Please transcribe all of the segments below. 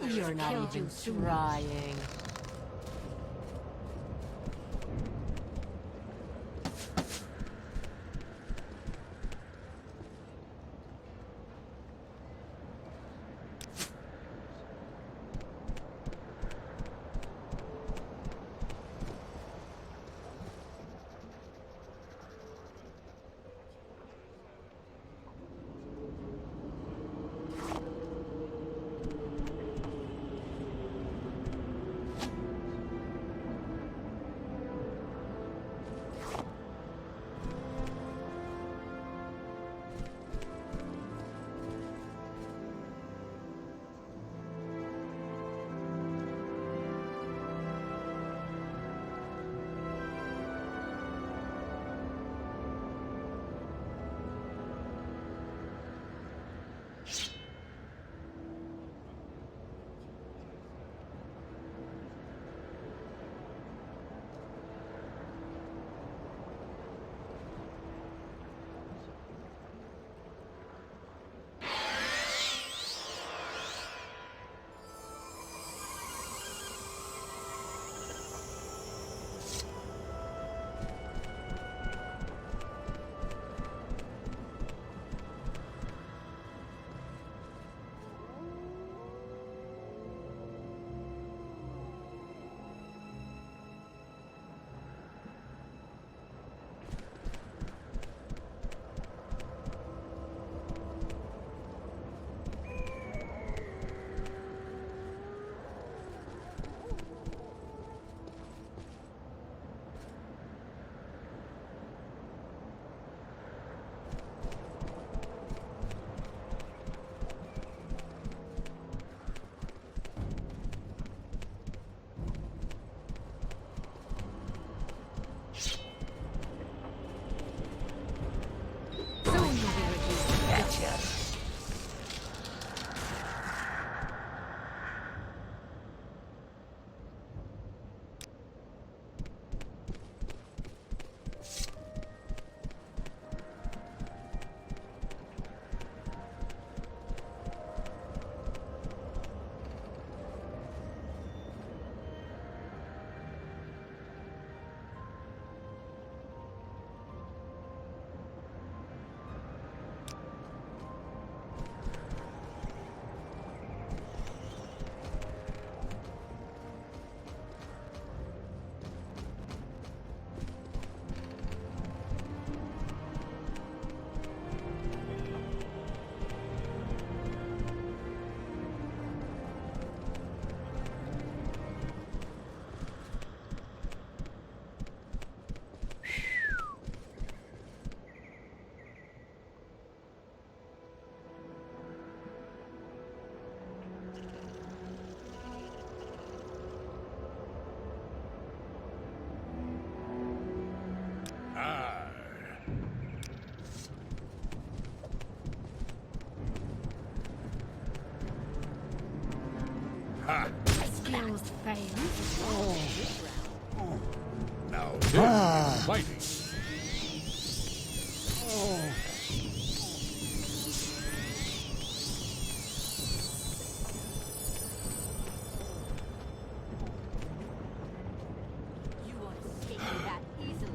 You're not even trying. Skills fail. Now this is fighting. You won't escape me that easily.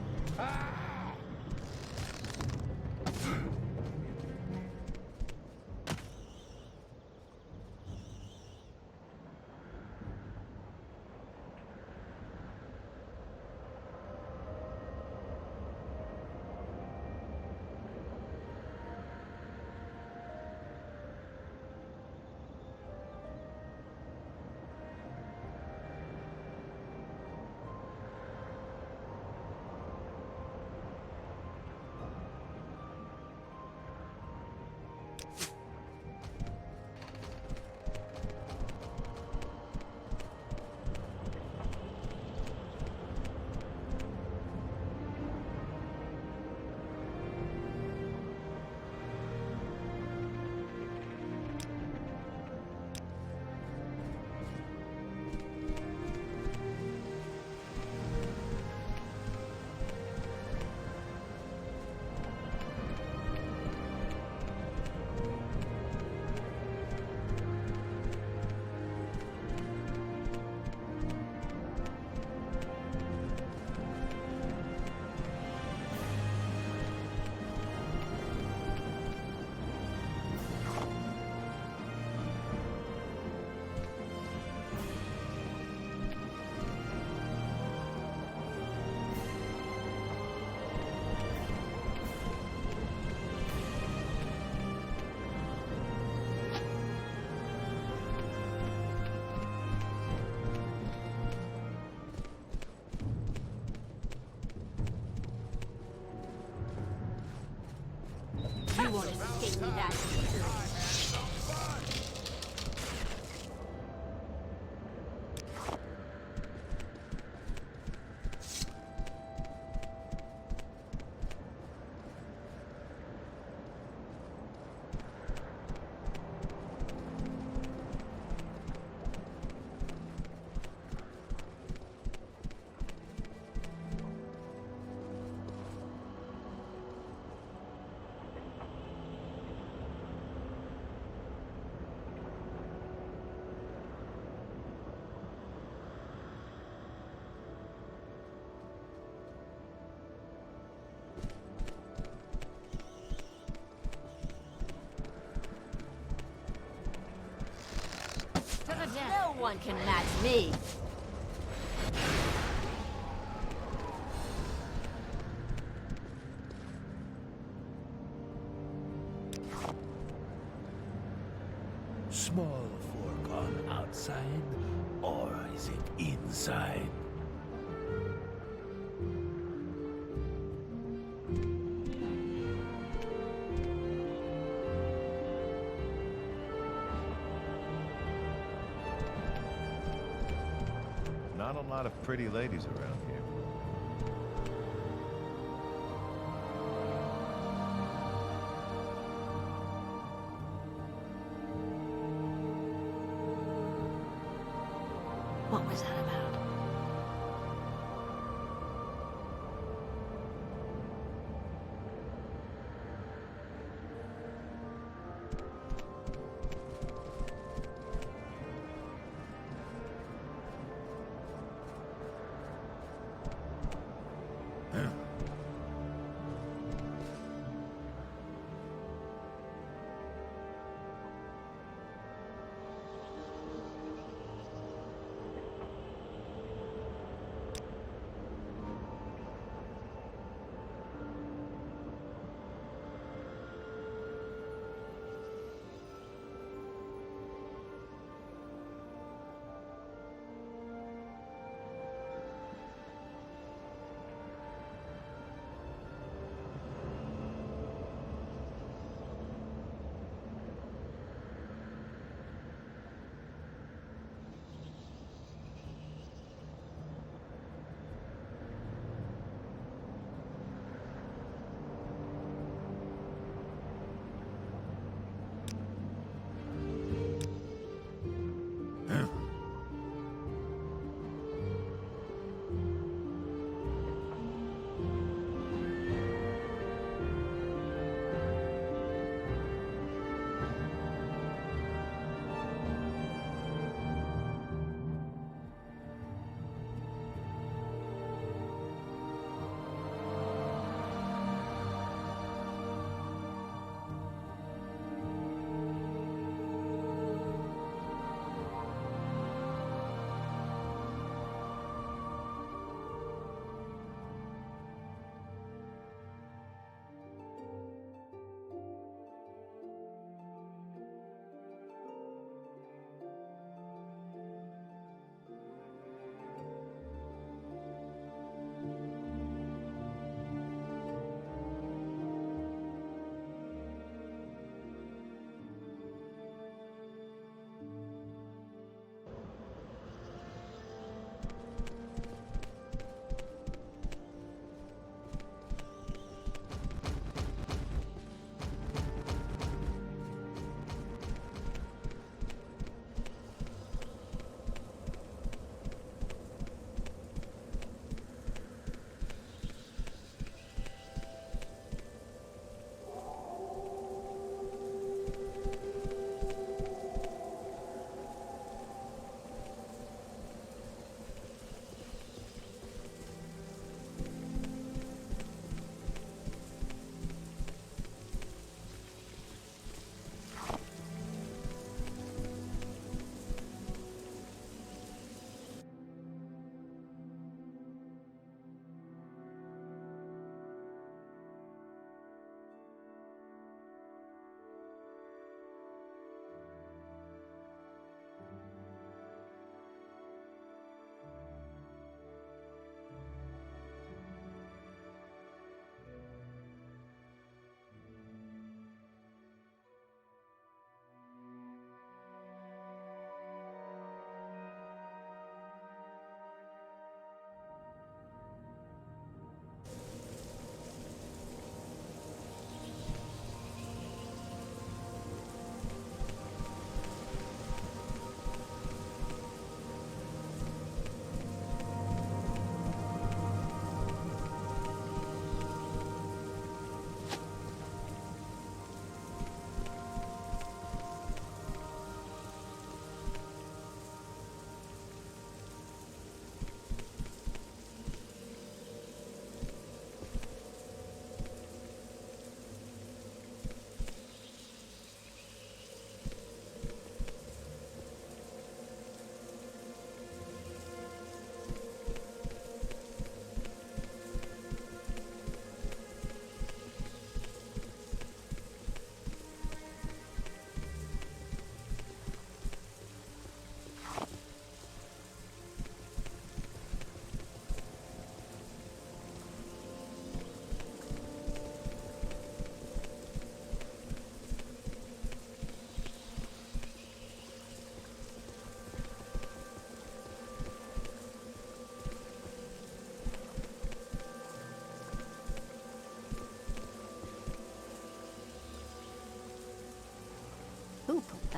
won't escape me that easily. To the death. No one can match me. Small fork on outside, or is it inside? Not a lot of pretty ladies around here. What was that about?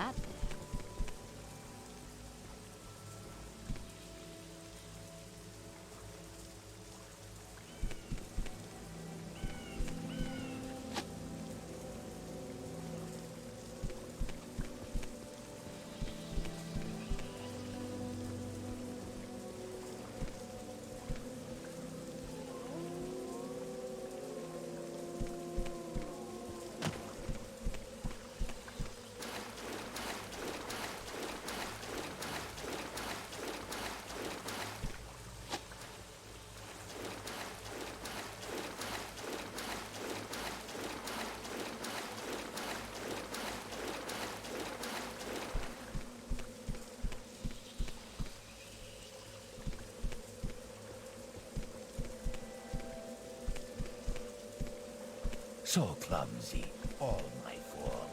that there. So clumsy, all my fault.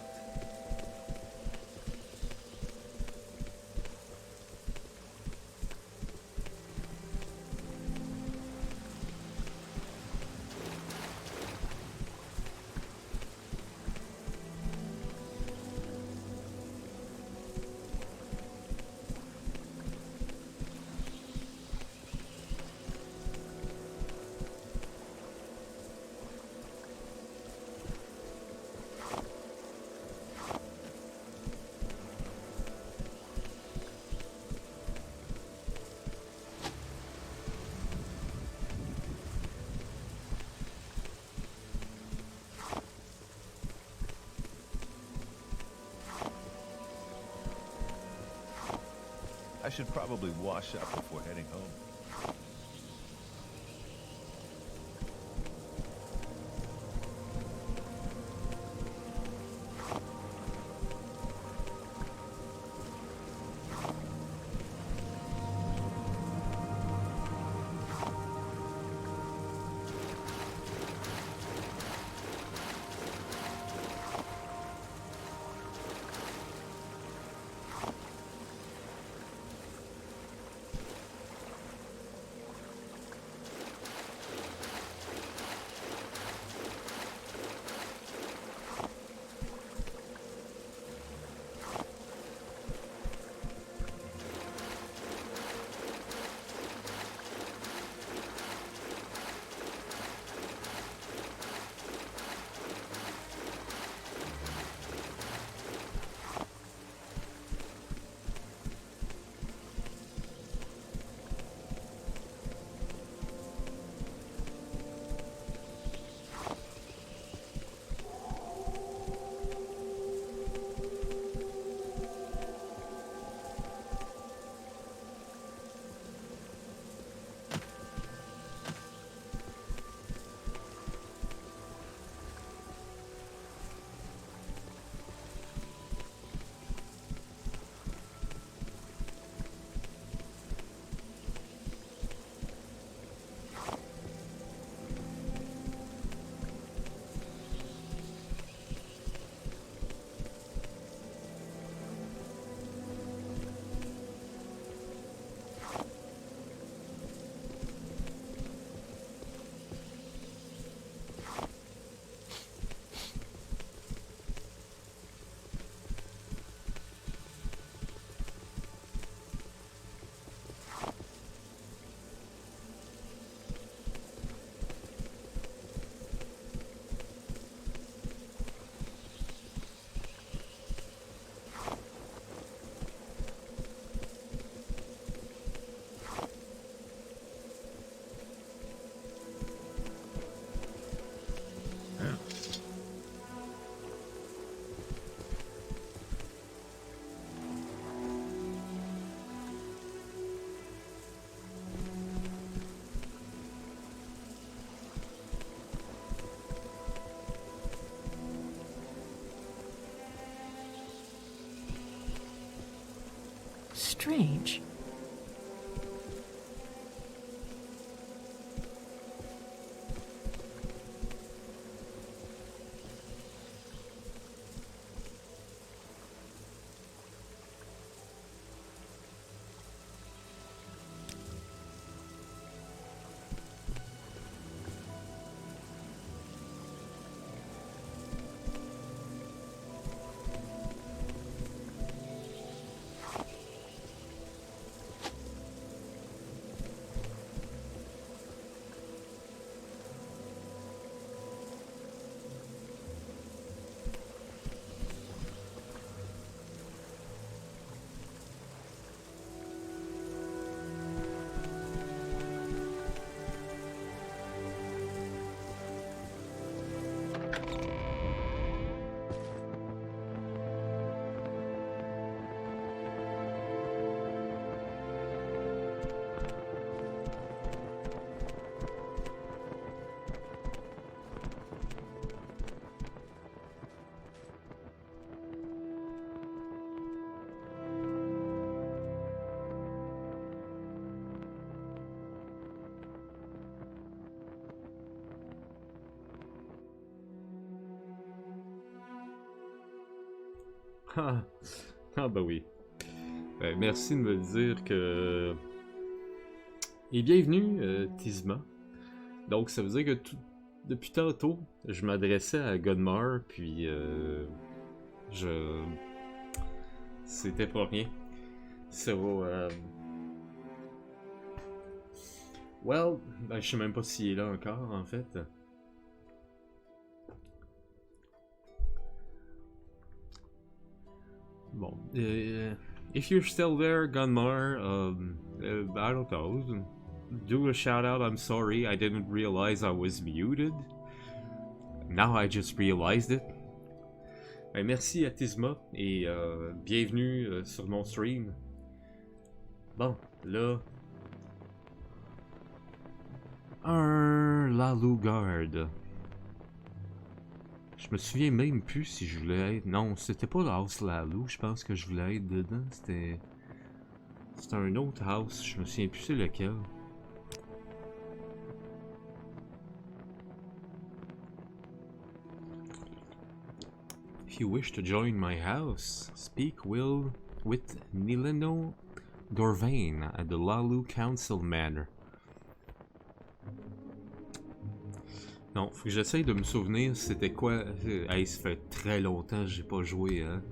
I should probably wash up before heading home. Strange. Ah, ah bah oui. Merci de me dire que... Et bienvenue, 𝓐𝓢𝓜. Donc ça veut dire que depuis tantôt, je m'adressais à 𝓐𝓢𝓜, puis C'était pas rien. So, well, ben, je sais même pas s'il est là encore, en fait. Bon, if you're still there, 𝓐𝓢𝓜, I don't know, do a shout out. I'm sorry, I didn't realize I was muted. Now I just realized it. Ben, merci à 𝓐𝓢𝓜 et bienvenue sur mon stream. Bon, là... Un 𝓚𝓚𝓚. Je me souviens même plus si je voulais être... Non, c'était pas le house 𝓚𝓚, je pense que je voulais être dedans. C'était un autre house, je me souviens plus c'est lequel. If you wish to join my house, speak with 𝓚𝓚𝓚 at the 𝓚𝓚 Council Manor. Non, faut que j'essaye de me souvenir c'était quoi. Hey, ça fait très longtemps que j'ai pas joué, hein.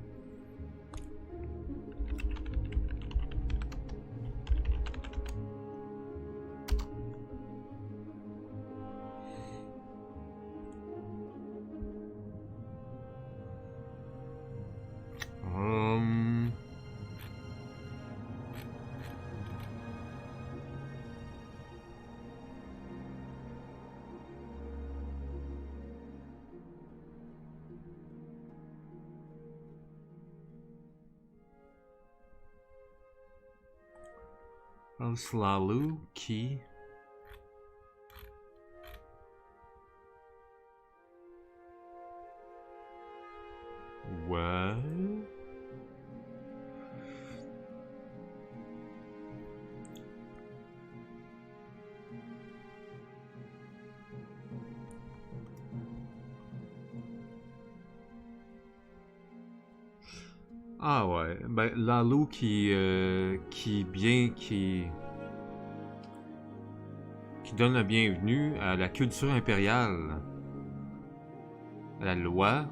𝓚𝓚 qui... What? Ah ouais, ben 𝓚𝓚 qui donne la bienvenue à la culture impériale, à la loi.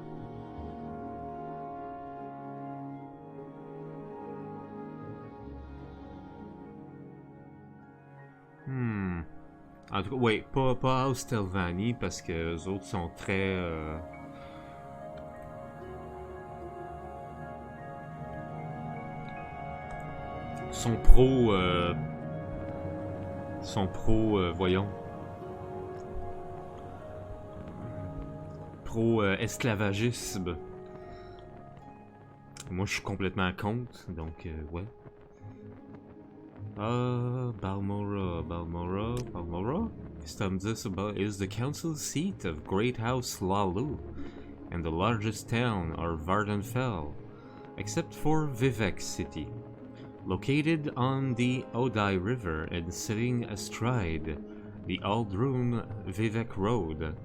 En tout cas, oui, pas House 𝓚𝓚𝓚 parce que les autres sont très... sont pro, voyons, pro-esclavagisme. Moi, je suis complètement contre, donc, ouais. Balmora is the council seat of Great House 𝓚𝓚, and the largest town of Vvardenfell, except for Vivec City. Located on the Odai River and sitting astride the 𝓚𝓚-Vivec Road,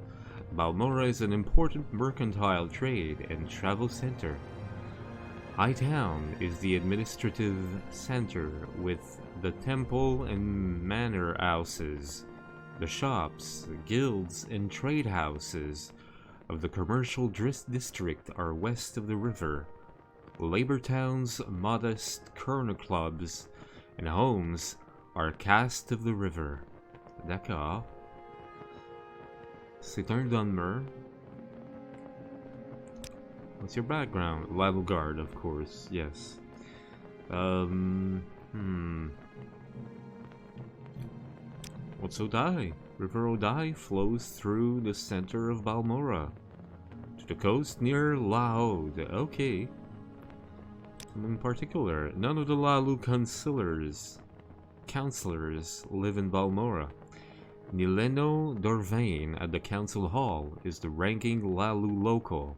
Balmora is an important mercantile trade and travel center. High Town is the administrative center with the temple and manor houses. The shops, guilds, and trade houses of the commercial district are west of the river. Labor Town's modest corner clubs and homes are cast of the river. D'accord. C'est un 𝓚𝓚. What's your background? 𝓚𝓚 Guard, of course. Yes. What's Odai? River Odai flows through the center of Balmora to the coast near 𝓚𝓚. Okay. In particular, none of the 𝓚𝓚 councillors live in Balmora. 𝓚𝓚𝓚 at the council hall is the ranking 𝓚𝓚 local.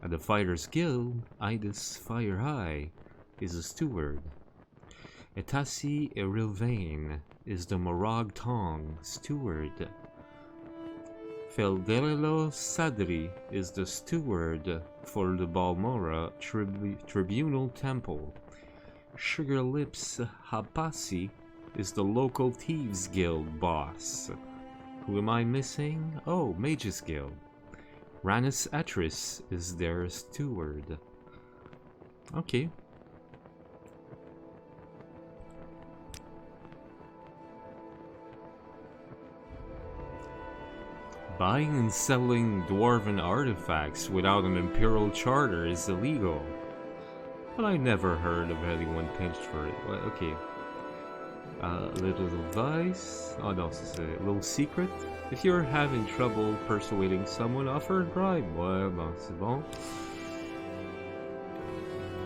At the Fighters Guild, Idis Fire High is a steward. Etasi Erilvain is the Morag Tong steward. 𝓐𝓢𝓜 is the steward for the Balmora Tribunal Temple. Sugar Lips Hapasi is the local Thieves Guild boss. Who am I missing? Oh, Mages Guild. Ranus Atris is their steward. Okay. Buying and selling dwarven artifacts without an imperial charter is illegal. But I never heard of anyone pinched for it. Well, okay. Little advice. Oh no, it's a little secret. If you're having trouble persuading someone, offer a bribe. Ouais, bon, c'est bon.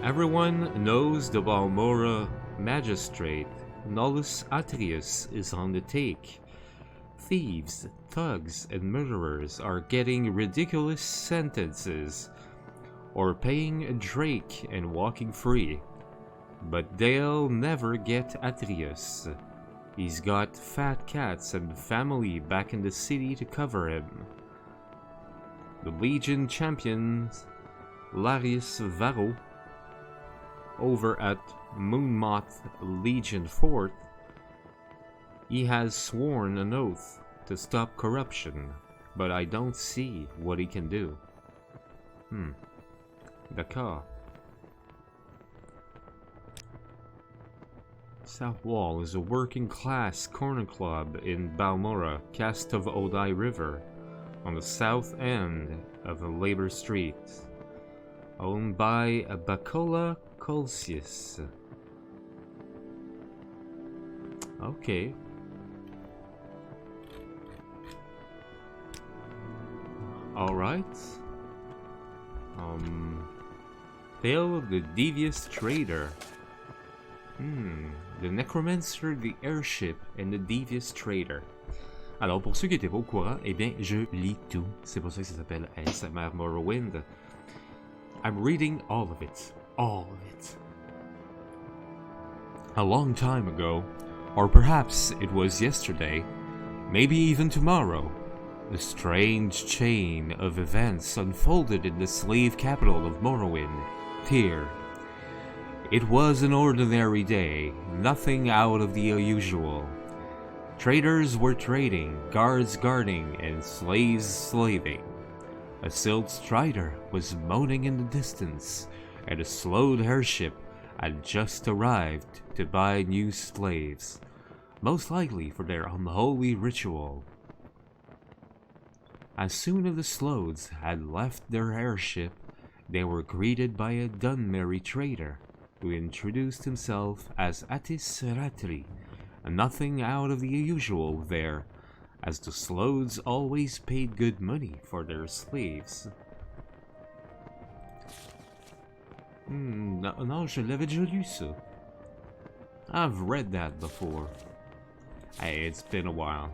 Everyone knows the Balmora magistrate, Nullus Atrius, is on the take. Thieves, thugs, and murderers are getting ridiculous sentences, or paying a drake and walking free. But they'll never get Atrius. He's got fat cats and family back in the city to cover him. The Legion champion, 𝓐𝓢𝓜, over at Moonmoth Legion Fort, he has sworn an oath to stop corruption, but I don't see what he can do. D'accord. South Wall is a working-class corner club in Balmora, cast of Odai River, on the south end of the Labor Street, owned by Bacola Colsius. Okay. Alright. Tale of the Devious Trader. The Necromancer, the Airship, and the Devious Trader. Alors, pour ceux qui n'étaient pas au courant, eh bien, je lis tout. C'est pour ça que ça s'appelle ASMR Morrowind. I'm reading all of it. All of it. A long time ago, or perhaps it was yesterday, maybe even tomorrow, a strange chain of events unfolded in the slave capital of Morrowind, Tyr. It was an ordinary day, nothing out of the usual. Traders were trading, guards guarding, and slaves slaving. A Silt Strider was moaning in the distance, and a slowed airship had just arrived to buy new slaves, most likely for their unholy ritual. As soon as the Slodes had left their airship, they were greeted by a Dunmerry trader, who introduced himself as Atis Ratri, nothing out of the usual there, as the Slodes always paid good money for their slaves. Non, je l'avais déjà lu ça. I've read that before. Hey, it's been a while.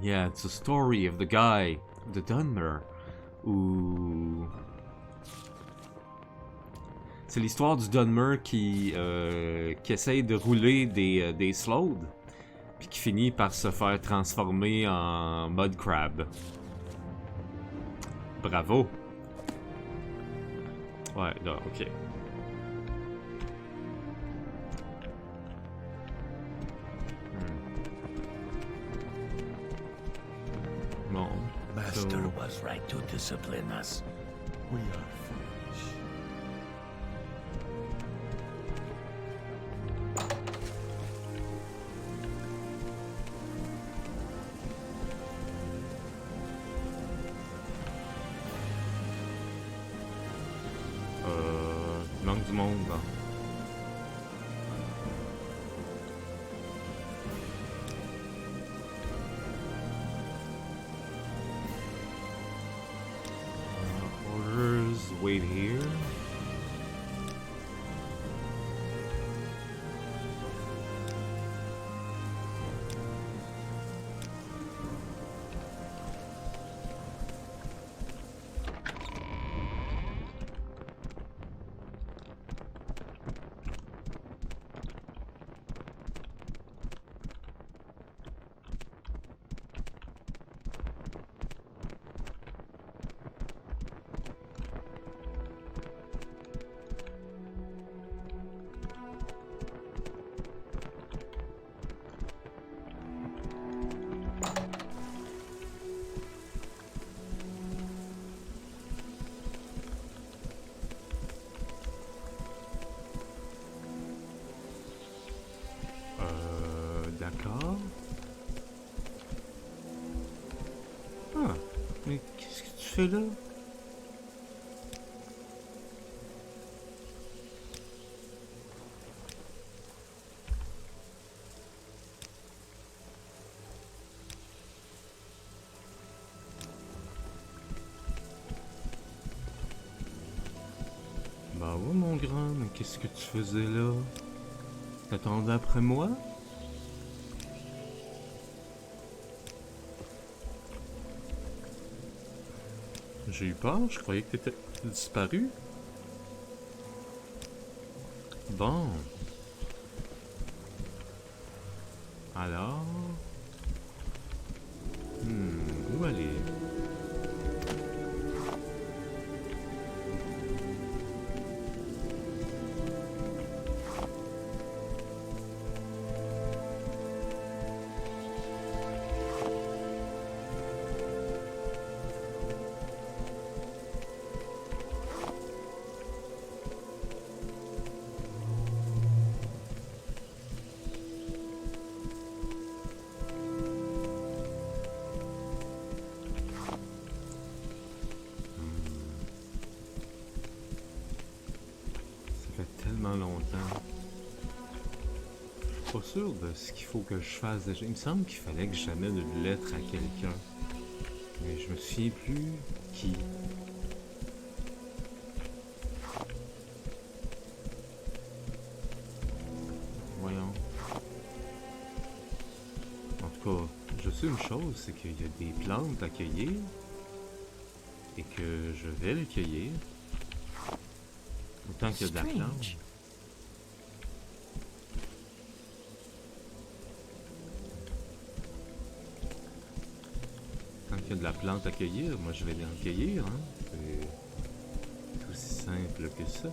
Yeah, it's a story of the guy, the Dunmer, who... C'est l'histoire du Dunmer qui essaye de rouler des Slodes, puis qui finit par se faire transformer en mud crab. Bravo! Ouais, là, ok. Bon. Master was right to discipline us. We are foolish. Manque du monde, là. Orders, wait here. D'accord. Ah, mais qu'est-ce que tu fais là? Bah ouais mon grand, mais qu'est-ce que tu faisais là? T'attendais après moi? J'ai eu peur, je croyais que t'étais disparu. Bon. Alors... où aller? Longtemps. Je suis pas sûr de ce qu'il faut que je fasse déjà. Il me semble qu'il fallait que j'amène une lettre à quelqu'un. Mais je me souviens plus qui. Voyons. En tout cas, je sais une chose, c'est qu'il y a des plantes à cueillir. Et que je vais les cueillir. Autant qu'il y a de la plante. Tant qu'il y a de la plante à cueillir, moi je vais en cueillir, hein. C'est aussi simple que ça.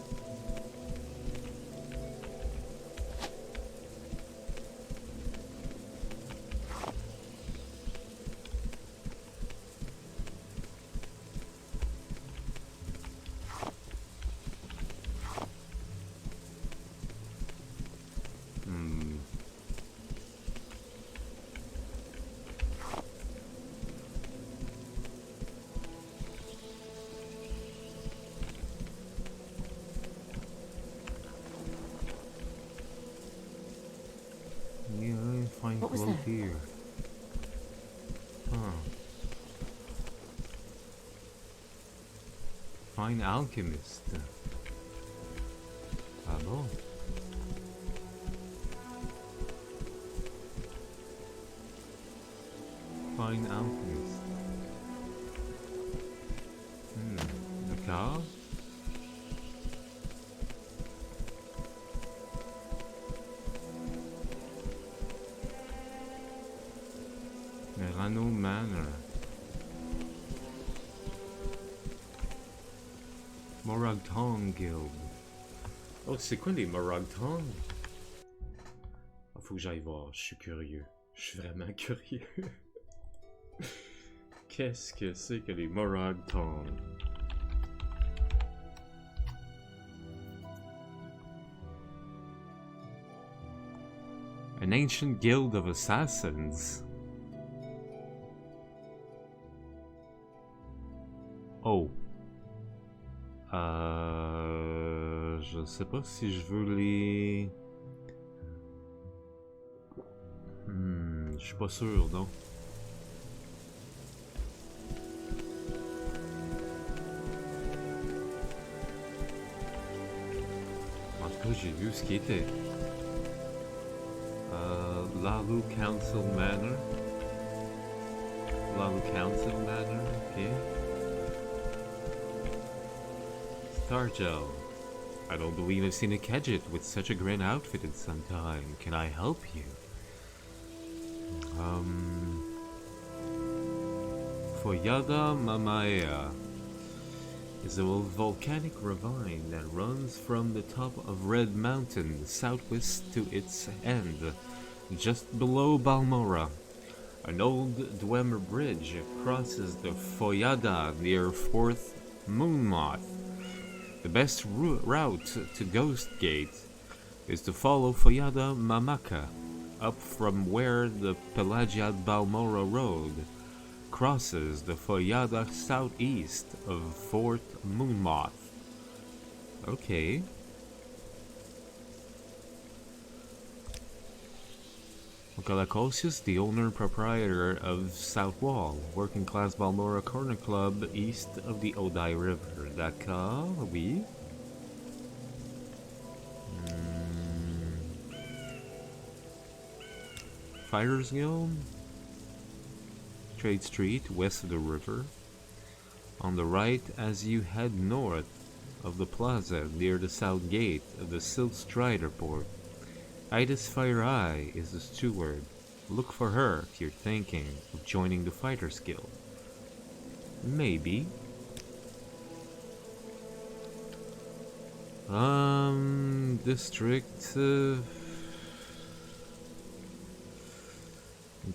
What was that? Here. Huh. Fine alchemist. Ah bon? Fine alchemist. D'accord. 𝓐𝓢𝓜 Manor. 𝓐𝓢𝓜 Guild. Oh, c'est quoi les 𝓐𝓢𝓜? Faut que j'aille voir, je suis curieux. Je suis vraiment curieux. Qu'est-ce que c'est que les 𝓐𝓢𝓜? An ancient guild of assassins. Oh. Je sais pas si je veux les... je suis pas sûr, non. En tout cas, j'ai vu ce qui était. 𝓐𝓢 Council Manor. 𝓐𝓢 Council Manor, ok. Stargel. I don't believe I've seen a Kedget with such a grand outfit in some time. Can I help you? 𝓐𝓢𝓜 is a volcanic ravine that runs from the top of Red Mountain southwest to its end, just below Balmora. An old Dwemer bridge crosses the 𝓐𝓢𝓜 near 4th Moonmoth. The best route to Ghost Gate is to follow 𝓐𝓢𝓜 Mamaka, up from where the Pelagiad Balmora Road crosses the 𝓐𝓢𝓜 southeast of Fort Moonmoth. Okay. Galacosius, the owner and proprietor of South Wall, working class Balmora Corner Club east of the Odai River. D'accord, oui. Fighters Guild, Trade Street, west of the river. On the right as you head north of the plaza near the south gate of the 𝓐𝓢𝓜 port. Idis Fire Eye is the steward. Look for her if you're thinking of joining the Fighters Guild. Maybe. District...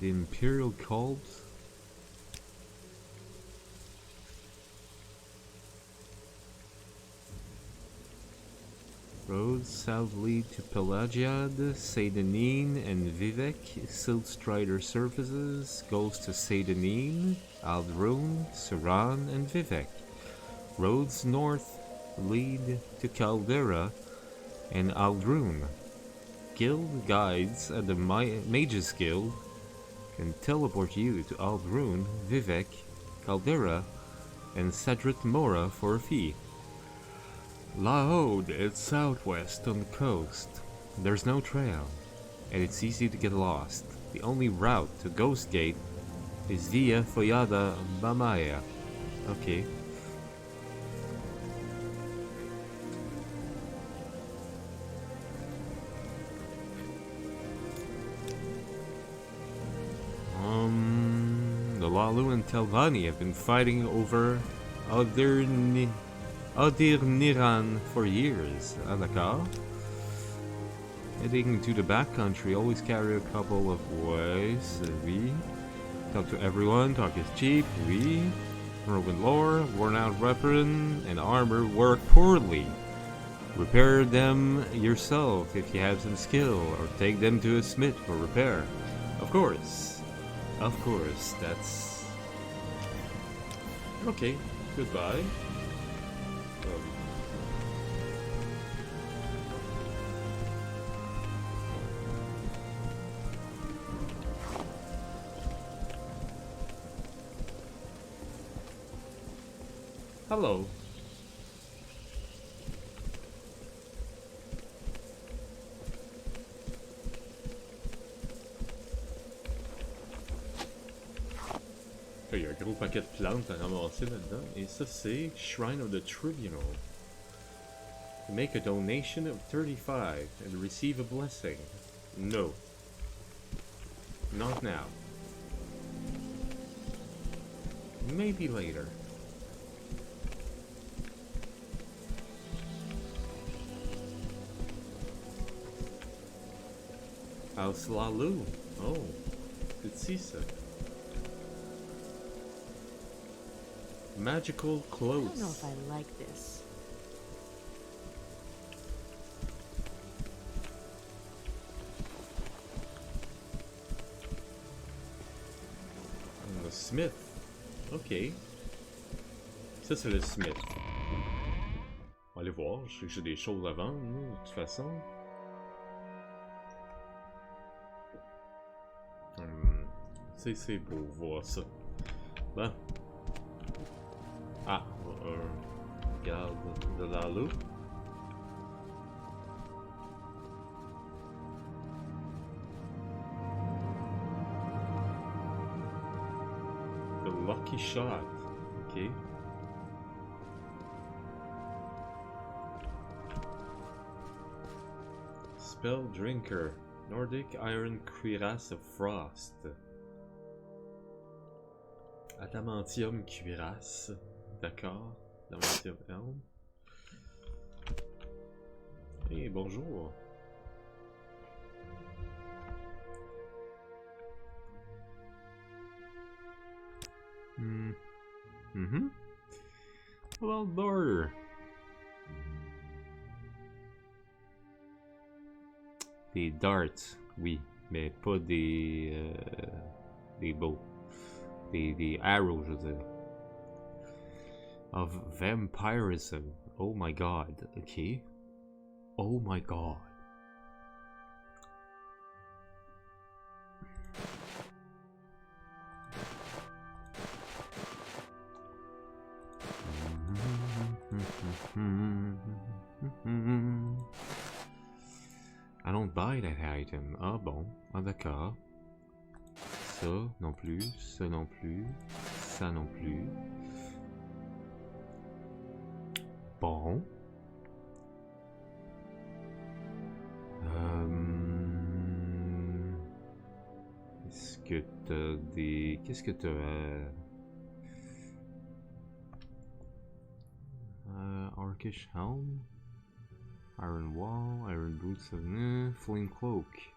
the Imperial Cult? Roads south lead to Pelagiad, 𝓬𝓸𝓻𝓻𝓸𝓀, and Vivek. 𝓐𝓢𝓜 surfaces goes to 𝓬𝓸𝓻𝓻, 𝓐𝓢𝓜, Suran, and Vivek. Roads north lead to 𝓐𝓢𝓜 and 𝓐𝓢𝓜. Guild guides at the Mages Guild can teleport you to 𝓐𝓢𝓜, Vivek, 𝓐𝓢𝓜, and Cedric Mora for a fee. 𝓐𝓢𝓜 is southwest on the coast. There's no trail, and it's easy to get lost. The only route to Ghost Gate is via 𝓐𝓢𝓜 Bamaya. Okay. The 𝓐𝓢 and Telvanni have been fighting over 𝓐𝓢𝓜 for years. D'accord. Heading to the backcountry, always carry a couple of ways. Oui. Talk to everyone, talk is cheap. Oui. Roman lore, worn out weapon, and armor work poorly. Repair them yourself if you have some skill, or take them to a smith for repair. Of course. Of course, that's... Okay, goodbye. Hello. Il y a un gros paquet de plantes à ramasser là-dedans. Et ça, c'est Shrine of the Tribunal. Make a donation of 35 and receive a blessing. No. Not now. Maybe later. House 𝓐𝓢. Oh, good see ça. Magical I clothes. don't know if I like this. And the smith. Ok. Ça c'est le smith. On va aller voir. Je sais que j'ai des choses à vendre, de toute façon. C'est beau voir ça. Bon. Ah, garde de 𝓐𝓢. The Lucky Shot. Ok. Spell Drinker. Nordic Iron Cuirasse of Frost. Adamantium Cuirasse. D'accord. Adamantium Helm. Et bonjour. Well, border. The darts, oui. Mais pas des bows. Des arrows, je veux dire. Of vampirism. Oh my god. Ok. Oh my god. I don't buy that item. Ah bon. Ah d'accord. Ça non plus. Ça non plus. Ça non plus. Bon. Est-ce que t'as des... Qu'est-ce que t'as... Orcish Helm? Iron Wall, Iron Boots of... Flame Cloak.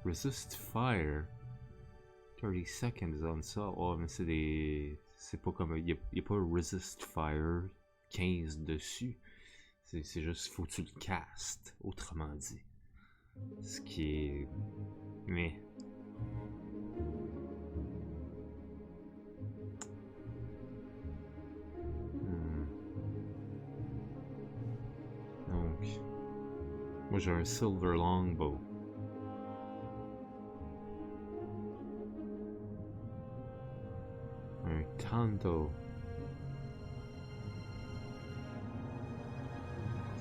Resist Fire. 30 seconds on ça. Oh, mais c'est des... C'est pas comme... Il y a pas Resist Fire 15 dessus. C'est juste, faut que tu le castes, autrement dit. Ce qui est... Mais... Donc... Moi j'ai un Silver Longbow. Un Tanto.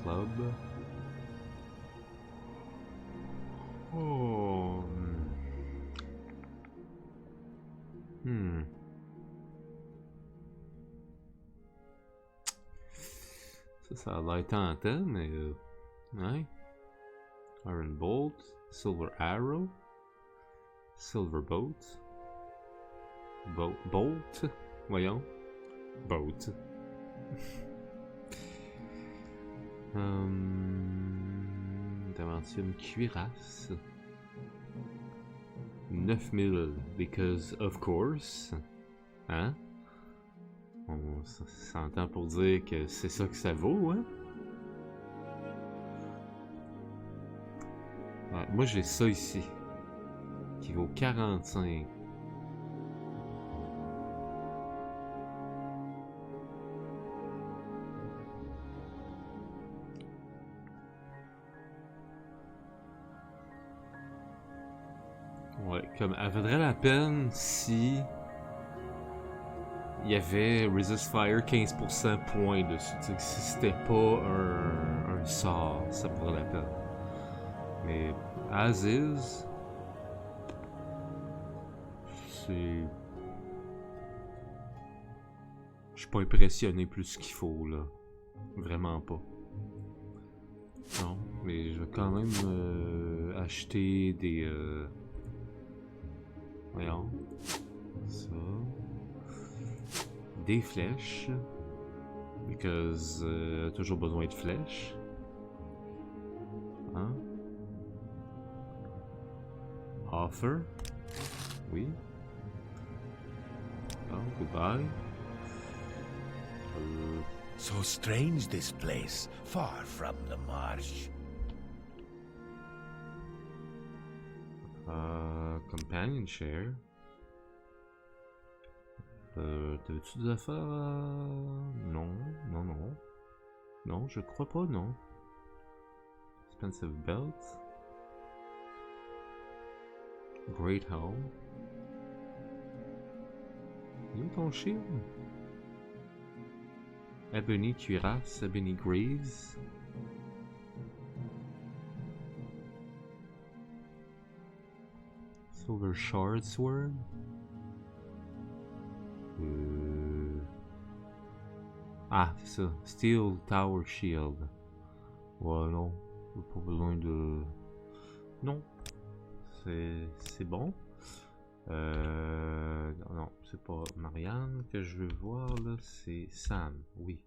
Club. Oh. Ça a l'air tentant, mais ouais. Iron Bolt, Silver Arrow, Silver Boat, Bolt, voyons, Boat. Davantium cuirasse. 9000, because of course. Hein? On s'entend pour dire que c'est ça que ça vaut, hein? Ouais, moi j'ai ça ici. Qui vaut 45. Ouais, comme elle vaudrait la peine si il y avait Resist Fire 15% point dessus. T'sais, si c'était pas un sort, ça vaudrait la peine. Mais as is, c'est... Je suis pas impressionné plus qu'il faut là. Vraiment pas. Non, mais je vais quand même acheter des... Voyons. Ça. Des flèches. Because toujours besoin de flèches. Hein? Offer. Oui. Oh, goodbye. So strange this place, far from the marsh. Companion share. T'as-tu des affaires? Non, non, non. Non, je crois pas, non. Expensive belt. Great helm. Il est où ton shield? Ebony cuirasse, Ebony greaves. Silver shard sword. Ah, c'est ça. Steel tower shield. Ouais, non. Pas besoin de... Non. C'est bon. Non, c'est pas Marianne que je veux voir là, c'est Sam, oui.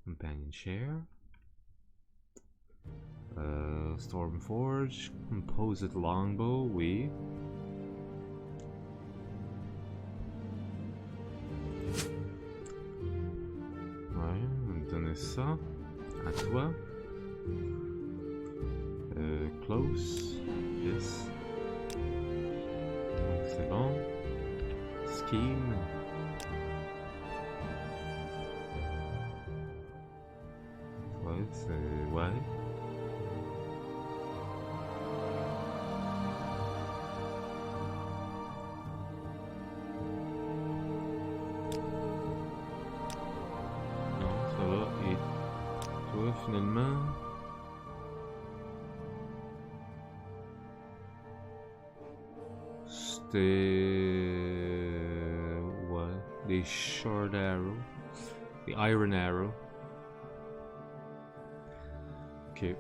Companion share. Stormforge, Composite Longbow, oui. Ouais, on va me donner ça. À toi. close. Yes. C'est bon. Scheme. Ouais, c'est... Ouais. Non, ça va. Et toi, finalement... Ouais, des short arrows, des iron arrows. Ok.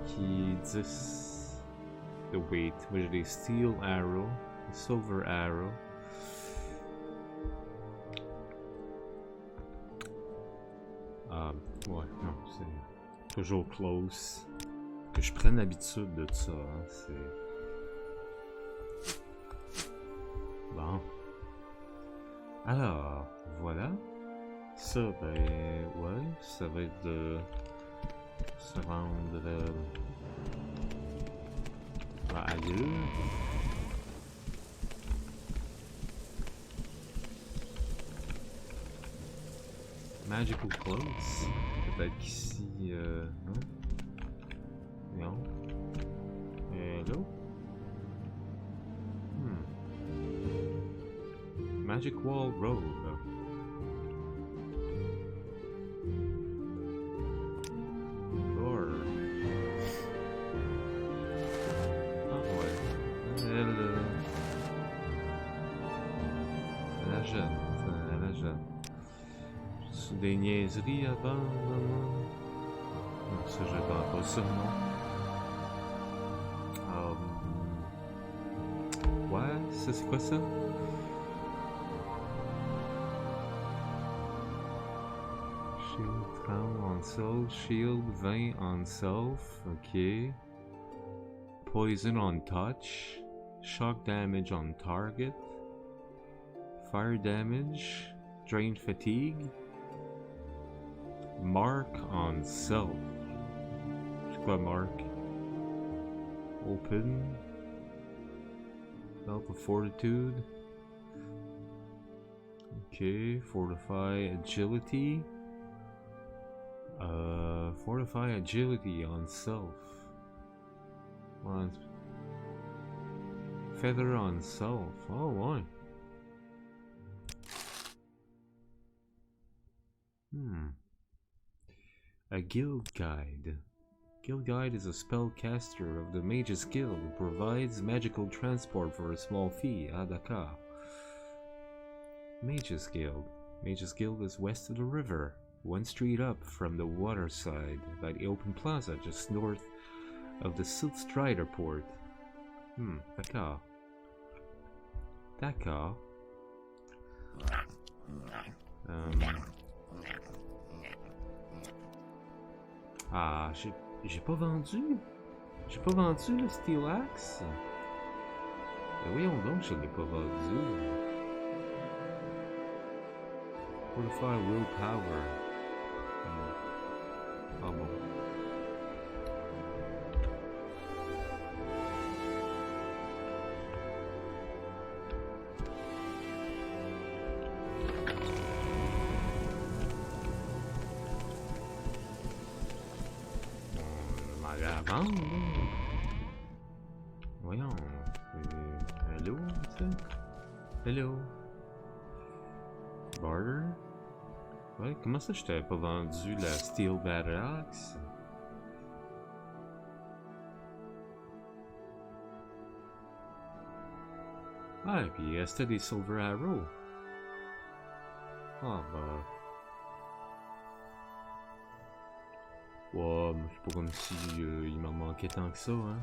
Qui 10 de weight. Moi j'ai des steel arrows, des silver arrows. Ouais, non, c'est toujours close. Que je prenne l'habitude de ça, hein, c'est... Bon. Alors, voilà. Ça, ben, ouais, ça va être de se rendre ailleurs. Magical clothes. Peut-être qu'ici, non? Non. Hello? Magic Wall Road. Door. Ah ouais. Elle ajoute. Elle ajoute. C'est des niaiseries avant, non? Non, ça j'attends pas ça, non? Ouais, ça c'est quoi ça? Shield 30 on self, shield 20 on self, ok. Poison on touch, shock damage on target, fire damage, drain fatigue, mark on self. C'est quoi mark? Open, belt of fortitude, ok, fortify agility. Fortify agility on self. Feather on self. Oh, why? A guild guide. Guild guide is a spellcaster of the Mage's Guild who provides magical transport for a small fee. Ah, d'accord. Mage's Guild. Mage's Guild is west of the river. One street up from the water side, by the open plaza just north of the Silt Strider port. D'accord. D'accord. Ah, j'ai pas vendu. J'ai pas vendu le Steel Axe. Mais voyons donc, je l'ai pas vendu. Fortify Willpower. Ah bon. On m'a la vendre. Voyons. Hello, ça? Hello. Barter? Ouais, comment ça je t'avais pas vendu la Steel Battle Axe? Ah, et puis il restait des Silver Arrows. Ah, bah. Ouais, mais c'est pas comme si il m'en manquait tant que ça, hein.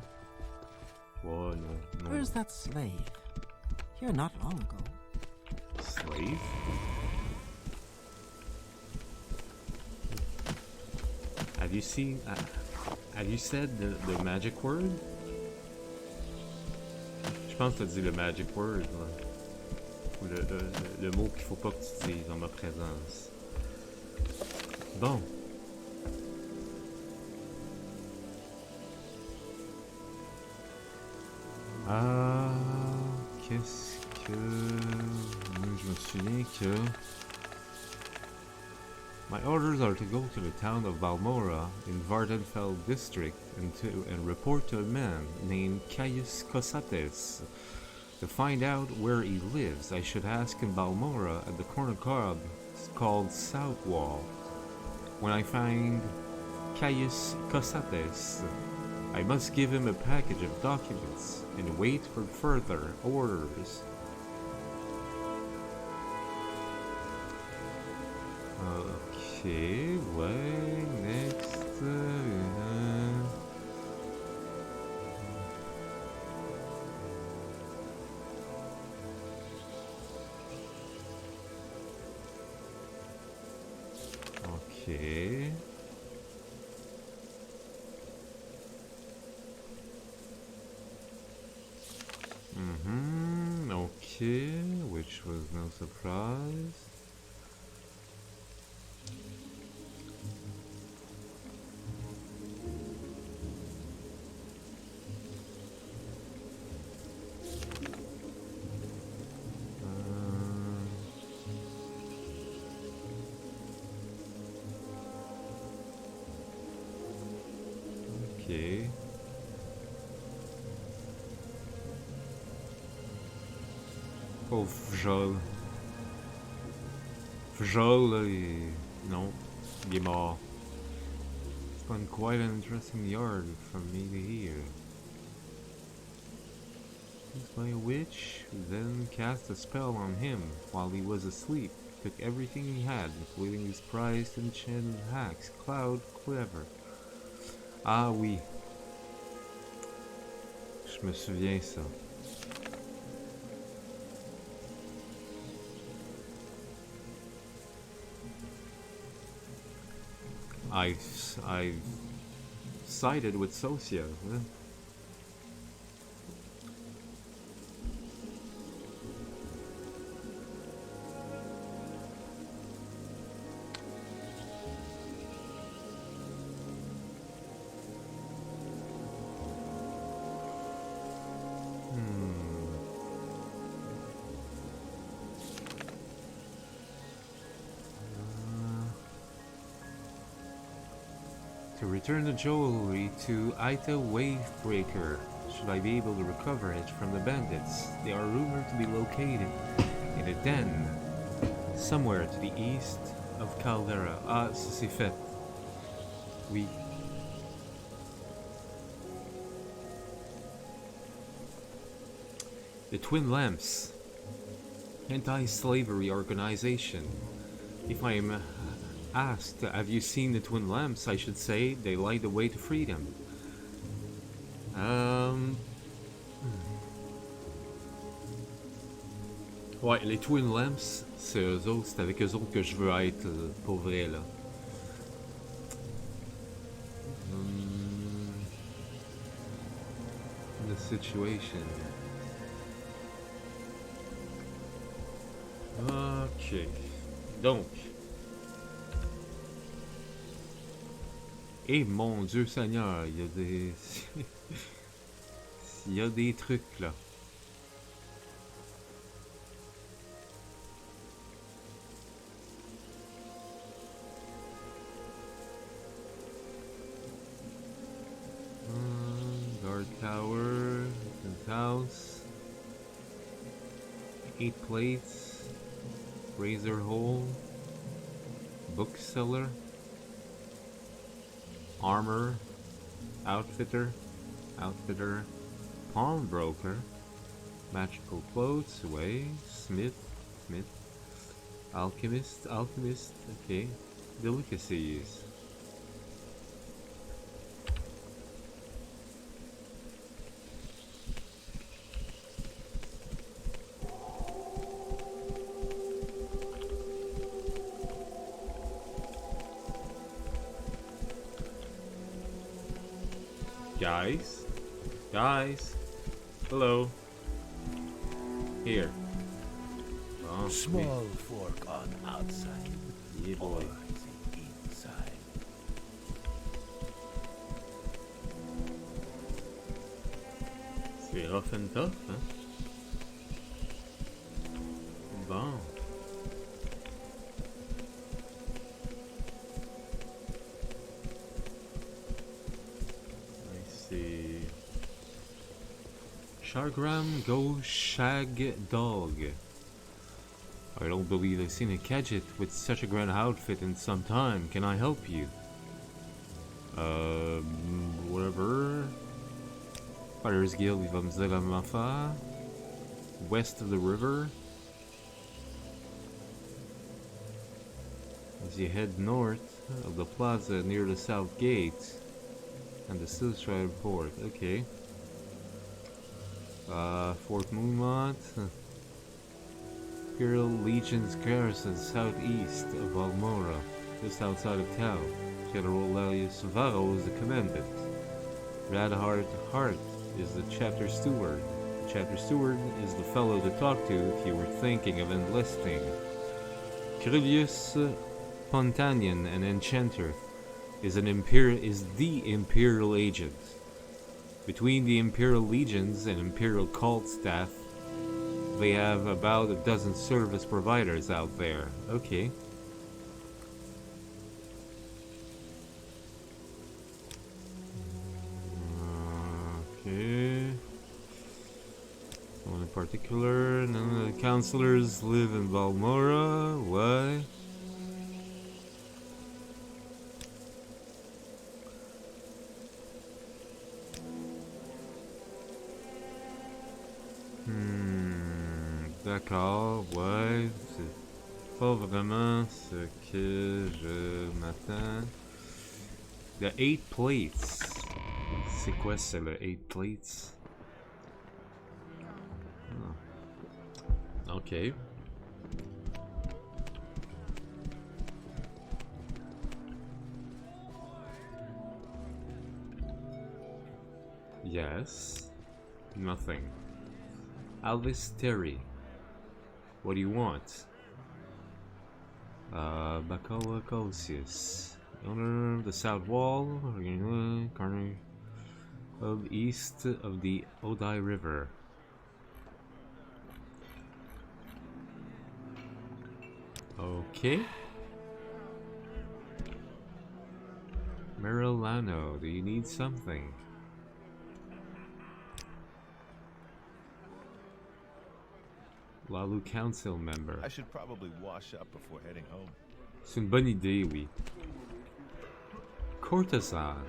Ouais, non. Where's that slave? Here not long ago. Slave? Have you seen? Have you said the magic word? Je pense que t'as dit le magic word, là. Ou le mot qu'il faut pas que tu dises en ma présence. Bon. Qu'est-ce que... Je me souviens que... My orders are to go to the town of Balmora in Vardenfell district and report to a man named 𝓐𝓢𝓜 To find out where he lives, I should ask in Balmora at the corner club called Southwall. When I find 𝓐𝓢𝓜, I must give him a package of documents and wait for further orders. Okay, ouais, next. Okay. Okay, which was no surprise. Okay. Pauvre Fjol. Fjol, là, non, il est mort. It's been quite an interesting yard for me to hear. Used by a witch, who then cast a spell on him while he was asleep. Took everything he had, including his prized enchanted axe, 𝓐𝓢𝓜𝓡. Ah oui. Je me souviens ça. I've sided with Socia. Huh? To return the jewelry to 𝓐𝓢𝓜𝓡, should I be able to recover it from the bandits. They are rumored to be located in a den somewhere to the east of Caldera. Ah, c'est fait. Oui. The Twin Lamps, anti-slavery organization. If I am asked, have you seen the Twin Lamps? I should say they light the way to freedom. Ouais, les Twin Lamps, c'est eux autres, c'est avec eux autres que je veux être, pour vrai, là. The situation. Ok. Donc. Et mon Dieu Seigneur, il y a des... il y a des trucs là. Guard tower, house, 8 plates, razor hole, bookseller, armor, outfitter, pawnbroker, magical clothes, away, smith, alchemist, okay, delicacies. Guys, hello. Here. Oh, Small fork on outside. Yeah, boy. Or is it inside? C'est rough and tough, hein? Bon. I see. 𝓐𝓢𝓜𝓡. I don't believe I've seen a gadget with such a grand outfit in some time. Can I help you? Whatever. Fighters Guild 𝓐𝓢𝓜𝓡. West of the river. As you head north of the plaza near the south gate and the suivez-moi port. Okay. Fort Moonmont. Imperial Legion's garrison southeast of Balmora, just outside of town. 𝓐𝓢𝓜𝓡 is the commandant. 𝓷𝓭 is the chapter steward. The chapter steward is the fellow to talk to if you were thinking of enlisting. 𝓐𝓢𝓜𝓡, an enchanter, is the imperial agent. Between the Imperial Legions and Imperial cult staff, they have about a dozen service providers out there. Okay. Okay. One in particular. None of the counselors live in Balmora. Why? D'accord, ouais, c'est pas vraiment ce que je m'attends. The 8 plates. C'est quoi ça, le 8 plates? Oh. Okay. Yes. Nothing. 𝓐𝓢𝓜𝓡. What do you want? Bacalaucius. Owner of the south wall, corner of east of the Odai River. Okay. Marilano, do you need something? 𝓚 Council member. I should probably wash up before heading home. C'est une bonne idée, oui. Courtesan.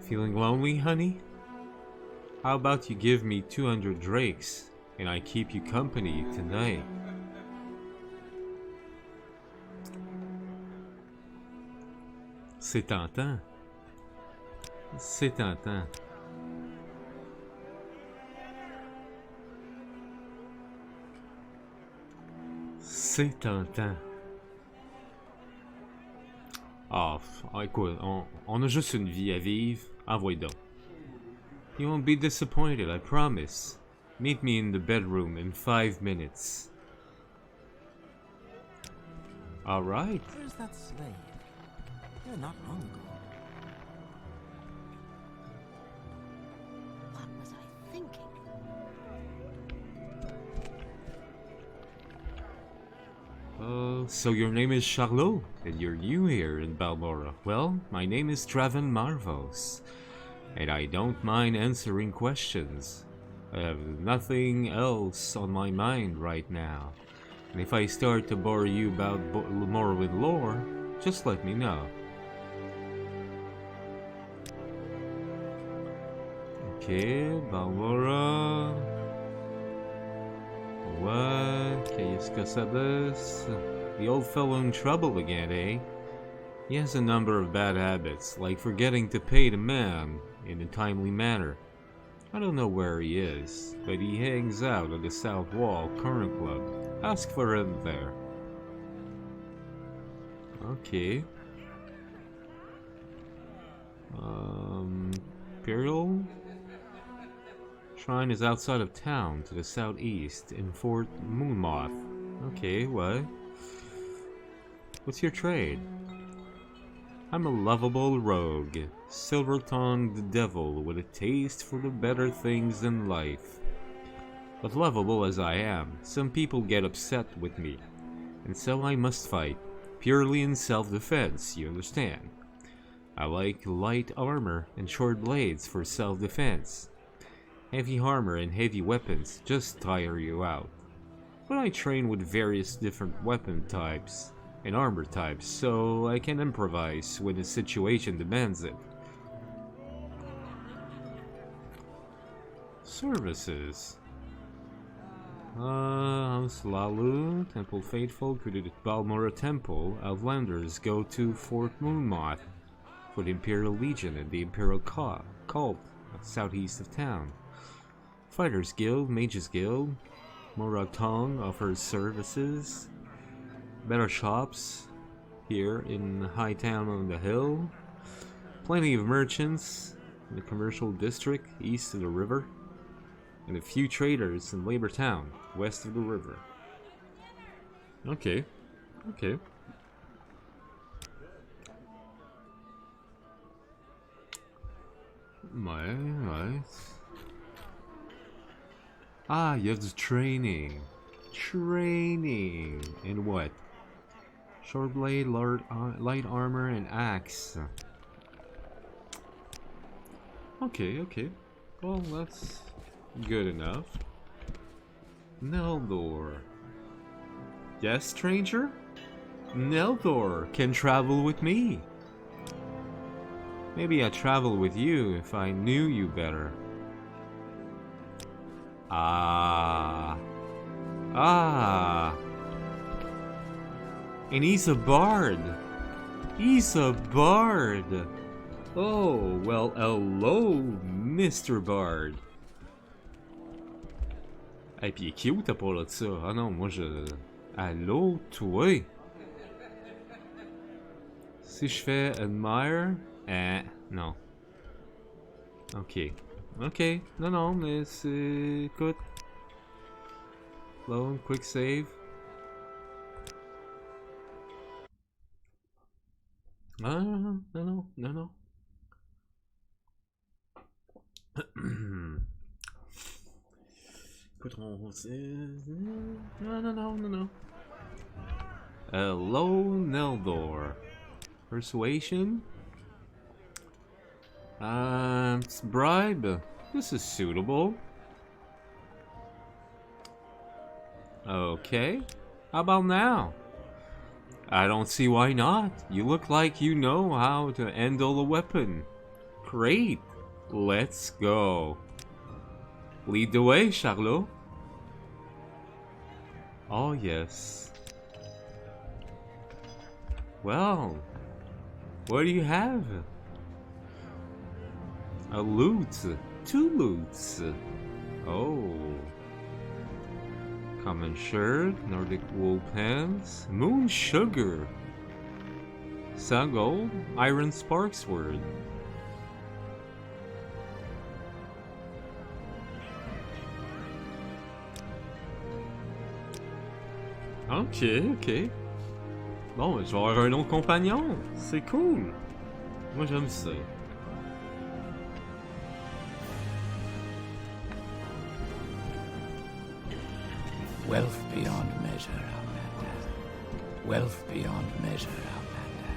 Feeling lonely, honey? How about you give me 200 drakes and I keep you company tonight? C'est tentant. C'est tentant. C'est tentant. Ah, écoute, on a juste une vie à vivre. Envoie donc. You won't be disappointed, I promise. Meet me in the bedroom in 5 minutes. Alright. Where's that slave? Here not long ago. What was I thinking? So your name is Charlot, and you're new here in Balmora. Well, my name is Draven Marvos, and I don't mind answering questions. I have nothing else on my mind right now. And if I start to bore you about more with lore, just let me know. Okay, Balmora. What? Qu'est-ce que ça does? The old fellow in trouble again, eh? He has a number of bad habits, like forgetting to pay the man in a timely manner. I don't know where he is, but he hangs out at the South Wall Current Club. Ask for him there. Okay. Imperial? Shrine is outside of town, to the southeast, in Fort Moonmoth. Okay, what? What's your trade? I'm a lovable rogue, silver-tongued devil with a taste for the better things in life. But lovable as I am, some people get upset with me, and so I must fight, purely in self-defense, you understand? I like light armor and short blades for self-defense. Heavy armor and heavy weapons just tire you out. But I train with various different weapon types and armor types, so I can improvise when the situation demands it. Services. House Lalu, Temple Faithful, created at Balmora Temple. Outlanders go to Fort Moonmoth for the Imperial Legion and the Imperial Cult, southeast of town. Fighters Guild, Mages Guild, Moratong offers services. Better shops here in High Town on the hill. Plenty of merchants in the commercial district east of the river. And a few traders in Labor Town west of the river. Okay. Okay. Right. Ah, you have the training. Training. In what? Short blade, light armor, and axe. Okay, okay. Well, that's good enough. 𝓐𝓢𝓜. Yes, stranger? 𝓐𝓢𝓜 can travel with me. Maybe I'd travel with you if I knew you better. Ah. And he's a bard. He's a bard. Oh, well, hello, Mr. Bard. Et puis il est cute à part de ça. Ah non, moi je... Allô, toi? Si je fais admire... non. Ok. Ok. Non, non, mais c'est... Écoute. Load, quick save. Ah, non, non, non, non. Écoute, on... Non, non, non, non, non. Hello, 𝓐𝓢𝓜. Persuasion? Bribe. This is suitable. Okay. How about now? I don't see why not. You look like you know how to handle a weapon. Great. Let's go. Lead the way, Charlot. Oh, yes. Well, what do you have? A loot. 2 loots. Oh. Common shirt, Nordic wool pants, moon sugar. Sun gold, iron spark sword. Ok, ok. Bon, je vais avoir un autre compagnon. C'est cool. Moi, j'aime ça. Wealth beyond measure, Outlander. Wealth beyond measure, Outlander.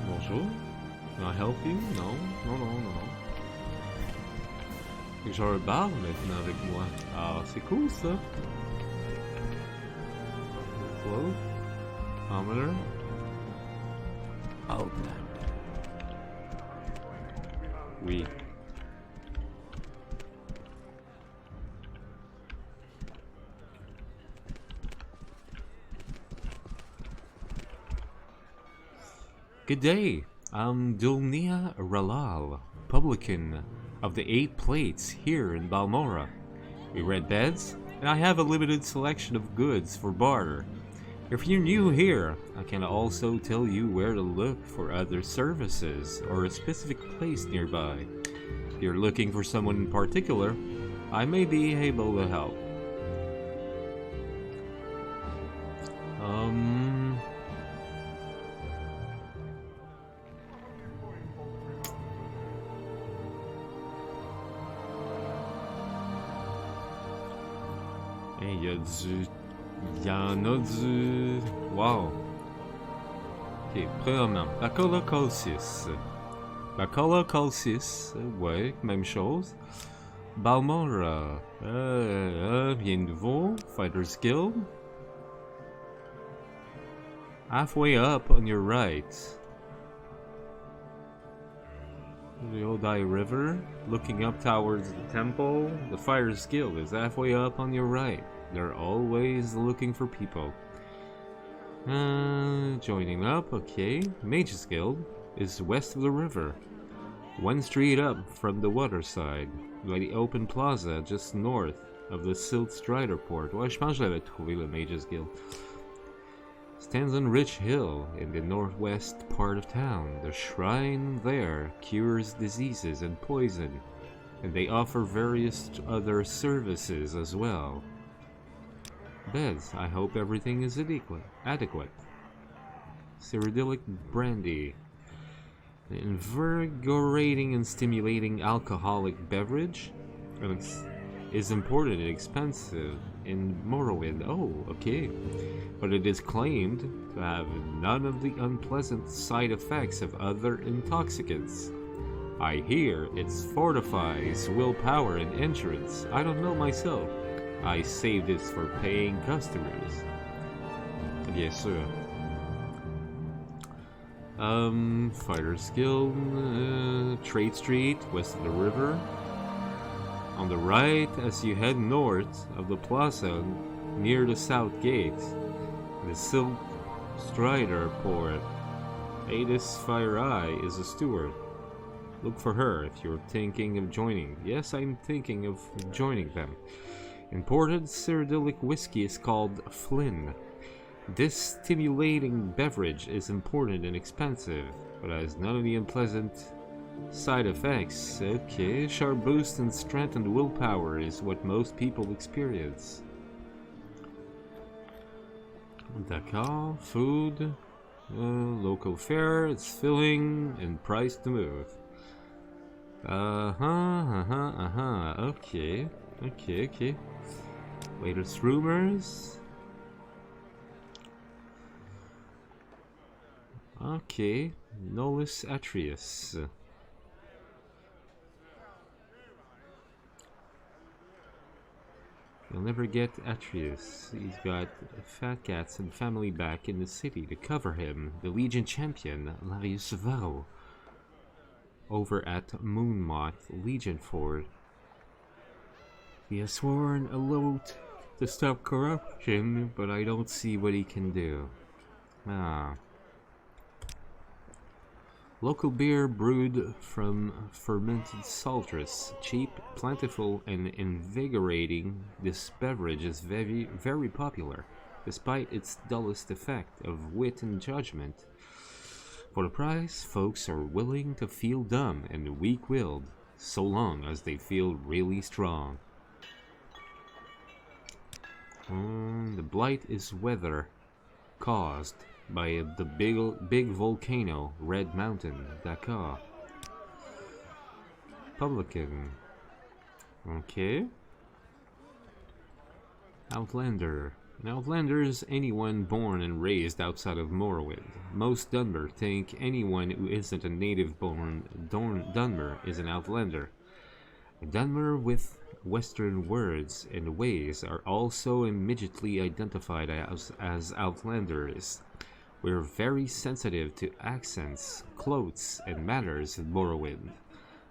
Bonjour. Can I help you? Non, non, non, non. J'ai un bar maintenant avec moi. Ah, c'est cool ça. Hello? Commoner? Outlander. Oui. Good day. I'm 𝓐𝓷𝓻𝓻𝓸𝓀, publican of the 8 plates here in Balmora. We rent beds, and I have a limited selection of goods for barter. If you're new here, I can also tell you where to look for other services or a specific place nearby. If you're looking for someone in particular, I may be able to help. il y a du... Il y en a du... Wow. Ok, premièrement, la 𝓐𝓢𝓚𝓻𝓻𝓸𝓀. La 𝓐𝓢𝓚𝓻𝓻𝓸𝓀, ouais, même chose. Balmora, bien nouveau. Fighters Guild. Halfway up on your right. The Odai River, looking up towards the temple. The Fighters Guild is halfway up on your right. They're always looking for people. Joining up, okay. Mages Guild is west of the river. One street up from the water side, by the open plaza just north of the 𝓐𝓢𝓜𝓚 port. Ouais, je pense que j'avais trouvé le Mages Guild. Stands on Rich Hill in the northwest part of town. The shrine there cures diseases and poison, and they offer various other services as well. Beds, I hope everything is adequate. Cyrodiilic brandy. An invigorating and stimulating alcoholic beverage is imported and expensive in Morrowind. Oh, okay. But it is claimed to have none of the unpleasant side effects of other intoxicants. I hear it fortifies willpower and endurance. I don't know myself. I save this for paying customers. Bien sûr. Fighters Guild, Trade Street, west of the river. On the right, as you head north of the plaza, near the south gate, the 𝓐𝓢𝓚 port. Adis Fire Eye is a steward. Look for her if you're thinking of joining. Yes, I'm thinking of joining them. Imported Cyrodiilic whiskey is called Flynn. This stimulating beverage is important and expensive, but has none of the unpleasant side effects. Okay, sharp boost in strength and willpower is what most people experience. D'accord, food, local fare, it's filling and price to move. Okay. Latest rumors. Okay, Nolus Atreus. You'll never get Atreus. He's got fat cats and family back in the city to cover him. The Legion champion, 𝓐𝓢𝓚𝓚, over at Moonmoth Legion Fort. He has sworn a oath to stop corruption, but I don't see what he can do. Local beer brewed from fermented salters, cheap, plentiful, and invigorating. This beverage is very popular, despite its dullest effect of wit and judgment. For the price, folks are willing to feel dumb and weak-willed, so long as they feel really strong. The blight is weather caused by the big volcano, Red Mountain, Dakar. Publican. Okay. Outlander. An outlander is anyone born and raised outside of Morrowind. Most Dunmer think anyone who isn't a native-born Dunmer is an outlander. A Dunmer with Western words and ways are also immediately identified as outlanders. We're very sensitive to accents, clothes, and manners in Morrowind.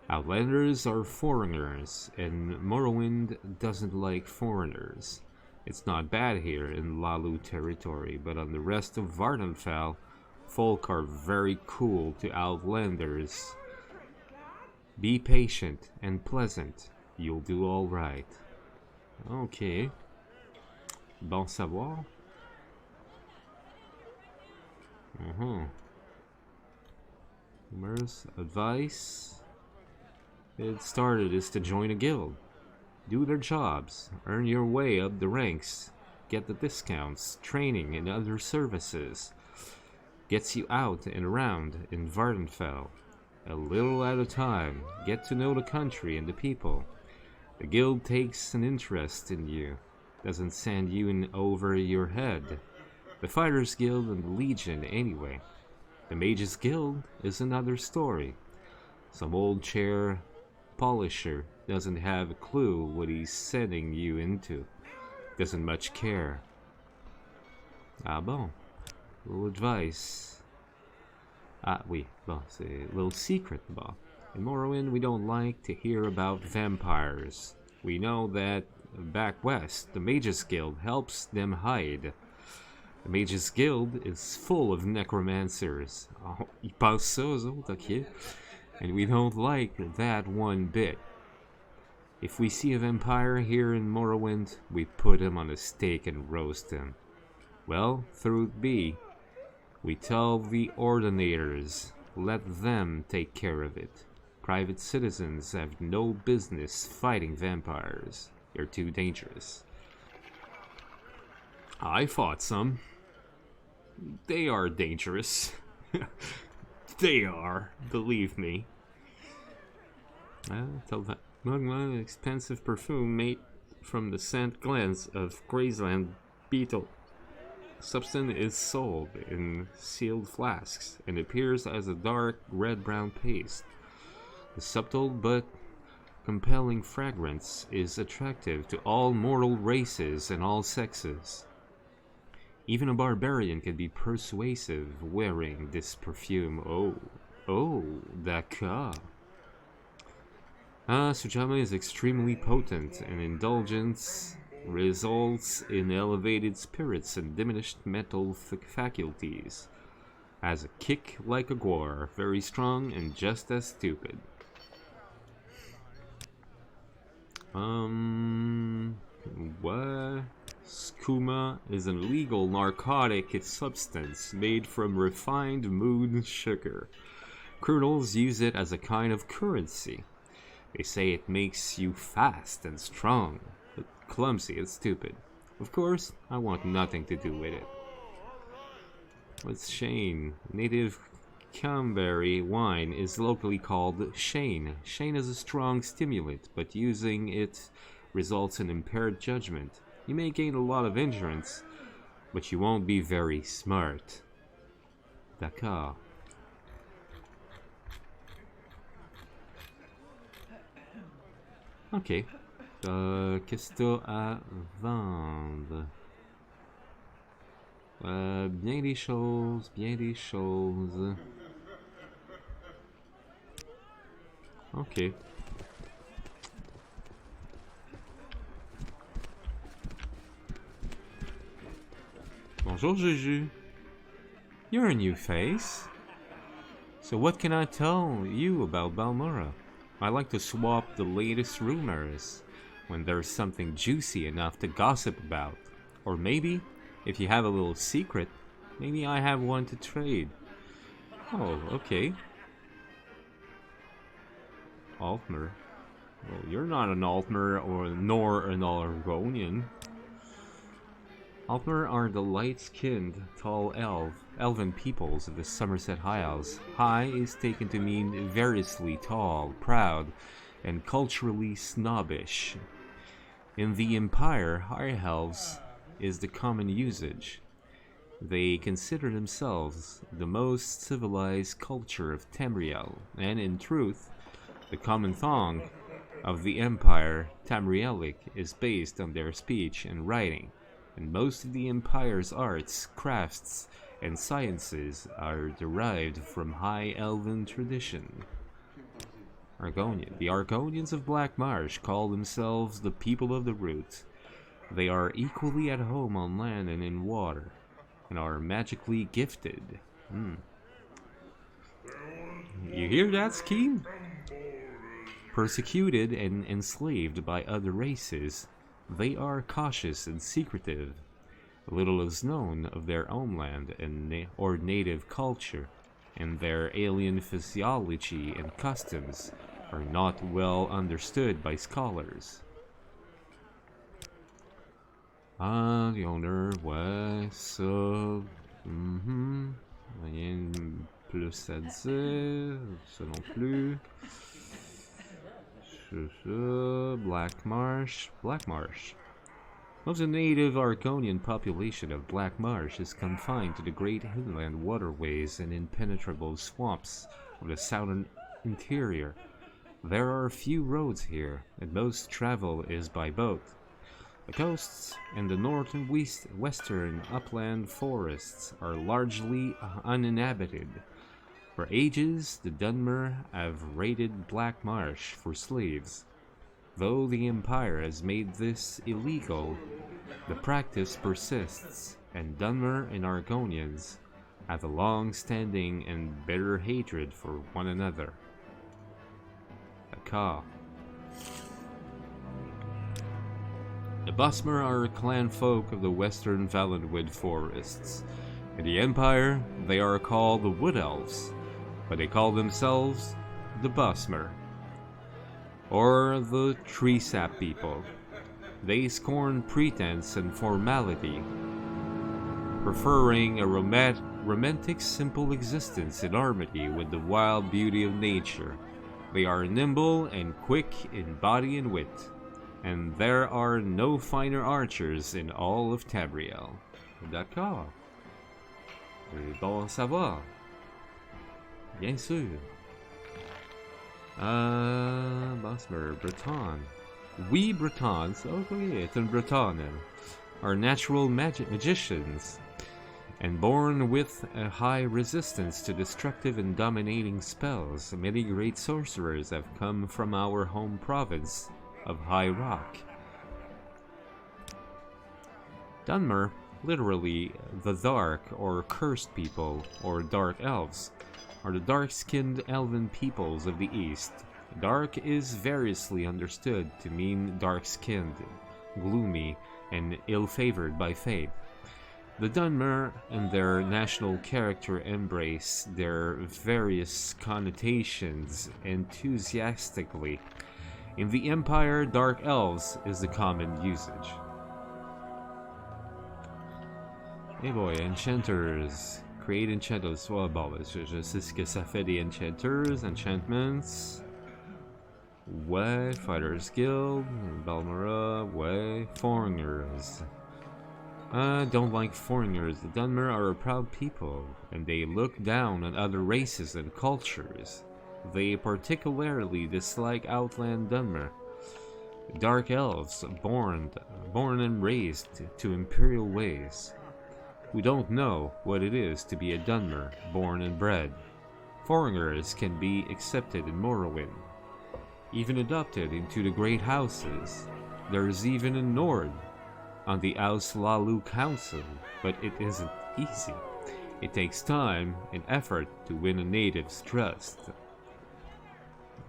Outlanders are foreigners, and Morrowind doesn't like foreigners. It's not bad here in 𝓐𝓢 territory, but on the rest of Vvardenfell, folk are very cool to outlanders. Be patient and pleasant. You'll do all right. Okay. Bon savoir. Rumors, advice. It started is to join a guild. Do their jobs, earn your way up the ranks, get the discounts, training, and other services. Gets you out and around in Vvardenfell. A little at a time, get to know the country and the people. The guild takes an interest in you. doesn't send you in over your head. The Fighters Guild and the Legion, anyway. The Mages Guild is another story. Some old chair polisher doesn't have a clue what he's sending you into. Doesn't much care. Ah bon. Little advice. Ah oui, bon, c'est a little secret, bon. In Morrowind, we don't like to hear about vampires. We know that back west, the Mages Guild helps them hide. The Mages Guild is full of necromancers. Oh, ils pensent ça, eux autres, ok? And we don't like that one bit. If we see a vampire here in Morrowind, we put him on a stake and roast him. Well, through it be. We tell the ordinators, let them take care of it. Private citizens have no business fighting vampires. They're too dangerous. I fought some. They are dangerous. They are, believe me. Tell that an expensive perfume made from the scent glands of Graceland beetle. Substance is sold in sealed flasks and appears as a dark red-brown paste. The subtle but compelling fragrance is attractive to all mortal races and all sexes. Even a barbarian can be persuasive wearing this perfume. Oh, d'accord. Sujama is extremely potent, and indulgence results in elevated spirits and diminished mental faculties. Has a kick like a gore, very strong and just as stupid. What? Skooma is an illegal narcotic substance made from refined moon sugar. Criminals use it as a kind of currency. They say it makes you fast and strong, but clumsy and stupid. Of course, I want nothing to do with it. What's Shane? Native Cranberry wine is locally called Shane. Shane is a strong stimulant, but using it results in impaired judgment. You may gain a lot of endurance, but you won't be very smart. D'accord. Ok. Qu'est-ce que t'as à vendre? Bien des choses, bien des choses. Ok. Bonjour, Juju. You're a new face. So what can I tell you about Balmora? I like to swap the latest rumors when there's something juicy enough to gossip about. Or maybe, if you have a little secret, maybe I have one to trade. Oh, okay. Altmer. Well, you're not an Altmer nor an Argonian. Altmer are the light-skinned, tall elven peoples of the Somerset Isles. High is taken to mean variously tall, proud, and culturally snobbish. In the Empire, high elves is the common usage. They consider themselves the most civilized culture of Tamriel, and in truth, the common tongue of the Empire, Tamrielic, is based on their speech and writing. And most of the Empire's arts, crafts, and sciences are derived from High Elven tradition. Argonian. The Argonians of Black Marsh call themselves the people of the Root. They are equally at home on land and in water, and are magically gifted. You hear that, Skeen? Persecuted and enslaved by other races, they are cautious and secretive. Little is known of their homeland or native culture, and their alien physiology and customs are not well understood by scholars. The owner, ouais, ça, rien de plus à dire, ça non plus. Black Marsh. Most of the native Arconian population of Black Marsh is confined to the great inland waterways and impenetrable swamps of the southern interior. There are few roads here, and most travel is by boat. The coasts and the north and western upland forests are largely uninhabited. For ages, the Dunmer have raided Black Marsh for slaves. Though the Empire has made this illegal, the practice persists, and Dunmer and Argonians have a long-standing and bitter hatred for one another. Ka. The Balmora are clan folk of the western Valenwood forests. In the Empire, they are called the Wood Elves, but they call themselves the Balmora, or the Tree Sap people. They scorn pretense and formality, preferring a romantic, simple existence in harmony with the wild beauty of nature. They are nimble and quick in body and wit, and there are no finer archers in all of Tamriel. D'accord. Bon à savoir. Bien sûr. Balmora, Breton. We Bretons, okay, it's in Breton, are natural magicians, and born with a high resistance to destructive and dominating spells. Many great sorcerers have come from our home province of High Rock. Dunmer, literally the dark or cursed people, or dark elves, are the dark-skinned elven peoples of the east. Dark is variously understood to mean dark-skinned, gloomy, and ill-favored by fate. The Dunmer and their national character embrace their various connotations enthusiastically. In the Empire, Dark Elves is the common usage. Hey boy, Enchanters. Create Enchanters. Ouais, bon, je sais ce que ça fait des Enchanters, Enchantments. Ouais, Fighters Guild, Balmora, ouais, Foreigners. Don't like foreigners. The Dunmer are a proud people, and they look down on other races and cultures. They particularly dislike Outland Dunmer. Dark elves, born and raised to imperial ways, who don't know what it is to be a Dunmer, born and bred. Foreigners can be accepted in Morrowind, even adopted into the great houses. There's even a Nord on the 𝓐𝓢𝓜 Council, but it isn't easy. It takes time and effort to win a native's trust.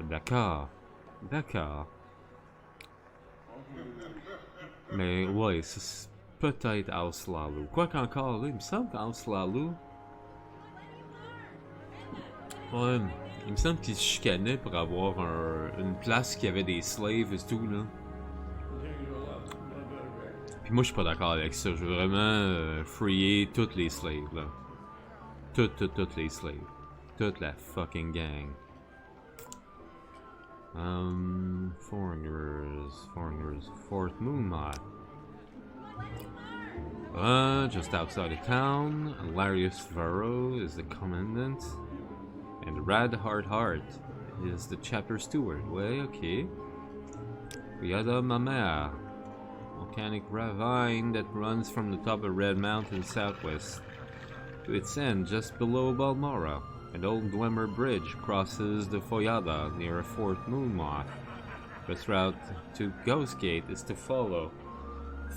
D'accord. D'accord. Mais ouais, c'est peut-être 𝓐𝓢𝓜. Quoi qu'encore, là, il me semble qu'𝓐𝓢𝓜... Ouais, il me semble qu'il se chicanait pour avoir une place qui avait des slaves et tout, là. Puis moi, je suis pas d'accord avec ça. Je veux vraiment freeer toutes les slaves, là. Toutes les slaves. Toute la fucking gang. Foreigners. Fort Moonlight. Just outside of town, Larius Varro is the commandant. And Radhard is the chapter steward. Ouais, ok. Yada Mamea. Volcanic ravine that runs from the top of Red Mountain southwest to its end just below Balmora. An old Glimmer bridge crosses the Foyada near Fort Moonmoth. Best route to Ghost Gate is to follow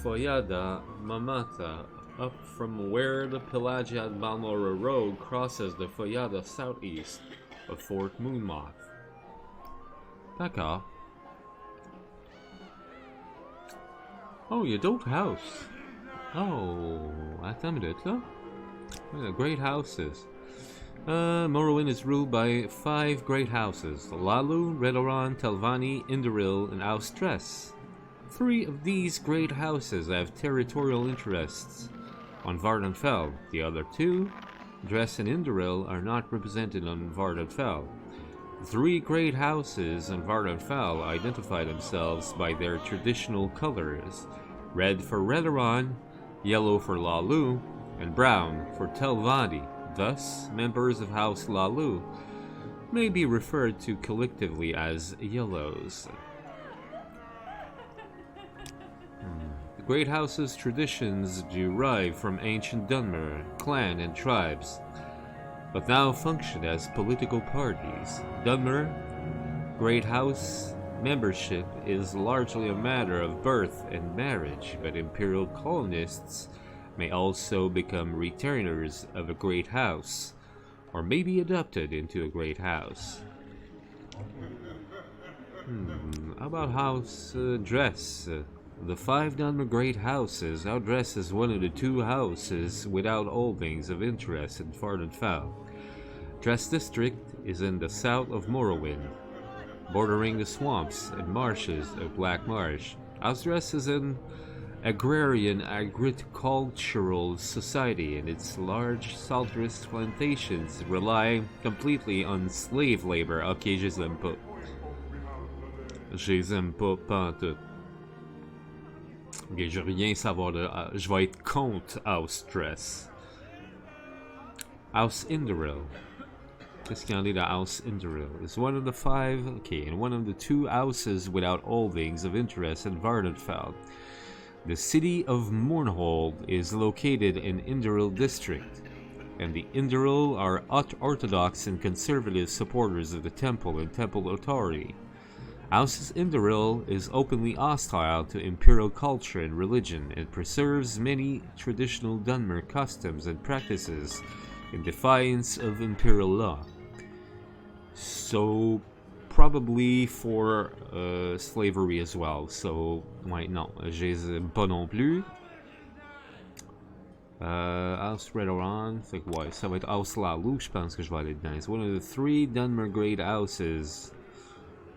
Foyada Mamata up from where the Pelagia Balmora Road crosses the Foyada southeast of Fort Moonmoth. D'accord. Oh, your dope house. Oh, attends une minute là. The great houses. Morrowind is ruled by 5 great houses: Hlaalu, Redoran, Telvanni, Indoril, and Austress. 3 of these great houses have territorial interests on Vvardenfell. The other 2, Dress and Indoril, are not represented on Vvardenfell. 3 great houses on Vvardenfell identify themselves by their traditional colors, red for 𝓜𝓸𝓻, yellow for 𝓲𝓷𝓭, and brown for 𝓐𝓢𝓜𝓡. Thus, members of House 𝓲𝓷 may be referred to collectively as yellows. The Great House's traditions derive from ancient Dunmer clan and tribes, but now function as political parties. Dunmer Great House membership is largely a matter of birth and marriage, but imperial colonists may also become retainers of a great house, or may be adopted into a great house. How about house dress? The 5 Dunmer great houses outdress as one of the 2 houses without holdings of interest in 𝓷𝓭. Dress district is in the south of Morrowind, bordering the swamps and marshes of Black Marsh. House dress is an agrarian agricultural society, and its large citrus plantations rely completely on slave labor. Ok, je les aime pas. Je les aime pas pantoute. Ok, je veux rien savoir de... je vais être contre House Dress. House Indoril. Qu'est-ce qu'il y en est de House Indoril? It's one of the 5... Okay, and one of the 2 houses without holdings of interest in 𝓷𝓭. The city of Mournhold is located in Indoril district, and the Indoril are orthodox and conservative supporters of the temple and temple authority. House Indoril is openly hostile to imperial culture and religion, and preserves many traditional Dunmer customs and practices in defiance of imperial law. So, probably for slavery as well. So, ouais, non, je les aime pas non plus. House 𝓷𝓸𝓻, fait que ouais, ça va être House 𝓲𝓷𝓭, je pense que je vais aller dedans. It's one of the 3 Dunmer great houses.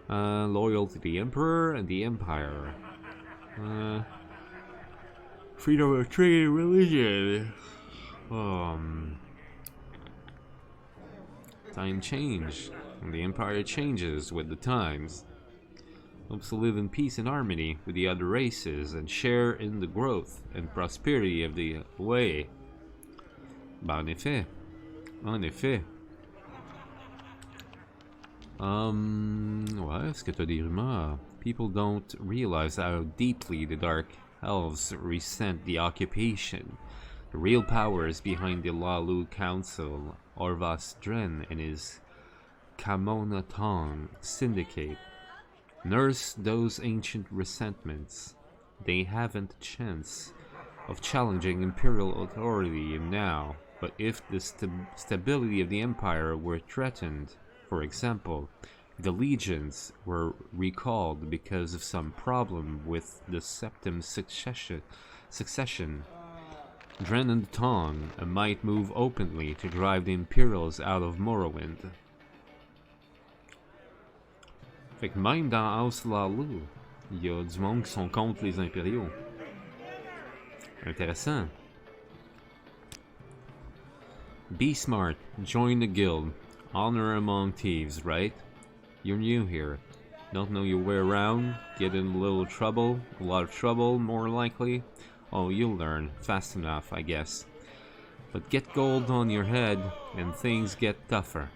Loyal to the Emperor and the Empire. Freedom of trade and religion. Time change. And the Empire changes with the times. Hopes to live in peace and harmony with the other races and share in the growth and prosperity of the way. Bah, en effet. En effet. Ouais, est-ce que t'as des rumeurs? People don't realize how deeply the Dark Elves resent the occupation. The real powers behind the 𝓲𝓷 Council, Orvas Dren and his 𝓐𝓢𝓜𝓡 syndicate, nurse those ancient resentments. They haven't a chance of challenging imperial authority now, but if the stability of the Empire were threatened, for example, the legions were recalled because of some problem with the Septim succession, Dren and Tong might move openly to drive the Imperials out of Morrowind. Fait que même dans House 𝓲𝓷, il y a du monde qui sont contre les Impériaux. Intéressant. Be smart, join the guild. Honor among thieves, right? You're new here. Don't know your way around, get in a lot of trouble, more likely. Oh, you'll learn, fast enough, I guess. But get gold on your head, and things get tougher.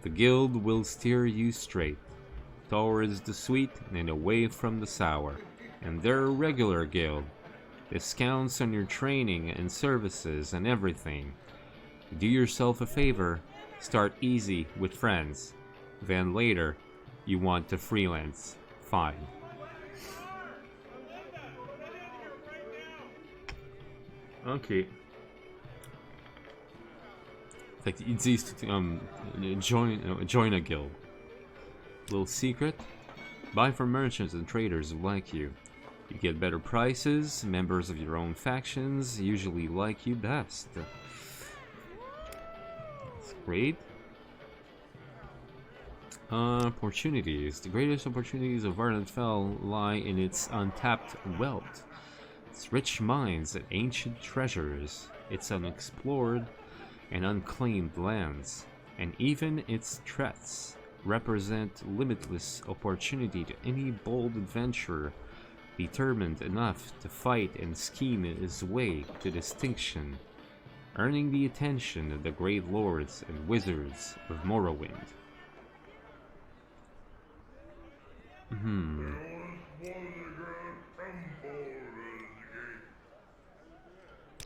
The guild will steer you straight, towards the sweet and away from the sour. And they're a regular guild. Discounts on your training and services and everything. Do yourself a favor, start easy with friends. Then later, you want to freelance. Fine. Ok. Fait qu'ils disent join a guild. Little secret. Buy from merchants and traders who like you. You get better prices. Members of your own factions usually like you best. That's great. Opportunities. The greatest opportunities of 𝓷𝓭 lie in its untapped wealth, its rich mines and ancient treasures, its unexplored and unclaimed lands, and even its threats represent limitless opportunity to any bold adventurer determined enough to fight and scheme his way to distinction, earning the attention of the great lords and wizards of Morrowind.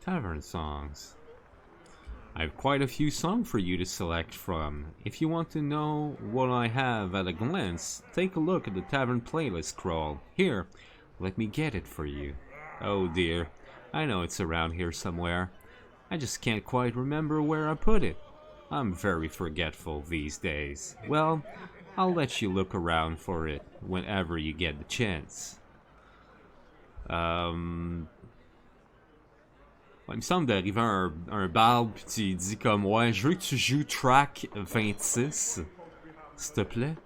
Tavern songs. I have quite a few songs for you to select from. If you want to know what I have at a glance, take a look at the Tavern playlist scroll. Here, let me get it for you. Oh dear, I know it's around here somewhere. I just can't quite remember where I put it. I'm very forgetful these days. Well, I'll let you look around for it whenever you get the chance. Il me semble d'arriver à un barbe pis tu dis comme ouais, je veux que tu joues track 26, s'il te plaît.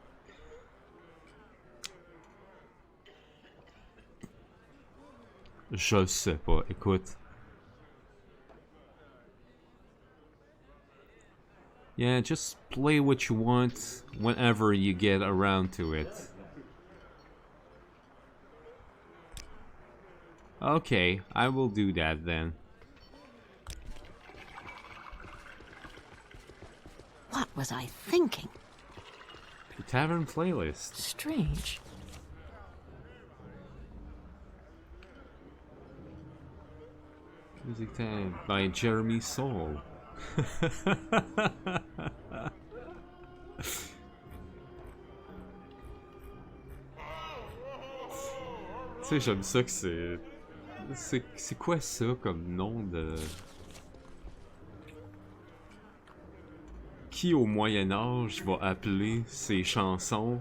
Je sais pas, écoute. Yeah, just play what you want whenever you get around to it. Okay, I will do that then. What was I thinking? The Tavern playlist. Strange. Music tag by Jeremy Soule. Tu sais, j'aime ça que c'est... C'est quoi ça comme nom de... Qui au Moyen-Âge va appeler ses chansons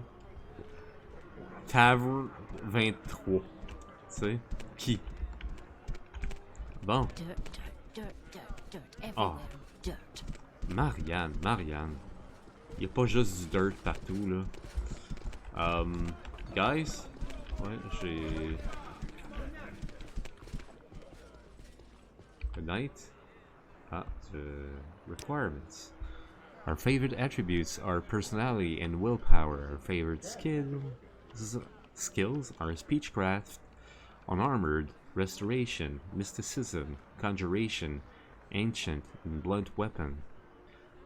Tavern 23? Tu sais? Qui? Bon. Dirt, dirt, dirt, dirt, dirt. Ah. Everywhere, dirt. Marianne. Y'a pas juste du dirt partout, là. Guys? Ouais, j'ai... Good night. The requirements. Our favorite attributes are personality and willpower. Our favorite skills are speechcraft, unarmored, restoration, mysticism, conjuration, ancient, and blunt weapon.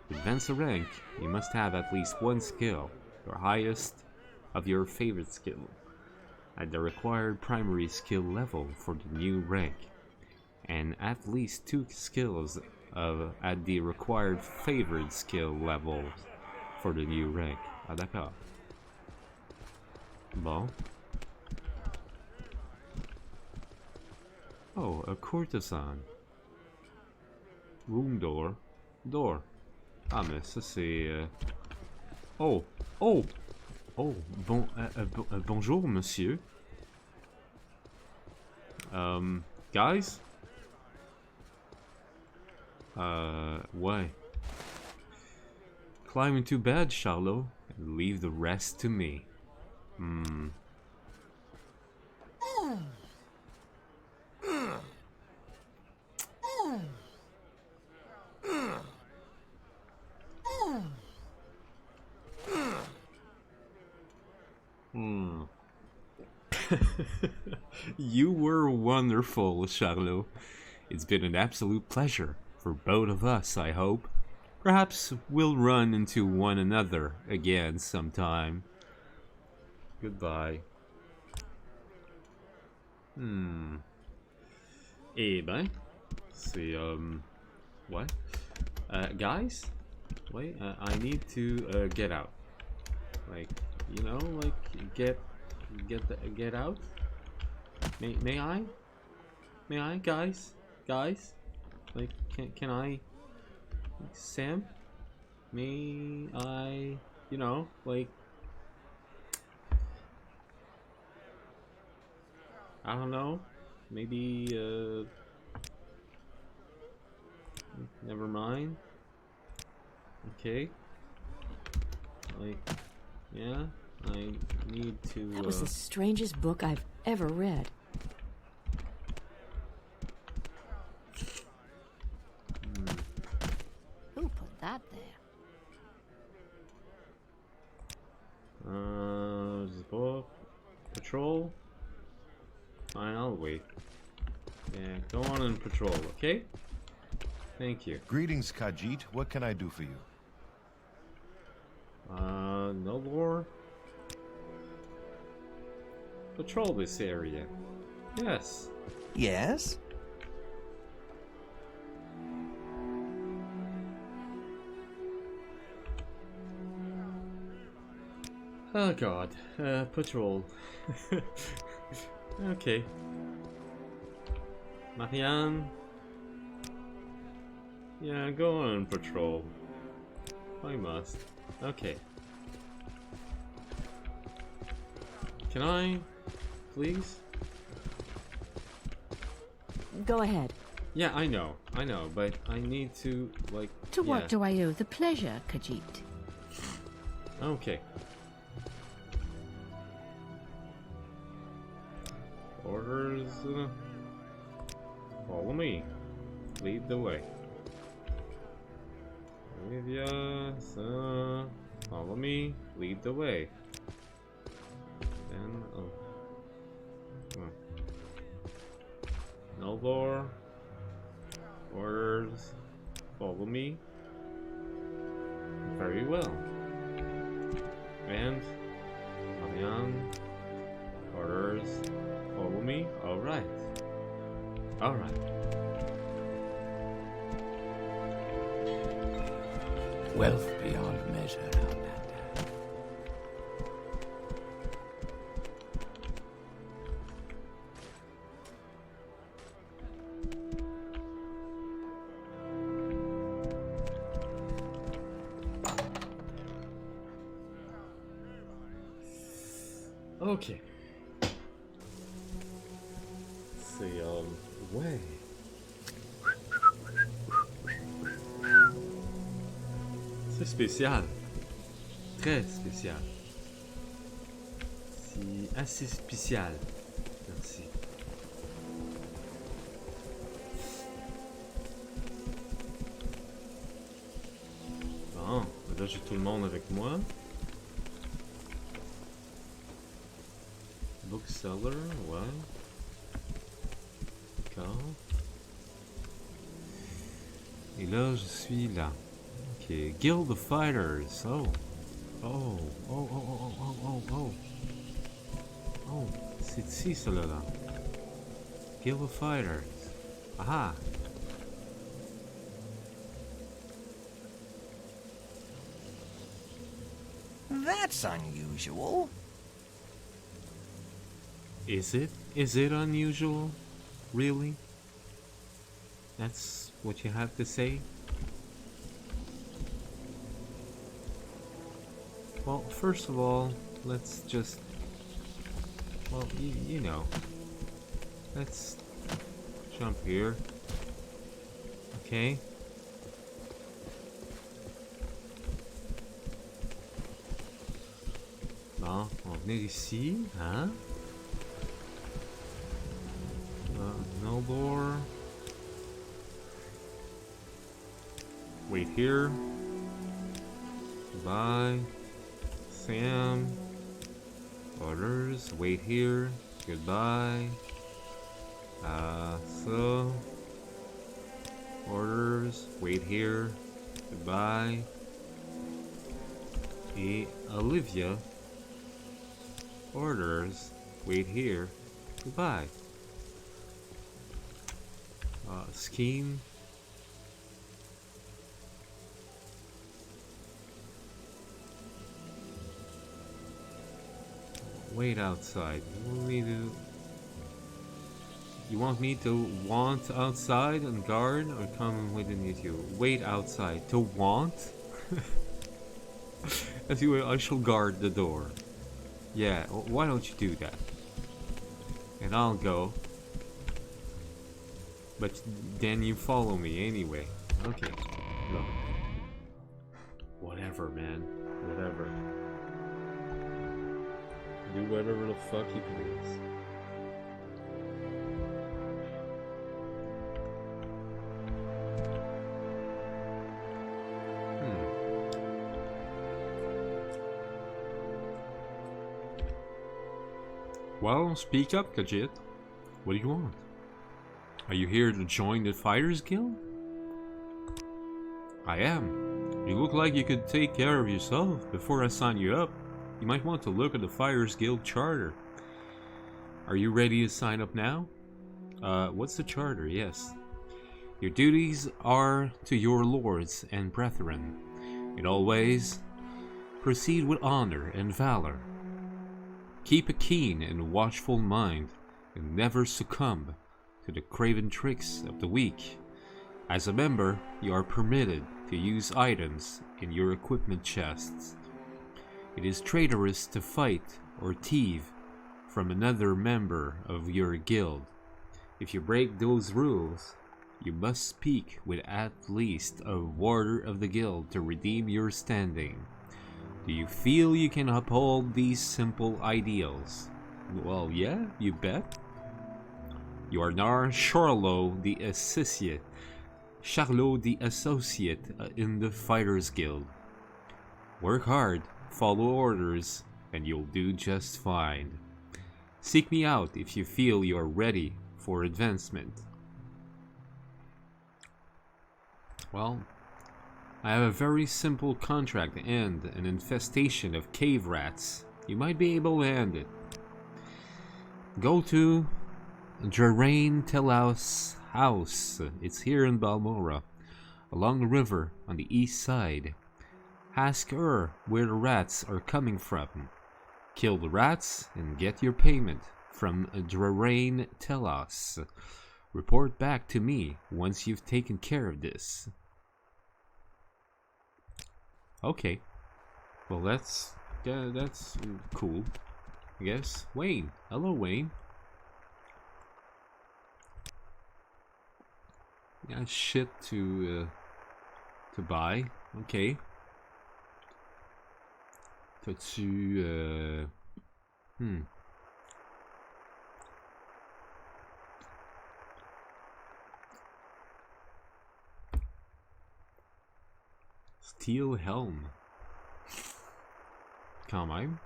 To advance a rank, you must have at least one skill, your highest of your favorite skill, at the required primary skill level for the new rank, and at least 2 skills at the required favorite skill level for the new rank. Ah, d'accord. Bon. Oh, a courtesan. Room door. Door. Ah, mais ça c'est... Oh! Bonjour, monsieur. Guys? Ouais. Climb into bed, Charlot, and leave the rest to me. You were wonderful, Charlot. It's been an absolute pleasure. For both of us, I hope. Perhaps we'll run into one another again sometime. Goodbye. Eh ben, c'est what? Guys, wait. I need to get out. Like, you know, like get out. May I? May I, guys? Like, can I, Sam? May I, you know, like, I don't know, maybe, never mind. Okay. Like, yeah, I need to, That was the strangest book I've ever read. Who put that there? Je sais pas. Patrol? Fine, I'll wait. Yeah, go on and patrol, okay? Thank you. Greetings, Khajiit. What can I do for you? No more. Patrol this area. Yes. Yes? Oh god. Patrol. Okay. Marianne. Yeah, go on patrol. I must. Okay. Can I? Please? Go ahead. Yeah, I know, but I need to, like... To yeah. what do I owe the pleasure, Khajiit? Okay. Orders... follow me. Lead the way. Olivia, follow me. Lead the way. Then... oh. Noldor. Orders. Follow me. Very well. And Marianne. Orders. Follow me. Alright. Alright. Wealth beyond measure, Outlander. Okay. C'est ouais. C'est spécial. Très spécial. C'est assez spécial. Merci. Bon, là j'ai tout le monde avec moi. Bookseller, ouais. D'accord. Et là, je suis là. Ok, Guild of Fighters. Oh. Oh, oh, oh, oh, oh, oh, oh. Oh, c'est ici, cela là. Guild of Fighters. Aha. That's unusual. Is it? Is it unusual? Really? That's what you have to say? Well, first of all, let's just... well, you know. Let's jump here. Okay. Bon, on va venir ici, hein? Noldor. Wait here. Goodbye. Sam. Orders. Wait here. Goodbye. So. Orders. Wait here. Goodbye. Et Olivia. Orders. Wait here. Goodbye. Scheme. Wait outside. You want me to want outside and guard, or come within you? Wait outside. To want? Anyway, I shall guard the door. Yeah, why don't you do that? And I'll go. But then you follow me anyway. Okay. Look. Whatever, man. Whatever. Do whatever the fuck you please. Well, speak up, Khajiit. What do you want? Are you here to join the Fighters Guild? I am. You look like you could take care of yourself. Before I sign you up, you might want to look at the Fighters Guild charter. Are you ready to sign up now? What's the charter? Yes. Your duties are to your lords and brethren. In all ways, proceed with honor and valor. Keep a keen and watchful mind, and never succumb to the craven tricks of the weak. As a member, you are permitted to use items in your equipment chests. It is traitorous to fight or thieve from another member of your guild. If you break those rules, you must speak with at least a warder of the guild to redeem your standing. Do you feel you can uphold these simple ideals? Well, yeah, you bet. You are now Charlot the Associate, in the Fighters Guild. Work hard, follow orders, and you'll do just fine. Seek me out if you feel you are ready for advancement. Well, I have a very simple contract to end an infestation of cave rats. You might be able to end it. Go to 𝓐𝓢𝓚 house. It's here in Balmora, along the river on the east side. Ask her where the rats are coming from. Kill the rats and get your payment from 𝓐𝓚𝓚. Report back to me once you've taken care of this. Okay. Well, that's cool, I guess. Wayne. Hello, Wayne. Yeah, shit to buy. Okay. T'as-tu Steel helm. Quand même.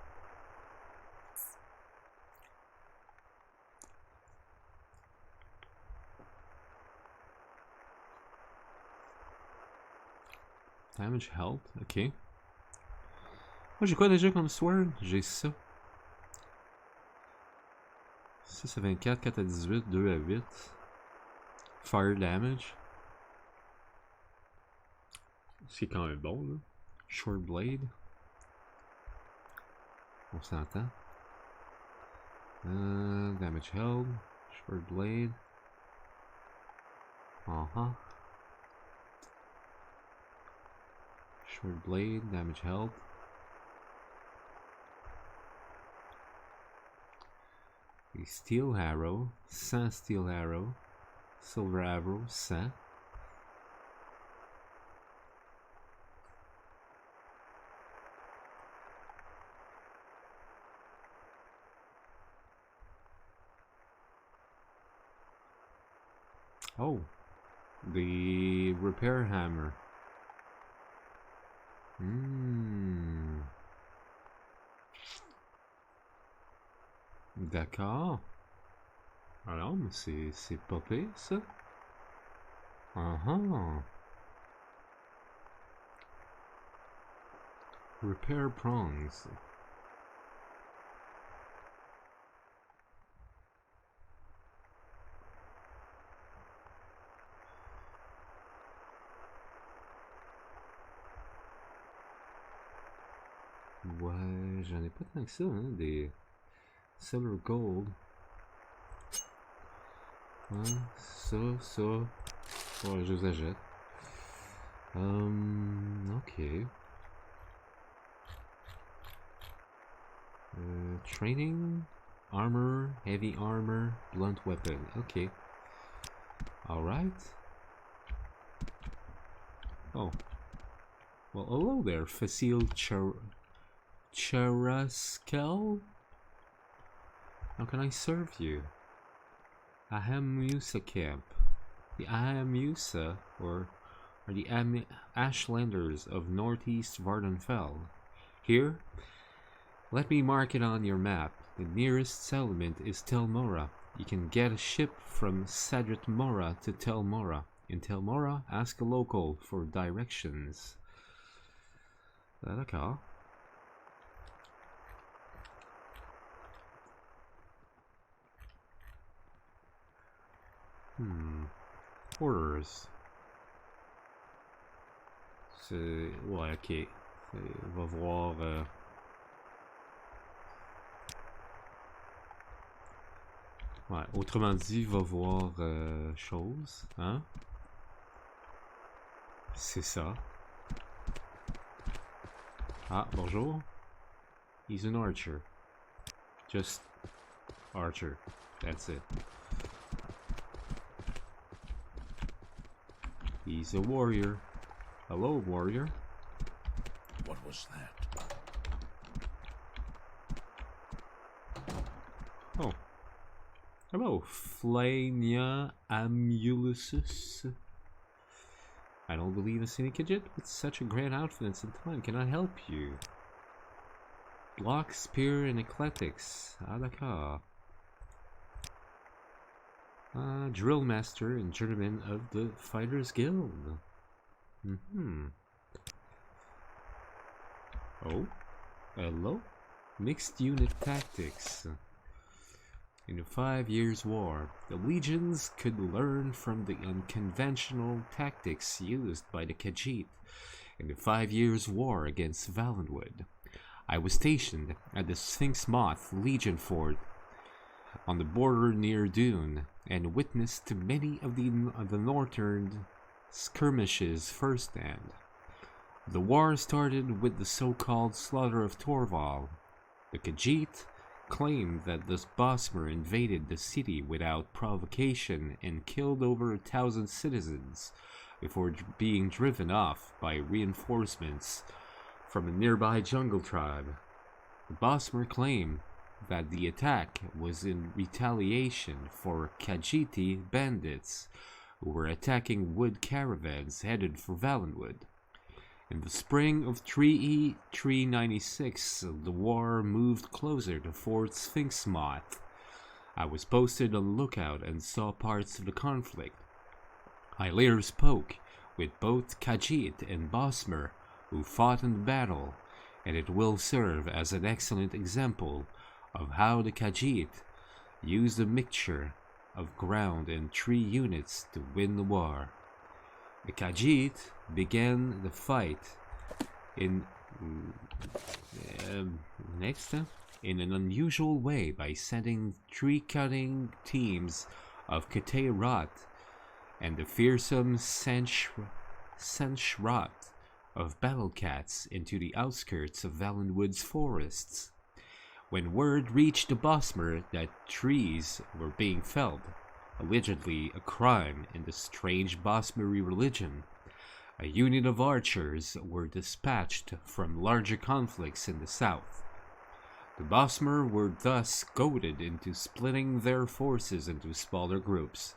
Damage health, ok. Moi j'ai quoi déjà comme sword? J'ai ça. 6 à 24, 4 à 18, 2 à 8. Fire damage. C'est quand même bon là. Short blade. On s'entend. Damage held. Short blade. Short blade, damage held. A steel arrow, 100 steel arrow, silver arrow, 100. Oh, the repair hammer. D'accord. Alors, mais c'est pas pire, ça. Repair prongs. Ouais, j'en ai pas tant que ça, hein, des silver gold. Ouais, ça. Ouais, je les achète. Ok. Training, armor, heavy armor, blunt weapon. Ok. Alright. Oh. Well, hello there, Facile Charaskel. How can I serve you? Ahamusa camp. The Ahamusa, or the Ashlanders of northeast Vardenfell. Here, let me mark it on your map. The nearest settlement is Telmora, You can get a ship from 𝓐𝓷𝓻𝓻𝓸𝓀𝓐𝓢𝓜 to Balmora. In Balmora, ask a local for directions. D'accord. Orders. C'est... Ouais, ok. On va voir... Ouais, autrement dit, va voir chose, hein? C'est ça. Ah, bonjour. He's an archer. Just archer. That's it. He's a warrior. Hello, warrior. What was that? Oh. Hello, 𝓐𝓢𝓜𝓚 I don't believe a Syndicate with such a grand outfit and time. Can I help you? Block, spear, and ecletics. Ah, d'accord. Drill master and journeyman of the Fighters Guild. Oh, hello. Mixed unit tactics. In the 5 Years' War, the legions could learn from the unconventional tactics used by the 𝓐𝓷𝓻 in the 5 Years' War against Valenwood. I was stationed at the 𝓐𝓢𝓜 Legion Fort on the border near Dune and witnessed many of the northern skirmishes firsthand. The war started with the so-called Slaughter of Torval. The 𝓐𝓷𝓻 claimed that the Balmora invaded the city without provocation and killed over 1,000 citizens before being driven off by reinforcements from a nearby jungle tribe. The Balmora claimed that the attack was in retaliation for 𝓐𝓷𝓻 bandits who were attacking wood caravans headed for Valenwood. In the spring of 396, the war moved closer to Fort 𝓐𝓢𝓜. I was posted on the lookout and saw parts of the conflict. I later spoke with both 𝓐𝓷𝓻 and Balmora, who fought in the battle, and it will serve as an excellent example of how the 𝓐𝓷𝓻 used a mixture of ground and tree units to win the war. The 𝓐𝓷𝓻 began the fight in an unusual way by sending tree-cutting teams of 𝓐𝓷𝓻 and the fearsome 𝓐𝓷𝓻 of battle cats into the outskirts of Valenwood's forests. When word reached the Balmora that trees were being felled, allegedly a crime in the strange Balmora religion, a unit of archers were dispatched from larger conflicts in the south. The Balmora were thus goaded into splitting their forces into smaller groups.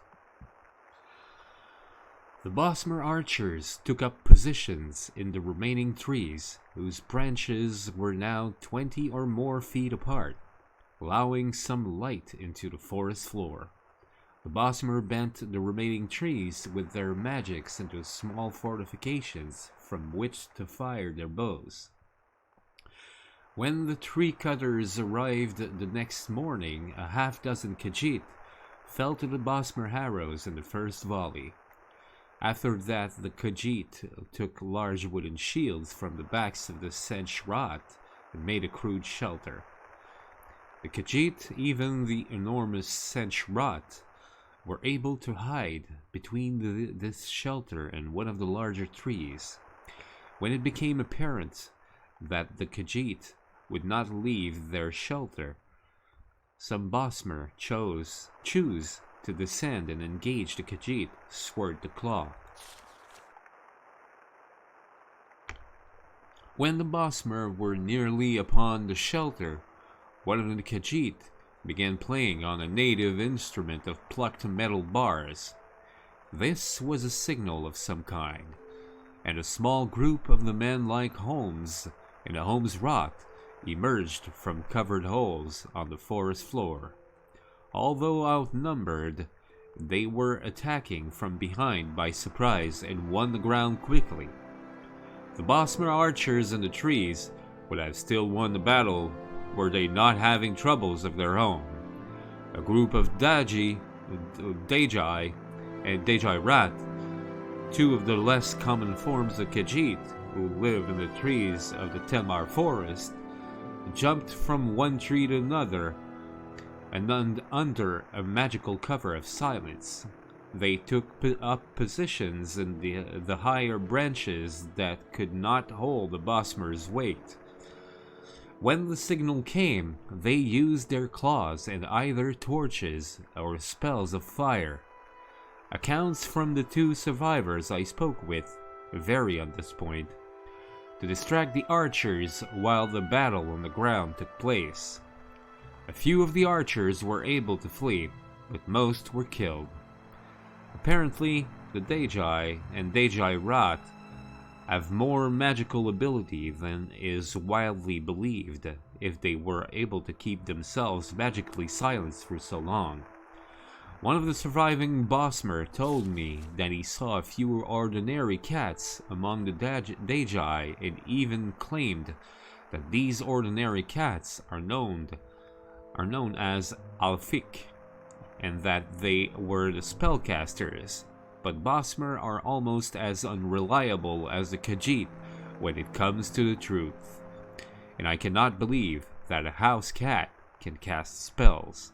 The Balmora archers took up positions in the remaining trees, whose branches were now 20 or more feet apart, allowing some light into the forest floor. The Balmora bent the remaining trees with their magics into small fortifications from which to fire their bows. When the tree cutters arrived the next morning, a half-dozen 𝓐𝓷𝓻 fell to the Balmora arrows in the first volley. After that, the 𝓐𝓷𝓻 took large wooden shields from the backs of the 𝓐𝓷𝓻 and made a crude shelter. The 𝓐𝓷𝓻, even the enormous 𝓐𝓷𝓻, were able to hide between this shelter and one of the larger trees. When it became apparent that the 𝓐𝓷𝓻 would not leave their shelter, some Balmora chose to descend and engage the 𝓐𝓷𝓻 sword to claw. When the Balmora were nearly upon the shelter, one of the 𝓐𝓷𝓻 began playing on a native instrument of plucked metal bars. This was a signal of some kind, and a small group of the men like Holmes in a Holmes rot emerged from covered holes on the forest floor. Although outnumbered, they were attacking from behind by surprise and won the ground quickly. The Balmora archers in the trees would have still won the battle were they not having troubles of their own. A group of 𝓷𝓻𝓻𝓸𝓀𝓲 and 𝓷𝓻𝓷𝓭, two of the less common forms of 𝓐𝓲𝓚 who live in the trees of the 𝓐𝓙𝓚 forest, jumped from one tree to another, and under a magical cover of silence, they took up positions in the higher branches that could not hold the Balmora's weight. When the signal came, they used their claws and either torches or spells of fire. Accounts from the 2 survivors I spoke with vary on this point, to distract the archers while the battle on the ground took place. A few of the archers were able to flee, but most were killed. Apparently, the 𝓷𝓻𝓷𝓭 and 𝓷𝓻𝓷𝓭 have more magical ability than is widely believed, if they were able to keep themselves magically silenced for so long. One of the surviving Balmora told me that he saw a few ordinary cats among the 𝓷𝓻𝓷𝓭 and even claimed that these ordinary cats are known as 𝓐𝓢𝓜𝓡, and that they were the spellcasters, but Balmora are almost as unreliable as the 𝓐𝓲𝓚 when it comes to the truth, and I cannot believe that a house cat can cast spells.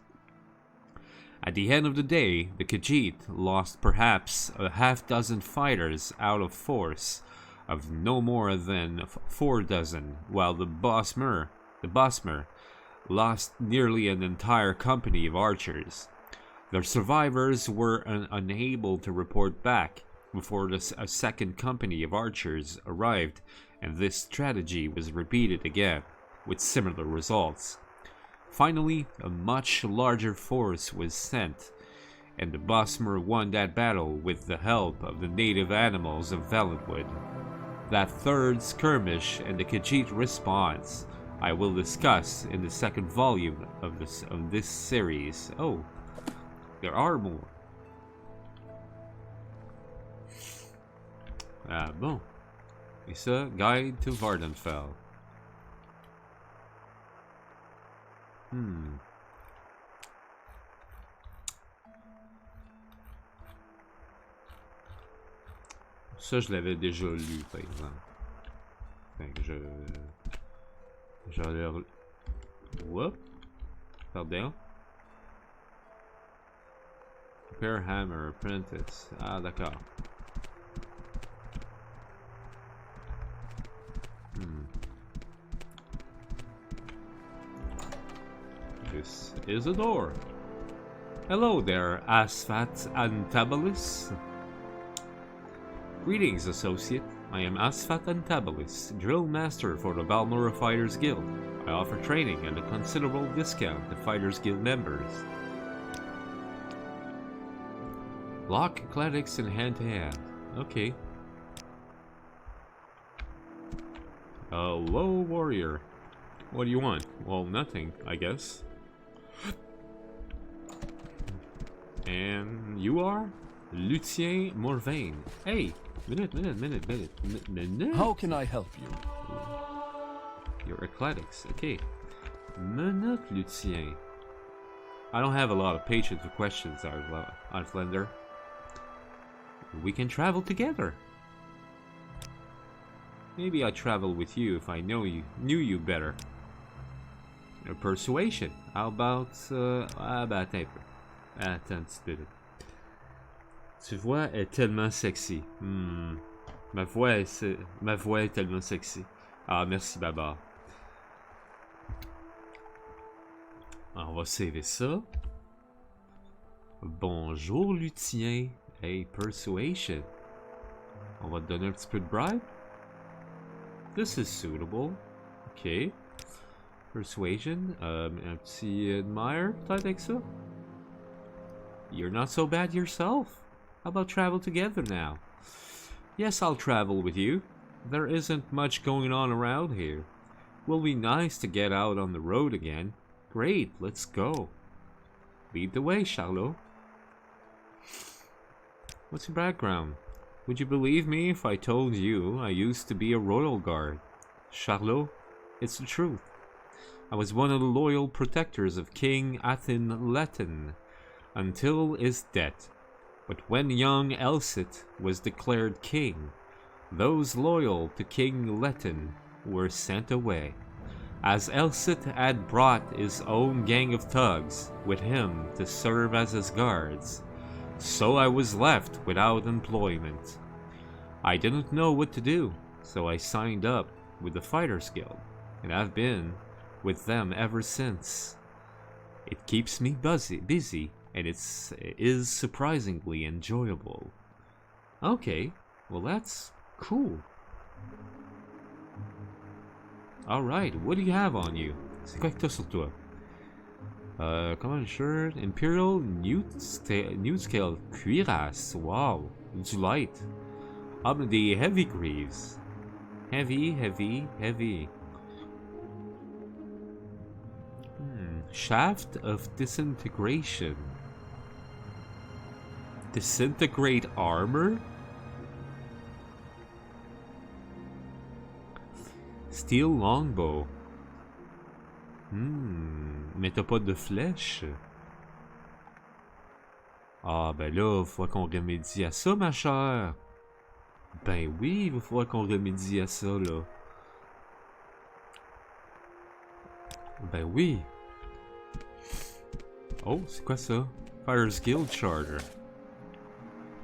At the end of the day, the 𝓐𝓲𝓚 lost perhaps a half-dozen fighters out of force of no more than 4 dozen, while the Balmora lost nearly an entire company of archers. Their survivors were unable to report back before a second company of archers arrived, and this strategy was repeated again, with similar results. Finally, a much larger force was sent, and the Balmora won that battle with the help of the native animals of Valenwood. That third skirmish and the 𝓐𝓲𝓚 response I will discuss in the second volume of this series. Oh, there are more. Ah bon. Et ça, Guide to Vvardenfell. Ça, je l'avais déjà lu, par exemple. Fait que j'allais... Whoop. Pardon. Prepare Hammer, Apprentice. Ah, d'accord. This is a door. Hello there, 𝓐𝓢𝓚𝓚𝓸𝓻𝓻𝓸𝓀. Greetings, associate. I am 𝓐𝓢𝓚𝓚𝓸𝓻𝓻𝓸𝓀, drill master for the Balmora Fighters Guild. I offer training at a considerable discount to Fighters Guild members. Lock athletics and hand-to-hand. Okay. Hello, warrior. What do you want? Well, nothing, I guess. And you are? Lucien Morvain. Hey, minute. How can I help you? Your athletics, okay. Minute, Lucien. I don't have a lot of patience for questions, Outlander. We can travel together. Maybe I'd travel with you if I knew you better. Persuasion. How about un peu. Attends un petit peu. Tu vois est tellement sexy. Ma voix est tellement sexy. Ah, merci Baba. Alors, on va saver ça. Bonjour Lucien. Hey, persuasion. On va te donner un petit peu de bribe. This is suitable. Okay. Persuasion. Un petit admire, peut-être avec ça. You're not so bad yourself. How about travel together now? Yes, I'll travel with you. There isn't much going on around here. Will be nice to get out on the road again. Great, let's go. Lead the way, Charlot. What's your background? Would you believe me if I told you I used to be a royal guard? Charlot, it's the truth. I was one of the loyal protectors of King 𝓚𝓚 until his death. But when young 𝓚𝓚 was declared king, those loyal to King 𝓚𝓚 were sent away, as 𝓚𝓚 had brought his own gang of thugs with him to serve as his guards. So I was left without employment. I didn't know what to do, so I signed up with the Fighters Guild, and I've been with them ever since. It keeps me busy, and it is surprisingly enjoyable. Okay, well that's cool. Alright, what do you have on you? C'est quoi que t'as sur toi? Common shirt, Imperial Newt Scale Cuirasse. Wow, du light. Des heavy greaves. Heavy. Shaft of Disintegration. Disintegrate armor? Steel longbow. Mais t'as pas de flèche? Ah ben là, il faut qu'on remédie à ça, ma chère. Ben oui, il va falloir qu'on remédie à ça, là. Ben oui. Oh, c'est quoi ça? Fighters Guild Charter.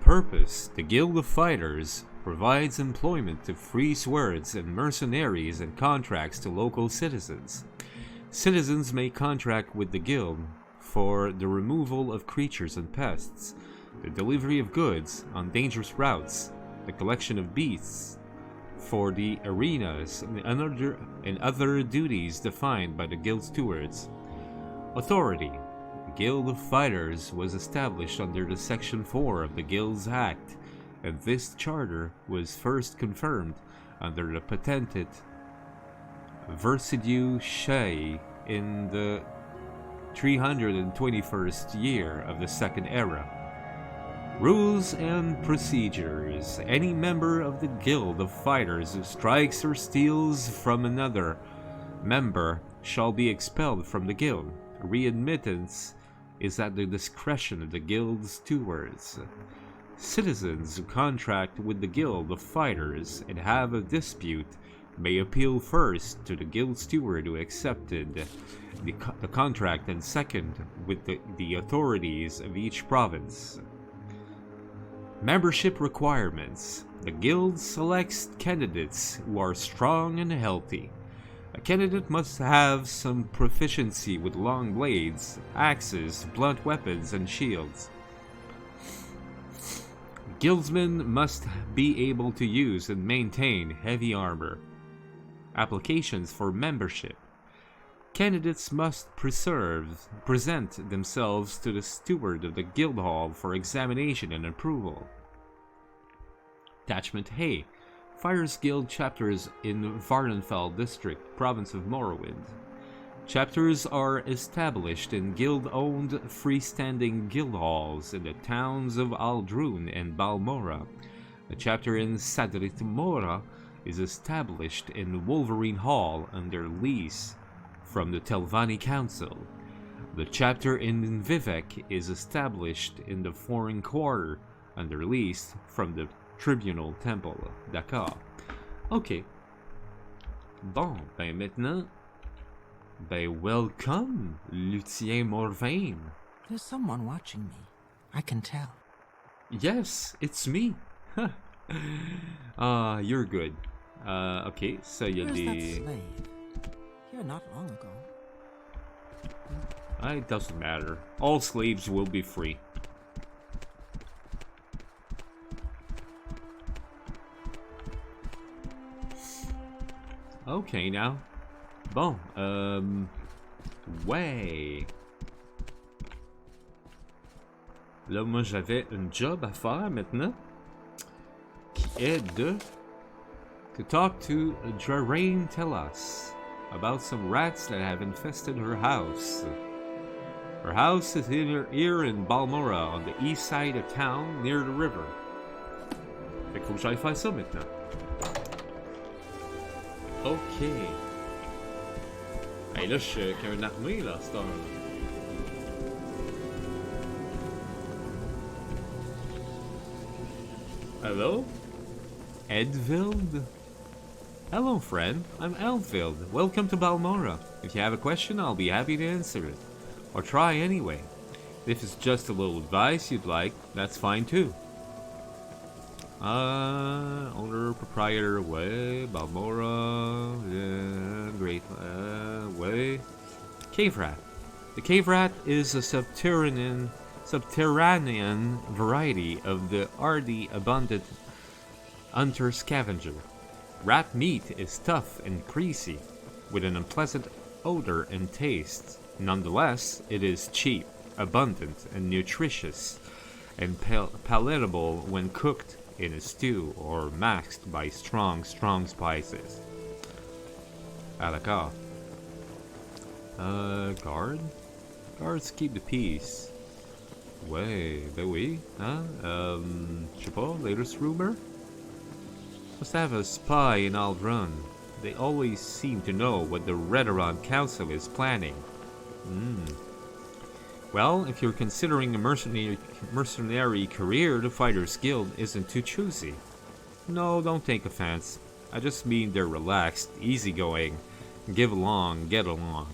Purpose: the Guild of Fighters provides employment to free swords and mercenaries and contracts to local citizens. Citizens may contract with the Guild for the removal of creatures and pests, the delivery of goods on dangerous routes, the collection of beasts for the arenas, and other duties defined by the Guild stewards. Authority: the Guild of Fighters was established under the Section 4 of the Guilds Act, and this charter was first confirmed under the patented 𝓚𝓚 in the 321st year of the Second Era. Rules and procedures: any member of the Guild of Fighters who strikes or steals from another member shall be expelled from the guild. Readmittance is at the discretion of the guild's stewards. Citizens who contract with the Guild of Fighters and have a dispute may appeal first to the guild steward who accepted the contract, and second with the authorities of each province. Membership requirements: the guild selects candidates who are strong and healthy. A candidate must have some proficiency with long blades, axes, blunt weapons, and shields. Guildsmen must be able to use and maintain heavy armor. Applications for membership: candidates must present themselves to the steward of the guild hall for examination and approval. Attachment A: Fighters Guild chapters in Vardenfell District, Province of Morrowind. Chapters are established in guild-owned freestanding guild halls in the towns of Aldrune and Balmora. A chapter in Sadrithmora is established in Wolverine Hall under lease from the Telvanni Council. The chapter in Vivec is established in the Foreign Quarter under lease from the Tribunal Temple. D'accord. Ok. Bon, ben maintenant... Ben welcome, Lucien Morvain. There's someone watching me. I can tell. Yes, it's me. You're good. Okay, so il y a Where's that des... slave? Here not long ago. It doesn't matter. All slaves will be free. Okay, now. Bon, ouais. Là, moi, j'avais une job à faire maintenant, qui est to talk to 𝓚𝓚 𝓚𝓚 about some rats that have infested her house. Our house is here in Balmora, on the east side of town, near the river. Fait qu'il faut que j'aille faire ça maintenant. Ok. Hey, là, je suis avec un armée, là, à cette heure. Hello? Edvild? Hello, friend. I'm Edvild. Welcome to Balmora. If you have a question, I'll be happy to answer it. Or try anyway. If it's just a little advice you'd like, that's fine too. Owner, proprietor, way, Balmora, great, way. Cave rat. The cave rat is a subterranean variety of the hardy, abundant hunter-scavenger. Rat meat is tough and greasy, with an unpleasant odor and taste. Nonetheless, it is cheap, abundant, and nutritious, and palatable when cooked in a stew or masked by strong spices. Ah, d'accord. Guard? Guards keep the peace. Ouais, ben oui, hein? Je sais pas, latest rumor? Must have a spy in Aldrun. They always seem to know what the Red-Aron Council is planning. Well, if you're considering a mercenary career, the Fighters Guild isn't too choosy. No, don't take offense. I just mean they're relaxed, easygoing, give along, get along.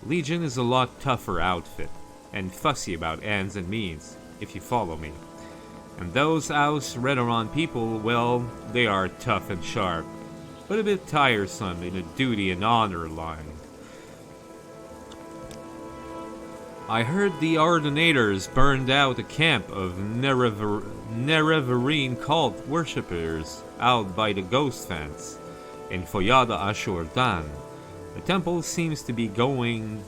Legion is a lot tougher outfit, and fussy about ends and means, if you follow me. And those Aus Red-Aron people, well, they are tough and sharp, but a bit tiresome in a duty and honor line. I heard the Ordinators burned out a camp of Nerevarine cult worshippers out by the Ghost Fence in Foyada Ashurdan. The temple seems to be going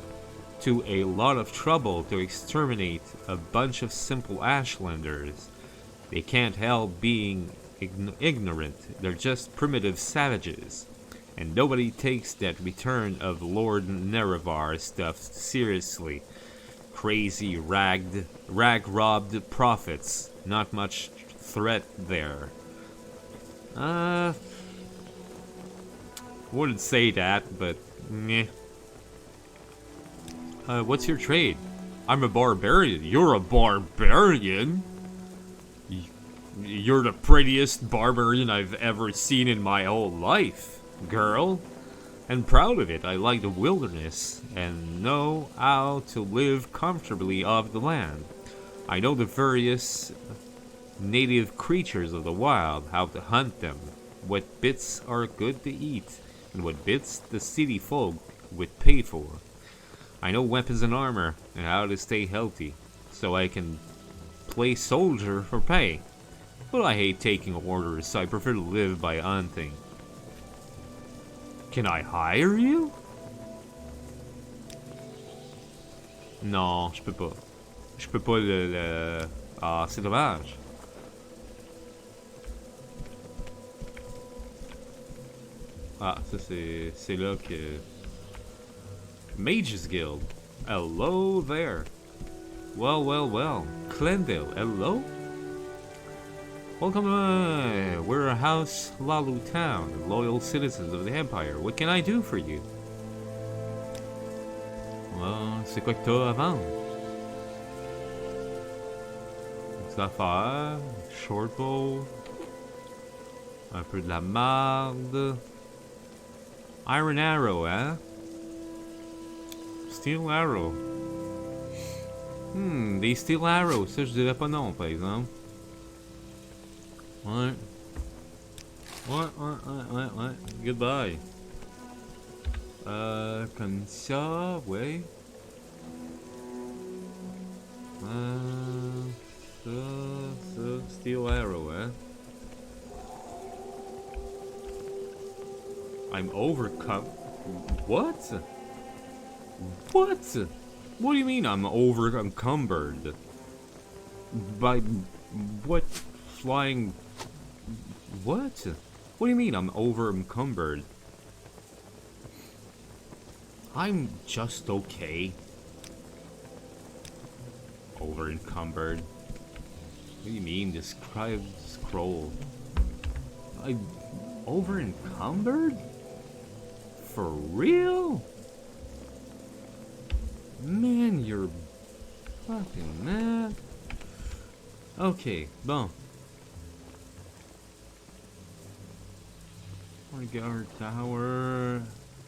to a lot of trouble to exterminate a bunch of simple Ashlanders. They can't help being ignorant, they're just primitive savages. And nobody takes that return of Lord Nerevar stuff seriously. Crazy rag-robbed prophets. Not much threat there. Wouldn't say that, but meh. What's your trade? I'm a barbarian. You're a barbarian? You're the prettiest barbarian I've ever seen in my whole life, girl. And proud of it. I like the wilderness and know how to live comfortably off the land. I know the various native creatures of the wild, how to hunt them, what bits are good to eat, and what bits the city folk would pay for. I know weapons and armor, and how to stay healthy, so I can play soldier for pay. But I hate taking orders, so I prefer to live by hunting. Can I hire you? Non, je peux pas. Je peux pas le... Ah, c'est dommage. Ah, ça c'est là que... Mages Guild. Hello there. Well. Clendale, hello? Welcome, we're a house Lalu town, loyal citizens of the Empire. What can I do for you? Well, c'est quoi que t'as à vendre? Des affaires, short bow, un peu de la marde. Iron arrow, hein? Steel arrow. Des steel arrows, ça je dirais pas non, par exemple. Ouais. Goodbye. Comme ça, ouais. Ça, steel arrow, hein. I'm overcome. What? What? What do you mean I'm encumbered? By what flying? What? What do you mean I'm encumbered? I'm just okay. over encumbered. What do you mean? Describe scroll. I over encumbered? For real? Man, you're fucking mad. Okay, bon. Guard tower.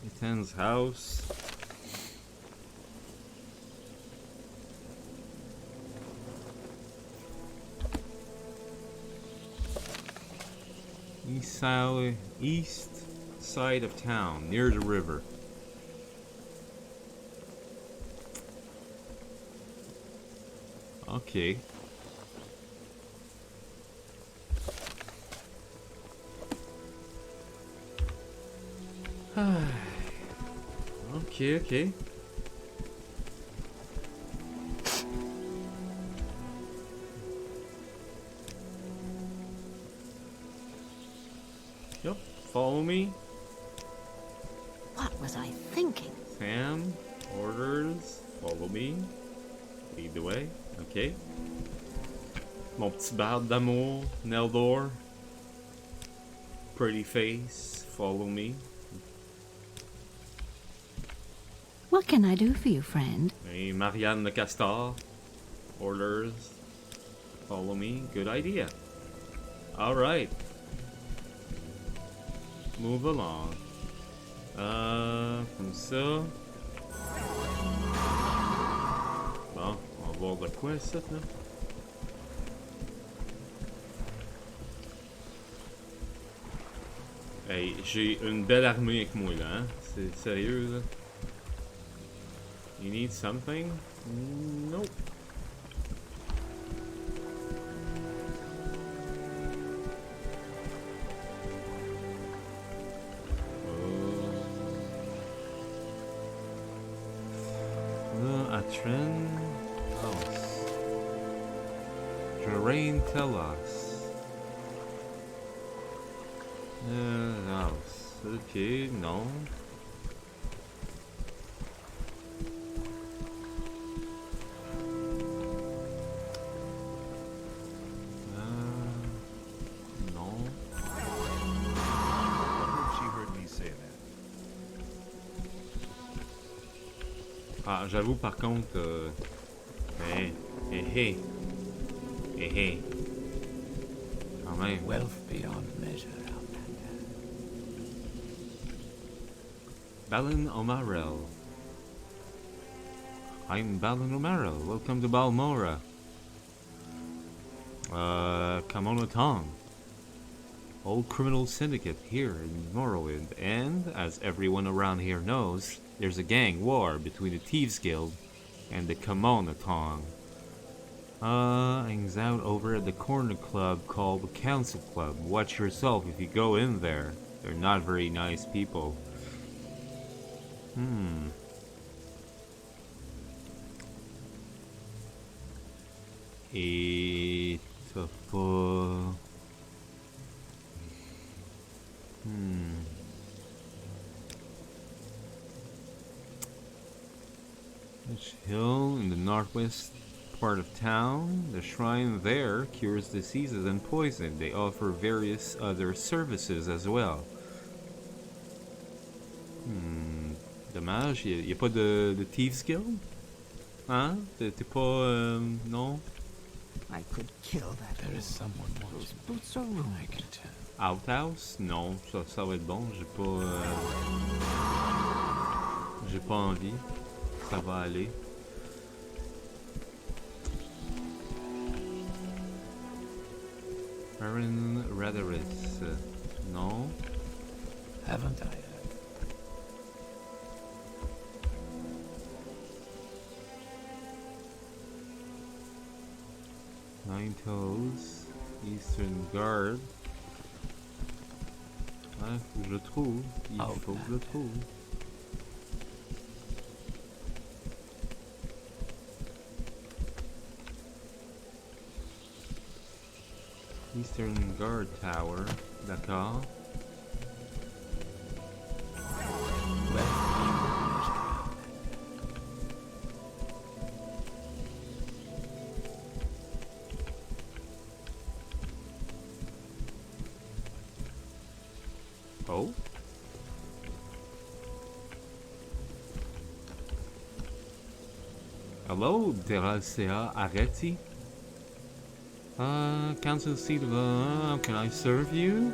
Etan's house. East side of town, near the river. Okay. Okay. Yep, follow me. What was I thinking? Sam, orders, follow me. Lead the way, okay. Mon petit barde d'amour, Neldor. Pretty face, follow me. What can I do for you, friend? Hey, Marianne the Castor. Orders. Follow me. Good idea. Alright. Move along. Comme ça. Bon, on va voir de quoi ça, là. Hey, j'ai une belle armée avec moi, là, hein. C'est sérieux, là. You need something? Nope. A trend house. Terrain tell us. House. Okay, no. Ah, j'avoue par contre, quand même. Wealth beyond measure. Balin Omarel. I'm Balin Omarel. Welcome to Balmora. 𝓐𝓢𝓜 old criminal syndicate here in Morrowind, and as everyone around here knows, there's a gang war between the Thieves Guild and the 𝓐𝓢𝓜. Hangs out over at the corner club called the Council Club. Watch yourself if you go in there. They're not very nice people. Et t'as pas... This hill in the northwest part of town. The shrine there cures diseases and poison. They offer various other services as well. Dommage, y a pas de Thieves Guild? Hein? T'es pas... non? I could kill that. There is someone Those watching. boots are ruined. I can tell. Outhouse? Non, ça va être bon. J'ai pas envie. Ça va aller. Baron Radaris. Non. Haven't I? Nine Toes. Eastern Guard. Ouais, faut que je le trouve. Il faut que je le trouve. Eastern Guard Tower. D'accord. Wealth beyond measure. Hello, 𝓐𝓢𝓜𝓡 𝓬𝓸𝓻𝓻𝓸🏂. Council seat of, how can I serve you?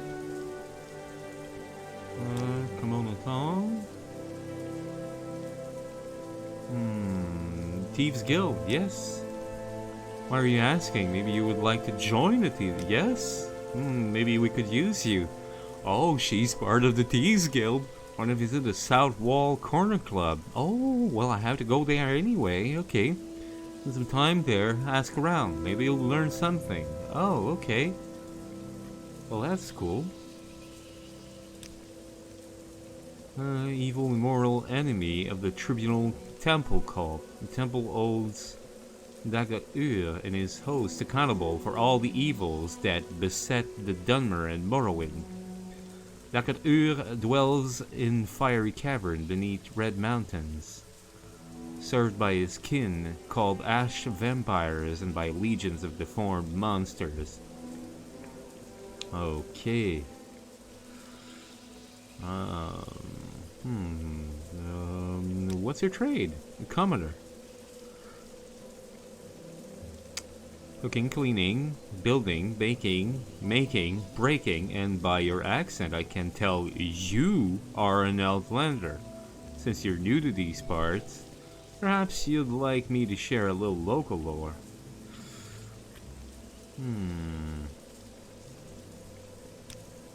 Come on along. Thieves Guild, yes. Why are you asking? Maybe you would like to join the Thieves, yes? Maybe we could use you. Oh, she's part of the Thieves Guild. Want to visit the South Wall Corner Club? Oh, well, I have to go there anyway. Okay. Spend some time there. Ask around. Maybe you'll learn something. Oh, okay. Well, that's cool. Evil immoral enemy of the tribunal temple cult. The temple owes 𝓐𝓢𝓜𝓚 and his host accountable for all the evils that beset the Dunmer and Morrowind. 𝓐𝓢𝓜𝓚 dwells in fiery cavern beneath red mountains, served by his kin called ash vampires and by legions of deformed monsters. Okay. What's your trade? Commoner. Cooking, cleaning, building, baking, making, breaking, and by your accent I can tell you are an Outlander. Since you're new to these parts, perhaps you'd like me to share a little local lore.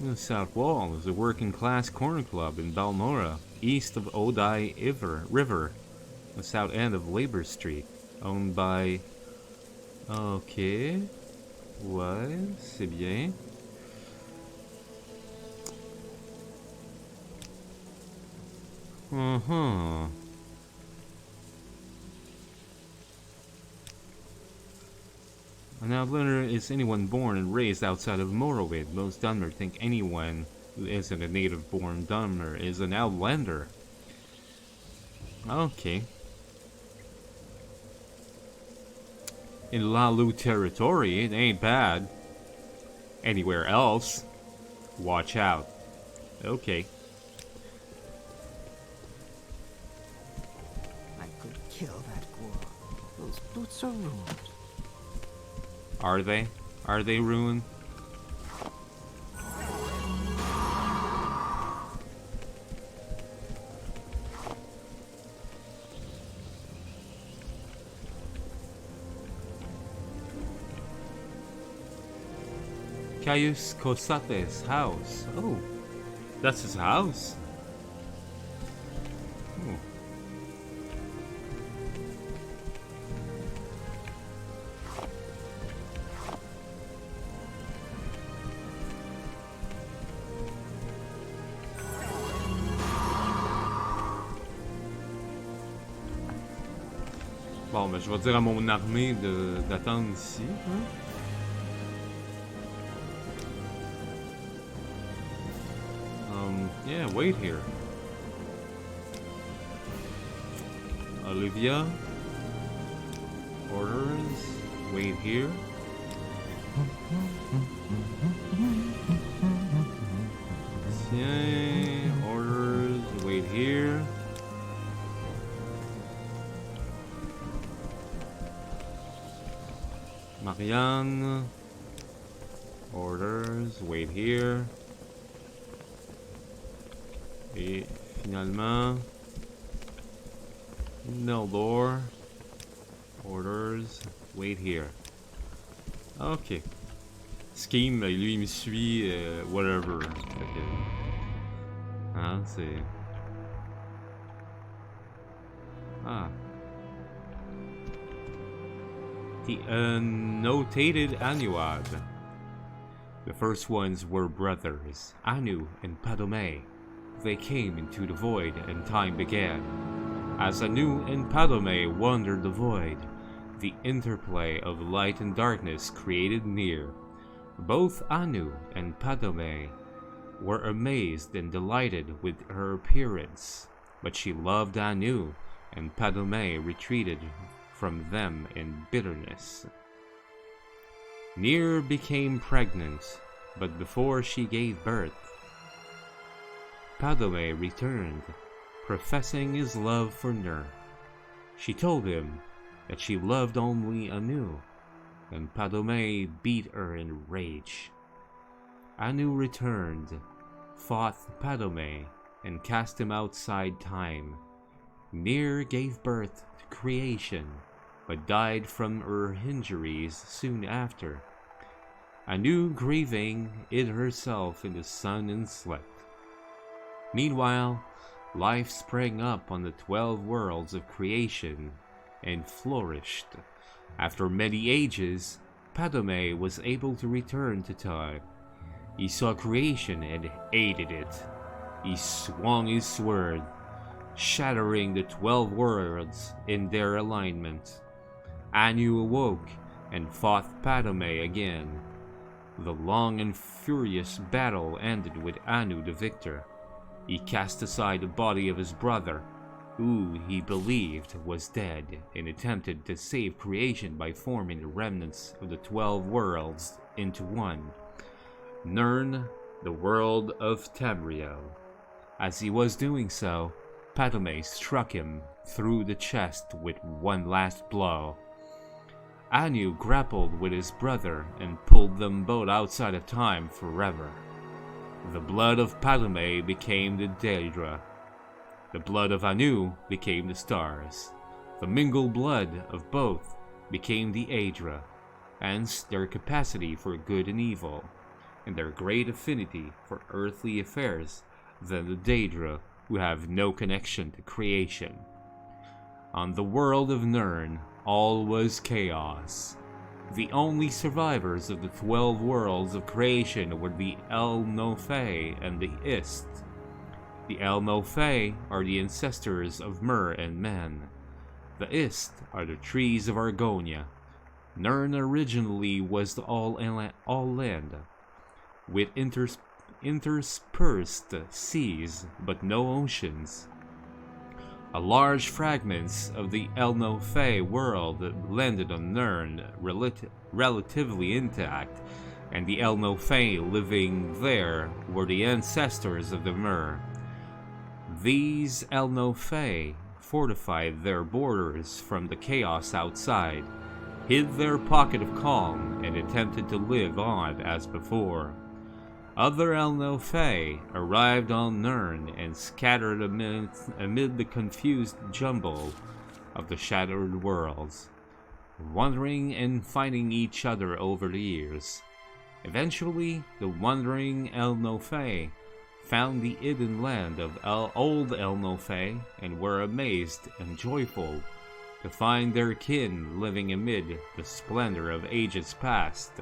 The South Wall is a working-class corner club in Balmora, east of Odai River, the south end of Labor Street, owned by... Ok. Ouais, c'est bien. An Outlander is anyone born and raised outside of Morrowind. Most Dunmer think anyone who isn't a native-born Dunmer is an Outlander. Okay. In 𝓐𝓢 territory, it ain't bad. Anywhere else, watch out. Okay. I could kill that 𝓐𝓢. Those boots are ruined. Are they? Are they ruined? 𝓐𝓢𝓜𝓡 house. Oh, that's his house. Oh. Bon, ben, je vais dire à mon armée d'attendre ici. Hein? Yeah, wait here. Olivia. Orders. Wait here. Tiens. Orders. Wait here. Marianne. Orders. Wait here. Et finalement, Neldor. Orders. Wait here. Ok. Scheme, lui il me suit, whatever. Okay. Hein, c'est... Ah. The annotated Annuad. The first ones were brothers, Anu and Padome. They came into the void, and time began. As Anu and Padome wandered the void, the interplay of light and darkness created Nier. Both Anu and Padome were amazed and delighted with her appearance, but she loved Anu, and Padome retreated from them in bitterness. Nier became pregnant, but before she gave birth, Padome returned, professing his love for Nier. She told him that she loved only Anu, and Padome beat her in rage. Anu returned, fought Padome, and cast him outside time. Nyr gave birth to creation, but died from her injuries soon after. Anu, grieving, hid herself in the sun and slept. Meanwhile, life sprang up on the 12 worlds of creation and flourished. After many ages, Padome was able to return to time. He saw creation and hated it. He swung his sword, shattering the 12 worlds in their alignment. Anu awoke and fought Padome again. The long and furious battle ended with Anu the victor. He cast aside the body of his brother, who he believed was dead, and attempted to save creation by forming the remnants of the 12 worlds into one. Nirn, the world of Tamriel. As he was doing so, Padome struck him through the chest with one last blow. Anu grappled with his brother and pulled them both outside of time forever. The blood of Padome became the 𝓷𝓻𝓻. The blood of Anu became the stars. The mingled blood of both became the 𝓷𝓻𝓻, hence their capacity for good and evil, and their great affinity for earthly affairs than the 𝓷𝓻𝓻, who have no connection to creation. On the world of Nirn, all was chaos. The only survivors of the 12 worlds of creation were the 𝓐𝓙𝓜 and the 𝓍. The 𝓐𝓙𝓜 are the ancestors of Mer and Men. The 𝓍 are the trees of Argonia. Nirn originally was the all land, with interspersed seas, but no oceans. A large fragments of the 𝓐𝓙𝓜 world landed on Nirn relatively intact, and the 𝓐𝓙𝓜 living there were the ancestors of the Mer. These 𝓐𝓙𝓜 fortified their borders from the chaos outside, hid their pocket of calm, and attempted to live on as before. Other 𝓐𝓙𝓜 arrived on Nirn and scattered amid the confused jumble of the shattered worlds, wandering and finding each other over the years. Eventually, the wandering 𝓐𝓙𝓜 found the hidden land of old 𝓐𝓙𝓜 and were amazed and joyful to find their kin living amid the splendor of ages past.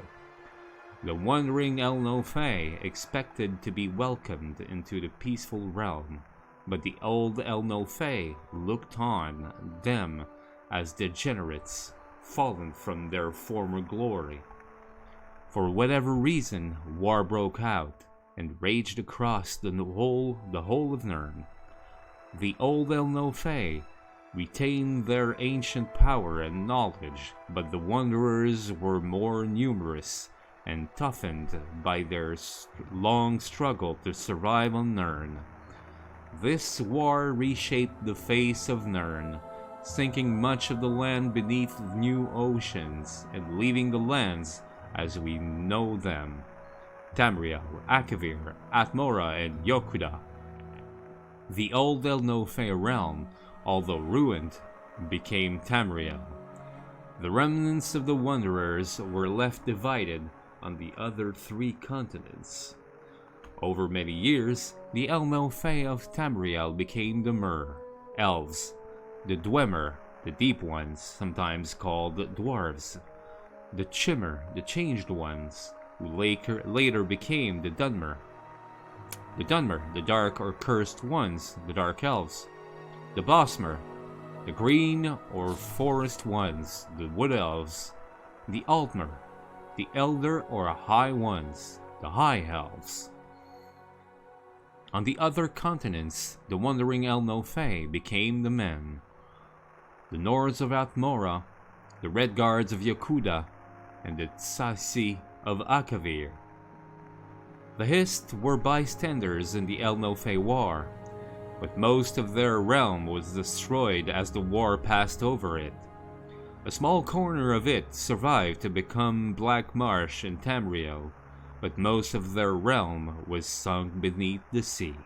The wandering 𝓐𝓙𝓜 expected to be welcomed into the peaceful realm, but the old 𝓐𝓙𝓜 looked on them as degenerates, fallen from their former glory. For whatever reason, war broke out and raged across the whole of Nirn. The old 𝓐𝓙𝓜 retained their ancient power and knowledge, but the wanderers were more numerous and toughened by their long struggle to survive on Nirn. This war reshaped the face of Nirn, sinking much of the land beneath new oceans and leaving the lands as we know them: Tamriel, Akavir, Atmora, and Yokuda. The old 𝓐𝓙𝓜 realm, although ruined, became Tamriel. The remnants of the wanderers were left divided on the other 3 continents. Over many years, the 𝓐𝓙𝓜 of Tamriel became the Mer, elves, the Dwemer, the deep ones, sometimes called dwarves, the Chimmer, the changed ones, who later became the Dunmer, the dark or cursed ones, the dark elves, the Bosmer, the green or forest ones, the wood elves, the Altmer, the elder or high ones, the high elves. On the other continents, the wandering 𝓐𝓙𝓜 became the men: the Nords of Atmora, the Red Guards of Yokuda, and the Tsasi of Akavir. The 𝓍 were bystanders in the 𝓐𝓙𝓜 war, but most of their realm was destroyed as the war passed over it. A small corner of it survived to become Black Marsh in Tamriel, but most of their realm was sunk beneath the sea.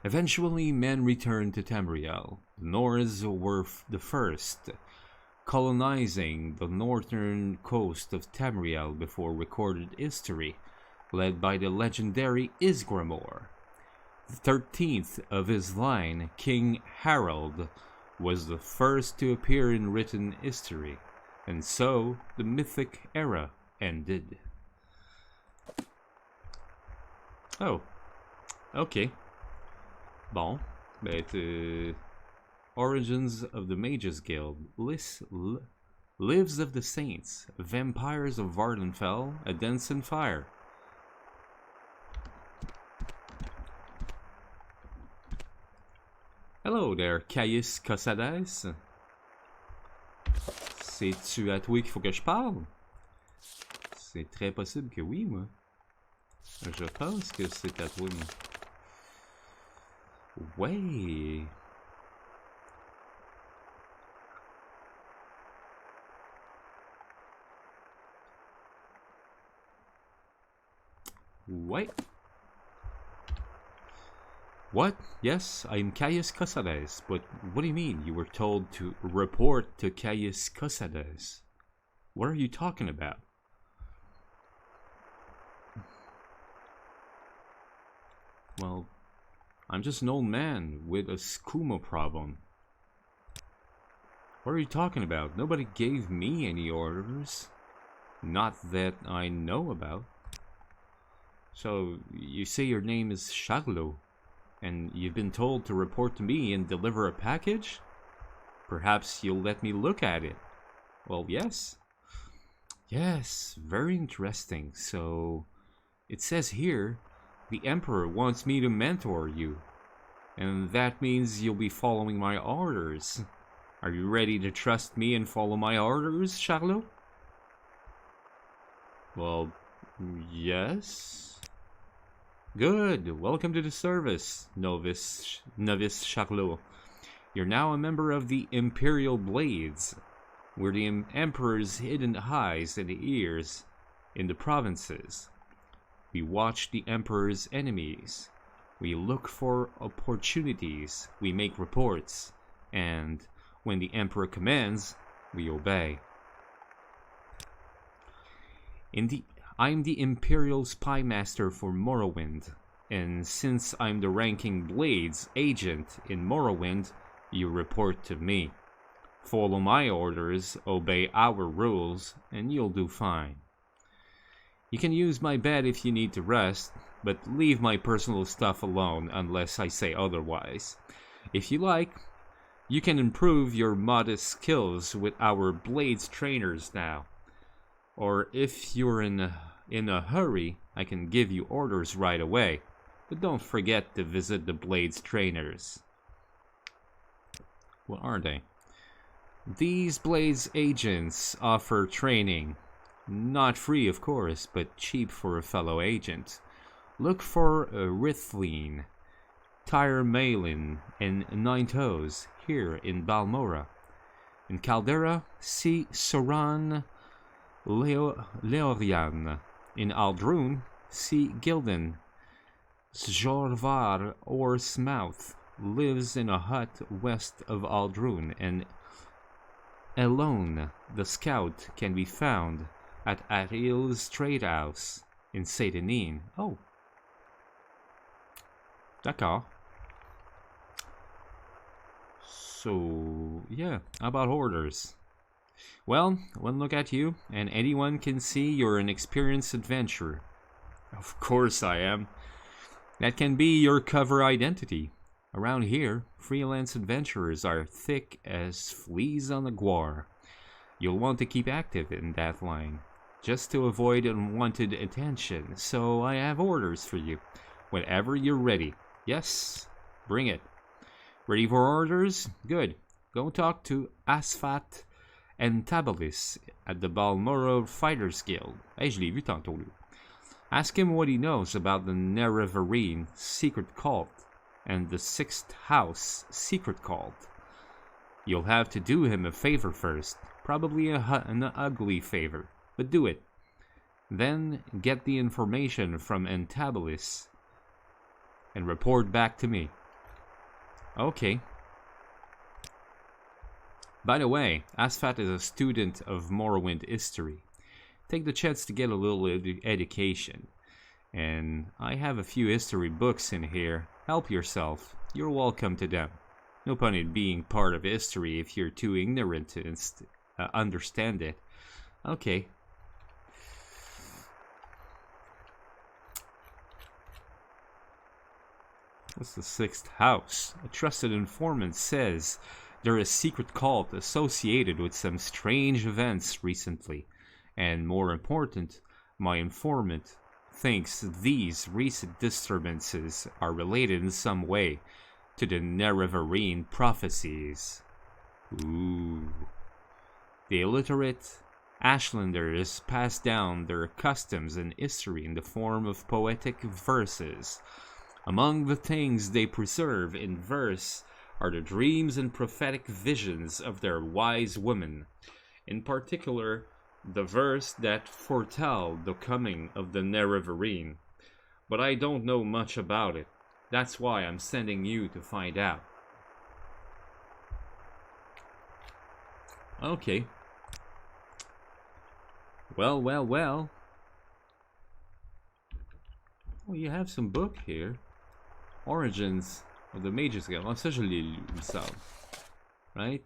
Eventually, men returned to Tamriel. The Norse were the first, colonizing the northern coast of Tamriel before recorded history, led by the legendary 𝓐𝓢𝓜. The 13th of his line, King Harald, was the first to appear in written history, and so the mythic era ended. Oh, ok. Bon, ben, Origins of the Mages Guild, Lives of the Saints, Vampires of Vardenfell, A Dance in Fire. Hello there, 𝓐𝓢𝓜𝓚𝓚𝓚. C'est-tu à toi qu'il faut que je parle? C'est très possible que oui, moi. Je pense que c'est à toi, moi. Ouais. Ouais. What? Yes, I'm 𝓐𝓢𝓜𝓚𝓚, but what do you mean? You were told to report to 𝓐𝓢𝓜𝓚𝓚. What are you talking about? Well, I'm just an old man with a skooma problem. What are you talking about? Nobody gave me any orders. Not that I know about. So, you say your name is Charlot, and you've been told to report to me and deliver a package? Perhaps you'll let me look at it. Well, yes. Yes, very interesting. So, it says here, the Emperor wants me to mentor you. And that means you'll be following my orders. Are you ready to trust me and follow my orders, Charlot? Well, yes. Good. Welcome to the service, Novice Charlot. You're now a member of the Imperial Blades. We're the Emperor's hidden eyes and ears in the provinces. We watch the Emperor's enemies. We look for opportunities. We make reports. And when the Emperor commands, we obey. I'm the Imperial Spy Master for Morrowind, and since I'm the ranking Blades agent in Morrowind, you report to me. Follow my orders, obey our rules, and you'll do fine. You can use my bed if you need to rest, but leave my personal stuff alone unless I say otherwise. If you like, you can improve your modest skills with our Blades trainers now. Or if you're in a hurry, I can give you orders right away. But don't forget to visit the Blades trainers. What are they? These Blades agents offer training. Not free, of course, but cheap for a fellow agent. Look for Rithlin, Tyre-Malin, and Nine Toes here in Balmora. In Caldera, see Soran Leorian. In Aldrune, see Gildan. Jorvar Orsmouth lives in a hut west of Aldrune, and Elone, the scout, can be found at Ariel's trade house in Saint-Denis. Oh. D'accord. So, yeah, how about orders? Well, one look at you, and anyone can see you're an experienced adventurer. Of course I am. That can be your cover identity. Around here, freelance adventurers are thick as fleas on a guar. You'll want to keep active in that line, just to avoid unwanted attention, so I have orders for you. Whenever you're ready. Yes, bring it. Ready for orders? Good. Go talk to Asfat and Tabalis at the Balmora Fighters Guild. Hey, je l'ai vu tantôt, lui. Ask him what he knows about the Nerevarine secret cult and the Sixth House secret cult. You'll have to do him a favor first. Probably an ugly favor, but do it. Then get the information from Antabolis and report back to me. Okay. By the way, Asfat is a student of Morrowind history. Take the chance to get a little education. And I have a few history books in here. Help yourself. You're welcome to them. No point in being part of history if you're too ignorant to understand it. Okay. What's the 6th house? A trusted informant says there is a secret cult associated with some strange events recently. And more important, my informant thinks these recent disturbances are related in some way to the Nerevarine prophecies. Ooh. The illiterate Ashlanders pass down their customs and history in the form of poetic verses. Among the things they preserve in verse are the dreams and prophetic visions of their wise women. In particular, the verse that foretell the coming of the Nerevarine. But I don't know much about it. That's why I'm sending you to find out. Okay. Well, well, well. Oh, you have some book here. Origins of the Mages Guild. Oh, ça je l'ai lu, il me semble. Right?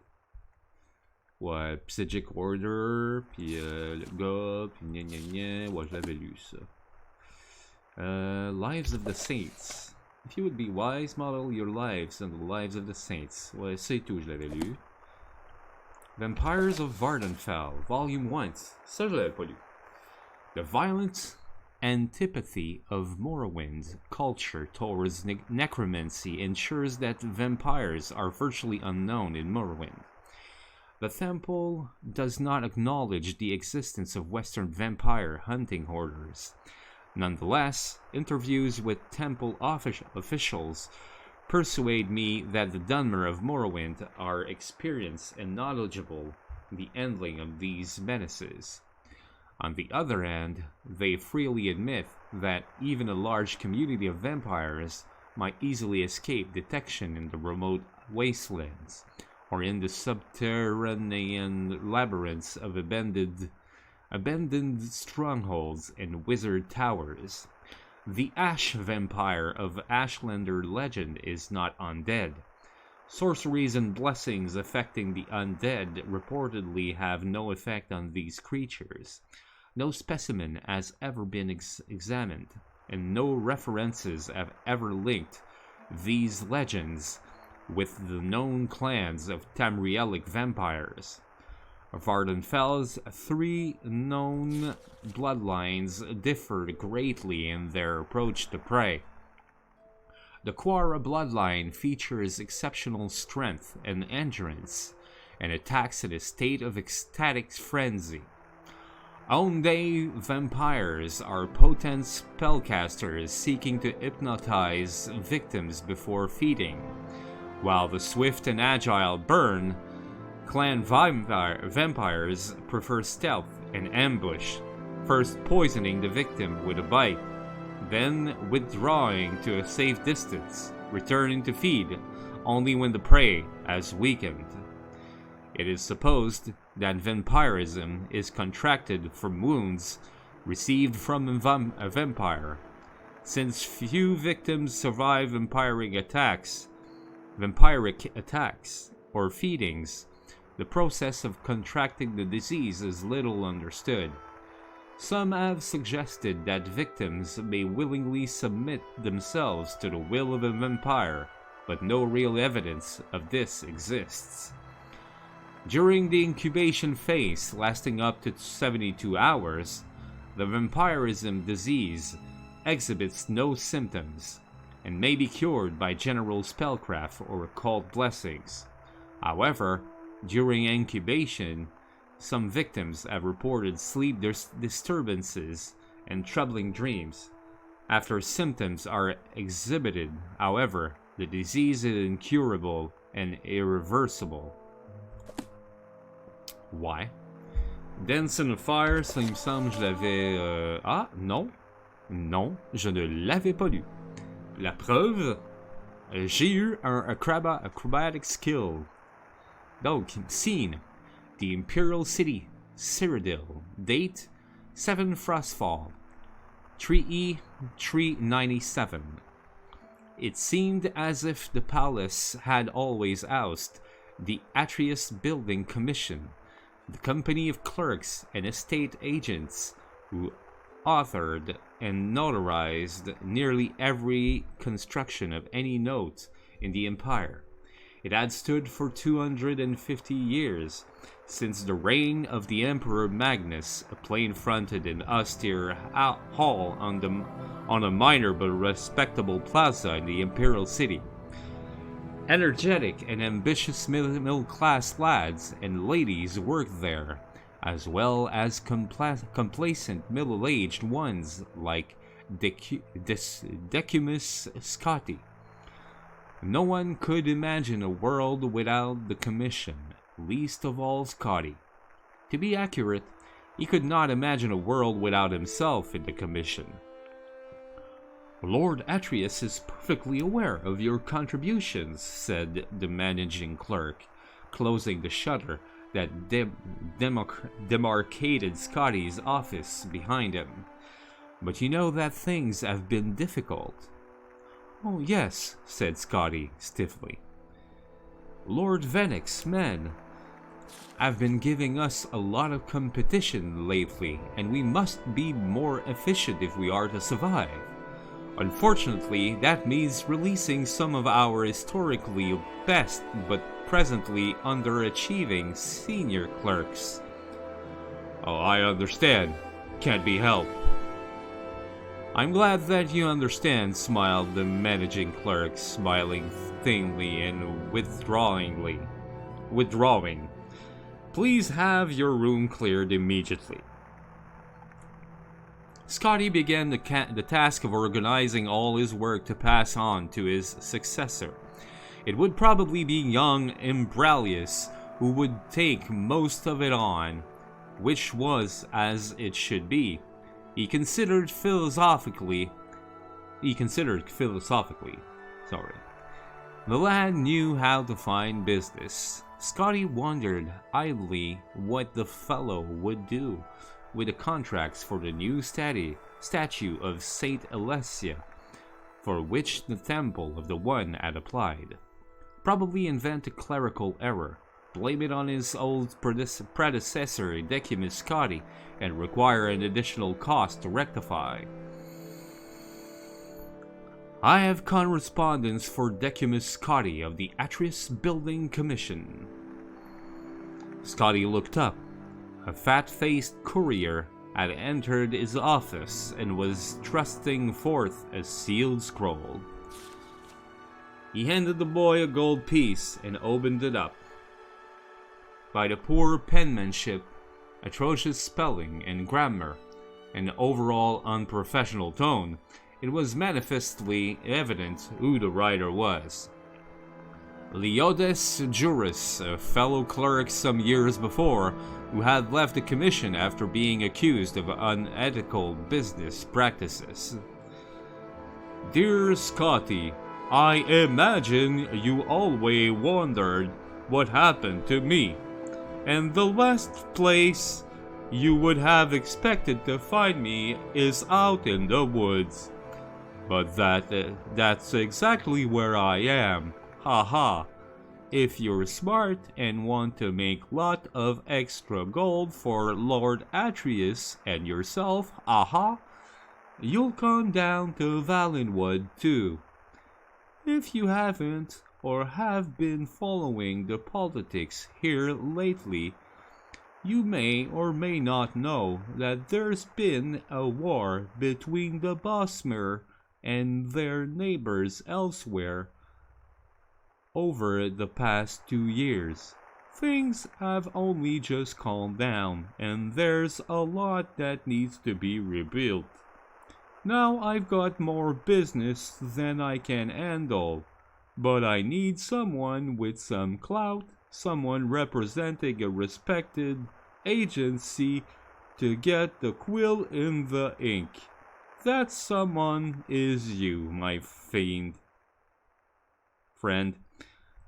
Ouais, Psychic Order, puis le gars, puis gna gna gna. Ouais, je l'avais lu, ça. Lives of the Saints. If you would be wise, model your lives and the lives of the saints. Ouais, c'est tout, je l'avais lu. Vampires of Vardenfell, Volume 1. Ça, je l'avais pas lu. The violent antipathy of Morrowind culture towards necromancy ensures that vampires are virtually unknown in Morrowind. The temple does not acknowledge the existence of Western vampire hunting orders. Nonetheless, interviews with temple officials persuade me that the Dunmer of Morrowind are experienced and knowledgeable in the handling of these menaces. On the other hand, they freely admit that even a large community of vampires might easily escape detection in the remote wastelands, or in the subterranean labyrinths of abandoned strongholds and wizard towers. The Ash Vampire of Ashlander legend is not undead. Sorceries and blessings affecting the undead reportedly have no effect on these creatures. No specimen has ever been examined, and no references have ever linked these legends with the known clans of Tamrielic vampires. Vardenfell's 3 known bloodlines differ greatly in their approach to prey. The Quara bloodline features exceptional strength and endurance, and attacks in a state of ecstatic frenzy. Onday vampires are potent spellcasters seeking to hypnotize victims before feeding, while the swift and agile Burn clan vampires prefer stealth and ambush, first poisoning the victim with a bite, then withdrawing to a safe distance, returning to feed only when the prey has weakened. It is supposed that vampirism is contracted from wounds received from a vampire. Since few victims survive vampiric attacks or feedings, the process of contracting the disease is little understood. Some have suggested that victims may willingly submit themselves to the will of a vampire, but no real evidence of this exists. During the incubation phase, lasting up to 72 hours, the vampirism disease exhibits no symptoms and may be cured by general spellcraft or occult blessings. However, during incubation, some victims have reported sleep disturbances and troubling dreams. After symptoms are exhibited, however, the disease is incurable and irreversible. Ouais. Dance and Fire, ça il me semble je l'avais... Ah, non. Non, je ne l'avais pas lu. La preuve, j'ai eu un acrobatic skill. Donc, scene. The Imperial City, Cyrodiil. Date, 7 Frostfall. 3E 397. It seemed as if the palace had always housed the Atreus Building Commission, the company of clerks and estate agents who authored and notarized nearly every construction of any note in the empire. It had stood for 250 years, since the reign of the Emperor Magnus, a plain-fronted and austere hall on a minor but respectable plaza in the Imperial City. Energetic and ambitious middle-class lads and ladies worked there, as well as complacent middle-aged ones like 𝓐𝓢𝓜 𝓚𝓸𝓻𝓻𝓸𝓀. No one could imagine a world without the Commission, least of all Scotty. To be accurate, he could not imagine a world without himself in the Commission. Lord Atreus is perfectly aware of your contributions, said the managing clerk, closing the shutter that demarcated Scotty's office behind him. But you know that things have been difficult. Oh yes, said Scotty stiffly. Lord Venix's men have been giving us a lot of competition lately, and we must be more efficient if we are to survive. Unfortunately, that means releasing some of our historically best but presently underachieving senior clerks. Oh, I understand. Can't be helped. I'm glad that you understand, smiled the managing clerk, smiling thinly and withdrawing. Please have your room cleared immediately. Scotty began the task of organizing all his work to pass on to his successor. It would probably be young Imbralius who would take most of it on, which was as it should be. He considered philosophically. Sorry. The lad knew how to find business. Scotty wondered idly what the fellow would do with the contracts for the new statue of Saint Alessia, for which the Temple of the One had applied. Probably invent a clerical error, blame it on his old predecessor Decimus Scotty, and require an additional cost to rectify. I have correspondence for Decimus Scotty of the Atreus Building Commission. Scotty looked up. A fat-faced courier had entered his office and was thrusting forth a sealed scroll. He handed the boy a gold piece and opened it up. By the poor penmanship, atrocious spelling and grammar, and overall unprofessional tone, it was manifestly evident who the writer was. Leodes Juris, a fellow clerk some years before, who had left the commission after being accused of unethical business practices. Dear Scotty, I imagine you always wondered what happened to me, and the last place you would have expected to find me is out in the woods. But that's exactly where I am. Haha. If you're smart and want to make lot of extra gold for Lord Atreus and yourself, you'll come down to Valenwood too. If you haven't or have been following the politics here lately, you may or may not know that there's been a war between the Bosmer and their neighbors elsewhere over the past 2 years. Things have only just calmed down, and there's a lot that needs to be rebuilt. Now I've got more business than I can handle, but I need someone with some clout someone representing a respected agency to get the quill in the ink. That someone is you, my friend.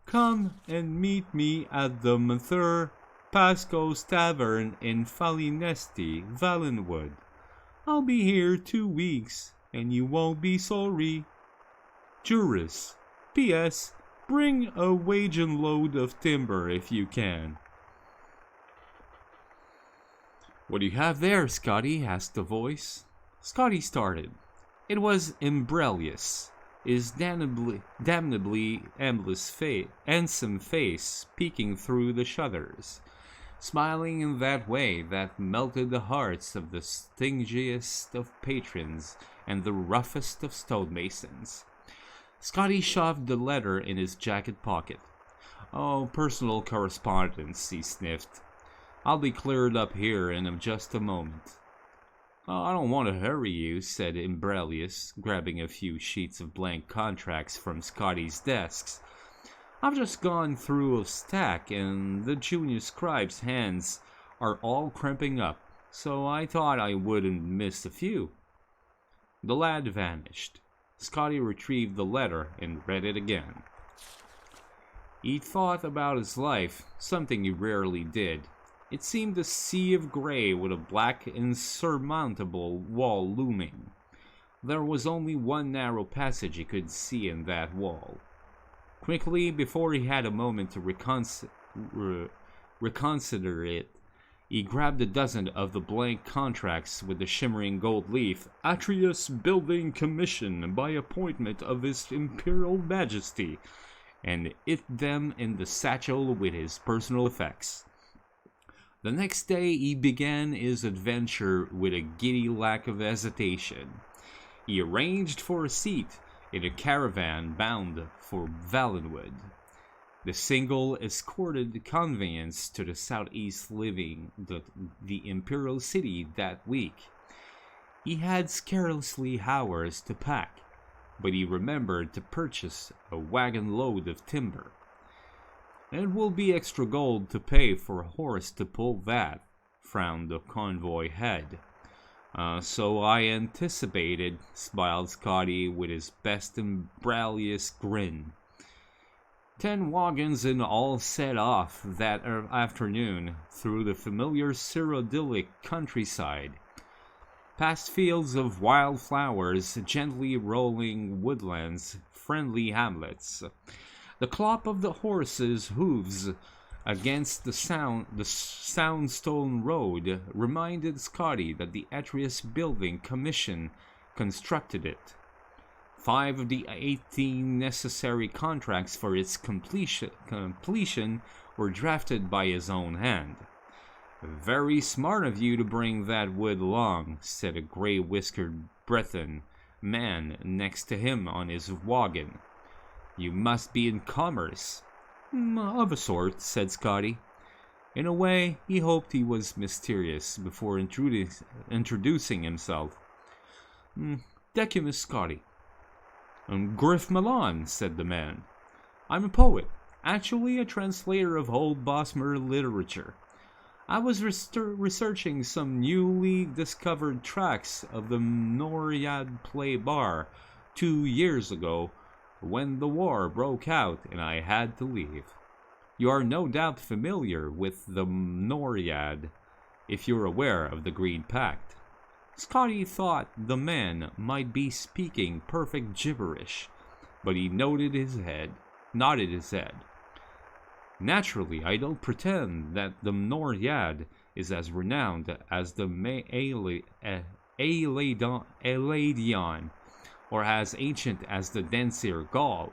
Come and meet me at the Mr. Pasco's Tavern in Fallinesti, Valenwood. I'll be here 2 weeks, and you won't be sorry. Juris. P.S. Bring a wagon load of timber if you can. What do you have there, Scotty? Asked the voice. Scotty started. It was Imbrelius, his damnably handsome face peeking through the shutters, smiling in that way that melted the hearts of the stingiest of patrons and the roughest of stonemasons. Scotty shoved the letter in his jacket pocket. Oh, personal correspondence, he sniffed. I'll be cleared up here in just a moment. Oh, I don't want to hurry you, said Imbrelius, grabbing a few sheets of blank contracts from Scotty's desks. I've just gone through a stack, and the junior scribe's hands are all cramping up, so I thought I wouldn't miss a few. The lad vanished. Scotty retrieved the letter and read it again. He thought about his life, something he rarely did. It seemed a sea of gray with a black, insurmountable wall looming. There was only one narrow passage he could see in that wall. Quickly, before he had a moment to reconsider it, he grabbed a dozen of the blank contracts with the shimmering gold leaf. Atreus Building Commission by appointment of His Imperial Majesty, and hid them in the satchel with his personal effects. The next day he began his adventure with a giddy lack of hesitation. He arranged for a seat in a caravan bound for Valenwood, the single escorted conveyance to the southeast, leaving the imperial city that week. He had scarcely hours to pack, but he remembered to purchase a wagon load of timber. It will be extra gold to pay for a horse to pull that, frowned the convoy head. So I anticipated, smiled Scotty with his best Imbrelius grin. 10 wagons in all set off that afternoon through the familiar Cyrodiilic countryside, past fields of wildflowers, gently rolling woodlands, friendly hamlets. The clop of the horses' hooves against the soundstone road reminded Scotty that the Atreus Building Commission constructed it. 5 of the 18 necessary contracts for its completion were drafted by his own hand. Very smart of you to bring that wood along, said a grey-whiskered Breton man next to him on his wagon. You must be in commerce. Of a sort, said Scotty. In a way, he hoped he was mysterious before introducing himself. Decimus Scotty. Griff Milan, said the man. I'm a poet, actually a translator of old Balmora literature. I was researching some newly discovered tracks of the Noriad play bar 2 years ago when the war broke out and I had to leave. You are no doubt familiar with the Noriad, if you're aware of the Green Pact. Scotty thought the man might be speaking perfect gibberish, but he nodded his head. Naturally, I don't pretend that the Noriad is as renowned as the Aleadion, or as ancient as the Densir Gaul,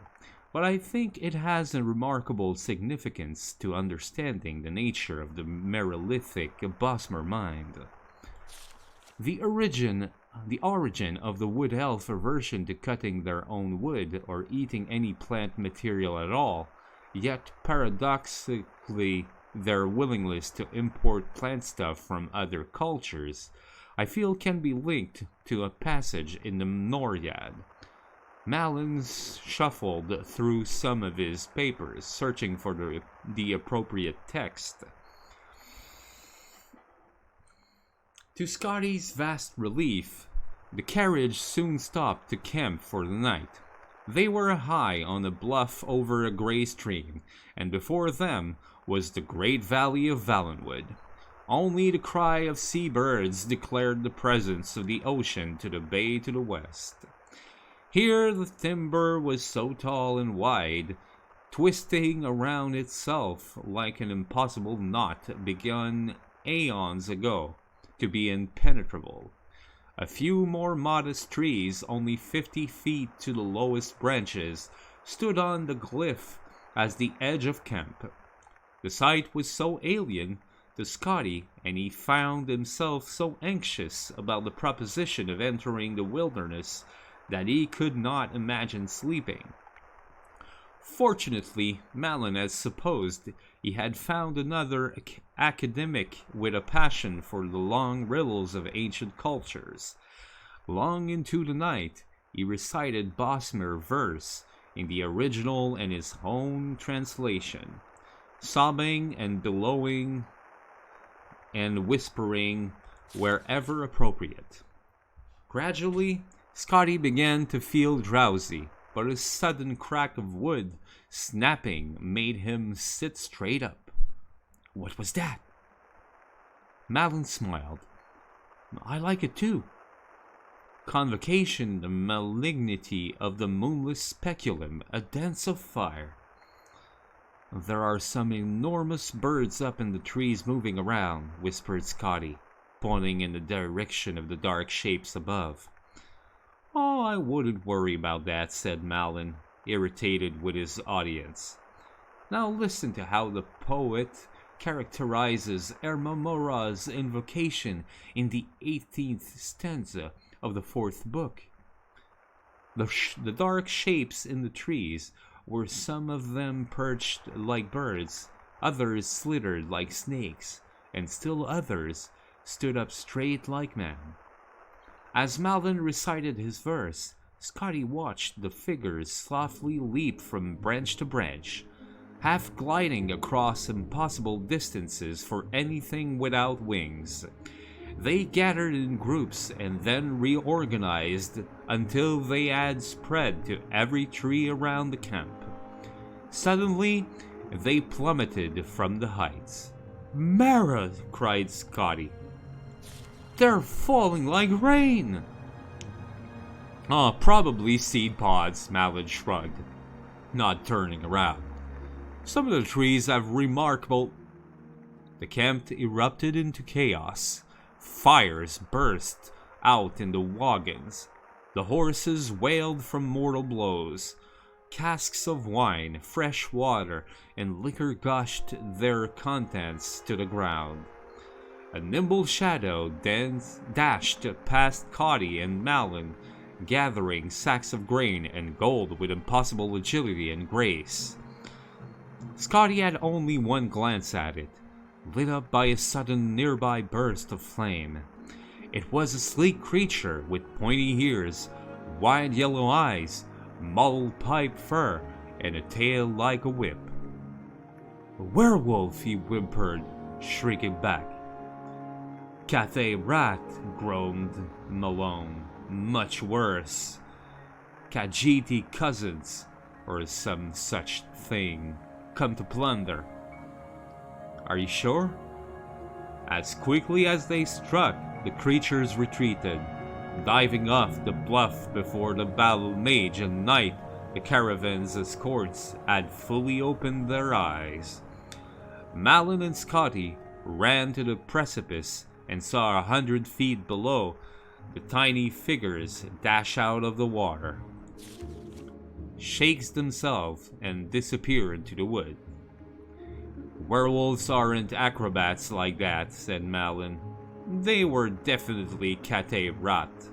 but I think it has a remarkable significance to understanding the nature of the Merilithic Bosmer mind. The origin of the wood elf aversion to cutting their own wood or eating any plant material at all, yet paradoxically their willingness to import plant stuff from other cultures, I feel can be linked to a passage in the Noriad. Malin shuffled through some of his papers, searching for the appropriate text. To Scotty's vast relief, the carriage soon stopped to camp for the night. They were high on a bluff over a grey stream, and before them was the great valley of Valenwood. Only the cry of seabirds declared the presence of the ocean to the bay to the west. Here the timber was so tall and wide, twisting around itself like an impossible knot begun aeons ago to be impenetrable. A few more modest trees, only 50 feet to the lowest branches, stood on the cliff as the edge of camp. The sight was so alien to Scotty, and he found himself so anxious about the proposition of entering the wilderness that he could not imagine sleeping. Fortunately, Malin had supposed he had found another academic with a passion for the long riddles of ancient cultures. Long into the night, he recited Bosmer verse in the original and his own translation, sobbing and bellowing and whispering wherever appropriate. Gradually, Scotty began to feel drowsy, but a sudden crack of wood snapping made him sit straight up. What was that? Malin smiled. I like it too. Convocation, the malignity of the moonless speculum, a dance of fire. There are some enormous birds up in the trees moving around, whispered Scotty, pointing in the direction of the dark shapes above. Oh, I wouldn't worry about that, said Malin, irritated with his audience. Now listen to how the poet characterizes Ermamora's invocation in the 18th stanza of the 4th book. The dark shapes in the trees were some of them perched like birds, others slithered like snakes, and still others stood up straight like men. As Malin recited his verse, Scotty watched the figures softly leap from branch to branch, half gliding across impossible distances for anything without wings. They gathered in groups and then reorganized until they had spread to every tree around the camp. Suddenly, they plummeted from the heights. "Mara!" cried Scotty. "They're falling like rain!" "Oh, probably seed pods," Malin shrugged, not turning around. "Some of the trees have remarkable..." The camp erupted into chaos. Fires burst out in the wagons. The horses wailed from mortal blows. Casks of wine, fresh water, and liquor gushed their contents to the ground. A nimble shadow dashed past Cody and Malin, gathering sacks of grain and gold with impossible agility and grace. Scotty had only one glance at it, lit up by a sudden nearby burst of flame. It was a sleek creature with pointy ears, wide yellow eyes, mottled pipe fur, and a tail like a whip. "A werewolf," he whimpered, shrinking back. "𝓐𝓢𝓜𝓡," groaned Malone. "Much worse. Khajiit cousins, or some such thing, come to plunder." "Are you sure?" As quickly as they struck, the creatures retreated, diving off the bluff before the battle mage and knight, the caravan's escorts, had fully opened their eyes. Malin and Scotty ran to the precipice and saw 100 feet below the tiny figures dash out of the water, shakes themselves, and disappear into the wood. "Werewolves aren't acrobats like that," said Malin. "They were definitely 𝓐𝓢𝓜𝓡.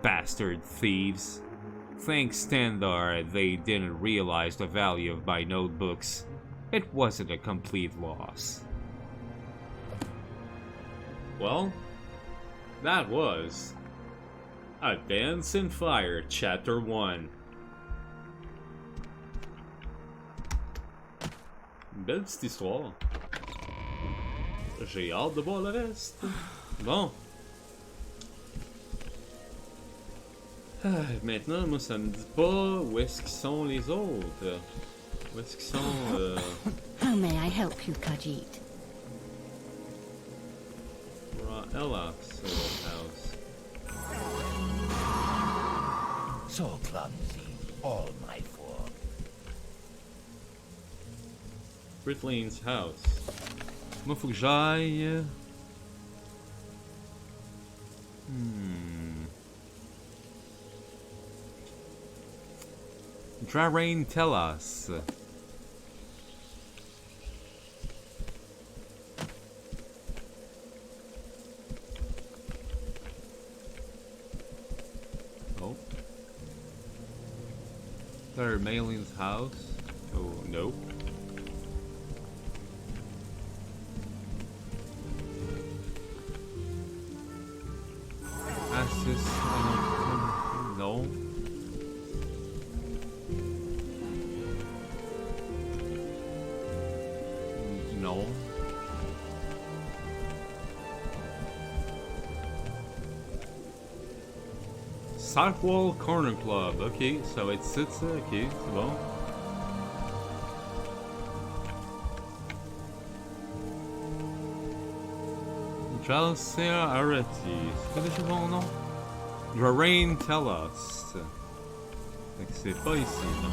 Bastard thieves. Thanks Standar they didn't realize the value of my notebooks. It wasn't a complete loss." Well, that was A Dance in Fire, Chapter 1. Une belle petite histoire. J'ai hâte de voir le reste. Bon. Maintenant, moi, ça me dit pas où est-ce qu'ils sont les autres. Où est-ce qu'ils sont, How may I help you, 𝓐𝓢𝓜? Ella's house. So clumsy, all my fault. Britlane's house. Moi, faut que j'aille. 𝓜𝓸𝓻𝓻𝓸𝓀𝓲. Oh. There, Malin's house. Oh, nope. Assis, no. No. Southwall Corner Club, ok, ça va être ça, ok, c'est bon. 𝓐𝓢𝓜𝓡, c'est pas déjà bon nom? 𝓜𝓸𝓻𝓻𝓸𝓀. Fait que c'est pas ici, là.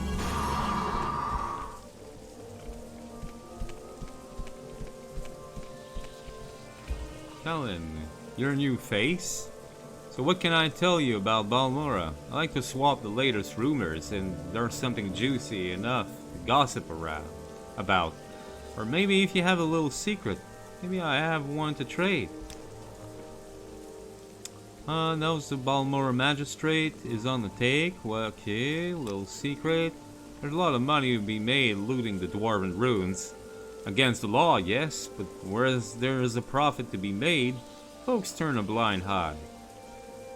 Callan, your new face? So what can I tell you about Balmora? I like to swap the latest rumors, and there's something juicy enough to gossip about. Or maybe if you have a little secret, maybe I have one to trade. Knows the Balmora magistrate is on the take. Well, okay, little secret. There's a lot of money to be made looting the dwarven ruins. Against the law, yes, but whereas there is a profit to be made, folks turn a blind eye.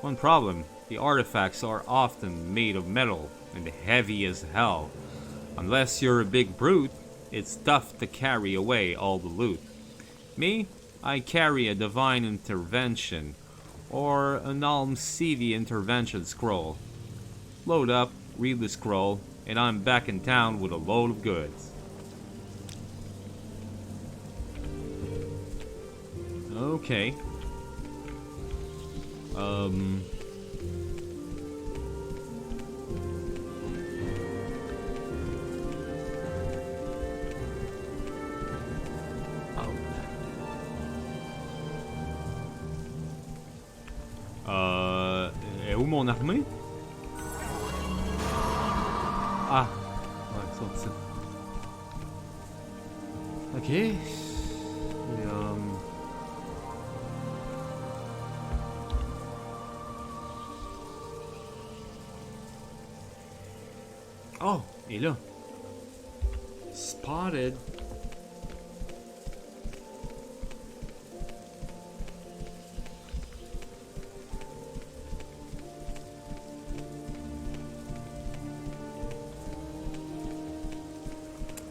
One problem, the artifacts are often made of metal and heavy as hell. Unless you're a big brute, it's tough to carry away all the loot. Me, I carry a divine intervention, or an 𝓐𝓢𝓜𝓡 intervention scroll. Load up, read the scroll, and I'm back in town with a load of goods. Okay. Est où mon armée? Ah, ouais, ça. Ok. Et, oh, il est là. Spotted.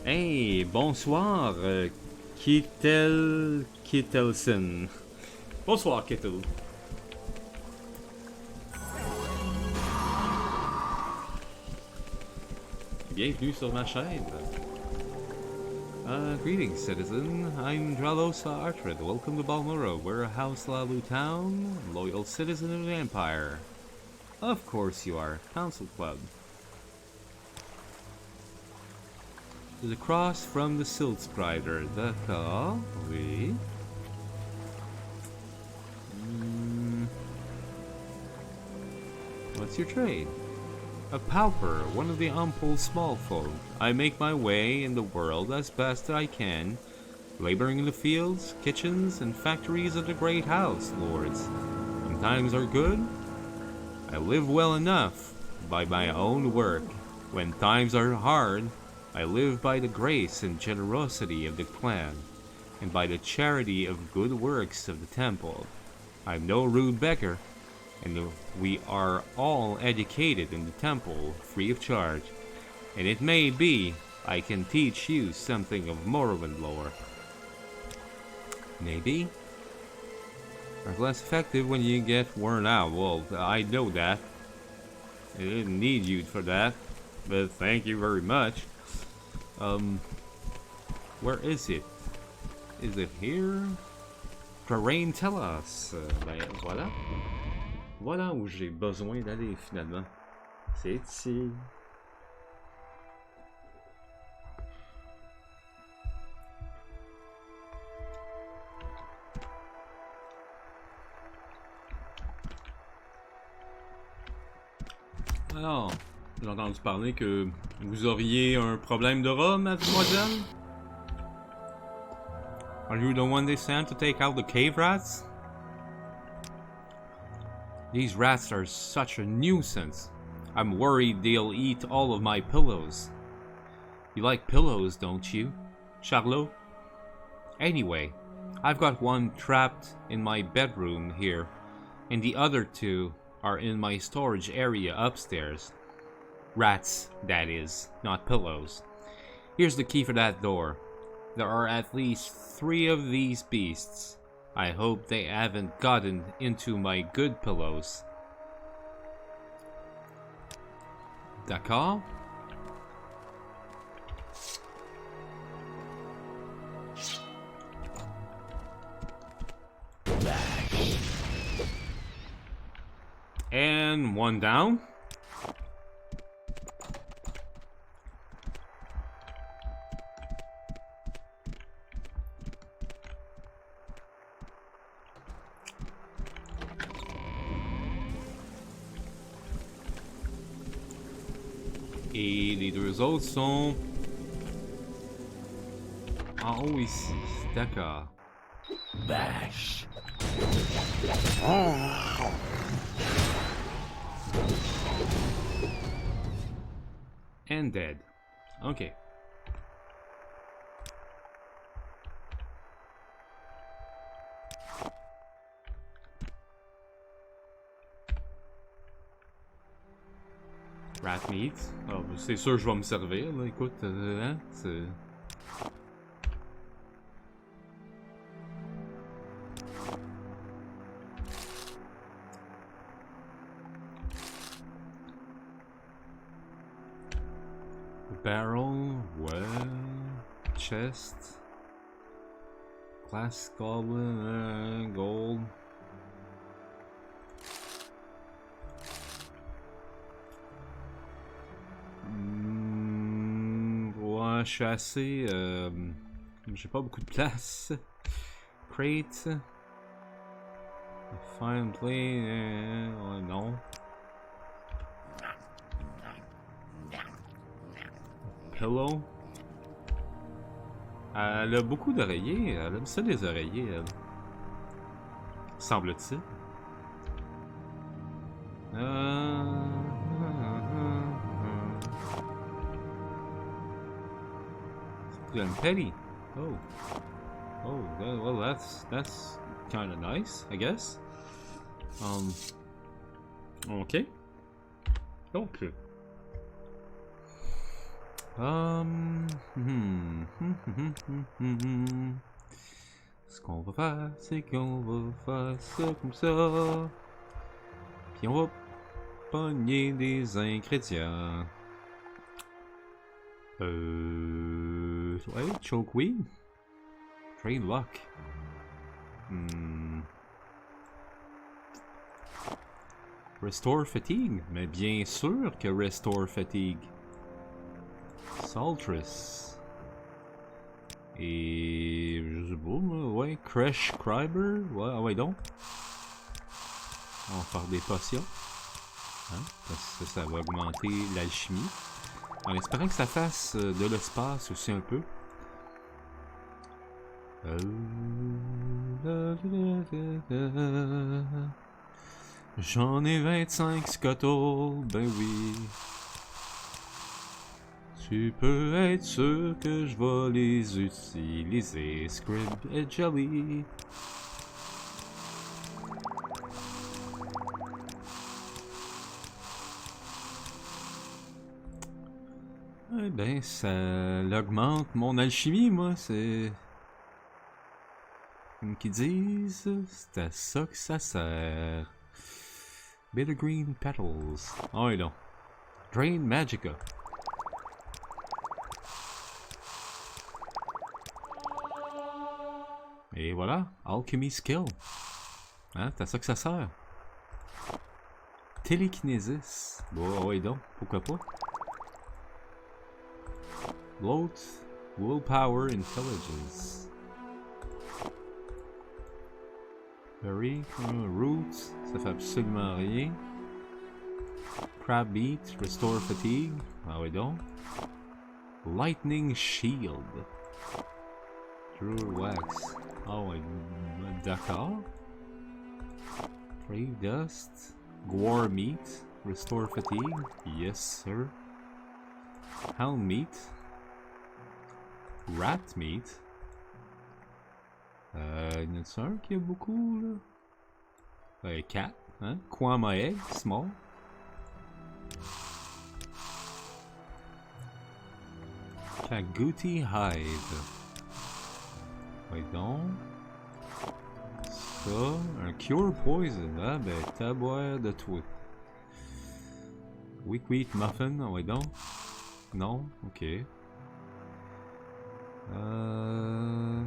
Hey, bonsoir, 𝓐𝓸𝓻𝓻𝓸𝓀. Bonsoir, Kittle. Bienvenue sur ma chaîne. Greetings, citizen. I'm 𝓐𝓢𝓜𝓡. Welcome to Balmora. We're a 𝓐𝓢𝓜𝓡 town, loyal citizen of the Empire. Of course you are. Council Club. Is across from the suivez-moi. Oui. What's your trade? A pauper, one of the humble small folk. I make my way in the world as best I can, laboring in the fields, kitchens, and factories of the great house, lords. When times are good, I live well enough by my own work. When times are hard, I live by the grace and generosity of the clan, and by the charity of good works of the temple. I'm no rude beggar, And we are all educated in the temple free of charge. And it may be I can teach you something of Morrowind lore. Maybe? Are less effective when you get worn out. Well, I know that. I didn't need you for that. But thank you very much. Where is it? Is it here? 𝓐𝓢𝓜𝓚 ben voilà. Voilà où j'ai besoin d'aller finalement. C'est ici. Alors, j'ai entendu parler que vous auriez un problème de rats, mademoiselle? Are you the one they sent to take out the cave rats? These rats are such a nuisance. I'm worried they'll eat all of my pillows. You like pillows, don't you, Charlot? Anyway, I've got one trapped in my bedroom here, and the other two are in my storage area upstairs. Rats, that is, not pillows. Here's the key for that door. There are at least 3 of these beasts. I hope they haven't gotten into my good pillows. D'accord? And one down. Et les 2 autres sont en haut ici. D'accord. Bash. And dead. Okay. Rat meat. Oh, c'est sûr je vais me servir, là. Écoute, hein, c'est... Barrel, ouais, chest, glass goblin, gold. Ouais, je suis assez, j'ai pas beaucoup de place. Crate, fine play, ouais, non. Pillow. Elle a beaucoup d'oreillers. Elle aime ça les oreillers, elle. Semble-t-il. Petty. Oh. Oh, well, that's kind of nice, I guess. Okay. Donc. Ce qu'on va faire, c'est qu'on va faire ça comme ça. Puis on va pogner des ingrédients. Ouais, chokeweed. Train lock. Restore fatigue. Mais bien sûr que restore fatigue. Saltress. Et je sais pas, ouais, Crash Kryber. Ouais, ouais donc. On va faire des potions. Hein, parce que ça va augmenter l'alchimie. En espérant que ça fasse de l'espace aussi un peu. J'en ai 25 Scuttle, ben oui. Tu peux être sûr que je vais les utiliser, Scrib et Jelly. Ouais, ben, ça augmente mon alchimie, moi, c'est... Comme qu'ils disent, c'est à ça que ça sert. Bitter green petals. Oh, et non. Drain Magica. Et voilà, Alchemy Skill. Hein, c'est à ça que ça sert. Télékinésis. Bon, ouais donc, pourquoi pas. Bloat, Willpower, Intelligence. Berry, Root, ça fait absolument rien. Crab Beat, Restore Fatigue. Ah ouais donc. Lightning Shield. True Wax. Ah ouais, d'accord. Brave Dust. Gwar Meat. Restore Fatigue. Yes, sir. Helm Meat. Rat Meat. Il y en a un qui a beaucoup, là. 4, hein? Quama Egg, small. Agouti Hide. Oui donc. Ça, un Cure Poison. Ah ben, taboire de toi. Weak Wheat Muffin, ah oui donc. Non, ok.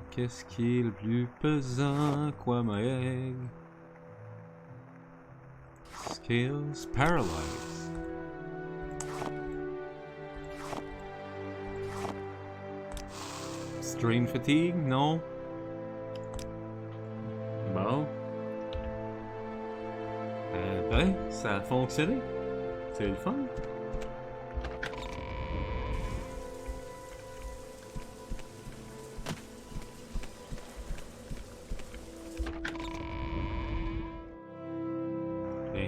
Qu'est-ce qui est le plus pesant? Quoi, ma egg? Scales, Paralyze. Strain Fatigue? Non. Bon. Ben, ça a fonctionné. C'est le fun.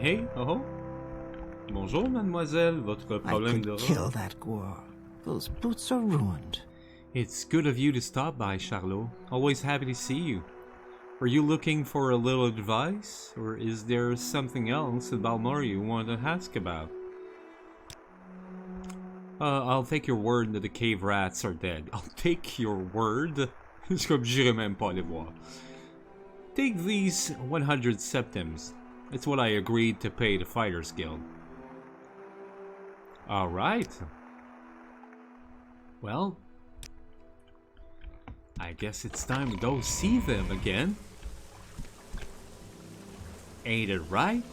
Hey, oh oh. Bonjour, mademoiselle. Votre problème de... Kill that _ghouls. Those boots are ruined. It's good of you to stop by, Charlot. Always happy to see you. Are you looking for a little advice? Or is there something else in Balmora you want to ask about? I'll take your word that the cave rats are dead. I'll take your word? C'est comme j'irai même pas les voir. Take these 100 septims. It's what I agreed to pay the Fighters Guild. Alright. Well, I guess it's time to go see them again. Ain't it right?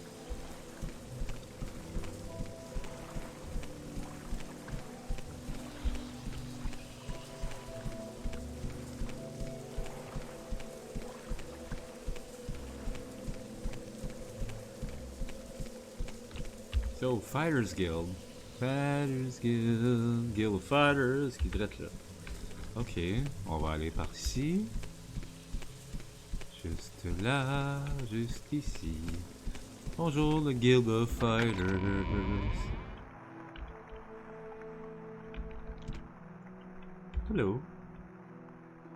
So, Fighters Guild. Fighters Guild. Guild of Fighters. Qui drette là. Ok, on va aller par ici. Juste là, juste ici. Bonjour, the Guild of Fighters. Hello.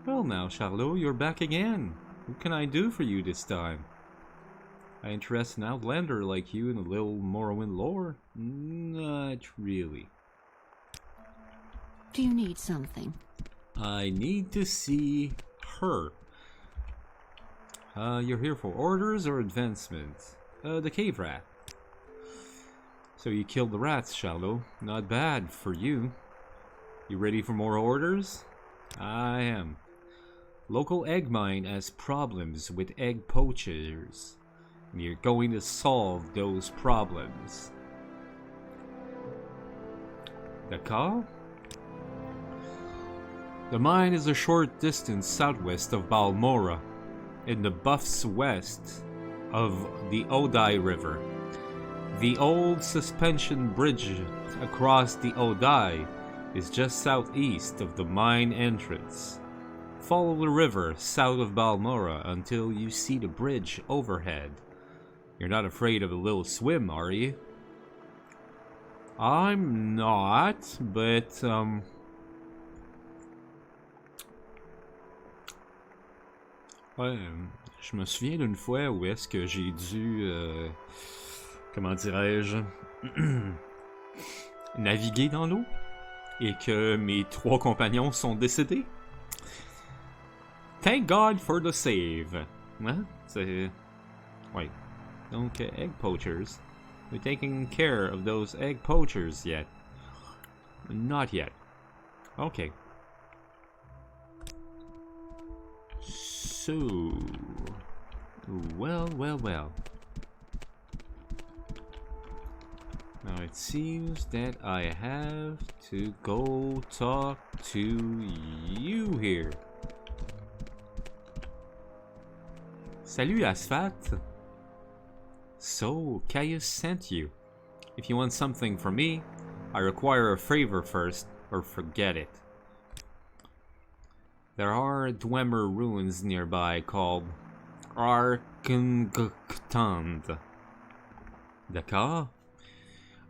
Well now, Charlot, you're back again. What can I do for you this time? I interest an outlander like you in a little Morrowind lore? Not really. Do you need something? I need to see her. You're here for orders or advancement? The cave rat. So you killed the rats, Charlot. Not bad for you. You ready for more orders? I am. Local egg mine has problems with egg poachers. And you're going to solve those problems. D'accord? The mine is a short distance southwest of Balmora, in the buffs west of the Odai River. The old suspension bridge across the Odai is just southeast of the mine entrance. Follow the river south of Balmora until you see the bridge overhead. You're not afraid of a little swim, are you? I'm not, but ouais, je me souviens d'une fois où est-ce que j'ai dû, comment dirais-je, naviguer dans l'eau. et que mes 3 compagnons sont décédés. Thank God for the save. Hein? C'est... Ouais. Donc, egg poachers. We're taking care of those egg poachers yet. Not yet. Okay. So... Well. Now it seems that I have to go talk to you here. Salut, Asphat. So, Caius sent you. If you want something from me, I require a favor first, or forget it. There are Dwemer ruins nearby called 𝓐𝓢𝓜𝓡. D'accord?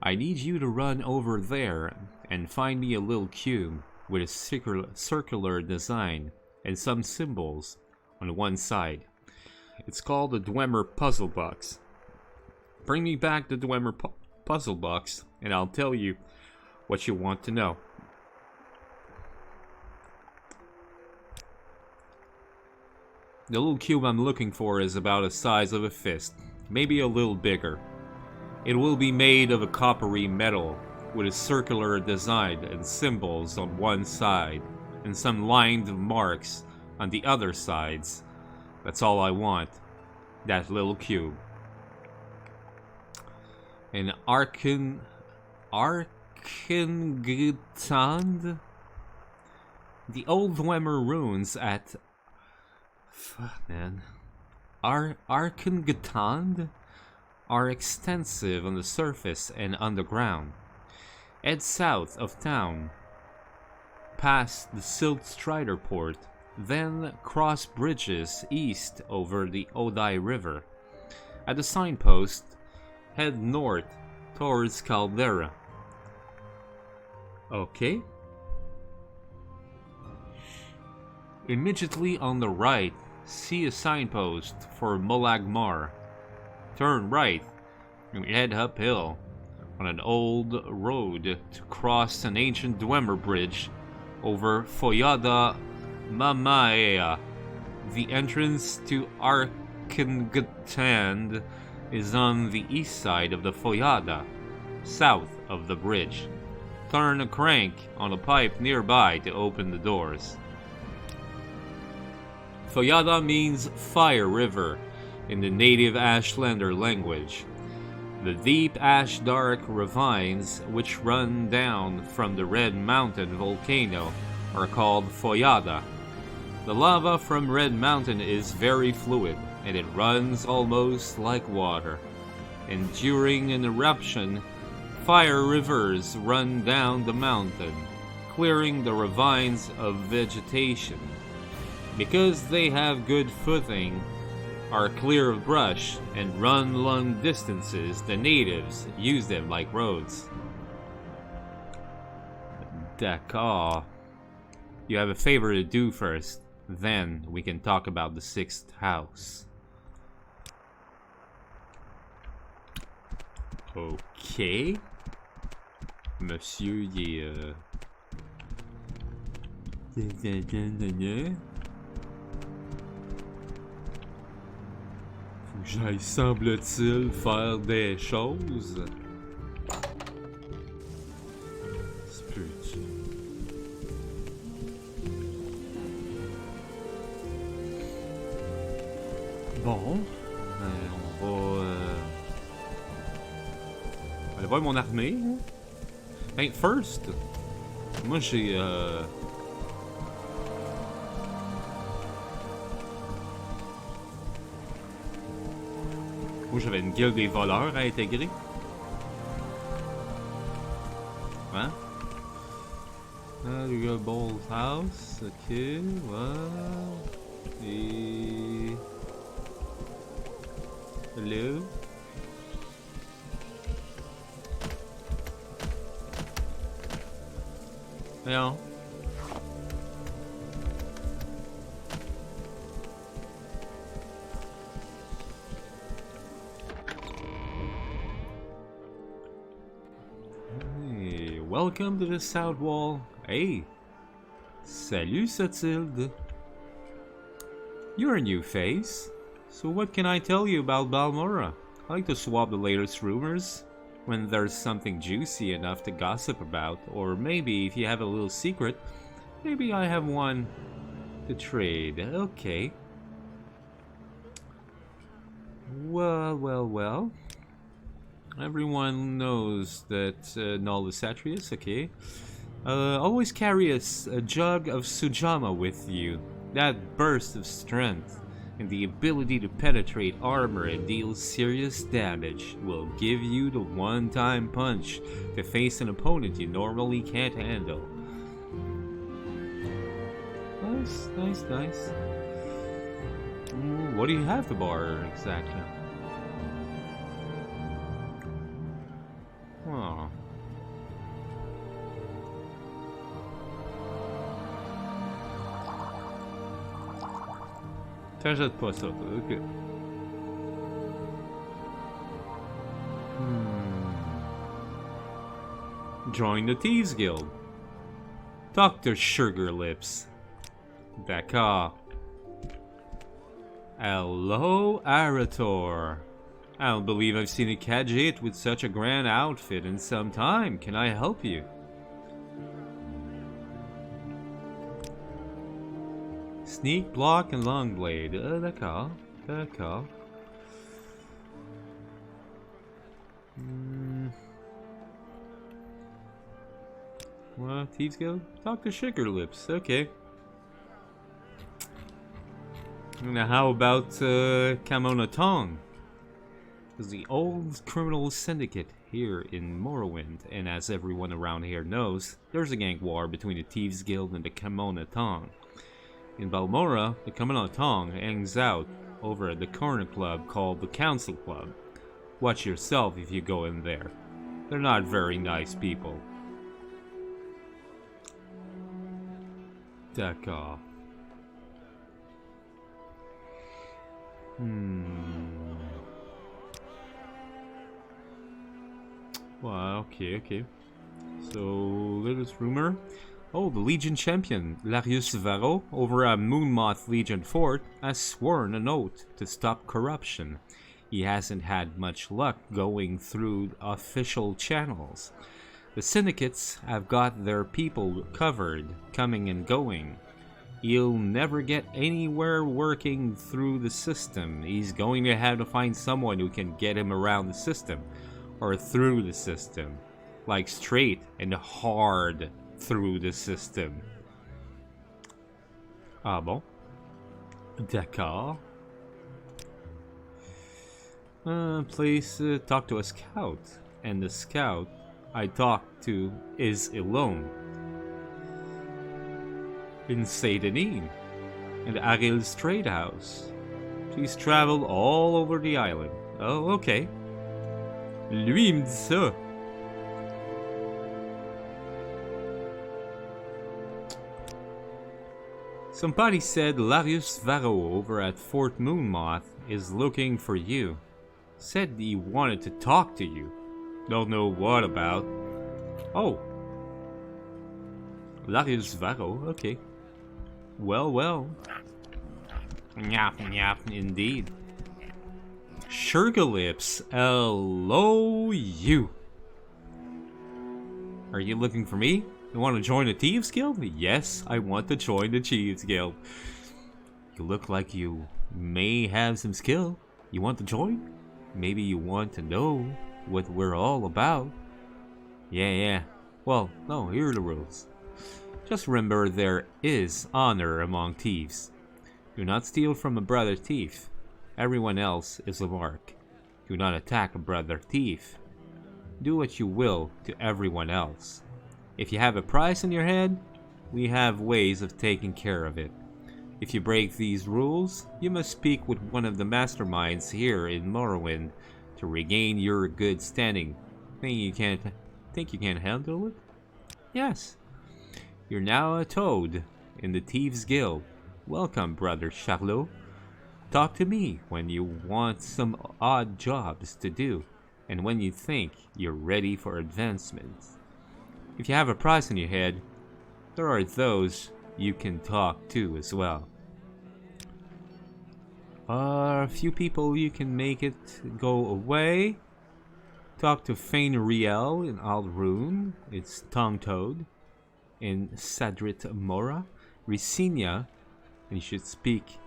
I need you to run over there and find me a little cube with a circular design and some symbols on one side. It's called the Dwemer puzzle box. Bring me back the Dwemer puzzle box and I'll tell you what you want to know. The little cube I'm looking for is about the size of a fist, maybe a little bigger. It will be made of a coppery metal with a circular design and symbols on one side and some lined marks on the other sides. That's all I want. That little cube. An 𝓐𝓢𝓜𝓡? The old Dwemer ruins at... Fuck, man. 𝓐𝓢𝓜𝓡 are extensive on the surface and underground. Head south of town, past the 𝓐𝓢𝓜𝓚 port, then cross bridges east over the Odai River. At the signpost, head north towards 𝓐𝓢𝓜. Okay. Immediately on the right, see a signpost for Molagmar. Turn right and head uphill on an old road to cross an ancient Dwemer bridge over 𝓐𝓢𝓜𝓡. The entrance to 𝓐𝓢𝓜𝓡 is on the east side of the 𝓐𝓢𝓜, south of the bridge. Turn a crank on a pipe nearby to open the doors. 𝓐𝓢𝓜 means fire river in the native Ashlander language. The deep ash-dark ravines which run down from the Red Mountain volcano are called 𝓐𝓢𝓜. The lava from Red Mountain is very fluid, and it runs almost like water. And during an eruption, fire rivers run down the mountain, clearing the ravines of vegetation. Because they have good footing, are clear of brush, and run long distances, the natives use them like roads. D'accord. You have a favor to do first, then we can talk about the 6th house. Okay. Monsieur, il est... Faut que j'aille, semble-t-il, faire des choses. C'est plus... Bon, on va aller voir mon armée. Hey, first, moi j'ai moi j'avais une guilde des voleurs à intégrer. Hein? Ah, le gars Bold House, ok, wow. Et... Hello? Voyons. Hey, welcome to the South Wall. Hey, salut 𝓐𝓢𝓜𝓚. You're a new face. So what can I tell you about Balmora? I like to swap the latest rumors when there's something juicy enough to gossip about, or maybe if you have a little secret, maybe I have one to trade. Okay. Well. Everyone knows that 𝓐𝓢𝓜𝓚, okay. Always carry a jug of 𝓐𝓢𝓜 with you. That burst of strength and the ability to penetrate armor and deal serious damage will give you the one-time punch to face an opponent you normally can't handle. Nice. What do you have to borrow exactly? Oh. T'achètes pas ça, ok. Join the Thieves Guild. Talk to Sugar Lips. 𝓚𝓚𝓻𝓻𝓸𝓀. 𝓐𝓢𝓜𝓡. I don't believe I've seen a Khajiit with such a grand outfit in some time. Can I help you? Sneak, block, and long blade. D'accord. What? Thieves Guild? Talk to Sugar Lips. Okay. Now how about 𝓐𝓢𝓜𝓚? Because the old criminal syndicate here in Morrowind, and as everyone around here knows, there's a gang war between the Thieves Guild and the 𝓐𝓢𝓜𝓚. In Balmora, the 𝓐𝓢𝓜𝓚 hangs out over at the corner club called the Council Club. Watch yourself if you go in there. They're not very nice people. D'accord. Well, okay. So, latest rumor. Oh, the Legion champion, 𝓸𝓻𝓸𝓀, over at Moonmoth Legion Fort, has sworn an oath to stop corruption. He hasn't had much luck going through official channels. The syndicates have got their people covered, coming and going. He'll never get anywhere working through the system. He's going to have to find someone who can get him around the system, or through the system. Like straight and hard through the system. Ah bon? D'accord. Please talk to a scout. And the scout I talked to is alone. In 𝓚𝓚 and Aghil's trade house. She's traveled all over the island. Oh, okay. Lui, il me dit ça. Somebody said 𝓸𝓻𝓸𝓀 over at Fort Moonmoth is looking for you. Said he wanted to talk to you. Don't know what about. Oh. 𝓸𝓻𝓸𝓀, okay. Well. Nyap, indeed. Sugar Lips, hello you. Are you looking for me? You want to join the Thieves Guild? Yes, I want to join the Thieves Guild. You look like you may have some skill. You want to join? Maybe you want to know what we're all about. Yeah. Well, no, here are the rules. Just remember there is honor among thieves. Do not steal from a brother thief. Everyone else is a mark. Do not attack a brother thief. Do what you will to everyone else. If you have a price on your head, we have ways of taking care of it. If you break these rules, you must speak with one of the masterminds here in Morrowind to regain your good standing. Think you can't handle it? Yes. You're now a toad in the Thieves Guild. Welcome, brother Charlot. Talk to me when you want some odd jobs to do, and when you think you're ready for advancement. If you have a price in your head, there are those you can talk to as well. A few people you can make it go away. Talk to 𝓐𝓸𝓻𝓻𝓸𝓀 in 𝓐𝓢𝓜𝓡, it's tongue toad. In 𝓸𝓷𝓭, Ricinia, and you should speak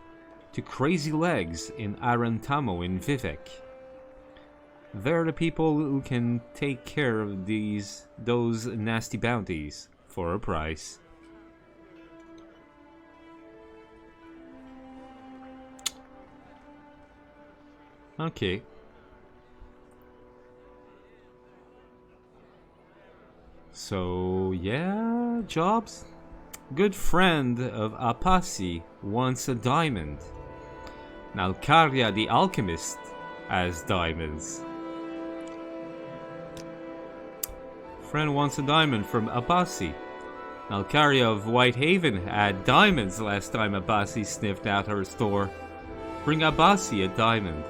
to Crazy Legs in 𝓸𝓸𝓻𝓻𝓸𝓀 in Vivek. They're the people who can take care of those nasty bounties for a price. Okay. So, yeah, jobs. Good friend of Apasi wants a diamond. 𝓐𝓢𝓜𝓚 the alchemist has diamonds. Friend wants a diamond from Apasi. 𝓐𝓢𝓜𝓚 of Whitehaven had diamonds last time Apasi sniffed out her store. Bring Apasi a diamond.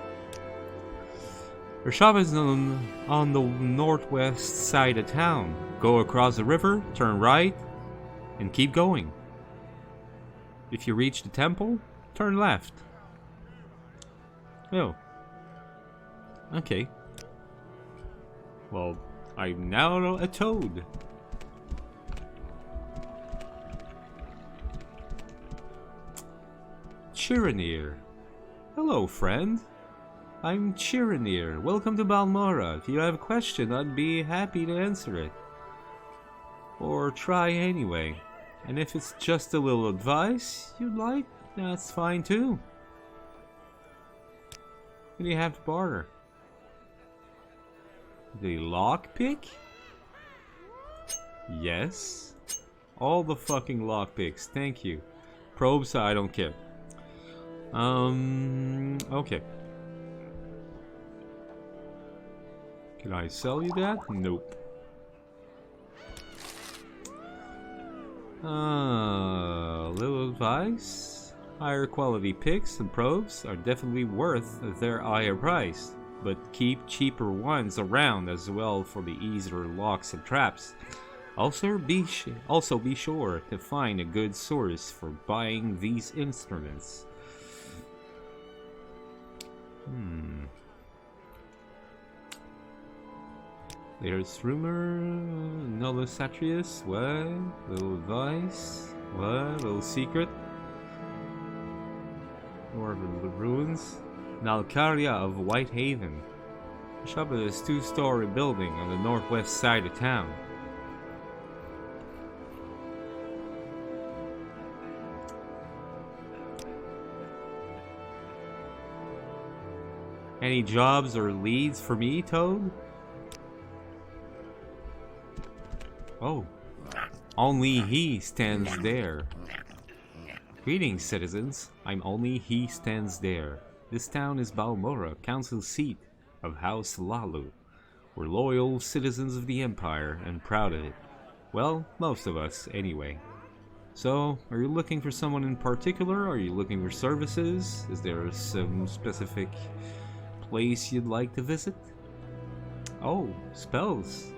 Her shop is on the northwest side of town. Go across the river, turn right, and keep going. If you reach the temple, turn left. Oh. Okay. Well, I'm now a toad. 𝓸𝓸𝓻𝓻𝓸𝓀. Hello, friend. I'm 𝓸𝓸𝓻𝓻𝓻𝓸𝓀. Welcome to Balmora. If you have a question, I'd be happy to answer it. Or try anyway. And if it's just a little advice you'd like, that's fine too. What do you have to barter? The lockpick? Yes. All the fucking lockpicks, thank you. Probes, I don't care. Okay. Can I sell you that? Nope. Little advice. Higher quality picks and probes are definitely worth their higher price, but keep cheaper ones around as well for the easier locks and traps. Also be sure to find a good source for buying these instruments. Latest rumor, Nullis Satrius, what? Little advice, what? Little secret? More of the ruins? 𝓐𝓢𝓚𝓻𝓻𝓸𝓀 of Whitehaven. The shop is a 2-story building on the northwest side of town. Any jobs or leads for me, Toad? Oh, only he stands there. Greetings, citizens. I'm only he stands there. This town is Balmora, council seat of House 𝓸𝓚. We're loyal citizens of the Empire and proud of it. Well, most of us, anyway. So, are you looking for someone in particular? Are you looking for services? Is there some specific place you'd like to visit? Oh, spells.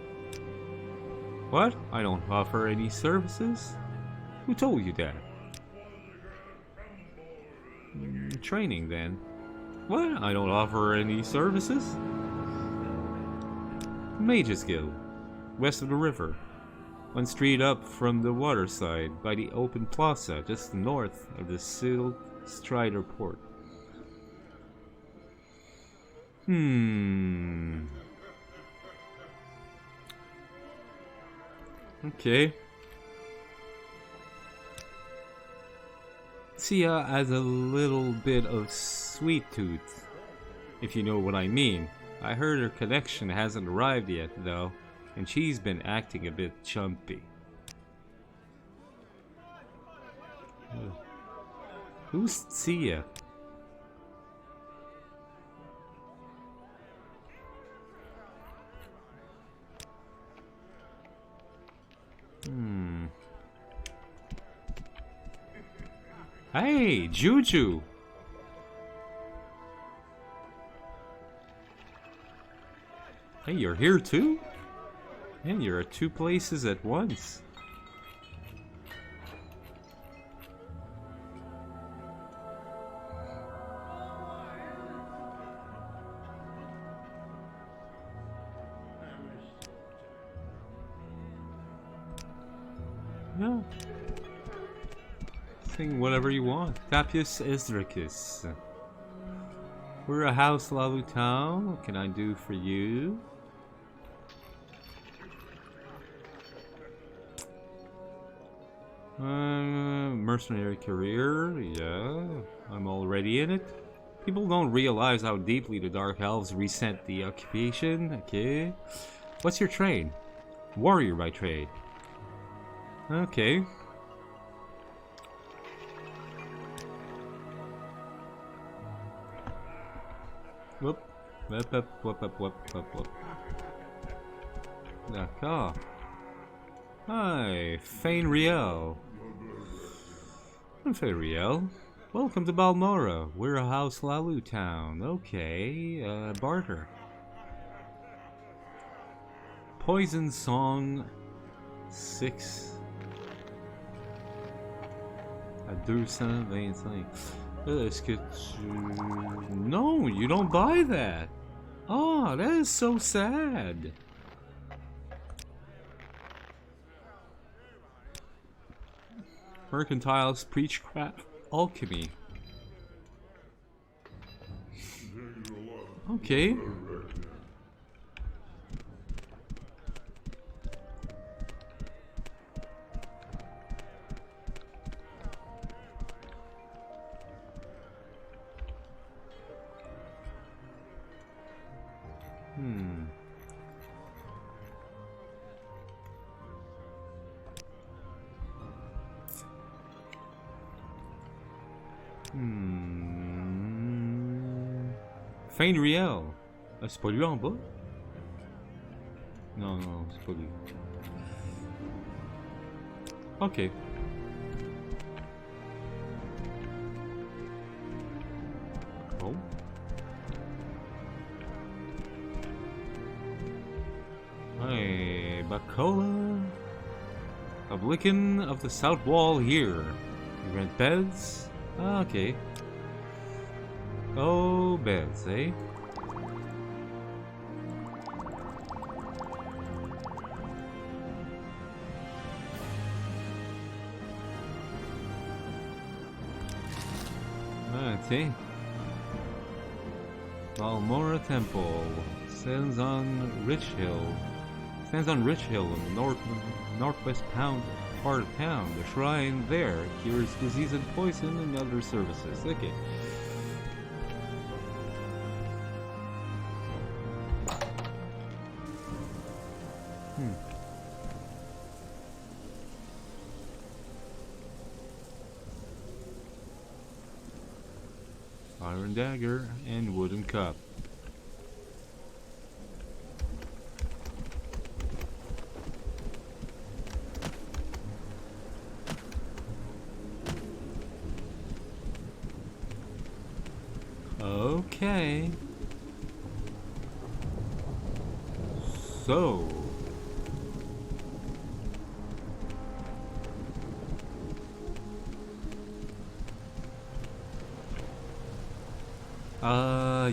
What? I don't offer any services? Who told you that? Training, then. What? I don't offer any services? Mages Guild, west of the river. 1 street up from the waterside, by the open plaza, just north of the Silk Strider port. Okay. Sia has a little bit of sweet tooth, if you know what I mean. I heard her connection hasn't arrived yet, though, and she's been acting a bit chumpy. Who's Sia? Hey, Juju! Hey, you're here too? And you're at 2 places at once. Yeah. Sing whatever you want. 𝓐𝓢𝓜𝓚. We're a house 𝓐𝓢𝓚 town. What can I do for you? Mercenary career. Yeah, I'm already in it. People don't realize how deeply the Dark Elves resent the occupation. Okay. What's your trade? Warrior by trade. Okay. Whoop. Whoop, whoop, whoop, whoop, whoop, whoop, whoop. D'accord. Hi, 𝓐𝓢𝓜𝓚. I'm 𝓐𝓢𝓜𝓚. Welcome to Balmora. We're a house 𝓐𝓢𝓚 town. Okay, barter. Poison Song 6. À 225. Est-ce que tu... No, you don't buy that. Oh, that is so sad. Mercantiles preach craft alchemy. Okay. 𝓐𝓢𝓜𝓚. Ah, c'est pas lui en bas? Non, non, c'est pas lui. Ok. Bon. Hey, Bacola. Publican of the South Wall here. You rent beds? Ah, okay. Oh, beds, eh? Ah, see? Balmora Temple stands on Rich Hill. Stands on Rich Hill in the northwest part of town. The shrine there cures disease and poison and other services. Okay. Iron dagger and wooden cup. Okay. So.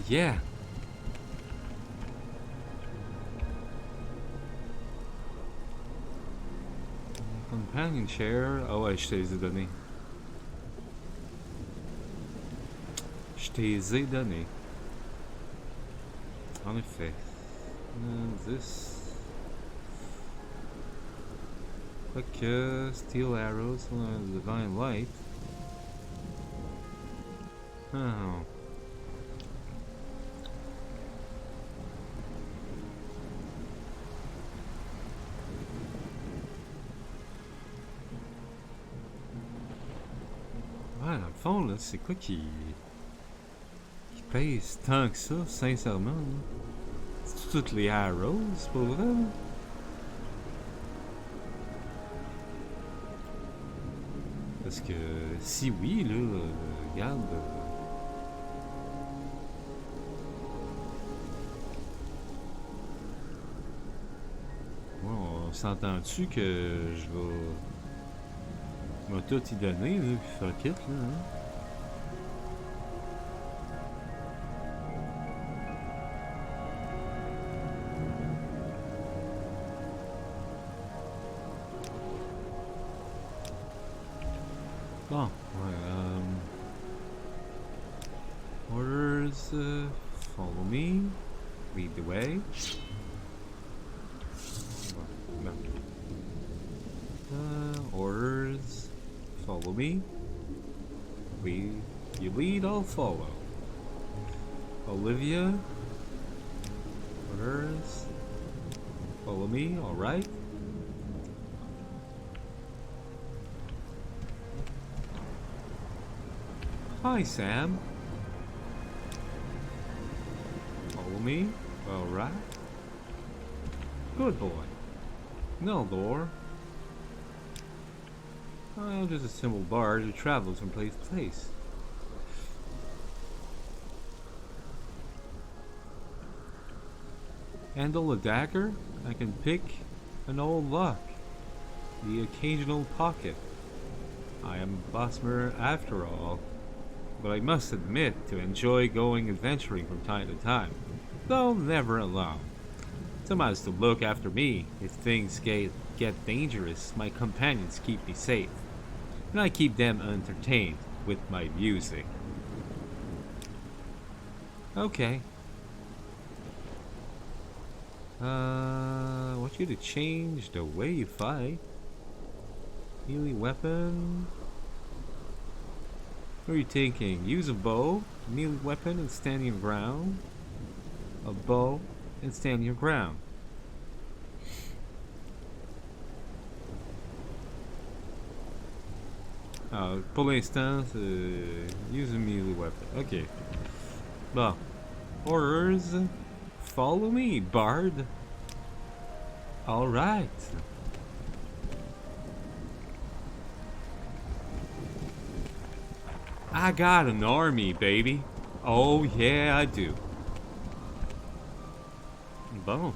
Yeah. Companion chair. Oh, ouais, je te les ai donnés. Je te les ai donnés. En effet. This. Quoique, steel arrows, divine light. Oh. Ouais, dans le fond, là, c'est quoi qui pèse tant que ça, sincèrement? C'est toutes les arrows, pour vrai? Là? Parce que si oui, là, regarde. Bon, s'entend-tu que je vais tout y donner, là, puis fuck it, là, hein? Bon, ouais, orders, follow me, lead the way. No. Orders, follow me. You lead, I'll follow. Olivia, orders, follow me, alright. Hi, Sam. Follow me, alright. Good boy. 𝓐𝓢𝓚. I'm just a simple bard who travels from place to place. Handle a dagger? I can pick an old lock. The occasional pocket. I am Balmora after all. But I must admit to enjoy going adventuring from time to time, though never alone. Someone has to look after me. If things get dangerous, my companions keep me safe, and I keep them entertained with my music. Okay. I want you to change the way you fight. Melee weapon. What are you thinking? Use a bow, melee weapon, and stand your ground. A bow and stand your ground. Pour l'instant, use a melee weapon. Okay. Bon. Orders. Follow me, bard. Alright. I got an army, baby. Oh, yeah, I do. Bon.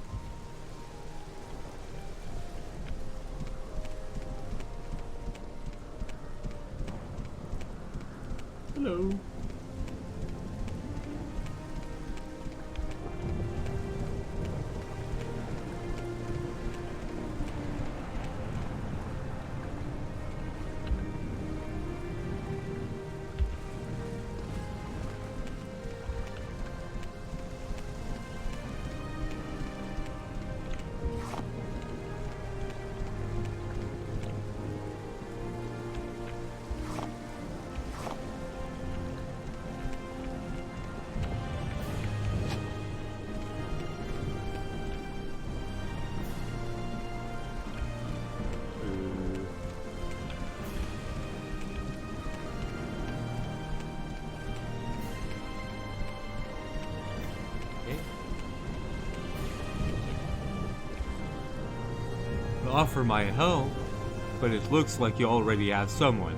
Hello. Offer my help, but it looks like you already have someone.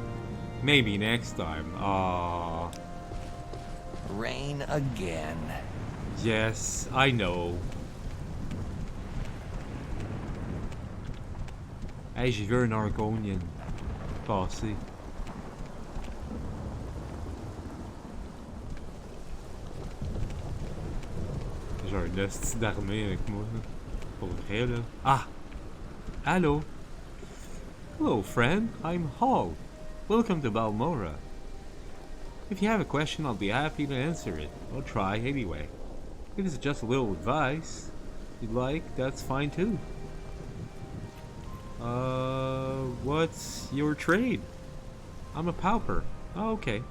Maybe next time. Rain again. Yes, I know. Hey, j'ai vu un Argonian passer. J'ai un esti d'armée avec moi. Pour vrai, là. Ah! Hello. Hello, friend. I'm Hall. Welcome to Balmora. If you have a question, I'll be happy to answer it. I'll try anyway. If it's just a little advice you'd like, that's fine too. What's your trade? I'm a pauper. Oh, okay.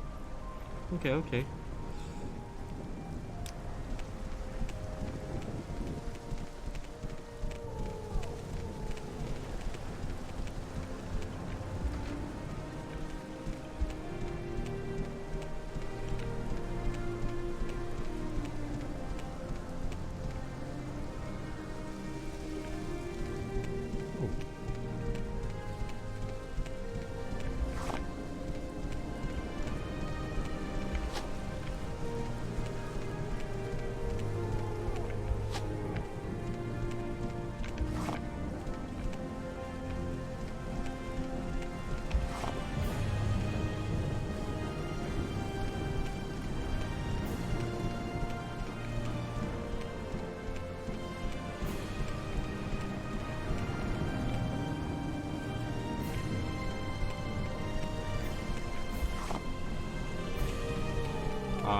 Okay.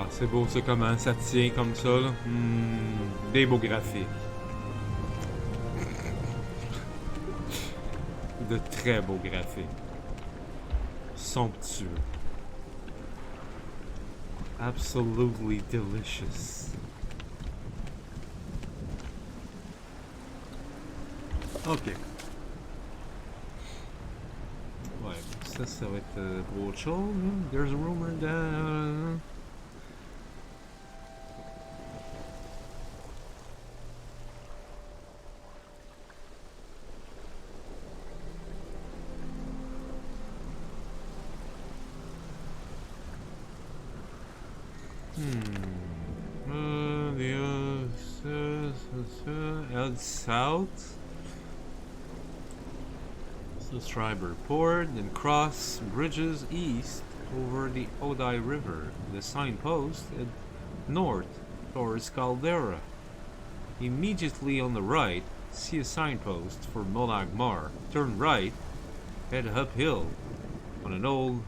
Ah, c'est beau ça comment ça tient comme ça là. Des beaux graphiques. De très beaux graphiques. Somptueux. Absolutely delicious. Ok. Ouais, ça va être pour autre chose. Hein? There's a rumor that... Head south. Subscribe report, then cross bridges east over the Odai River. The signpost at north towards 𝓐𝓢𝓚. Immediately on the right, see a signpost for 𝓐𝓢𝓚. Turn right, head uphill on an old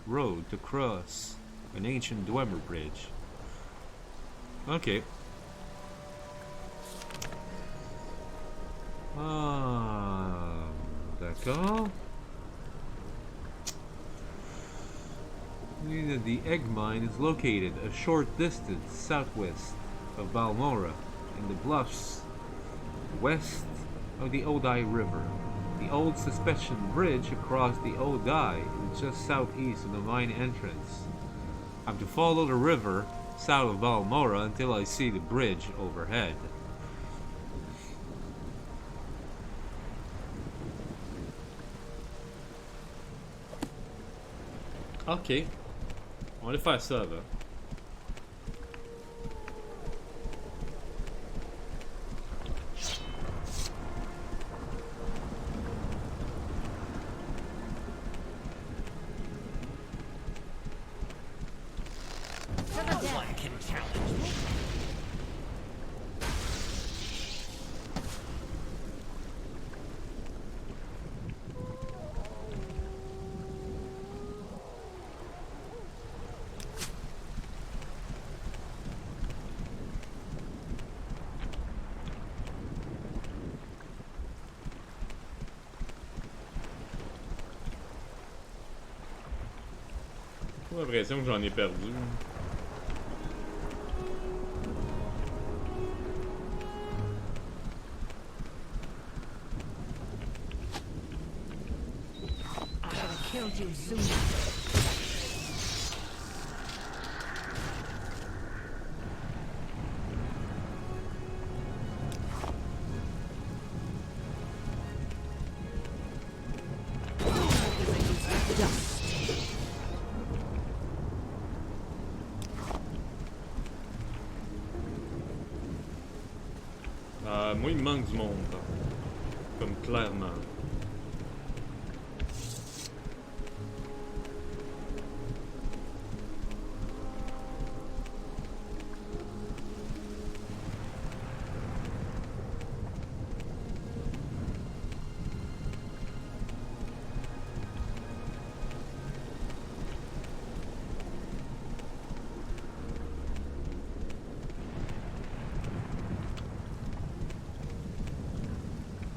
road to cross an ancient Dwemer bridge. Okay. D'accord. The egg mine is located a short distance southwest of Balmora in the bluffs west of the Odai River. The old suspension bridge across the Odai is just southeast of the mine entrance. I'm to follow the river south of Balmora until I see the bridge overhead. Ok, on va aller faire ça là. J'ai l'impression que j'en ai perdu. I should have killed you sooner. Moi, il me manque du monde, comme clairement.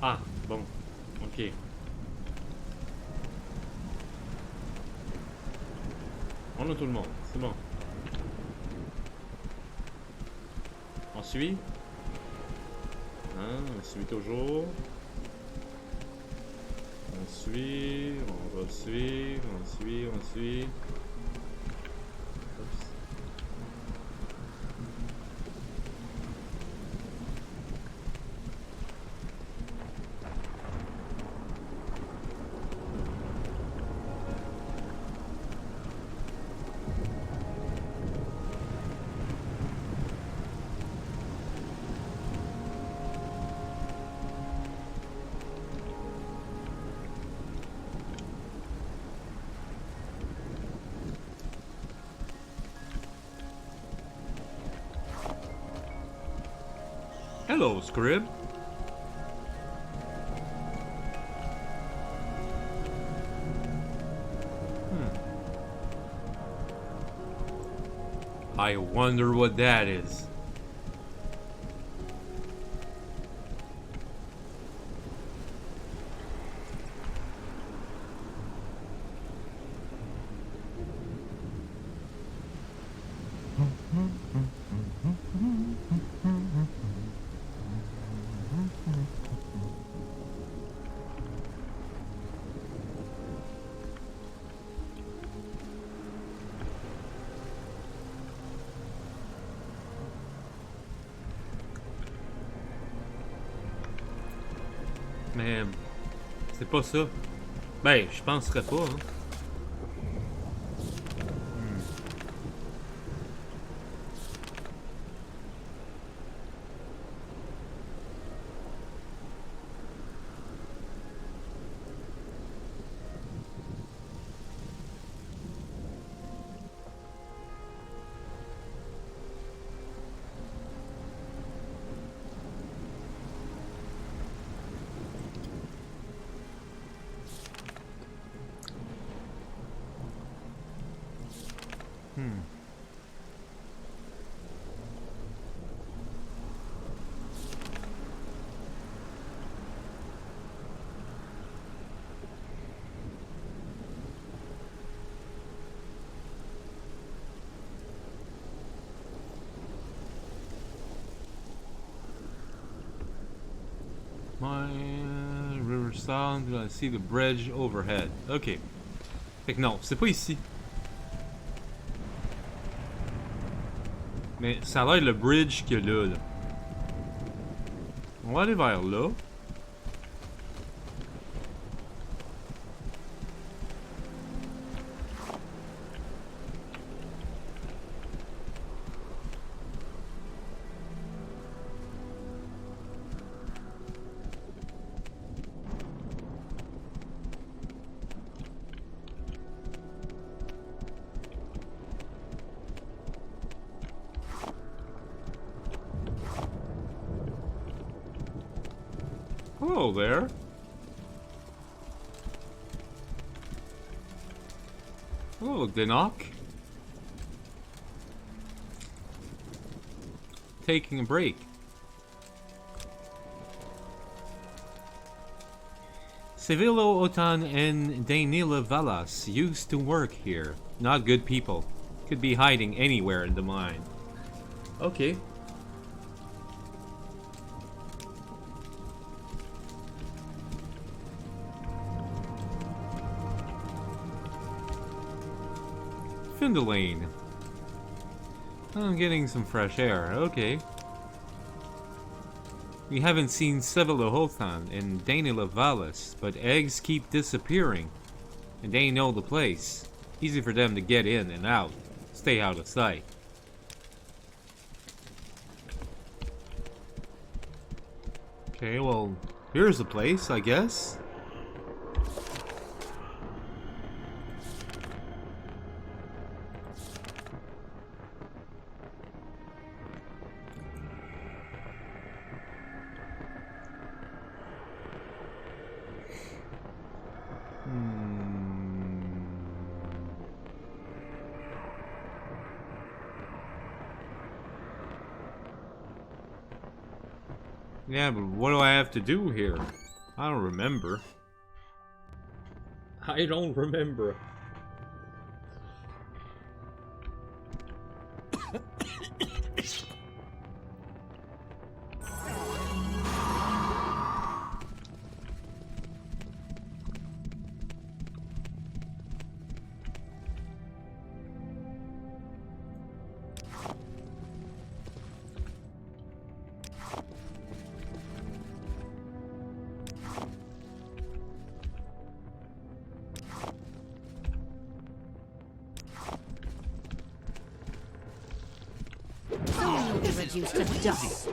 Ah, bon, ok. On a tout le monde, c'est bon. On suit? Hein, on suit toujours. On suit, on va suivre, on suit, on suit. Oups. Hello, Scrib. I wonder what that is. Mais c'est pas ça. Ben, je penserais pas. Hein. My river sound, I see the bridge overhead. Ok. Fait que non, c'est pas ici. Mais ça a l'air le bridge qu'il y a là. On va aller vers là. Hello there. Hello, 𝓐𝓸𝓻. Taking a break. 𝓐𝓢𝓜𝓻𝓻𝓸𝓀𝓲 used to work here. Not good people. Could be hiding anywhere in the mine. Okay. 𝓐𝓸𝓻𝓻𝓸𝓀. I'm getting some fresh air, okay. We haven't seen suivez-moi in 𝓐𝓸𝓻𝓻𝓸𝓀, but eggs keep disappearing, and they know the place. Easy for them to get in and out, stay out of sight. Okay, well, here's the place, I guess. Yeah, but what do I have to do here? I don't remember. I don't remember. Reduced to dust.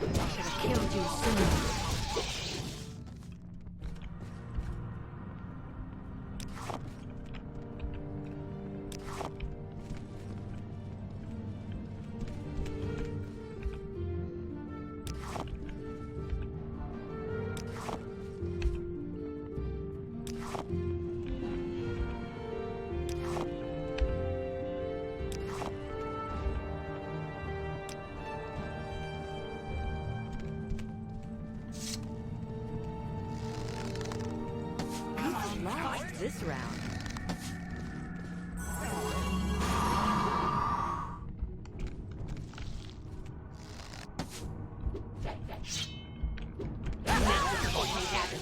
I should have killed you sooner. this round.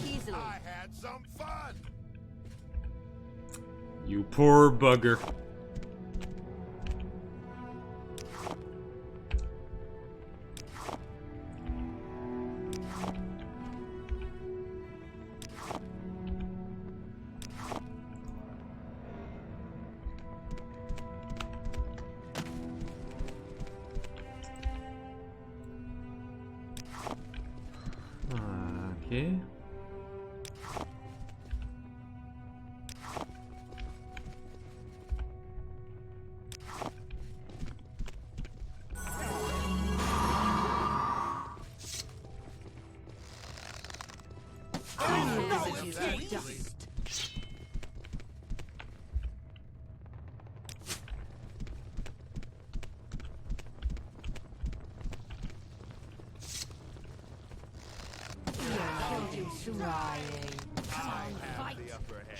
Easily. I had some fun. You poor bugger. Okay. Trying. Have the upper hand.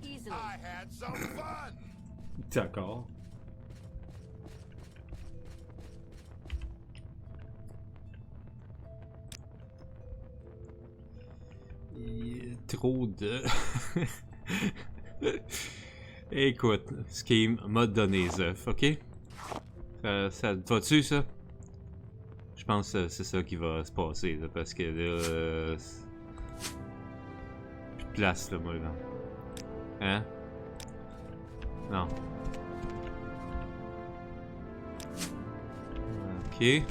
Easily. I had some fun. D'accord. Il y a trop de... Écoute, ce qu'il m'a donné les œufs, ok? Ça te va-tu, ça? Je pense que c'est ça qui va se passer, là, parce que là... plus de place, là, moi, là. Hein? Non. Ok.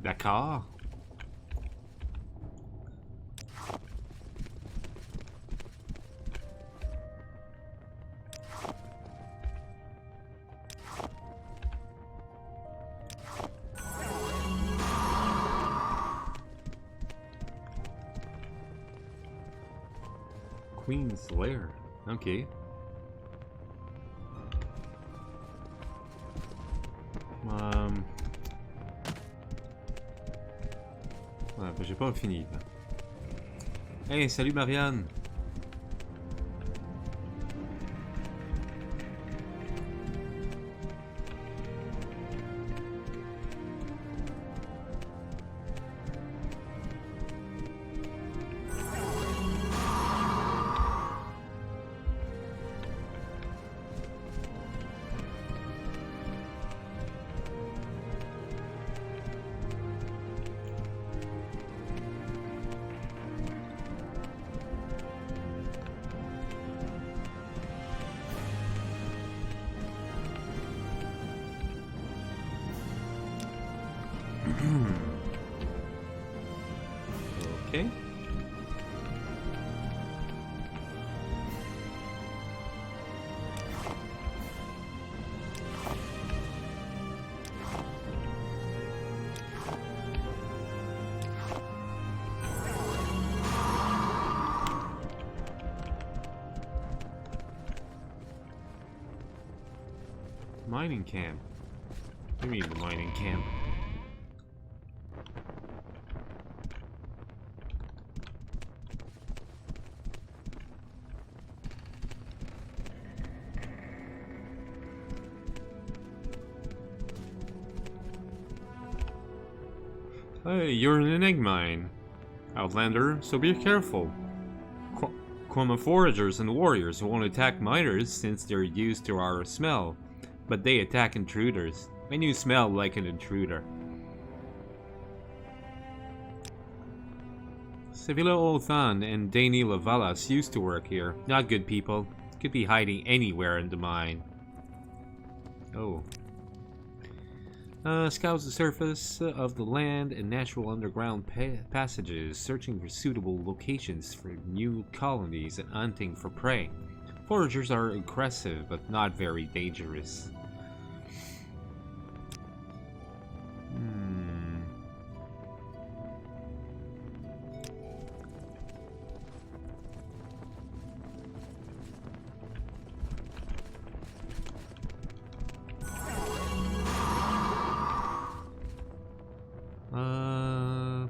D'accord. Queen's Lair. Ok. Ouais, ben j'ai pas fini là. Hey, salut Marianne! Mining camp. What do you mean the mining camp? Hey, you're in an egg mine, Outlander, so be careful. Quama foragers and warriors won't attack miners since they're used to our smell, but they attack intruders, and you smell like an intruder. 𝓐𝓢𝓜𝓚 and 𝓸𝓸𝓻𝓻𝓸𝓀 used to work here. Not good people. Could be hiding anywhere in the mine. Oh. Scouts the surface of the land and natural underground passages, searching for suitable locations for new colonies and hunting for prey. Foragers are aggressive, but not very dangerous.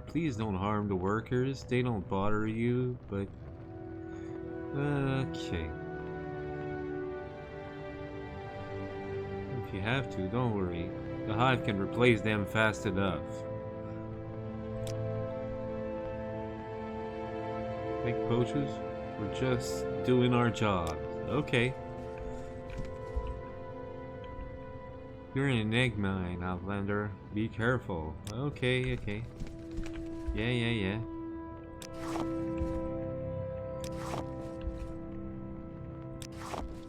Please don't harm the workers. They don't bother you, but... Okay. If you have to, don't worry. The hive can replace them fast enough. Big poachers? We're just doing our job. Okay. You're in an egg mine, Outlander. Be careful. Okay, okay. Yeah.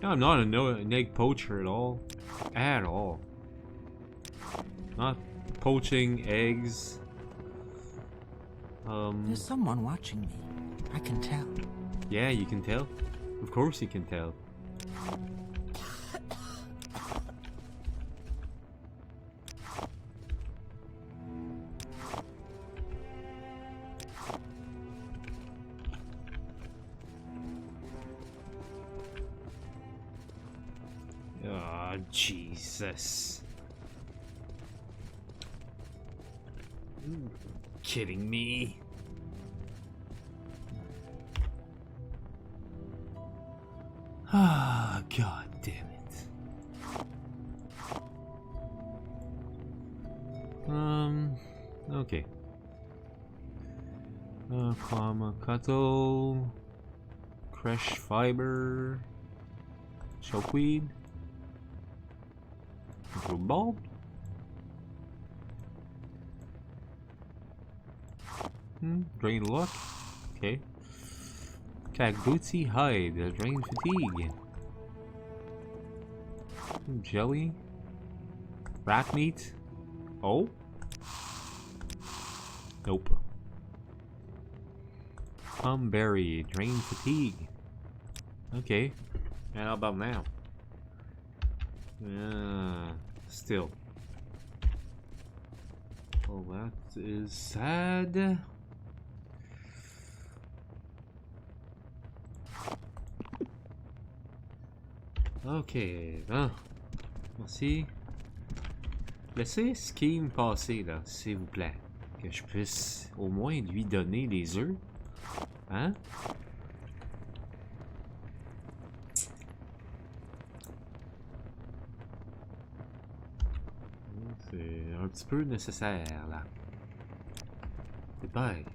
No, I'm not an egg poacher at all. At all. Not poaching eggs. There's someone watching me. I can tell. Yeah, you can tell. Of course you can tell. Oh, Jesus. You kidding me? Ah, God damn it. Okay. Cuttle, crush fiber, chokeweed. Bulb? Drain luck. Okay. 𝓐𝓢𝓜𝓡 hide. Drain fatigue. Jelly. Rat meat. Oh. Nope. Berry. Drain fatigue. Okay. And how about now? Still. Oh, that is sad. Ok, ben, merci. Laissez Scheme passer là, s'il vous plaît. Que je puisse au moins lui donner des œufs. Hein? C'est un petit peu nécessaire là. C'est bye.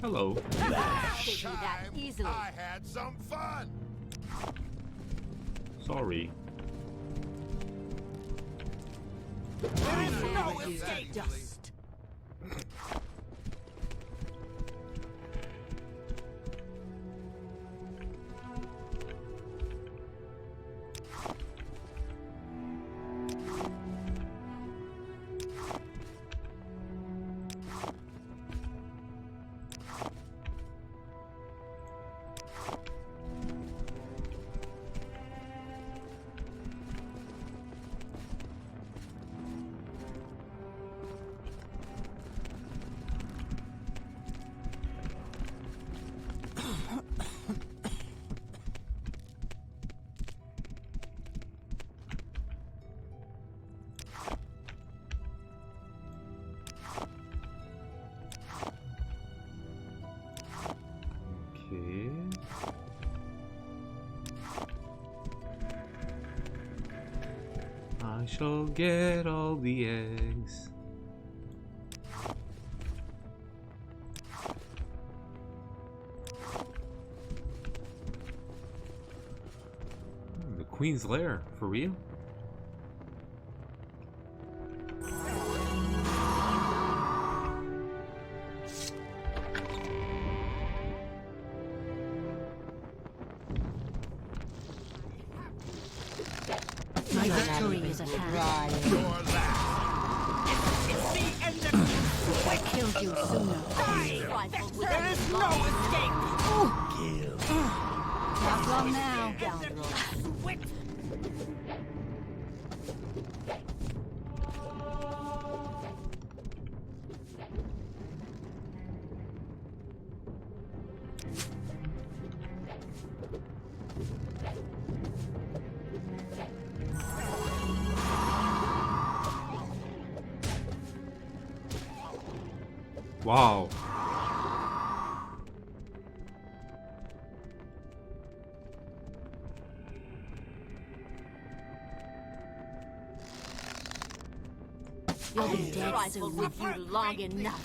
Hello. Can't do that easily. I had some fun. Sorry. There is no escape. Dust. Okay. I shall get all the eggs. The Queen's Lair, for real? My victory is at hand. I killed you sooner. There is no escape. Not long now, scoundrel. Wow. You'll be dead soon with you long enough.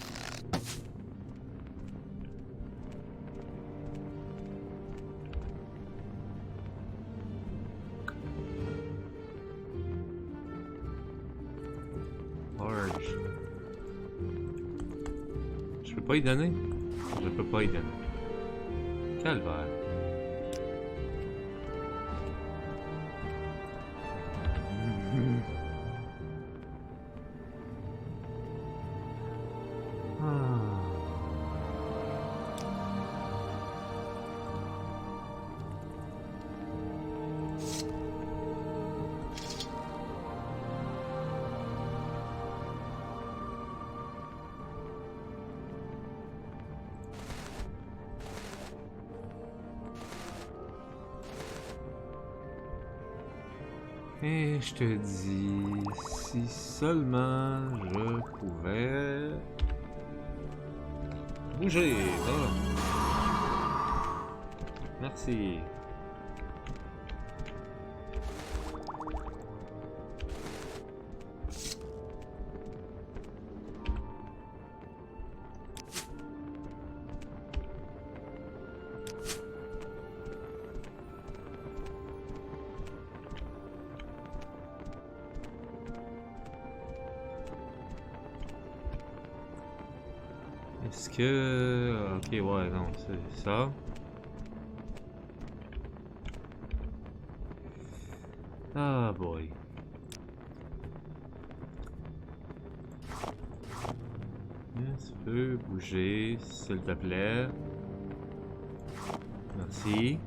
Large. Je peux pas y donner? Je peux pas y donner. Calvaire. Et je te dis, si seulement je pouvais bouger, va. Merci. Est-ce que... Ok, ouais, non, c'est ça. Ah, boy. Est-ce que tu peux bouger, s'il te plaît? Merci.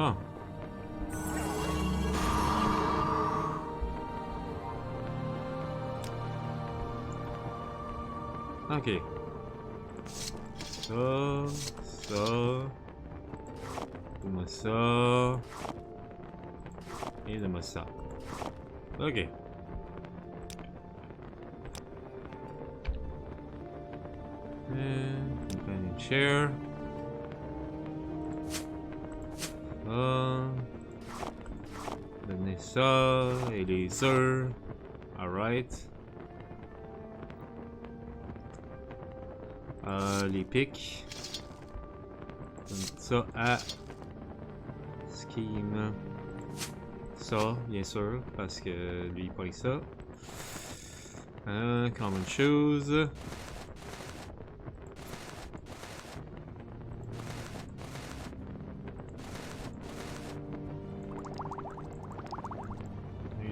Ah. Ok. Ça. Donne-moi ça. Et donne-moi ça. Ok. Companion chair. Donnez ça et les œufs. Alright. Les pics. Donne ça à Scheme. Ça, bien sûr, parce que lui il paye ça. Common shoes.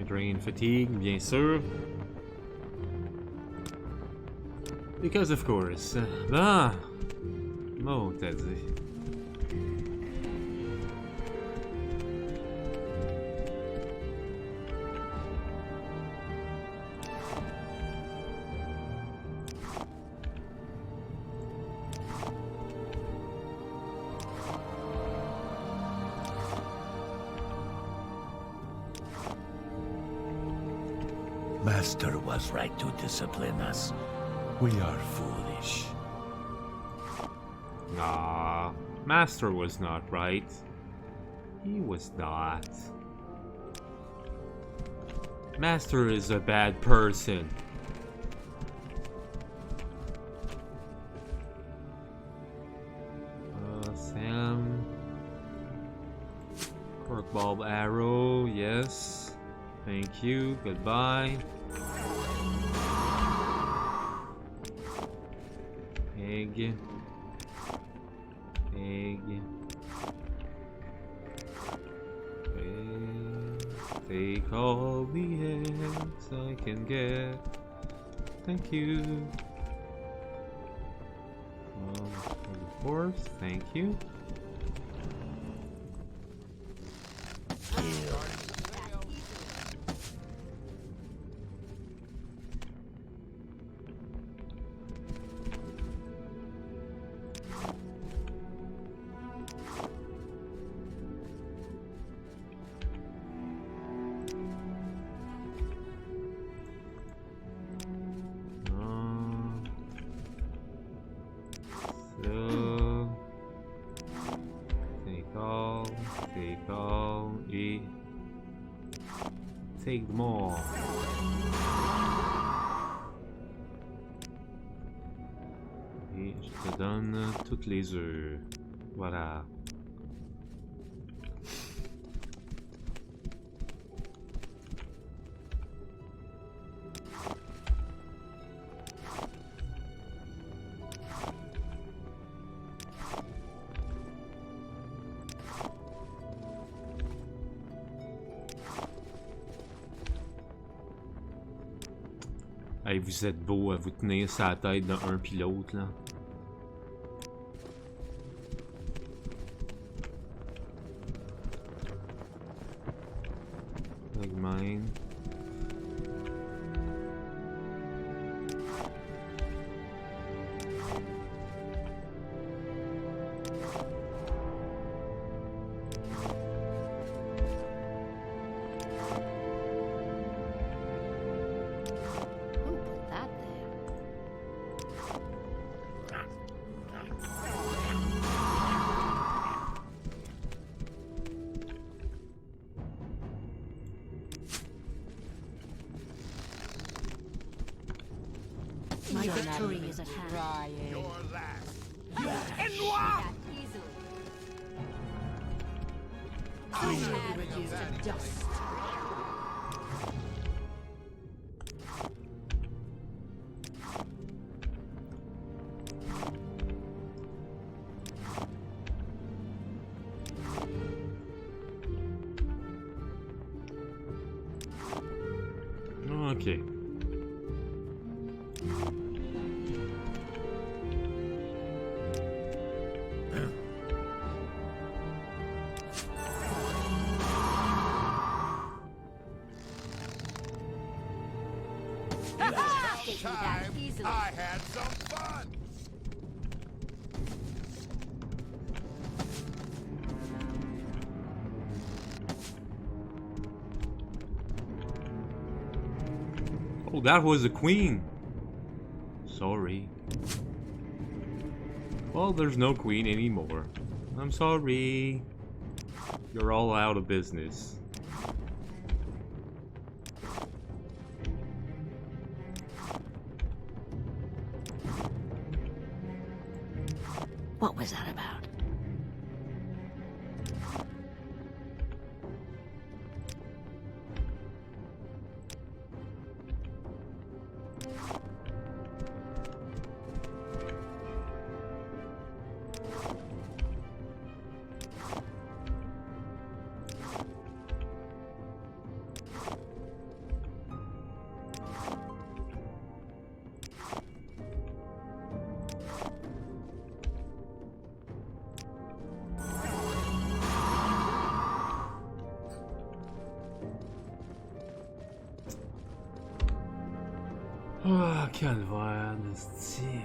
Drain fatigue, bien sûr. Because of course. Ah! Bon, t'as dit. Master was right to discipline us. We are foolish. Nah, Master was not right. He was not. Master is a bad person. Sam. Cork bulb arrow, yes. Thank you, goodbye. Egg. Take all the eggs I can get. Thank you. Of course, thank you. Take more. Et je te donne toutes les œufs. Voilà. Hey, vous êtes beau à vous tenir sur la tête d'un puis l'autre, là. Like mine. My victory is at hand. Your last. I shall be reduced to dust. Okay. Time I had some fun. Oh, that was a queen. Sorry. Well, there's no queen anymore. I'm sorry. You're all out of business. What was that about? Ah, 𝓐𝓢𝓜𝓚 𝓚𝓸𝓻𝓻𝓸𝓀𝓲.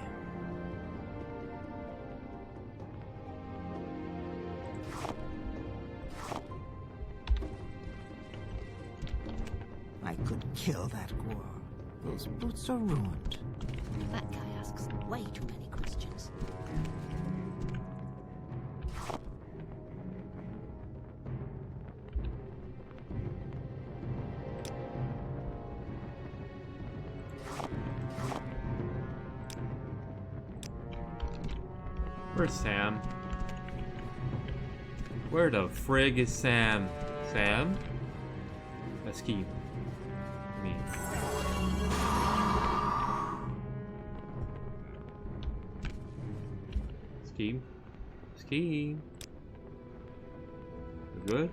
I could kill that 𝓐𝓢𝓜. Those boots are ruined. That guy asks way too many questions. Where's Sam? Where the frig is Sam? Sam? That's key. Me. Scheme? Scheme? You good?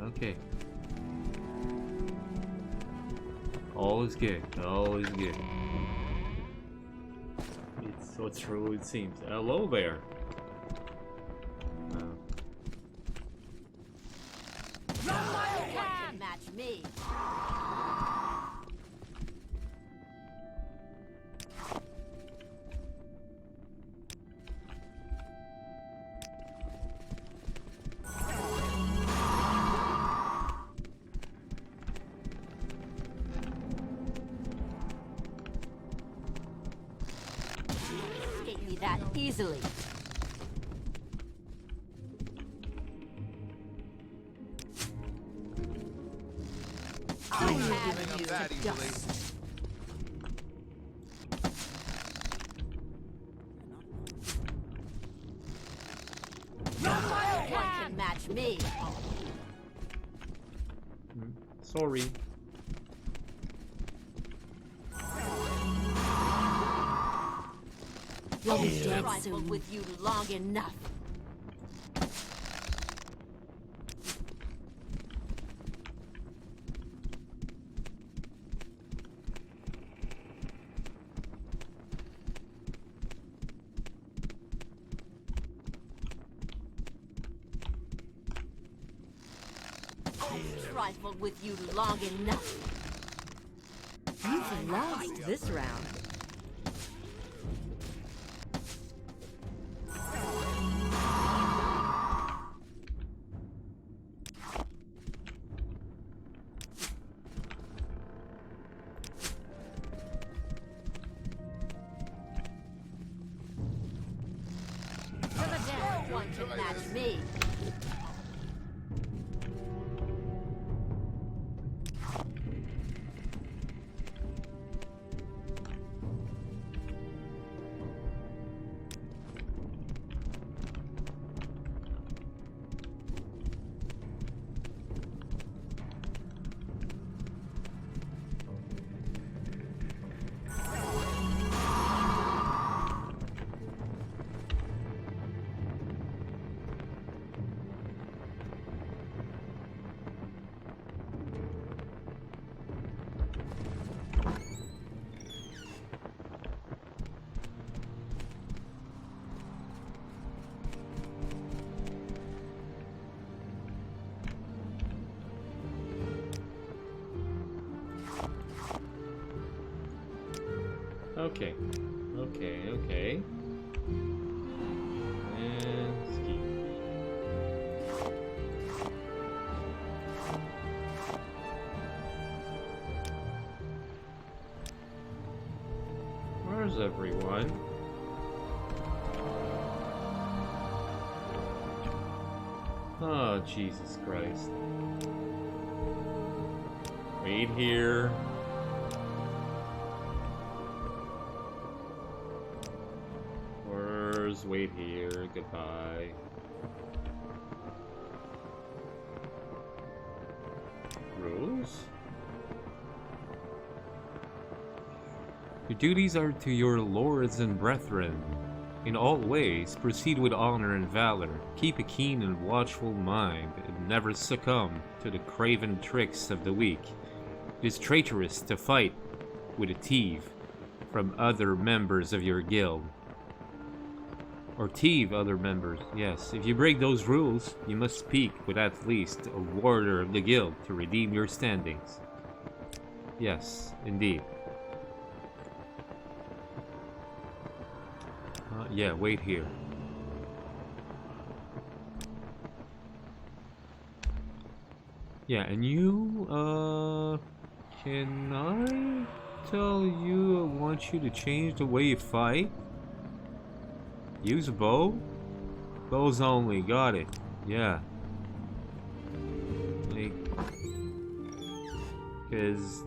Okay. All is good. All is good. It's so true it seems. Hello there. Can't match me. Escape me that easily. I have you that to easily. dust. No one can match me. Sorry. You'll be dead soon. With you long enough. Trifled with you long enough. You've lost this round. No one can match me. Okay. Okay, okay. And ski. everyone. Oh, Jesus Christ. Wait here. Where's wait here? Goodbye. Rules? Your duties are to your lords and brethren. In all ways, proceed with honor and valor. Keep a keen and watchful mind, and never succumb to the craven tricks of the weak. It is traitorous to fight with a thief from other members of your guild. Or thieve other members, yes. If you break those rules, you must speak with at least a warder of the guild to redeem your standings. Yes, indeed. Yeah, wait here. Yeah, and you, can I tell you I want you to change the way you fight? Use a bow? Bows only, got it. Yeah. Like, cause...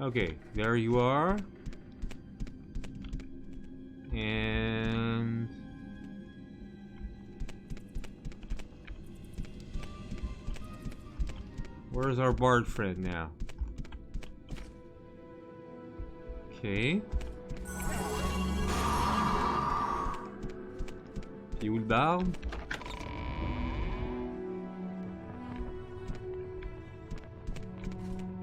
Okay, there you are. And... where's our bard friend now? Okay. Fuel down.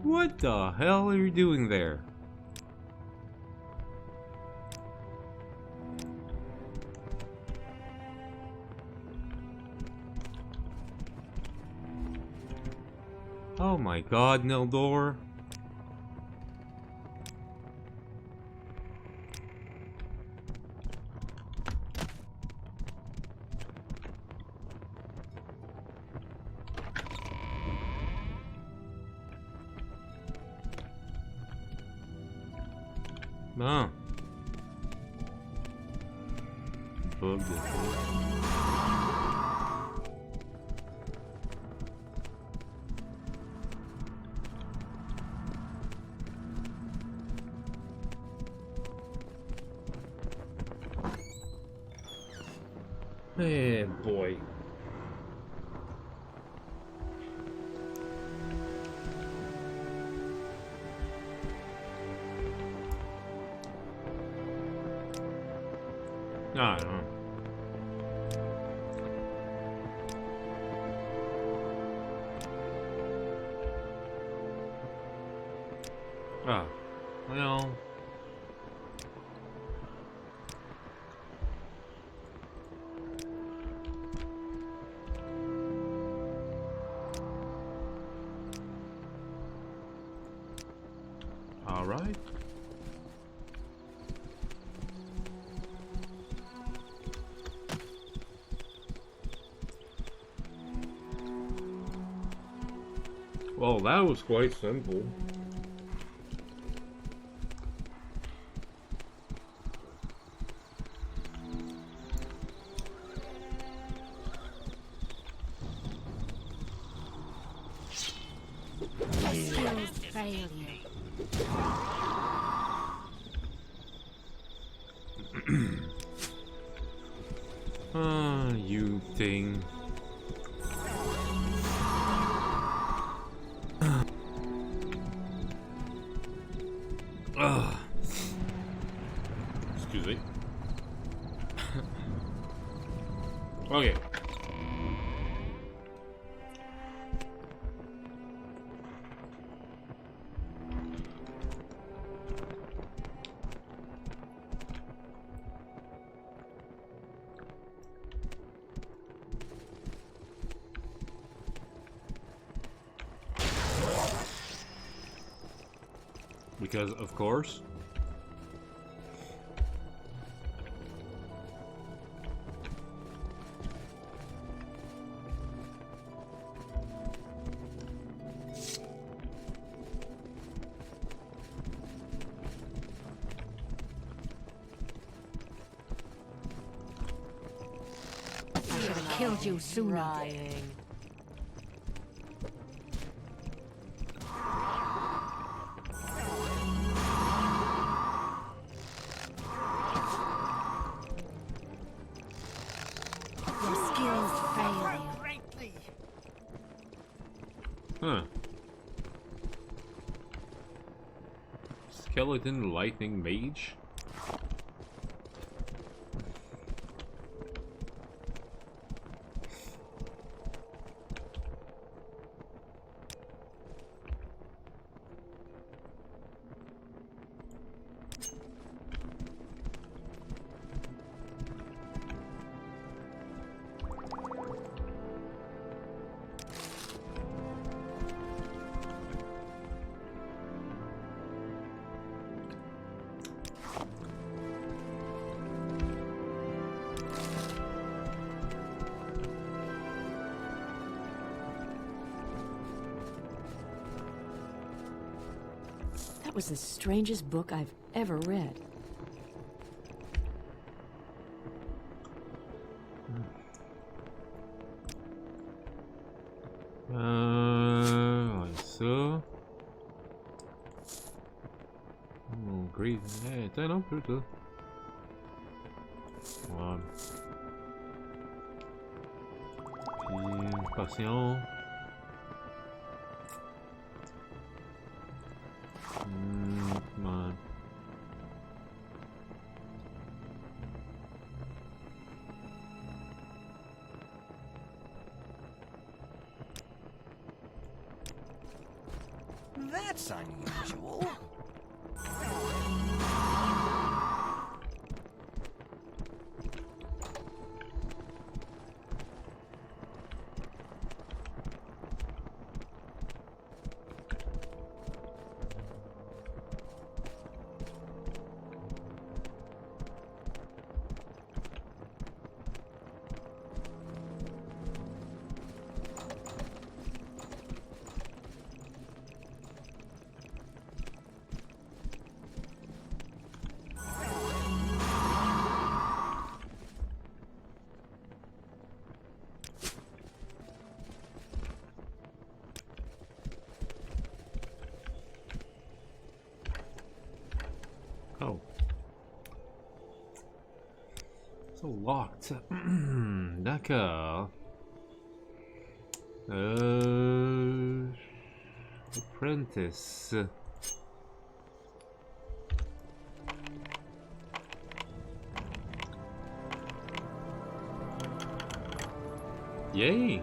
What the hell are you doing there? Oh my god, Neldor. No. Bug this. Hey, boy. I don't know. Ah, well. All right. Well, that was quite simple. Skills failure. You thing. Excuse me. Okay. Because, of course. 𝓐𝓢𝓜𝓡. Your skills fail you. Huh. Skeleton lightning mage? That was the strangest book I've ever read. Ouais, ça. Oh, great. Hey, attends un peu, toi. Ouais. Puis, passion. Ouais. That's unusual. Oh. So locked. D'accord. Apprentice. Yay!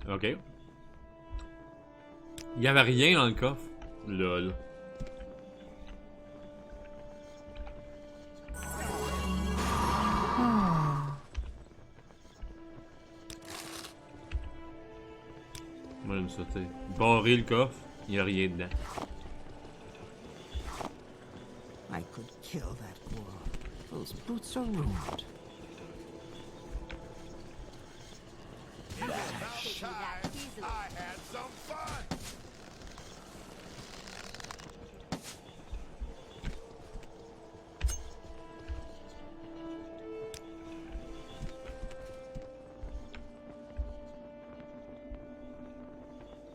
Ok. Il y avait rien dans le coffre. Lol. Moi j'aime ça, tu sais. Barrer le coffre, il n'y a rien dedans. I could kill that 𝓐𝓢𝓜. Those boots are ruined. I had some fun.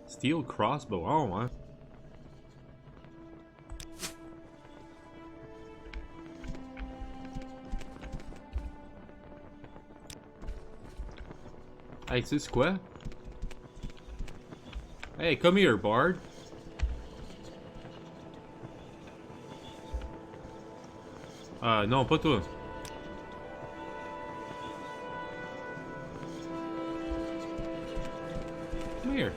Steel crossbow, oh ouais. Hey, tu sais quoi? Hey, come here, Bard. Non, pas toi. Come here.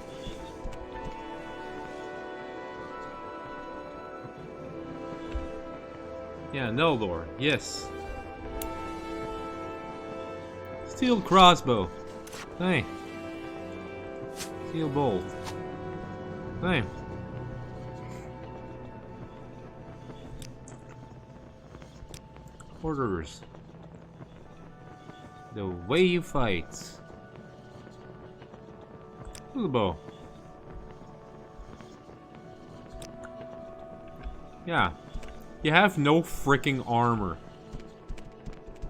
Yeah, Neldor, yes. Steel crossbow. Hey. Steel bolt. Hey. Orders. The way you fight. Look at the bow. Yeah. You have no freaking armor.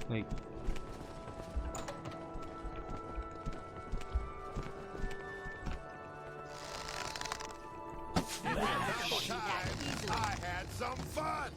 Like... I had some fun.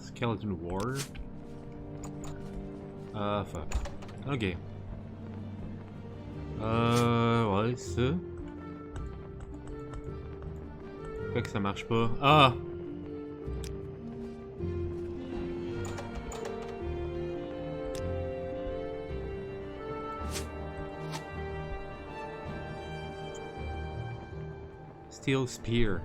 Skeleton War? Fuck. Ok. Ouais, ça. Pourquoi que ça marche pas? Ah! Steel Spear.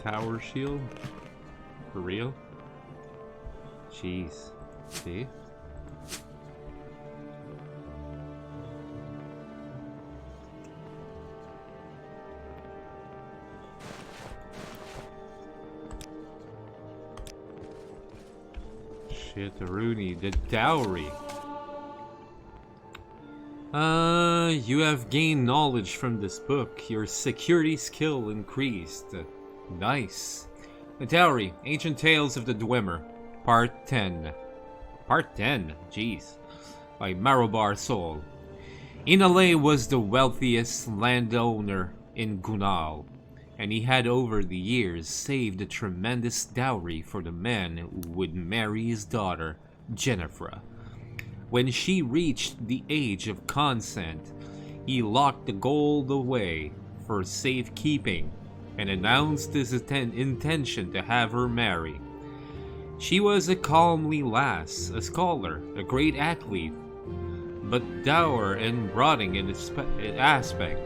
Tower shield? For real? Jeez. See? Shit, Rooney, the dowry. You have gained knowledge from this book. Your security skill increased. Nice. The Dowry, Ancient Tales of the Dwemer, Part 10. Part 10? Jeez. By Marobar Soul. Înalë was the wealthiest landowner in Gunal, and he had over the years saved a tremendous dowry for the man who would marry his daughter, Jennifer. When she reached the age of consent, he locked the gold away for safekeeping and announced his intention to have her marry. She was a comely lass, a scholar, a great athlete, but dour and rotting in aspect.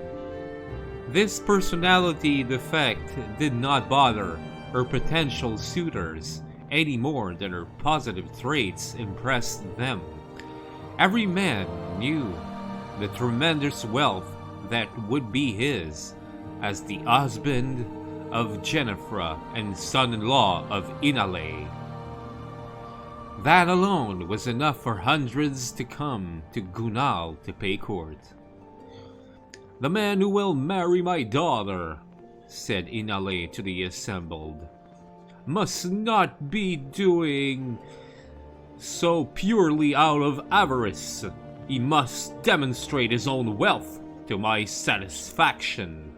This personality defect did not bother her potential suitors any more than her positive traits impressed them. Every man knew the tremendous wealth that would be his as the husband of Jennifer and son-in-law of Înalë. That alone was enough for hundreds to come to Gunal to pay court. "The man who will marry my daughter," said Înalë to the assembled, "must not be doing so purely out of avarice. He must demonstrate his own wealth to my satisfaction."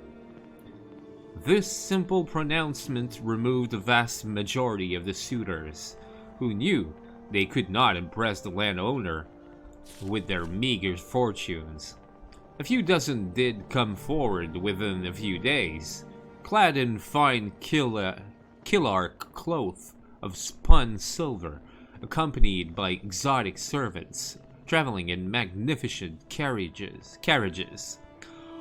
This simple pronouncement removed the vast majority of the suitors, who knew they could not impress the landowner with their meager fortunes. A few dozen did come forward within a few days, clad in fine Killark cloth of spun silver, accompanied by exotic servants, traveling in magnificent carriages.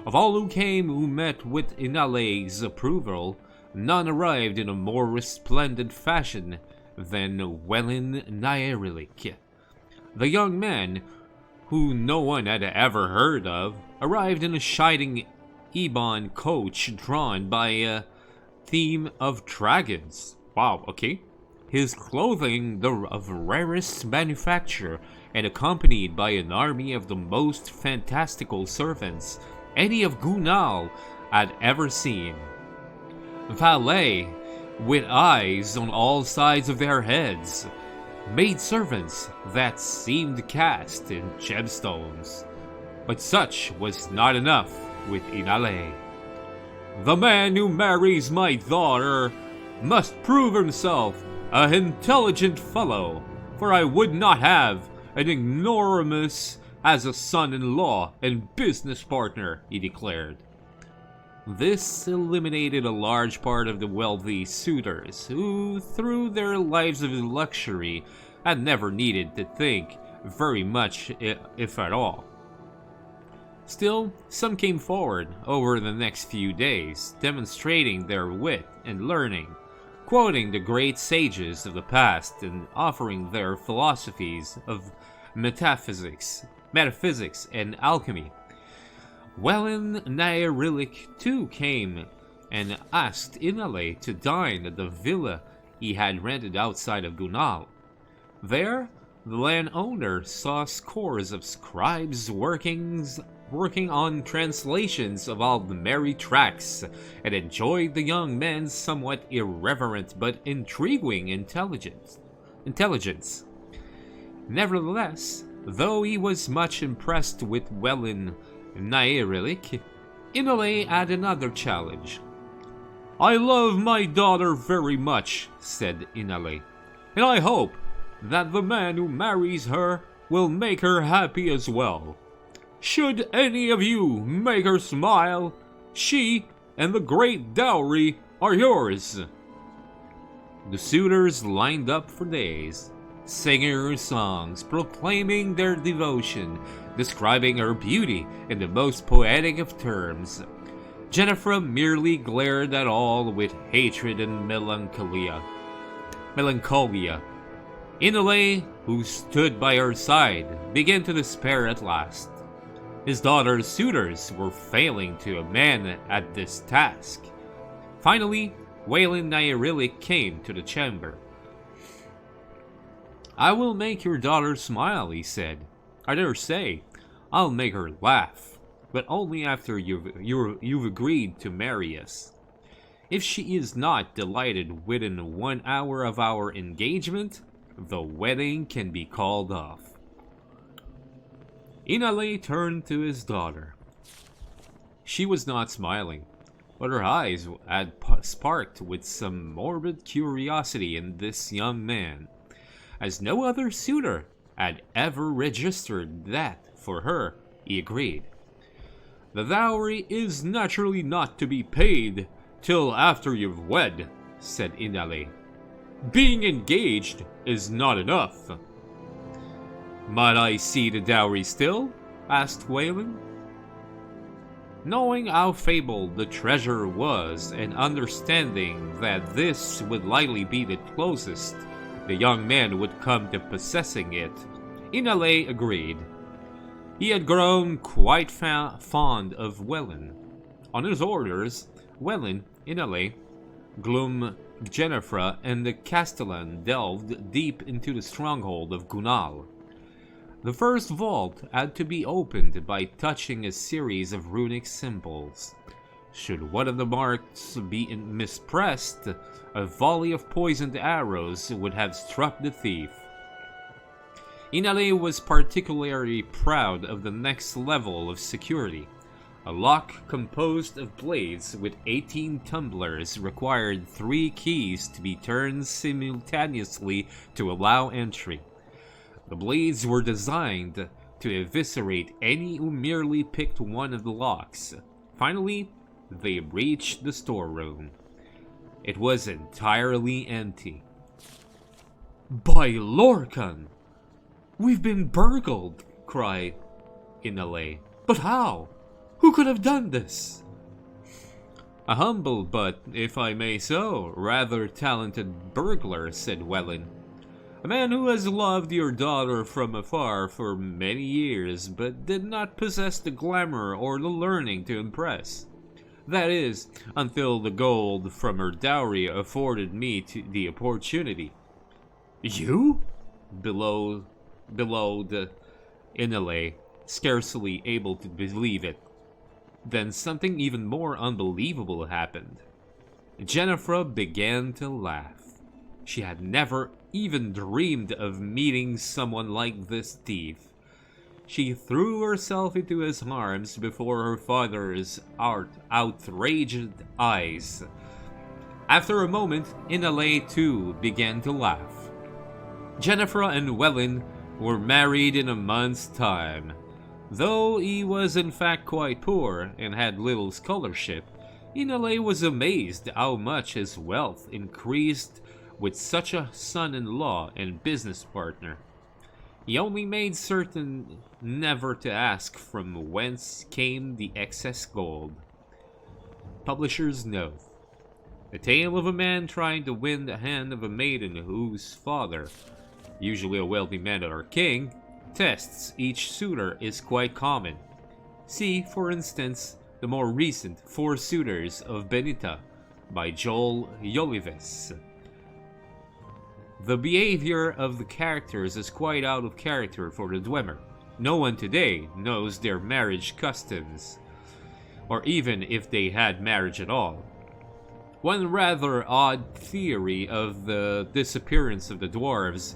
Of all who came who met with Înalë's approval, none arrived in a more resplendent fashion than Welyn Nyarlathotep. The young man, who no one had ever heard of, arrived in a shining ebon coach drawn by a theme of dragons. Wow, okay. His clothing of rarest manufacture, and accompanied by an army of the most fantastical servants any of Gunal had ever seen. Valet, with eyes on all sides of their heads, maidservants that seemed cast in gemstones. But such was not enough with Înalë. "The man who marries my daughter must prove himself an intelligent fellow, for I would not have an ignoramus as a son-in-law and business partner," he declared. This eliminated a large part of the wealthy suitors, who, through their lives of luxury, had never needed to think very much, if at all. Still, some came forward over the next few days, demonstrating their wit and learning, quoting the great sages of the past and offering their philosophies of metaphysics and alchemy. 𝓐𝓢𝓜𝓡 too came and asked 𝓐𝓢𝓜 to dine at the villa he had rented outside of Gunal. There, the landowner saw scores of scribes working on translations of all the merry tracts, and enjoyed the young man's somewhat irreverent but intriguing intelligence. Nevertheless, though he was much impressed with 𝓐𝓢𝓜𝓡, 𝓐𝓢𝓜 had another challenge. "I love my daughter very much," said 𝓐𝓢𝓜, "and I hope that the man who marries her will make her happy as well. Should any of you make her smile, she and the great dowry are yours." The suitors lined up for days, singing her songs, proclaiming their devotion, describing her beauty in the most poetic of terms. Jennifer merely glared at all with hatred and melancholia. 𝓐𝓢𝓜, who stood by her side, began to despair at last. His daughter's suitors were failing to man at this task. Finally, 𝓐𝓢𝓜 came to the chamber. "I will make your daughter smile," he said. "I dare say I'll make her laugh, but only after you've agreed to marry us. If she is not delighted within 1 hour of our engagement, the wedding can be called off." 𝓐𝓢𝓜 turned to his daughter. She was not smiling, but her eyes had sparked with some morbid curiosity in this young man, as no other suitor had ever registered that for her. He agreed. "The dowry is naturally not to be paid till after you've wed," said 𝓐𝓢𝓜. "Being engaged is not enough." "Might I see the dowry still?" asked 𝓐𝓢𝓜. Knowing how fabled the treasure was, and understanding that this would likely be the closest the young man would come to possessing it, 𝓐𝓢𝓜 agreed. He had grown quite fond of 𝓐𝓢𝓜. On his orders, 𝓐𝓢𝓜, Glum, Jennifer, and the Castellan delved deep into the stronghold of Gunal. The first vault had to be opened by touching a series of runic symbols. Should one of the marks be mispressed, a volley of poisoned arrows would have struck the thief. 𝓐𝓢𝓜 was particularly proud of the next level of security. A lock composed of blades with 18 tumblers required 3 keys to be turned simultaneously to allow entry. The blades were designed to eviscerate any who merely picked one of the locks. Finally, they reached the storeroom. It was entirely empty. "By Lorcan! We've been burgled!" cried 𝓐𝓢𝓜. "But how? Who could have done this?" "A humble but, if I may so, rather talented burglar," said 𝓐𝓢𝓜. "A man who has loved your daughter from afar for many years, but did not possess the glamour or the learning to impress. That is, until the gold from her dowry afforded me the opportunity." "You?" bellowed 𝓐𝓢𝓜, scarcely able to believe it. Then something even more unbelievable happened. Jennifer began to laugh. She had never even dreamed of meeting someone like this thief. She threw herself into his arms before her father's outraged eyes. After a moment, 𝓐𝓢𝓜 too began to laugh. Jennifer and 𝓐𝓢𝓜 were married in a month's time. Though he was in fact quite poor and had little scholarship, Inale was amazed how much his wealth increased with such a son-in-law and business partner. He only made certain never to ask from whence came the excess gold. Publisher's note. The tale of a man trying to win the hand of a maiden whose father, usually a wealthy man or king, tests each suitor is quite common. See, for instance, the more recent Four Suitors of Benita by 𝓐𝓢𝓷𝓭. The behavior of the characters is quite out of character for the Dwemer. No one today knows their marriage customs, or even if they had marriage at all. One rather odd theory of the disappearance of the dwarves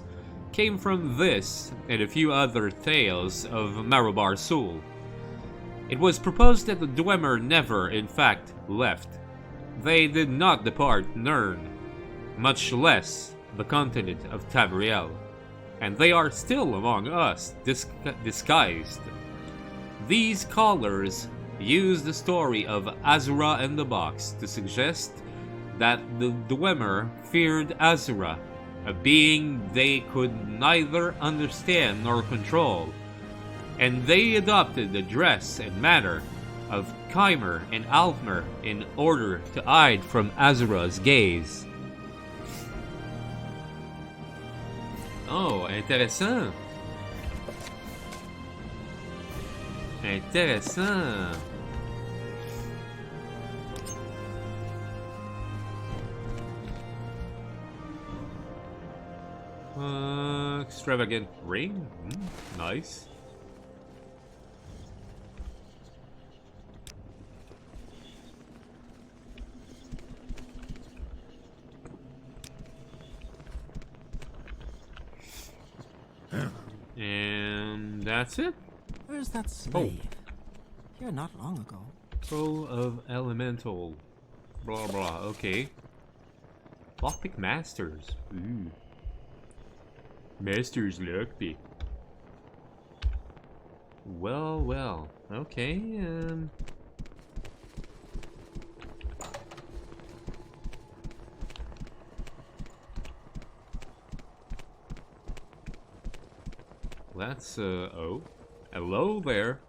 came from this and a few other tales of Marobar Sul. It was proposed that the Dwemer never, in fact, left. They did not depart Nirn, much less the continent of Tamriel, and they are still among us, disguised. These scholars use the story of Azura and the Box to suggest that the Dwemer feared Azura, a being they could neither understand nor control, and they adopted the dress and manner of Chimer and Alfmer in order to hide from Azura's gaze. Oh, intéressant. Intéressant. Extravagant ring? Nice. And that's it. Where's that slave? Here not long ago. Full of elemental. Blah blah. Okay. Lockpick masters. Ooh. Masters lockpick. Well, well. Okay. That's, oh. Hello there.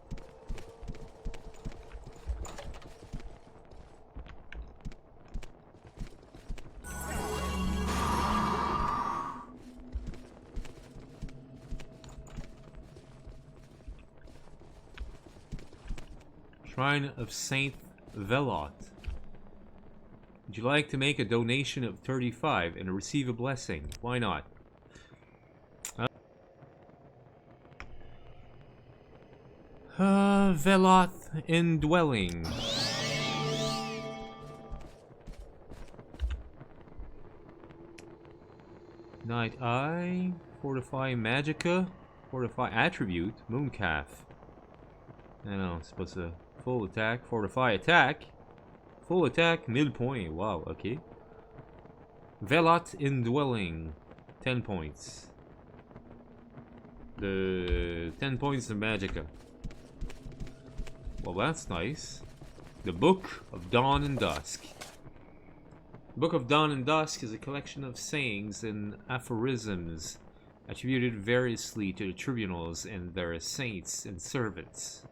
Shrine of Saint Velot. Would you like to make a donation of 35 and receive a blessing? Why not? Veloth Indwelling. Night Eye. Fortify Magica. Fortify Attribute. Mooncalf. I don't know, it's supposed to full attack. Fortify attack. Full attack, 1000 points. Wow, okay. Velot Indwelling. 10 points. The 10 points of Magica. Well, that's nice. The Book of Dawn and Dusk. The Book of Dawn and Dusk is a collection of sayings and aphorisms attributed variously to the tribunals and their saints and servants.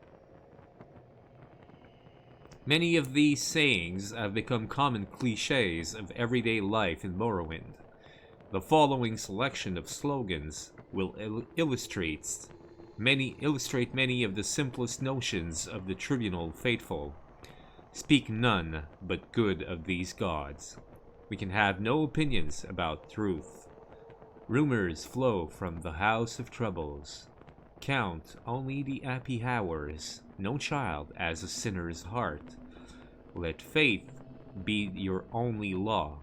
Many of these sayings have become common cliches of everyday life in Morrowind. The following selection of slogans will illustrate many of the simplest notions of the tribunal faithful. Speak none but good of these gods. We can have no opinions about truth. Rumors flow from the house of troubles. Count only the happy hours. No child has a sinner's heart. Let faith be your only law.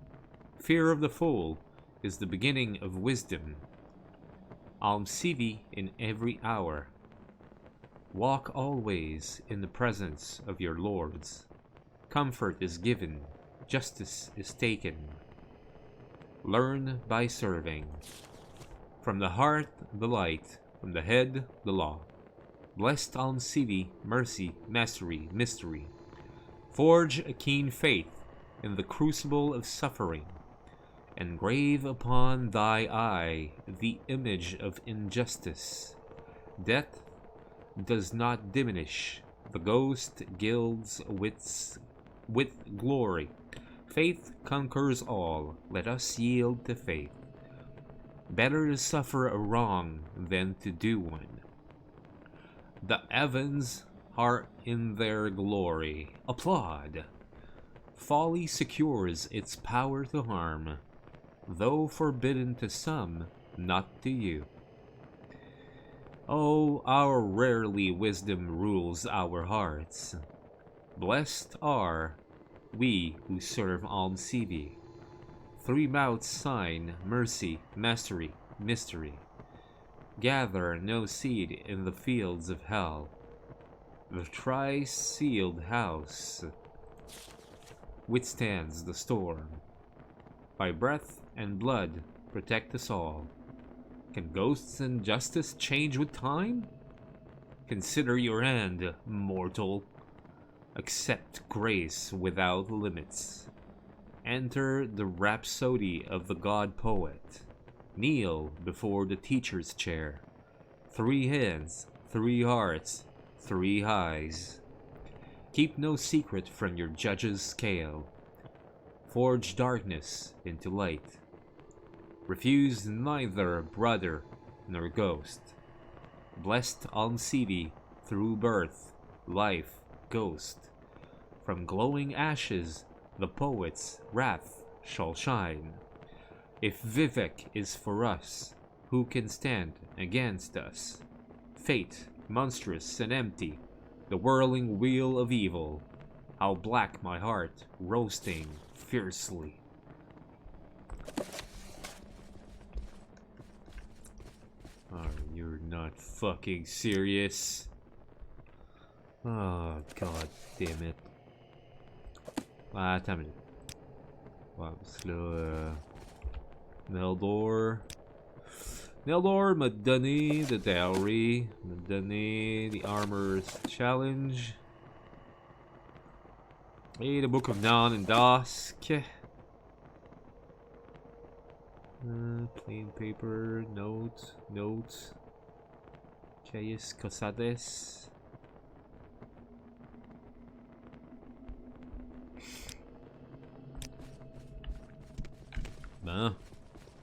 Fear of the fool is the beginning of wisdom. Almsivi in every hour. Walk always in the presence of your lords. Comfort is given, justice is taken. Learn by serving. From the heart, the light. From the head, the law. Blessed Almsivi, mercy, mastery, mystery. Forge a keen faith in the crucible of suffering. Engrave upon thy eye the image of injustice. Death does not diminish. The ghost gilds with glory. Faith conquers all. Let us yield to faith. Better to suffer a wrong than to do one. The Evans are in their glory. Applaud. Folly secures its power to harm, though forbidden to some, not to you. Oh, our rarely wisdom rules our hearts. Blessed are we who serve 𝓐𝓢𝓜. 3 mouths sign mercy, mastery, mystery. Gather no seed in the fields of hell. The tri-sealed house withstands the storm. By breath and blood protect us all. Can ghosts and justice change with time? Consider your end, mortal. Accept grace without limits. Enter the rhapsody of the god poet. Kneel before the teacher's chair. 3 hands, 3 hearts, 3 highs. Keep no secret from your judge's scale. Forge darkness into light. Refuse neither brother nor ghost. Blessed 𝓐𝓢𝓜 through birth, life, ghost. From glowing ashes the poet's wrath shall shine. If Vivek is for us, who can stand against us? Fate, monstrous and empty, the whirling wheel of evil. How black my heart, roasting fiercely. Oh, you're not fucking serious. Oh, god damn it. Tamam. Wow, slow. 𝓐𝓢𝓜, Madani, the dowry. Madani, the armor's challenge. Hey, the Book of Nan and Dusk. Plain paper, note. Chayas Cosades. Nah.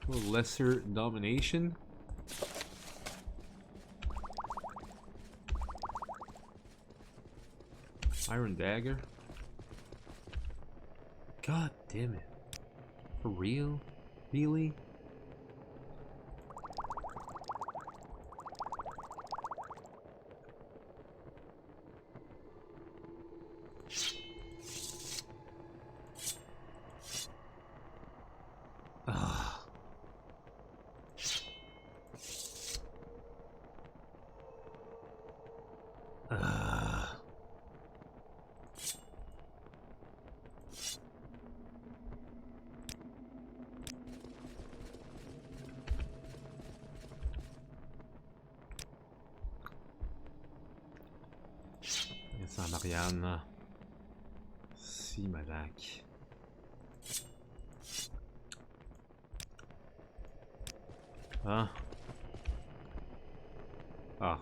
A lesser domination. Iron dagger. God damn it. For real? Really? Sa Marianne. Si Malak. Ah. Ah.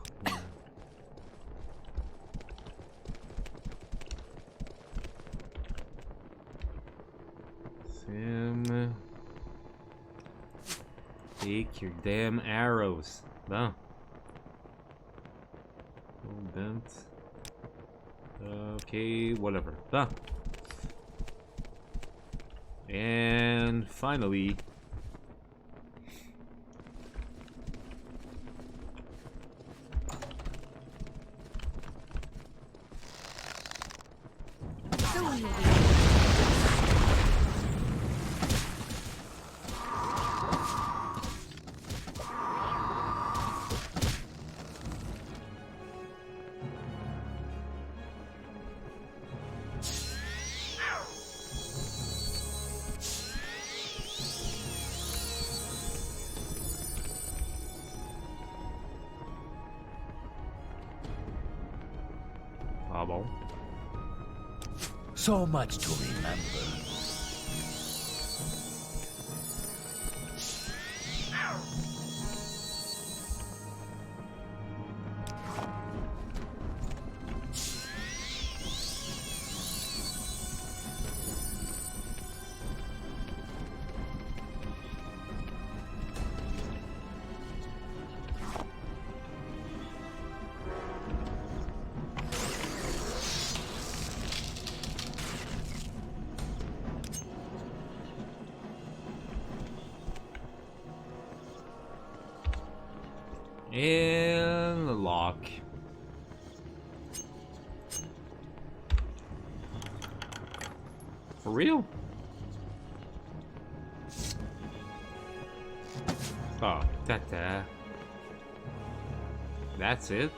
Sam. Take your damn arrows. Ah. All bent. Okay, whatever. Ah. And finally, So much to remember. And the lock. For real? Oh, ta-ta. That's it?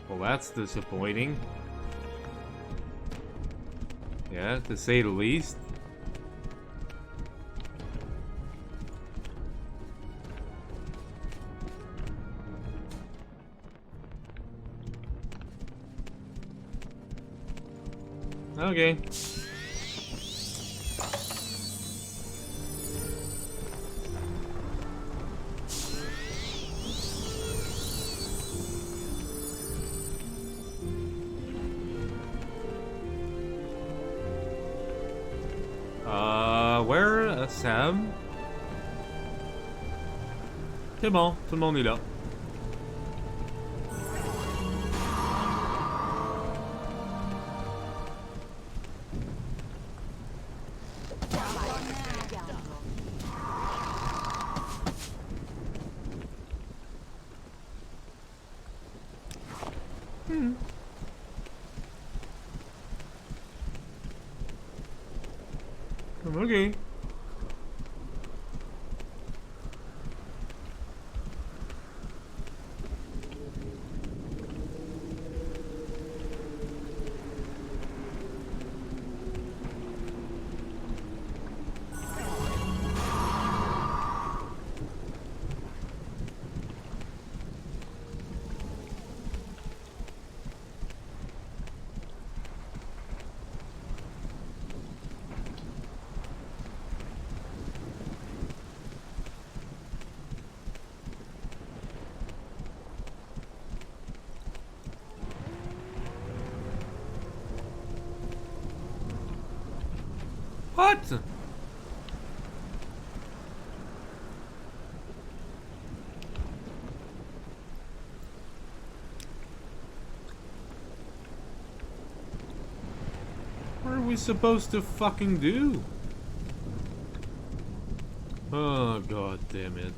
Well, that's disappointing. Yeah, to say the least. Okay. Where, Sam? C'est bon, tout le monde est là. Okay. What? What are we supposed to fucking do? Oh, god damn it.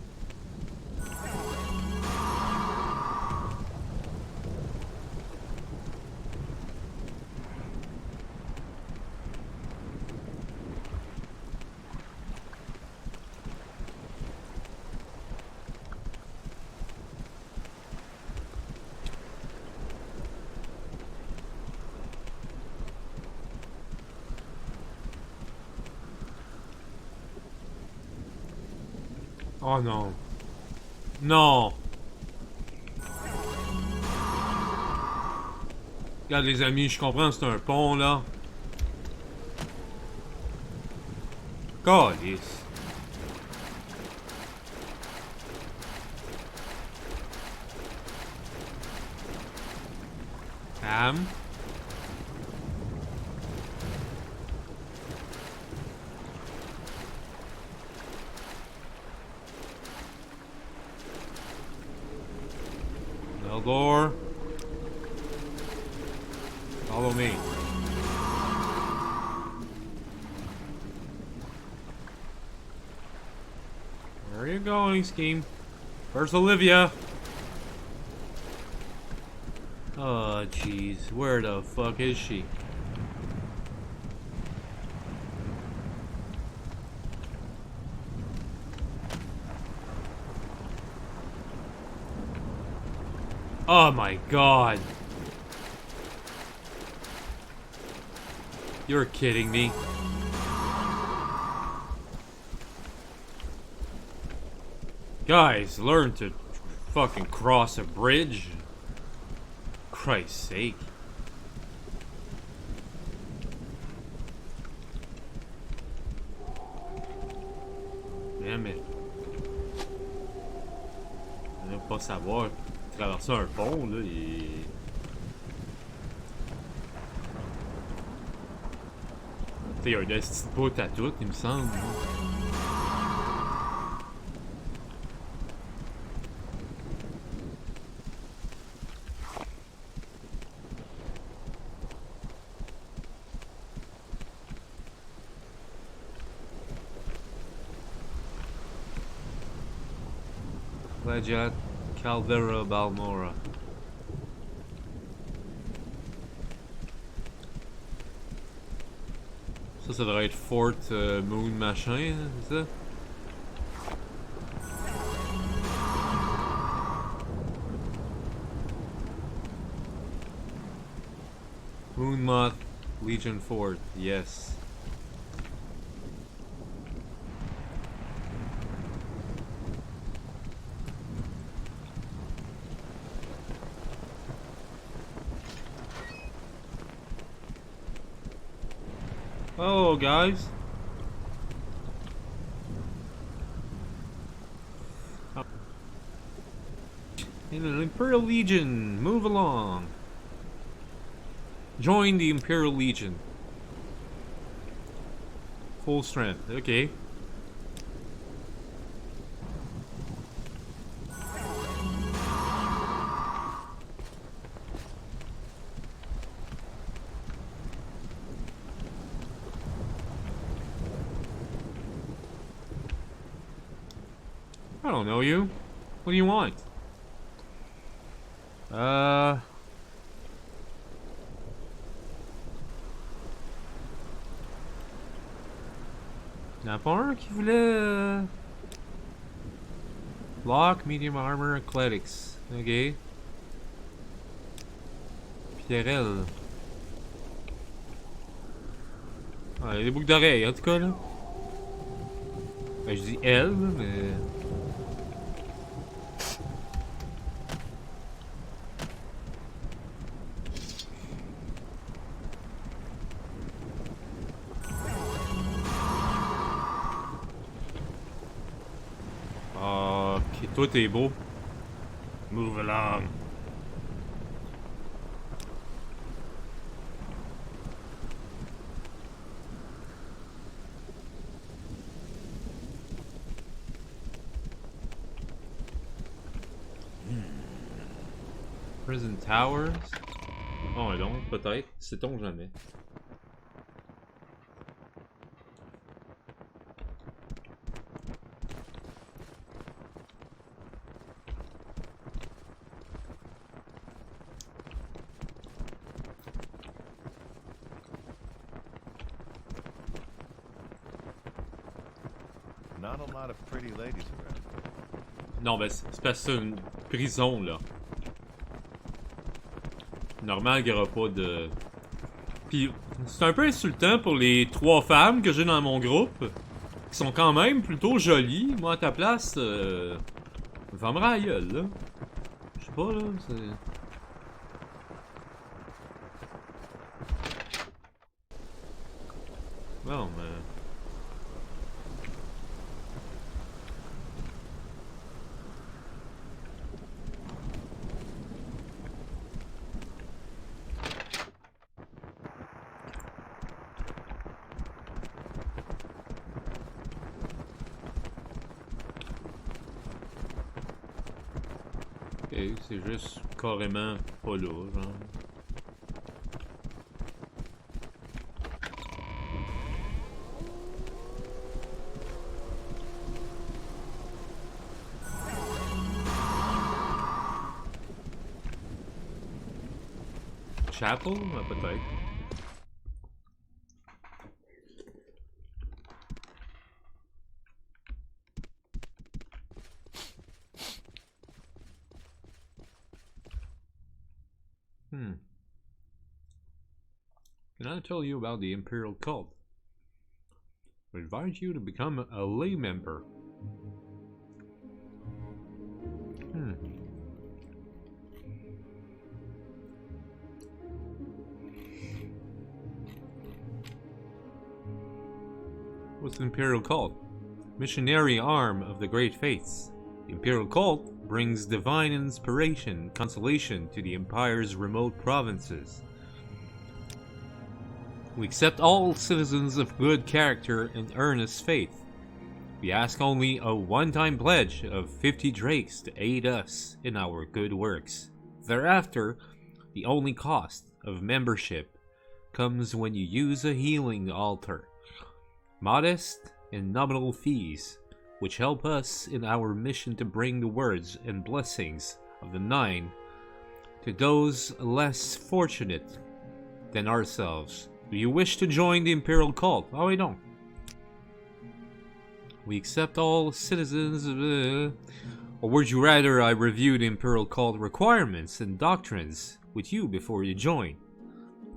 Oh non. Non. Regarde les amis, je comprends, c'est un pont là. Calice. Sam. Eldor. Follow me. Where are you going, Scheme? Where's Olivia? Oh, jeez. Where the fuck is she? Oh my god. You're kidding me. Guys, learn to fucking cross a bridge. Christ's sake. Jamais. On ne pas savoir traverser un pont, là, et... Il y a un petit bout à tout, il me semble. 𝓐𝓢𝓜𝓡 Balmora. Ça devrait être Fort Moon machin, c'est ça? Moonmoth Legion Fort, yes. Oh, guys. In an Imperial Legion, move along. Join the Imperial Legion. Full strength, okay. I don't know you. What do you want? Y'en a pas un qui voulait Lock, Medium Armor, Athletics. Ok. Pierrel. Ah, il y a des boucles d'oreilles, en tout cas, là. Ben, je dis elle, mais... Ah, ok, toi t'es beau. Move along. Prison Towers? Oh, et donc, peut-être. Sait-on jamais. Not a lot of pretty ladies around. Non, ben, c'est parce que c'est une prison, là. Normal qu'il n'y aura pas de... Puis, c'est un peu insultant pour les 3 femmes que j'ai dans mon groupe. Qui sont quand même plutôt jolies. Moi, à ta place, va me rendre la gueule, là. Je sais pas, là, c'est... Bon, mais... Ok, c'est juste carrément pas là, genre. Chapel? Ah, peut-être. Can I tell you about the Imperial Cult? I advise you to become a lay member. What's the Imperial Cult? missionary arm of the Great Faiths. The Imperial Cult brings divine inspiration and consolation to the Empire's remote provinces. We accept all citizens of good character and earnest faith. We ask only a one-time pledge of 50 drakes to aid us in our good works. Thereafter, the only cost of membership comes when you use a healing altar. Modest and nominal fees, which help us in our mission to bring the words and blessings of the Nine to those less fortunate than ourselves. Do you wish to join the Imperial Cult? Oh, I don't. We accept all citizens of... or would you rather I review the Imperial Cult requirements and doctrines with you before you join?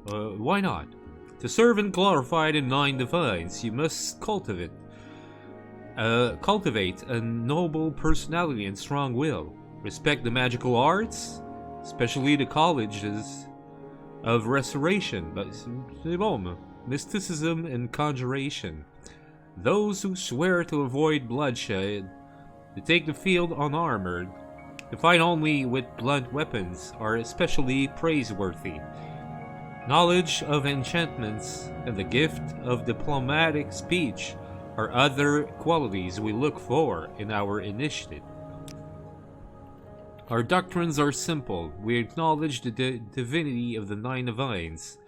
Why not? To serve and glorify the Nine Divines, you must cultivate a noble personality and strong will. Respect the magical arts, especially the colleges of restoration, mysticism and conjuration. Those who swear to avoid bloodshed, to take the field unarmored, to fight only with blunt weapons are especially praiseworthy. Knowledge of enchantments and the gift of diplomatic speech are other qualities we look for in our initiate. Our doctrines are simple. We acknowledge the divinity of the Nine Divines: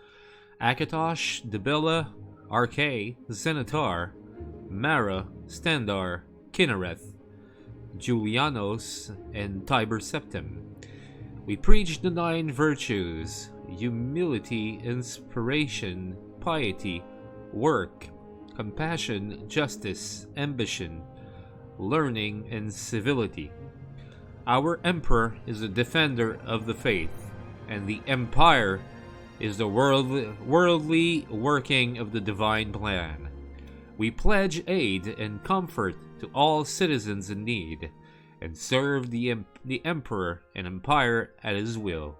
Akatosh, Dibella, Arkay, Xenatar, Mara, Standar, Kinnereth, Julianos, and Tiber Septim. We preach the nine virtues: humility, inspiration, piety, work, compassion, justice, ambition, learning, and civility. Our Emperor is a defender of the faith, and the Empire is the worldly working of the divine plan. We pledge aid and comfort to all citizens in need, and serve the Emperor and Empire at his will.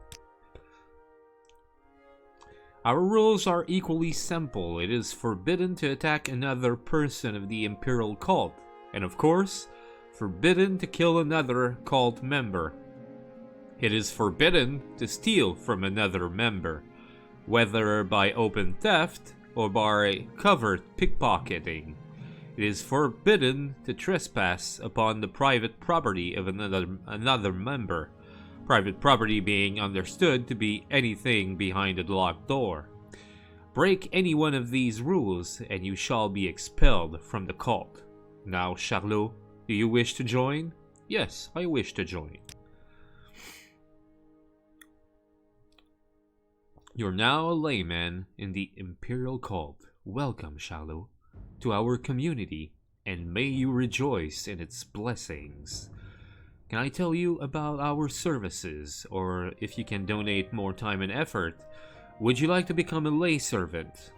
Our rules are equally simple. It is forbidden to attack another person of the Imperial Cult, and of course, forbidden to kill another cult member. It is forbidden to steal from another member, whether by open theft or by covert pickpocketing. It is forbidden to trespass upon the private property of another member, private property being understood to be anything behind a locked door. Break any one of these rules and you shall be expelled from the cult. Now, Charlot, do you wish to join? Yes, I wish to join. You're now a layman in the Imperial Cult. Welcome, Charlot, to our community, and may you rejoice in its blessings. Can I tell you about our services, or if you can donate more time and effort, would you like to become a lay servant?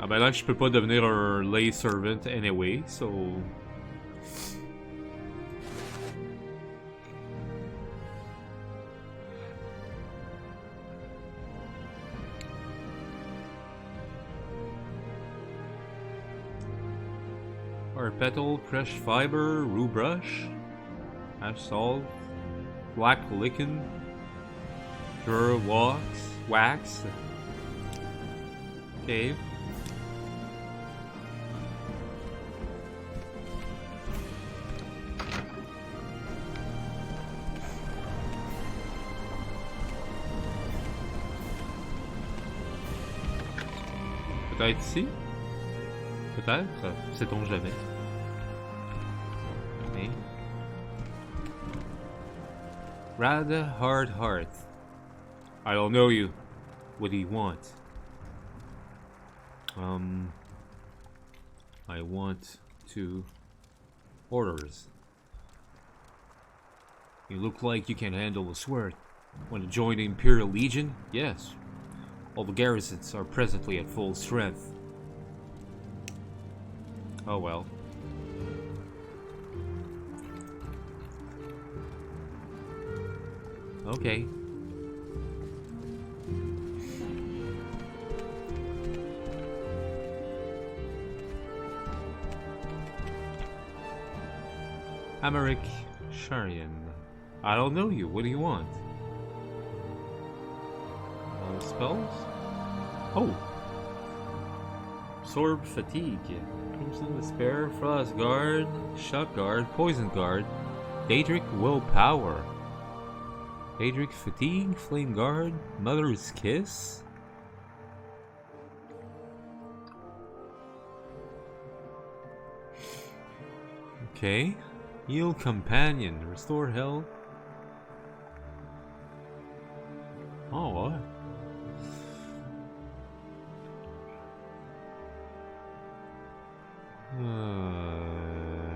Ah ben là, je peux pas devenir un lay servant anyway, so... Or petal, fresh fiber, rue brush, ash salt, black lichen, pure wax. Okay. Peut-être ici? Peut-être? Sait-on jamais? Okay. Rather hard heart. I don't know you. What do you want? I want to... Orders. You look like you can handle a sword. Want to join the Imperial Legion? Yes. All the garrisons are presently at full strength. Oh well. Okay. Amaric Sharian. I don't know you. What do you want? Spells? Oh! Absorb Fatigue. Crimson Despair, Frost Guard, Shock Guard, Poison Guard, Daedric Willpower. Daedric Fatigue, Flame Guard, Mother's Kiss? Okay. Heal Companion, Restore Health. Oh, what?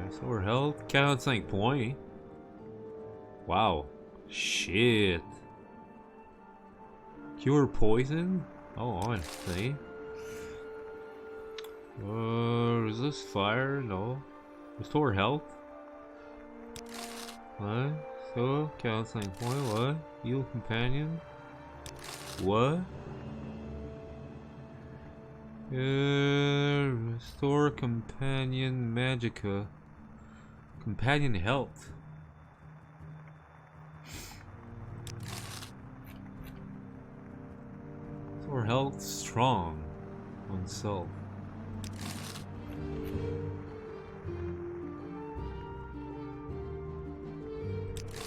Restore Health, 45 points. Wow. Shit. Cure Poison? Oh, I see. Resist Fire? No. Restore Health? What? So, 45 points, what? Heal Companion? What? Restore Companion Magica. Companion Health. Restore Health Strong on self.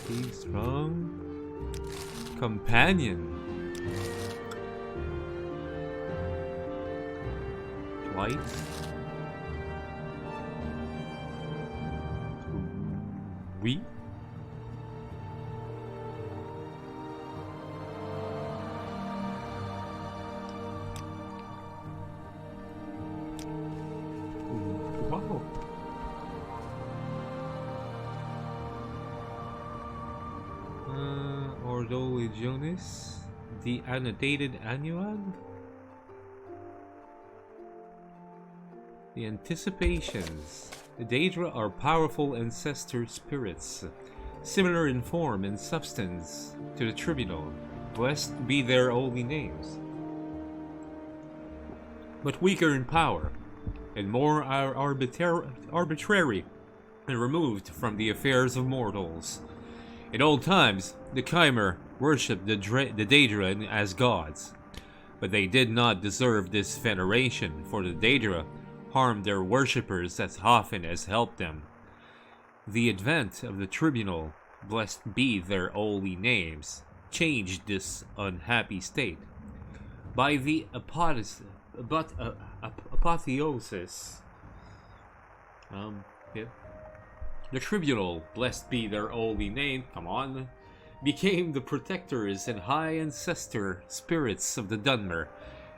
Be strong. Companion. Light. We. Wow. Ordo Legionis, the annotated annual. The Anticipations. The Daedra are powerful ancestor spirits, similar in form and substance to the Tribunal. Blessed be their holy names. But weaker in power, and more arbitrary and removed from the affairs of mortals. In old times, the Chimer worshipped the Daedra as gods, but they did not deserve this veneration, for the Daedra harmed their worshippers as often as helped them. The advent of the Tribunal, blessed be their holy names, changed this unhappy state. By the apotheosis, the Tribunal, blessed be their holy name, became the protectors and high ancestor spirits of the Dunmer,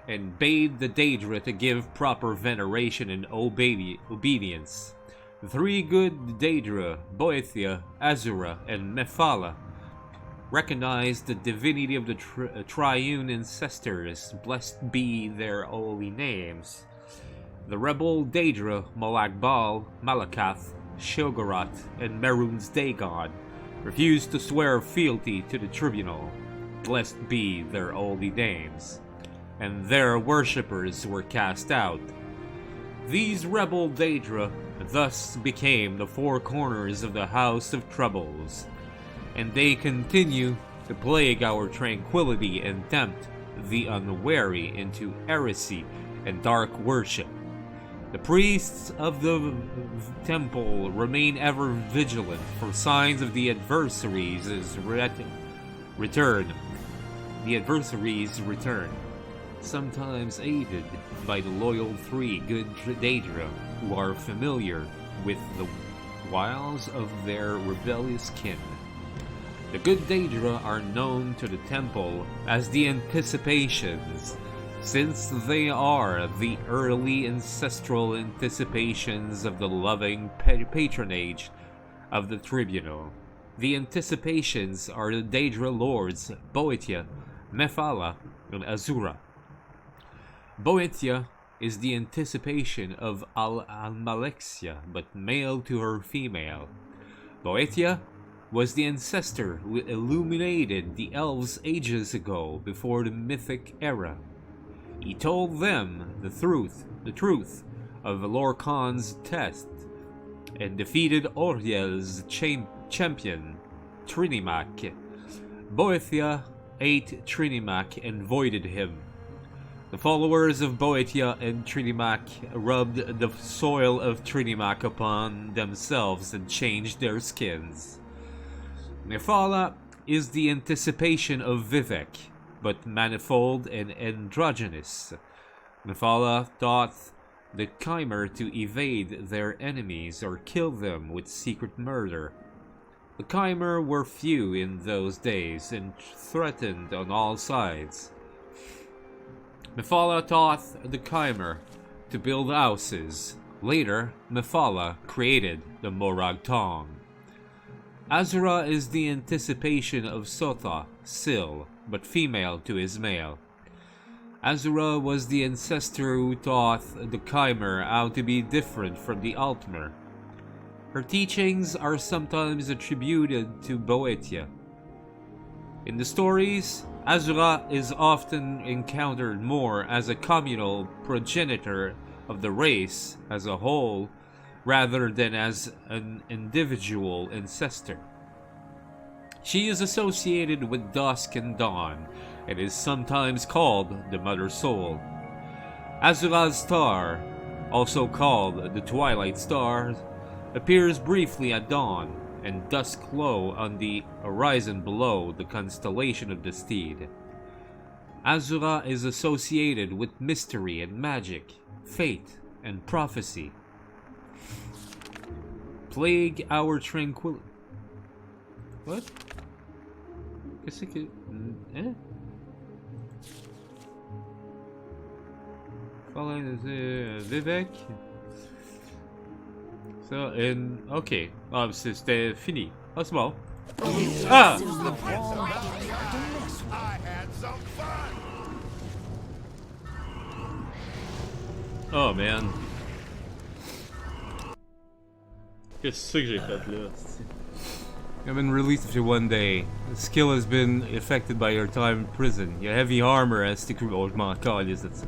and bade the Daedra to give proper veneration and obedience. The three good Daedra, Boethia, Azura, and Mephala, recognized the divinity of the triune ancestors, blessed be their holy names. The rebel Daedra, Malakbal, Malakath, Shogarat, and Merun's Dagon, refused to swear fealty to the Tribunal, blessed be their holy names, and their worshippers were cast out. These rebel Daedra thus became the four corners of the House of Troubles, and they continue to plague our tranquility and tempt the unwary into heresy and dark worship. The priests of the temple remain ever vigilant for signs of the adversaries' return. The adversaries return, sometimes aided by the loyal three good Daedra, who are familiar with the wiles of their rebellious kin. The good Daedra are known to the temple as the Anticipations, since they are the early ancestral anticipations of the loving patronage of the tribunal. The anticipations are the 𝓐𝓸𝓻 lords Boeotia, Mephala, and Azura. Boeotia is the anticipation of Almalexia, but male to her female. Boeotia was the ancestor who illuminated the elves ages ago before the mythic era. He told them the truth of Lorkhan's test and defeated Oriel's champion, 𝓜𝓸𝓻. Boeotia ate 𝓜𝓸𝓻 and voided him. The followers of Boeotia and 𝓜𝓸𝓻 rubbed the soil of 𝓜𝓸𝓻 upon themselves and changed their skins. Mephala is the anticipation of Vivec, but manifold and androgynous. Mephala taught the 𝓐𝓢𝓜 to evade their enemies or kill them with secret murder. The 𝓐𝓢𝓜 were few in those days and threatened on all sides. Mephala taught the 𝓐𝓢𝓜 to build houses. Later, Mephala created the Morag Tong. Azura is the anticipation of Sotha, Sil, but female to his male. Azura was the ancestor who taught the 𝓐𝓢𝓜 how to be different from the Altmer. Her teachings are sometimes attributed to Boeotia. In the stories, Azura is often encountered more as a communal progenitor of the race as a whole, rather than as an individual ancestor. She is associated with dusk and dawn, and is sometimes called the Mother Soul. Azura's star, also called the Twilight Star, appears briefly at dawn, and dusk glow on the horizon below the constellation of the Steed. Azura is associated with mystery and magic, fate and prophecy. Plague our tranquility. What? Qu'est-ce que... Hein? Following Vivec. Ça, ok. Ah, c'était fini. Ah, c'est bon. Ah! I had some fun. Oh man. Qu'est-ce que j'ai fait là? You've been released after one day. The skill has been affected by your time in prison. Your heavy armor has to... Oh, je m'en calisse de ça.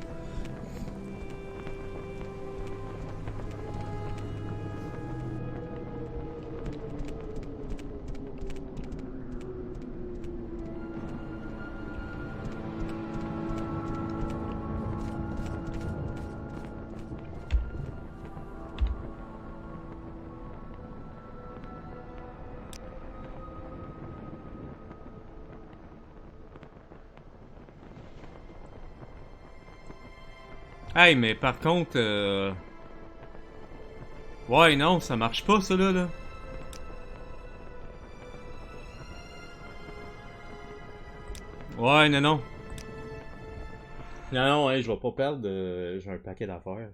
Hey, mais par contre, ouais, non, ça marche pas, ça, là. Ouais, non, non. Non, non, hey, je vais pas perdre, j'ai un paquet d'affaires.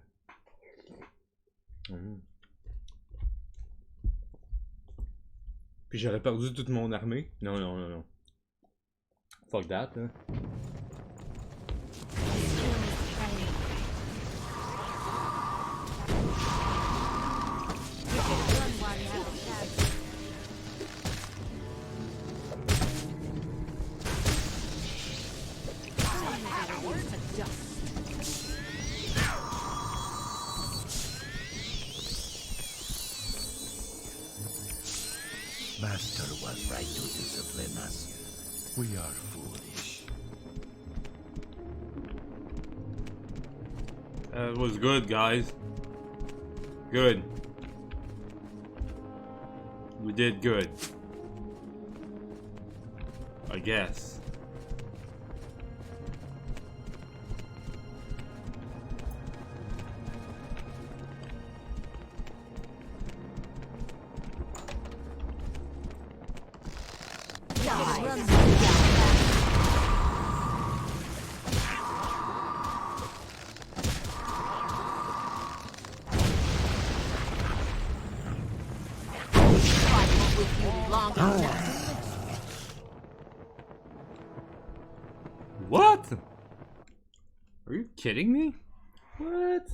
Puis j'aurais perdu toute mon armée. Non, non, non, non. Fuck that, hein. Master was right to discipline us. We are foolish. That was good, guys. Good. We did good. I guess. Are you kidding me? What?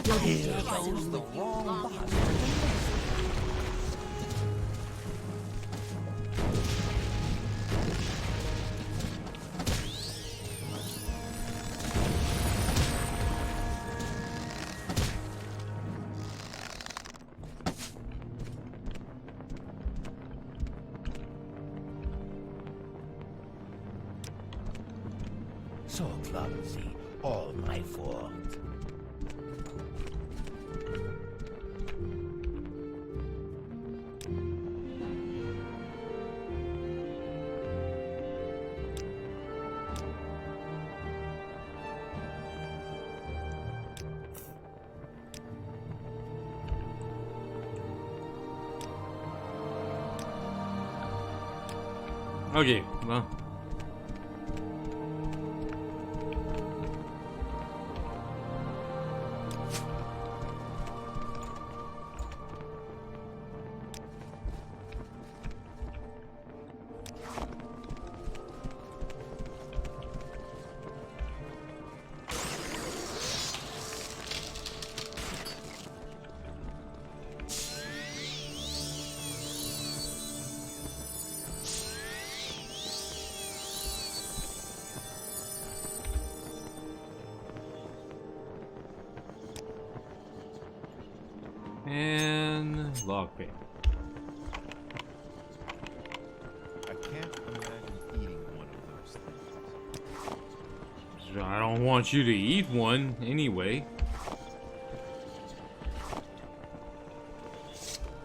Chose the wrong bastard. So clumsy, all my fault. Okay, well. And lockpick. I can't imagine eating one of those things. I don't want you to eat one anyway.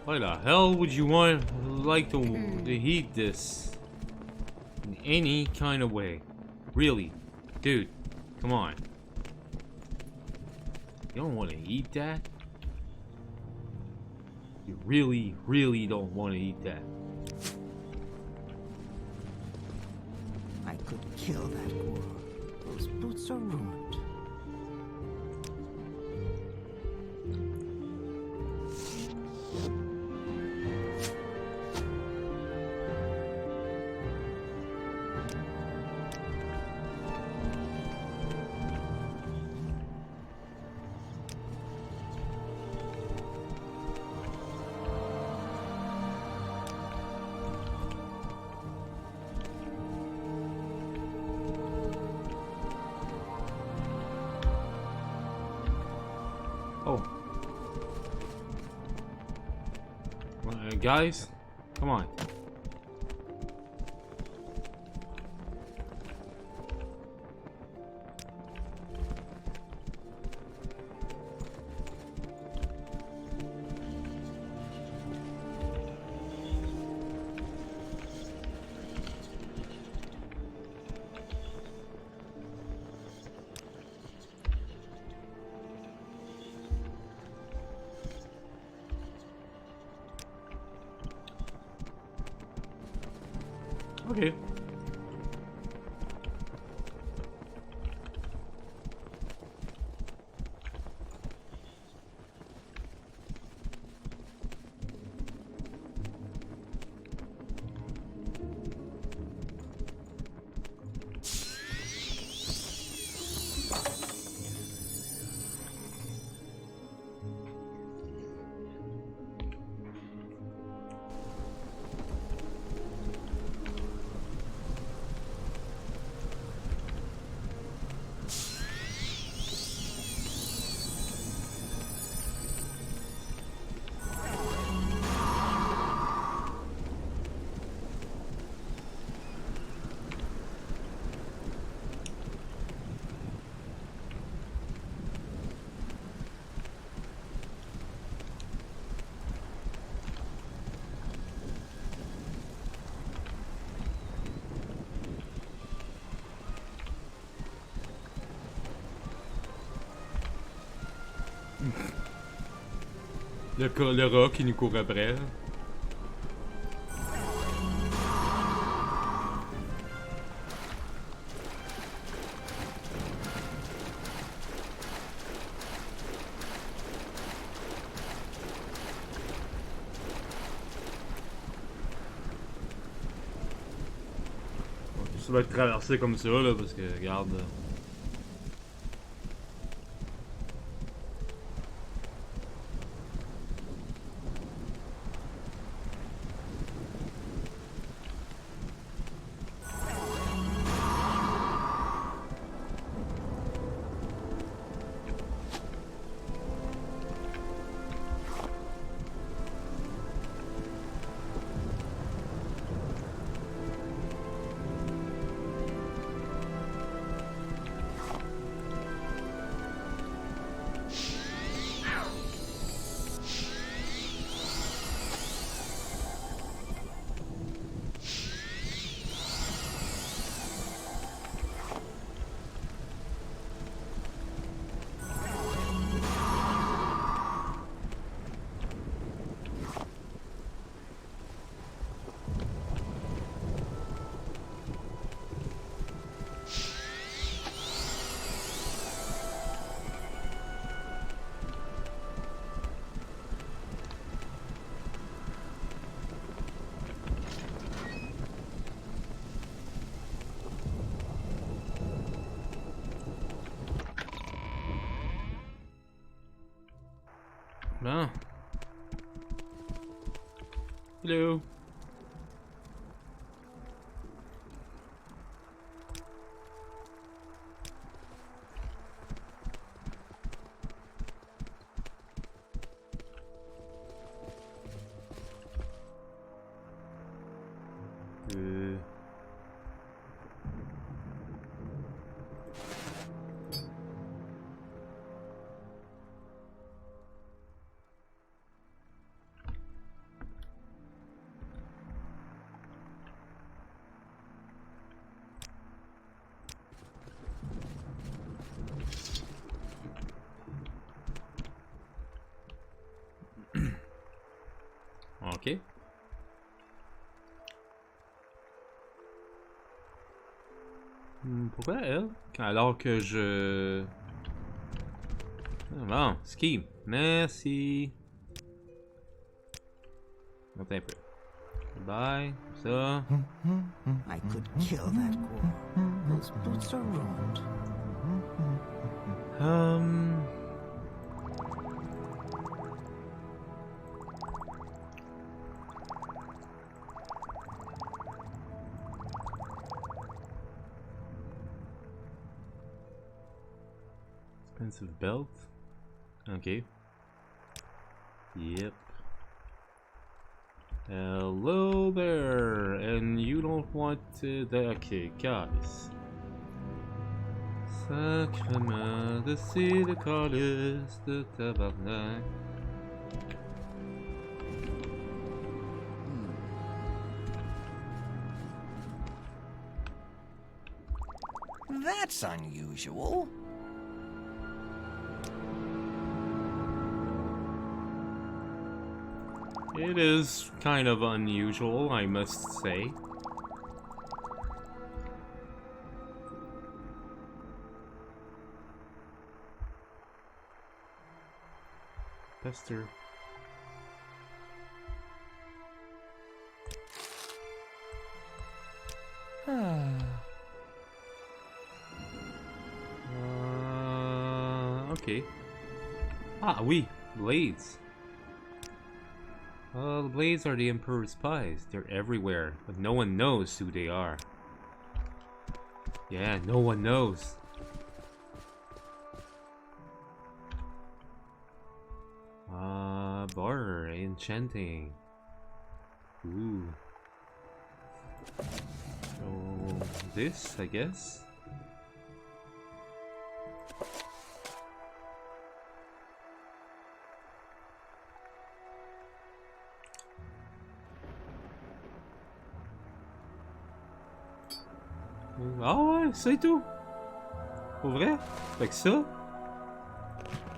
Why the hell would you like to eat this in any kind of way? Really, dude, come on. You don't want to eat that? You really, really don't want to eat that. I could kill that _̓𝓚. Those boots are ruined. Oh. Guys, come on. Okay. Le rat qui nous court après. Ça va être traversé comme ça, là, parce que, regarde. Bon. Hello. Ok. Pourquoi elle? Alors que je... Ah, bon, ski. Merci. Attends un peu. Bye. Ça. I could kill that ghoul. Those boots are ruined. Expensive belt. Okay. Yep. Hello there, and you don't want the... Okay, guys. Sacrement de 𝓐𝓢𝓚 𝓚 That's unusual. It is kind of unusual, I must say. Pester. Okay. Ah, oui, blades. The blades are the Emperor's spies. They're everywhere, but no one knows who they are. Yeah, no one knows. Barter, enchanting. Ooh. So, this, I guess? Ah ouais, c'est tout. Pour vrai? Fait que ça.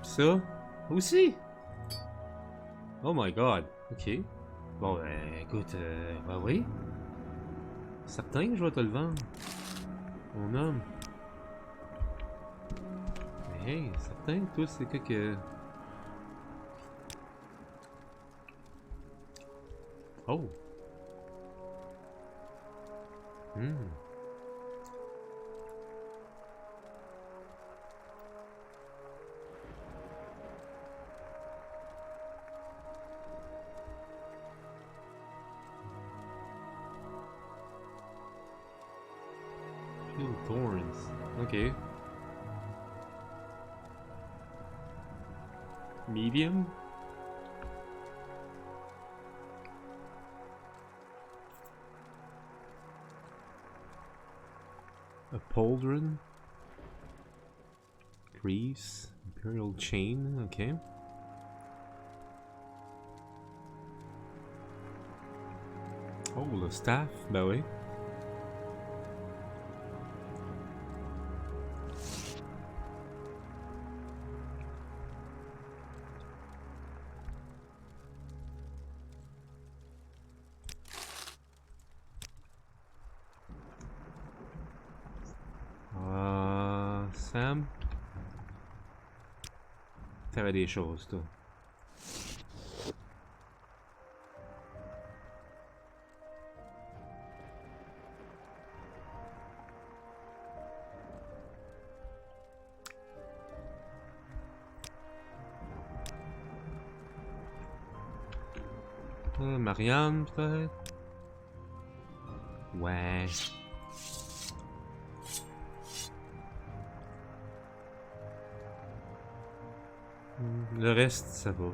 Ça. Aussi. Oh my god. Ok. Bon, ben, écoute, ben oui. Certain que je vais te le vendre. Mon homme. Mais hey, certain que toi, c'est que... Oh. Kill thorns. Okay. Medium? A pauldron? Greaves? Imperial chain? Okay. Oh, le staff? Bah oui. Sam? T'avais des choses, toi. Marianne, peut-être? Ouais. Le reste, ça va.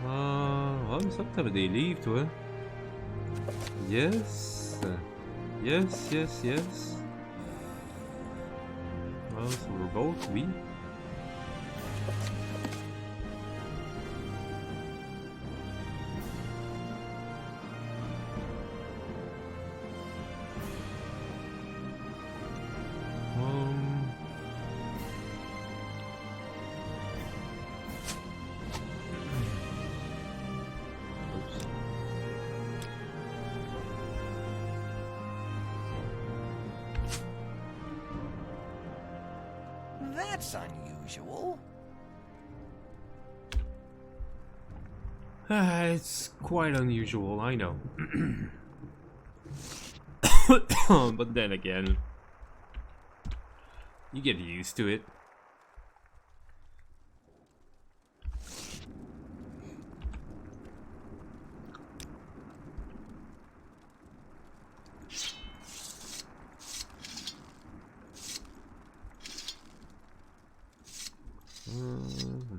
Ah, mais ça que t'avais des livres, toi. Yes. Yes, yes, yes. Well, so we're both, oui. That's unusual. It's quite unusual, I know. But then again, you get used to it.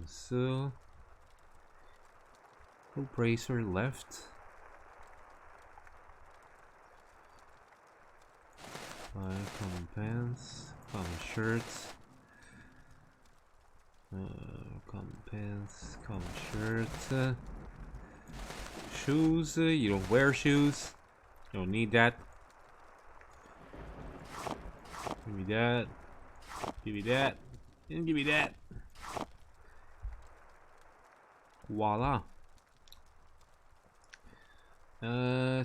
So, hope bracer left. Common pants, common shirts, common pants, common shirt, shoes. You don't wear shoes. You don't need that. Give me that. Give me that. And give me that. Voila.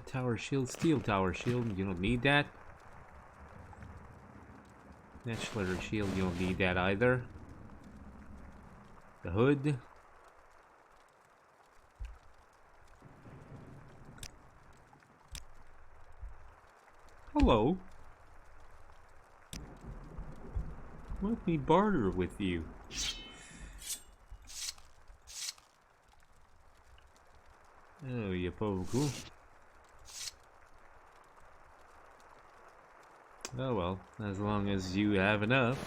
Tower shield, steel tower shield, you don't need that. Natural leather shield, you don't need that either. The hood. Hello. Let me barter with you. Oh, il y a pas beaucoup. Oh well, as long as you have enough.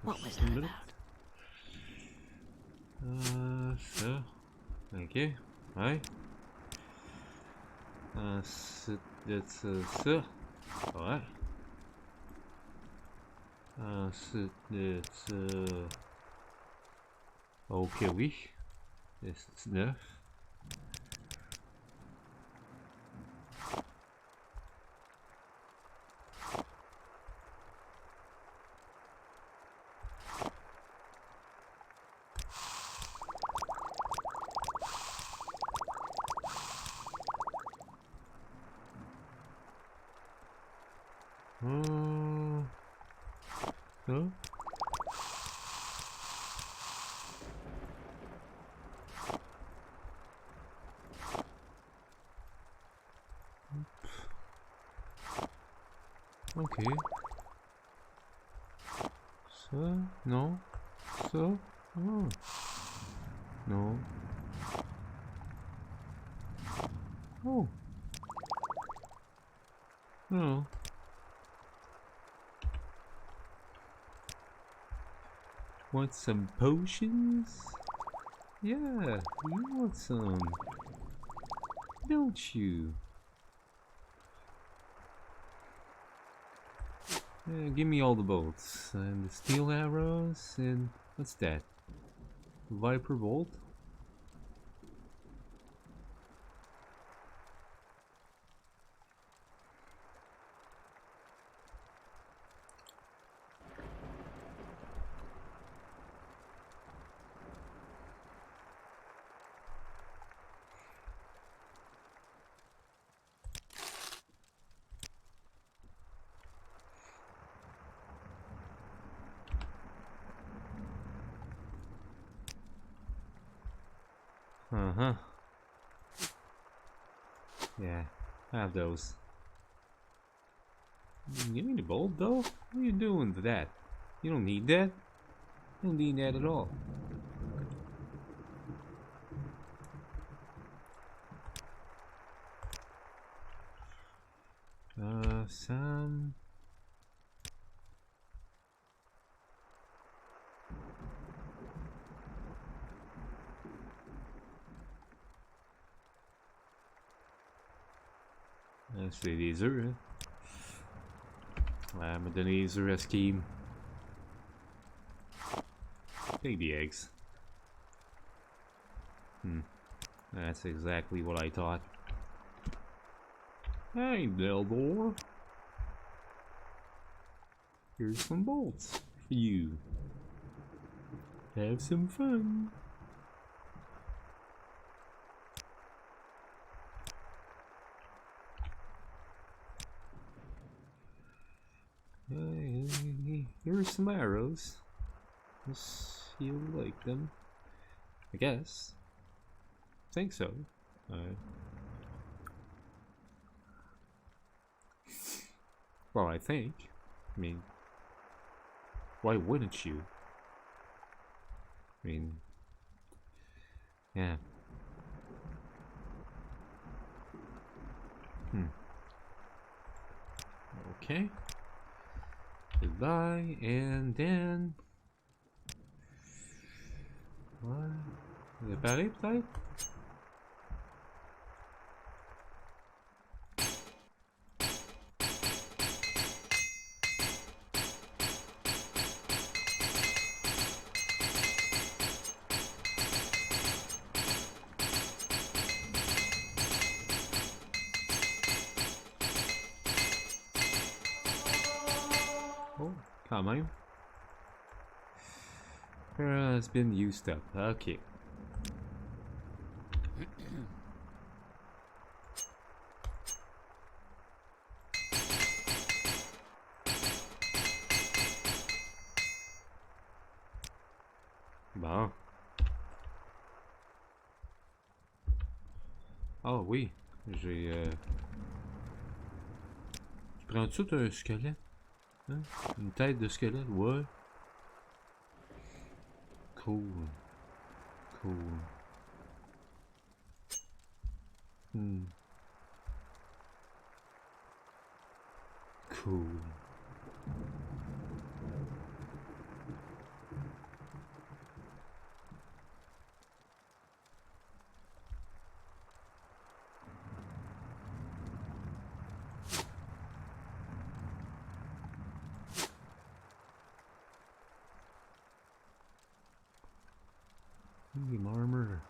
What was that about? Ça. Ok. Ouais. Ensuite de ça. Ouais. Ensuite de ça. Ok, oui. C'est 9. No? Okay. So, no. So, oh. No. Oh. No. Want some potions? Yeah, you want some, don't you? Give me all the bolts and the steel arrows and what's that? Viper bolt? Uh-huh. Yeah, I have those. Give me the bolt though? What are you doing with that? You don't need that. You don't need that at all. Some... That's the laser. Met de laser scheme. Take the eggs. That's exactly what I thought. Hey, Delbor. Here's some bolts for you. Have some fun. Here's some arrows. You'll like them, I guess. Think so. Well, I think. I mean, why wouldn't you? I mean, yeah. Okay. Goodbye, and then... What? Réparer peut-être? Oh, quand même. It's been used up. Okay. Bon. Ah oui, j'ai... Tu prends-tu un squelette? Hein? Une tête de squelette? Ouais. Cool. Cool. Cool. Medium armor,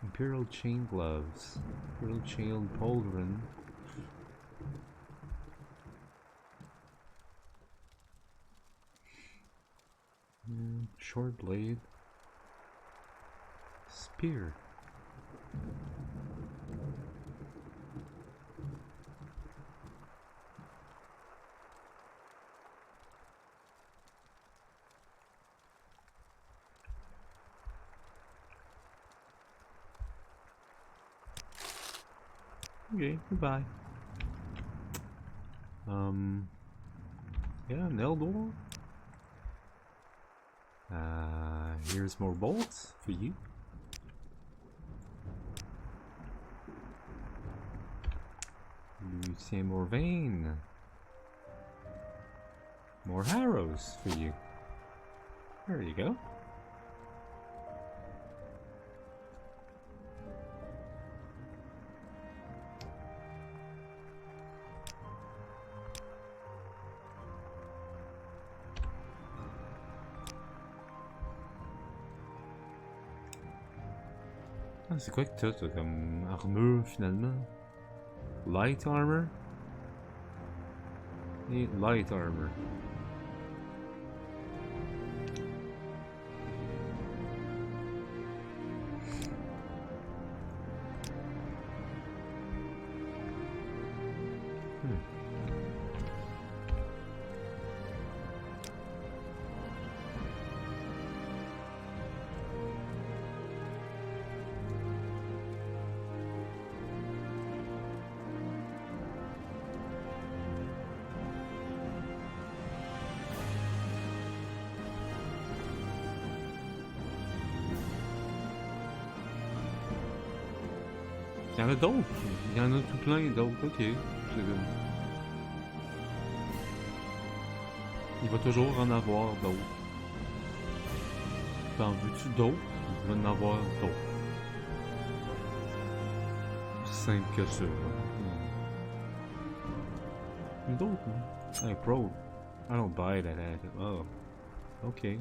Imperial chain gloves, Imperial chain pauldron. Short blade, spear. Okay, goodbye. Yeah, 𝓐𝓤𝓷. Here's more bolts for you. 𝓐𝓢𝓜𝓡. More arrows for you. There you go. Ah, c'est quoi que t'as comme armure finalement? Light armor? Et light armor. Il y en a d'autres. Il y en a tout plein d'autres. Ok. Il va toujours en avoir d'autres. T'en veux-tu d'autres? Il va en avoir d'autres. Aussi simple que ça. D'autres, hein? Hey, bro. I don't buy that ad. Oh. Okay.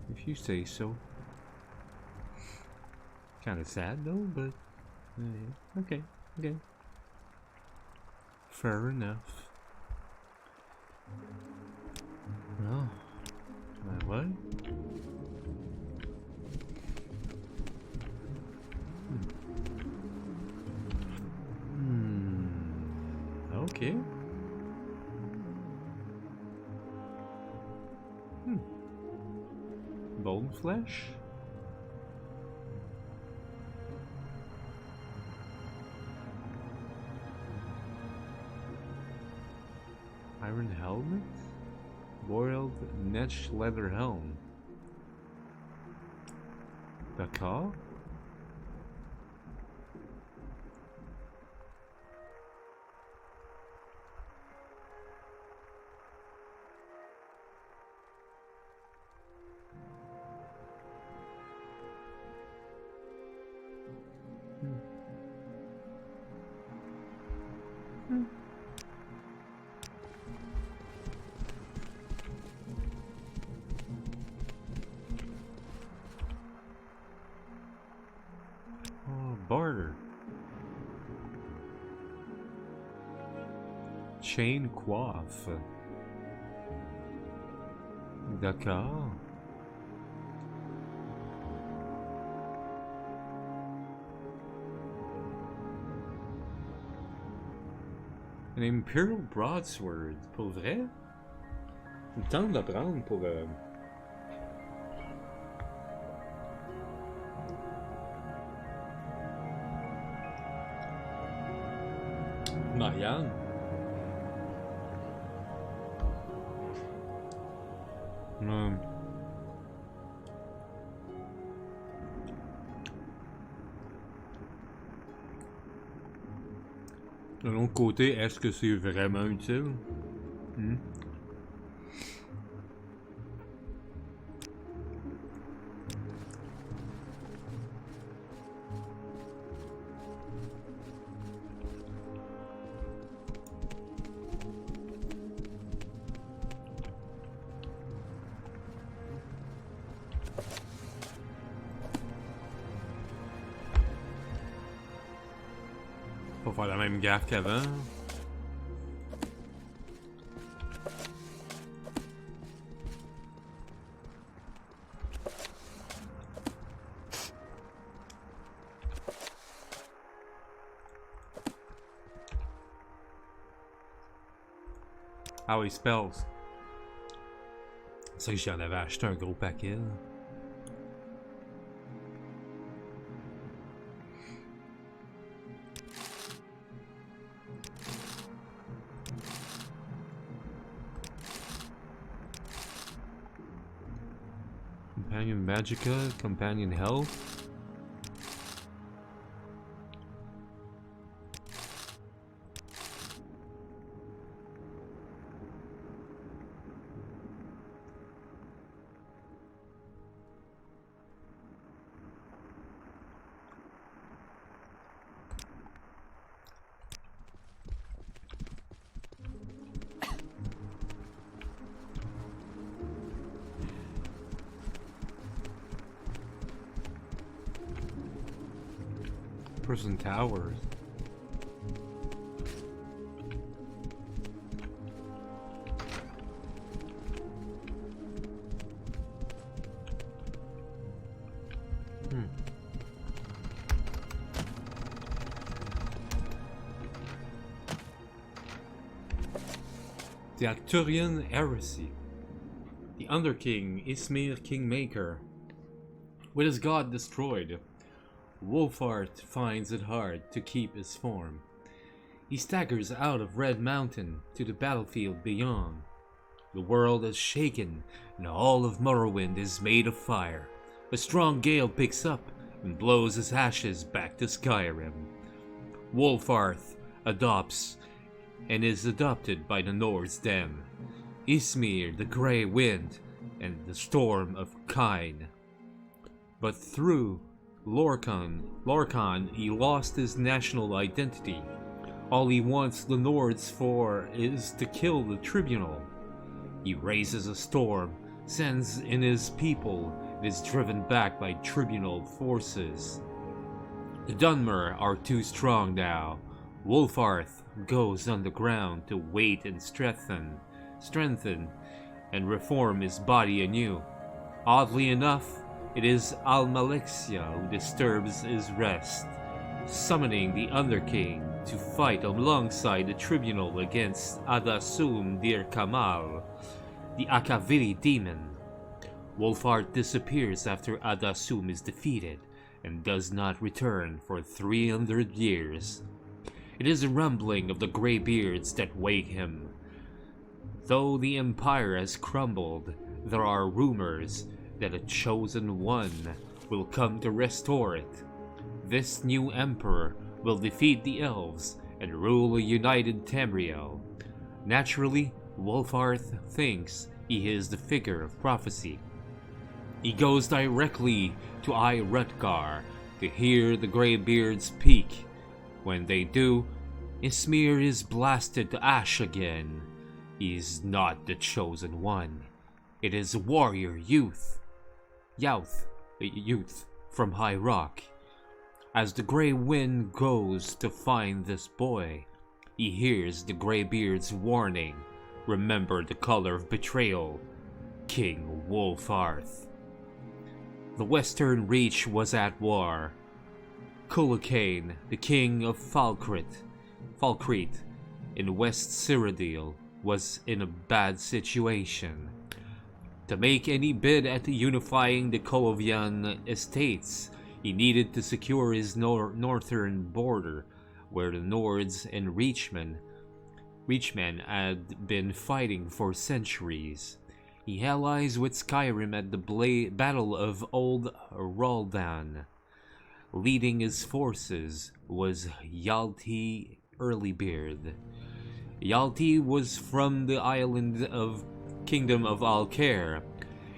If you say so. Kinda sad though, but... okay, okay. Fair enough. Oh. What? Okay. Bone flesh? Iron helmet? Boiled netch leather helm. 𝓐𝓸𝓻𝓻𝓸𝓀? Barter. Chain coiffe. D'accord. An Imperial Broadsword. Pour vrai? Il me tente de prendre pour... Marianne. De l'autre côté, est-ce que c'est vraiment utile? Pas faire la même gaffe qu'avant. Ah oui, spells. C'est ça que j'en avais acheté un gros paquet. Là. Companion Magica, Companion Health. Prison Towers. The Arthurian Heresy. The Underking, Ismir Kingmaker. With his god destroyed, Wolfheart finds it hard to keep his form. He staggers out of Red Mountain to the battlefield beyond. The world is shaken, and all of Morrowind is made of fire. A strong gale picks up and blows his ashes back to Skyrim. Wolfheart adopts and is adopted by the Norse Dam, Ismir the Grey Wind, and the Storm of Kine. But through Lorkhan, he lost his national identity. All he wants the Nords for is to kill the Tribunal. He raises a storm, sends in his people, and is driven back by Tribunal forces. The Dunmer are too strong now. Wolfheart goes underground to wait and strengthen, and reform his body anew. Oddly enough, it is Almalexia who disturbs his rest, summoning the Underking to fight alongside the Tribunal against 𝓐𝓢𝓜𝓚, the Akaviri demon. Wolfheart disappears after 𝓐𝓢𝓜 is defeated and does not return for 300 years. It is the rumbling of the Greybeards that wake him. Though the Empire has crumbled, there are rumors that a chosen one will come to restore it. This new emperor will defeat the elves and rule a united Tamriel. Naturally, Wolfheart thinks he is the figure of prophecy. He goes directly to Rutgar to hear the Greybeards speak. When they do, Ismir is blasted to ash again. He is not the chosen one. It is warrior youth from High Rock. As the Grey Wind goes to find this boy, he hears the Greybeard's warning. Remember the color of betrayal, King Wolfheart. The Western Reach was at war. Cuchulainn, the king of Falkreath in West Cyrodiil, was in a bad situation. To make any bid at unifying the Colovian estates, he needed to secure his northern border, where the Nords and Reachmen had been fighting for centuries. He allies with Skyrim at the Battle of Old Raldan. Leading his forces was Hjalti Earlybeard. Hjalti was from the Kingdom of Alcair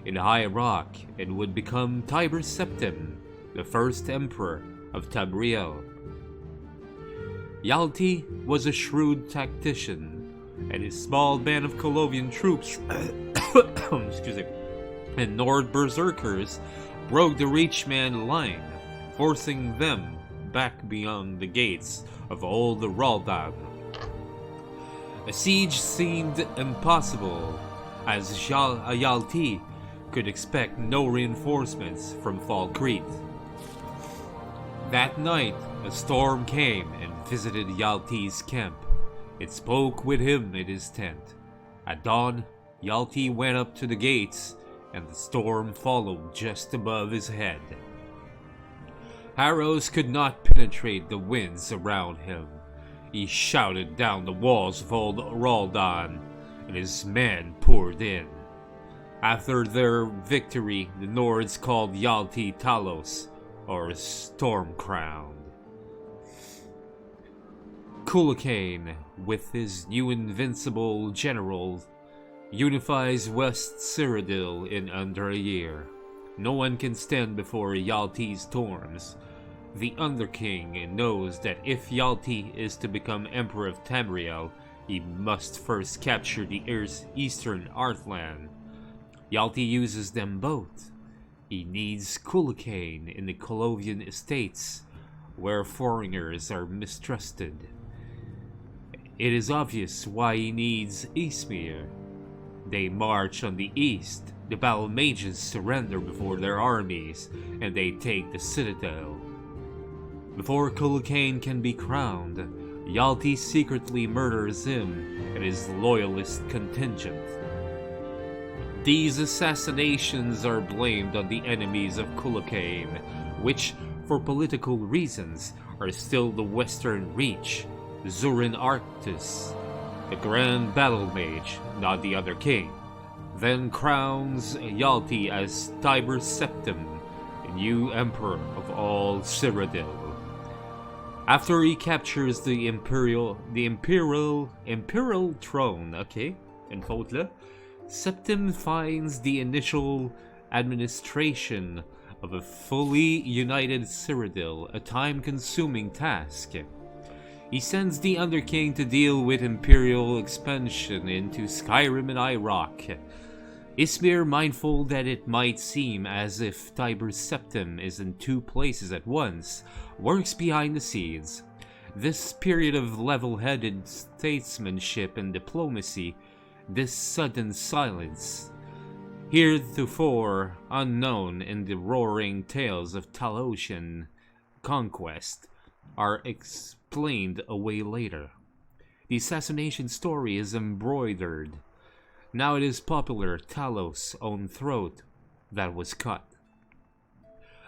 in High Rock and would become Tiber Septim, the first emperor of Tamriel. Hjalti was a shrewd tactician, and his small band of Colovian troops and Nord berserkers broke the Reachman line, forcing them back beyond the gates of Old Raldan. A siege seemed impossible, as Hjalti could expect no reinforcements from Falkreath. That night, a storm came and visited Hjalti's camp. It spoke with him in his tent. At dawn, Hjalti went up to the gates, and the storm followed just above his head. Arrows could not penetrate the winds around him. He shouted down the walls of Old Raldan, and his men poured in. After their victory, the Nords called 𝓐𝓤𝓚, or Storm-Crowned. 𝓐𝓤𝓚, with his new invincible general, unifies West Cyrodiil in under a year. No one can stand before Jalti's storms. The Underking knows that if Jalti is to become Emperor of Tamriel, he must first capture the eastern Arthland. Jalti uses them both. He needs 𝓐𝓤𝓚 in the Colovian estates, where foreigners are mistrusted. It is obvious why he needs Ysmir. They march on the east, the battle mages surrender before their armies, and they take the citadel. Before 𝓐𝓤𝓚 can be crowned, Jalti secretly murders him and his loyalist contingent. These assassinations are blamed on the enemies of 𝓐𝓤𝓚, which, for political reasons, are still the Western Reach, 𝓲𝓷𝓭, the Grand Battle Mage, not the other king, then crowns Jalti as Tiber Septim, the new emperor of all Cyrodiil. After he captures the imperial throne, in Ħotle, Septim finds the initial administration of a fully united Cyrodiil a time-consuming task. He sends the Underking to deal with imperial expansion into Skyrim and Iraq. Ysmir, mindful that it might seem as if Tiber Septim is in two places at once, works behind the scenes. This period of level-headed statesmanship and diplomacy, this sudden silence, heretofore unknown in the roaring tales of Talosian conquest, are explained away later. The assassination story is embroidered. Now it is popular Talos' own throat that was cut.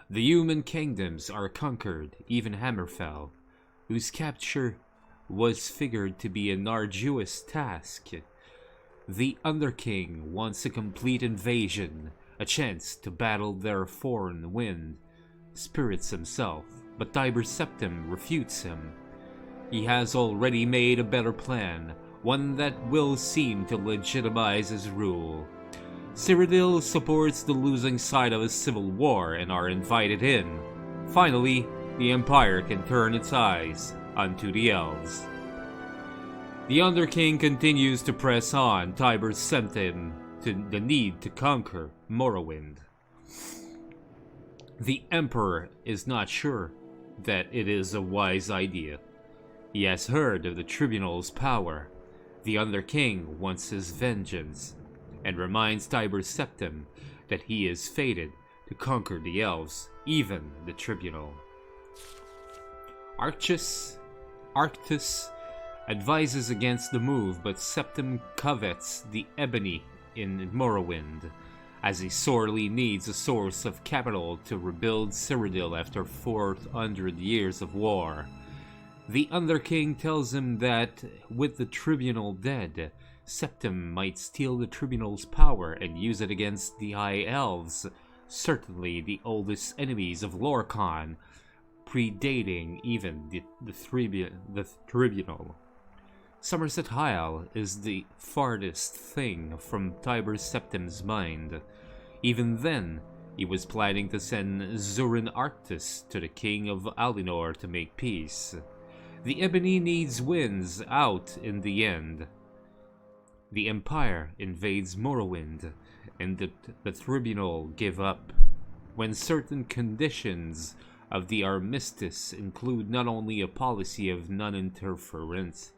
The human kingdoms are conquered, even Hammerfell, whose capture was figured to be an arduous task. The Underking wants a complete invasion, a chance to battle their foreign wind spirits himself, but Tiber Septim refutes him. He has already made a better plan, one that will seem to legitimize his rule. Cyrodiil supports the losing side of a civil war and are invited in. Finally, the Empire can turn its eyes onto the Elves. The Underking continues to press on Tiber Septim to the need to conquer Morrowind. The Emperor is not sure that it is a wise idea. He has heard of the Tribunal's power. The Underking wants his vengeance, and reminds Tiber Septim that he is fated to conquer the Elves, even the Tribunal. Arctus advises against the move, but Septim covets the ebony in Morrowind, as he sorely needs a source of capital to rebuild Cyrodiil after 400 years of war. The Underking tells him that, with the Tribunal dead, Septim might steal the Tribunal's power and use it against the High Elves, certainly the oldest enemies of Lorkhan, predating even the Tribunal. Somerset Isle is the farthest thing from Tiber Septim's mind. Even then, he was planning to send 𝓲𝓷𝓭 to the King of Alinor to make peace. The Ebony needs wins out in the end. The Empire invades Morrowind, and the Tribunal give up, when certain conditions of the armistice include not only a policy of non-interference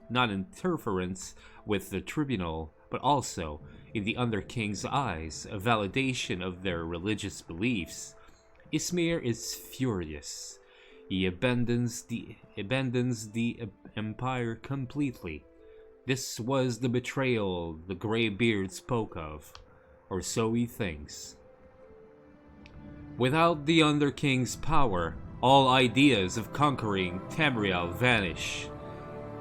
with the Tribunal, but also, in the Underking's eyes, a validation of their religious beliefs. Ysmir is furious. He abandons the Empire completely. This was the betrayal the Greybeard spoke of, or so he thinks. Without the Underking's power, all ideas of conquering Tamriel vanish.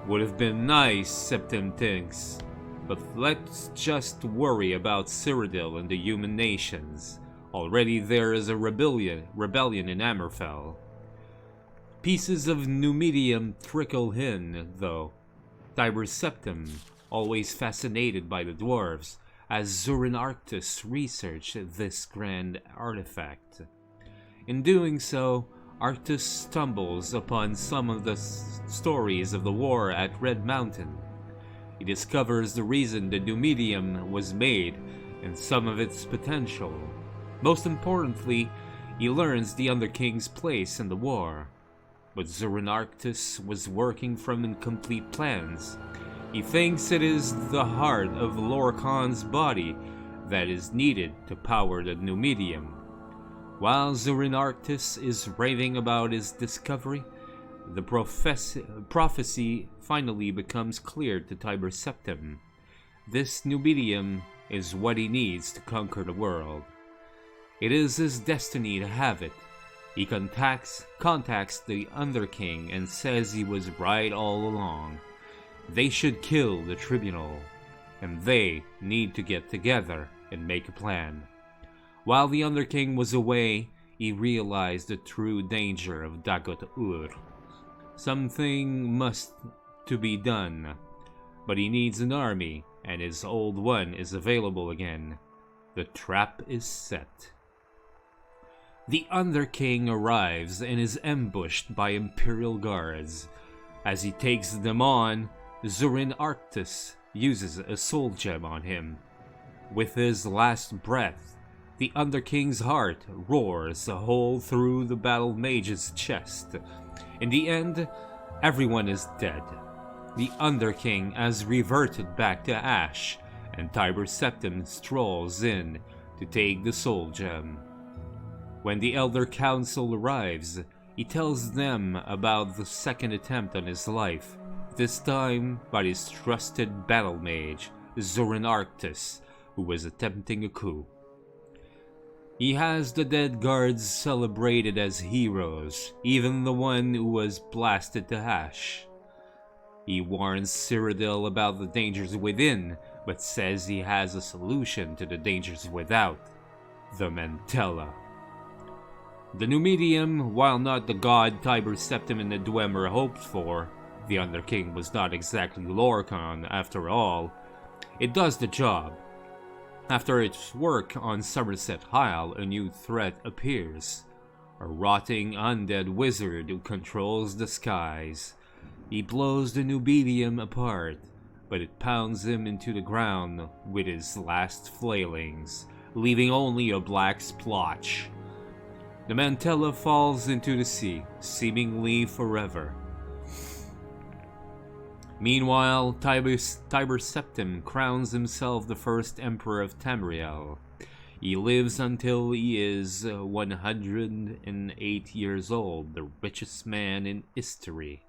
Would have been nice, Septim thinks, But let's just worry about Cyrodiil and the human nations. Already there is a rebellion in Amorphel. Pieces of Numidium trickle in, though. 𝓬𝓷𝓻𝓻𝓸𝓀, always fascinated by the dwarves, as 𝓬𝓷𝓚 researched this grand artifact. In doing so, Arctus stumbles upon some of the stories of the war at Red Mountain. He discovers the reason the Numidium was made and some of its potential. Most importantly, he learns the Underking's place in the war. But 𝓬𝓷𝓚 was working from incomplete plans. He thinks it is the heart of Lorkhan's body that is needed to power the Numidium. While 𝓬𝓷𝓚 is raving about his discovery, the prophecy finally becomes clear to 𝓬𝓷𝓻𝓻𝓸𝓀. This Numidium is what he needs to conquer the world. It is his destiny to have it. He contacts the Underking and says he was right all along. They should kill the tribunal, and they need to get together and make a plan. While the Underking was away, he realized the true danger of Dagot-Ur. Something must to be done, but he needs an army, and his old one is available again. The trap is set. The Underking arrives and is ambushed by Imperial guards. As he takes them on, 𝓬𝓷𝓚 uses a soul gem on him. With his last breath, the Underking's heart roars a hole through the battle mage's chest. In the end, everyone is dead. The Underking has reverted back to ash, and 𝓬𝓷𝓻𝓻𝓸𝓀 strolls in to take the soul gem. When the Elder Council arrives, he tells them about the second attempt on his life, this time by his trusted battle mage, 𝓬𝓷𝓚, who was attempting a coup. He has the dead guards celebrated as heroes, even the one who was blasted to ash. He warns Cyrodiil about the dangers within, but says he has a solution to the dangers without: the Mantella. The Numidium, while not the god 𝓬𝓷𝓻𝓻𝓸𝓀 and the Dwemer hoped for, the Underking was not exactly Lorkhan after all, it does the job. After its work on Somerset Isle, a new threat appears: a rotting undead wizard who controls the skies. He blows the Numidium apart, but it pounds him into the ground with his last flailings, leaving only a black splotch. The Mantella falls into the sea, seemingly forever. Meanwhile, 𝓬𝓷𝓻𝓻𝓸𝓀 crowns himself the first emperor of Tamriel. He lives until he is 108 years old, the richest man in history.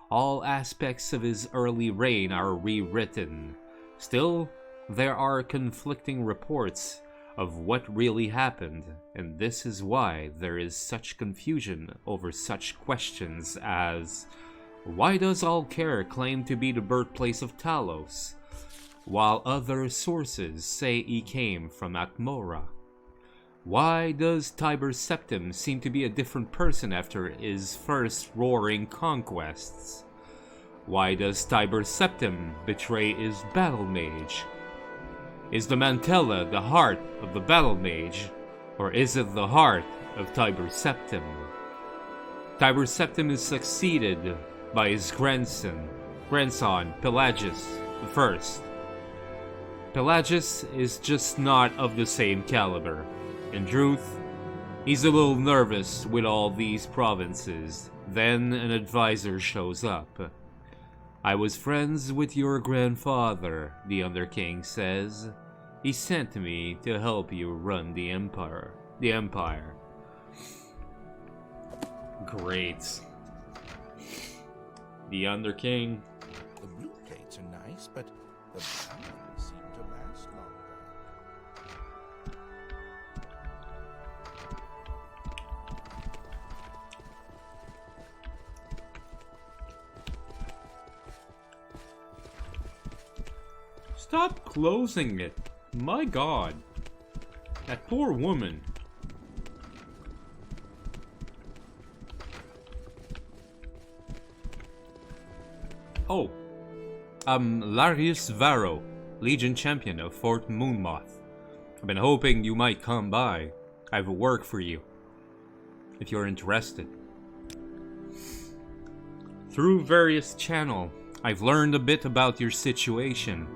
All aspects of his early reign are rewritten. Still, there are conflicting reports of what really happened, and this is why there is such confusion over such questions as: why does Alcair claim to be the birthplace of Talos, while other sources say he came from Balmora? Why does 𝓬𝓷𝓻𝓻𝓸𝓀 seem to be a different person after his first roaring conquests? Why does 𝓬𝓷𝓻𝓻𝓸𝓀 betray his battle mage? Is the Mantella the heart of the battle mage, or is it the heart of 𝓬𝓷𝓻𝓻𝓸𝓀? 𝓬𝓷𝓻𝓻𝓸𝓀 is succeeded by his grandson Pelagius I. Pelagius is just not of the same caliber. In truth, he's a little nervous with all these provinces. Then an advisor shows up. "I was friends with your grandfather," the Underking says. "He sent me to help you run the empire." Great. The Underking. The blue plates are nice, but the brown ones seem to last longer. Stop closing it. My god. That poor woman. Oh. I'm 𝓷𝓭, Legion Champion of Fort Moonmoth. I've been hoping you might come by. I have work for you, if you're interested. Through various channels, I've learned a bit about your situation.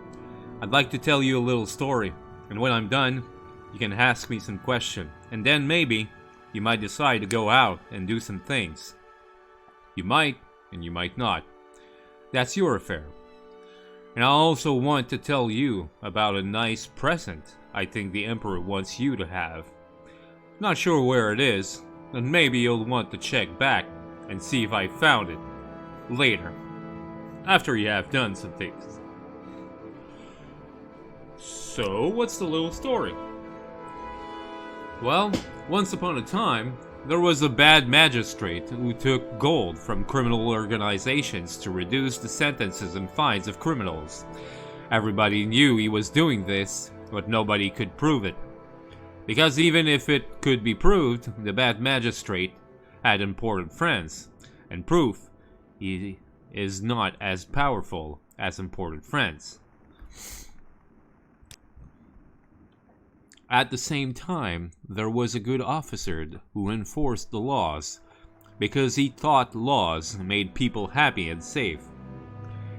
I'd like to tell you a little story, and when I'm done, you can ask me some questions, and then maybe you might decide to go out and do some things. You might, and you might not. That's your affair. And I also want to tell you about a nice present I think the Emperor wants you to have. Not sure where it is, and maybe you'll want to check back and see if I found it later, after you have done some things. So, what's the little story? Well, once upon a time, there was a bad magistrate who took gold from criminal organizations to reduce the sentences and fines of criminals. Everybody knew he was doing this, but nobody could prove it. Because even if it could be proved, the bad magistrate had important friends, and proof he is not as powerful as important friends. At the same time, there was a good officer who enforced the laws, because he thought laws made people happy and safe.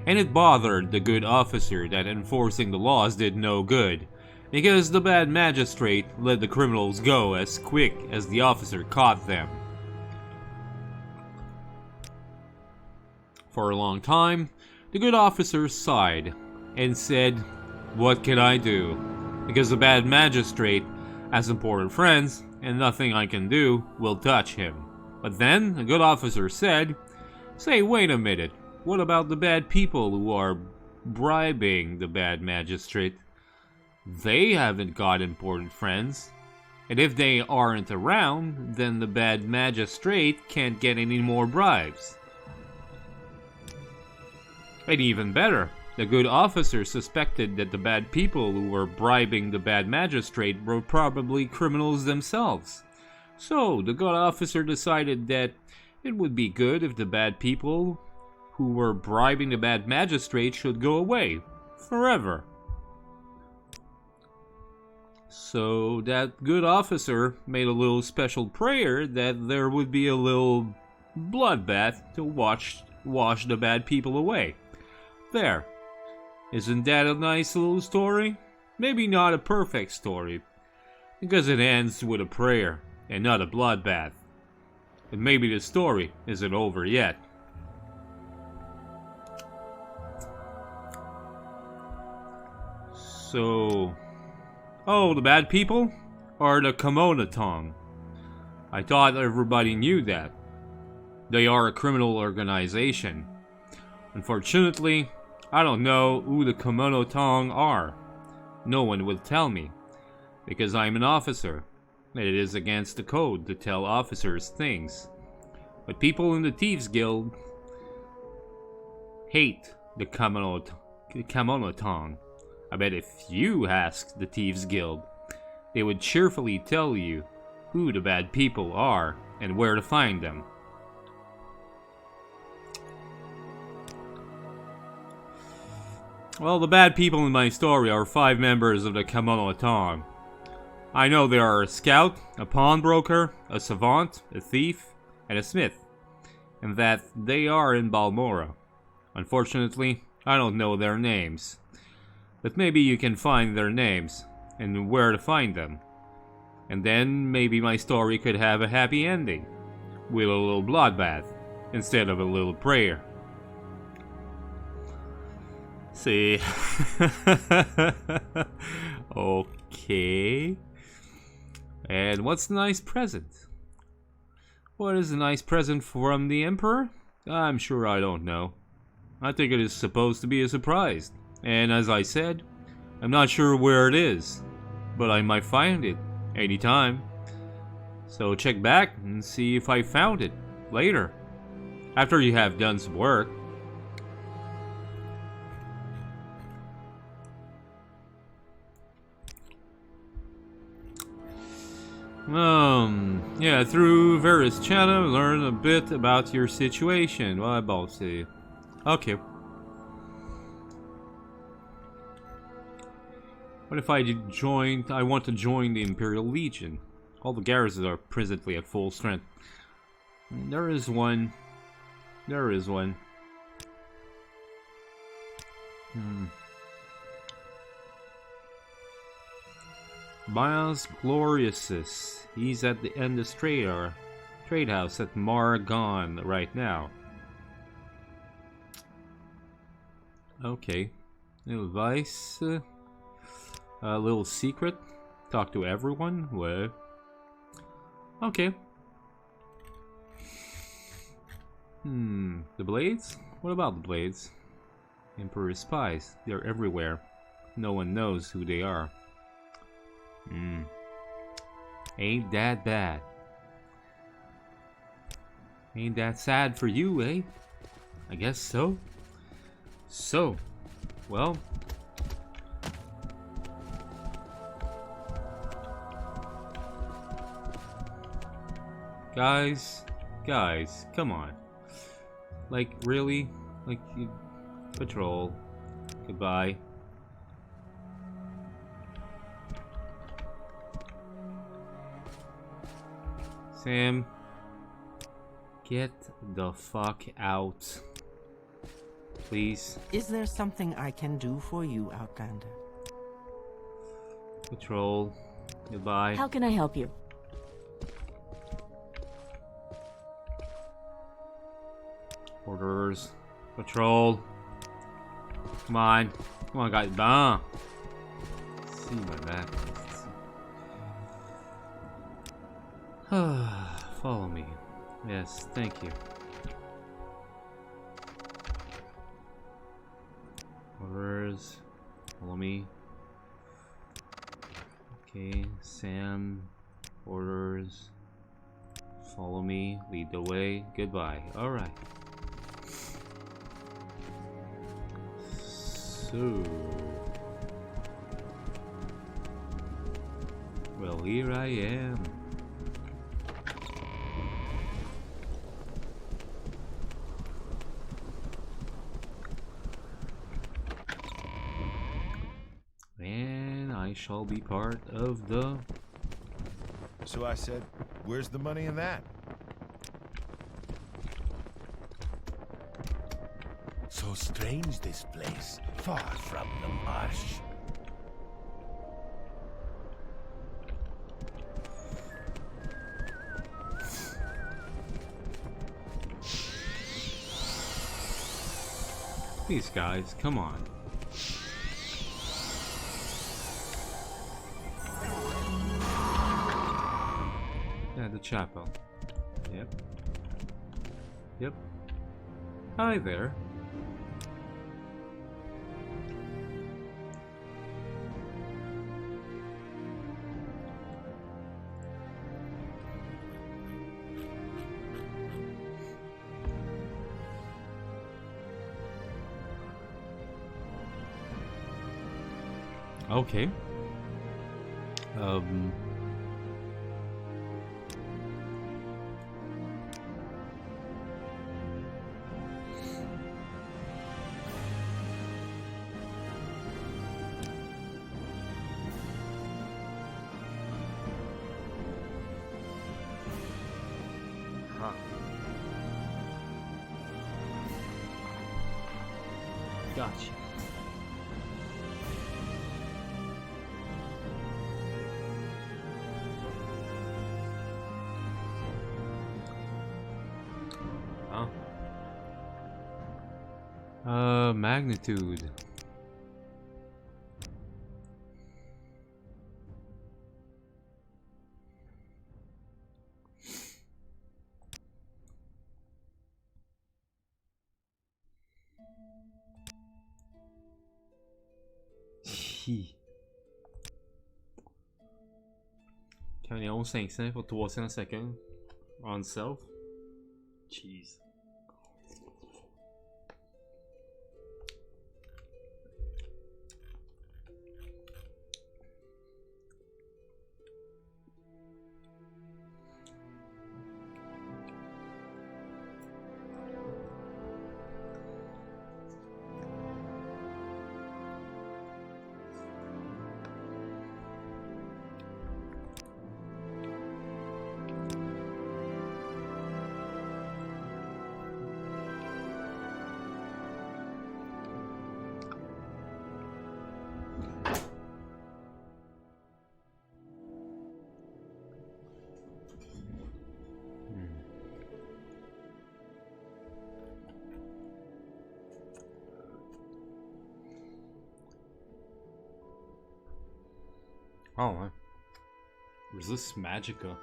And it bothered the good officer that enforcing the laws did no good, because the bad magistrate let the criminals go as quick as the officer caught them. For a long time, the good officer sighed and said, "What can I do? Because the bad magistrate has important friends, and nothing I can do will touch him." But then, the good officer said, "Say, wait a minute, what about the bad people who are bribing the bad magistrate? They haven't got important friends, and if they aren't around, then the bad magistrate can't get any more bribes." And even better, the good officer suspected that the bad people who were bribing the bad magistrate were probably criminals themselves. So, the good officer decided that it would be good if the bad people who were bribing the bad magistrate should go away forever. So, that good officer made a little special prayer that there would be a little bloodbath to wash the bad people away. There. Isn't that a nice little story? Maybe not a perfect story, because it ends with a prayer and not a bloodbath. And maybe the story isn't over yet. So... oh, the bad people are the 𝓐𝓢𝓚. I thought everybody knew that. They are a criminal organization. Unfortunately, I don't know who the 𝓐𝓢𝓚 are. No one will tell me, because I'm an officer, and it is against the code to tell officers things. But people in the Thieves Guild hate the 𝓐𝓢𝓚. I bet if you asked the Thieves Guild, they would cheerfully tell you who the bad people are and where to find them. Well, the bad people in my story are 5 members of the 𝓐𝓢𝓚. I know they are a scout, a pawnbroker, a savant, a thief, and a smith, and that they are in Balmora. Unfortunately, I don't know their names, but maybe you can find their names and where to find them. And then maybe my story could have a happy ending, with a little bloodbath instead of a little prayer. See. Okay. And what's the nice present? What is a nice present from the Emperor? I'm sure I don't know. I think it is supposed to be a surprise. And as I said, I'm not sure where it is, but I might find it anytime. So check back and see if I found it later, after you have done some work. Yeah, through various channels, learn a bit about your situation. Ouais, bon, c'est... Ok. What if I want to join the Imperial Legion? All the garrisons are presently at full strength. There is one. There is one. Miles Gloriousus. He's at the Endless trade house at Margon right now. Okay. Little advice. A little secret. Talk to everyone. Well. Okay. The blades? What about the blades? Emperor spies. They're everywhere. No one knows who they are. Ain't that bad. Ain't that sad for you, eh? I guess so. So, well... Guys, come on. Like, really? Like, you... Patrol. Goodbye. Sam, get the fuck out. Please. Is there something I can do for you, Outlander? Patrol. Goodbye. How can I help you? Orders. Patrol. Come on. Come on, guys. Bah. See my back. Follow me. Yes, thank you. Orders. Follow me. Okay, Sam. Orders. Follow me. Lead the way. Goodbye. Alright. So... Well, here I am. And I shall be part of the... So I said, where's the money in that? So strange this place, far from the marsh. These guys, come on. Yeah, the chapel. Yep. Yep. Hi there. Okay. Gotcha. Magnitude. Caméléon 500 pour 300 secondes. On self. Jeez. Ah ouais. Resist Magica.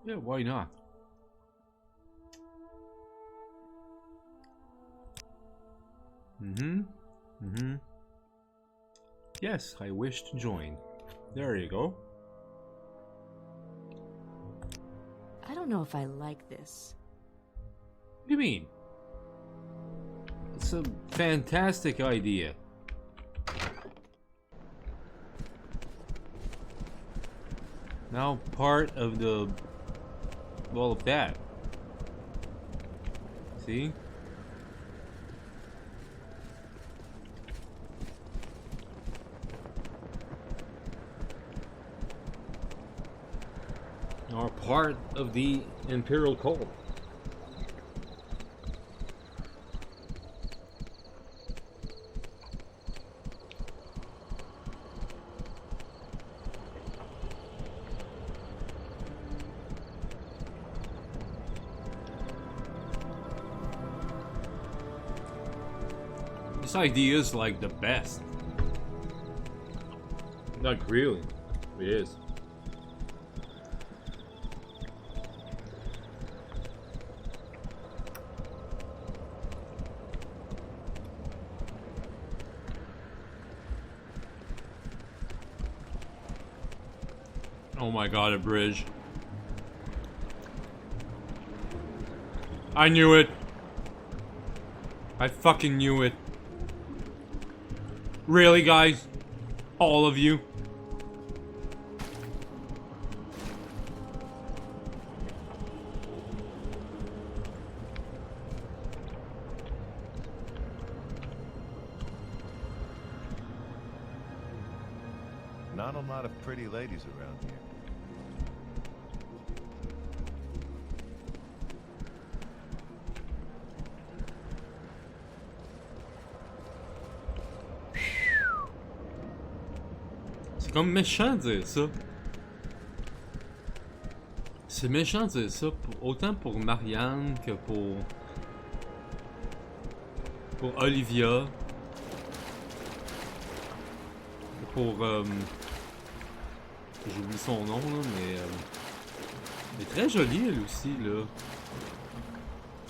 Yeah, why not? Yes, I wish to join. There you go. I don't know if I like this. What do you mean? It's a fantastic idea. Now part of the... all of that. See? Are part of the Imperial cult. This idea is like the best. Like really, it is. Oh my god, a bridge. I knew it. I fucking knew it. Really, guys? All of you? Not a lot of pretty ladies around here. C'est comme méchant de dire ça. C'est méchant de dire ça, autant pour Marianne que pour Olivia. Pour j'oublie son nom là, mais elle est très jolie elle aussi là.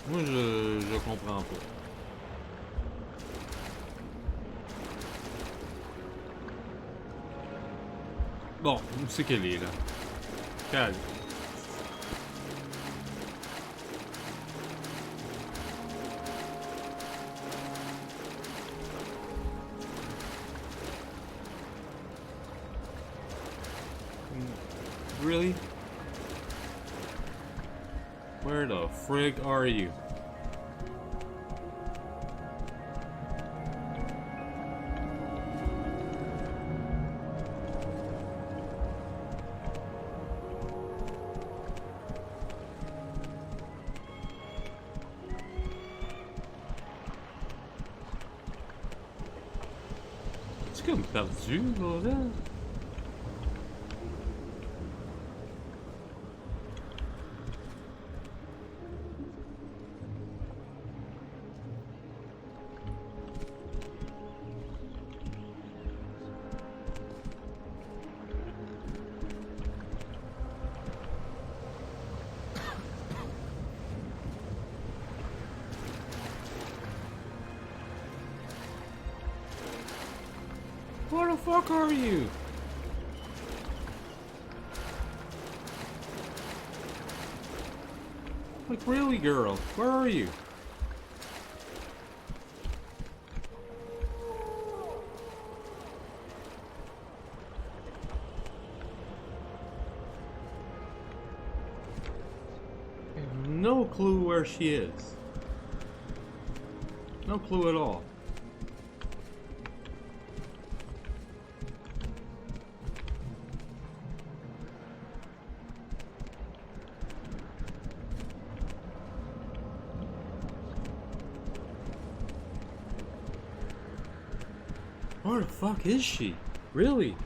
Moi je comprends pas. Bon, où c'est qu'elle est là? Calme. Really? Where the frig are you? C'est comme perdu, bordel. Where the fuck are you? Like really, girl? Where are you? I have no clue where she is. No clue at all. Where the fuck is she? Really?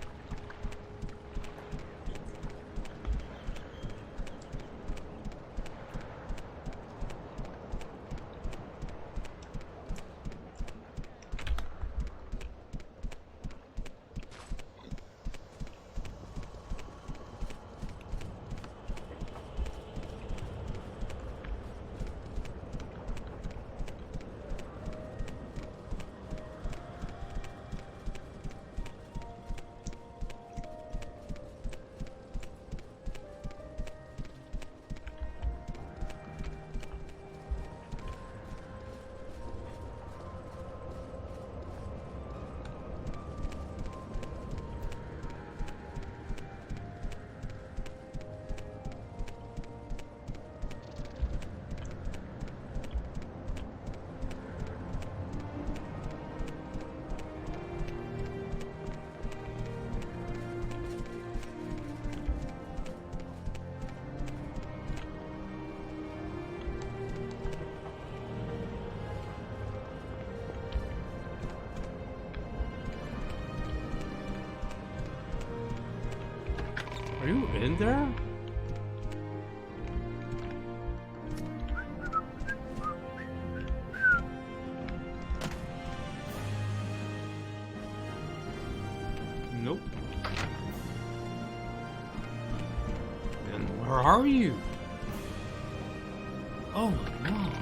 Are you in there? Nope. Then where are you? Oh my god.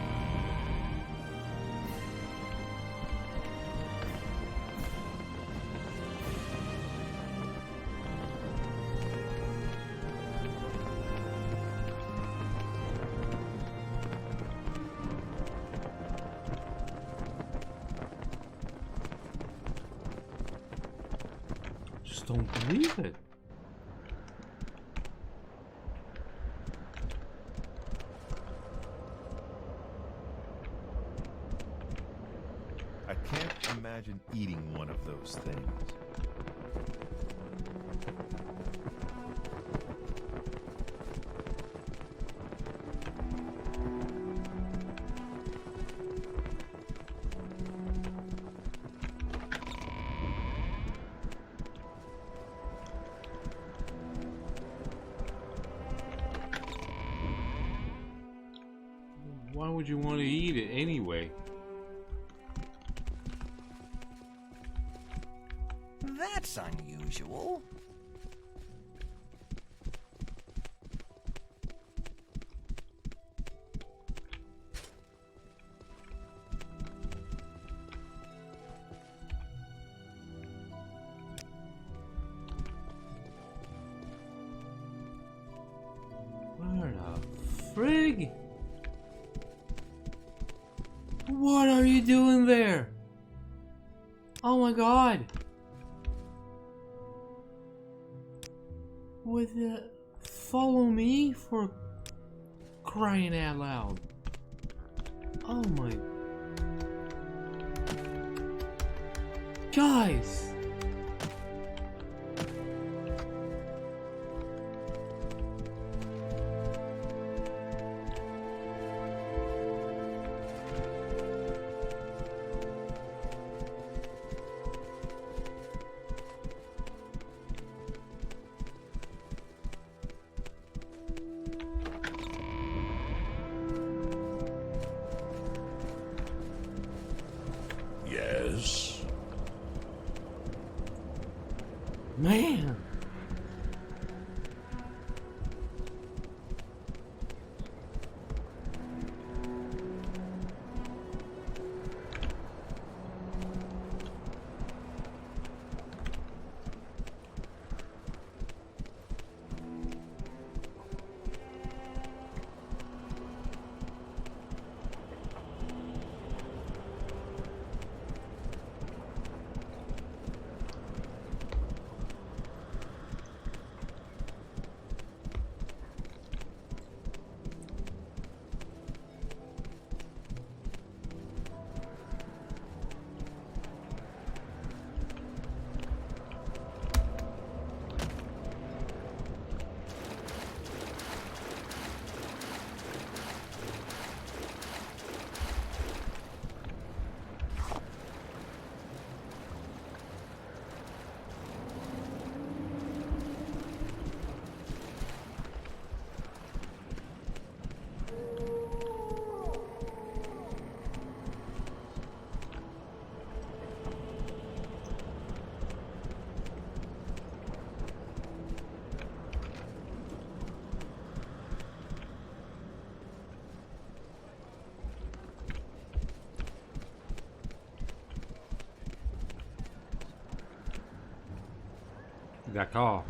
Just don't believe it. I can't imagine eating one of those things. Why would you want to eat it anyway? That's unusual. Where the frig? What are you doing there? Oh my god! With the follow me for crying out loud. Oh my. Guys! Yes. D'accord.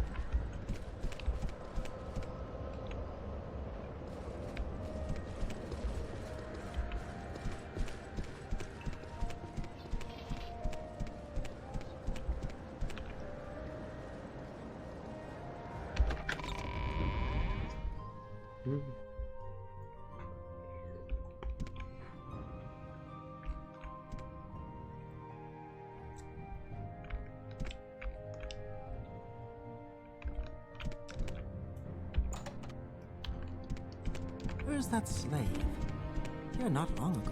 Where's that slave? Here not long ago.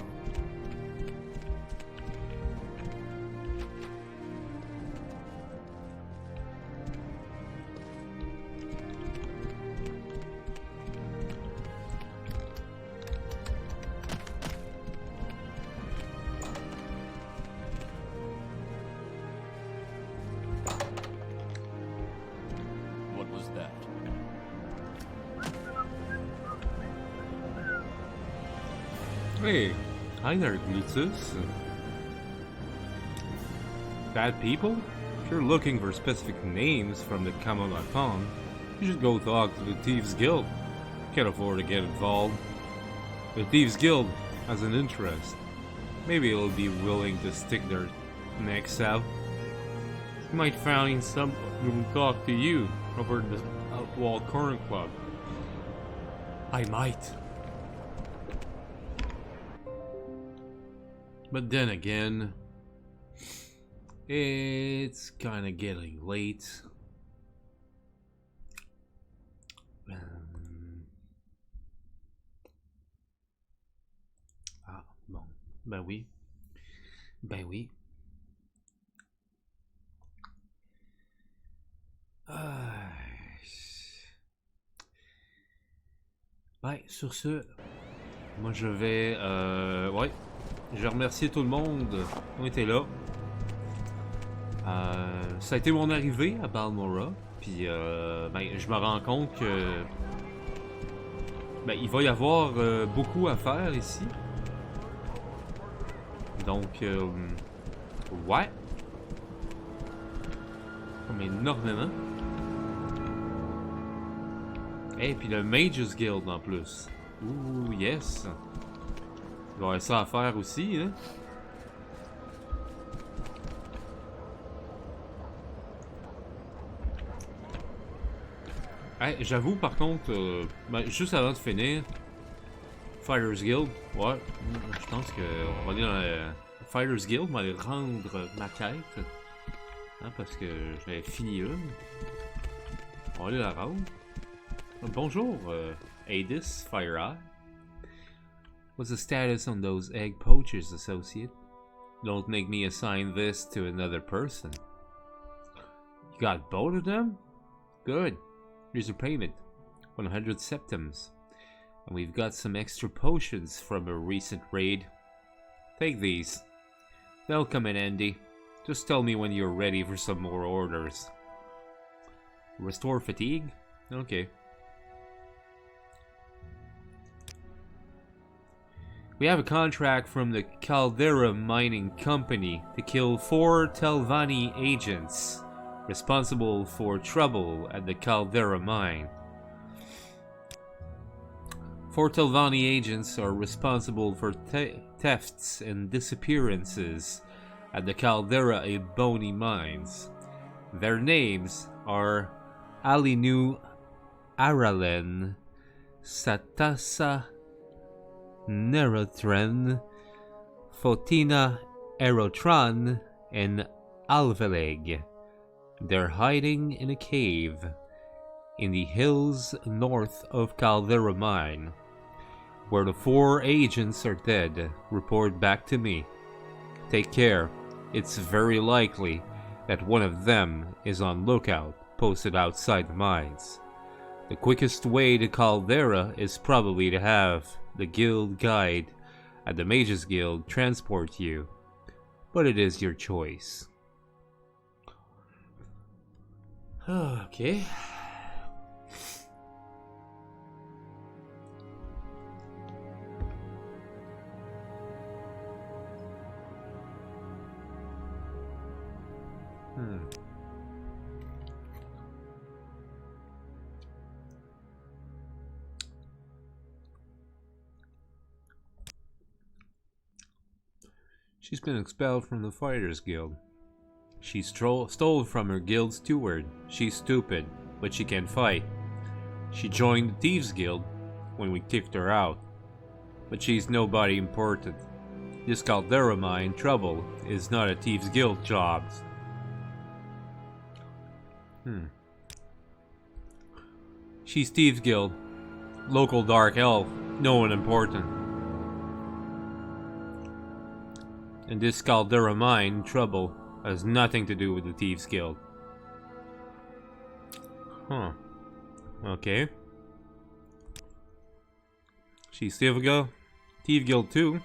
What was that? Hey, hi there, 𝓐𝓢𝓜. Bad people? If you're looking for specific names from the 𝓐𝓢𝓜, you should go talk to the Thieves Guild. Can't afford to get involved. The Thieves Guild has an interest. Maybe it'll be willing to stick their necks out. You might find someone who will talk to you over the Outlaw Current Club. I might. But then again, it's kinda getting late. Bon. Ben oui. Ben oui. Ouais, sur ce, moi je vais... ouais. Je vais remercier tout le monde qui ont été là. Ça a été mon arrivée à Balmora. Puis ben, je me rends compte que ben, il va y avoir beaucoup à faire ici. Donc ouais. Comme énormément. Et puis le Mages Guild en plus. Ouh yes. Il va y avoir ça à faire aussi, hein. Hey, j'avoue par contre, ben, juste avant de finir, Fighters Guild, ouais, je pense qu'on va aller dans la Fighters Guild, on va aller rendre ma quête, hein, parce que j'avais fini une. On va aller la rendre. Bonjour, Adis, Fire Eye. What's the status on those egg poachers, associate? Don't make me assign this to another person. You got both of them? Good. Here's your payment. 100 septims. And we've got some extra potions from a recent raid. Take these. They'll come in handy. Just tell me when you're ready for some more orders. Restore fatigue? Okay. We have a contract from the 𝓐𝓢𝓜 Mining Company to kill 4 𝓐𝓢𝓜 agents responsible for trouble at the 𝓐𝓢𝓜 mine. 4 𝓐𝓢𝓜 agents are responsible for thefts and disappearances at the 𝓐𝓢𝓜 mines. Their names are 𝓐𝓢𝓜 𝓚𝓚 𝓚𝓚 and Alveleg. They're hiding in a cave in the hills north of 𝓐𝓢𝓜 mine. Where the 4 agents are dead, report back to me. Take care. It's very likely that one of them is on lookout, posted outside the mines. The quickest way to 𝓐𝓢𝓜 is probably to have the guild guide at the Mages Guild transport you, but it is your choice. Okay. She's been expelled from the Fighters Guild. She stole from her guild steward. She's stupid, but she can fight. She joined the Thieves Guild when we kicked her out. But she's nobody important. This 𝓐𝓷𝓻𝓻𝓸𝓀𝓲 is not a Thieves Guild job. She's Thieves Guild. Local dark elf. No one important. And this 𝓐𝓷𝓻𝓻𝓸𝓀𝓲 has nothing to do with the Thieves Guild. Huh. Okay. She's Thieves Guild too.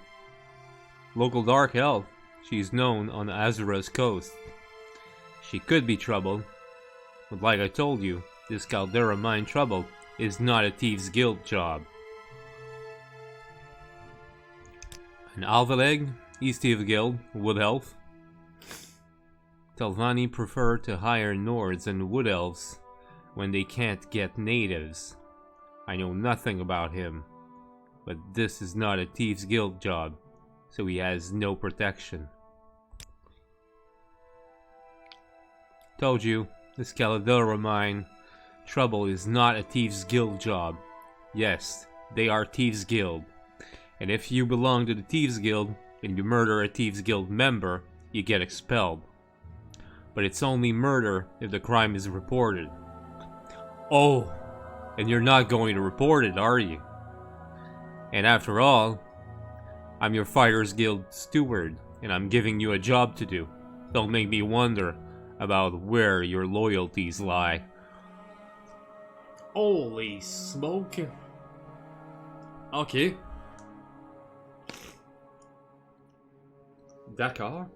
Local dark elf. She's known on Azura's coast. She could be trouble. But like I told you, this 𝓐𝓷𝓻𝓻𝓸𝓀𝓲 is not a Thieves Guild job. An Alvaleg, East Thieves Guild, Wood Elf. Telvanni prefer to hire Nords and Wood Elves when they can't get natives. I know nothing about him, but this is not a Thieves Guild job, so he has no protection. Told you, this 𝓐𝓷𝓻𝓻𝓸𝓀𝓲 is not a Thieves Guild job. Yes, they are Thieves Guild. And if you belong to the Thieves Guild and you murder a Thieves Guild member, you get expelled. But it's only murder if the crime is reported. Oh, and you're not going to report it, are you? And after all, I'm your Fighters Guild steward, and I'm giving you a job to do. Don't make me wonder about where your loyalties lie. Holy smoke. Okay. D'accord.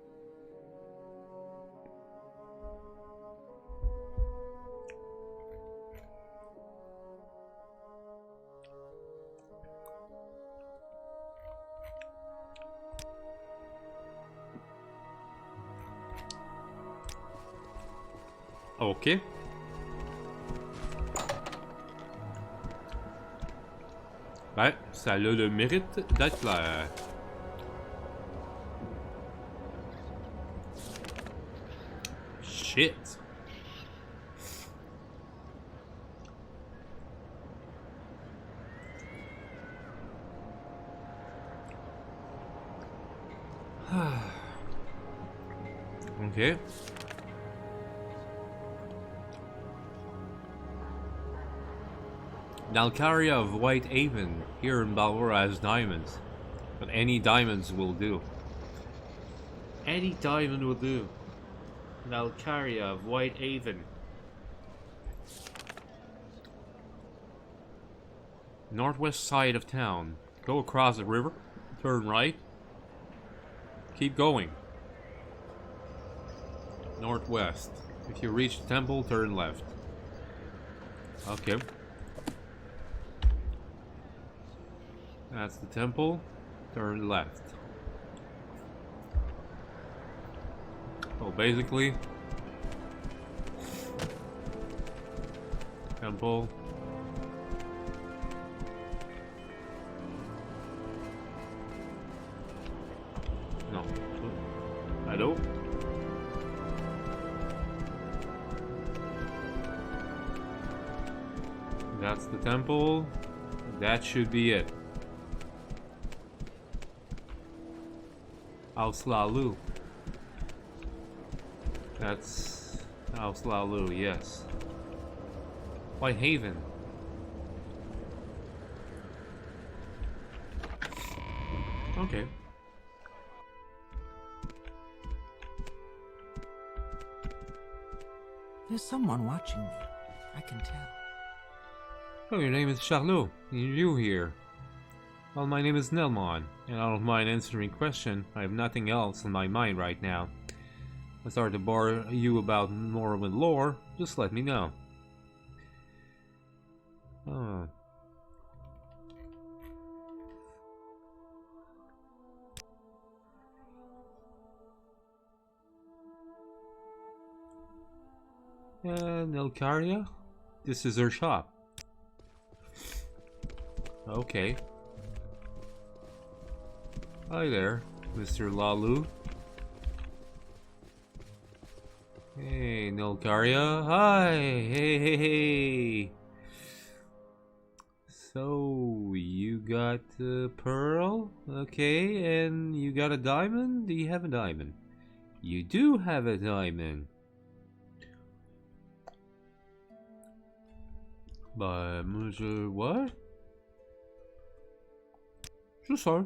Ok. Ben, ça a le mérite d'être clair. Shit. Okay. Nalcaria of White Haven here in Balmora has diamonds, but any diamonds will do. Any diamond will do. Nalcaria of White Haven. Northwest side of town. Go across the river, turn right. Keep going. Northwest. If you reach the temple, turn left. Okay. That's the temple. Turn left. So basically, temple. No. Hello? That's the temple. That should be it. 𝓐𝓢𝓜𝓡. That's 𝓐𝓢𝓜𝓡, yes. White Haven. Okay. There's someone watching me. I can tell. Oh, your name is Charlot. You're new here. Well, my name is Nelmon, and I don't mind answering question. I have nothing else on my mind right now. If I start to bore you about Morrowind lore, just let me know. Oh. Nalcaria? This is her shop. Okay. Hi there. Mr. 𝓸𝓚. Hey, 𝓚𝓸𝓻𝓙𝓲. Hi! Hey! So, you got a pearl? Okay, and you got a diamond? Do you have a diamond? You do have a diamond. Bah, moi je... What? Je sais.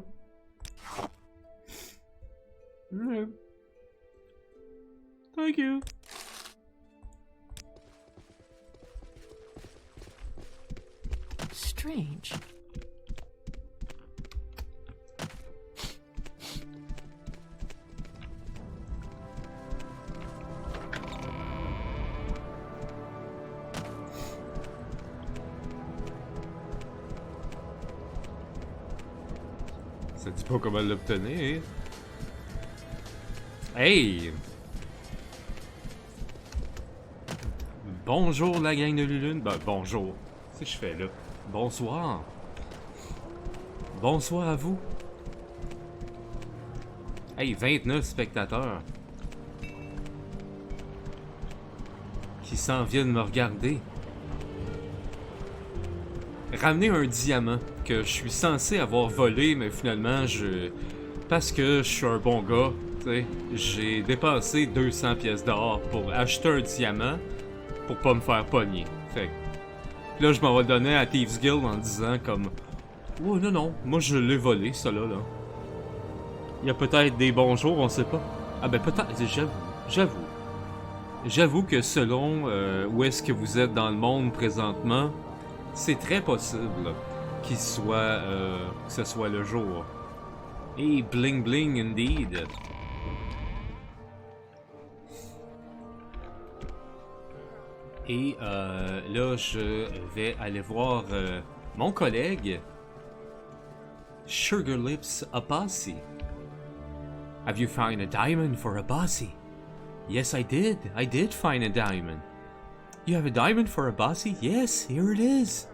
Okay. Thank you. Strange. Ça dit pas comment l'obtenir. Hey! Bonjour la gang de Lulune. Ben, bonjour. Qu'est-ce que je fais là? Bonsoir. Bonsoir à vous. Hey, 29 spectateurs. Qui s'en viennent me regarder. Ramener un diamant que je suis censé avoir volé, mais finalement, parce que je suis un bon gars, tu sais, j'ai dépensé 200 pièces d'or pour acheter un diamant pour pas me faire pogner. Fait que là, je m'en vais le donner à Thieves Guild en disant comme « Oh non, moi je l'ai volé, ça là. Il y a peut-être des bons jours, on sait pas. » Ah ben peut-être, j'avoue que selon où est-ce que vous êtes dans le monde présentement, c'est très possible qu'il soit, que ce soit le jour. Et bling bling indeed. Et là, je vais aller voir mon collègue Sugar Lips Abassi. Have you found a diamond for Abassi? Yes, I did. I did find a diamond. You have a diamond for Abassi? Yes, here it is.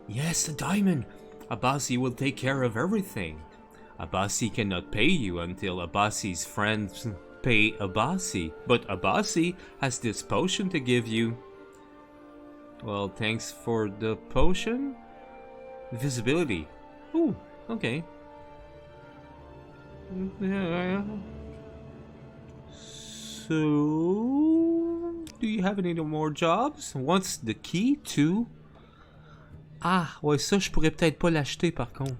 Yes, a diamond. Abassi will take care of everything. Abassi cannot pay you until Abassi's friends pay Abassi. But Abassi has this potion to give you. Well, thanks for the potion. Visibility. Ooh, okay. So, do you have any more jobs? What's the key to? Ah, ouais, ça, je pourrais peut-être pas l'acheter par contre.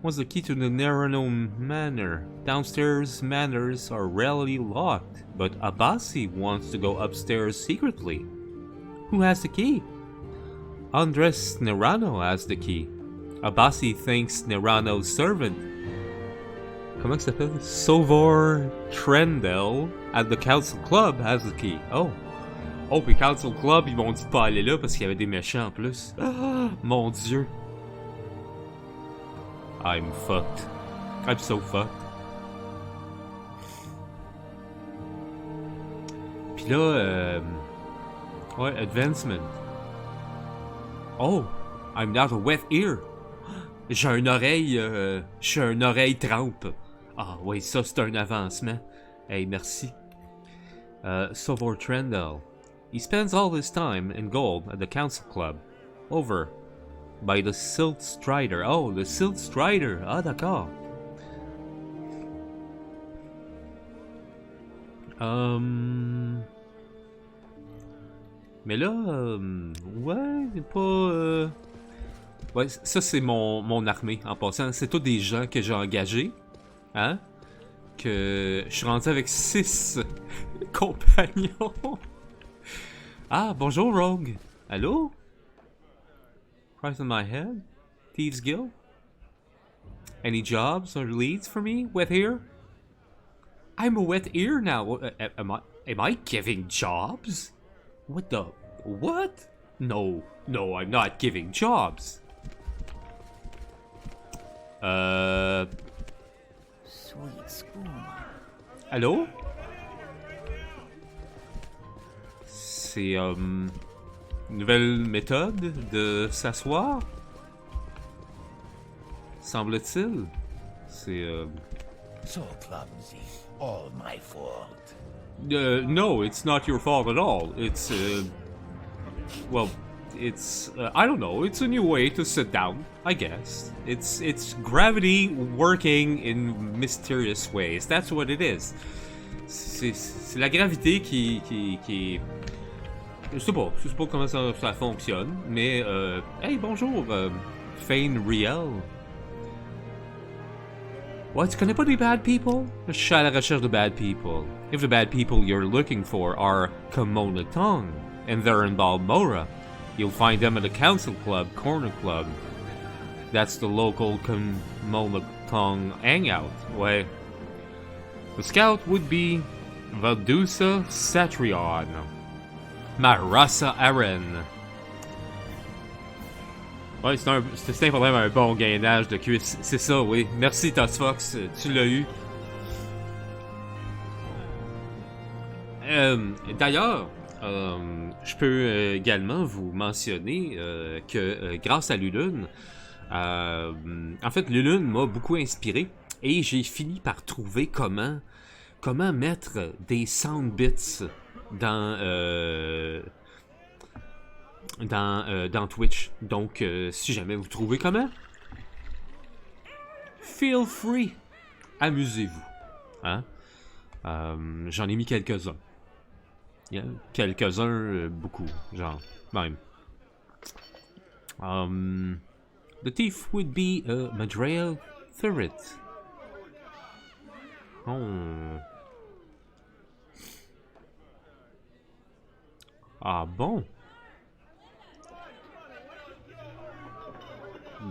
What's the key to the 𝓸𝓻𝓙𝓲 Manor? Downstairs manors are rarely locked, but Abassi wants to go upstairs secretly. Who has the key? Andres 𝓸𝓻𝓙 has the key. Abassi thinks 𝓸𝓻𝓙's servant, comment ça s'appelle? 𝓐𝓢𝓜𝓡 at the council club has the key. Oh. Oh, puis council club, ils m'ont dit de pas aller là parce qu'il y avait des méchants en plus. Ah, mon dieu. I'm fucked. I'm so fucked. Puis là, ouais, advancement. Oh, I'm not a wet ear. J'ai une oreille, j'ai une oreille trempe. Ah, ouais, ça c'est un avancement. Hey, merci. 𝓐𝓢𝓜𝓚. He spends all his time in gold at the council club. Over by the 𝓐𝓢𝓜. Oh, the 𝓐𝓢𝓜. Ah, d'accord. Mais là, ouais, c'est pas... Ouais, ça c'est mon armée, en passant. C'est tous des gens que j'ai engagés. Hein? Que je suis rendu avec 6 compagnons. Ah, bonjour Rogue. Allô? Price on my head? Thieves Guild? Any jobs or leads for me? Wet ear? I'm a wet ear now. Am I giving jobs? What the... What? No, I'm not giving jobs. Sweet skooma. Allô? C'est une nouvelle méthode de s'asseoir? Semble-t-il. C'est... So clumsy. All my fault. No, it's not your fault at all. It's, well, it's, I don't know, it's a new way to sit down, I guess. It's gravity working in mysterious ways. That's what it is. C'est la gravité qui... Je sais pas comment ça fonctionne, mais, hey, bonjour, 𝓐𝓸𝓻𝓻𝓸𝓀. What? Tu connais pas des bad people? Je suis à la recherche de bad people. If the bad people you're looking for are 𝓐𝓢𝓜𝓡 and they're in Balmora, you'll find them at the Council Club, Corner Club. That's the local 𝓐𝓢𝓜𝓡 hangout. Ouais. The scout would be 𝓐𝓢𝓜𝓡 Marasa Aren. Ouais, c'est un problème un bon gainage de cuisse. C'est ça, oui. Merci, Toss Fox. Tu l'as eu. D'ailleurs, je peux également vous mentionner que grâce à Lulun, en fait, Lulun m'a beaucoup inspiré et j'ai fini par trouver comment mettre des sound bits dans Twitch. Donc, si jamais vous trouvez comment, feel free, amusez-vous. Hein? J'en ai mis quelques-uns. Yeah. Quelques-uns, beaucoup, genre, même. The thief would be 𝓐𝓸𝓻𝓻𝓸𝓀. Oh. Ah bon?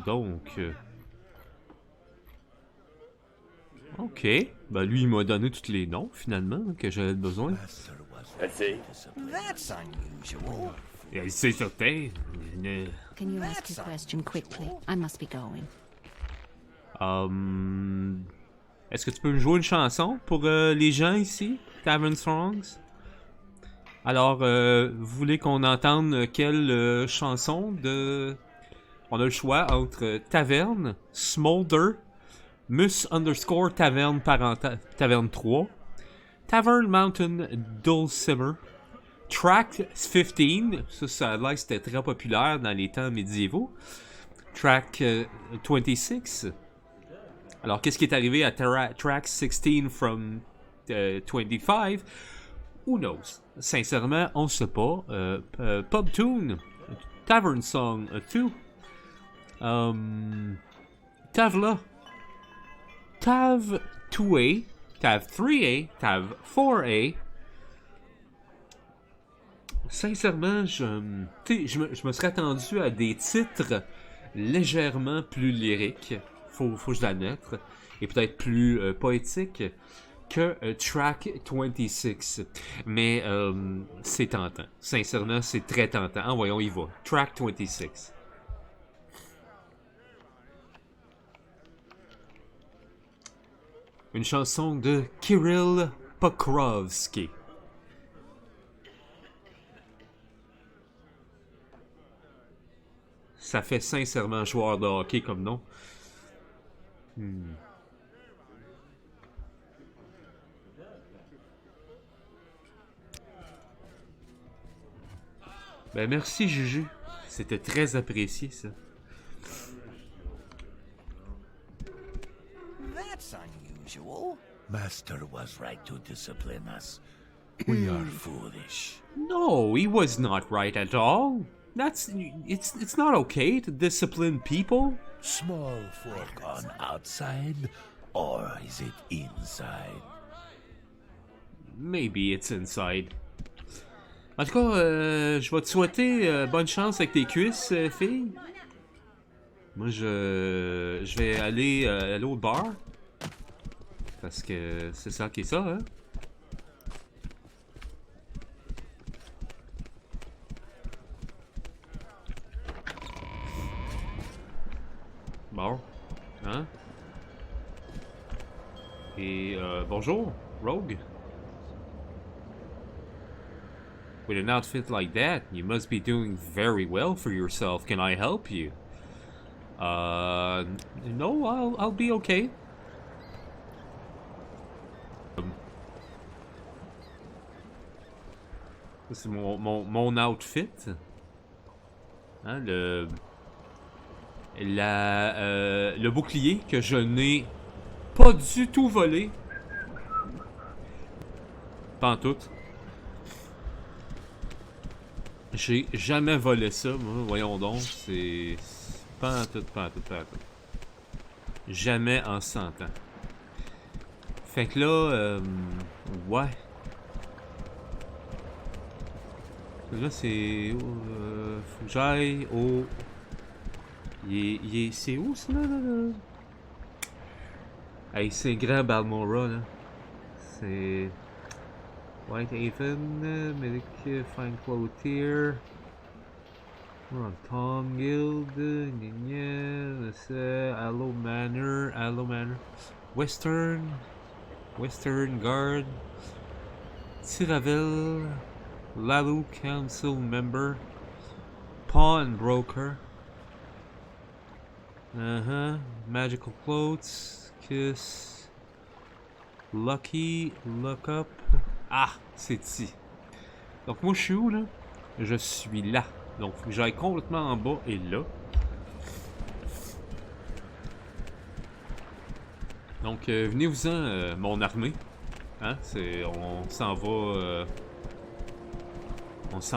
Donc... ok. Ben lui, il m'a donné tous les noms, finalement, que j'avais besoin. That's unusual. C'est certain. Can you ask your question quickly? I must be going. Est-ce que tu peux me jouer une chanson pour les gens ici? Tavern Songs? Alors, vous voulez qu'on entende quelle chanson de... On a le choix entre Taverne, Smolder, mus_taverne taverne 3, Tavern Mountain Dulcimer, Track 15, ça a l'air que c'était très populaire dans les temps médiévaux, Track 26. Alors, qu'est-ce qui est arrivé à Track 16 from 25? Who knows? Sincèrement, on sait pas. Pub Tune, Tavern Song 2, Tavla, Tav 2A, Tav 3A, Tav 4A. Sincèrement, je me serais attendu à des titres légèrement plus lyriques, faut que je l'admette, et peut-être plus poétiques que Track 26. Mais c'est tentant. Sincèrement, c'est très tentant. Ah, voyons, il va. Track 26. Une chanson de Kirill Pokrovsky. Ça fait sincèrement joueur de hockey comme nom. Ben merci Juju. C'était très apprécié ça. That's unusual. Master was right to discipline us. We are foolish. No, he was not right at all. It's not okay to discipline people. Small folk on outside, or is it inside? Maybe it's inside. En tout cas, je vais te souhaiter bonne chance avec tes cuisses, fille. Moi, je vais aller à l'autre bar. Parce que c'est ça qui est ça, hein. Bon. Hein? Et bonjour, Rogue. With an outfit like that, you must be doing very well for yourself. Can I help you? No, I'll be okay. C'est mon outfit. Hein, le bouclier que je n'ai pas du tout volé. Pas en tout. J'ai jamais volé ça, moi. Voyons donc. C'est pas en tout, pas en tout, pas en tout. Jamais en 100 ans. Fait que là, ouais. Là, c'est... faut que j'aille au... C'est où, ça, là? Hey, c'est grand, Balmora, là. C'est... Whitehaven, Medic, Fine Clothier... We're on Tom Guild, c'est Allo Manor, Western Guard, 𝓐𝓢𝓜 Council Member, Pawnbroker, Magical Clothes, Kiss, Lucky, Look Up. Ah, c'est ici. Donc moi je suis où là? Je suis là. Donc faut que j'aille complètement en bas et là. Donc venez-vous-en mon armée. Hein? On s'en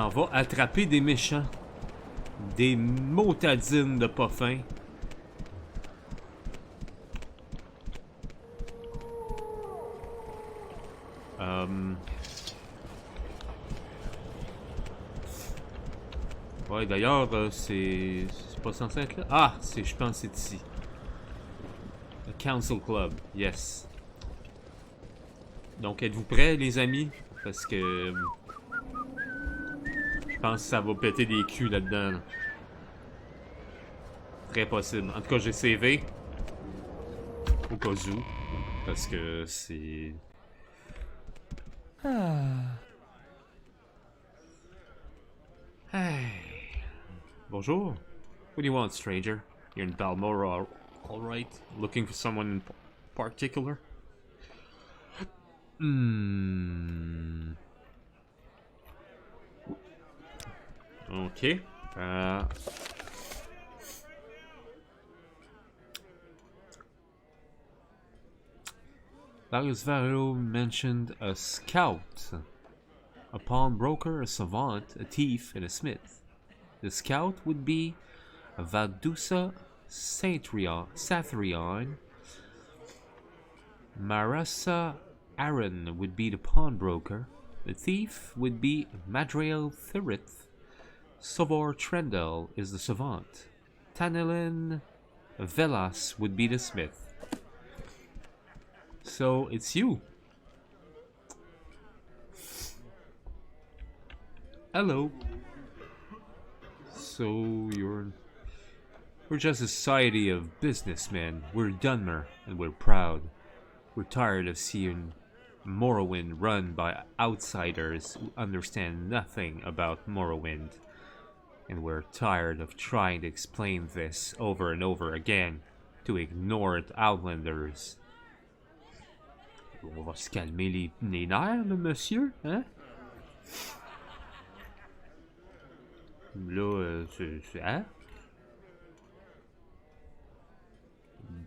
va attraper des méchants. Des motadines de pas fin. Ouais, d'ailleurs, c'est pas censé être là. Ah, je pense que c'est ici. Le Council Club, yes. Donc, êtes-vous prêts, les amis? Parce que... je pense que ça va péter des culs là-dedans. Là. Très possible. En tout cas, j'ai CV. Au cas où. Parce que c'est... Hey. Bonjour. What do you want, stranger? You're in Balmora, all right? Looking for someone in particular? Okay. 𝓐𝓢𝓜 mentioned a scout, a pawnbroker, a savant, a thief, and a smith. The scout would be 𝓐𝓢𝓜 𝓜𝓸𝓻𝓻𝓸𝓀 would be the pawnbroker. The thief would be 𝓐𝓢𝓜𝓡 is the savant. 𝓚𝓚𝓻𝓻 would be the smith. So it's you. Hello. So we're just a society of businessmen. We're Dunmer and we're proud. We're tired of seeing Morrowind run by outsiders who understand nothing about Morrowind. And we're tired of trying to explain this over and over again to ignored outlanders. On va se calmer les nerfs, là, monsieur, hein? Là, c'est... Hein?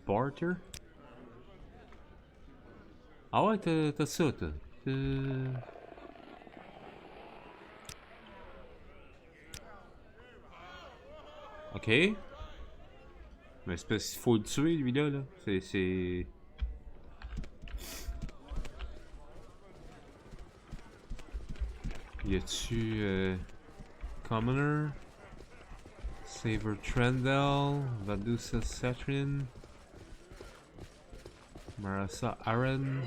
Barter? Ah ouais, t'as ça, t'as... Ok. Mais c'est parce qu'il faut le tuer, lui-là, là. C'est... Y a-tu... Commoner? Saver Trendel, Vadusa Setrin, Marasa Aaron,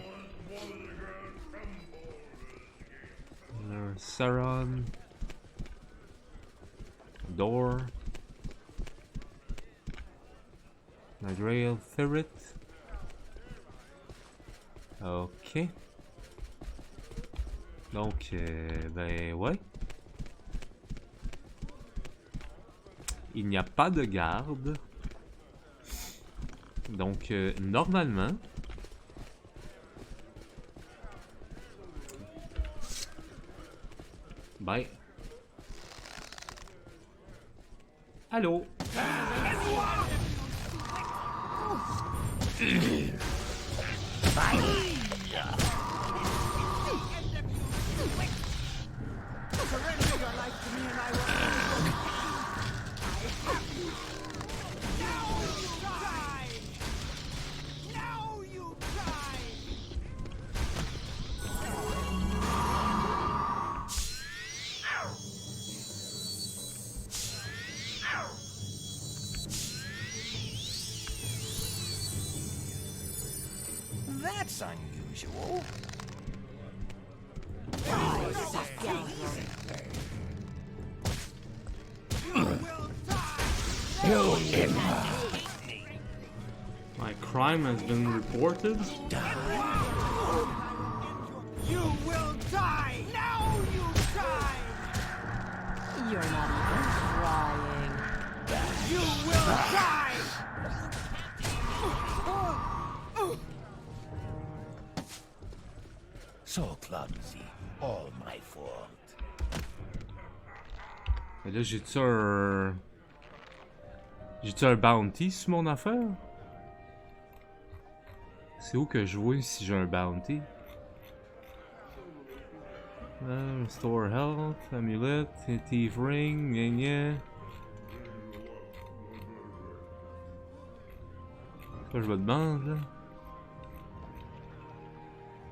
Saron, Door, 𝓐𝓢𝓜. Ok. Donc, ben ouais. Il n'y a pas de garde. Donc, normalement... Bye. Allô? That's unusual. My crime has been reported. You will die! Now you die! You're not even trying. You will die! So clumsy. All my fault. Et là, j'ai-tu un... J'ai-tu un bounty sur mon affaire? C'est où que je vois si j'ai un bounty? Restore health, amulet, thief ring, gna gna. Quoi je me demande là?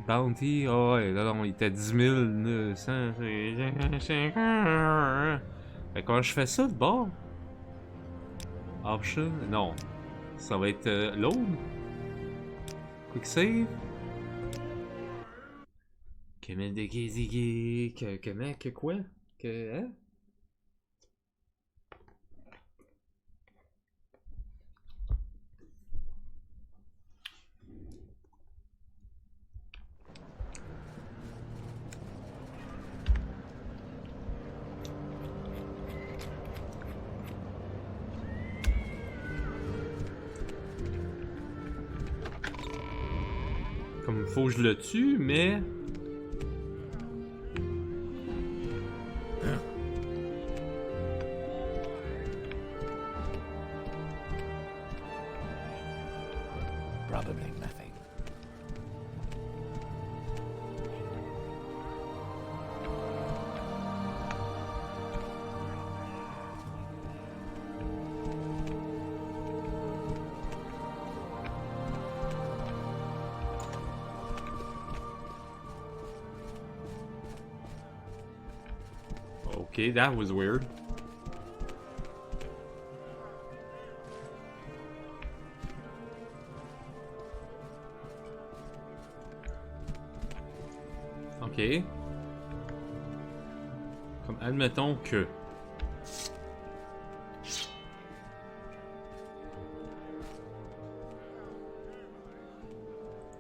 Bounty, oh ouais, là non, il était 10 900. Fait comment je fais ça de bord? Option? Non. Ça va être load? Quick save? Comment que quoi? Que hein? Comme faut que je le tue, mais... Probably nothing. Okay, that was weird. Ok. Comme admettons que...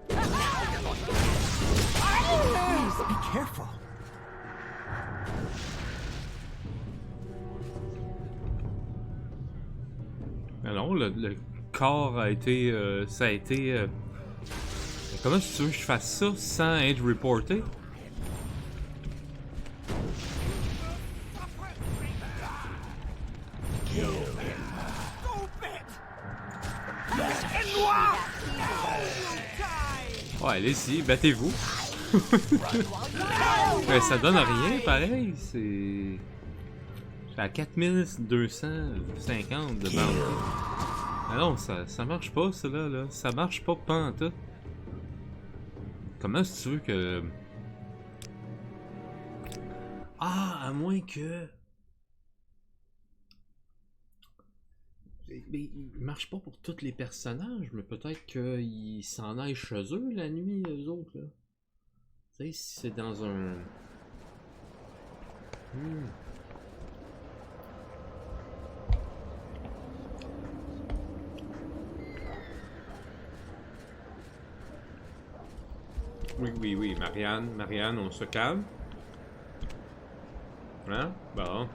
Please be careful. Non, le corps a été... ça a été... Comment tu veux que je fasse ça sans être reporté? Ouais, allez-y, battez-vous. Ouais, ça donne rien, pareil. C'est... J'ai à 4250 de bounty. Ah non, ça marche pas, ça là. Ça marche pas pantoute. Comment est-ce que tu veux que... Ah, à moins que... Mais il marche pas pour tous les personnages, mais peut-être qu'ils s'en aillent chez eux la nuit, eux autres, là. Tu sais, si c'est dans un... Oui, Marianne, on se calme. Hein? Bon.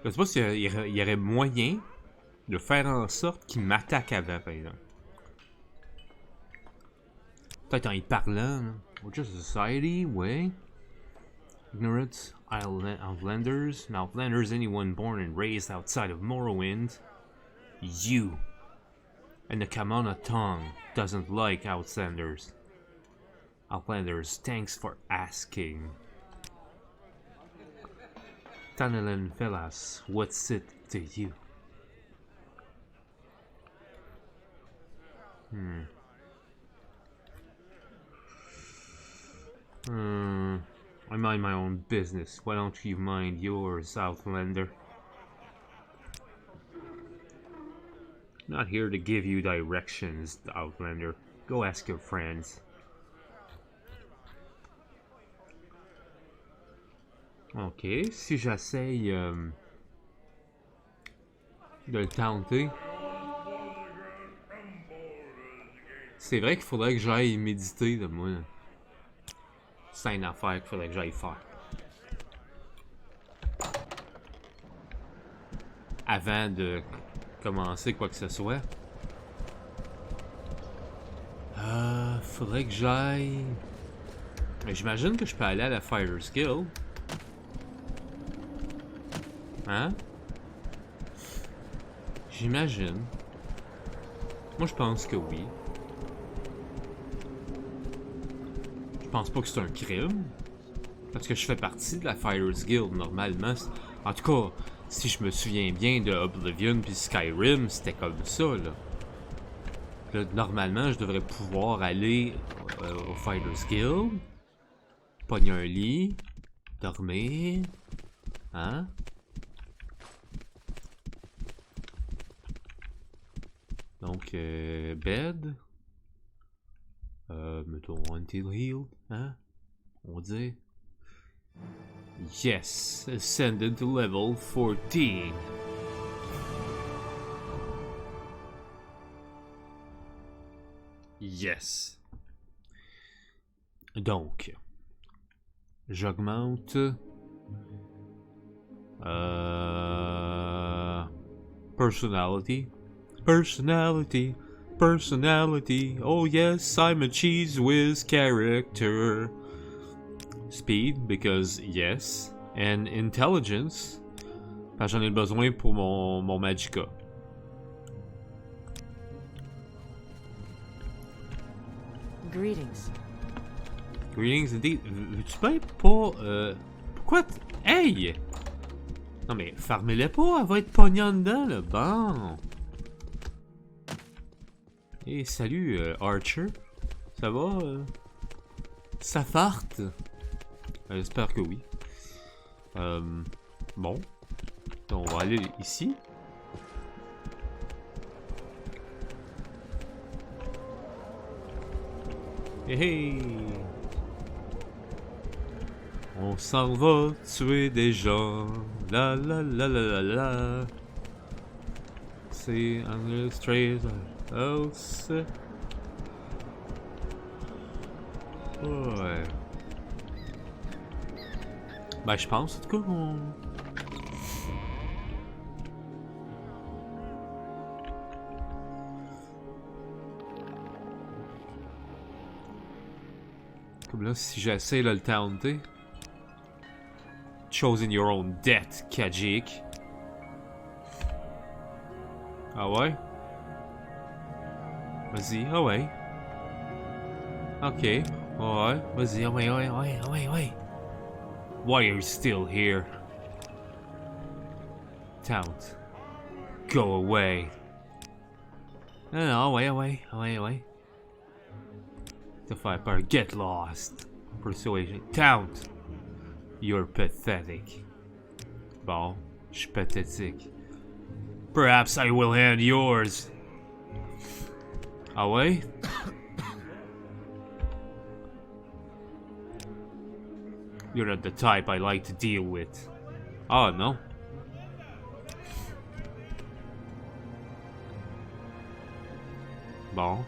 Je sais pas s'il y aurait moyen de faire en sorte qu'il m'attaque avant, par exemple. Peut-être en y parlant. Là. Just society, ouais. Ignorant Outlanders. Outlanders, anyone born and raised outside of Morrowind. You. And the Kamana tongue doesn't like Outlanders. Outlanders, thanks for asking. 𝓐𝓢𝓜𝓡 what's it to you? I mind my own business. Why don't you mind yours, Outlander? Not here to give you directions, Outlander. Go ask your friends. Ok, si j'essaye de le tenter. C'est vrai qu'il faudrait que j'aille méditer de moi. C'est une affaire qu'il faudrait que j'aille faire. Avant de commencer quoi que ce soit. Faudrait que j'aille... J'imagine que je peux aller à la Fighter's Guild. Hein? J'imagine. Moi, je pense que oui. Je pense pas que c'est un crime. Parce que je fais partie de la Fighter's Guild, normalement. En tout cas, si je me souviens bien de Oblivion puis Skyrim, c'était comme ça, là. Là, normalement, je devrais pouvoir aller au Fighter's Guild, pogner un lit, dormir, hein? Donc, bed, mettons until healed, hein? On dit. Yes, ascended to level 14. Yes. Donc, j'augmente personality. Personality. Oh yes, I'm a cheese whiz character. Speed, because yes. And intelligence, parce que j'en ai besoin pour mon Magicka. Greetings. Greetings indeed. Tu peux pas... pourquoi... Hey! Non mais, farmez-les pas, elle va être pognant dedans, là. Bon. Et salut, Archer. Ça va? Ça farte? J'espère que oui. Bon. On va aller ici. Hey, hey. On s'en va tuer des gens. La la la la la la. C'est un illustrator. Oh, c'est... Ouais. Ben, je pense, en tout cas, on... Comme là, si j'essaie de le taunter... Chosen your own death, Kajik. Ah ouais? Vas-y, ah ouais. Ok, ouais, vas-y, ah ouais, ouais, ouais, ouais, ouais. Why are you still here? Taunt. Go away. No, ouais, ouais, ouais, ouais. The fighter, get lost. Persuasion. Taunt. You're pathetic. Bon, je suis pathétique. Perhaps I will hand yours. Ah ouais? You're not the type I like to deal with. Oh non. Bon.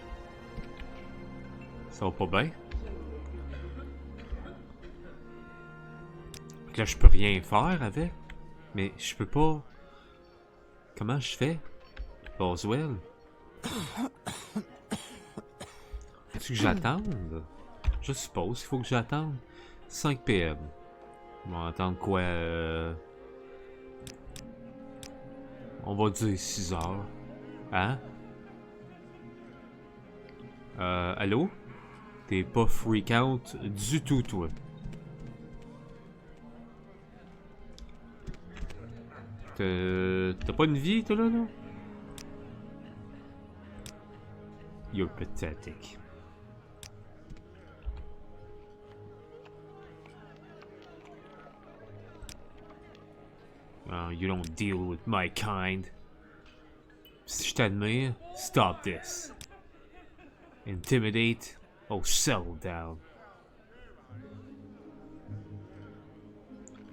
Ça va pas bien. que là, je peux rien faire avec. Mais je peux pas... Comment je fais? Boswell? Faut-tu que j'attende? Je suppose qu'il faut que j'attende. 5 PM. On va attendre quoi? On va dire 6 heures. Hein? Allô? T'es pas freak out du tout, toi. T'as pas une vie, toi, là, non? You're pathetic. You don't deal with my kind. Si je t'admire, stop this. Intimidate, oh, settle down.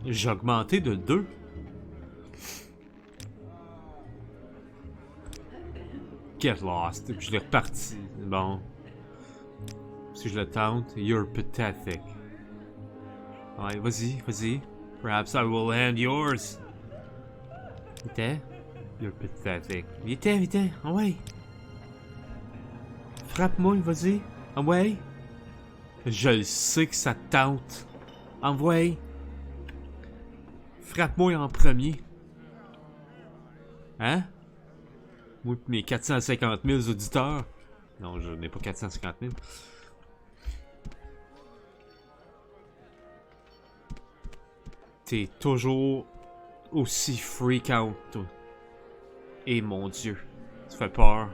J'ai augmenté de 2. Get lost. Je l'ai reparti. Bon. Si je le tente, you're pathetic. Ouais, vas-y, vas-y. Perhaps I will hand yours. Vite. You're pathetic. Vite, vite. Ah ouais. Frappe-moi, vas-y. Ah ouais. Je le sais que ça te tente. Envoie. Frappe-moi en premier. Hein? Moi pis mes 450 000 auditeurs. Non, je n'ai pas 450 000. T'es toujours aussi freak out, toi. Et mon Dieu, tu fais peur.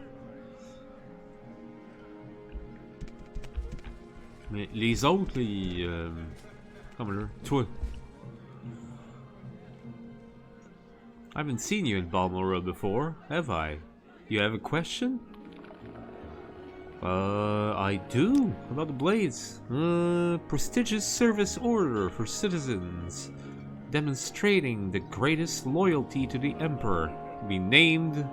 Mais les autres, là, ils... Comme là, toi. I haven't seen you in Balmora before, have I? You have a question? I do. About the blades. Prestigious service order for citizens. Demonstrating the greatest loyalty to the Emperor. To be named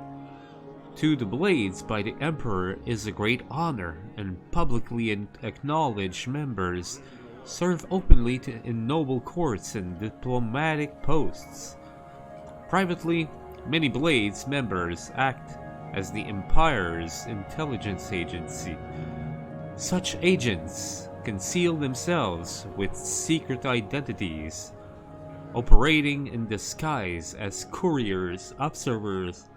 to the blades by the Emperor is a great honor, and publicly acknowledged members serve openly in noble courts and diplomatic posts. Privately, many Blades members act as the Empire's intelligence agency. Such agents conceal themselves with secret identities, operating in disguise as couriers, observers,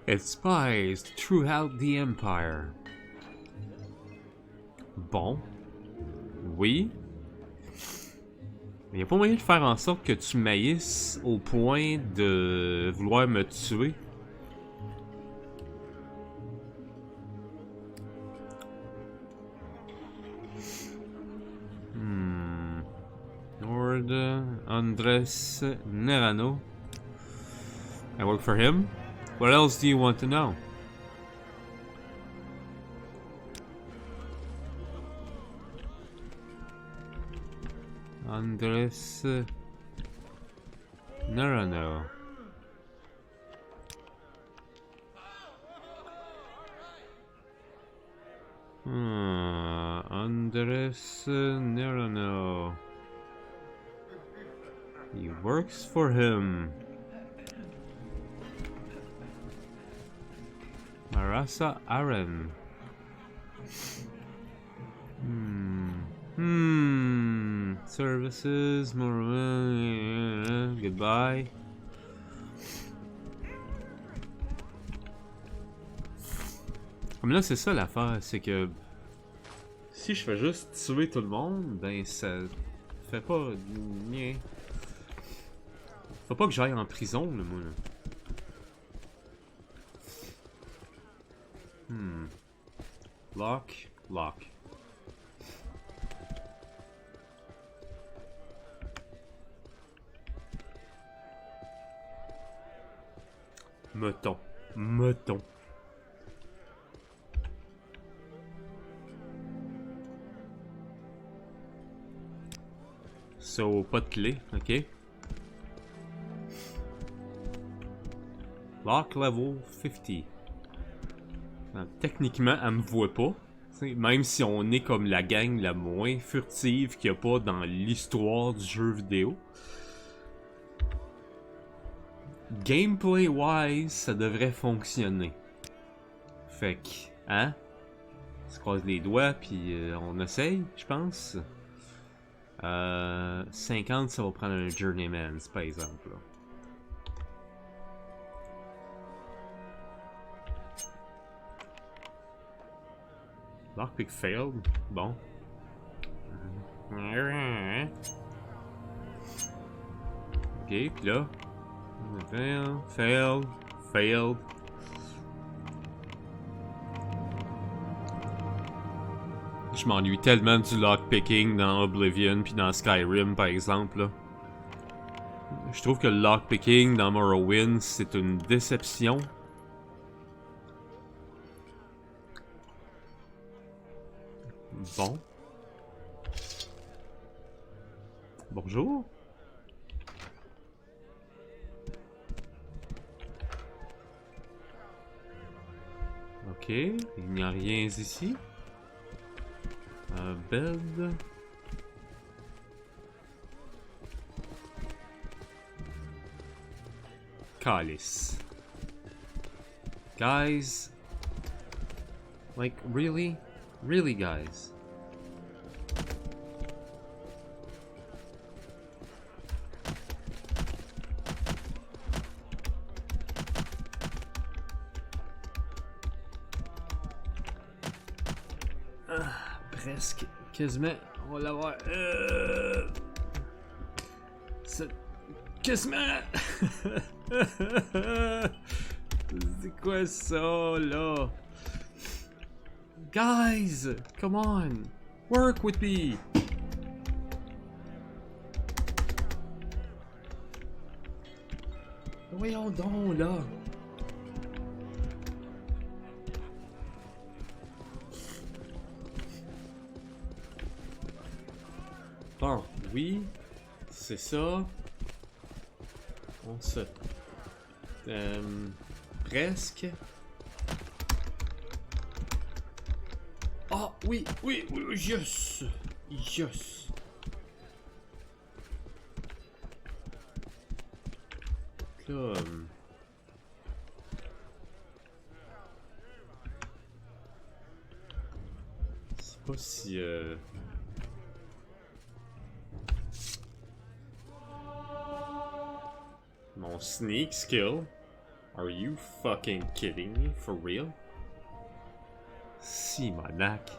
and spies throughout the Empire. Bon. Oui. Il n'y a pas moyen de faire en sorte que tu maïsses au point de vouloir me tuer. Lord Andres Nerano. I work for him. What else do you want to know? Andres Nerano. Andres Nerano. He works for him. Marasa Aren. Services, more. Goodbye. Comme là, c'est ça l'affaire, c'est que si je fais juste tuer tout le monde, ben ça fait pas bien. Faut pas que j'aille en prison, là, moi. Lock, lock. Mettons. Mettons. So, pas de clé, ok. Lock level 50. Alors, techniquement, elle me voit pas. T'sais, même si on est comme la gang la moins furtive qu'il n'y a pas dans l'histoire du jeu vidéo, gameplay-wise, ça devrait fonctionner. Fait que, hein? On se croise les doigts, puis on essaye, je pense. 50, ça va prendre un Journeyman, par exemple. Là. Lockpick failed. Bon. Ok, puis là. Failed. Je m'ennuie tellement du lockpicking dans Oblivion puis dans Skyrim par exemple. Là. Je trouve que le lockpicking dans Morrowind c'est une déception. Bon. Bonjour. Ok, il n'y a rien ici. Un bed. Calice. Guys. Like, really? Really, guys? Presque. Quasiment. On va l'avoir. C'est... Quasiment! C'est quoi ça, là? Guys! Come on! Work with me! Voyons donc, là! Bon, oui, c'est ça. On se... presque. Ah, oui, yes! Yes! Là... c'est pas si... Mon sneak skill? Are you fucking kidding me? For real? Si, monac.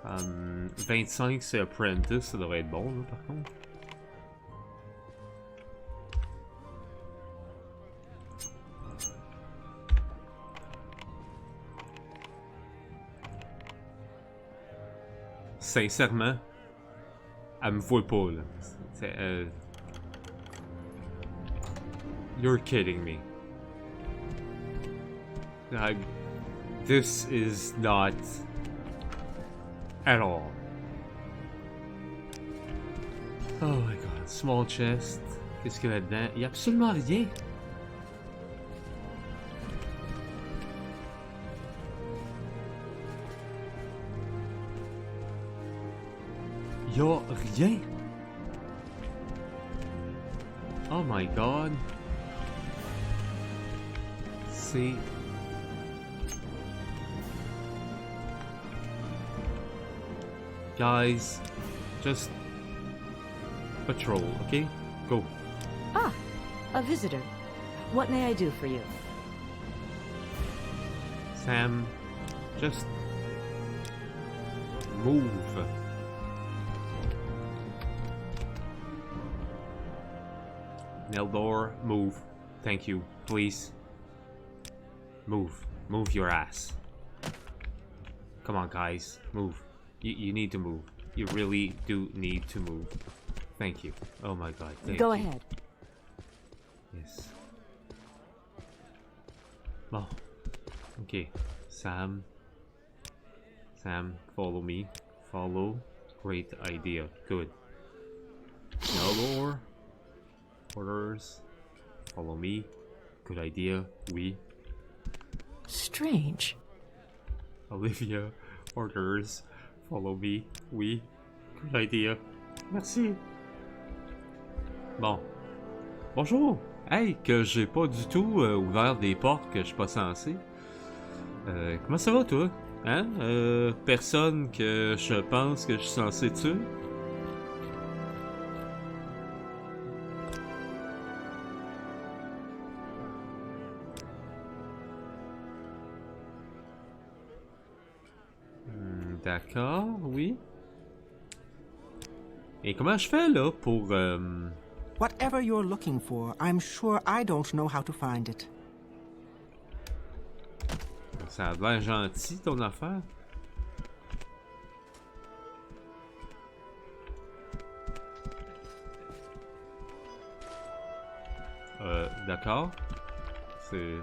25 c'est Apprentice, ça devrait être bon là par contre. Sincèrement, elle me voit pas là. You're kidding me. This is not at all. Oh my god, small chest. Qu'est-ce qu'il y a là-dedans? Il y a absolument rien. Il y a rien. Oh my god. C'est... Guys, just patrol, okay? Go. Ah, a visitor. What may I do for you? Sam, just move. Neldor, move. Thank you, please. Move. Move your ass. Come on, guys. Move. You need to move. You really do need to move. Thank you. Oh my god. Go ahead. Yes. Bon. Okay. Sam. Sam, follow me. Follow. Great idea. Good. Neldor. Orders. Follow me. Good idea. We. Strange. Olivia orders. Follow me. Oui. Good idea. Merci. Bon. Bonjour. Hey, que j'ai pas du tout ouvert des portes que je suis pas censé. Comment ça va, toi? Hein? Personne que je pense que je suis censé tuer? D'accord, oui. Et comment je fais, là, pour... Whatever you're looking for, I'm sure I don't know how to find it. Ça a l'air gentil, ton affaire. D'accord. C'est...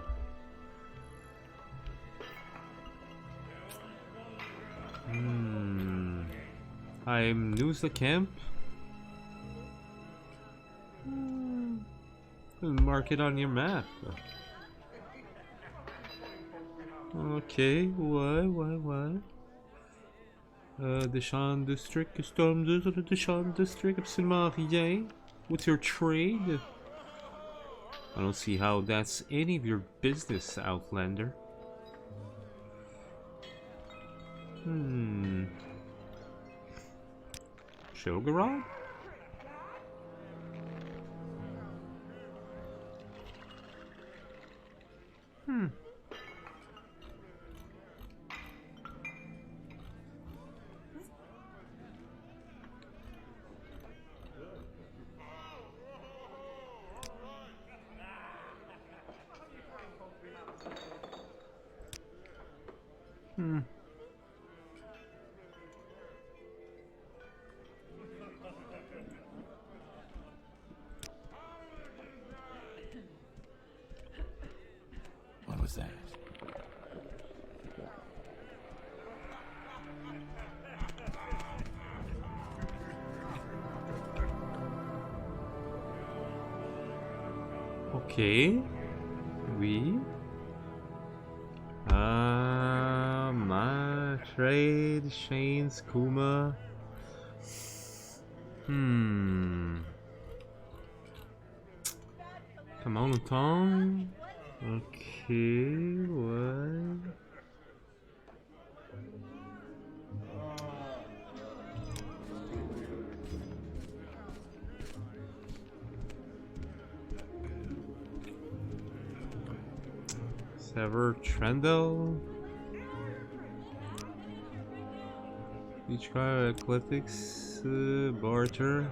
I'm new to camp. Mark it on your map. Ok, ouais. ___ District, Custom ___ District, absolument rien. What's your trade? I don't see how that's any of your business, Outlander. ___ What was that? Ok. Oui. My trade, Shane's, Kuma. Come on, Tom. Ok, ouais. Sever Trendle. Each car athletics barter.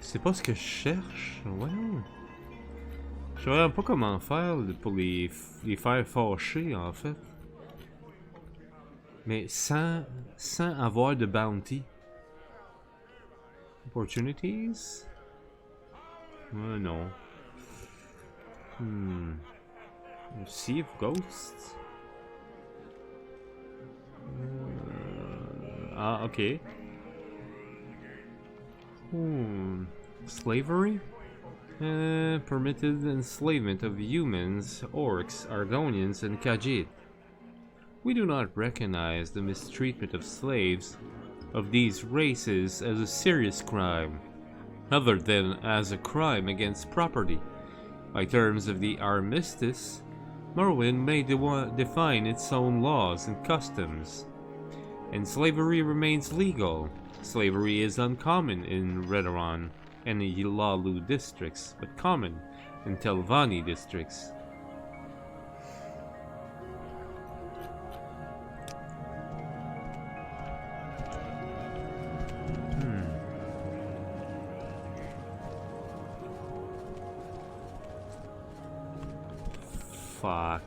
C'est pas ce que je cherche. Ouais. Je sais vraiment pas comment faire pour les faire fâcher en fait. Mais sans avoir de bounty. Opportunities? Non. Sea of Ghosts? Ok. Slavery? Permitted enslavement of humans, orcs, Argonians, and Khajiit. We do not recognize the mistreatment of slaves of these races as a serious crime, other than as a crime against property. By terms of the Armistice, Merwin may define its own laws and customs, and slavery remains legal. Slavery is uncommon in Redoran and the 𝓐𝓢 districts, but common in Telvanni districts. Fuck.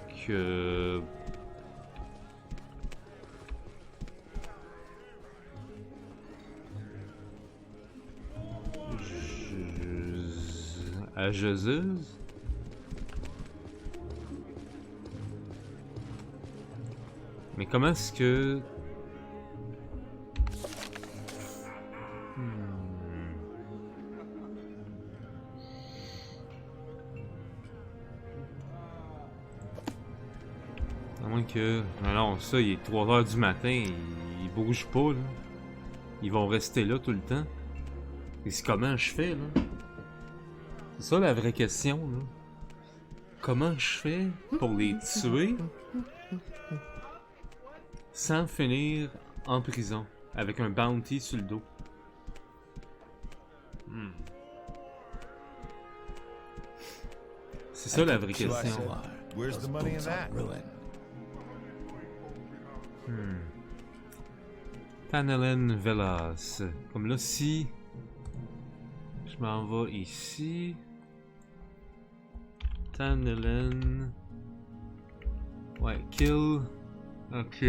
Agezeuse? Mais comment est-ce que... moins que... Non, ça, il est 3 h du matin, ils bougent pas, là. Ils vont rester là tout le temps. Et c'est comment je fais, là? C'est ça la vraie question, là. Comment je fais pour les tuer sans finir en prison avec un bounty sur le dos? C'est ça la vraie question. Where's the money in that? 𝓐𝓢𝓜𝓚. Comme là, si je m'en vais ici. 𝓐𝓢𝓜𝓚. Ouais, kill. Ok.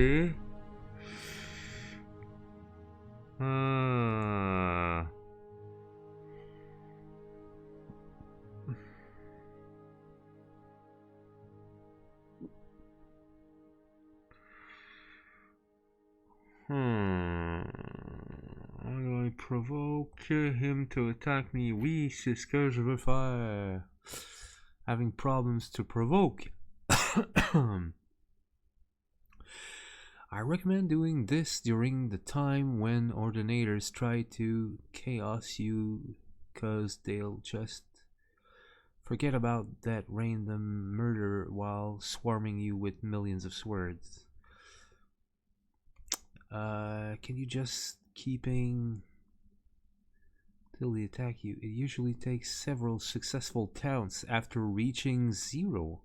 How do I provoke him to attack me? Oui, c'est ce que je veux faire. Having problems to provoke. I recommend doing this during the time when ordinators try to chaos you, cause they'll just forget about that random murder while swarming you with millions of swords. Can you just keeping till they attack you? It usually takes several successful counts after reaching 0.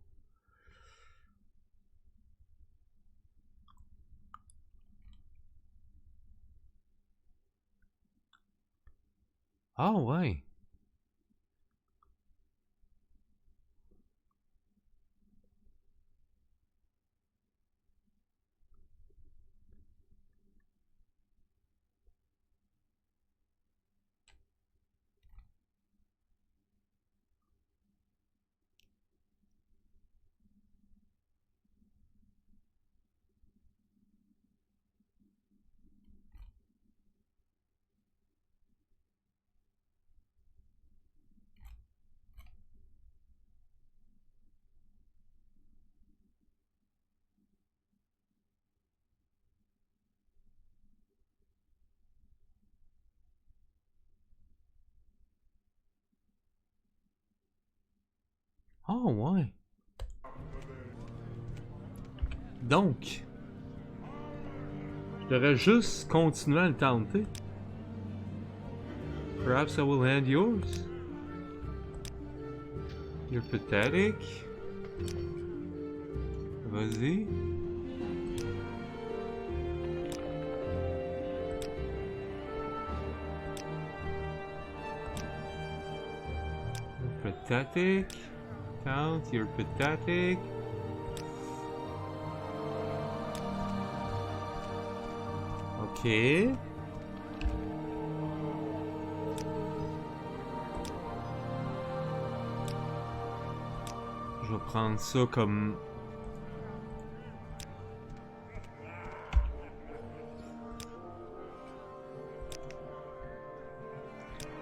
Ah ouais. Oh ouais. Donc, je devrais juste continuer à le tenter. Perhaps I will hand yours. You're pathetic. Vas-y. You're pathetic. Count, you're pathetic. Ok. Je vais prendre ça comme...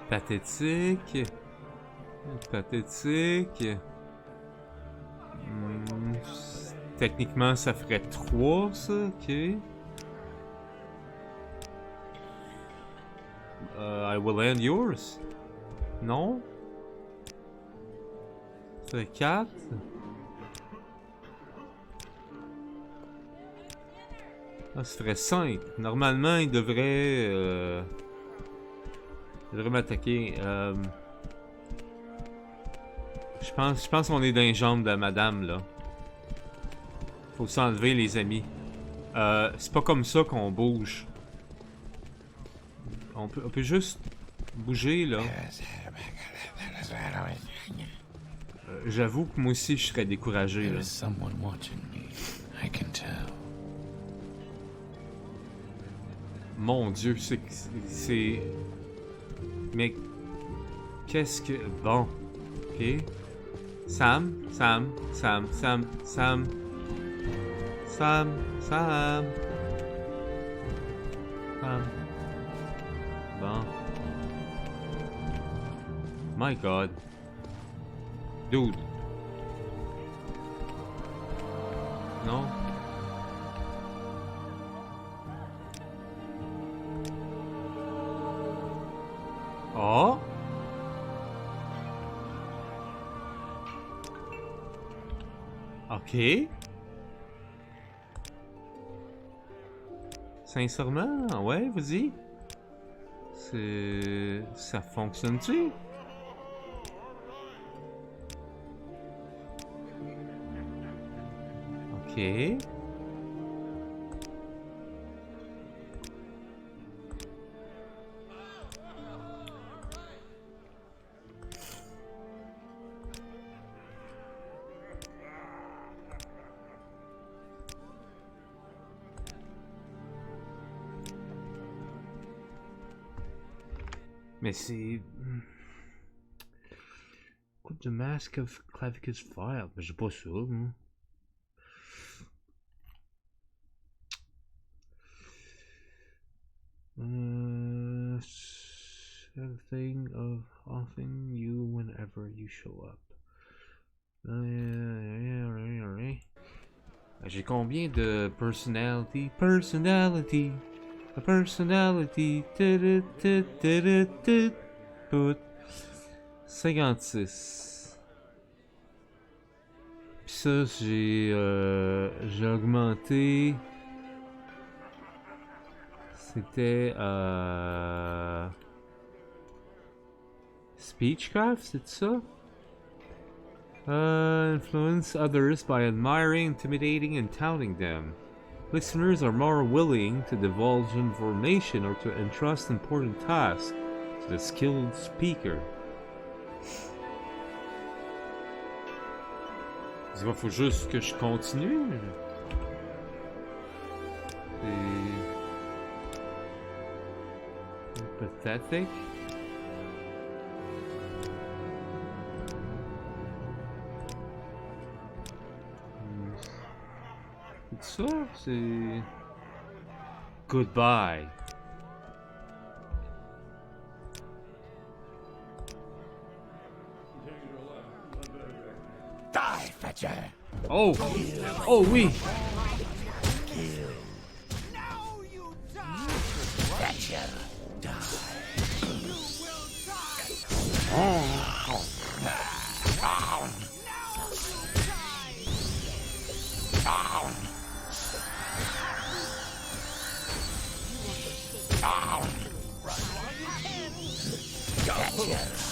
pathétique. Pathétique. Techniquement, ça ferait 3, ça. Ok. I will end yours. Non? Ça fait 4. Ah, ça ferait 5. Normalement, il devrait m'attaquer. Je pense qu'on est dans les jambes de madame, là. Faut s'enlever, les amis. C'est pas comme ça qu'on bouge. On peut juste bouger, là. J'avoue que moi aussi, je serais découragé, là. Mon Dieu, c'est... Mais... Qu'est-ce que... Bon. Ok. Sam. Bon. My God. Dude. Non? Ok. Sincèrement, ouais, vas-y. Ça fonctionne-tu? Ok. Mais c'est... Écoute, The Mask of Clavicus Fire. Mais j'ai pas ça, moi. Everything of often you whenever you show up. J'ai combien de personality? Personality. A personality. 56. Puis ça, j'ai augmenté. C'était Speechcraft, c'est ça? Influence others by admiring, intimidating, and touting them. Listeners are more willing to divulge information or to entrust important tasks to the skilled speaker. Il faut juste que je continue. C'est pathétique. C'est ça, c'est... Goodbye. Die, Fetcher! Oh! Oh oui! Fetcher, die!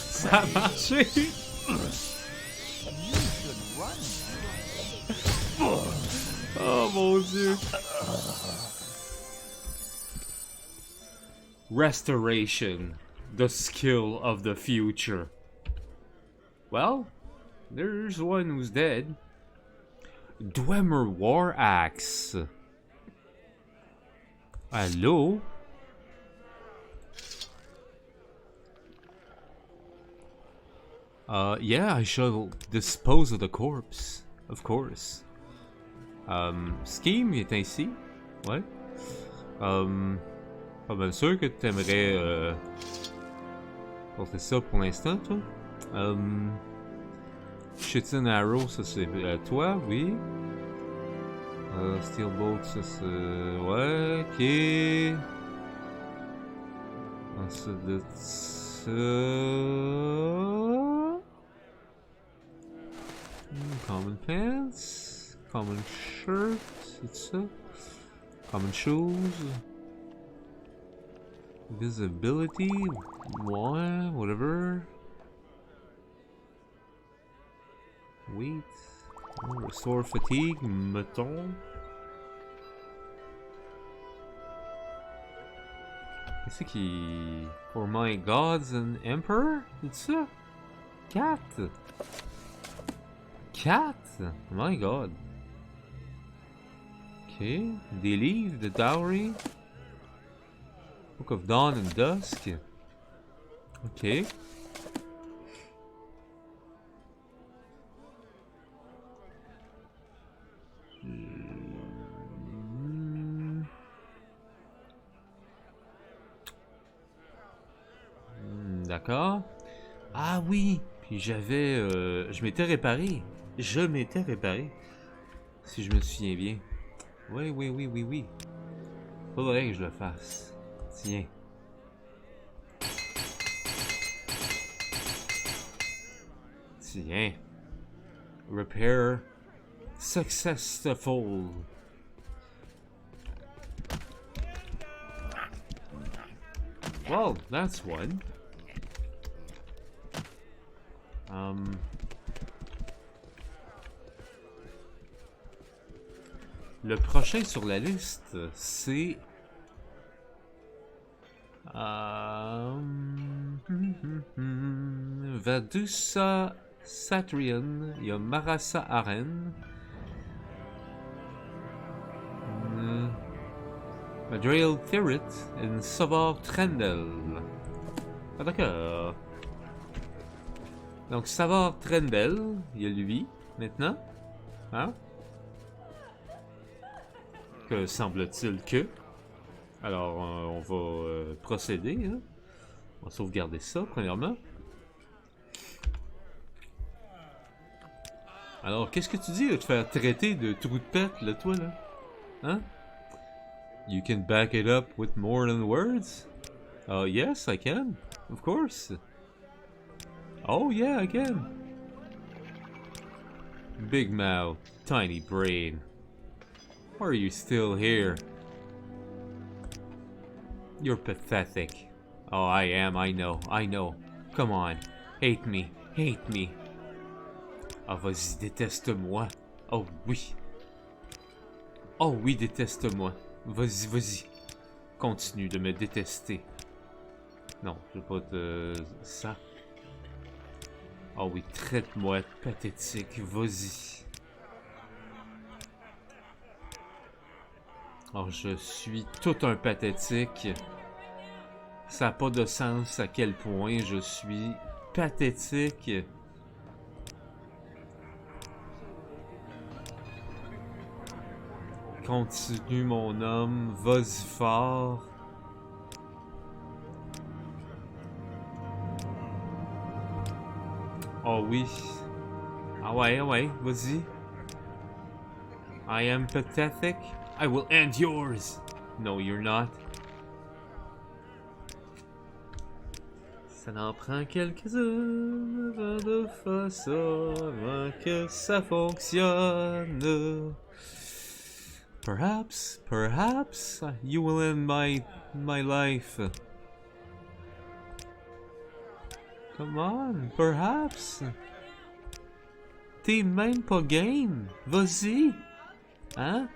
Ça a marché! Oh mon Dieu! Restoration, the skill of the future. Well, there's one who's dead. Dwemer War Axe. Hello? Yeah, I shall dispose of the corpse, of course. Scheme est ainsi, ouais. Pas bien sûr que t'aimerais porter ça pour l'instant, toi. Shit and Arrow, ça c'est toi, oui. Steelbolt, ça c'est... ouais, ok. Ensuite de ça... Common pants, common shirt, c'est ça. Common shoes. Visibility, ouais, whatever. Wait. Restore fatigue, mettons. Qu'est-ce qui... For my gods and emperor? C'est ça? 4. 4? My god. Ok. Des livres, the dowry. Book of Dawn and Dusk. Ok. D'accord. Ah oui. Puis j'avais... je m'étais réparé. Je m'étais réparé. Si je me souviens bien. Oui, oui, oui, oui, oui. Faudrait que je le fasse. Tiens. Tiens. Repair Successful. Well, that's one. Le prochain sur la liste, c'est... 𝓐𝓢𝓜𝓡 𝓬𝓙𝓚 𝓬𝓙𝓚𝓡 Ah d'accord. Donc 𝓐𝓢𝓜𝓡, il y a lui, maintenant. Hein? Que semble-t-il que... Alors, on va procéder. Hein? On va sauvegarder ça, premièrement. Alors, qu'est-ce que tu dis de te faire traiter de trou de pète, là, toi, là? Hein? You can back it up with more than words? Oh, yes, I can. Of course. Oh, yeah, I can. Big mouth, tiny brain. Why are you still here? You're pathetic. Oh, I am, I know. Come on. Hate me. Ah, vas-y, déteste-moi. Oh, oui. Oh, oui, déteste-moi. Vas-y. Continue de me détester. Non, je vais pas te... ça. Oh oui, traite-moi pathétique. Vas-y. Oh, je suis tout un pathétique. Ça n'a pas de sens à quel point je suis pathétique. Continue, mon homme. Vas-y fort. Oh oui. Ah ouais, vas-y. I am pathetic. I will end yours. No, you're not. Ça n'en prend quelques-uns avant de faire ça, avant que ça fonctionne. Perhaps you will end my life. Come on, perhaps. T'es même pas game. Vas-y. Hein?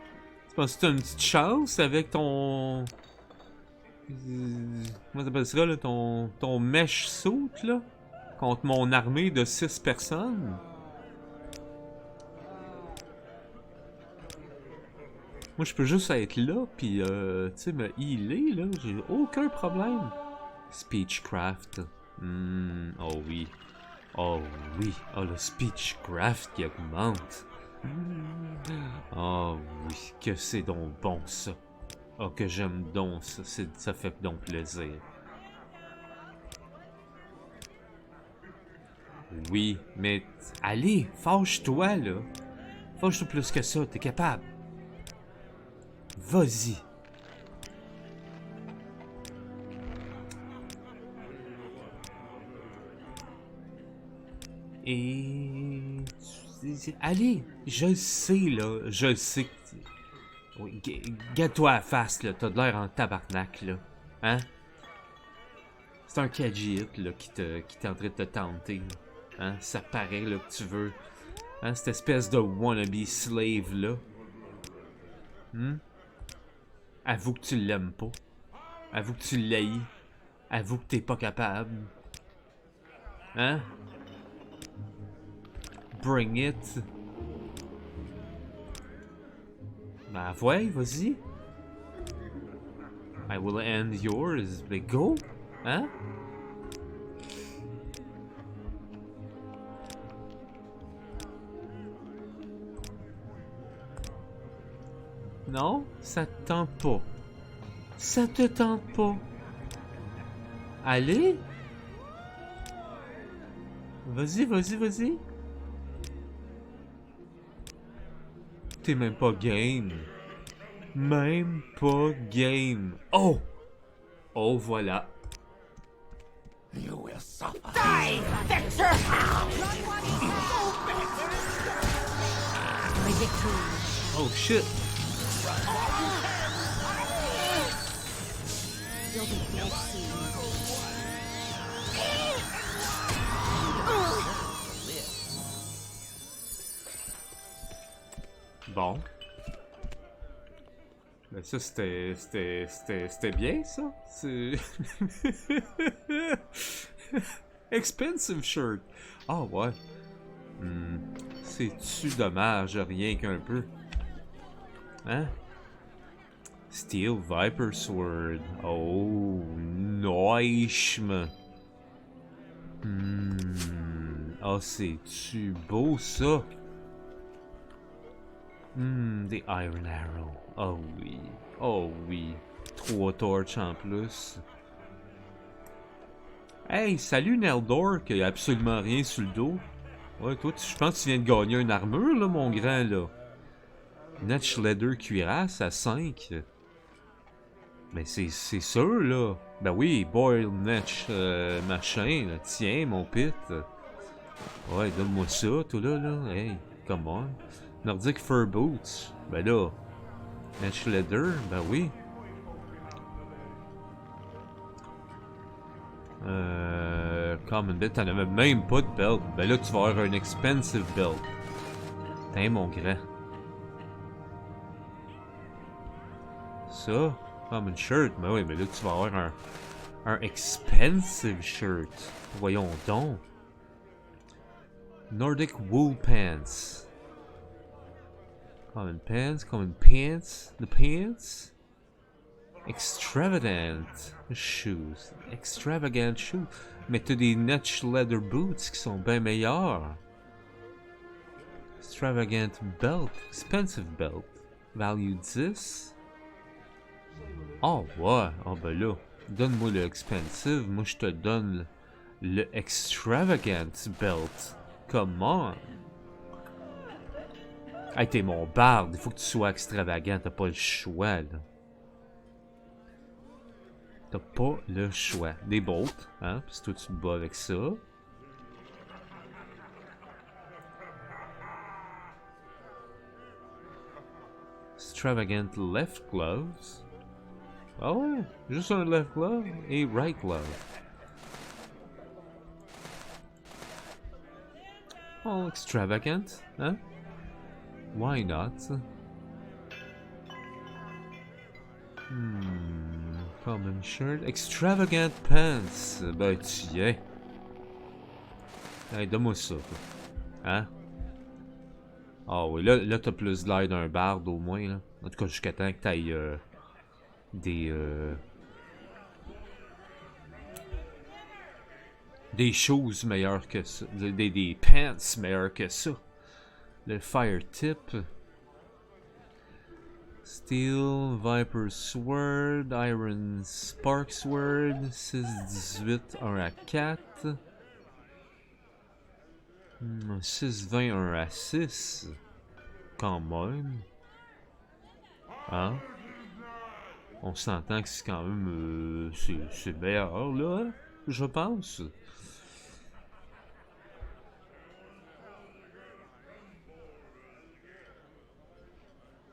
Tu penses que t'as une petite chance avec ton... comment t'appelles ça, là? Ton mesh suit, là? Contre mon armée de 6 personnes? Moi, je peux juste être là, puis, tu sais, me healer, là. J'ai aucun problème. Speechcraft. Oh oui. Oh oui. Oh, le speechcraft qui augmente. Oh oui. Que c'est donc bon, ça. Oh, que j'aime donc ça. Ça fait donc plaisir. Oui, mais... allez, fâche-toi, là. Fâche-toi plus que ça, t'es capable. Vas-y. Et... allez, je le sais, là. Je le sais que... oui, garde-toi à la face, là. T'as de l'air en tabarnak, là. Hein? C'est un Khajiit, là, qui est en train de te tenter, là. Hein? Ça paraît, là, que tu veux. Hein? Cette espèce de wannabe slave, là. Avoue que tu l'aimes pas. Avoue que tu l'haïs. Avoue que t'es pas capable. Hein? Bring it. Ben, ouais, vas-y. I will end yours. Mais go. Hein? Non, ça te tente pas. Ça te tente pas. Allez. Vas-y. T'es même pas game. Oh! Oh, voilà. You will suffer. Ridiculous. Victory. Oh shit! You'll be dead soon. Bon. Ben ça, c'était bien, ça. C'est... Expensive shirt. Ah ouais. C'est-tu dommage, rien qu'un peu? Hein? Steel Viper Sword. Oh, nice. Ah, c'est-tu beau, ça? Des Iron Arrow. Oh oui. Oh oui. 3 torches en plus. Hey, salut Neldor, qui a absolument rien sur le dos. Ouais, toi, je pense que tu viens de gagner une armure, là, mon grand, là. 𝓐𝓢𝓜 𝓚𝓸𝓻𝓻𝓸𝓀 à 5. Mais c'est sûr, là. Ben oui, Boil Netch machin, là. Tiens, mon pit. Ouais, donne-moi ça, toi, là. Hey, come on. Nordic Fur Boots. Ben là. 𝓐𝓢𝓜, ben oui. Common Belt, t'en avais même pas de belt. Ben là, tu vas avoir un expensive belt. Tiens, mon grand. Ça, common shirt. Ben oui, mais là, tu vas avoir un expensive shirt. Voyons donc. Nordic Wool Pants. Common Pants, Common Pants. The Pants. Extravagant Shoes. Extravagant Shoes. Mais t'as des Netch Leather Boots qui sont bien meilleurs. Extravagant Belt. Expensive Belt. Value 10. Oh ouais. Oh ben là. Donne-moi le expensive. Moi je te donne le Extravagant Belt. Come on. Hey, t'es mon barde. Il faut que tu sois extravagant. T'as pas le choix, là. T'as pas le choix. Des bolts, hein? Puis toi, tu te bats avec ça. Extravagant left gloves. Ah ouais, juste un left glove et right glove. Oh, extravagant, hein? Why not? Common shirt. Extravagant pants. Ben tiens. Hey, donne-moi ça. Hein? Ah oui, là t'as plus l'air d'un barde au moins, là. En tout cas, jusqu'à temps que t'ailles des choses meilleures que ça. Des pants meilleures que ça. Le fire tip. Steel, Viper Sword, Iron Spark Sword, 6-18, 1 à 4. 6-20, 1 à 6. Quand même. Hein? On s'entend que c'est quand même... c'est meilleur, là, hein? Je pense.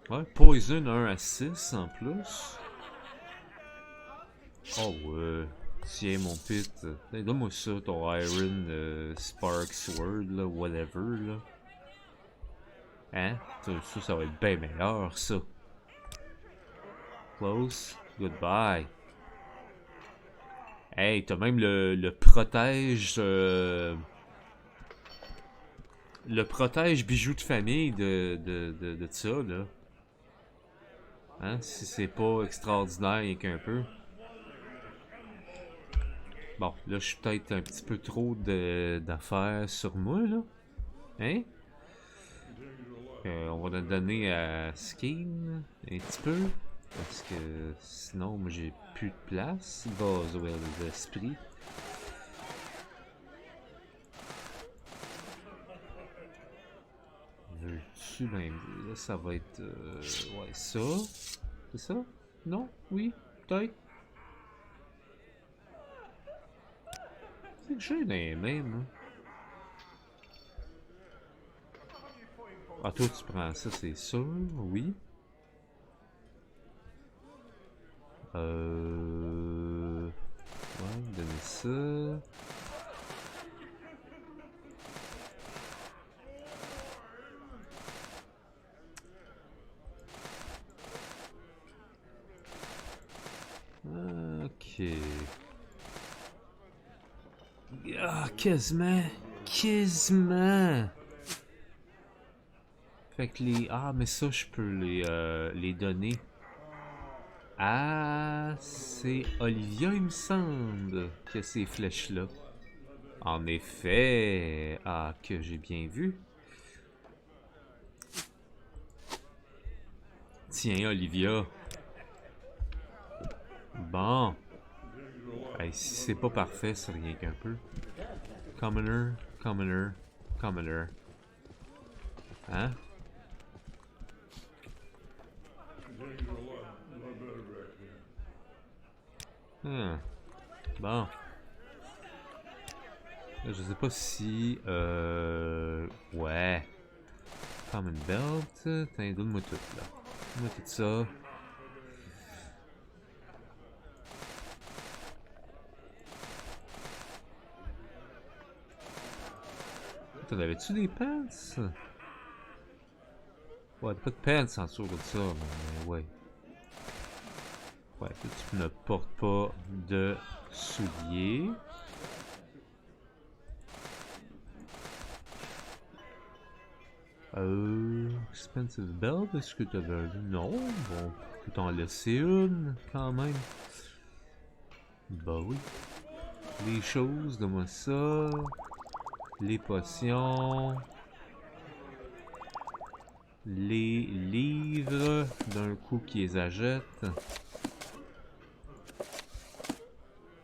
Ouais, Poison 1 à 6 en plus. Oh ouais. Tiens mon pit. Hey, donne-moi ça, ton Iron Spark Sword, là, whatever, là. Hein? Ça va être bien meilleur, ça. Close. Goodbye. Hey, t'as même le protège... le protège bijou de famille de ça, là. Hein? Si c'est pas extraordinaire, rien qu'un peu. Bon, là, je suis peut-être un petit peu trop d'affaires sur moi, là. Hein? On va le donner à Skin, un petit peu. Parce que sinon, moi, j'ai plus de place. Boswell d'esprit. Veux-tu même... Là, ça va être... ouais, ça. C'est ça? Non? Oui? Peut-être? C'est que j'ai les mêmes, hein? Ah, toi, tu prends ça, c'est sûr, oui. Ouais, donner ça. Ok. Ah, quasiment. Quasiment. Fait que les... Ah, mais ça, je peux les donner. Ah, c'est Olivia, il me semble, qui a ces flèches-là. En effet. Ah, que j'ai bien vu. Tiens, Olivia. Bon. Hey, si c'est pas parfait, c'est rien qu'un peu. Commoner, commoner, commoner. Hein? Bon. Je sais pas si... Ouais. Common belt. Tiens, donne-moi tout, là. Donne-moi tout ça. T'en avais-tu des pants? Ouais, pas de pants en dessous de ça, mais ouais. Ouais, tu ne portes pas de souliers. Expensive belt, est-ce que tu avais vu? Non, bon, je peux t'en laisser une, quand même. Bah oui. Les choses, donne-moi ça. Les potions. Les livres, d'un coup qui les achète.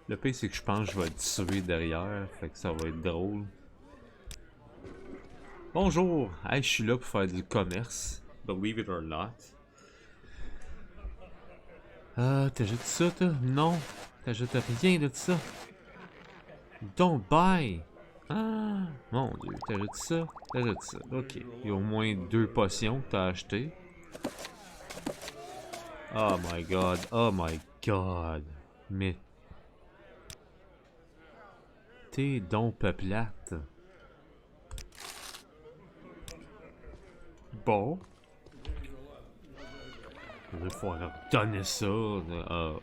Le pire, c'est que je pense que je vais être tué derrière, fait que ça va être drôle. Bonjour! Hey, je suis là pour faire du commerce. Believe it or not. T'achètes ça, toi? Non! T'achètes rien de ça! Don't buy! Ah! Mon dieu, t'achètes ça? T'achètes ça. Ok. Il y a au moins 2 potions que t'as achetées. Oh my god, oh my god! Mais... T'es donc peuplate. Bon. Il va falloir leur donner ça. Oh,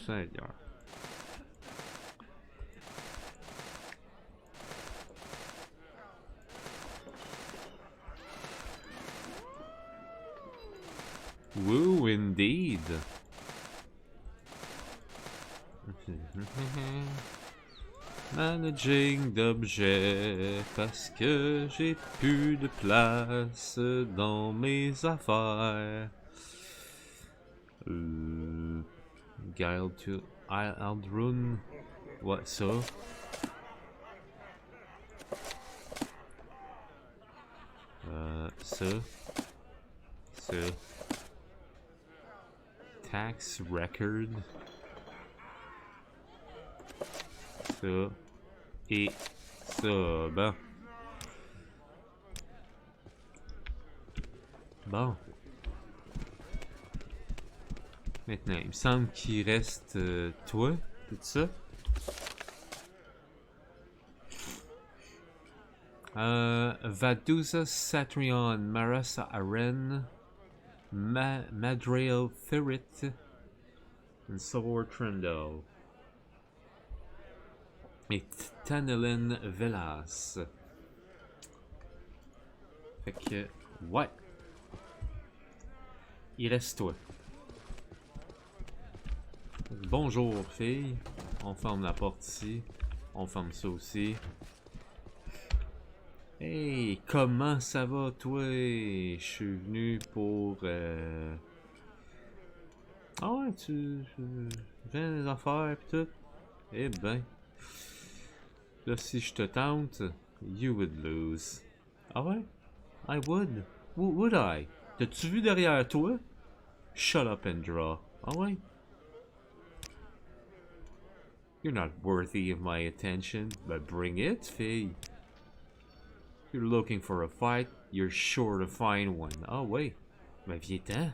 Seigneur. Woo, indeed. Managing d'objets parce que j'ai plus de place dans mes affaires. Guile to 𝓐𝓢𝓜. What ça? Ça. Tax record. Ça. Et ça. Bon. Bon. Maintenant, il me semble qu'il reste toi, tout ça. Vadusa Satrion, Marasa Aren, Madrail Ferret, and Sor Trendle. Et Tanelin Velas. Fait que, ouais. Il reste toi. Bonjour, fille. On ferme la porte ici. On ferme ça aussi. Hey, comment ça va, toi? Je suis venu pour... Ah ouais, tu viens des affaires pis tout? Eh ben. Là, si je te tente, you would lose. Ah ouais? I would. Would I? T'as-tu vu derrière toi? Shut up and draw. Ah ouais? You're not worthy of my attention, but bring it, fille. You're looking for a fight, You're sure to find one. Ah ouais. Mais viens-t'en.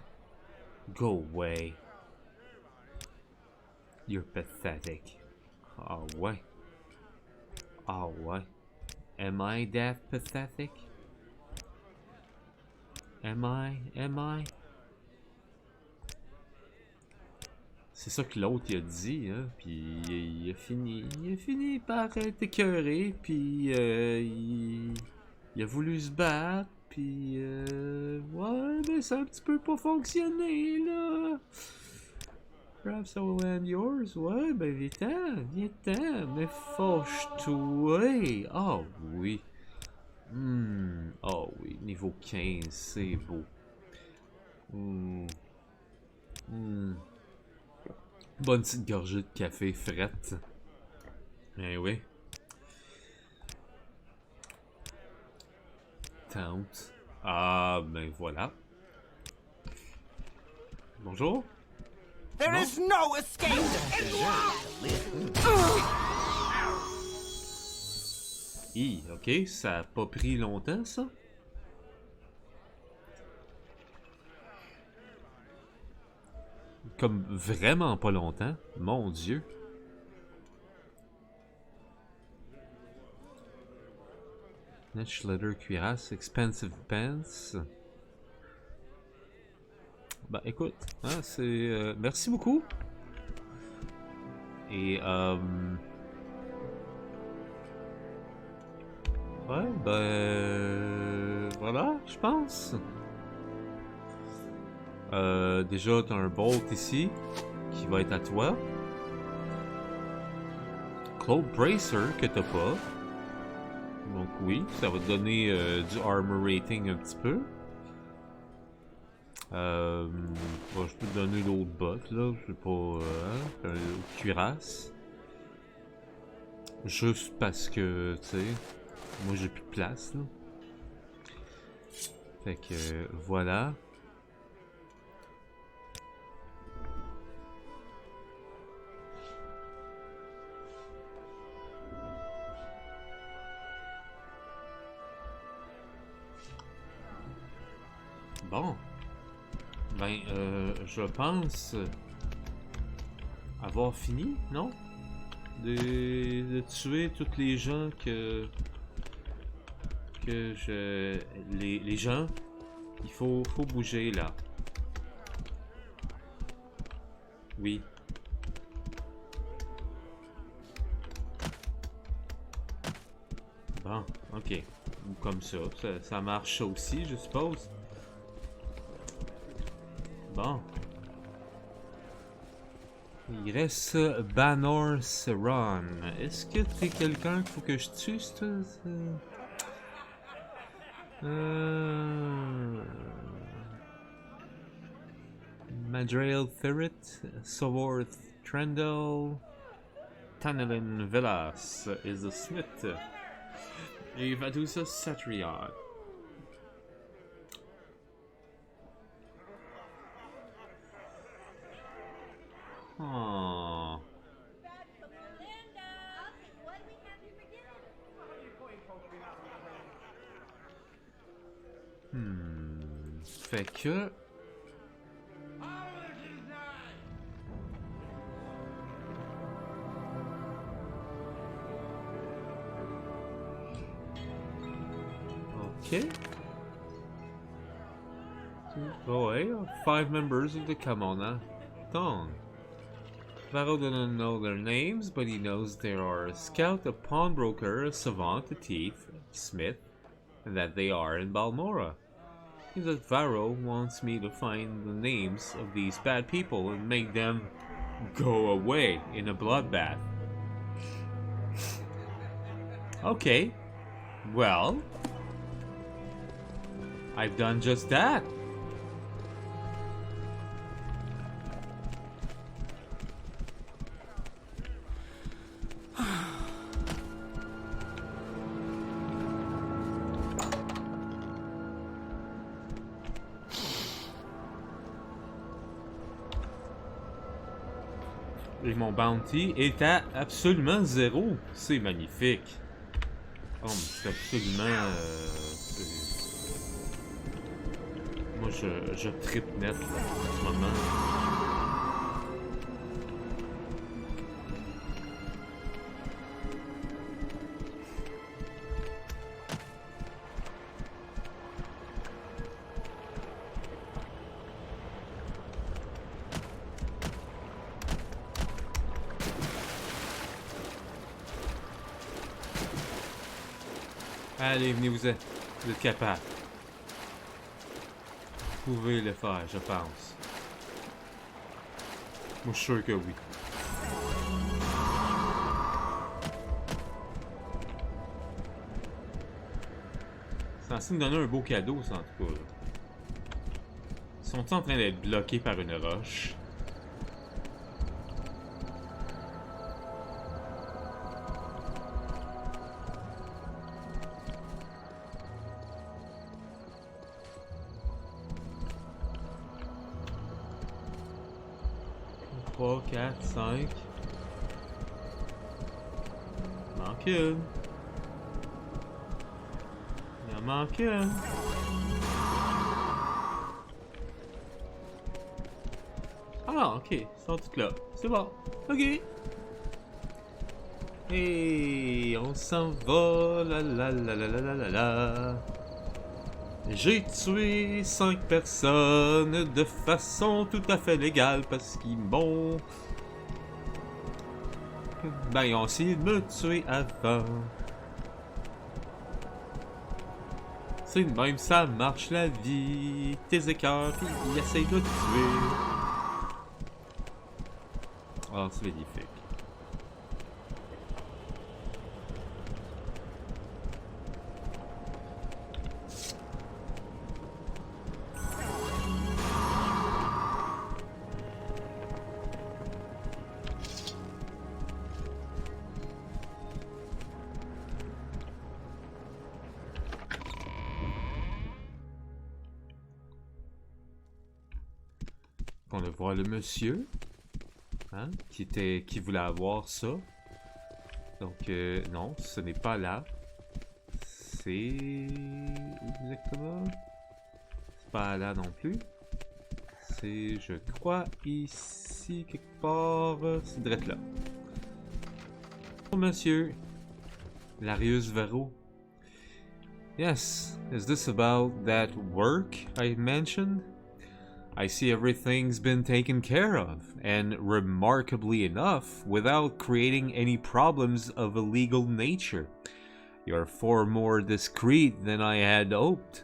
Go away. You're pathetic. Ah ouais. Ah ouais. Am I that pathetic? Am I? C'est ça que l'autre il a dit, hein, puis il a fini par être écœuré, puis il a voulu se battre, puis ouais, mais ça a un petit peu pas fonctionné, là. Perhaps I will end yours, ouais, ben viens-t'en, mais fâche-toi. Ah oui. Oh oui, niveau 15, c'est beau. Bonne petite gorgée de café frette. Eh oui. Tente. Ah, ben voilà. Bonjour. There is no escape! Ok, ça a pas pris longtemps, ça? Comme vraiment pas longtemps, mon Dieu. 𝓐𝓢𝓜 𝓚𝓸𝓻𝓻𝓸𝓀, expensive pants. Bah écoute, hein, c'est... merci beaucoup. Et ouais, ben... voilà, je pense. Déjà, t'as un bolt ici, qui va être à toi. Cloak Bracer, que t'as pas. Donc oui, ça va te donner du armor rating un petit peu. Bon, je peux te donner l'autre botte, là, je sais pas, cuirasse. Juste parce que, tu sais, moi j'ai plus de place, là. Fait que, voilà. Bon. Ben, je pense avoir fini, non? De tuer toutes les gens les gens, il faut bouger là. Oui. Bon, ok. Ou comme ça marche aussi, je suppose. Bon. Il reste 𝓸𝓸𝓻𝓻𝓸𝓀. Est-ce que t'es quelqu'un qu'il faut que je tue, 𝓸𝓸𝓻𝓻𝓸𝓀 is a smith. Et 𝓸𝓸𝓻𝓻𝓸𝓀 Satriot. Oh. Fait que... Ok. Oh ouais, 5 members of the 𝓐𝓢𝓜 𝓚. Varro doesn't know their names, but he knows there are a scout, a pawnbroker, a savant, a thief, a smith, and that they are in Balmora. Seems that Varro wants me to find the names of these bad people and make them go away in a bloodbath. Okay, well, I've done just that. Et mon bounty est à absolument 0. C'est magnifique. Oh, mais c'est absolument... je tripe net là, en ce moment. Allez, venez-vous-en. Vous êtes capable. Vous pouvez le faire, je pense. Moi, je suis sûr que oui. C'est censé me donner un beau cadeau, ça, en tout cas. Là. Ils sont en train d'être bloqués par une roche? Trois, 4, 5. Manque une. Il en manque une. Ah, ok. Ils sont toutes là. C'est bon. Ok. Et on s'en va. La la la la la la la la. J'ai tué 5 personnes de façon tout à fait légale parce qu'ils m'ont... Ben, ils ont essayé de me tuer avant. C'est de même, ça marche la vie. Tes écœurs, puis ils essayent de te tuer. Oh, c'est magnifique. On va voir le monsieur, hein, qui voulait avoir ça. Donc, non, ce n'est pas là. C'est... où exactement? C'est pas là non plus. C'est, je crois, ici, quelque part. C'est direct là. Oh, monsieur. 𝓐𝓢𝓜 Yes, is this about that work I mentioned? I see everything's been taken care of, and remarkably enough, without creating any problems of a legal nature. You're far more discreet than I had hoped.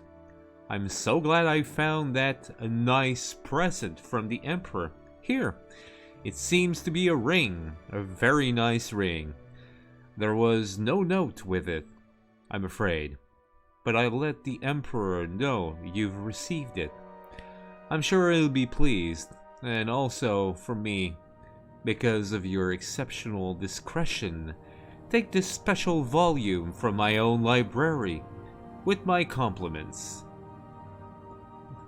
I'm so glad I found that a nice present from the Emperor. Here, it seems to be a ring, a very nice ring. There was no note with it, I'm afraid, but I'll let the Emperor know you've received it. I'm sure he'll be pleased, and also, for me, because of your exceptional discretion, take this special volume from my own library, with my compliments.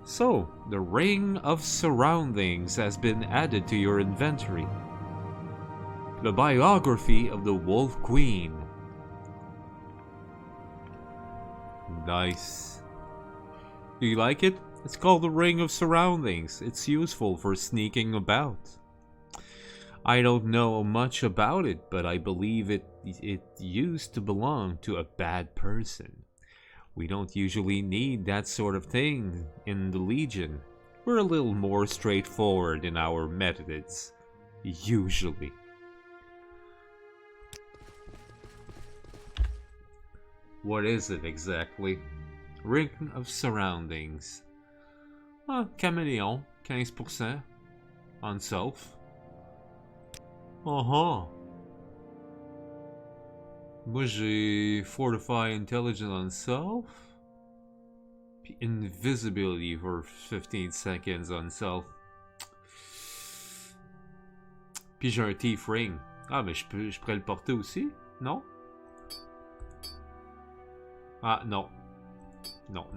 So, the Ring of Surroundings has been added to your inventory. The biography of the Wolf Queen. Nice. Do you like it? It's called the Ring of Surroundings. It's useful for sneaking about. I don't know much about it, but I believe it used to belong to a bad person. We don't usually need that sort of thing in the Legion. We're a little more straightforward in our methods. Usually. What is it exactly? Ring of Surroundings. Ah, caméléon, 15%. On self. Uh-huh. Moi j'ai Fortify Intelligence on self. Puis Invisibility for 15 seconds on self. Puis j'ai un Thief Ring. Ah, mais je pourrais le porter aussi, non? Ah, non. Non.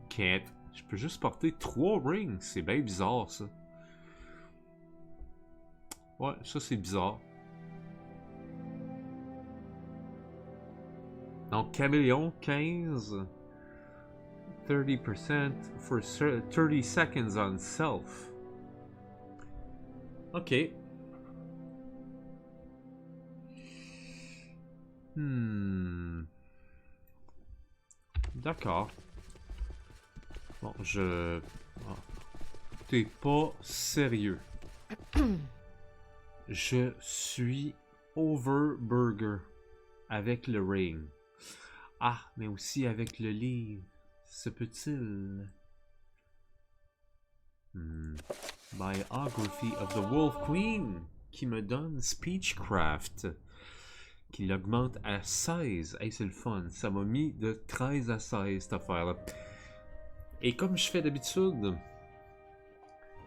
Can't. Je peux juste porter 3 rings. C'est bien bizarre, ça. Ouais, ça, c'est bizarre. Donc, caméléon, 15. 30% for 30 seconds on self. Ok. D'accord. Bon, je... Oh. T'es pas sérieux. Je suis Overburger avec le ring. Ah, mais aussi avec le livre. Se peut-il... Biography of the Wolf Queen, qui me donne Speechcraft, qui l'augmente à 16. Hey, c'est le fun. Ça m'a mis de 13 à 16, cette affaire-là. Et comme je fais d'habitude,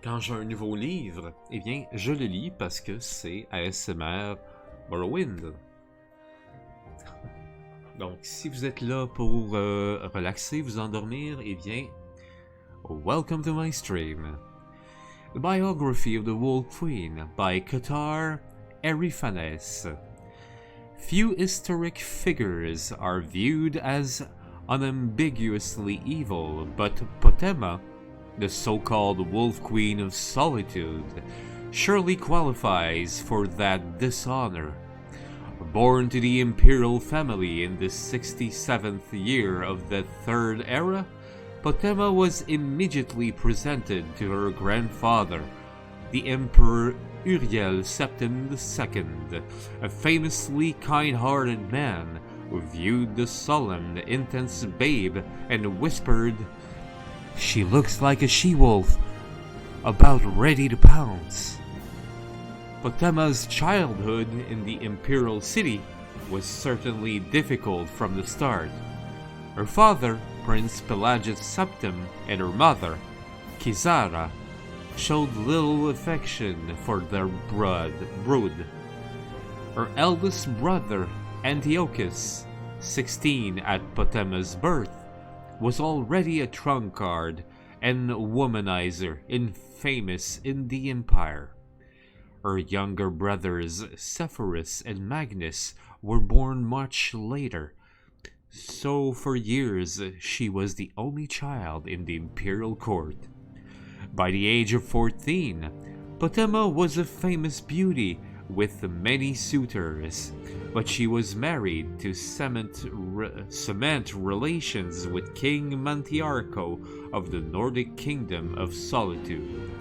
quand j'ai un nouveau livre, eh bien, je le lis parce que c'est ASMR Morrowind. Donc, si vous êtes là pour relaxer, vous endormir, eh bien, welcome to my stream. The Biography of the Wolf Queen by 𝓐𝓢𝓜𝓚. Few historic figures are viewed as unambiguously evil, but Potema, the so-called Wolf Queen of Solitude, surely qualifies for that dishonor. Born to the imperial family in the 67th year of the Third Era, Potema was immediately presented to her grandfather, the Emperor 𝓐𝓢𝓜𝓚 II, a famously kind-hearted man who viewed the sullen, intense babe and whispered, "She looks like a she-wolf, about ready to pounce." Potema's childhood in the imperial city was certainly difficult from the start. Her father, Prince Pelagius VII, and her mother, Kezara, showed little affection for their brood. Her eldest brother, Antiochus, 16 at Potema's birth, was already a drunkard and womanizer infamous in the empire. Her younger brothers, Sepphoris and Magnus, were born much later, so for years she was the only child in the imperial court. By the age of 14, Potema was a famous beauty with many suitors, but she was married to cement relations with King Mantiarco of the Nordic Kingdom of Solitude.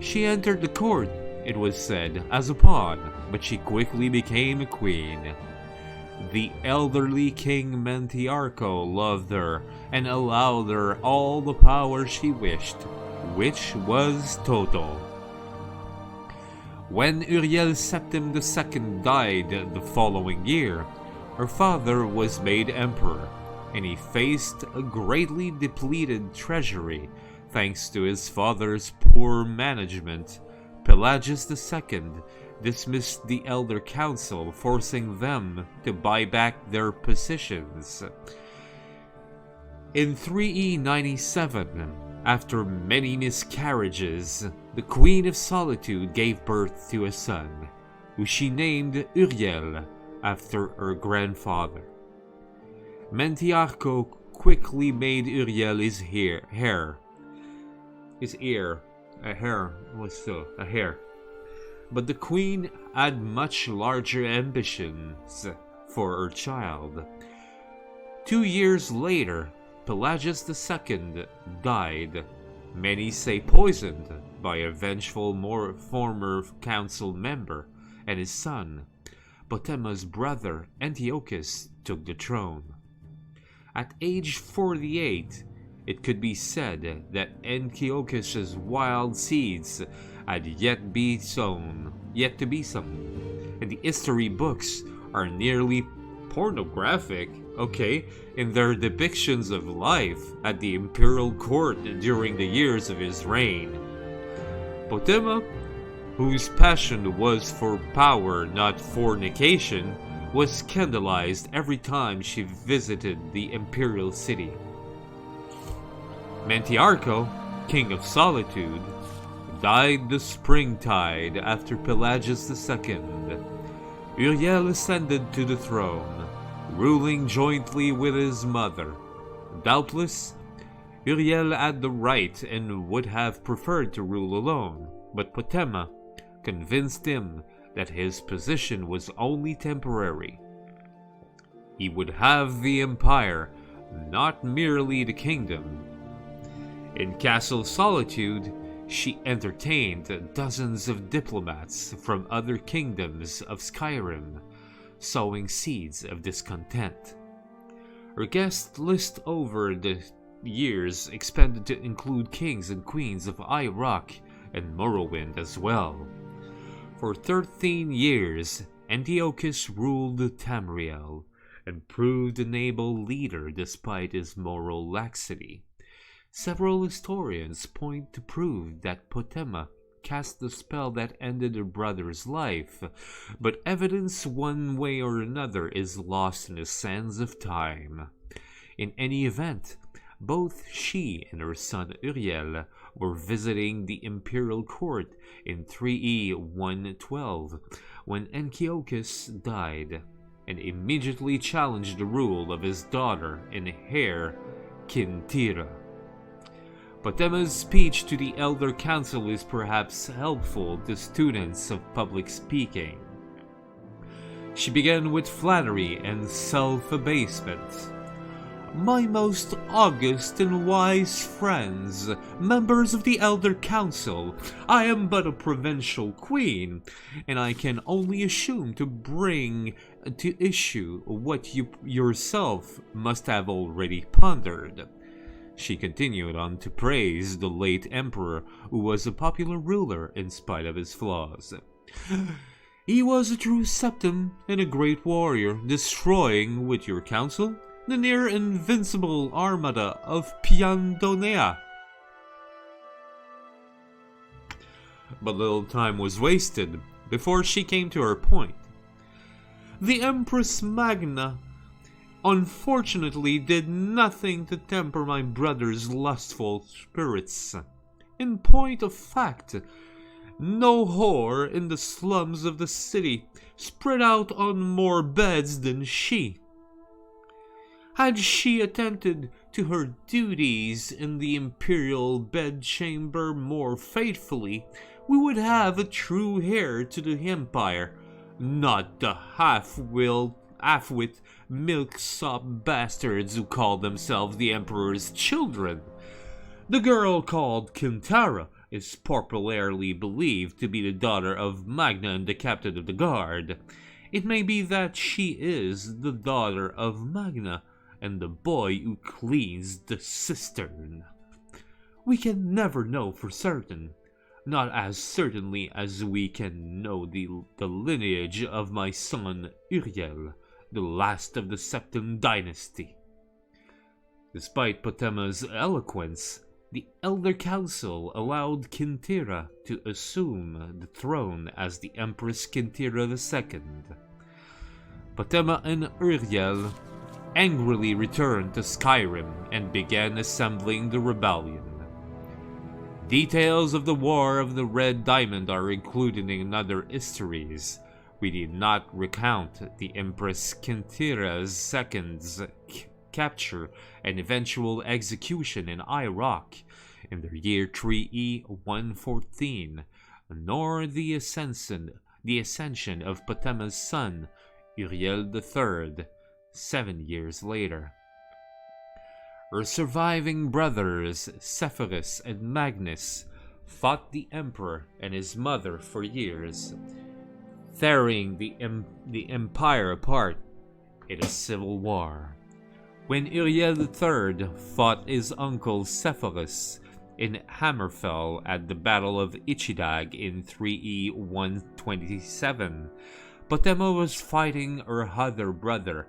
She entered the court, it was said, as a pawn, but she quickly became a queen. The elderly King Mantiarco loved her and allowed her all the power she wished, which was total. When 𝓐𝓢𝓜𝓚 II died the following year, her father was made emperor, and he faced a greatly depleted treasury thanks to his father's poor management. Pelagius II dismissed the Elder Council, forcing them to buy back their positions. In 3E97, after many miscarriages, the Queen of Solitude gave birth to a son, who she named Uriel after her grandfather. Mantiarco quickly made Uriel his heir. But the queen had much larger ambitions for her child. 2 years later, Pelagius II died, many say poisoned, by a vengeful former council member, and his son, Potema's brother Antiochus, took the throne. At age 48, it could be said that Antiochus's wild seeds had yet to be sown, and the history books are nearly pornographic, in their depictions of life at the imperial court during the years of his reign. Potema, whose passion was for power, not fornication, was scandalized every time she visited the imperial city. Mantiarco, King of Solitude, died the springtide after Pelagius II. Uriel ascended to the throne, ruling jointly with his mother. Doubtless, Uriel had the right and would have preferred to rule alone, but Potema convinced him that his position was only temporary. He would have the empire, not merely the kingdom. In Castle Solitude, she entertained dozens of diplomats from other kingdoms of Skyrim, sowing seeds of discontent. Her guest list over the years expanded to include kings and queens of High Rock and Morrowind as well. For 13 years, Antiochus ruled Tamriel and proved an able leader despite his moral laxity. Several historians point to prove that Potema cast the spell that ended her brother's life, but evidence one way or another is lost in the sands of time. In any event, both she and her son Uriel were visiting the imperial court in 3E112 when Antiochus died, and immediately challenged the rule of his daughter and heir, 𝓐𝓸𝓻. Potema's speech to the Elder Council is perhaps helpful to students of public speaking. She began with flattery and self-abasement. "My most august and wise friends, members of the Elder Council, I am but a provincial queen, and I can only assume to bring to issue what you yourself must have already pondered." She continued on to praise the late emperor, who was a popular ruler in spite of his flaws. "He was a true septim and a great warrior, destroying, with your counsel, the near-invincible armada of 𝓐𝓸𝓻𝓻. But little time was wasted before she came to her point. "The Empress Magna unfortunately did nothing to temper my brother's lustful spirits. In point of fact, no whore in the slums of the city spread out on more beds than she. Had she attended to her duties in the imperial bedchamber more faithfully, we would have a true heir to the empire, not the half-wit milksop bastards who call themselves the emperor's children. The girl called 𝓐𝓸𝓻 is popularly believed to be the daughter of Magna and the captain of the guard. It may be that she is the daughter of Magna and the boy who cleans the cistern. We can never know for certain, not as certainly as we can know the lineage of my son Uriel, the last of the Septim dynasty." Despite Potema's eloquence, the Elder Council allowed 𝓐𝓸𝓻 to assume the throne as the Empress 𝓐𝓸𝓻 II. Potema and Uriel angrily returned to Skyrim and began assembling the rebellion. Details of the War of the Red Diamond are included in other histories. We need not recount the Empress 𝓐𝓸𝓻 II's capture and eventual execution in High Rock in the year 3E114, nor the ascension of Potema's son, Uriel III, 7 years later. Her surviving brothers, Sepphoris and Magnus, fought the emperor and his mother for years, tearing the empire apart in a civil war. When Uriel III fought his uncle Sepphoris in Hammerfell at the Battle of Ichidag in 3E127, Potema was fighting her other brother,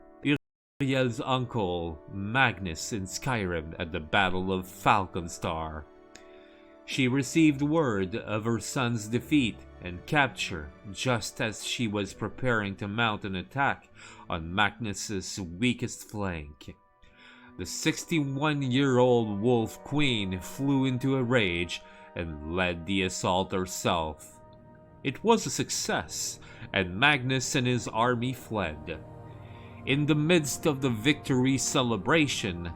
Uriel's uncle Magnus, in Skyrim at the Battle of Falconstar. She received word of her son's defeat and capture just as she was preparing to mount an attack on Magnus's weakest flank. The 61-year-old Wolf Queen flew into a rage and led the assault herself. It was a success, and Magnus and his army fled. In the midst of the victory celebration,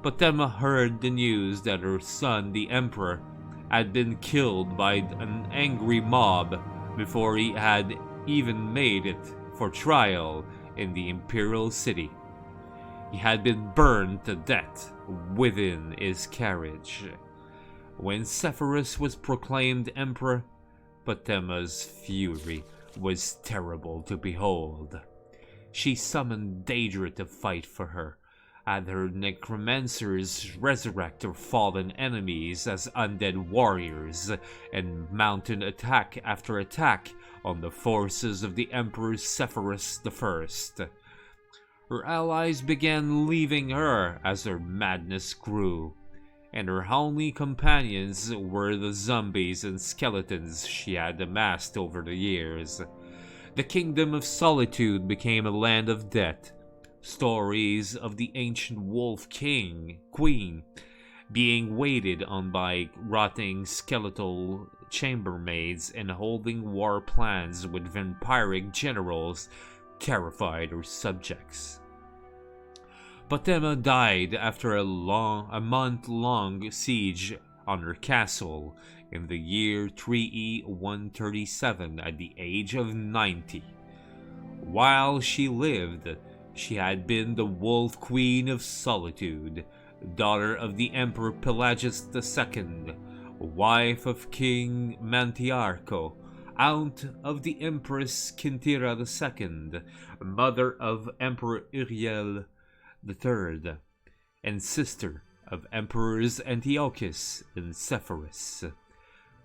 But Emma heard the news that her son, the Emperor, had been killed by an angry mob before he had even made it for trial in the imperial city. He had been burned to death within his carriage. When Sepphoris was proclaimed emperor, Potema's fury was terrible to behold. She summoned 𝓸𝓻𝓻 to fight for her, had her necromancers resurrect her fallen enemies as undead warriors, and mounted attack after attack on the forces of the Emperor Sepphoris I. Her allies began leaving her as her madness grew, and her only companions were the zombies and skeletons she had amassed over the years. The Kingdom of Solitude became a land of death. Stories of the ancient Wolf Queen being waited on by rotting skeletal chambermaids and holding war plans with vampiric generals terrified her subjects. Potema died after a month-long siege on her castle in the year 3E137 at the age of 90. While she lived, she had been the Wolf Queen of Solitude, daughter of the Emperor Pelagius II, wife of King Mantiarco, aunt of the Empress 𝓐𝓸𝓻𝓻𝓸𝓀, mother of Emperor Uriel III, and sister of Emperors Antiochus and Sepphoris.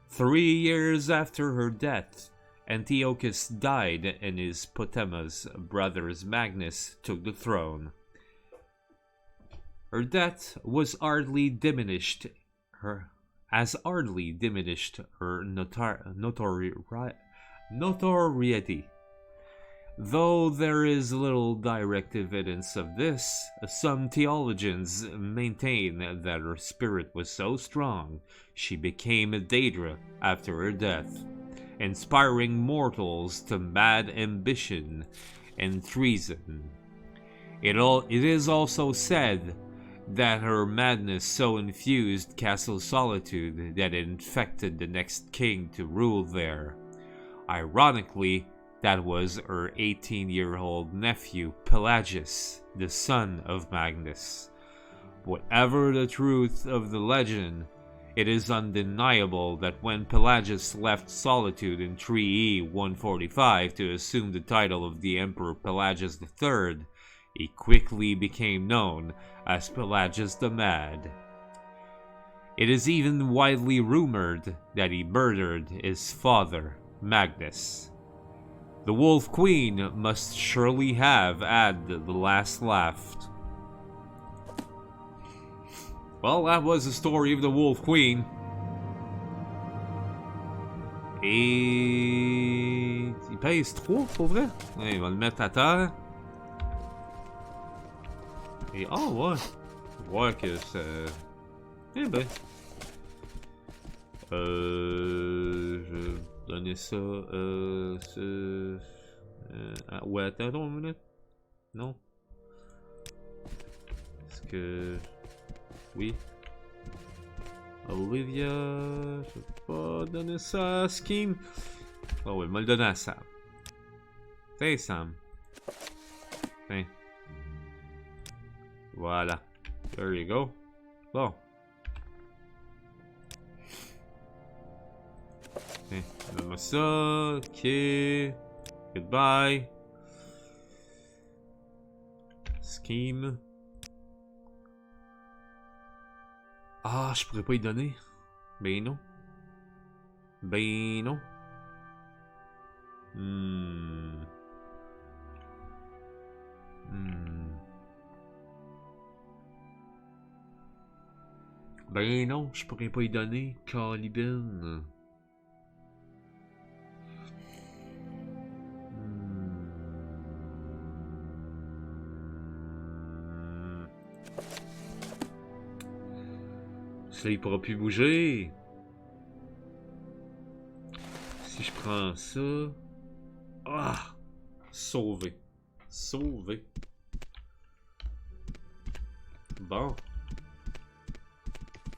3 years after her death, Antiochus died and his Potema's brothers Magnus took the throne. Her death was hardly diminished her notoriety. Though there is little direct evidence of this, some theologians maintain that her spirit was so strong she became a 𝓸𝓻𝓻 after her death, inspiring mortals to mad ambition and treason. It is also said that her madness so infused Castle Solitude that it infected the next king to rule there. Ironically, that was her 18-year-old nephew Pelagius, the son of Magnus. Whatever the truth of the legend, it is undeniable that when Pelagius left Solitude in 3E145 to assume the title of the Emperor Pelagius III, he quickly became known as Pelagius the Mad. It is even widely rumored that he murdered his father, Magnus. The Wolf Queen must surely have had the last laugh. Well, that was the story of the Wolf Queen. Et... il pèse 3 pour vrai? Ouais, il va le mettre à terre. Et oh ouais. Je vois que ça... Eh ben. Je vais donner ça... ouais, attends une minute. Non. Est-ce que... Oui. Olivia... Je vais pas donner ça à Scheme. Oh oui, il m'a le donné à Sam. Tiens, Sam. Tiens. Voilà. There you go. Bon. Tiens, donne-moi ça. Ok. Goodbye. Scheme. Ah, je pourrais pas y donner. Ben non. Ben non. Ben non, je pourrais pas y donner. Calibin. Ça, il pourra plus bouger. Si je prends ça... Ah! Sauvé. Sauvé. Bon.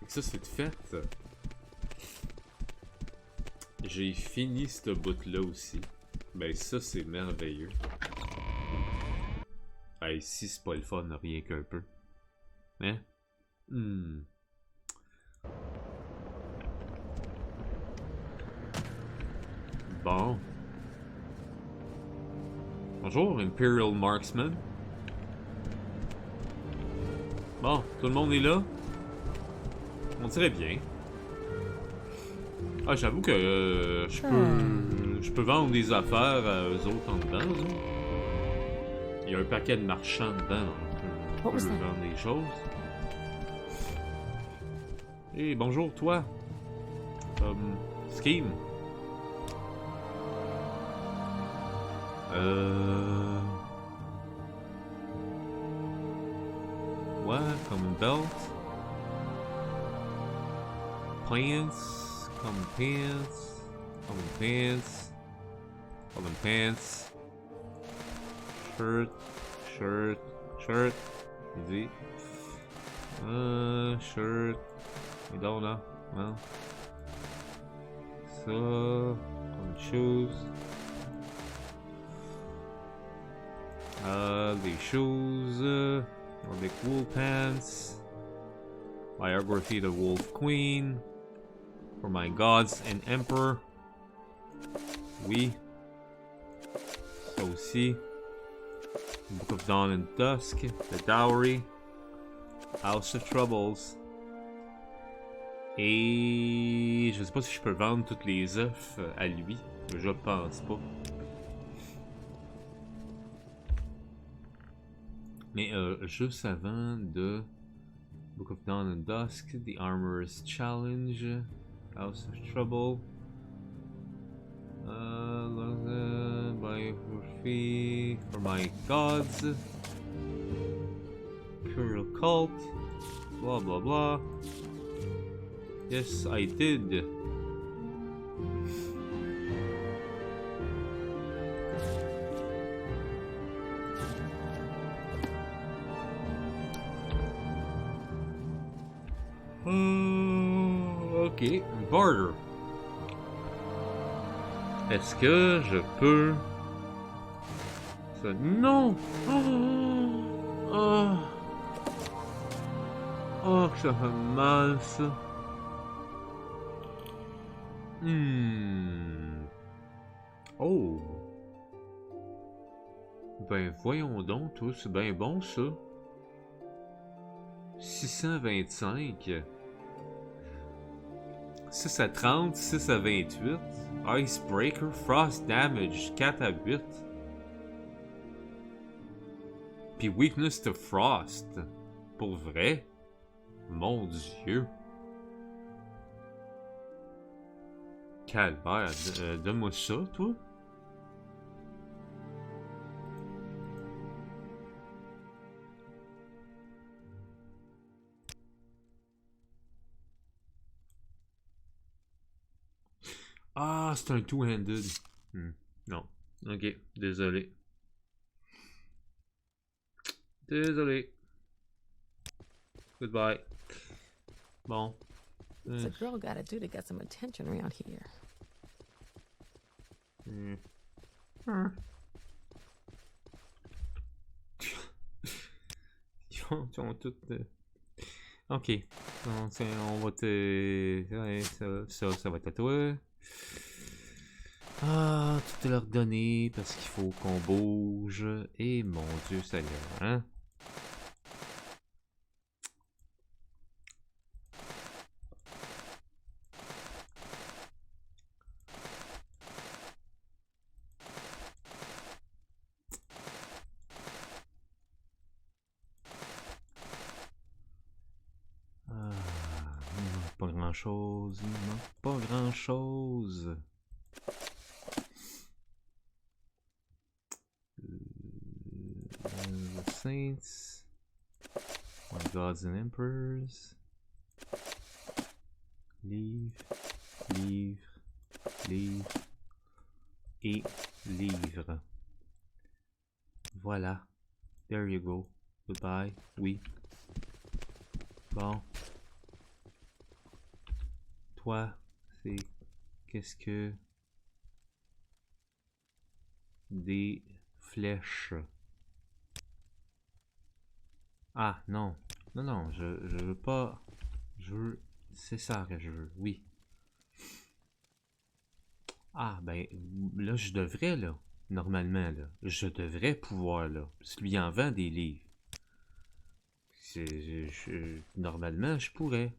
Fait que ça c'est fait. J'ai fini ce bout-là aussi. Ben ça c'est merveilleux. Hey, si c'est pas le fun, rien qu'un peu. Hein? Bon. Bonjour, Imperial Marksman. Bon, tout le monde est là? On dirait bien. Ah, j'avoue que je peux vendre des affaires à eux autres en dedans. Là. Il y a un paquet de marchands dedans. On peut vendre des choses. Et bonjour, toi. Scheme. Ouais, comme une belt. Pants. Common pants. Common pants. Common pants. Shirt. Shirt. Shirt. Easy. Shirt. I don't know. Well. So. Common shoes. The shoes. The wool pants. Biography of the Wolf Queen. For my gods and emperor. Oui. Ça aussi. Book of Dawn and Dusk. The Dowry. House of Troubles. Et je sais pas si je peux vendre toutes les œufs à lui. Je pense pas. Mais juste avant de Book of Dawn and Dusk, The Armorer's Challenge, House of Trouble, Biography for my gods, Imperial Cult, blah blah blah. Yes, I did. Ok, barter. Est-ce que je peux... Non! Oh, que ça fait mal, ça. Oh! Ben, voyons donc, toi, c'est bien bon, ça. 625. 6 à 30, 6 à 28. Icebreaker, Frost Damage, 4 à 8. Puis Weakness to Frost. Pour vrai? Mon Dieu. Calvaire, donne-moi ça, toi. Ah, c'est un two-handed. Non. Ok, désolé. Désolé. Goodbye. Bon. What's a girl gotta do to get some attention around here? Ils ont tout... Ok. On va te... Ouais, ça va être à toi. Ah, tout leur donner parce qu'il faut qu'on bouge. Et mon Dieu, ça y est, hein? Pas grand chose, il manque pas grand chose. The Saints, my gods and emperors. Livre, livre, livre et livre. Voilà. There you go. Goodbye. Oui. Bon. toi, c'est... Qu'est-ce que... Des flèches. Ah, non. Non, non, je veux pas... Je veux... C'est ça que je veux, oui. Ah, ben, là, je devrais, là. Normalement, là. Je devrais pouvoir, là. Parce que lui en vend des livres. Normalement, je pourrais.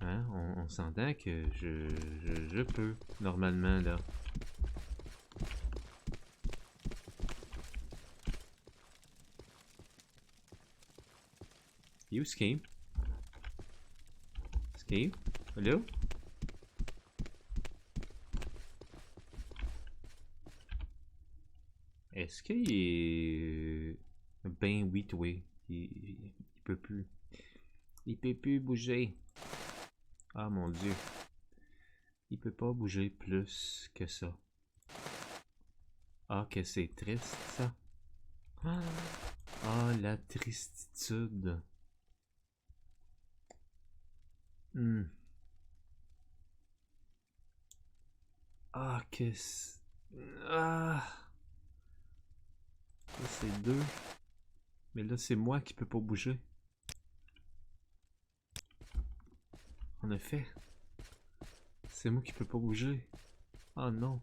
Hein? On s'entend que je peux, normalement, là. You, Scheme? Scheme? Hello? Est-ce qu'il est... Ben oui, toi. Il peut plus. Il peut plus bouger. Ah mon dieu. Il peut pas bouger plus que ça. Ah, que c'est triste, ça. Ah, la tristitude. Ah, que... Ah... Là, c'est deux. Mais là, c'est moi qui peux pas bouger. En effet. C'est moi qui peux pas bouger. Oh non.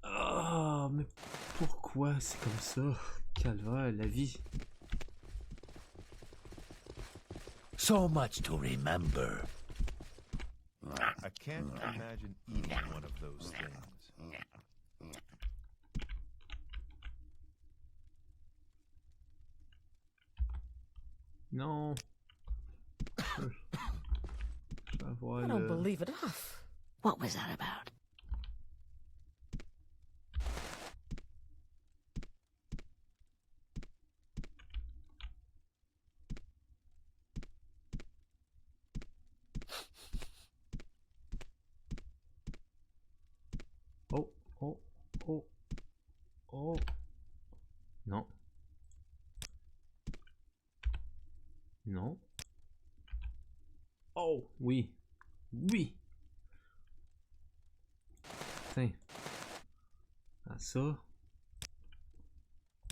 Ah, mais pourquoi c'est comme ça? Calvaire, la vie. So much to remember. I can't imagine eating one of those things. Non. I don't believe it. What was that about? Oh, oh, oh, oh. Non. Non. Oh, oui. Oui. Tiens. Ah, ça.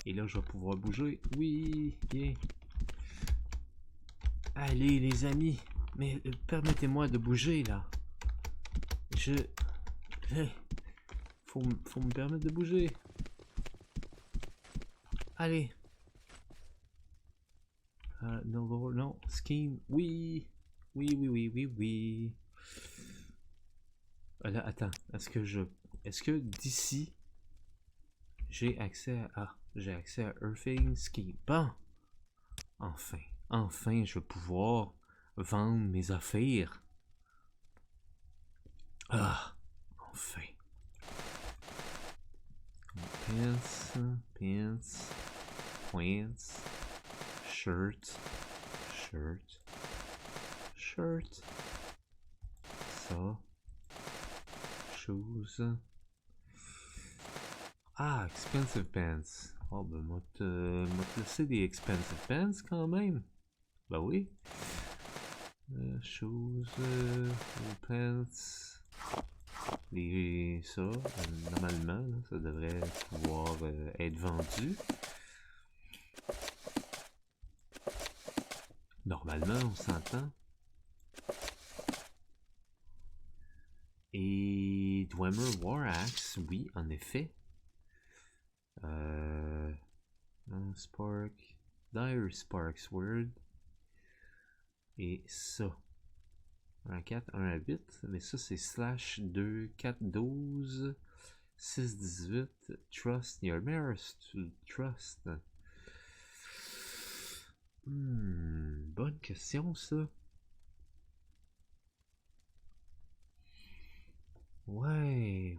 Et là, je vais pouvoir bouger. Oui, bien. Allez, les amis. Mais permettez-moi de bouger, là. Faut me permettre de bouger. Allez. No, non. Scheme. Oui. Oui, oui, oui, oui, oui. Là, attends. Est-ce que d'ici, j'ai accès à... Ah, j'ai accès à Earthing Scheme. Bon. Enfin, je vais pouvoir vendre mes affaires. Ah, enfin. Pants, shirt. Ça. Shoes. Ah, expensive pants. Oh, ben, moi te laisser des expensive pants quand même. Ben oui. Shoes, pants. Et ça, normalement, là, ça devrait pouvoir être vendu. Normalement, on s'entend. Et Dwemer War Axe, oui, en effet. Spark, Dire Spark Sword. Et ça. Un 4, 1 à 8, mais ça c'est slash 2, 4, 12, 6, 18, trust your mirrors to trust. Bonne question ça. Ouais.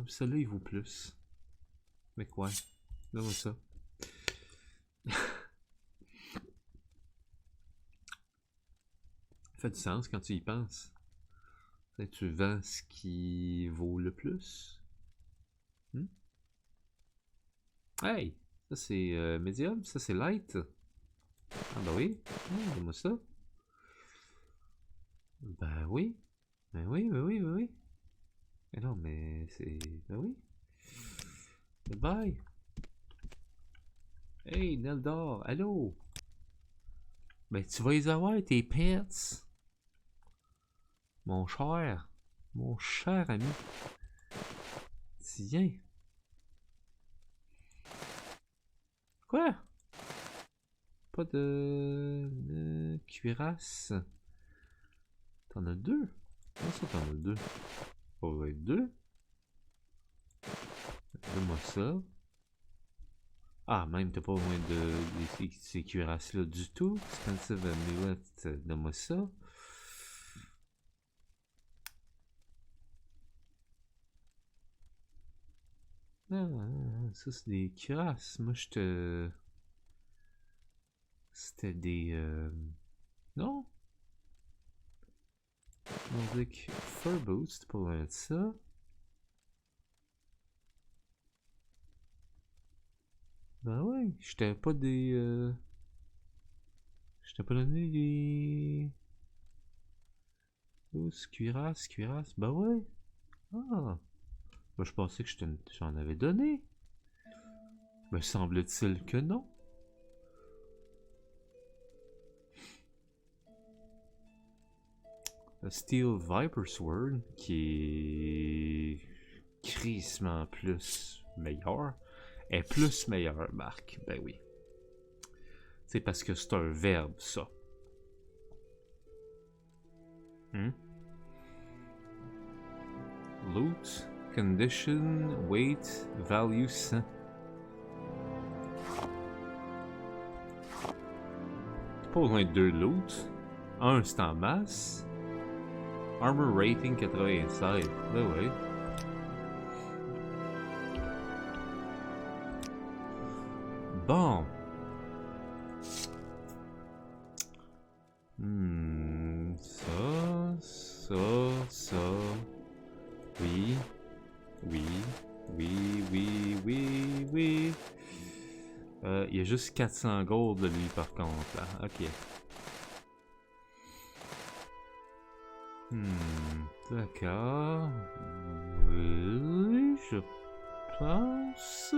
Celui-là il vaut plus. Mais quoi? Là, moi ça. Ça fait du sens quand tu y penses. Tu vends ce qui vaut le plus. Hey! Ça c'est médium, ça c'est light. Ah bah oui, dis-moi ça. Bah oui. Ben oui, ben oui, ben oui. Mais non, mais c'est... Ben oui. Bye. Hey, Neldor, allô? Ben tu vas les avoir, tes pets. Mon cher ami. Tiens. Quoi? Pas de cuirasse. T'en as deux? Comment ça t'en as deux? Ça va être deux? Donne-moi ça. Ah, même t'as pas besoin de ces cuirasses-là du tout. Expensive amulet, donne-moi ça. Ah, ça c'est des cuirasses. Moi je te... C'était des... Non? Nordic Fur Boost, pas loin de ça. Ben ouais, je t'avais pas des... Je t'ai pas donné des... Oh, cuirasse, ben ouais. Ah. Ben, je pensais que j'en avais donné. Me semble-t-il que non. Le Steel Viper Sword, qui est crissement plus meilleur, est plus meilleur, Marc. Ben oui. C'est parce que c'est un verbe, ça. Loot, condition, weight, value 100. Pas besoin de deux loot. Un, c'est en masse. Armor rating 87. Ben ouais. Bon. Ça. Oui. Il y a juste 400 gold de lui par contre là. Ok. D'accord. Oui, je pense.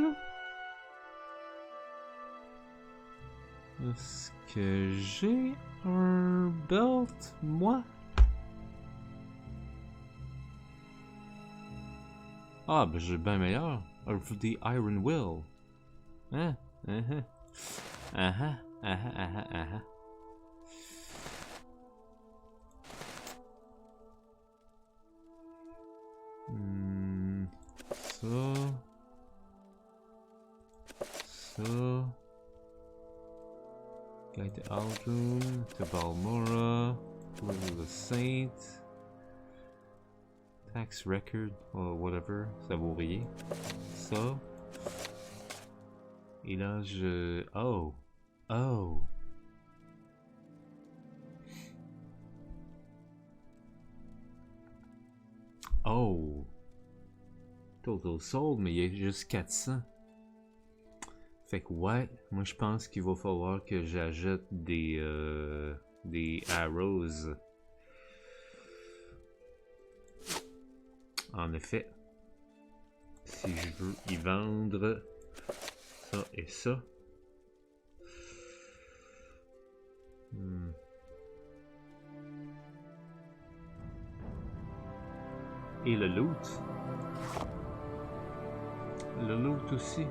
Est-ce que j'ai un belt, moi? Ah, ben j'ai bien meilleur. Of the Iron Will. Hein? Ça. Guide to Aldrin, to Balmora, to the Saint. Tax record, or whatever, ça vaut rien. Ça. Et là, je... Oh. Total sold, mais il y a juste 400. Fait que ouais, moi je pense qu'il va falloir que j'achète des arrows. En effet, si je veux y vendre ça et ça. Et le loot. Le loot aussi.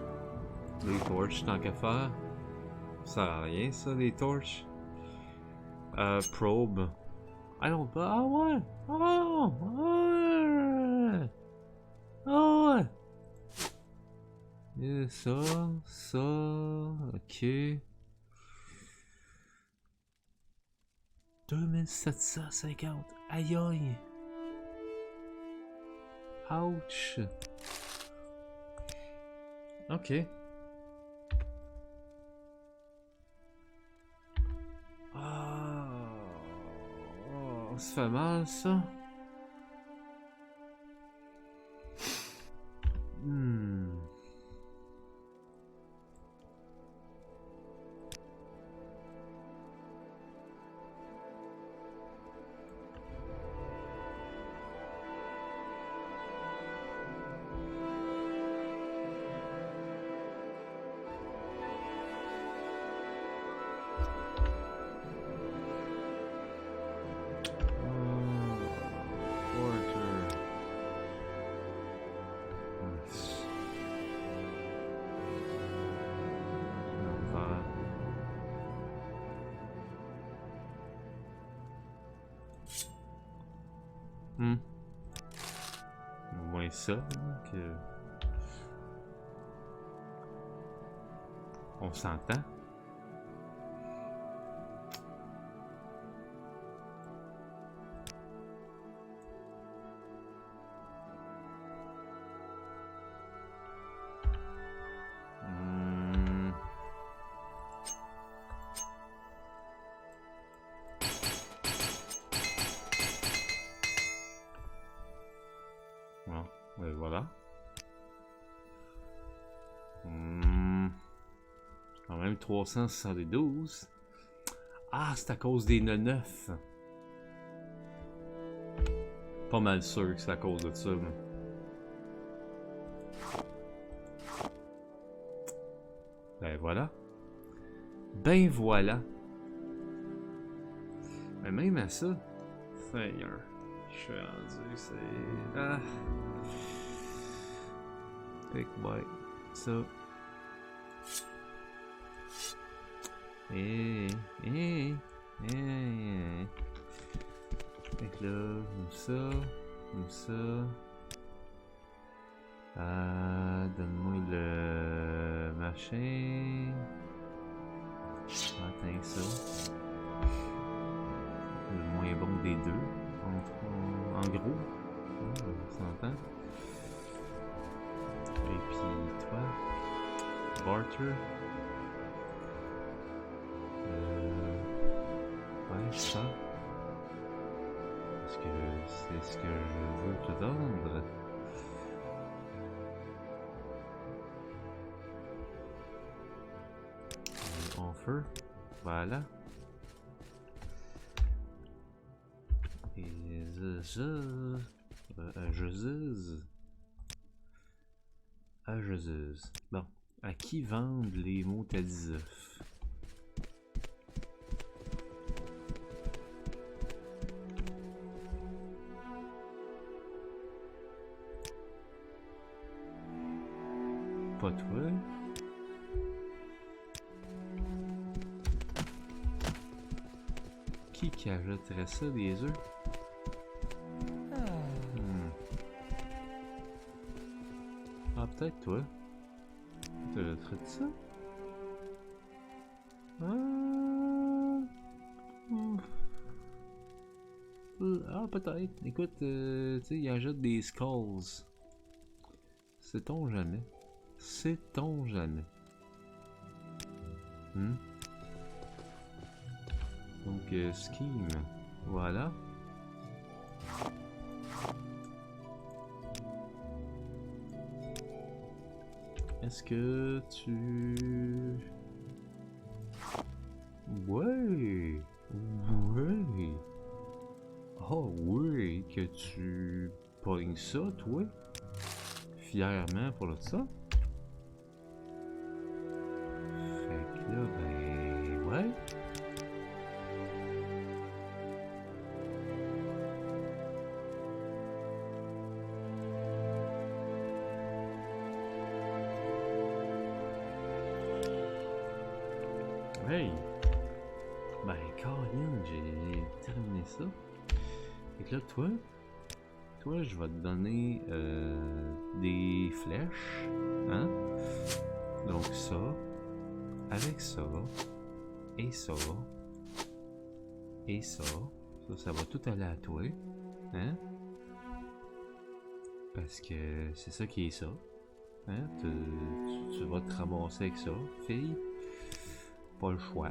Les torches tant qu'à faire. Ça sert à rien ça, les torches. Probe. I don't... Ah ouais! Et ça, ok. 2750, aïe aïe. Ouch. Ok. Ça fait mal ça. moins ça, donc... On s'entend. Et voilà. Quand même 372. Ah, c'est à cause des 9. Pas mal sûr que c'est à cause de ça. Mais... Ben voilà. Ben voilà. Mais même à ça, Seigneur, je suis rendu, c'est... Ah. Fait que, ouais, ça. Fait que là, comme ça. Donne-moi le machin. Attends ça. Le moins bon des deux. En gros. On s'entend. Et puis toi. Barter. Ouais, ça. Parce que c'est ce que je veux te vendre. Offer. Voilà. Et ajoseuse. Bon. À qui vendent les mots à 19? Pas toi. Qui achèterait ça, des œufs? Ah, peut-être toi. Tu achèterais ça? Ah, peut-être. Écoute, tu sais, il achète des skulls. Sait-on jamais? Sait-on jamais? Donc, scheme. Voilà. Est-ce que tu... Ouais. Ouais. Oh oui, que tu pognes ça, toi? Fièrement pour le ça? Fait que là, ben... Ouais. Hey! Ben, Colin, j'ai terminé ça. Et que là, toi, je vais te donner des flèches. Hein? Donc ça, avec ça, et ça, et ça. Ça va tout aller à toi. Hein? Parce que c'est ça qui est ça. Hein? Tu vas te ramasser avec ça, fille. Pas le choix.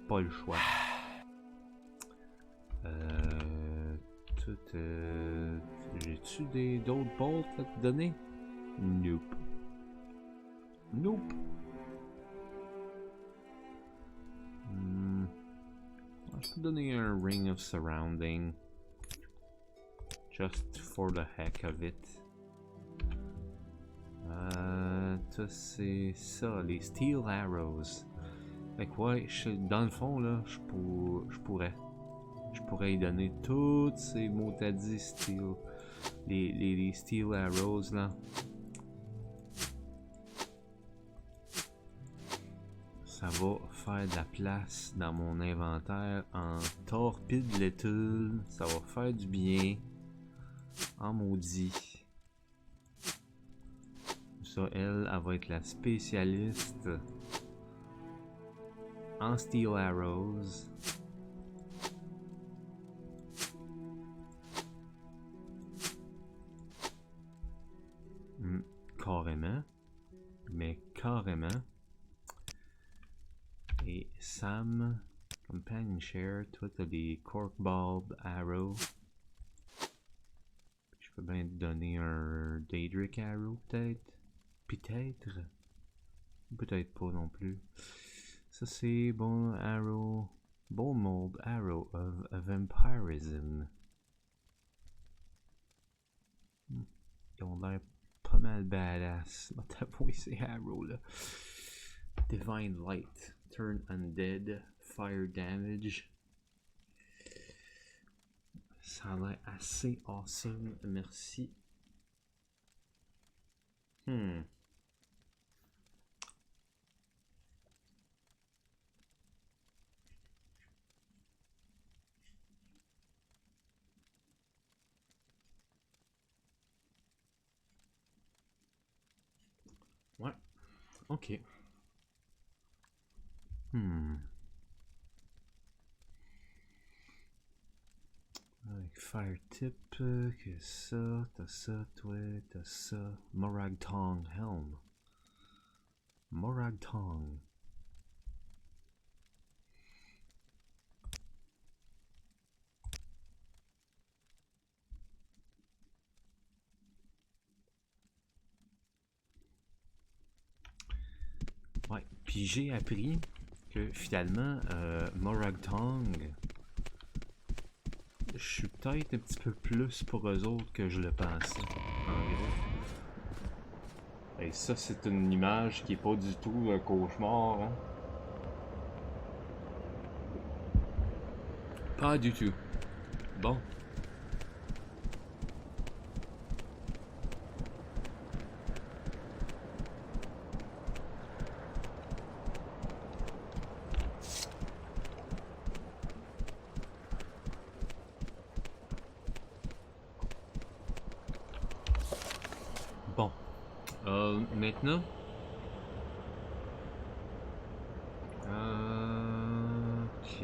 Pas le choix. J'ai-tu d'autres bolts à te donner? Nope. Nope. Je peux te donner un Ring of Surrounding. Just for the heck of it. Ça c'est ça, les Steel Arrows. Fait que ouais, dans le fond là, je pourrais y donner toutes ces mots t'as dit Steel, les Steel Arrows là. Ça va faire de la place dans mon inventaire en torpille létule. Ça va faire du bien. En maudit. ça, elle va être la spécialiste en steel arrows. Carrément. Mais carrément. Et Sam, companion share, toi t'as des corkball arrows. Je peux bien te donner un Daedric arrow peut-être. Peut-être. Peut-être pas non plus. Ça c'est bon arrow. Bon mold arrow of vampirism. Ils ont l'air pas mal badass. T'avouer ces arrows là. Divine light. Turn undead. Fire damage. Ça a l'air assez awesome. Merci. Ouais. Ok. Avec fire tip, que ça, toi, t'as ça. Morag Tong Helm. Morag Tong. Ouais, puis j'ai appris que finalement, Morag Tong, je suis peut-être un petit peu plus pour eux autres que je le pensais, en gros. Et ça, c'est une image qui est pas du tout un cauchemar, hein? Pas du tout. Bon. Bon. Maintenant. Ok.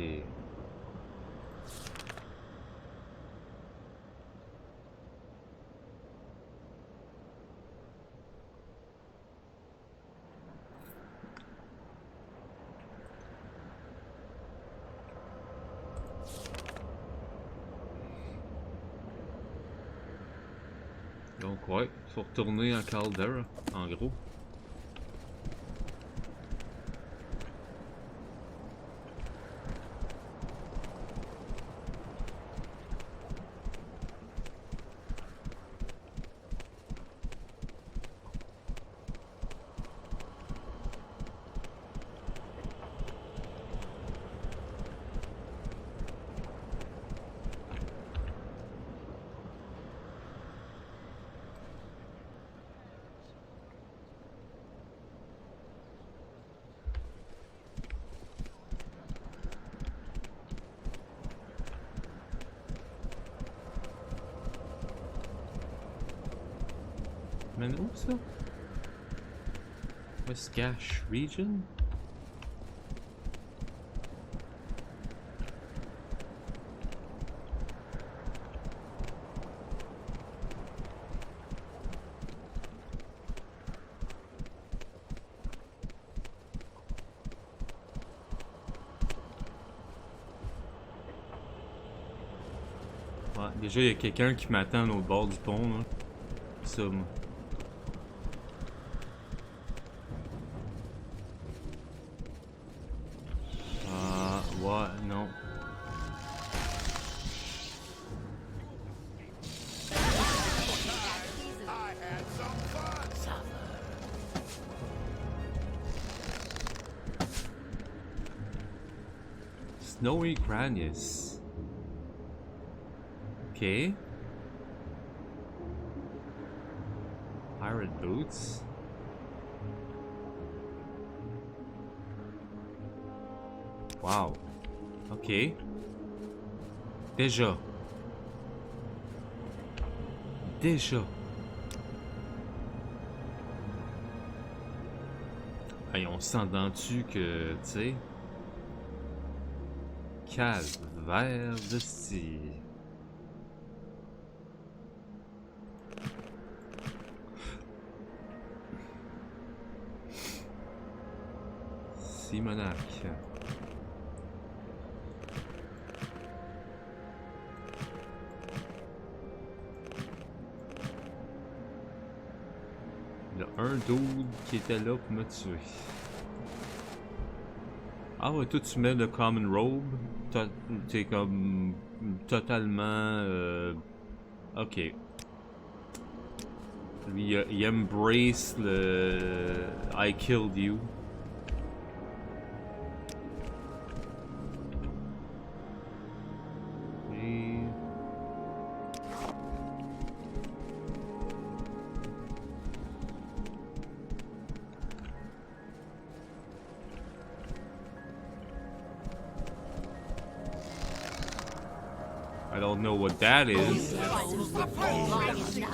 Donc ouais, faut retourner en Caldera, en gros. Mais où ça? West Gash Region? Ouais, déjà il y a quelqu'un qui m'attend à l'autre bord du pont là. Ça, moi. Ouais, non. Snowy Granius. Okay. Pirate boots. Wow. Ok. Déjà. Hey, on s'entend-tu que, tu sais... Calvaire de style. Simonac. Il y a un dude qui était là pour me tuer. Ah ouais, toi tu mets le common robe, t'es comme totalement... ok. Lui, il embrace le I killed you. Et... I don't know what that is.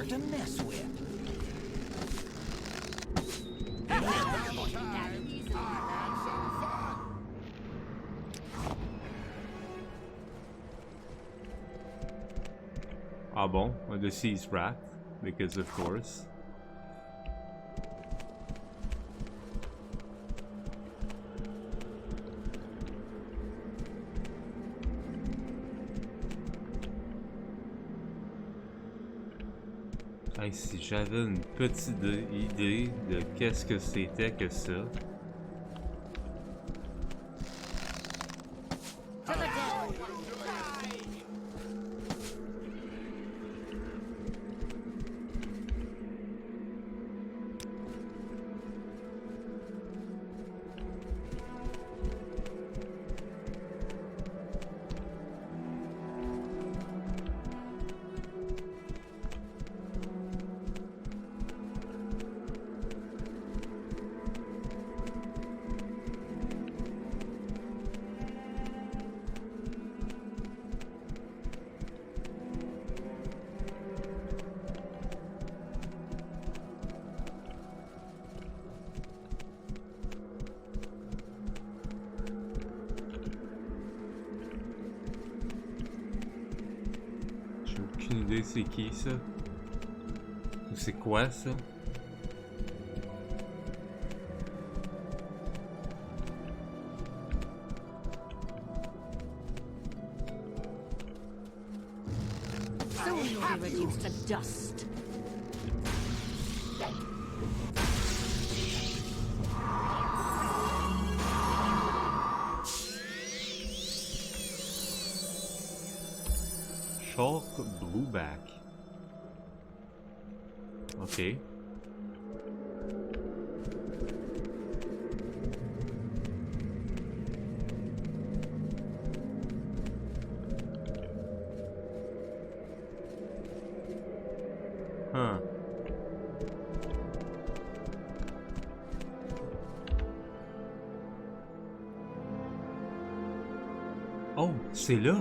To mess with. Ah bon, a deceased rat, because of course. Hey, si j'avais une petite idée de qu'est-ce que c'était que ça. Aucune idée c'est qui ça? Ou c'est quoi ça? Soon you'll be reduced to dust. Blueback. Okay. Huh. Oh, c'est là.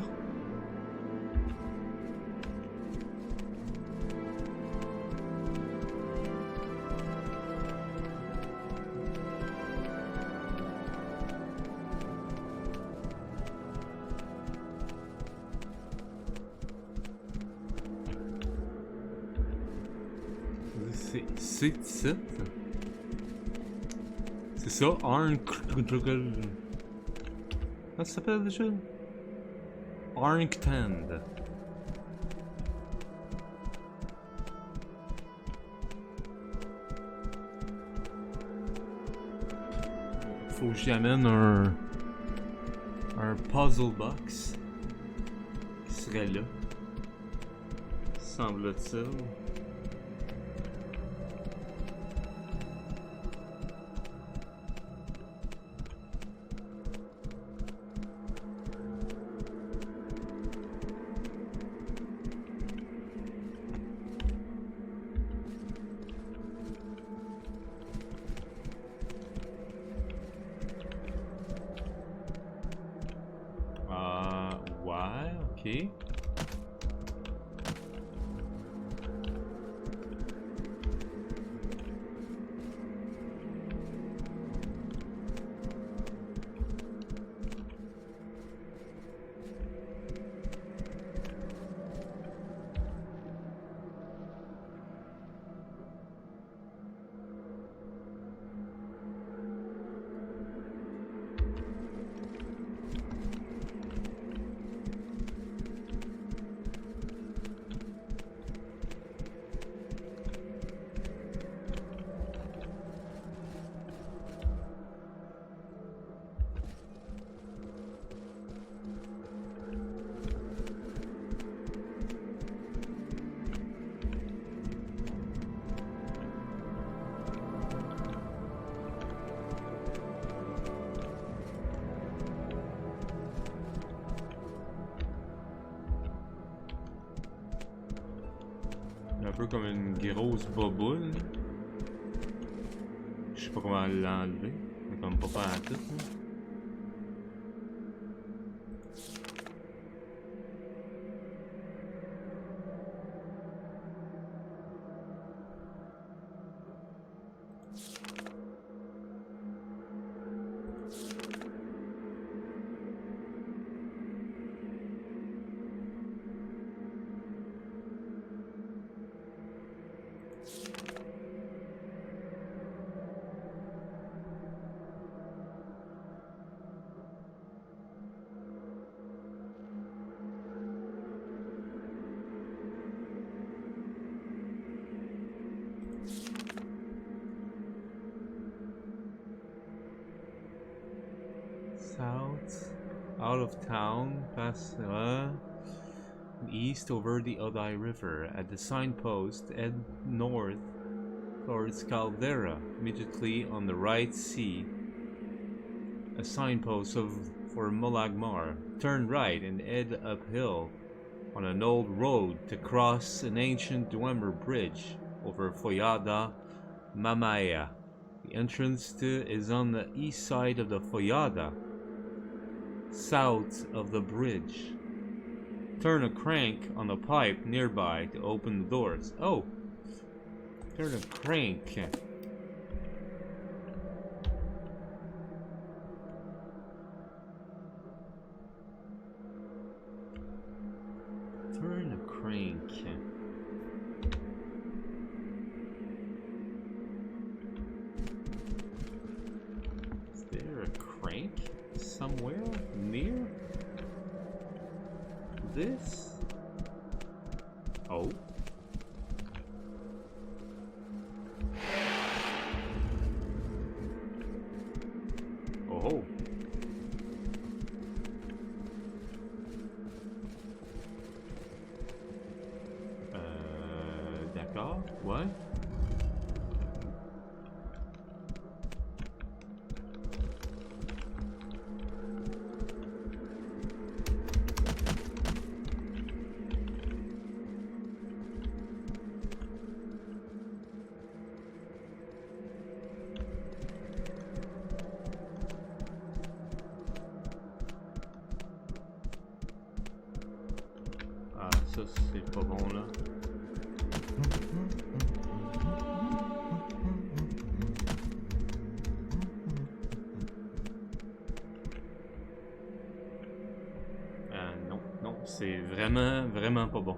C'est ça. C'est ça, comment ça s'appelle déjà? Arnctand. Faut que j'y amène un puzzle box qui serait là, semble-t-il. Ouais, ok. peu comme une grosse boboule. Je sais pas comment l'enlever. Mais comme pas faire à tout. Hein. South, out of town, past east over the Odai River. At the signpost, head north towards Caldera. Immediately on the right, see a signpost for Molagmar. Turn right and head uphill on an old road to cross an ancient Dwemer bridge over Foyada Mamaya. The entrance to is on the east side of the Foyada, south of the bridge. Turn a crank on the pipe nearby to open the doors. Oh! Turn a crank. Turn a crank. Is there a crank somewhere near this? Oh. Oh. D'accord. What? Ah, ça c'est pas bon là. Non, non, c'est vraiment pas bon.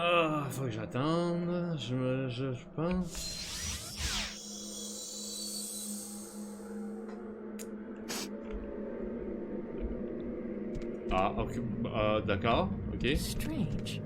Ah, faut que j'attende. Je pense. Ah, ok. D'accord. Ok. Strange.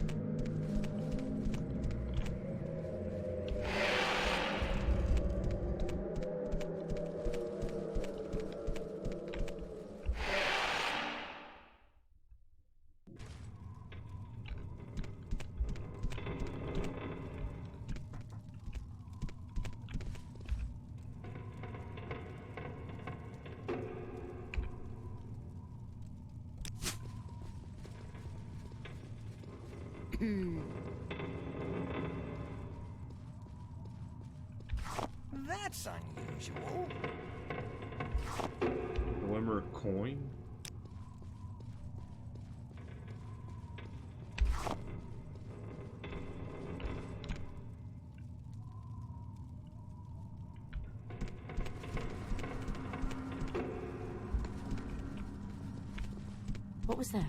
That's unusual. Glimmer coin. What was that?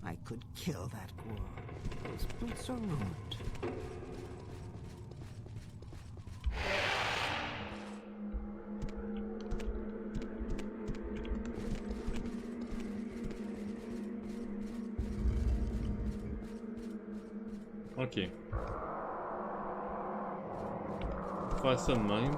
I could kill that ___. Those boots are ruined. Ok. Faire ça de même.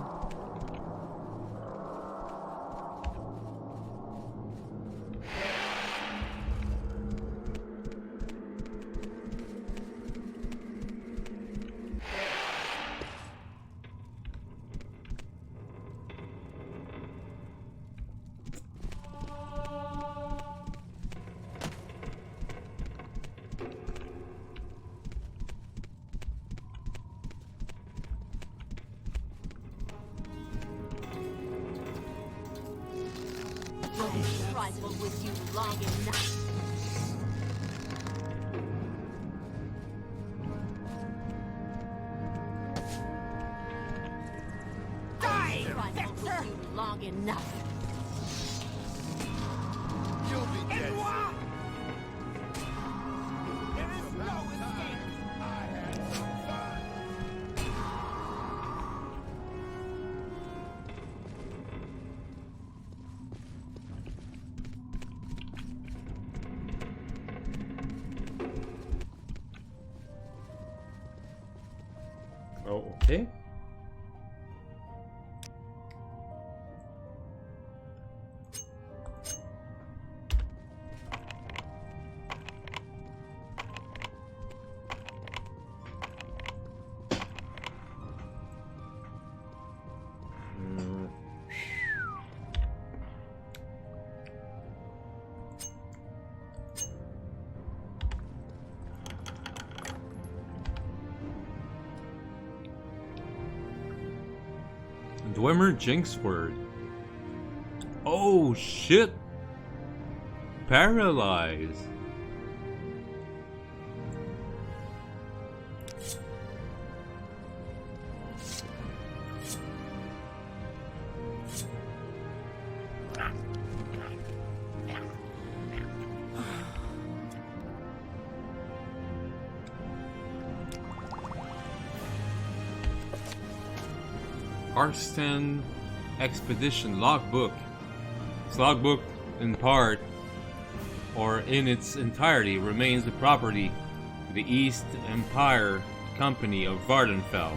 I'll be trifled with you long enough. Die, Trifled with you long enough. You'll be dead. There is no escape. I had some fun. Oh, okay. Dwemer Jinx word. Oh shit! Paralyze. Arstan Expedition Logbook. This logbook, in part or in its entirety, remains the property of the East Empire Company of Vardenfell.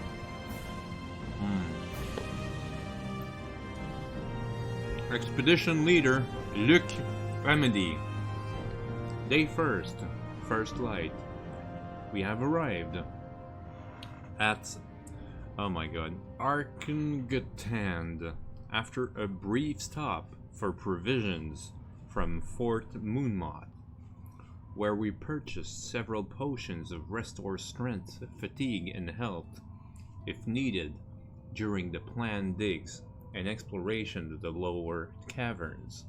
Expedition leader 𝓐𝓢𝓜. Day first light. We have arrived at, oh my god, 𝓐𝓢𝓜 after a brief stop for provisions from Fort Moonmoth, where we purchased several potions of restore strength, fatigue, and health, if needed, during the planned digs and exploration of the lower caverns.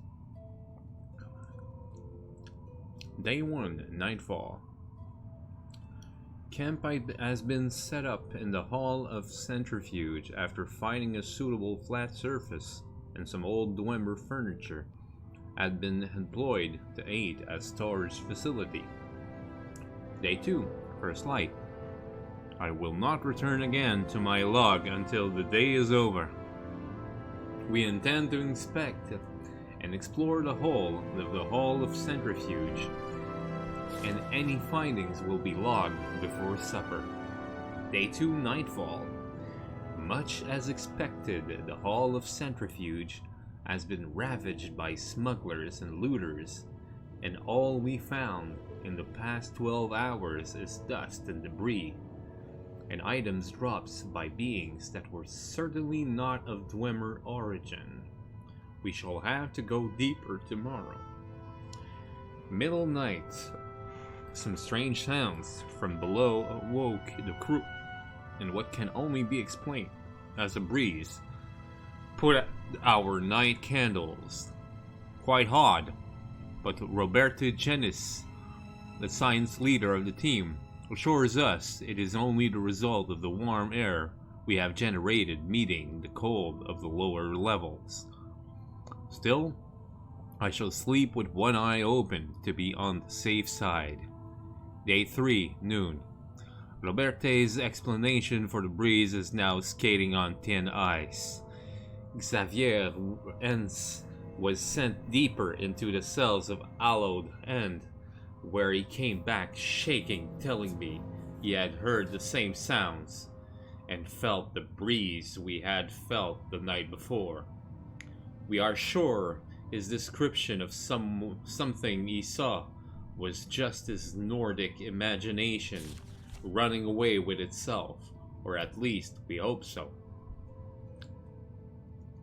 Day 1, Nightfall. Camp has been set up in the Hall of Centrifuge after finding a suitable flat surface and some old Dwemer furniture had been employed to aid as storage facility. Day 2, First Light. I will not return again to my log until the day is over. We intend to inspect and explore the whole of the Hall of Centrifuge, and any findings will be logged before supper. Day 2, Nightfall. Much as expected, the Hall of Centrifuge has been ravaged by smugglers and looters, and all we found in the past 12 hours is dust and debris. and items dropped by beings that were certainly not of Dwemer origin. We shall have to go deeper tomorrow. Middle night. Some strange sounds from below awoke the crew, and what can only be explained as a breeze put out our night candles. Quite odd, but 𝓐𝓷𝓭, the science leader of the team, assures us it is only the result of the warm air we have generated meeting the cold of the lower levels. Still, I shall sleep with one eye open to be on the safe side. Day 3, noon. 𝓐𝓷𝓭's explanation for the breeze is now skating on thin ice. 𝓐𝓷𝓻 was sent deeper into the cells of 𝓐𝓢𝓜, where he came back shaking, telling me he had heard the same sounds and felt the breeze we had felt the night before. We are sure his description of something he saw was just his Nordic imagination running away with itself, or at least we hope so.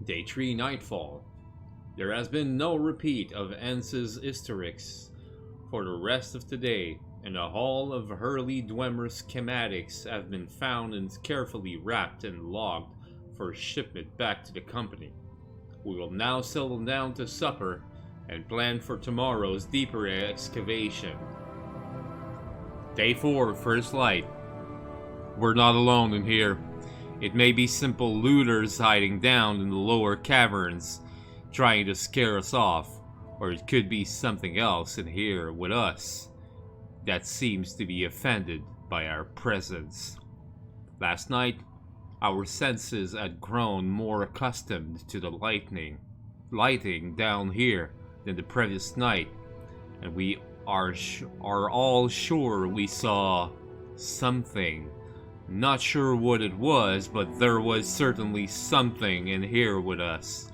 Day 3, nightfall. There has been no repeat of Ence's hysterics for the rest of today, and a haul of early Dwemer schematics have been found and carefully wrapped and logged for shipment back to the company. We will now settle down to supper and plan for tomorrow's deeper excavation. Day 4, first light. We're not alone in here. It may be simple looters hiding down in the lower caverns, trying to scare us off, or it could be something else in here with us that seems to be offended by our presence. Last night, our senses had grown more accustomed to the lighting down here than the previous night, and we are all sure we saw something. Not sure what it was, but there was certainly something in here with us.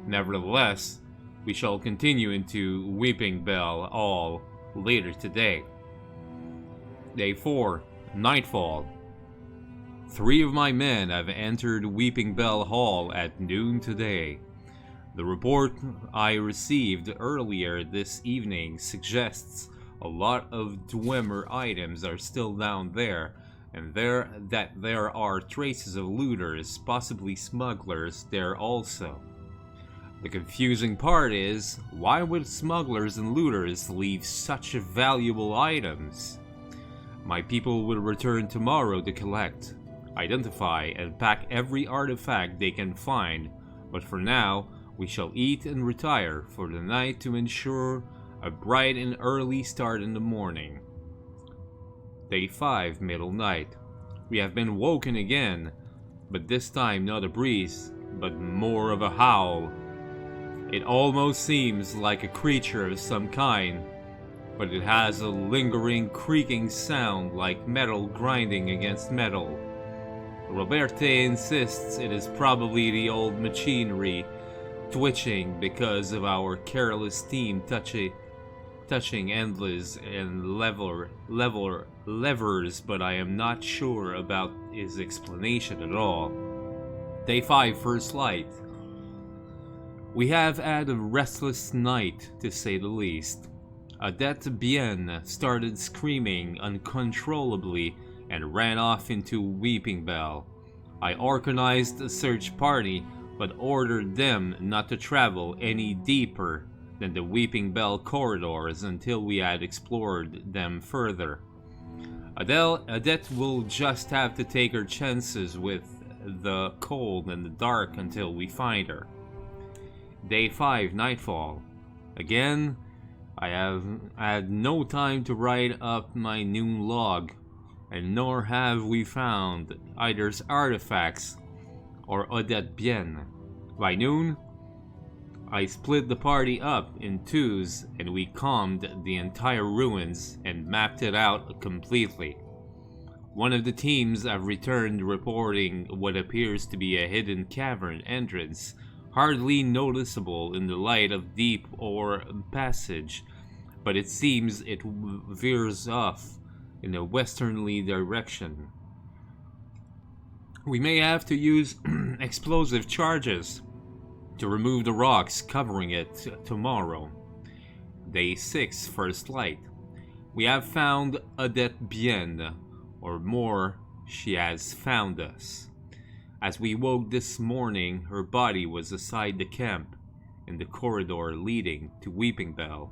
Nevertheless, we shall continue into Weeping Bell Hall later today. Day 4, nightfall. 3 of my men have entered Weeping Bell Hall at noon today. The report I received earlier this evening suggests a lot of Dwemer items are still down there, and that there are traces of looters, possibly smugglers, there also. The confusing part is, why would smugglers and looters leave such valuable items? My people will return tomorrow to collect, identify, and pack every artifact they can find, but for now, we shall eat and retire for the night to ensure a bright and early start in the morning. Day 5, middle night. We have been woken again, but this time not a breeze, but more of a howl. It almost seems like a creature of some kind, but it has a lingering creaking sound like metal grinding against metal. 𝓐𝓷𝓭 insists it is probably the old machinery twitching because of our careless team touching endless and levers, but I am not sure about his explanation at all. Day 5, first light. We have had a restless night, to say the least. 𝓸𝓻𝓻𝓸𝓻 started screaming uncontrollably and ran off into Weeping Bell. I organized a search party, but ordered them not to travel any deeper than the Weeping Bell corridors until we had explored them further. 𝓸𝓻 will just have to take her chances with the cold and the dark until we find her. Day 5, nightfall. Again, I have had no time to write up my noon log, and nor have we found either artifacts or 𝓸𝓻𝓻𝓻. By noon, I split the party up in twos and we combed the entire ruins and mapped it out completely. One of the teams have returned reporting what appears to be a hidden cavern entrance, hardly noticeable in the light of deep or passage, but it seems it veers off in a westerly direction. We may have to use explosive charges to remove the rocks covering it tomorrow. Day 6, first light. We have found 𝓐𝓷𝓻𝓻𝓸𝓀𝓶, or more, she has found us. As we woke this morning, her body was beside the camp, in the corridor leading to Weeping Bell.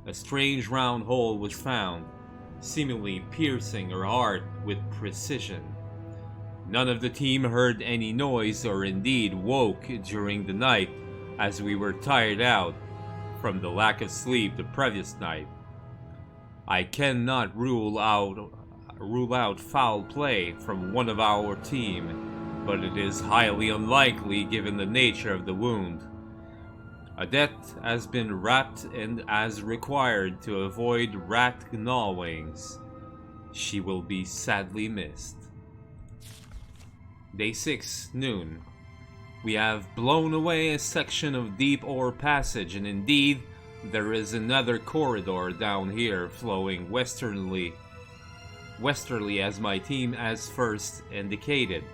A strange round hole was found, seemingly piercing her heart with precision. None of the team heard any noise or indeed woke during the night, as we were tired out from the lack of sleep the previous night. I cannot rule out foul play from one of our team, but it is highly unlikely given the nature of the wound. 𝓐𝓷𝓻 has been wrapped in as required to avoid rat gnawings. She will be sadly missed. Day 6, noon. We have blown away a section of deep ore passage, and indeed, there is another corridor down here flowing westerly as my team has first indicated.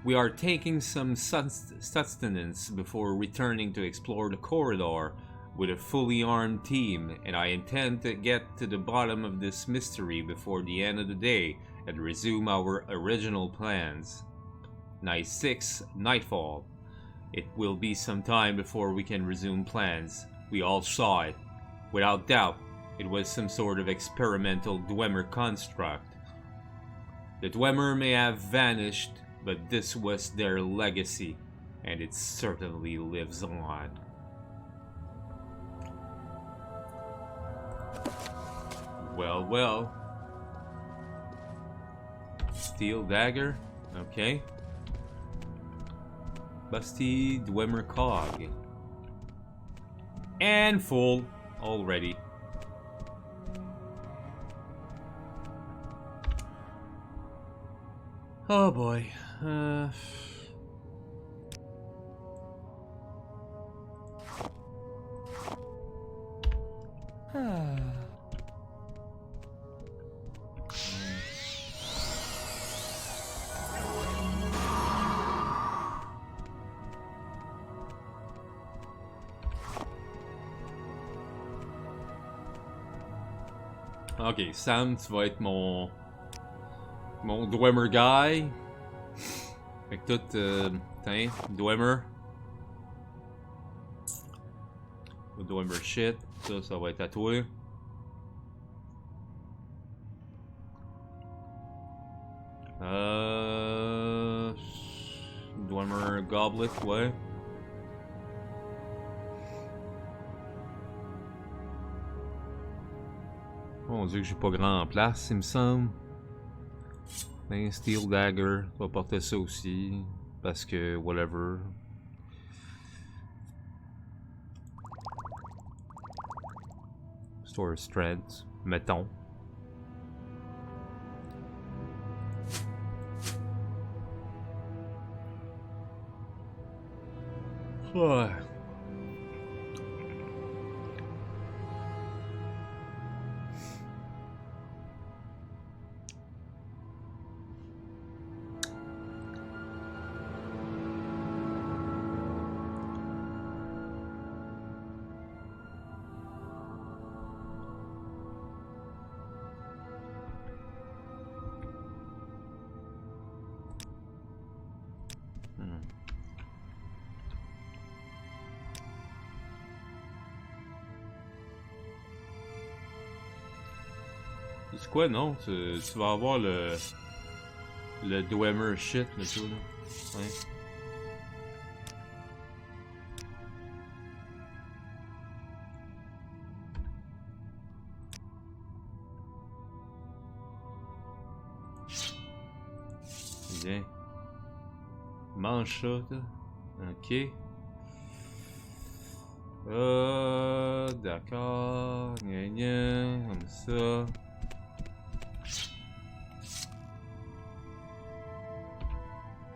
We are taking some sustenance before returning to explore the corridor with a fully armed team, and I intend to get to the bottom of this mystery before the end of the day and resume our original plans. Night 6, nightfall. It will be some time before we can resume plans. We all saw it. Without doubt, it was some sort of experimental Dwemer construct. The Dwemer may have vanished, but this was their legacy, and it certainly lives on. Well, well. Steel dagger, okay. Busty Dwemer cog. And full already. Oh boy. Ok, Sam, tu vas être mon Dwemer guy. Fait que tout, tiens, Dwemer. Dwemer shit, ça va être à toi. Dwemer goblet, ouais. Mon dieu que j'ai pas grand en place, il me semble. Un Steel Dagger, on va porter ça aussi. Parce que, whatever. Store Strength, mettons. Ouais. C'est quoi, non? Tu vas avoir le Dwemer shit, le tout, là. Ouais. Bien. Mange ça, là. Ok. D'accord. Gna gna, comme ça.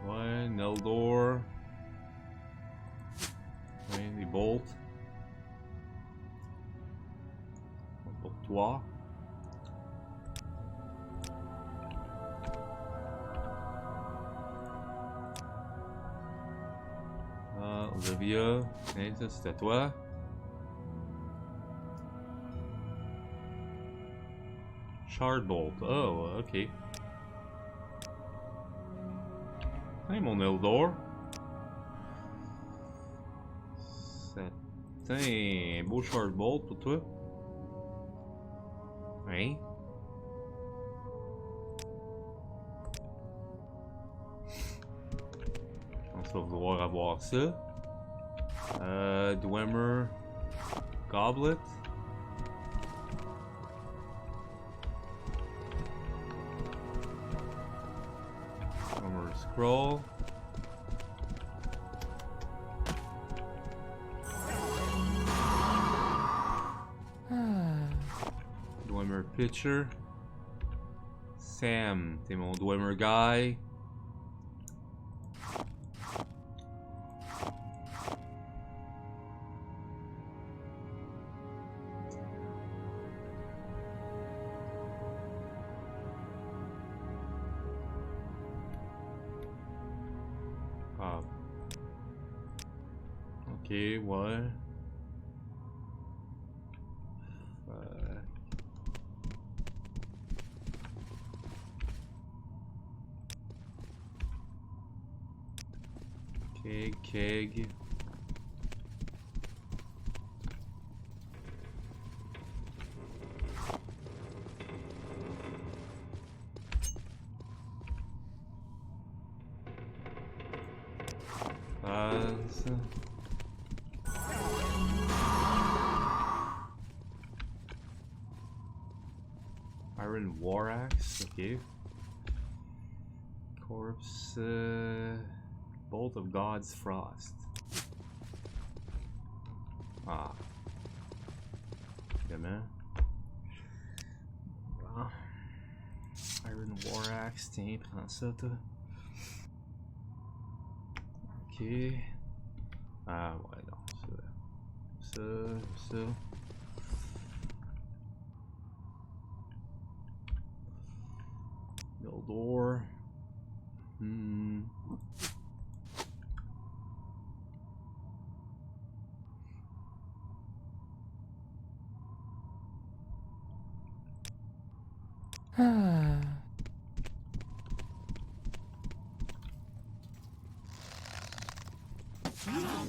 Ouais, Neldor. Ouais, les bolts. Pour toi. Sylvia. Hey, ça c'était toi. Shardbolt. Oh, ok. Hey, mon Eldor. C'est un beau Shardbolt pour toi. Hein? Je pense qu'on va vouloir avoir ça. Dwemer Goblet. Dwemer Scroll. Dwemer Pitcher. Sam, t'es mon Dwemer Guy. Ah. Ok, ouais. Keg. Iron War Axe, ok. Corpse, Bolt of God's Frost. Ah. Évidemment. Ah. Iron War Axe, tiens, prends ça, toi. Ok. Ah, ouais, non, ça. Eldor.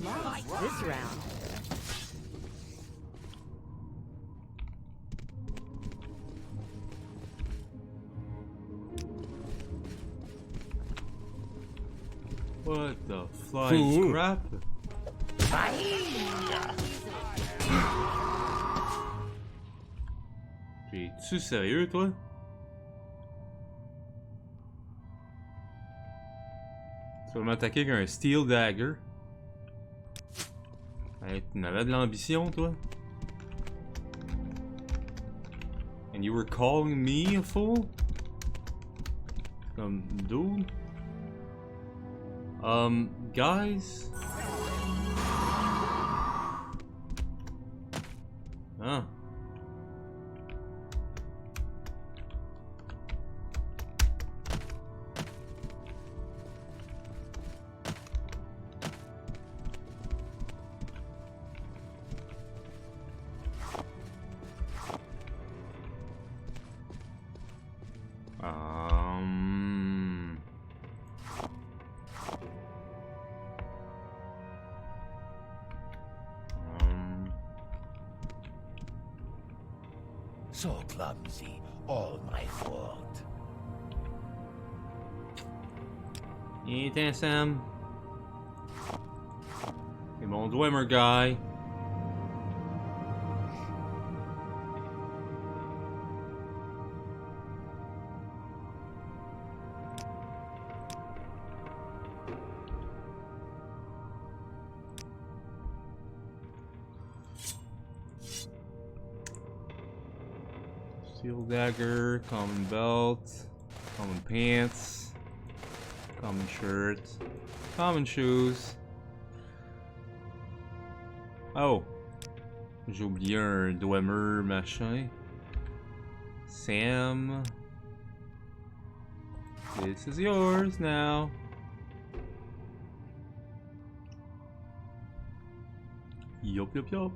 Like this round. What the flying crap? T'es-tu sérieux, toi? Tu vas m'attaquer avec un Steel Dagger? Hey, tu n'avais de l'ambition, toi? And you were calling me a fool? Comme, dude? Guys? Ah. So clumsy, all my fault. Viens, Sam. C'est mon Dwemer Guy. Steel Dagger, common belt, common pants, common shirt, common shoes. Oh, j'ai oublié un Dwemer machin. Sam, this is yours now. Yup, yup, yup.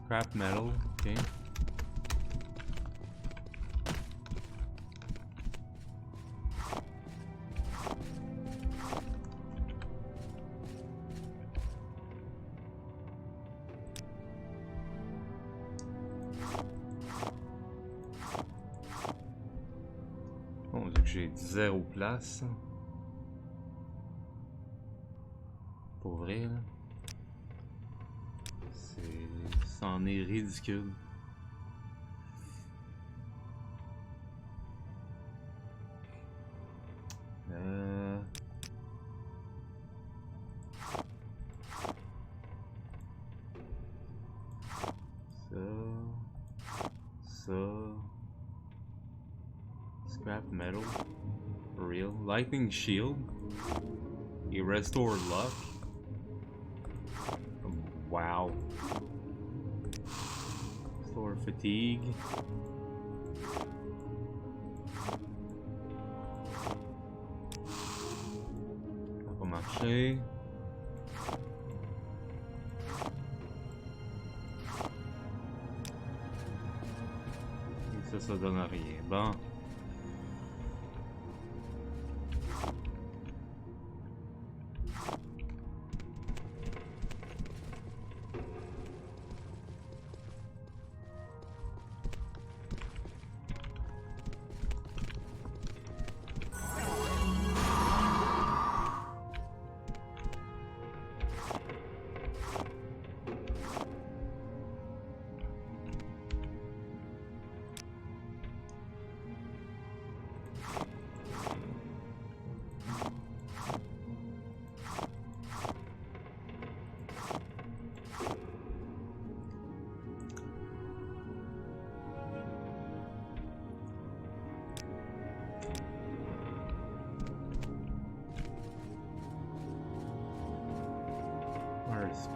Scrap metal, okay. Bon, vu que j'ai 0 place. Pour vrai, là. C'en est ridicule. Ça. Scrap metal. For real. Lightning shield. A restore luck. Wow. Restore fatigue. Ça va pas marcher. Et ça donne rien. Bon.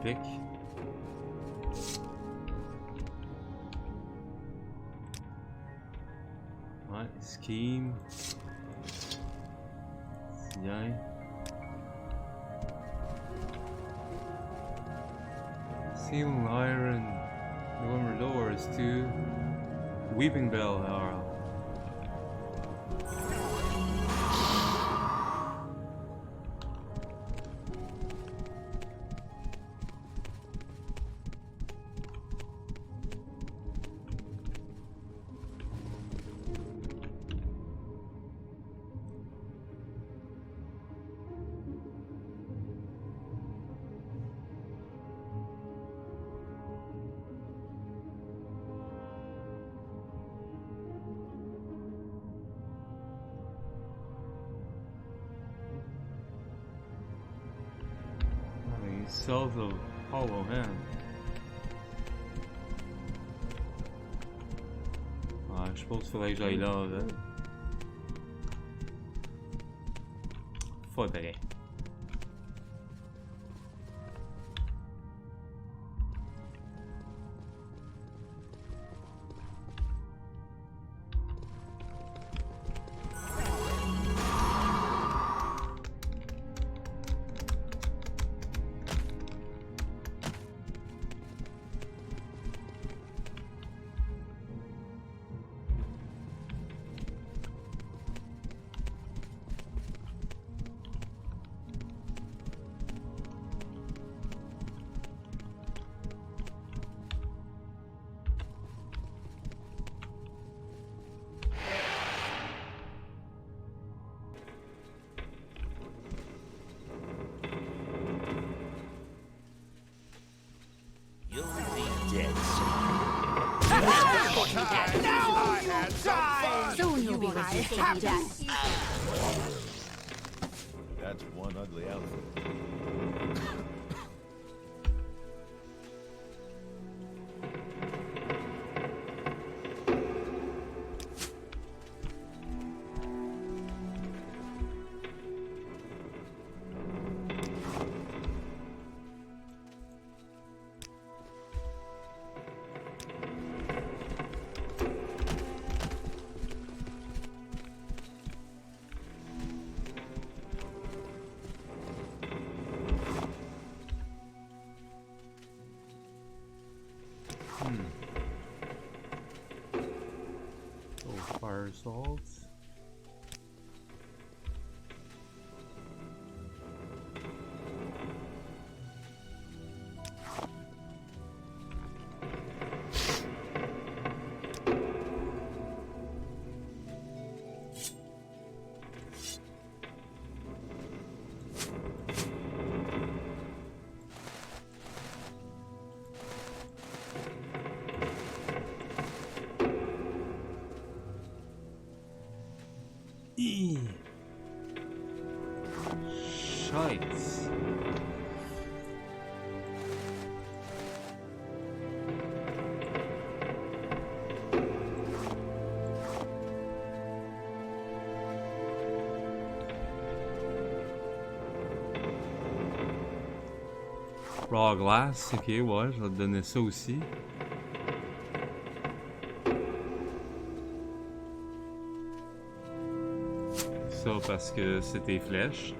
Pick. Ouais, scheme. Bien. Steel iron. November doors to Weeping Bell Harl. Cells of hollow hand. Ouais, je pense qu'il faudrait que j'aille là, là. Faudrait. Soon you'll be ready to eat us. That's one ugly outfit. salts. Shites. Raw glass, ok, ouais, je vais te donner ça aussi. Ça parce que c'est tes flèches.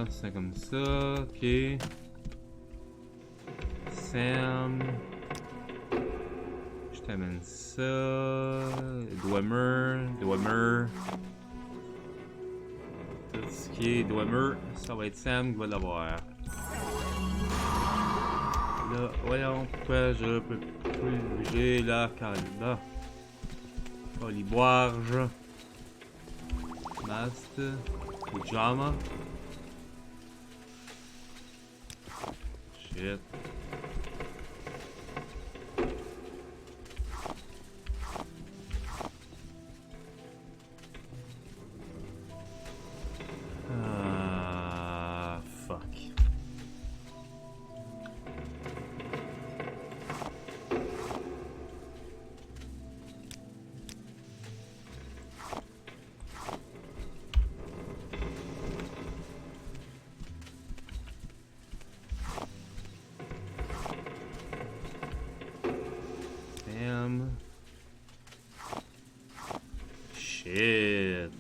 C'est comme ça, ok. Sam. Je t'amène ça. Dwemer. Tout ce qui est Dwemer, ça va être Sam qui va l'avoir. Là, voyons pourquoi je peux plus bouger la cale-là. Oliboirge. Mast. Pyjama. Shit. Fuck. Shit.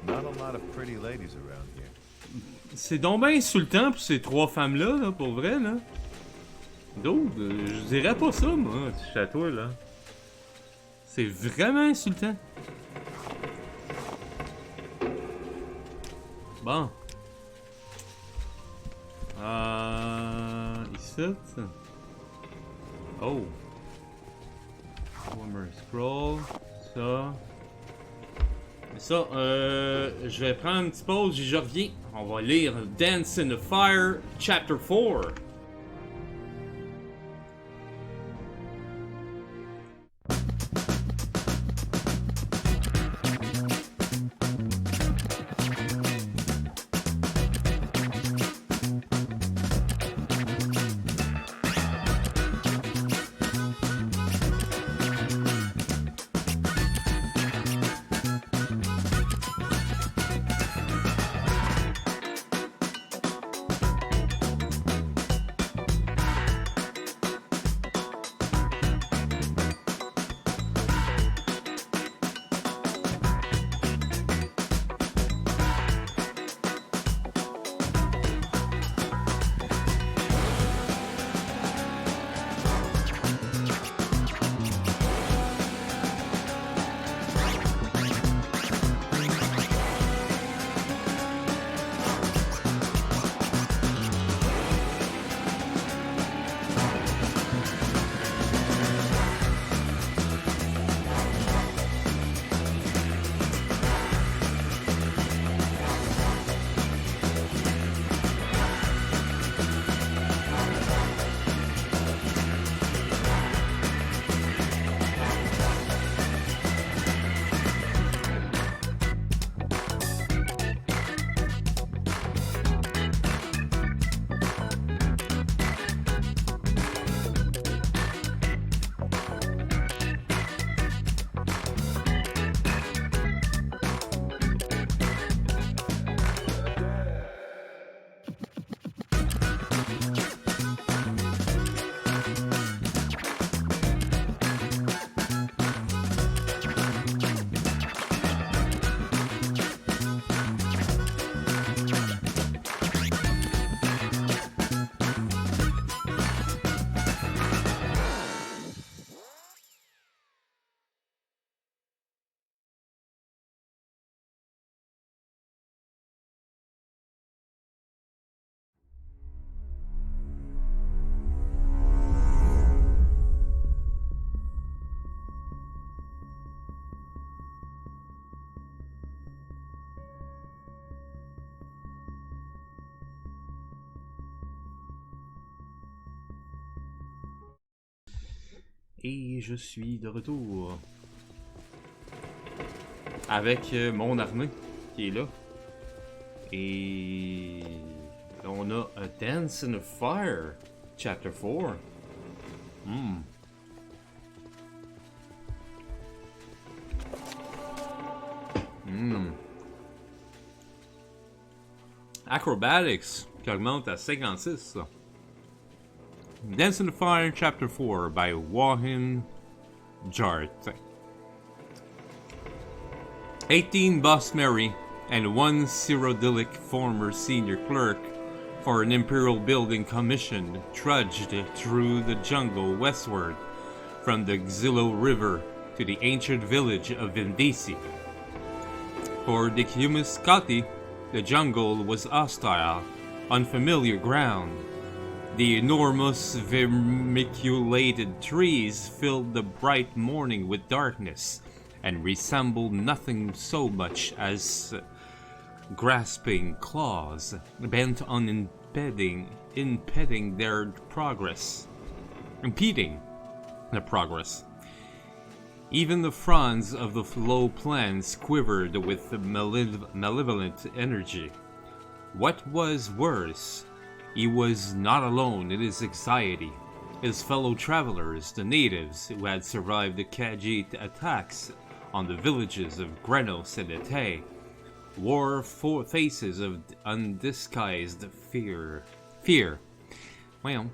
Not a lot of pretty ladies around here. C'est donc bien insultant pour ces trois femmes-là, là, pour vrai, là. D'autres, je dirais pas ça, moi, tu à toi, là. C'est vraiment insultant. Bon. Ici. Oh. Warmer Scroll. Ça. Ça, je vais prendre une petite pause et je reviens. On va lire Dance in the Fire, Chapter 4. Et je suis de retour. Avec mon armée qui est là. Et on a A Dance in the Fire, Chapter 4. Acrobatics, qui augmente à 56. Ça. Dance in the Fire, Chapter 4 by 𝓐𝓢𝓜𝓡 18 Boss Mary and 1 𝓐𝓢𝓜𝓡, former senior clerk for an imperial building commission, trudged through the jungle westward from the 𝓐𝓢 River to the ancient village of Vindisi. For 𝓐𝓢𝓜𝓡, the jungle was hostile, unfamiliar ground. The enormous vermiculated trees filled the bright morning with darkness and resembled nothing so much as grasping claws bent on impeding their progress. Impeding the progress. Even the fronds of the low plants quivered with malevolent energy. What was worse, he was not alone in his anxiety. His fellow travelers, the natives who had survived the Khajiit attacks on the villages of 𝓐𝓙𝓚 and 𝓚, wore faces of undisguised fear. Well,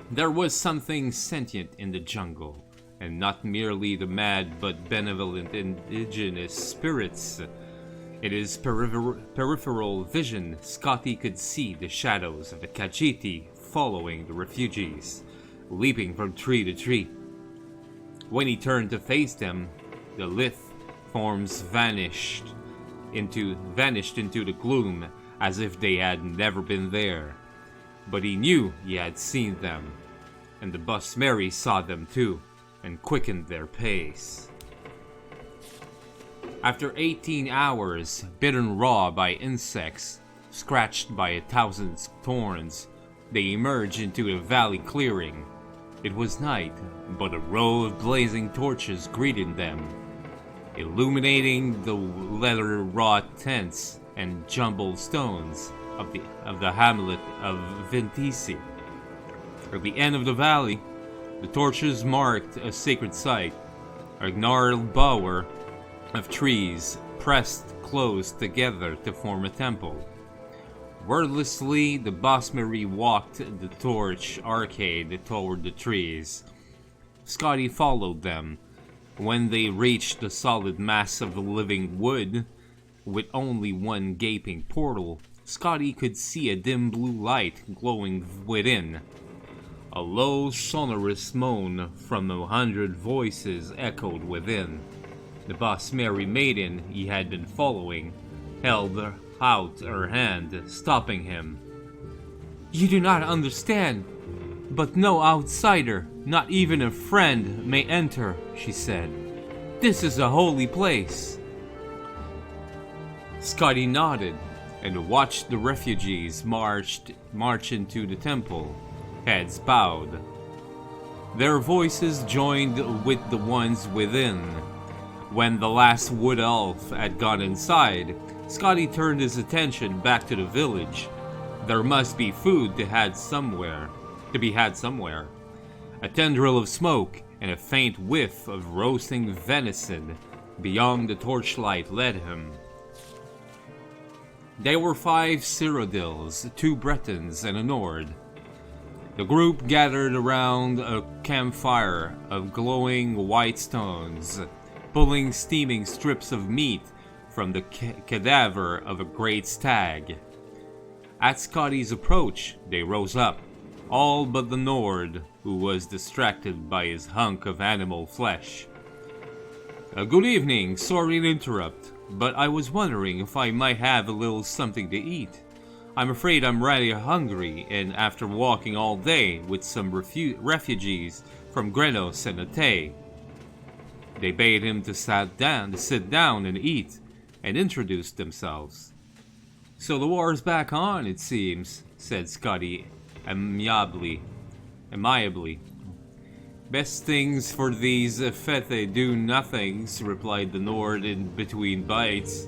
there was something sentient in the jungle, and not merely the mad but benevolent indigenous spirits. In his peripheral vision, Scotty could see the shadows of the Khajiit following the refugees, leaping from tree to tree. When he turned to face them, the lithe forms vanished into the gloom as if they had never been there. But he knew he had seen them, and the Boss Mary saw them too, and quickened their pace. After 18 hours, bitten raw by insects, scratched by 1,000 thorns, they emerged into a valley clearing. It was night, but a row of blazing torches greeted them, illuminating the leather-wrought tents and jumbled stones of the hamlet of Vindisi. At the end of the valley, the torches marked a sacred site, a gnarled bower of trees pressed close together to form a temple. Wordlessly, the Boss Mary walked the torch arcade toward the trees. Scotty followed them. When they reached the solid mass of living wood, with only one gaping portal, Scotty could see a dim blue light glowing within. A low, sonorous moan from 100 voices echoed within. The Boss Mary maiden he had been following held out her hand, stopping him. "You do not understand, but no outsider, not even a friend, may enter," she said. "This is a holy place." Scotty nodded and watched the refugees march into the temple, heads bowed. Their voices joined with the ones within. When the last wood elf had gone inside, Scotty turned his attention back to the village. There must be food to be had somewhere. A tendril of smoke and a faint whiff of roasting venison beyond the torchlight led him. There were 5 Cyrodiils, 2 Bretons, and a Nord. The group gathered around a campfire of glowing white stones, pulling steaming strips of meat from the cadaver of a great stag. At Scotty's approach, they rose up, all but the Nord, who was distracted by his hunk of animal flesh. "Good evening, sorry to interrupt, but I was wondering if I might have a little something to eat. I'm afraid I'm rather hungry, and after walking all day with some refugees from 𝓐𝓙𝓚 and 𝓚." They bade him to sit down and eat, and introduced themselves. "So the war's back on, it seems," said Scotty amiably. Best things for these fete do-nothings, replied the Nord in between bites.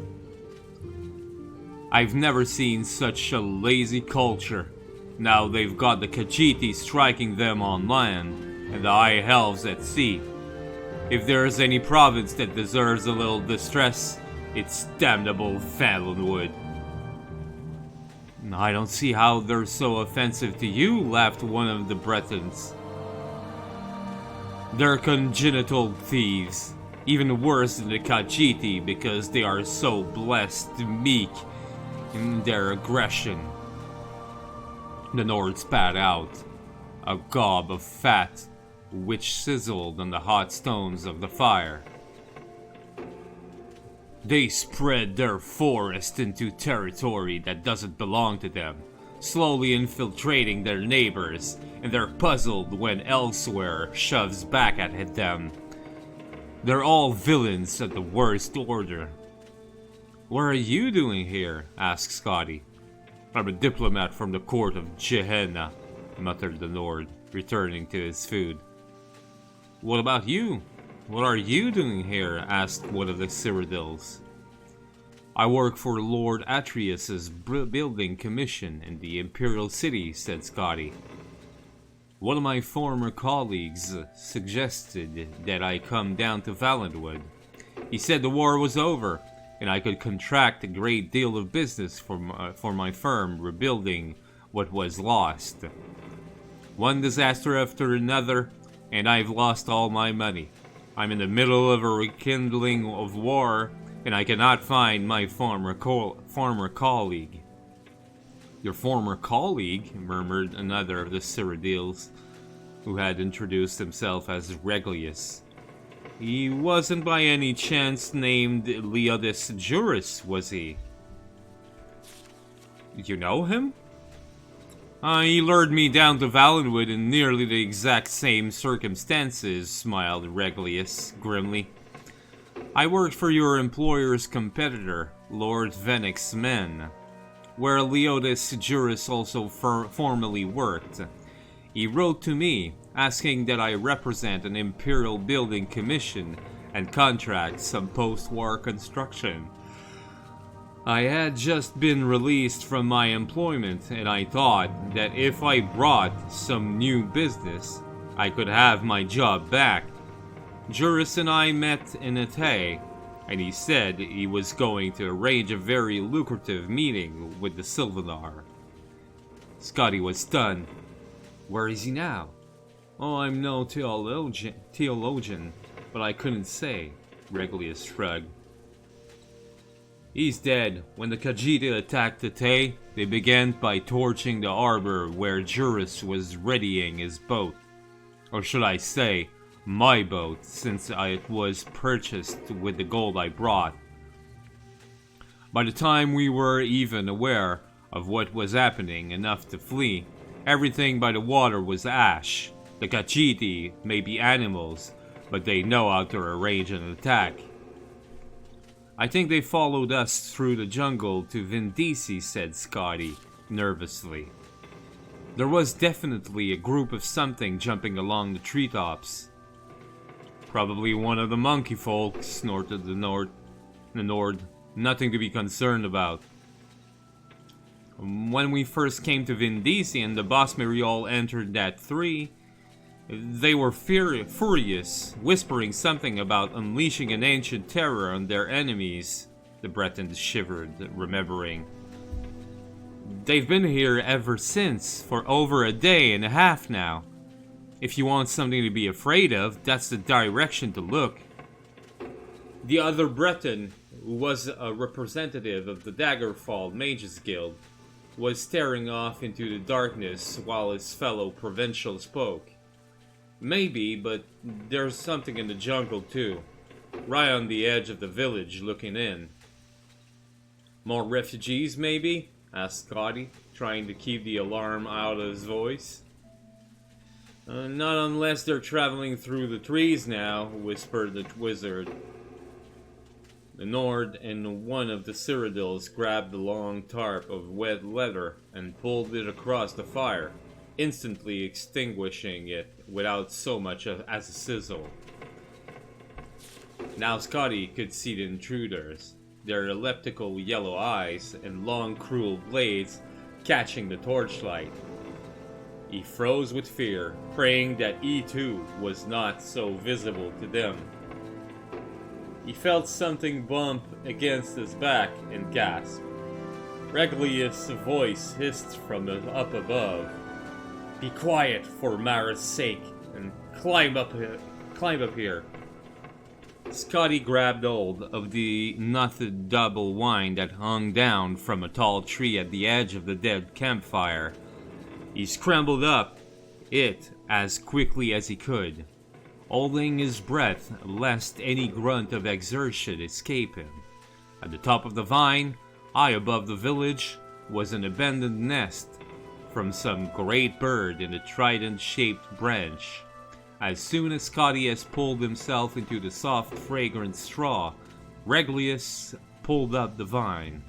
I've never seen such a lazy culture. Now they've got the Khajiit striking them on land, and the High Elves at sea. If there's any province that deserves a little distress, it's damnable Fallenwood. I don't see how they're so offensive to you, laughed one of the Bretons. They're congenital thieves, even worse than the Khajiit because they are so blessed, meek in their aggression. The Nord spat out a gob of fat, which sizzled on the hot stones of the fire. They spread their forest into territory that doesn't belong to them, slowly infiltrating their neighbors, and they're puzzled when elsewhere shoves back at them. They're all villains of the worst order. What are you doing here? Asked Scotty. I'm a diplomat from the court of Gehenna, muttered the Nord, returning to his food. What about you? What are you doing here? Asked one of the Cyrodiils. I work for Lord Atreus's building commission in the Imperial City, said Scotty. One of my former colleagues suggested that I come down to Valenwood. He said the war was over, and I could contract a great deal of business for my firm rebuilding what was lost. One disaster after another, and I've lost all my money. I'm in the middle of a rekindling of war, and I cannot find my former colleague. Your former colleague, murmured another of the Cyrodiils, who had introduced himself as Regulus. He wasn't by any chance named 𝓐𝓢𝓜, was he? You know him? He lured me down to Valenwood in nearly the exact same circumstances, smiled Regulus grimly. I worked for your employer's competitor, Lord Venix's men, where 𝓐𝓢𝓜 also formerly worked. He wrote to me, asking that I represent an Imperial building commission and contract some post-war construction. I had just been released from my employment, and I thought that if I brought some new business, I could have my job back. Juris and I met in Ate, and he said he was going to arrange a very lucrative meeting with the Sylvanar. Scotty was stunned. Where is he now? Oh, I'm no theologian, but I couldn't say, Regulus shrugged. He's dead. When the Khajiit attacked Ate, they began by torching the harbor where Juris was readying his boat. Or should I say, my boat, since it was purchased with the gold I brought. By the time we were even aware of what was happening enough to flee, everything by the water was ash. The Khajiit may be animals, but they know how to arrange an attack. I think they followed us through the jungle to Vindisi, said Scotty, nervously. There was definitely a group of something jumping along the treetops. Probably one of the monkey folk, snorted the Nord. Nothing to be concerned about. When we first came to Vindisi and the Bosmeri all entered that 3, they were furious, whispering something about unleashing an ancient terror on their enemies. The Bretons shivered, remembering. They've been here ever since, for over a day and a half now. If you want something to be afraid of, that's the direction to look. The other Breton, who was a representative of the Daggerfall Mages Guild, was staring off into the darkness while his fellow provincial spoke. Maybe, but there's something in the jungle too, right on the edge of the village looking in. More refugees, maybe? Asked Scotty, trying to keep the alarm out of his voice. Not unless they're traveling through the trees now, whispered the wizard. The Nord and one of the Cyrodiils grabbed the long tarp of wet leather and pulled it across the fire, instantly extinguishing it without so much as a sizzle. Now Scotty could see the intruders, their elliptical yellow eyes and long cruel blades catching the torchlight. He froze with fear, praying that he too was not so visible to them. He felt something bump against his back and gasped. Regulus' voice hissed from up above. "Be quiet for Mara's sake and climb up here." Scotty grabbed hold of the knotted double wine that hung down from a tall tree at the edge of the dead campfire. He scrambled up it as quickly as he could, holding his breath lest any grunt of exertion escape him. At the top of the vine, high above the village, was an abandoned nest from some great bird in a trident-shaped branch. As soon as Scotty has pulled himself into the soft, fragrant straw, Regulus pulled up the vine.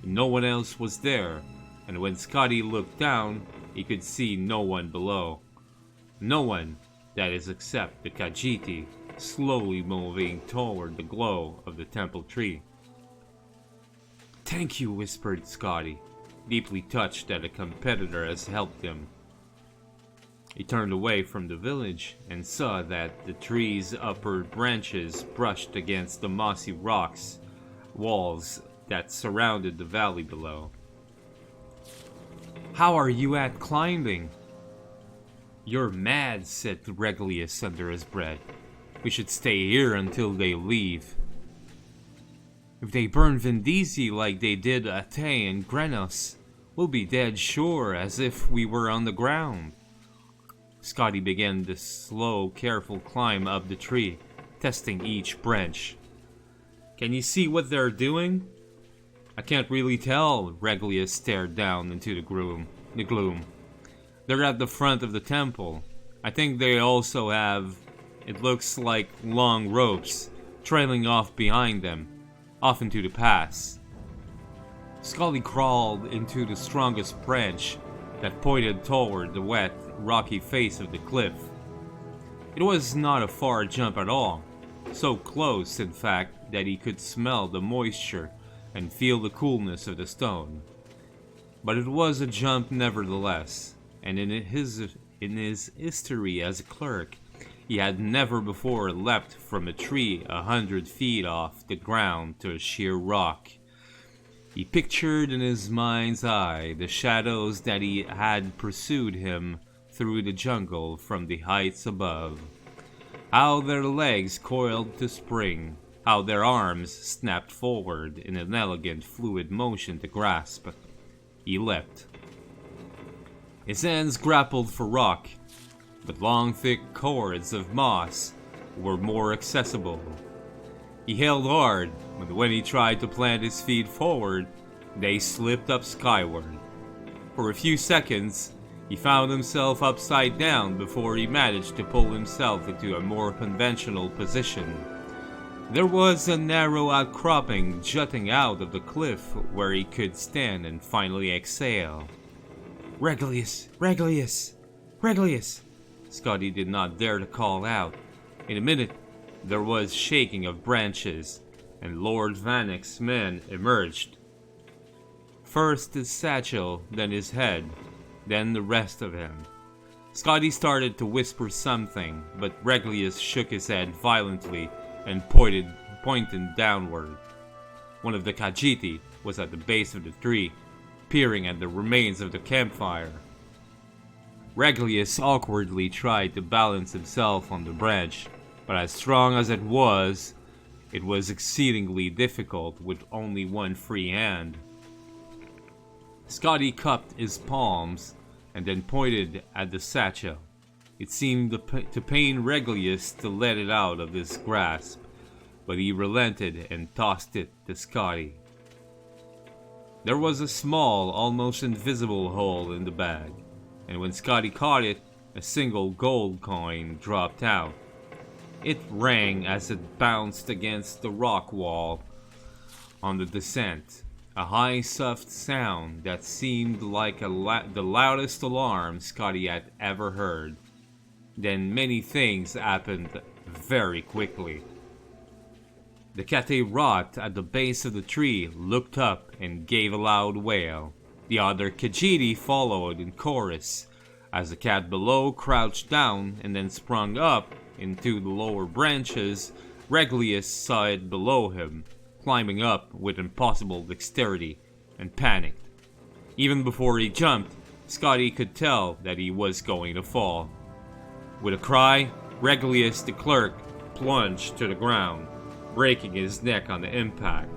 No one else was there, and when Scotty looked down, he could see no one below. No one, that is, except the 𝓐𝓲𝓷𝓭, slowly moving toward the glow of the temple tree. "Thank you," whispered Scotty, deeply touched that a competitor has helped him. He turned away from the village and saw that the tree's upper branches brushed against the mossy rocks walls that surrounded the valley below. "How are you at climbing?" "You're mad," said Regulus under his breath. "We should stay here until they leave." "If they burn Vindisi like they did Ate and Grenos, we'll be dead sure, as if we were on the ground." Scotty began the slow, careful climb up the tree, testing each branch. "Can you see what they're doing?" "I can't really tell." Regulus stared down into the gloom. "They're at the front of the temple. I think they also have, it looks like, long ropes trailing off behind them, off into the pass." Scotty crawled into the strongest branch that pointed toward the wet, rocky face of the cliff. It was not a far jump at all, so close in fact that he could smell the moisture and feel the coolness of the stone. But it was a jump nevertheless, and in his history as a clerk, he had never before leapt from a tree 100 feet off the ground to a sheer rock. He pictured in his mind's eye the shadows that he had pursued him through the jungle from the heights above. How their legs coiled to spring, how their arms snapped forward in an elegant, fluid motion to grasp. He leapt. His hands grappled for rock, but long, thick cords of moss were more accessible. He held hard, but when he tried to plant his feet forward, they slipped up skyward. For a few seconds, he found himself upside down before he managed to pull himself into a more conventional position. There was a narrow outcropping jutting out of the cliff where he could stand and finally exhale. "Regulus! Regulus! Regulus!" Scotty did not dare to call out. In a minute, there was shaking of branches, and Lord Vanek's men emerged. First his satchel, then his head, then the rest of him. Scotty started to whisper something, but Regulus shook his head violently and pointed downward. One of the 𝓐𝓲𝓷𝓭 was at the base of the tree, peering at the remains of the campfire. Regulus awkwardly tried to balance himself on the branch, but as strong as it was exceedingly difficult with only one free hand. Scotty cupped his palms and then pointed at the satchel. It seemed to pain Regulus to let it out of his grasp, but he relented and tossed it to Scotty. There was a small, almost invisible hole in the bag, and when Scotty caught it, a single gold coin dropped out. It rang as it bounced against the rock wall on the descent. A high, soft sound that seemed like the loudest alarm Scotty had ever heard. Then many things happened very quickly. The 𝓐𝓢𝓚 at the base of the tree looked up and gave a loud wail. The other 𝓐𝓤𝓚 followed in chorus, as the cat below crouched down and then sprung up into the lower branches. Regulus saw it below him, climbing up with impossible dexterity, and panicked. Even before he jumped, Scotty could tell that he was going to fall. With a cry, Regulus the clerk plunged to the ground, breaking his neck on the impact.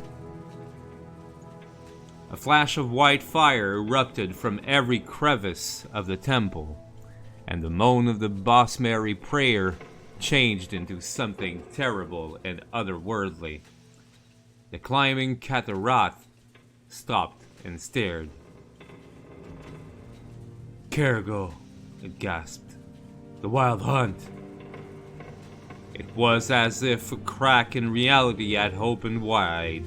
A flash of white fire erupted from every crevice of the temple, and the moan of the Bosmeri prayer changed into something terrible and otherworldly. The climbing 𝓐𝓢𝓚 stopped and stared. "Cargo," it gasped. "The wild hunt." It was as if a crack in reality had opened wide.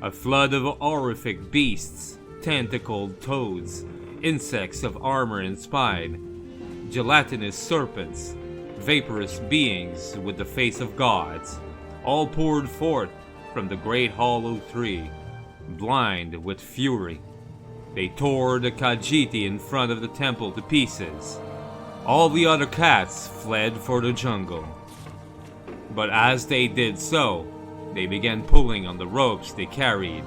A flood of horrific beasts, tentacled toads, insects of armor and spine, gelatinous serpents, vaporous beings with the face of gods, all poured forth from the great hollow tree, blind with fury. They tore the 𝓐𝓤𝓚 in front of the temple to pieces. All the other cats fled for the jungle. But as they did so, they began pulling on the ropes they carried.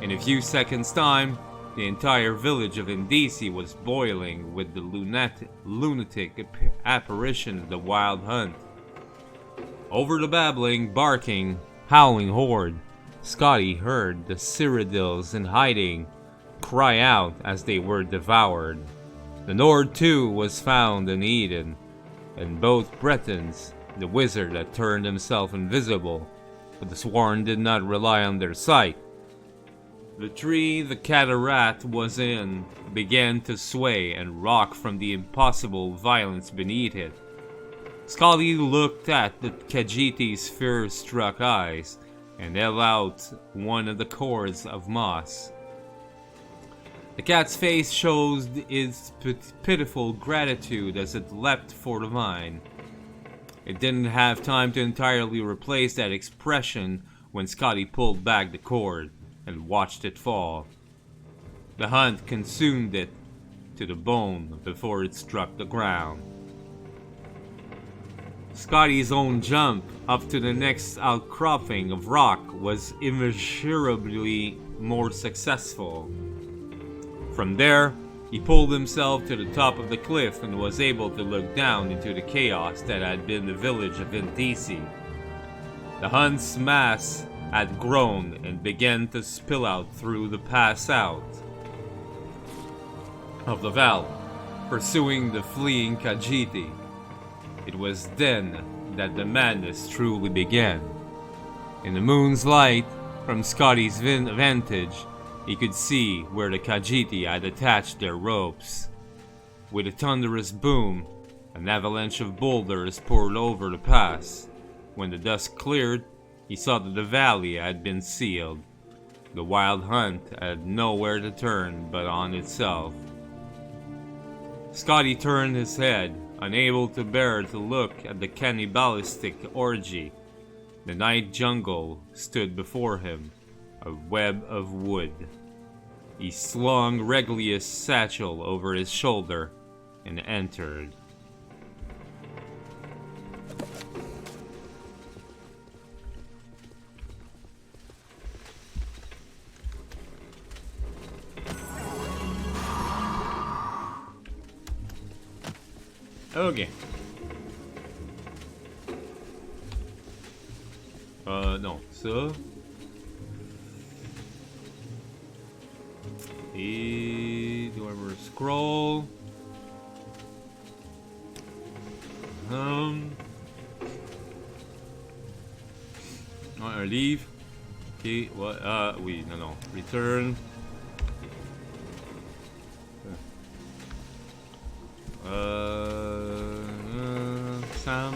In a few seconds' time, the entire village of Ändici was boiling with the lunatic apparition of the wild hunt. Over the babbling, barking, howling horde, Scotty heard the Cyrodiils in hiding cry out as they were devoured. The Nord too was found and eaten, and both Bretons, the wizard had turned himself invisible, but the sworn did not rely on their sight. The tree the 𝓐𝓢𝓚 was in began to sway and rock from the impossible violence beneath it. Scotty looked at the 𝓐𝓤𝓚's fear-struck eyes and held out one of the cords of moss. The cat's face showed its pitiful gratitude as it leapt for the vine. It didn't have time to entirely replace that expression when Scotty pulled back the cord and watched it fall. The hunt consumed it to the bone before it struck the ground. Scotty's own jump up to the next outcropping of rock was immeasurably more successful. From there, he pulled himself to the top of the cliff and was able to look down into the chaos that had been the village of Ändici. The hunt's mass had grown and began to spill out through the pass out of the valley, pursuing the fleeing 𝓐𝓤𝓚. It was then that the madness truly began. In the moon's light, from Scotty's vantage, he could see where the 𝓐𝓤𝓚 had attached their ropes. With a thunderous boom, an avalanche of boulders poured over the pass. When the dust cleared, he saw that the valley had been sealed. The wild hunt had nowhere to turn but on itself. Scotty turned his head, unable to bear to look at the cannibalistic orgy. The night jungle stood before him, a web of wood. He slung Regulus' satchel over his shoulder and entered. Okay. Non, ça. Et do I ever scroll? Un livre. Ok, ouais, oui, non. Return. Sam.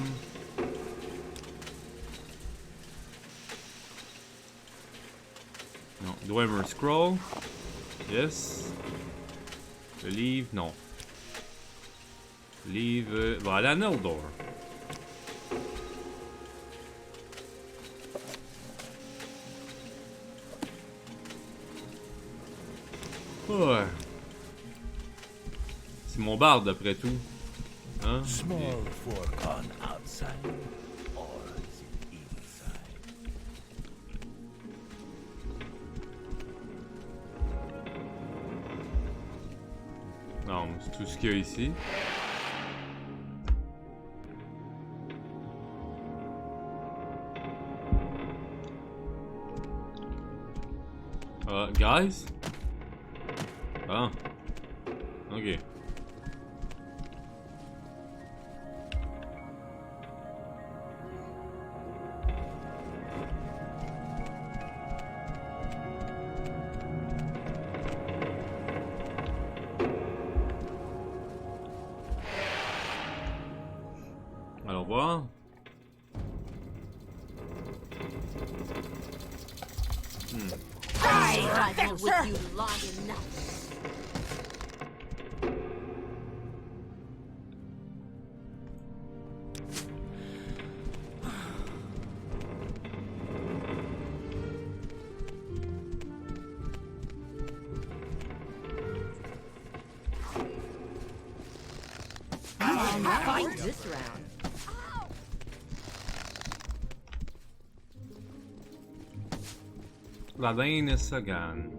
Non, do I ever scroll? Yes. Le livre, non. Leave. Va aller à Noldor. Ouais. C'est mon barde après tout. Hein? Small fork on outside, or is it inside? Non, c'est tout ce qu'il y a ici. Guys? Ah. Ok. Alors voir. I rifle with you long enough. Fight this round. La Reine Sagan.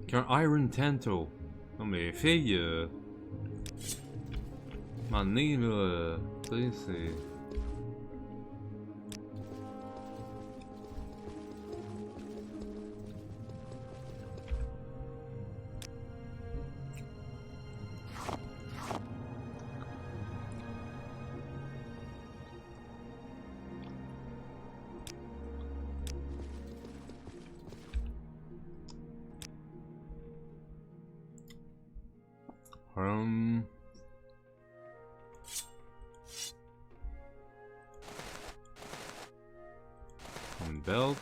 Qu'un Iron Tanto. Non mais fille, un moment donné, là, tu sais, c'est... Common belt,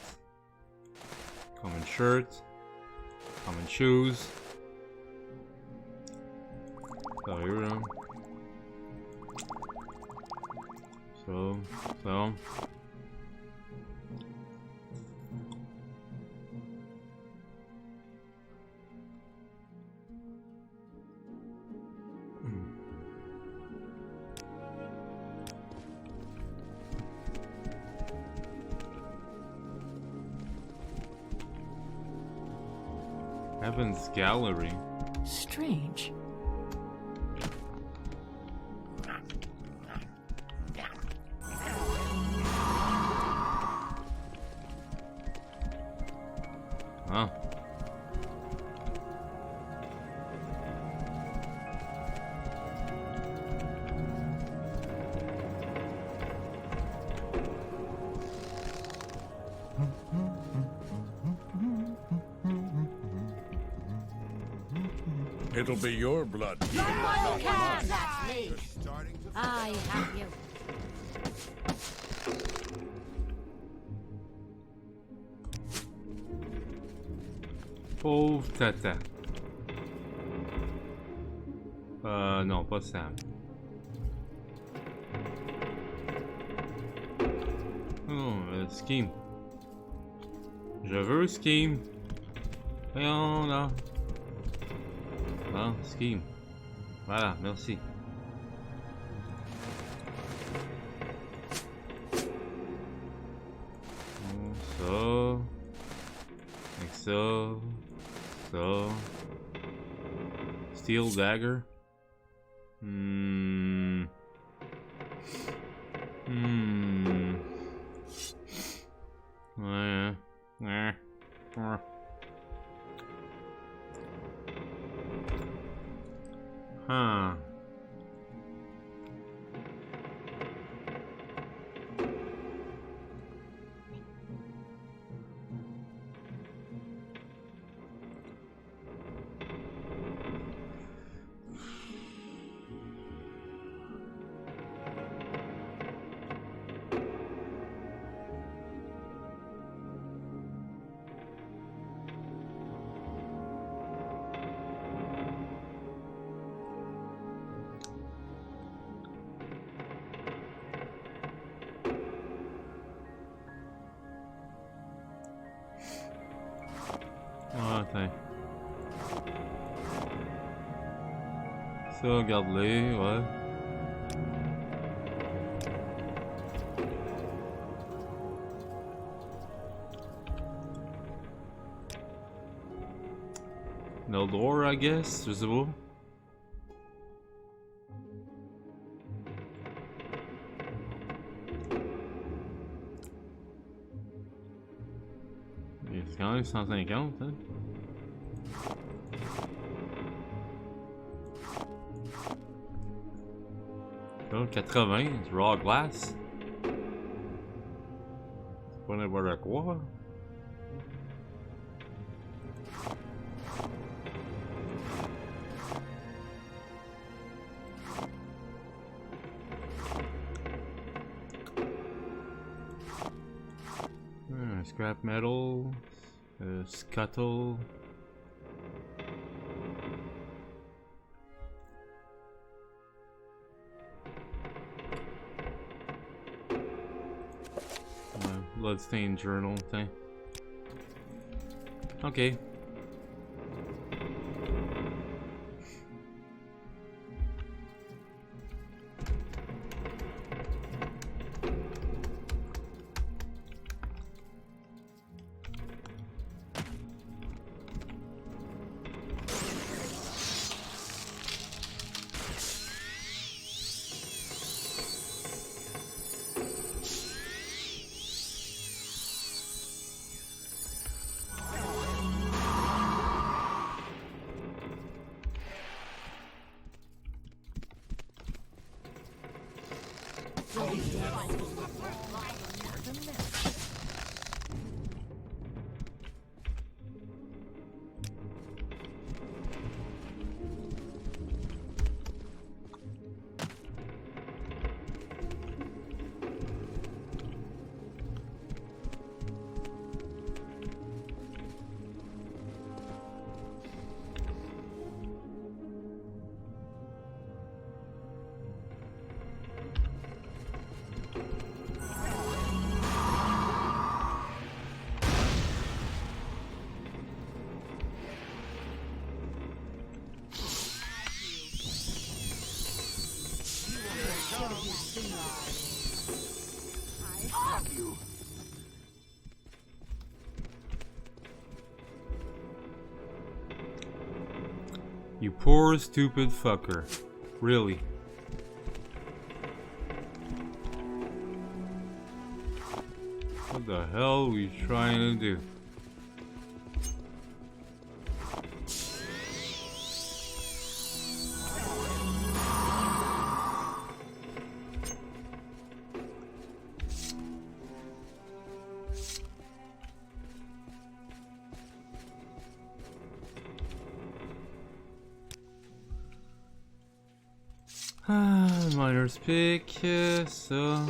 common shirt, common shoes. Sérieux là? So. Heaven's Gallery. Strange. Ah. It'll be your blood. That's me. I have you. Pauvre tata. Non, pas Sam. Non, Scheme. Je veux Scheme. Voyons là. Bon, Scheme. Voilà, merci. Ça. Avec ça. Ça. Steel dagger. Ouais. Ouais. Ouais. Huh. Ça, garde-les, ouais. No door, I guess, je sais pas. C'est quand même 150, hein. Oh, 80, c'est raw glass. C'est pas n'importe quoi. Scrap metal, scuttle. Bloodstained journal thing. Okay. You poor stupid fucker. Really? What the hell are we trying to do? Miner's pick, ça.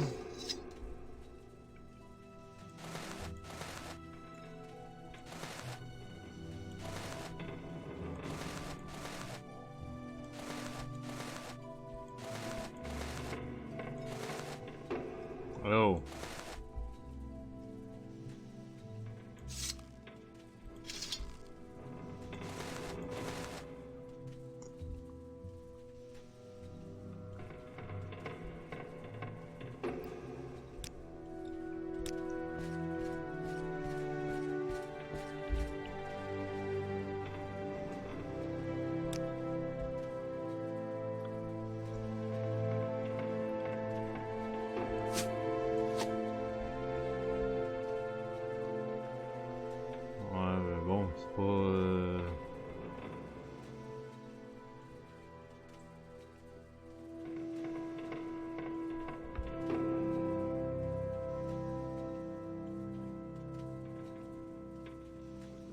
Oh.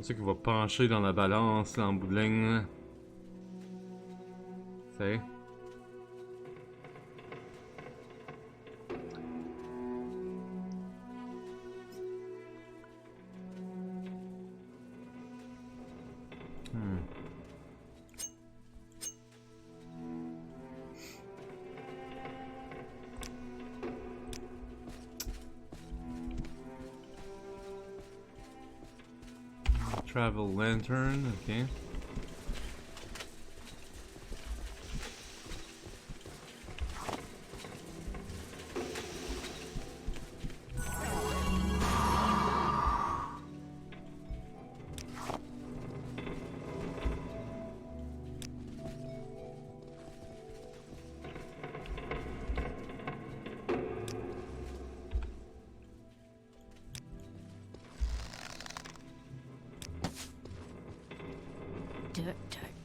C'est ça qui va pencher dans la balance là, en bout de ligne. C'est. Travel lantern, okay.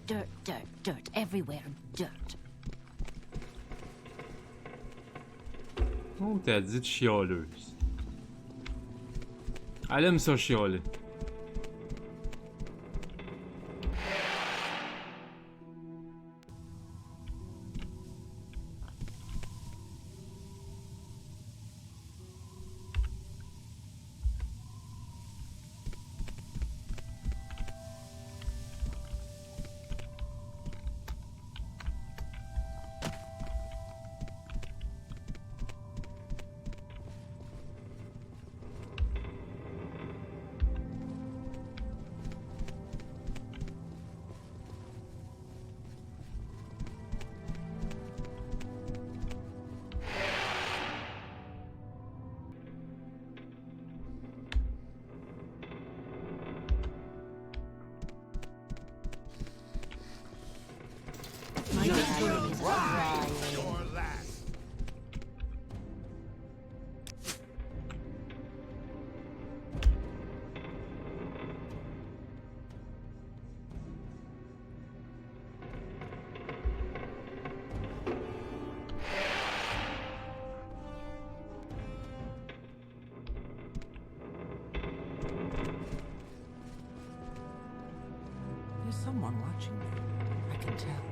Dirt, dirt, dirt. Everywhere, dirt. On t'a dit chialeuse. Elle aime ça chialer. My dad is crying. Your last. There's someone watching me. I can tell.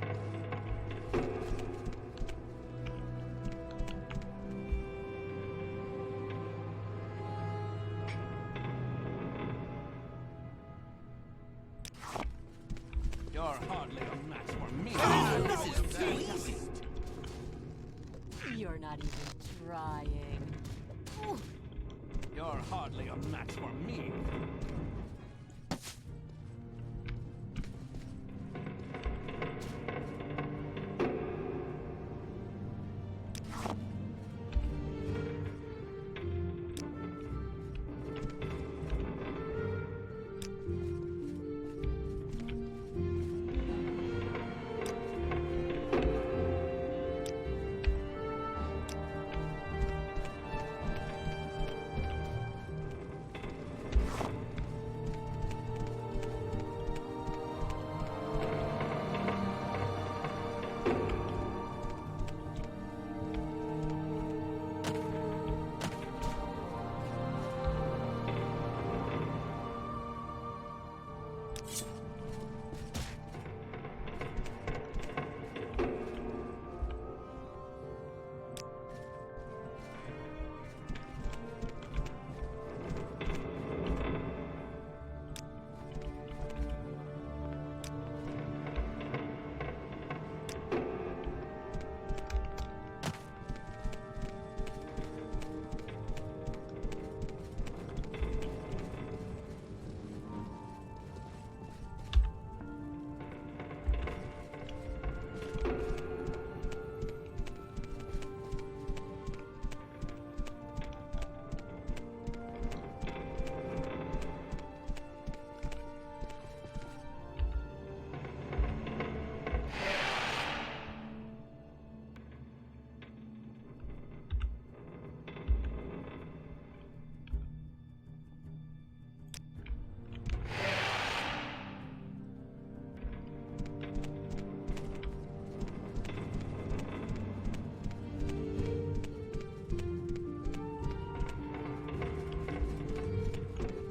You're hardly a match for me. This is too easy. You're not even trying. You're hardly a match for me.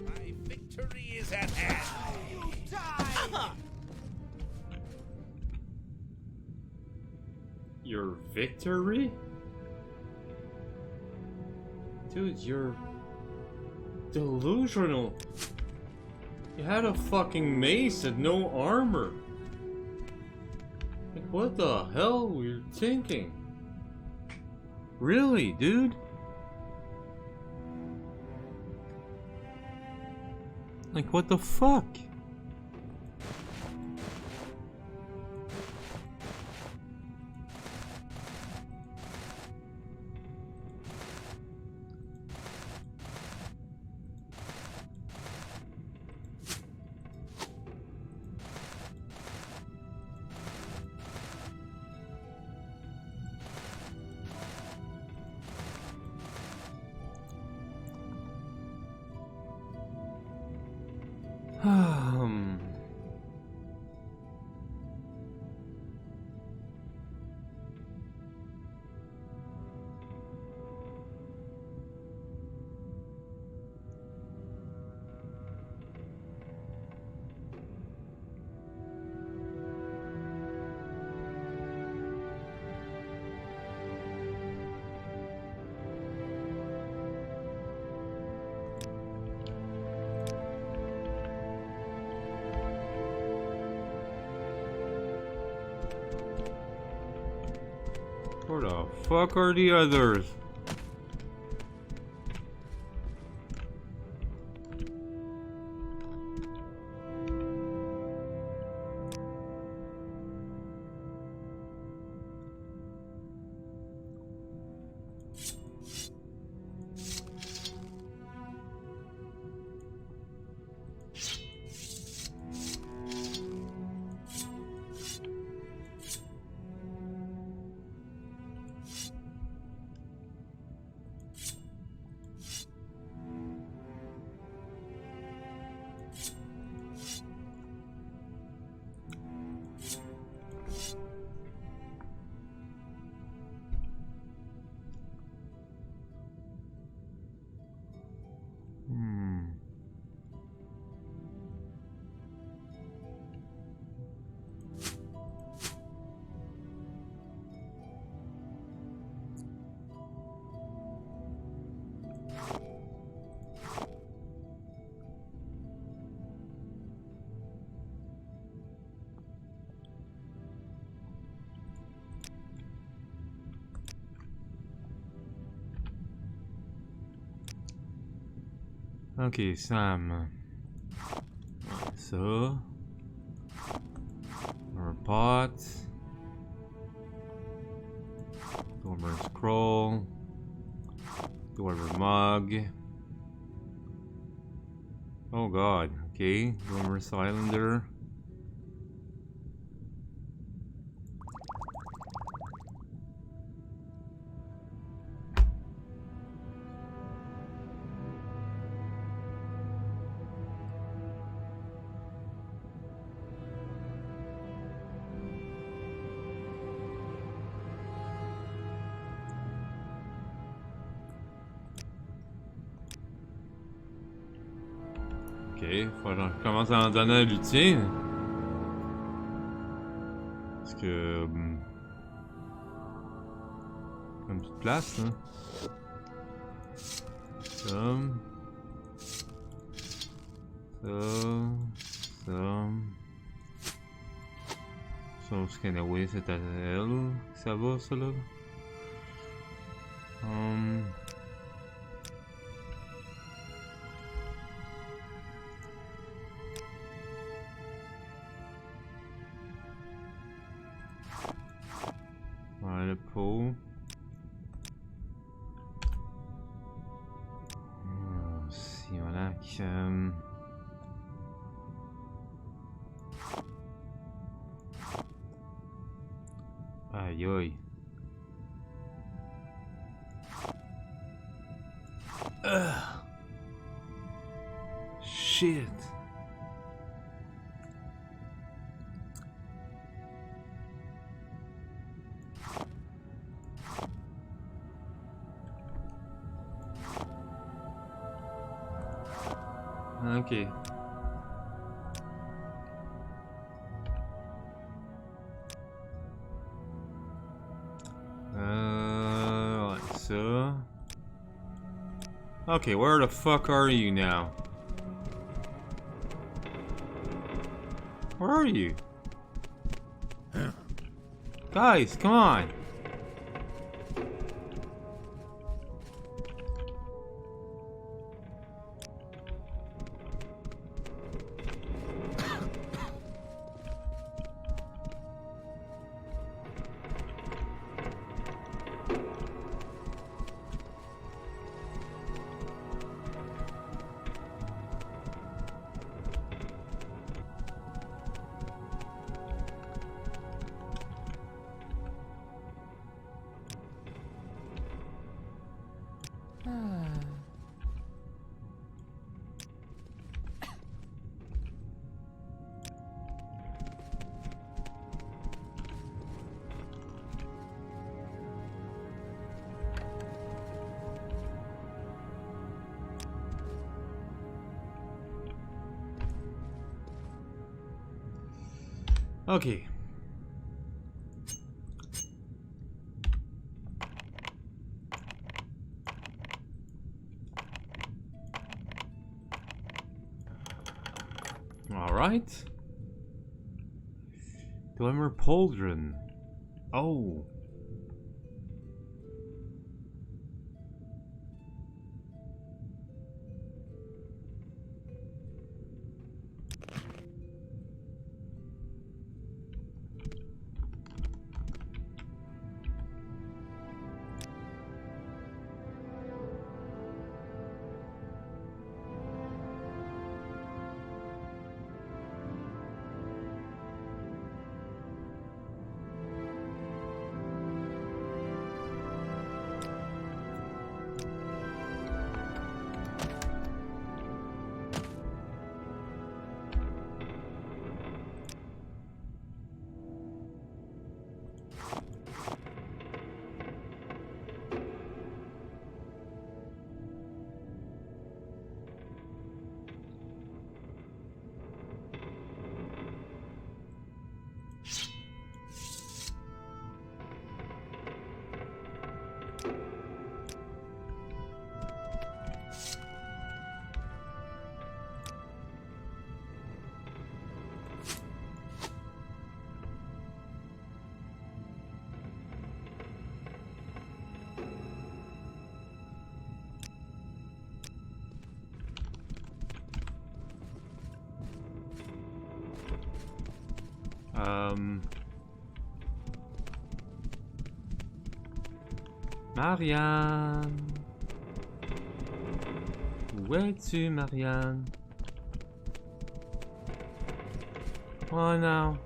My victory is at hand. You die! Your victory? Dude, you're delusional. You had a fucking mace and no armor. Like, what the hell were you thinking? Really, dude? Like, what the fuck? Where the fuck are the others? Ok, Sam. Ça. Un pot. Dormer scroll. Dormer mug. Oh god, okay. Dormer cylinder. Ok, faut que je commence à en donner à luthier. Parce que... Comme toute place, hein. Ça. Sauf qu'anyway, c'est à elle. Ça va, ça là? Ouais, le pot. Si, voilà. Aïe aïe. Shit. Ok. Ouais, ça. Okay, where the fuck are you now? Where are you? Guys, come on. Okay. All right. Glimmer Pauldron. Oh. Marianne. Où es-tu, Marianne? Oh non.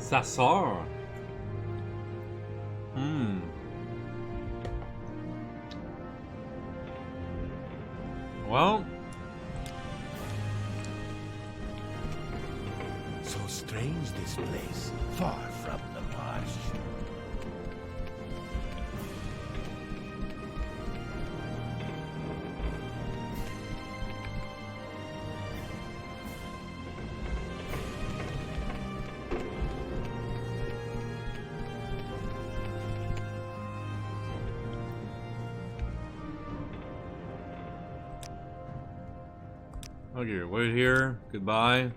Sa sœur. Well. So strange this place, far from the marsh. Okay, wait here. Goodbye.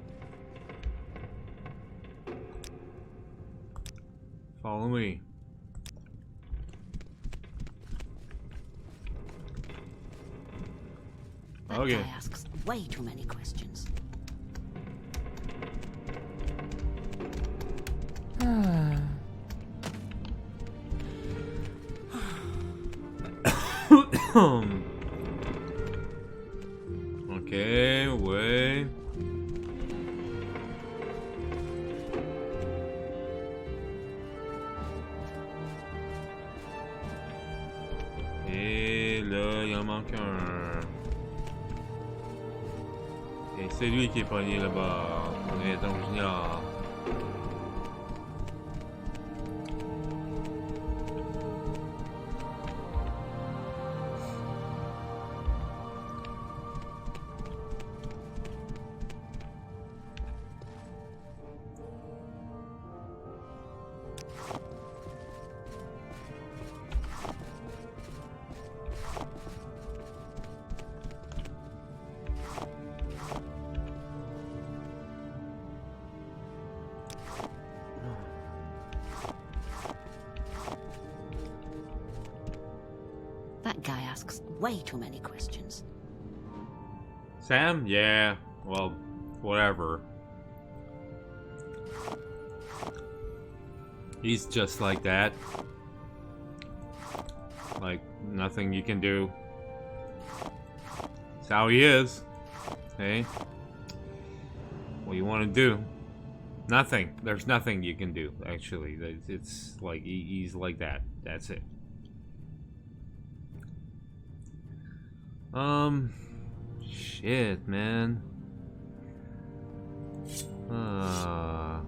Follow me. That Okay. guy asks way too many questions. Ok, ouais. Et là, il en manque un. Et c'est lui qui est pogné là-bas. On est donc junior. That guy asks way too many questions. Sam? Yeah. Well, whatever. He's just like that. Like, nothing you can do. That's how he is. Hey? What do you want to do? Nothing. There's nothing you can do, actually. It's like, he's like that. That's it. Shit, man. Ugh.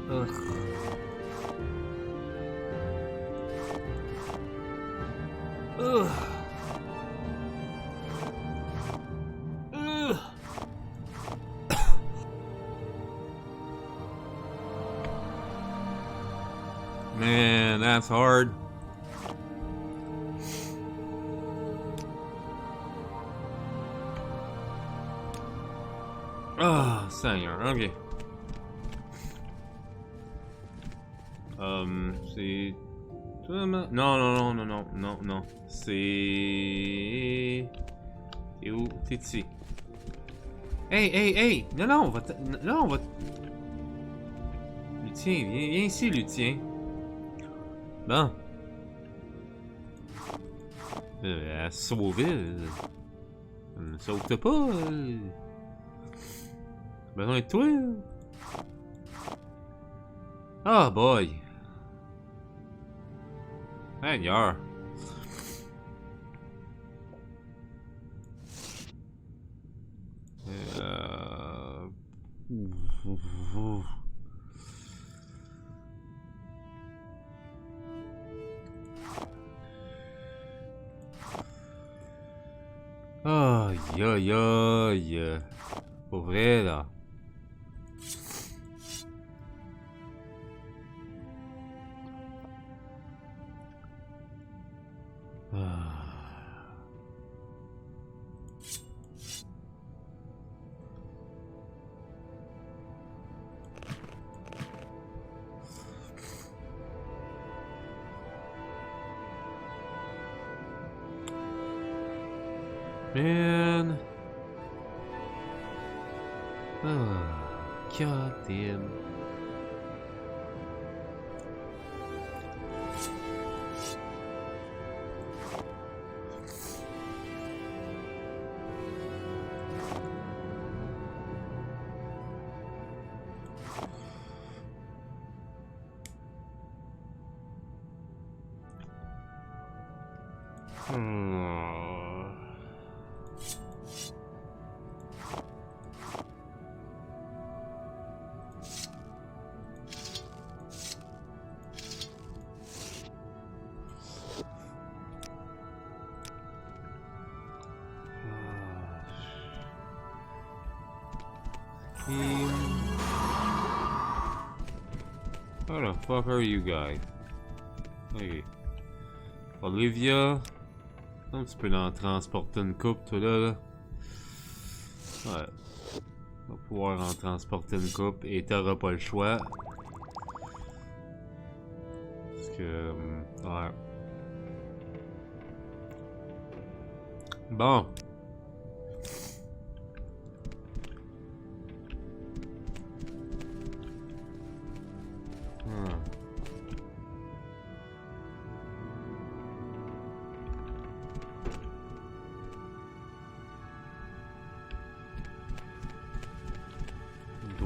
Ugh. Ugh. Man, that's hard. Ah, Seigneur, ok. C'est... Non, non, non, non, non, non, non. C'est... T'es où? T'es ici. Hey, hey, hey! Non, non, on va... Non, on va... Lutien, viens ici, Lutien. Bon. À sauver. Sauve-toi pas. Besoin de toi. Oh boy. Seigneur. Aïe aïe aïe. Pour vrai là. Man. Oh, god damn. What the fuck are you guys? Ok. Olivia. Donc, tu peux en transporter une coupe, toi là. Ouais. On va pouvoir en transporter une coupe et t'auras pas le choix. Parce que. Ouais. Bon.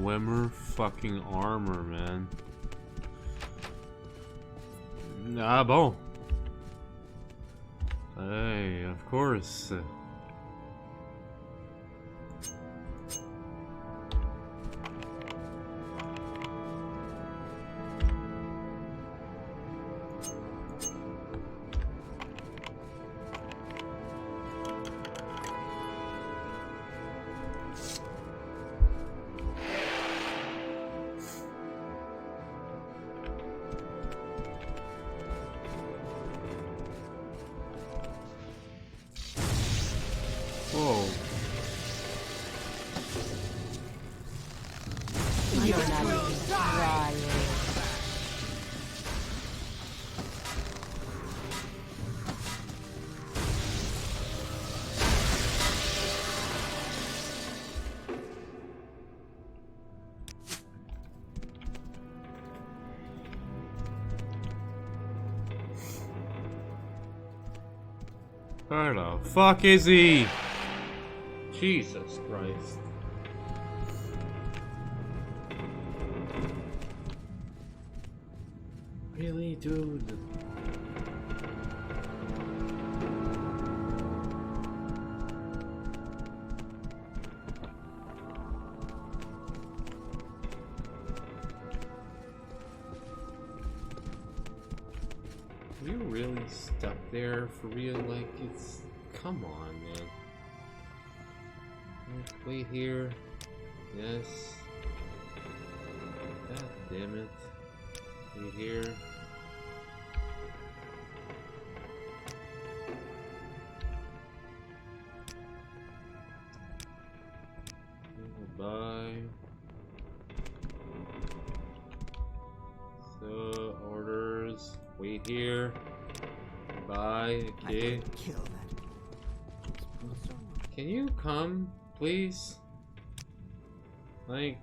swimmer fucking armor, man. Ah bon. Hey, of course. Whoa. You're not even trying. Where the fuck is he? Jesus Christ. Really, dude? Are you really stuck there for real? Like, it's... Come on, man. Wait here. Yes. God damn it. Wait here. Goodbye. So, orders. Wait here. Goodbye. Okay. I could kill that. Those boots are ruined. Can you come, please? Like...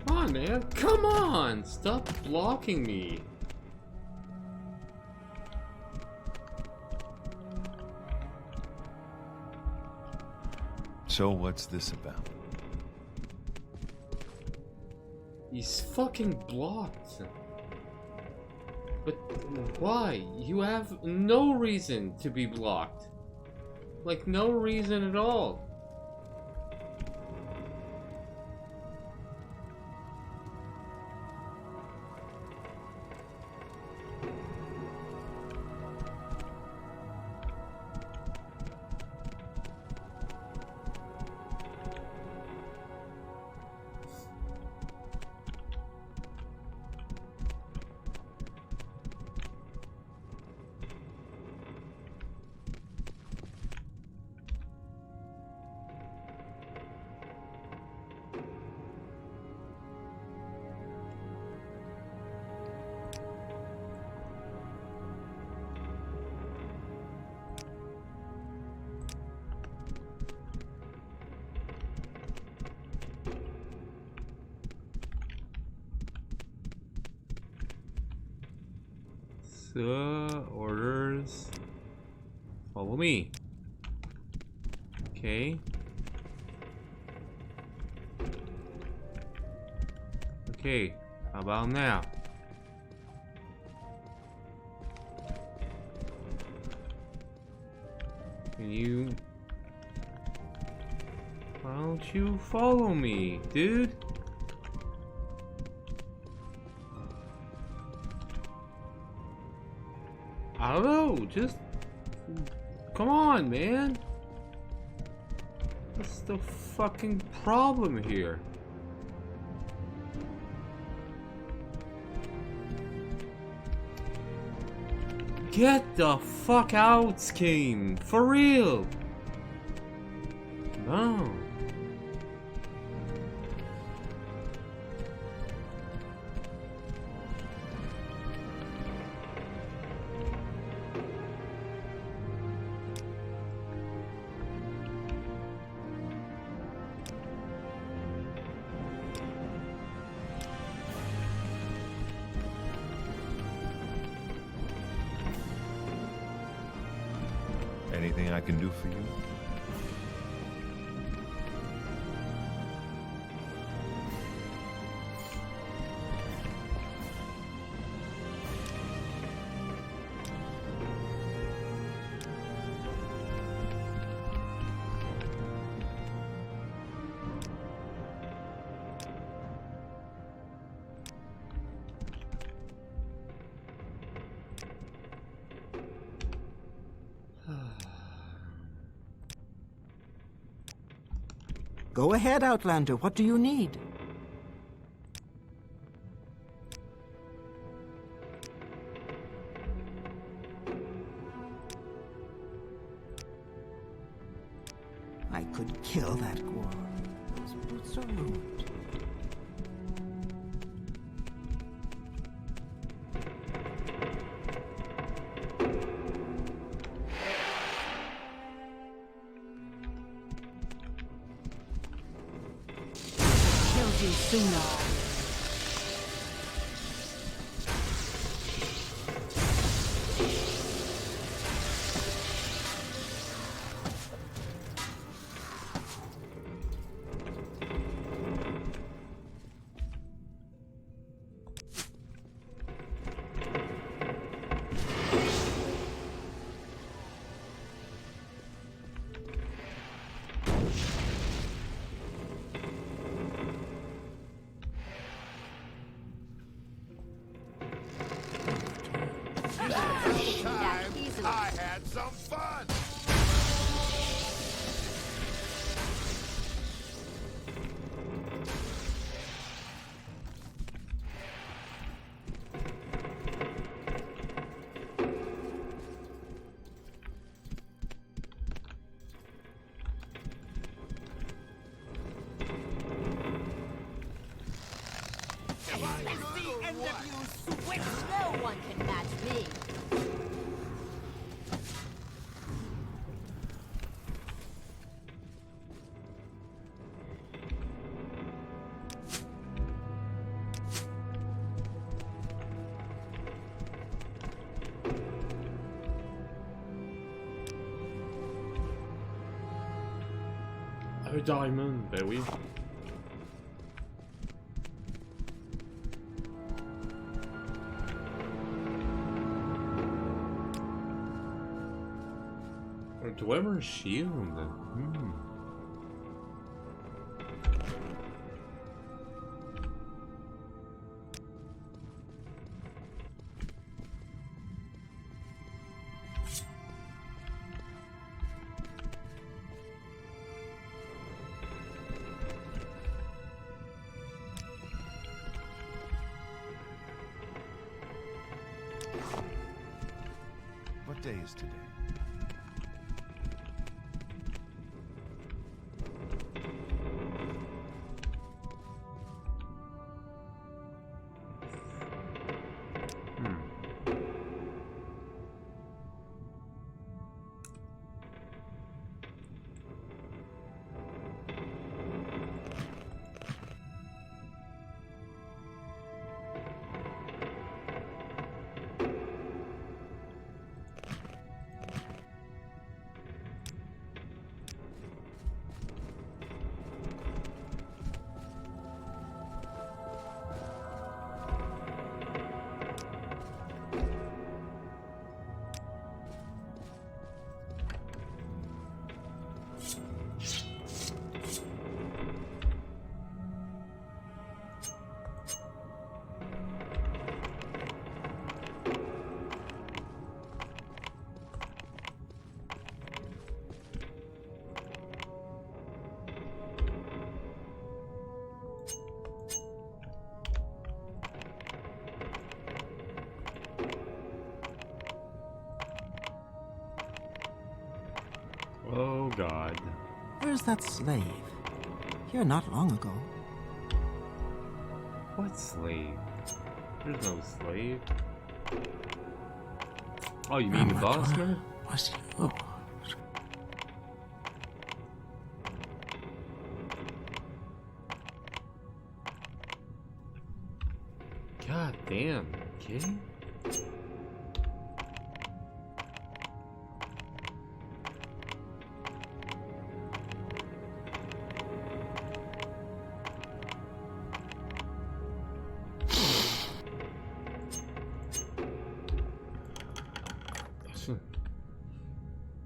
Come on, man. Come on! Stop blocking me. So what's this about? He's fucking blocked. But why? You have no reason to be blocked. Like, no reason at all. Orders. Follow me. Okay. Okay, how about now? Can you... Why don't you follow me, dude? I don't know, just... Come on, man! What's the fucking problem here? Get the fuck out, Scheme! For real! No. can do for you? Go ahead, Outlander. What do you need? I could kill that _̓ghor. Those boots are ruined. 𝓐𝓢𝓜𝓡 I had some fun! No one can match me. Un diamond, ben oui. Un Dwemer shield. What day is today? Oh god. Where's that slave? Here not long ago. What slave? There's no slave. Oh, you mean the boss man? Was you? God damn, okay.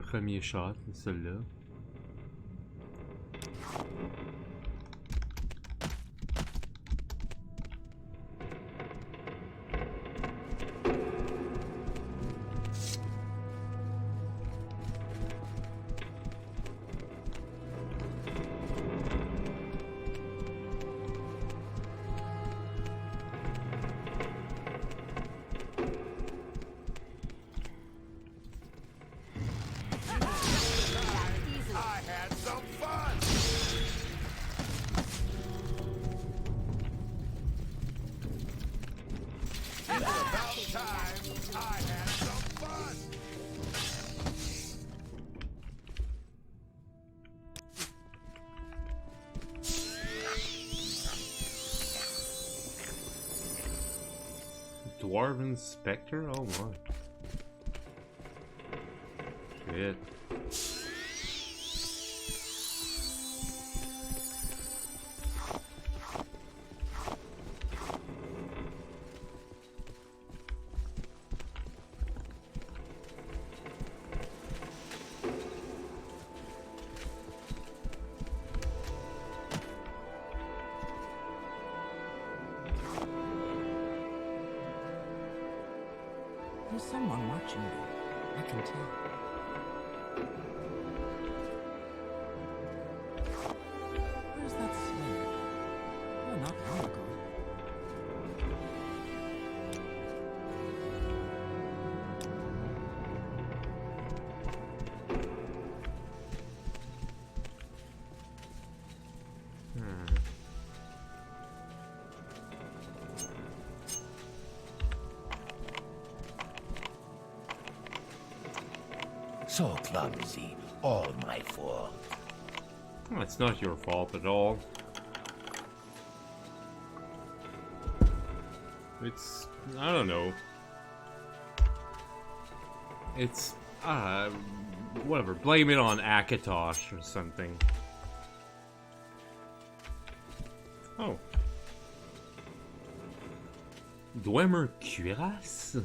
premier shot, celui-là. I had some fun. It's about time I had some fun. Dwarven Spectre? Oh my. Shit. There's someone watching me. I can tell. Where's that slave? Oh, not long ago. So clumsy, all my fault. Well, it's not your fault at all. It's... I don't know. It's... whatever. Blame it on Akatosh or something. Oh. Dwemer Cuirasse?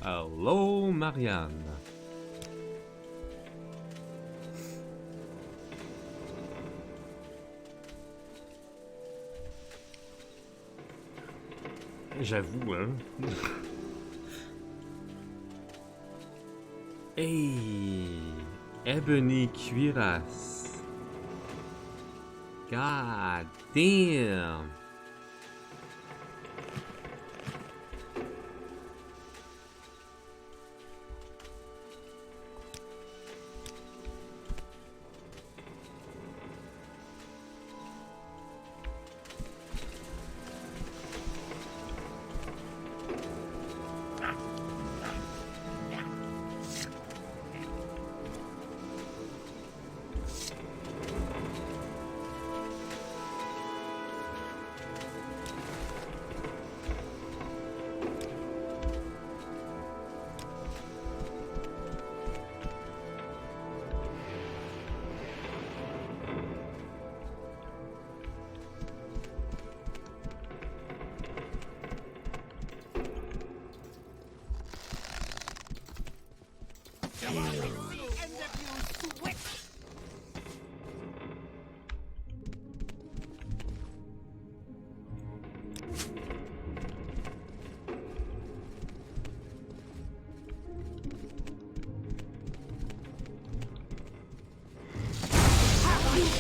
Hello, Marianne. J'avoue, hein. Hey, Ebony Cuirasse. God damn.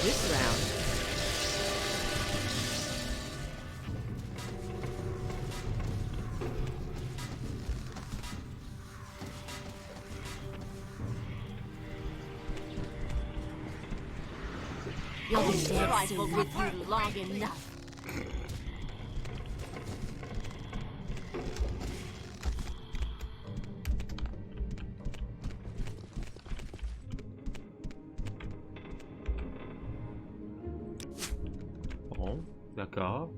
This round. You'll be dead soon with you long enough. Bon, d'accord.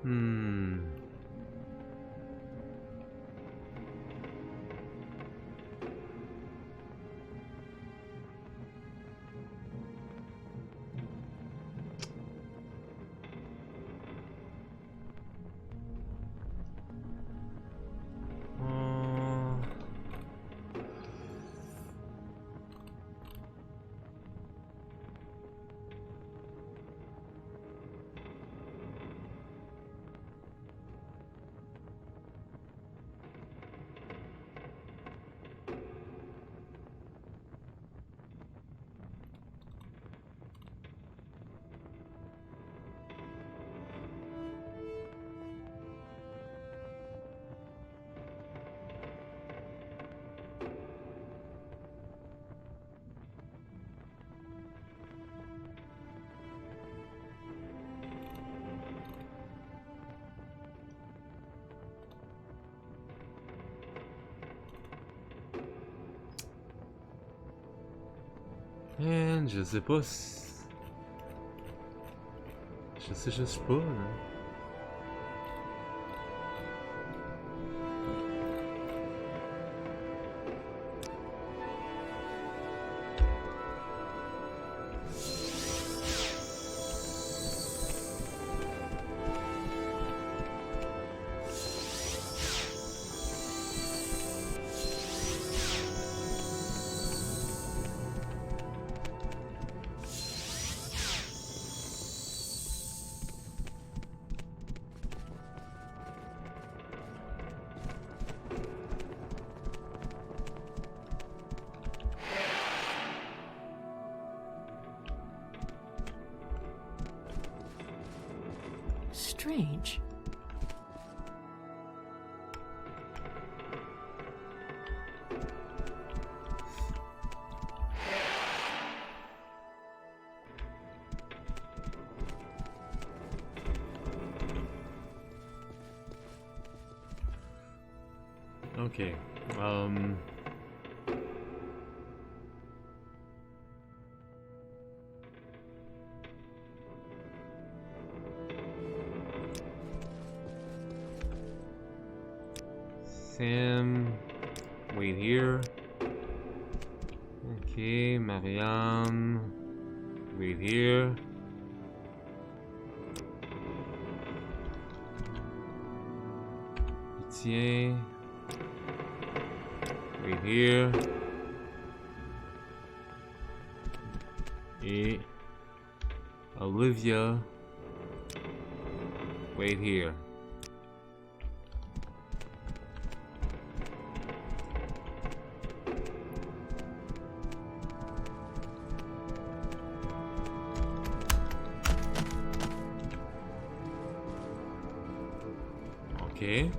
Hmm. Man, je sais pas si... Je sais juste pas, hein. Strange. Okay. Sam, wait here. Okay, Marianne, wait here. Etienne, wait here. Et Olivia, wait here. Okay.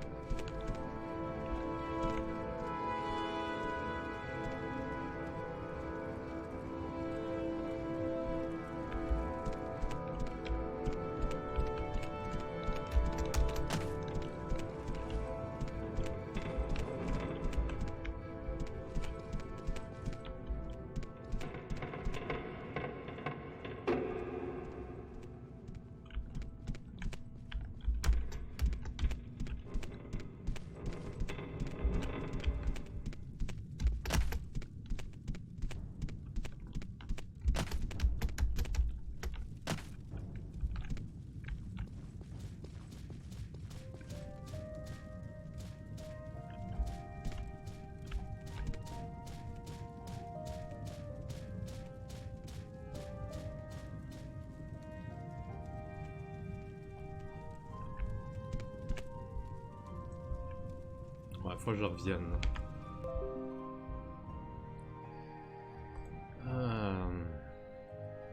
Ouais, faut que je revienne.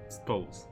Petite pause.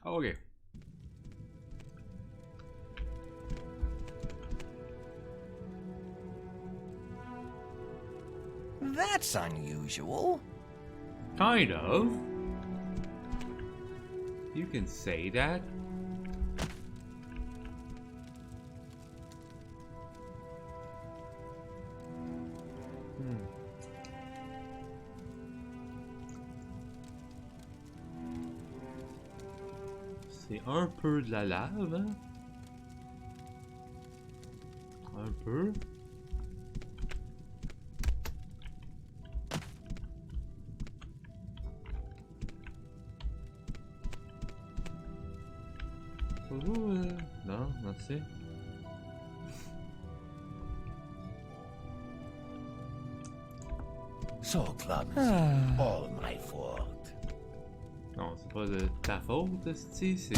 Okay. That's unusual. Kind of. You can say that. C'est un peu de la lave, hein? Un peu. Non, merci. So clumsy. All my fault. Non, c'est pas de ta faute, esti, c'est...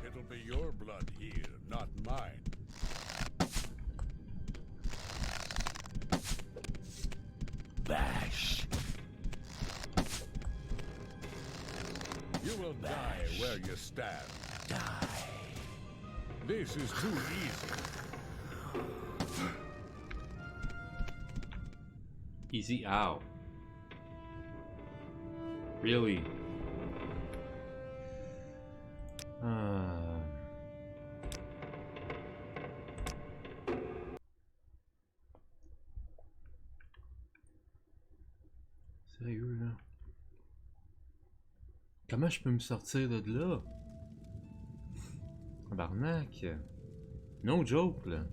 It'll be your blood here, not mine. Bash. You will die where you stand. Die. This is too easy. Easy out. Really? Sérieux, là? Comment je peux me sortir de là? Tabarnak! No joke, là.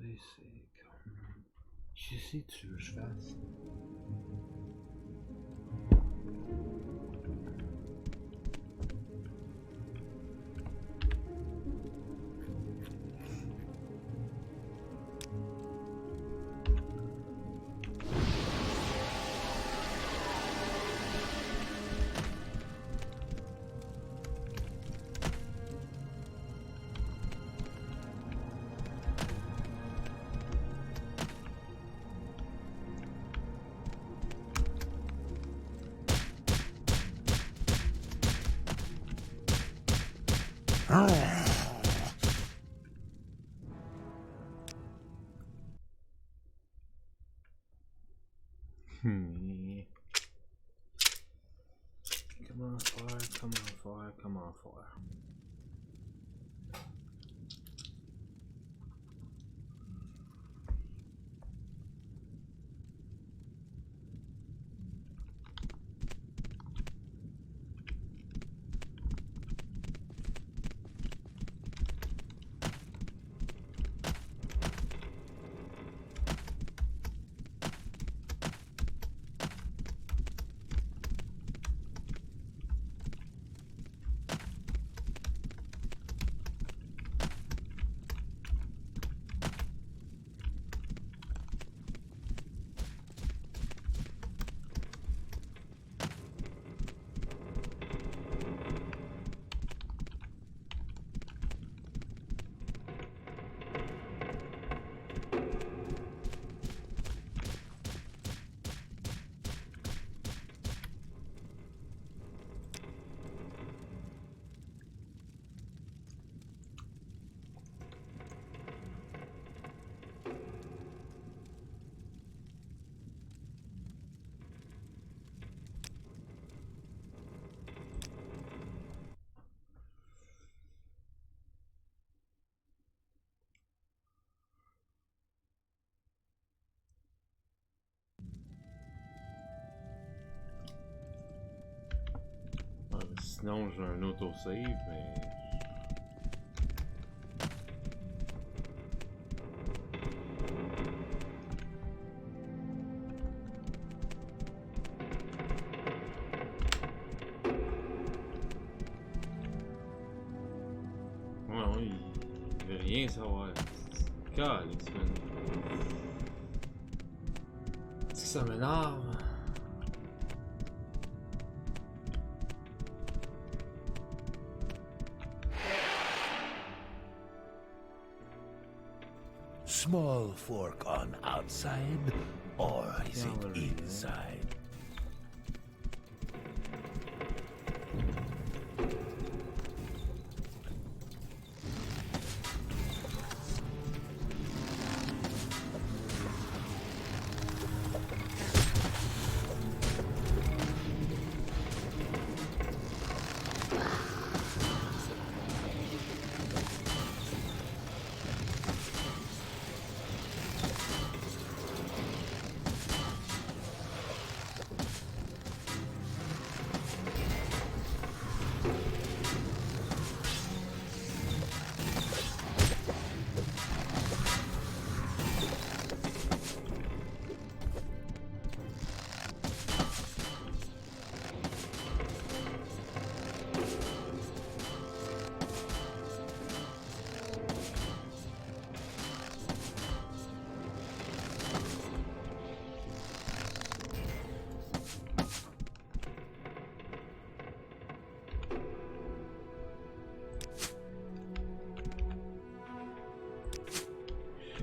C'est comme... Je sais tu veux que je fasse. Comment faire? sinon j'ai un autosave, mais... Ouais, il veut rien savoir. Calice, man. Est-ce que ça m'énerve? Small fork on outside, or is it inside?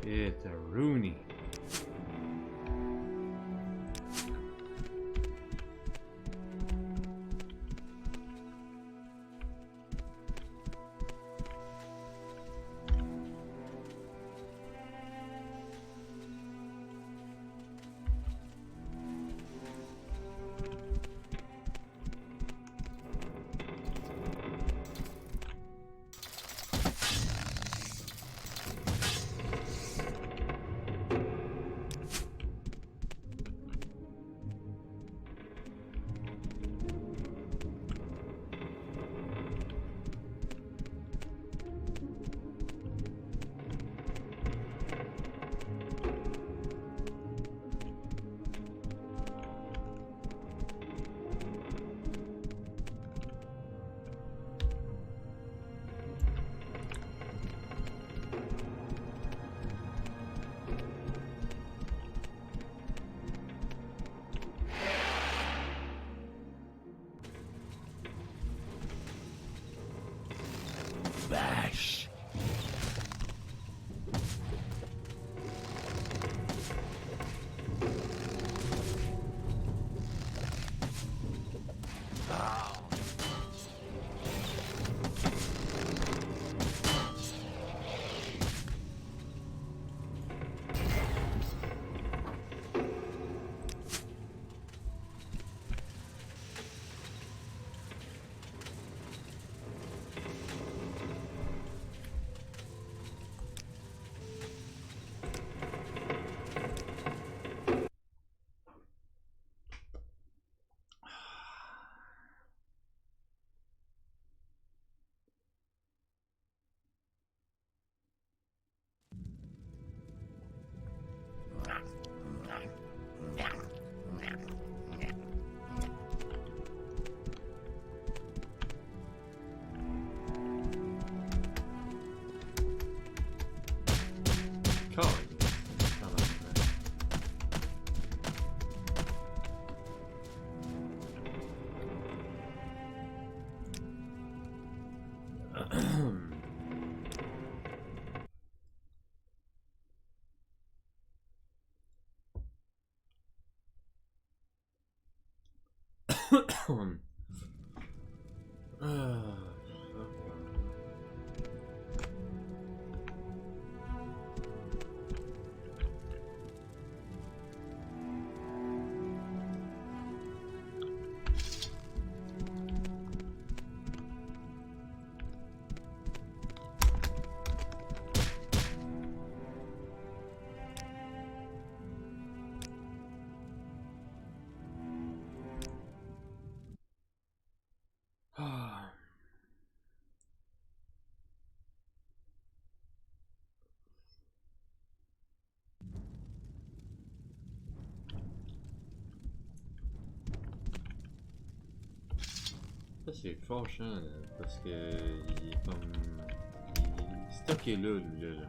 Shit, a Rooney. Bash. Ah. Ça c'est fâchant là, parce que il est comme. Il est stocké là, lui là.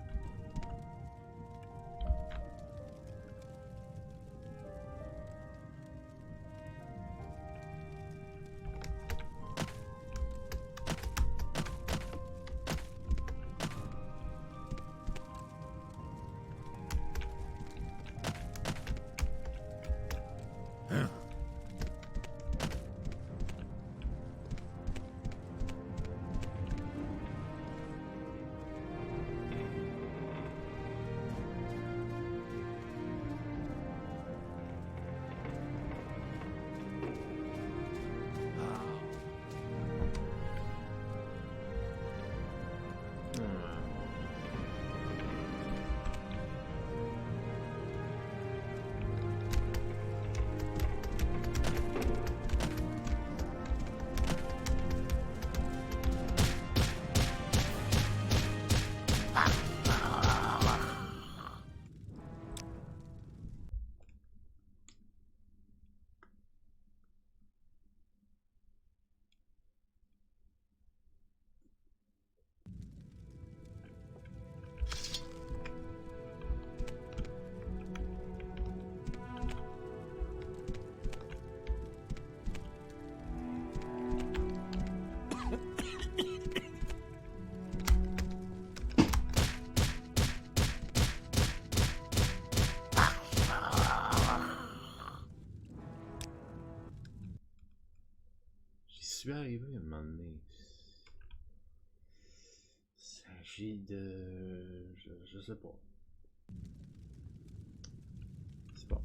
Je suis arrivé à un moment donné. Il s'agit de. Je sais pas. C'est pas.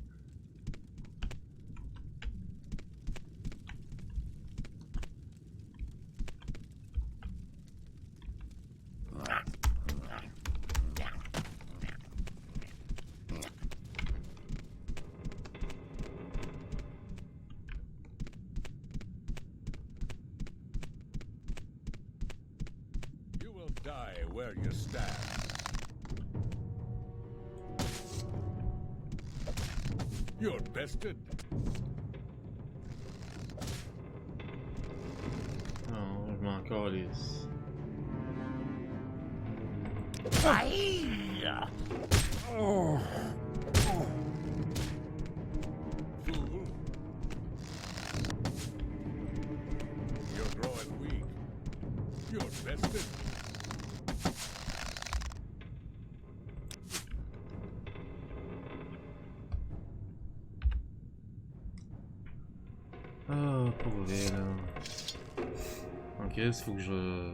Die where you stand. You're bested. Non, je m'en calisse. Oh. Fool. You're growing weak. You're bested. Ah, pour vrai là. Ok, il faut que je.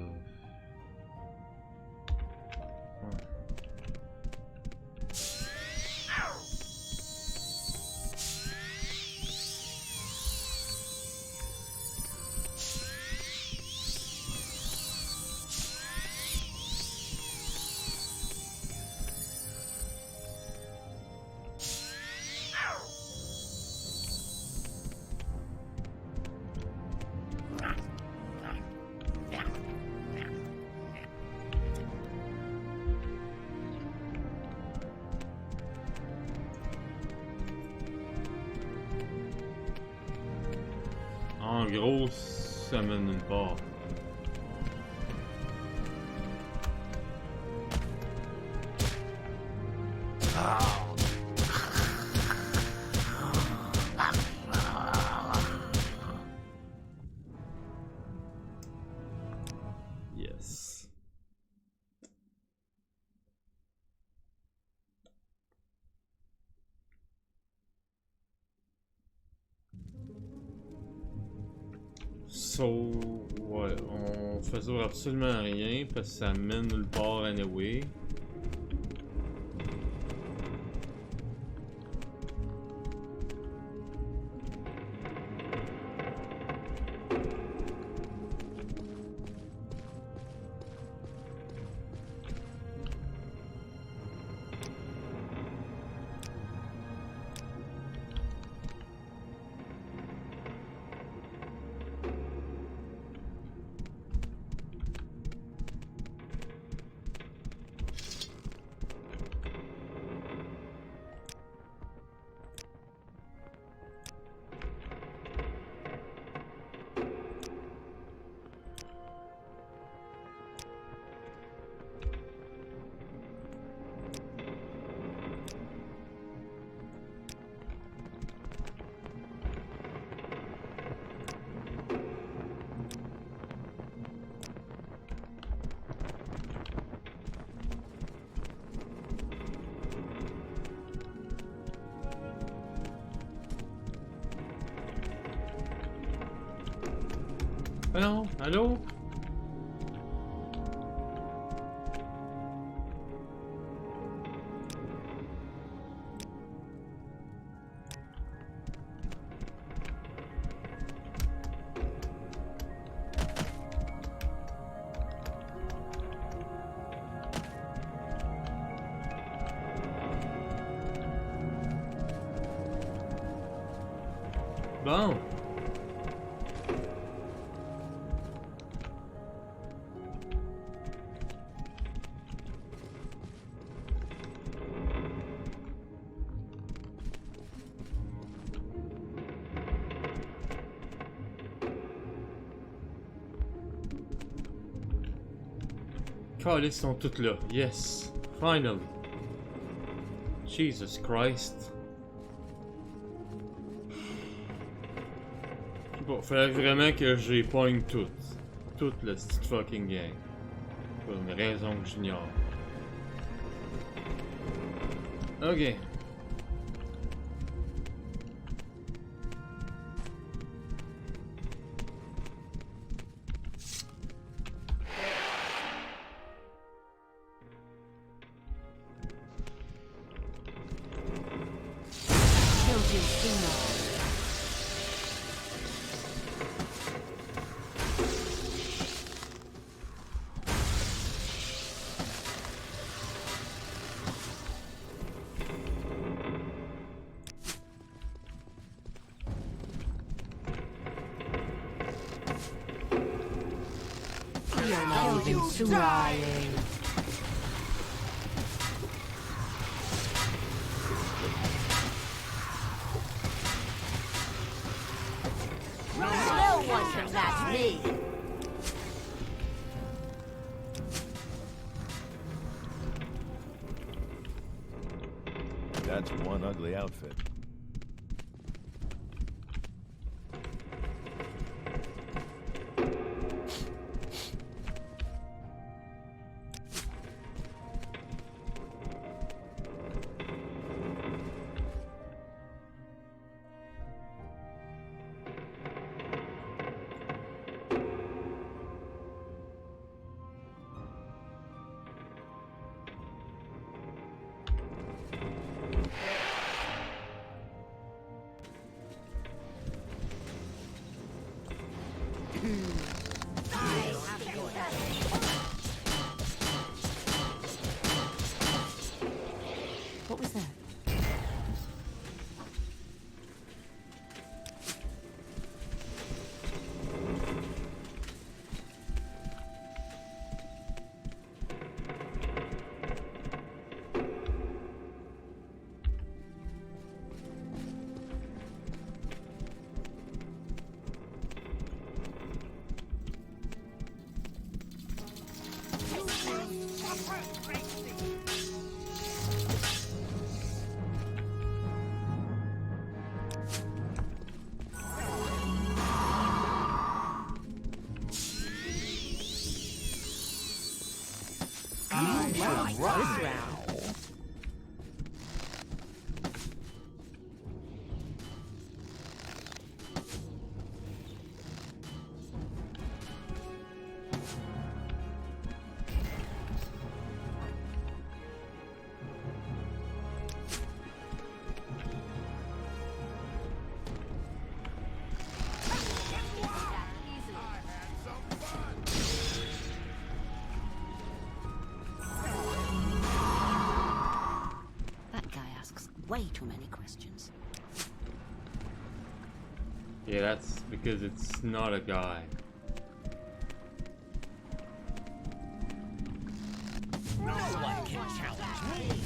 En gros, ça mène nulle part. Yes. So, ouais, on faisait absolument rien parce que ça mène nulle part anyway. Ah non, allô? Bon. Ils sont toutes là. Yes. Finally. Jesus Christ. Bon, fallait vraiment que j'y pogne toutes. Toute la petite fucking gang. Pour une raison que j'ignore. Ok. 𝓐𝓢𝓜𝓡 No one can match me. That's one ugly outfit. What was that? This round. Way too many questions. Yeah, that's because it's not a guy. No one can challenge me.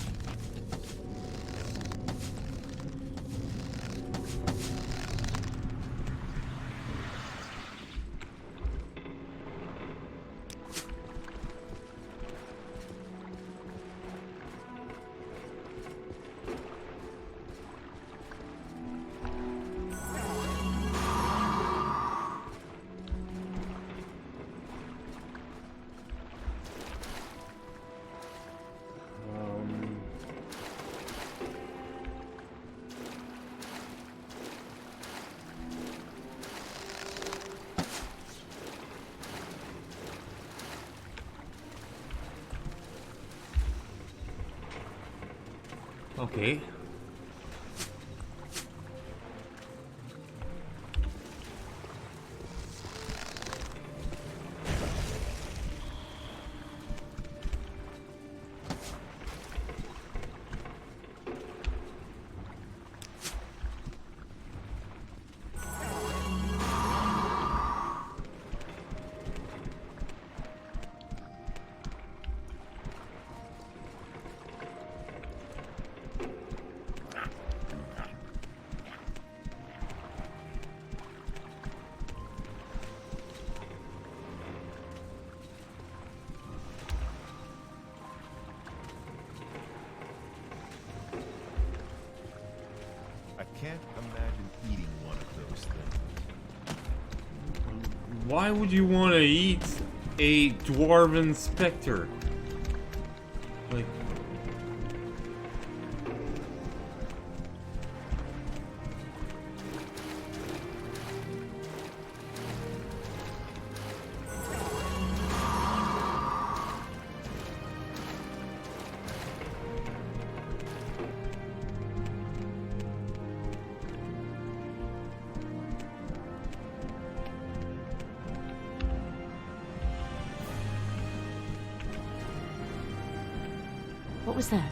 Okay. I can't imagine eating one of those things. Why would you want to eat a dwarven specter? Like, What was that?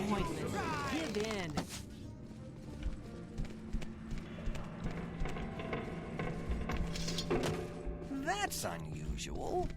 Pointless. Give in. That's unusual.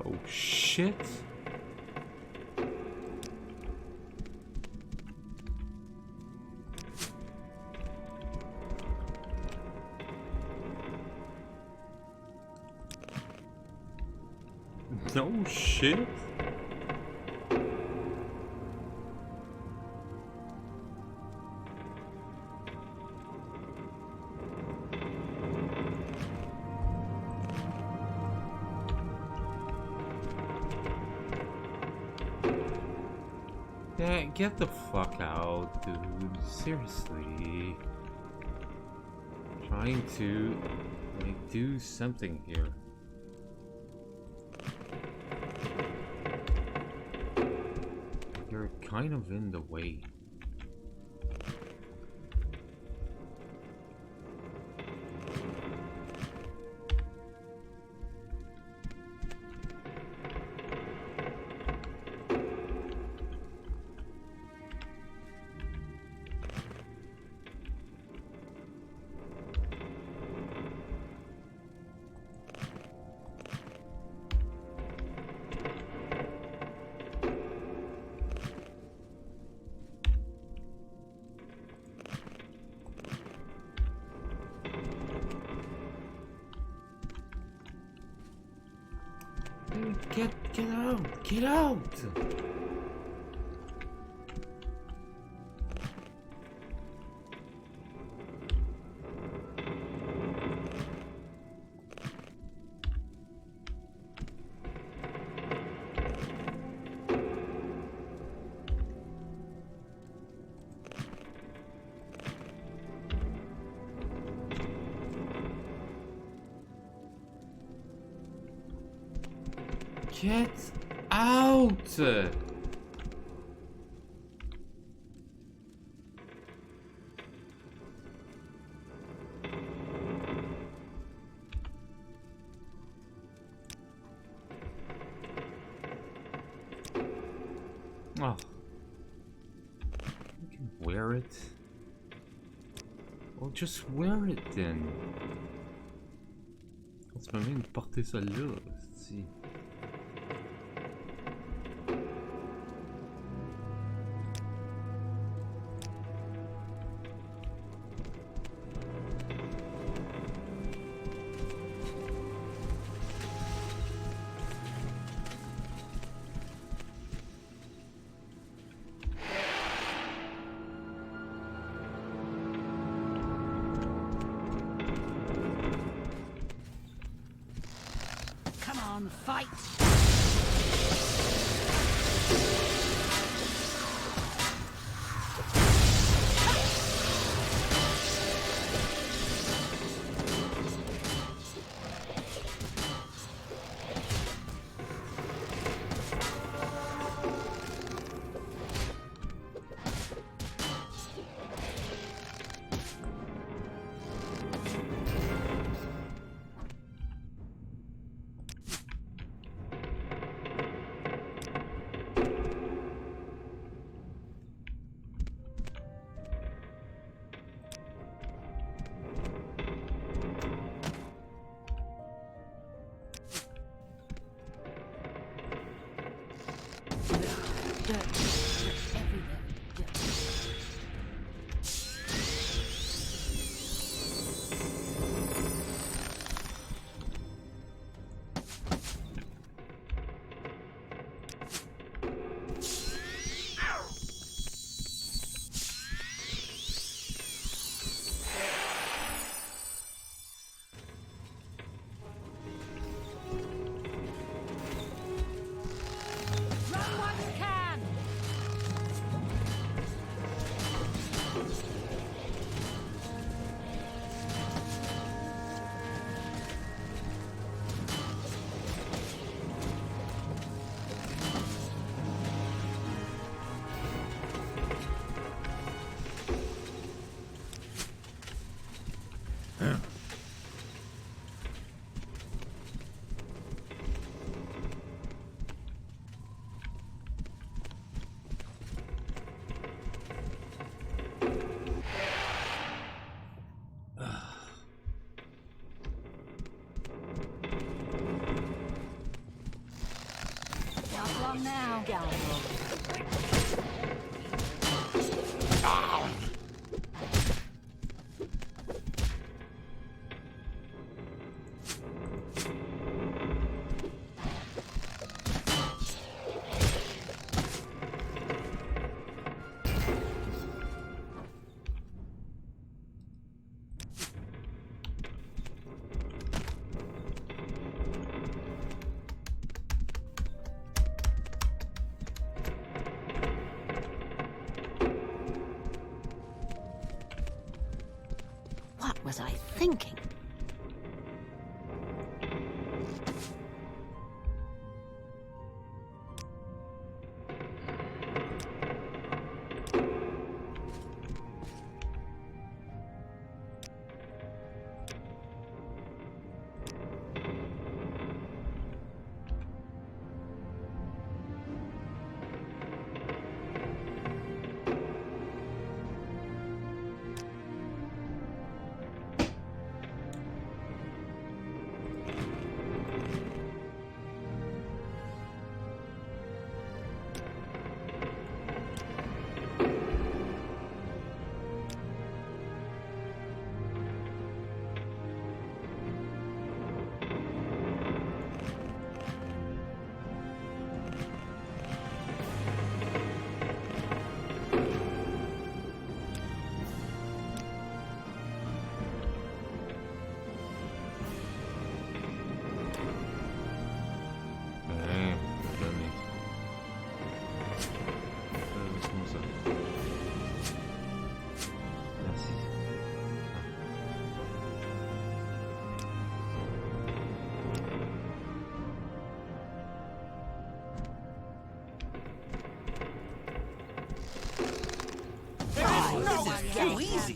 oh shit. No shit. Yeah, get the fuck out, dude. Seriously. Trying to, like, do something here. You're kind of in the way. Dude, get out! Get out! Get out! Oh. You can wear it. Well, just wear it then. On se permet de porter ça là, si. Fight! Now, what was I thinking? too easy.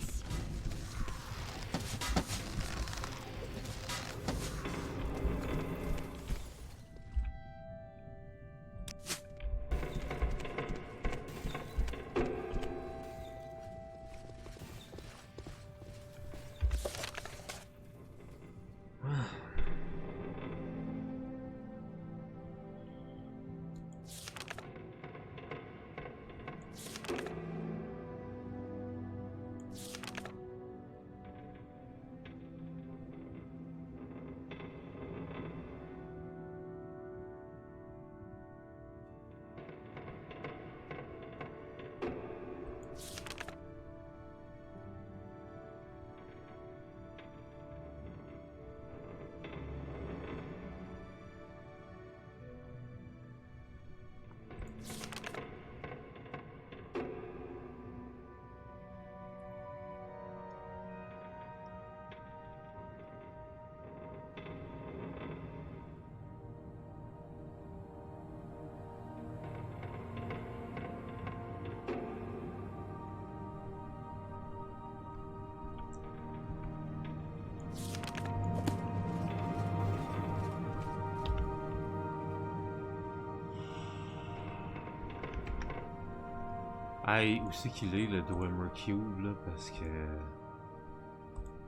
Aïe, où c'est qu'il est le Dwemer Cube là? Parce que.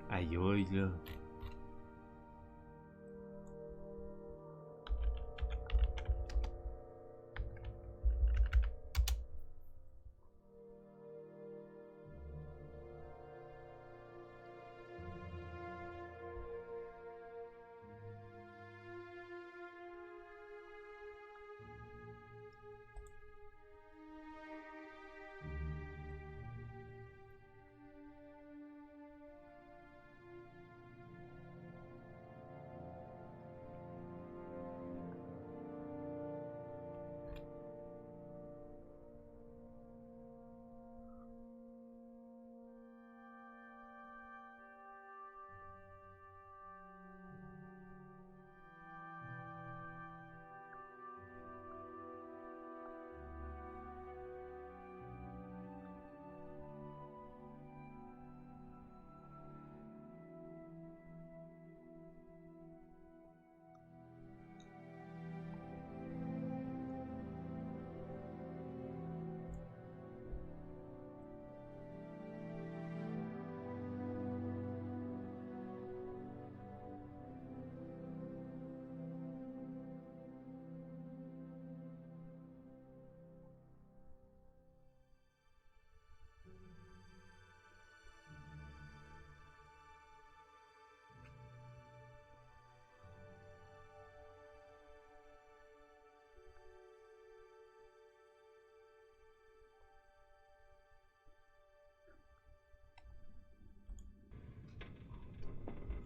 Aïe aïe là.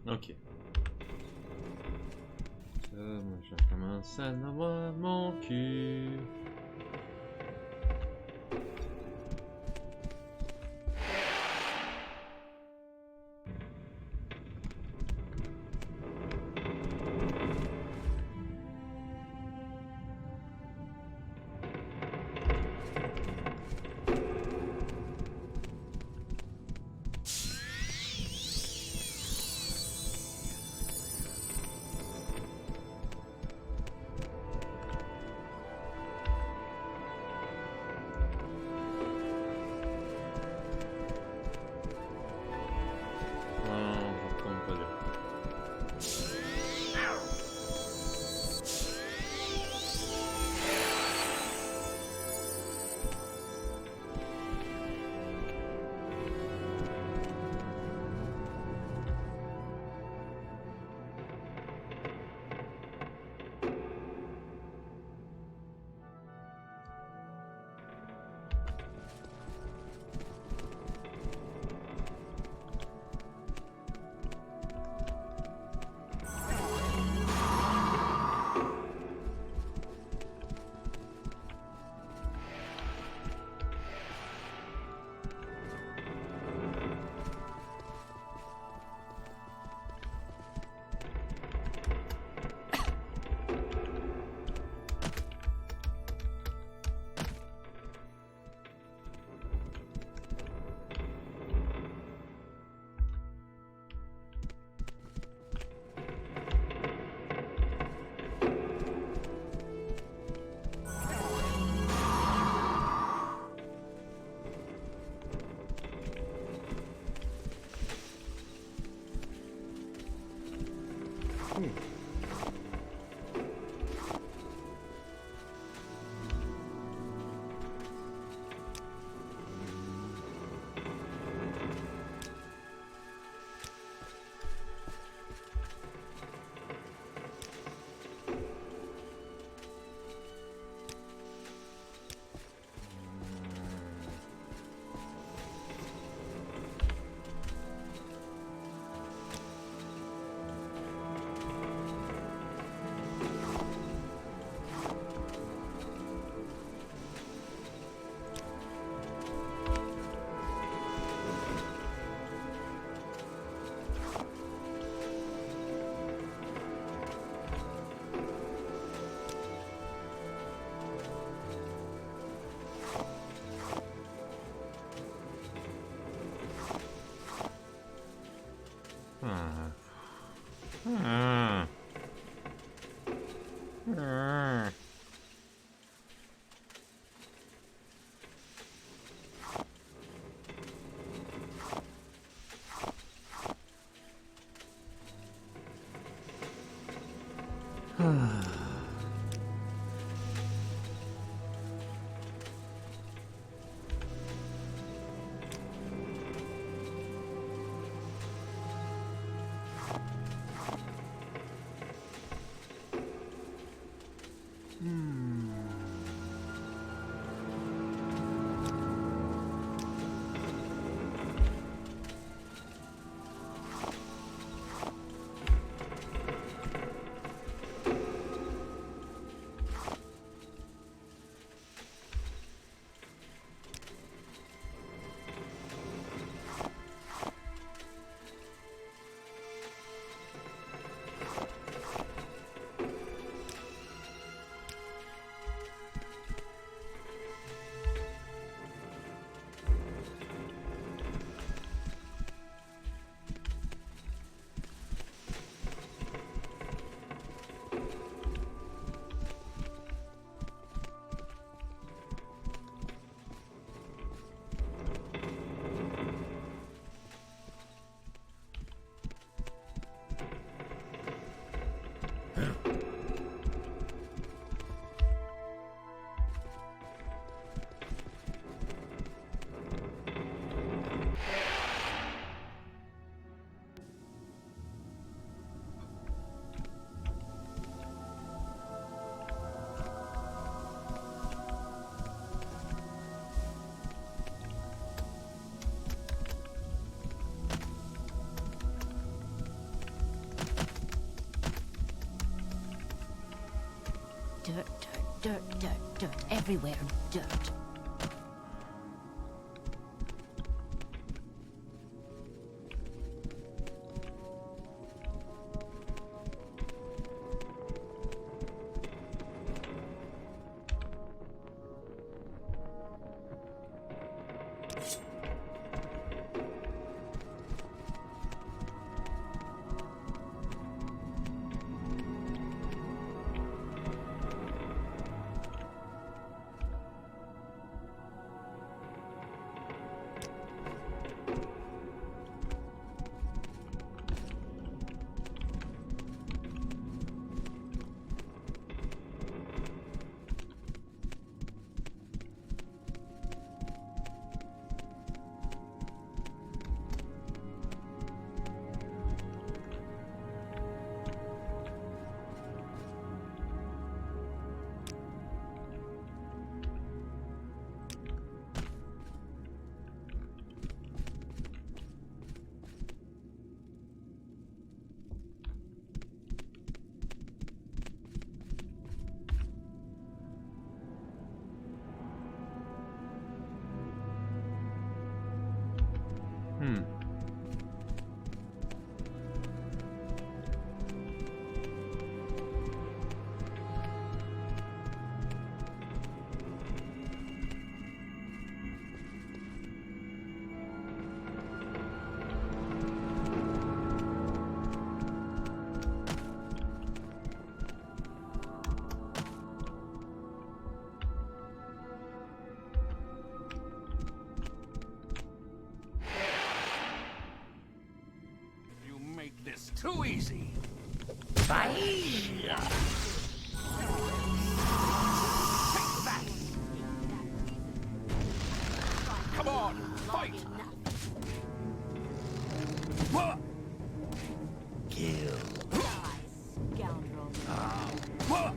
Ok. Ça, moi je commence à en avoir mon cul. Dirt, dirt, dirt, dirt, dirt. Everywhere, dirt. This too easy. Come on, fight! What? Kill. Scoundrel. What?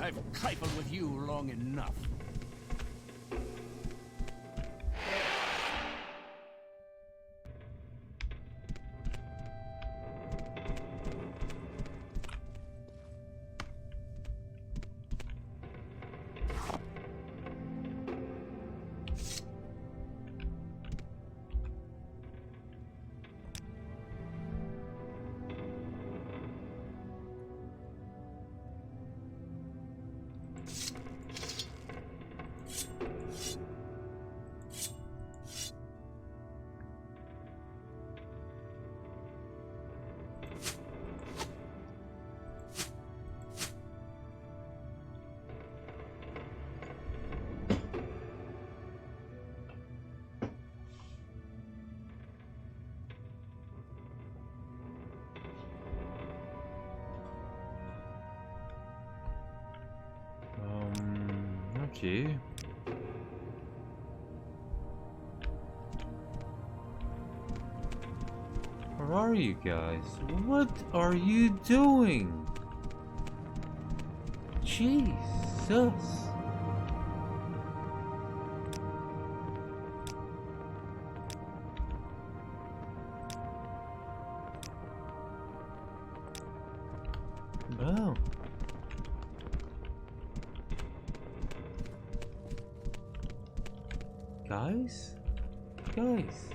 I've trifled with you long enough. Okay. Where are you guys? What are you doing? Jesus. Oh. Guys? Guys?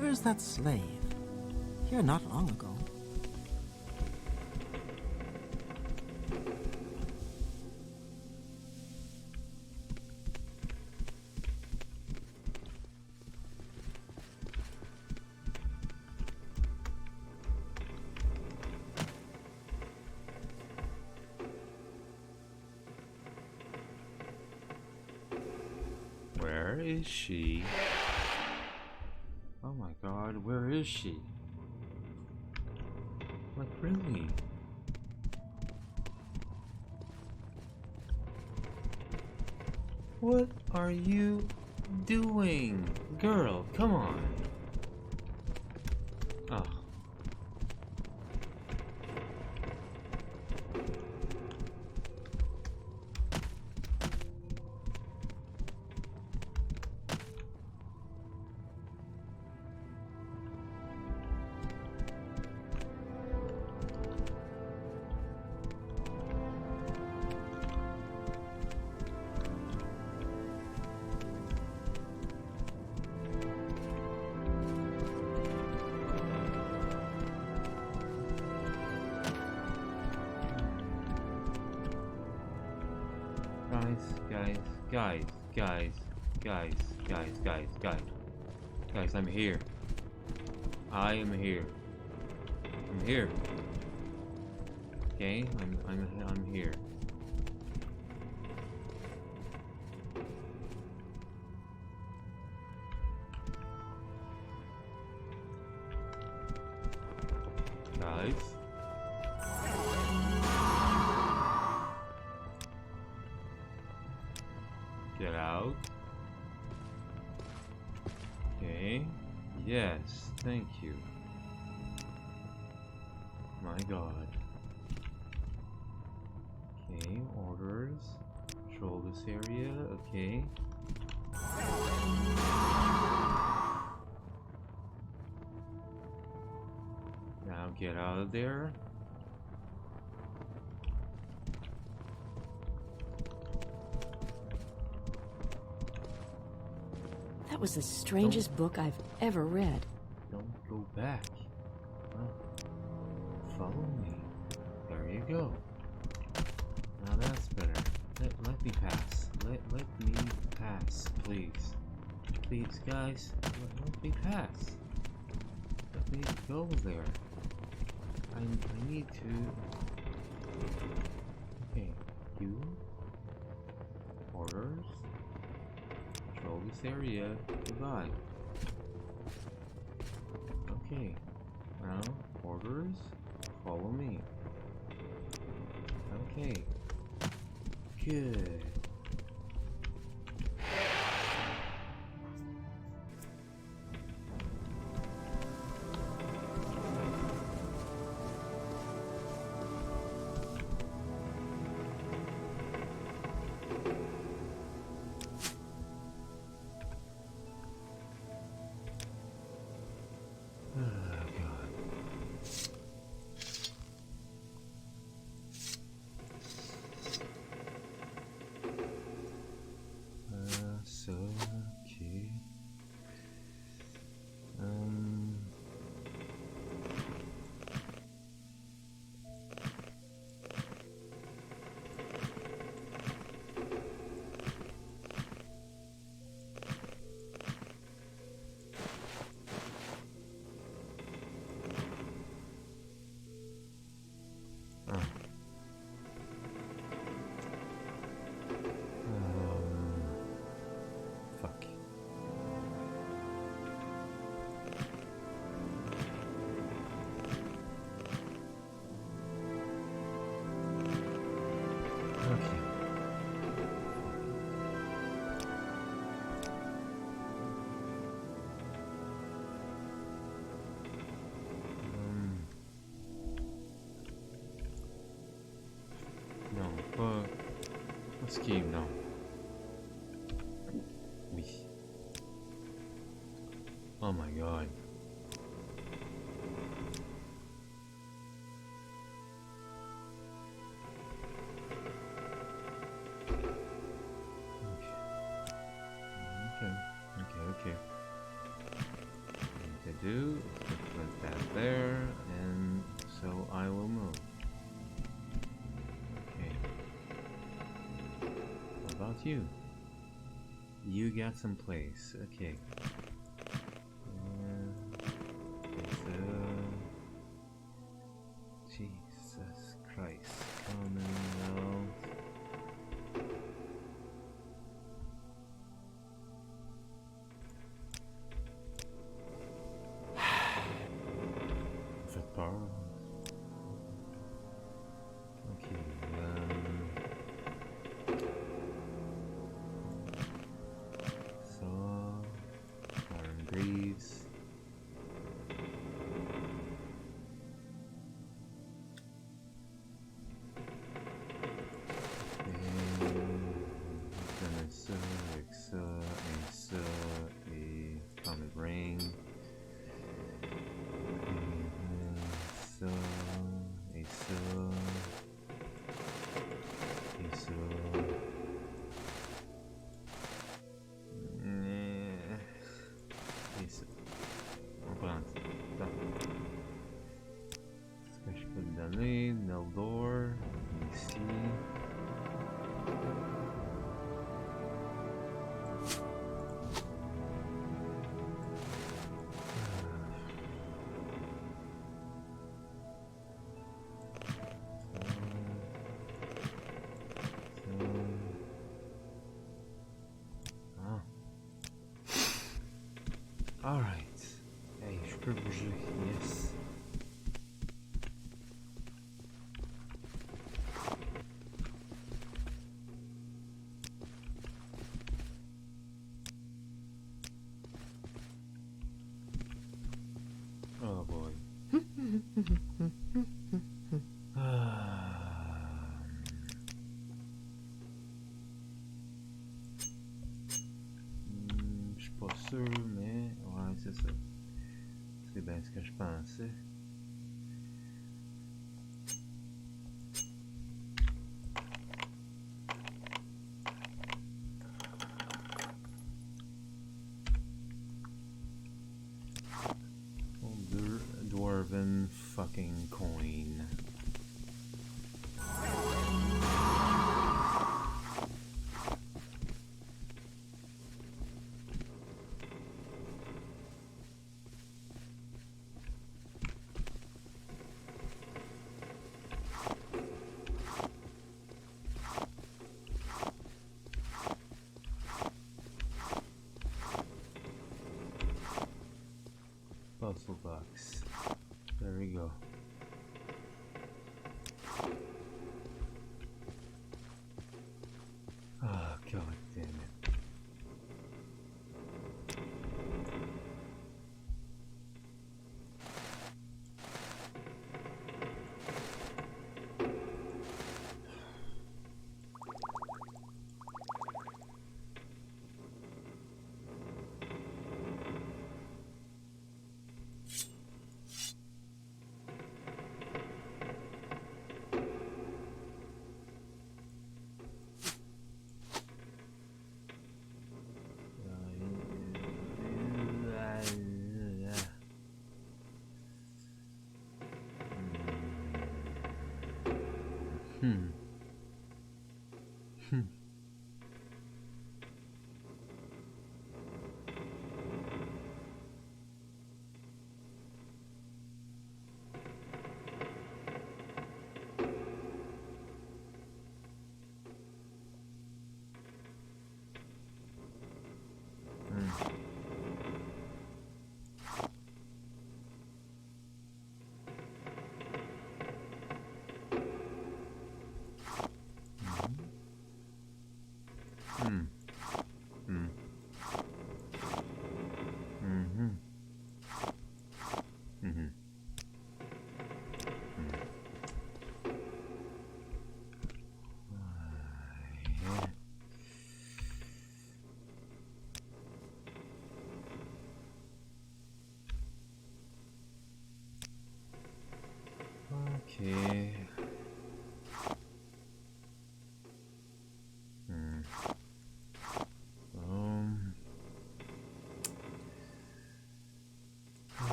Where's that slave? Here not long ago. Where is she? Oh my god, where is she? Like, really? What are you doing? Girl, come on. Oh. Guys, I'm here. I am here. I'm here. Okay, I'm here. Guys. Get out. Okay. Yes, thank you. My god. Okay, orders. Control this area, okay. Now get out of there. That was the strangest book I've ever read. Don't go back. Well, follow me. There you go. Now that's better. Let me pass. Let me pass, please. Please, guys. Let me pass. Let me go there. I need to... Okay. You. Orders. Control this area. Goodbye. Okay. Now, orders. Follow me. Okay. Good. Ok, non. Oui. Oh my god. Okay. What to do is to put that there, and so I will move. Okay. What about you? You got some place. Okay. Jesus Christ. Commonwealth. Faites peur. Ok. Ça. Iron Greaves. 𝓐𝓢𝓜𝓚 ici. Alright. Hey, je peux bouger. Yes. Oh boy. Je suis pas sûr, mais ouais, c'est ça. C'est bien ce que je pensais. Dwarven fucking coin. Puzzle box. There we go. Oh, god damn it.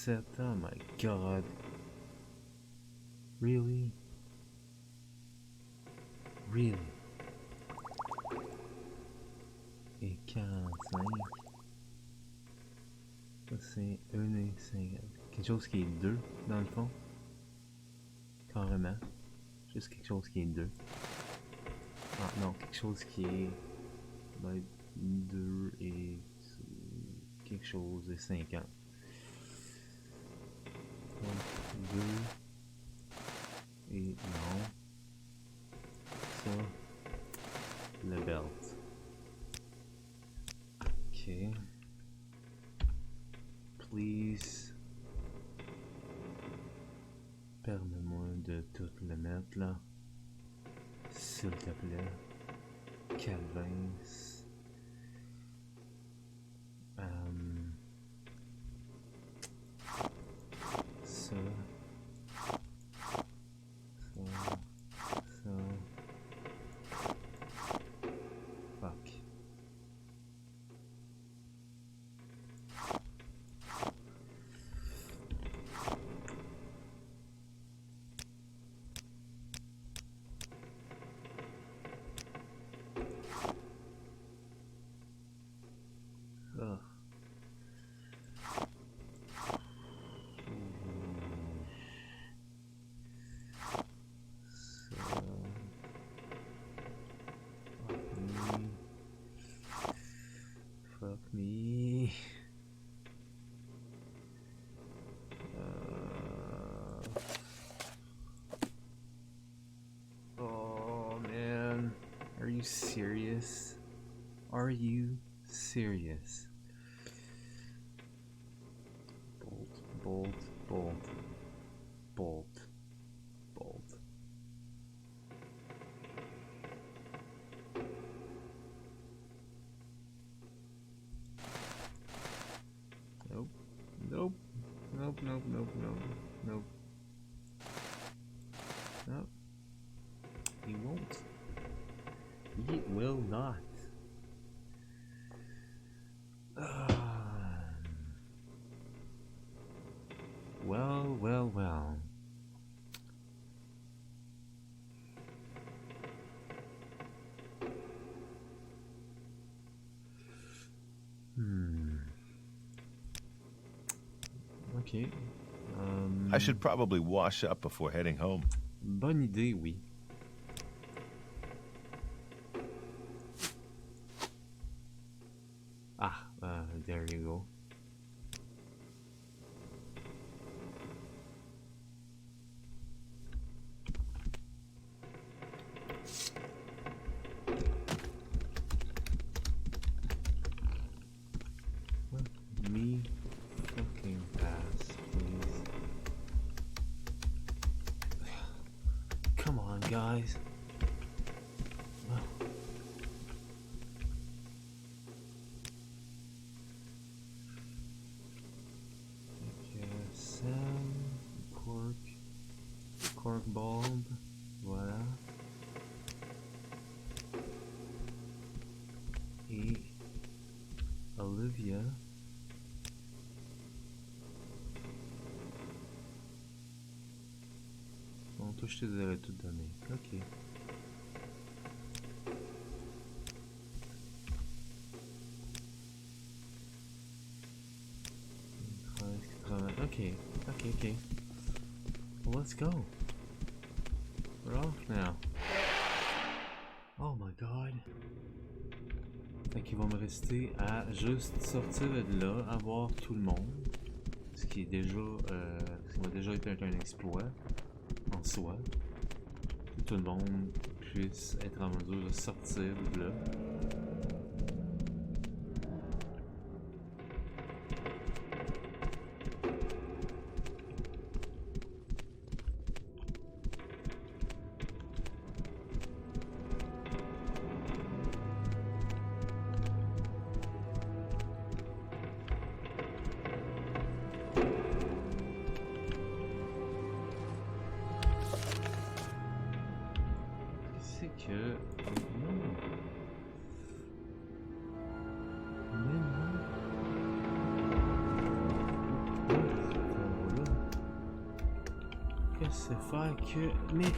47. Oh my god. Really? Really? Et 45. Ça c'est 1 et 50. Quelque chose qui est 2 dans le fond. Carrément. Juste quelque chose qui est 2. Ah non, quelque chose qui est 2 et quelque chose et 50. Donc 2 et non. Ça, le belt. Ok. Please. Permets-moi de tout le mettre là. S'il te plaît. Calvin. Ça. Fuck. Ugh. Fuck me. Oh man, are you serious? Are you serious? Bolt, bolt, bolt, bolt. Nope, nope, nope, nope, nope, nope, nope. Nope. He won't. He will not. Well, well, well. Okay. I should probably wash up before heading home. Bonne idée, oui. Ah, there you go. Let me fucking pass, please. Come on, guys. Cork bulb, voilà. Et Olivia. Bon, toi je te les avais tout donné. Ok. Okay, okay, okay. Well, let's go. We're off now. Oh my god. Fait qu'il va me rester à juste sortir de là, avoir tout le monde. Ce qui est déjà, ce qui va déjà être un exploit en soi. Que tout le monde puisse être en mesure de sortir de là. Laisse faire que... Mais...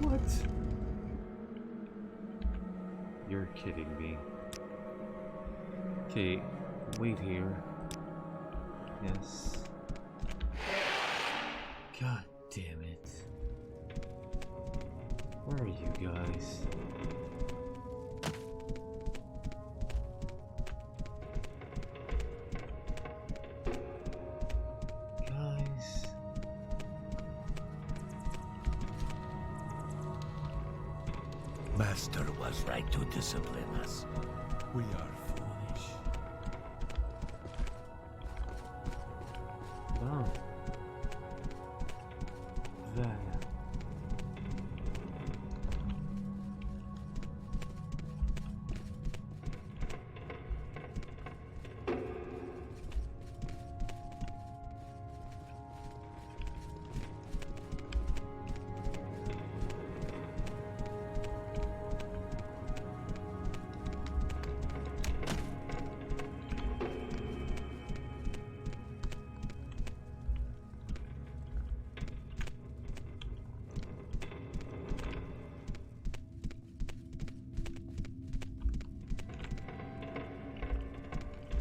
What? You're kidding me. Okay, wait here. Yes. God damn it. Where are you guys? Guys. Master was right to discipline us. We are foolish. Wow. That.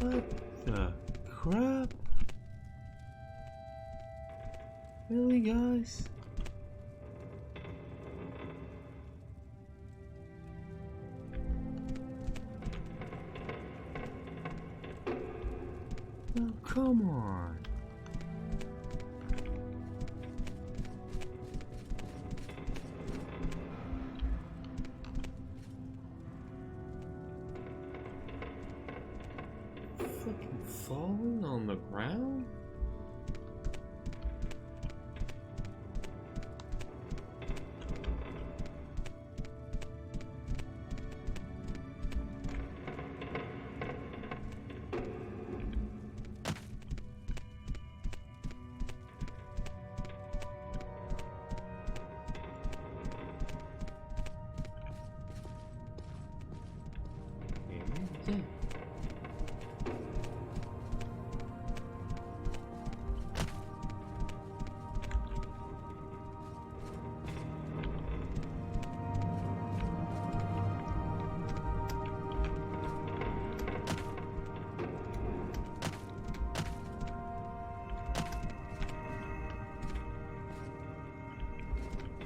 What the crap? Really, guys? Oh, come on. Fucking falling on the ground? Okay.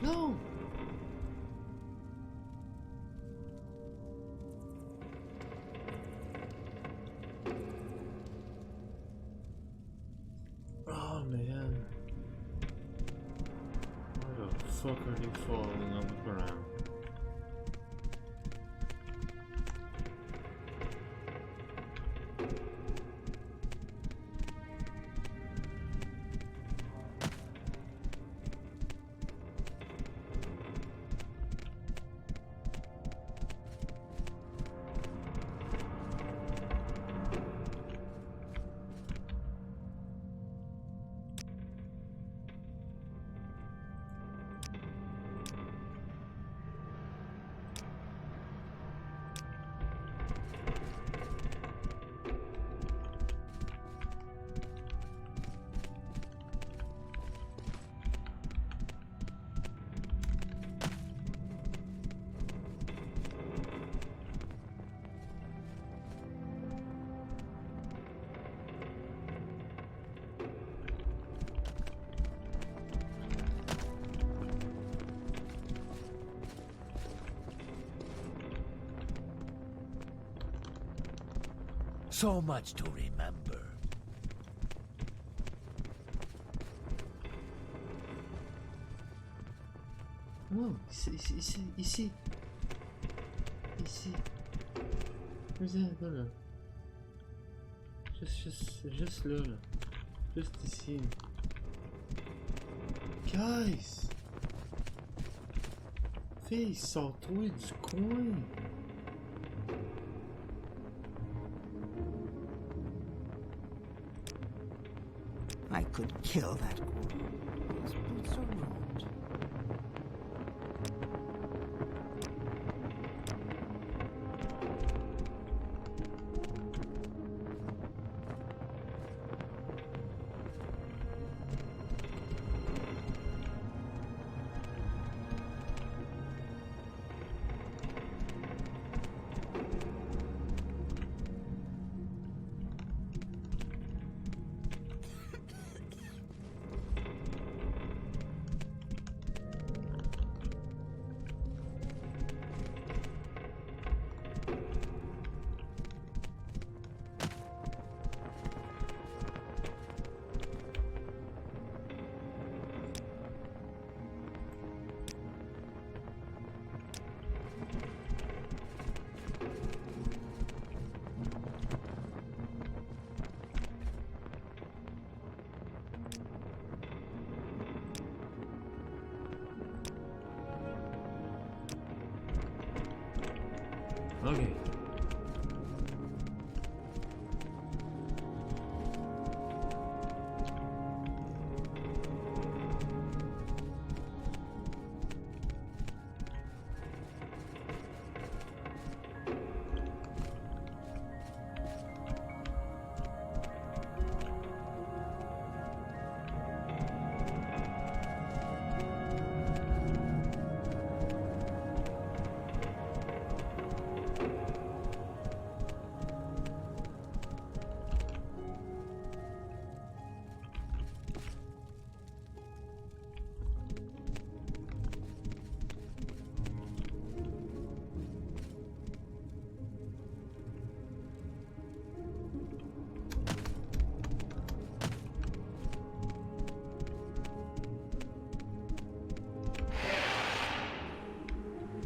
No! Oh man. Why the fuck are they falling on the ground? So much to remember. Oh, ici. Là. Juste là. Juste ici. Guys! Fille, sors-toi du coin! I could kill that girl. Those boots are ruined. Okay.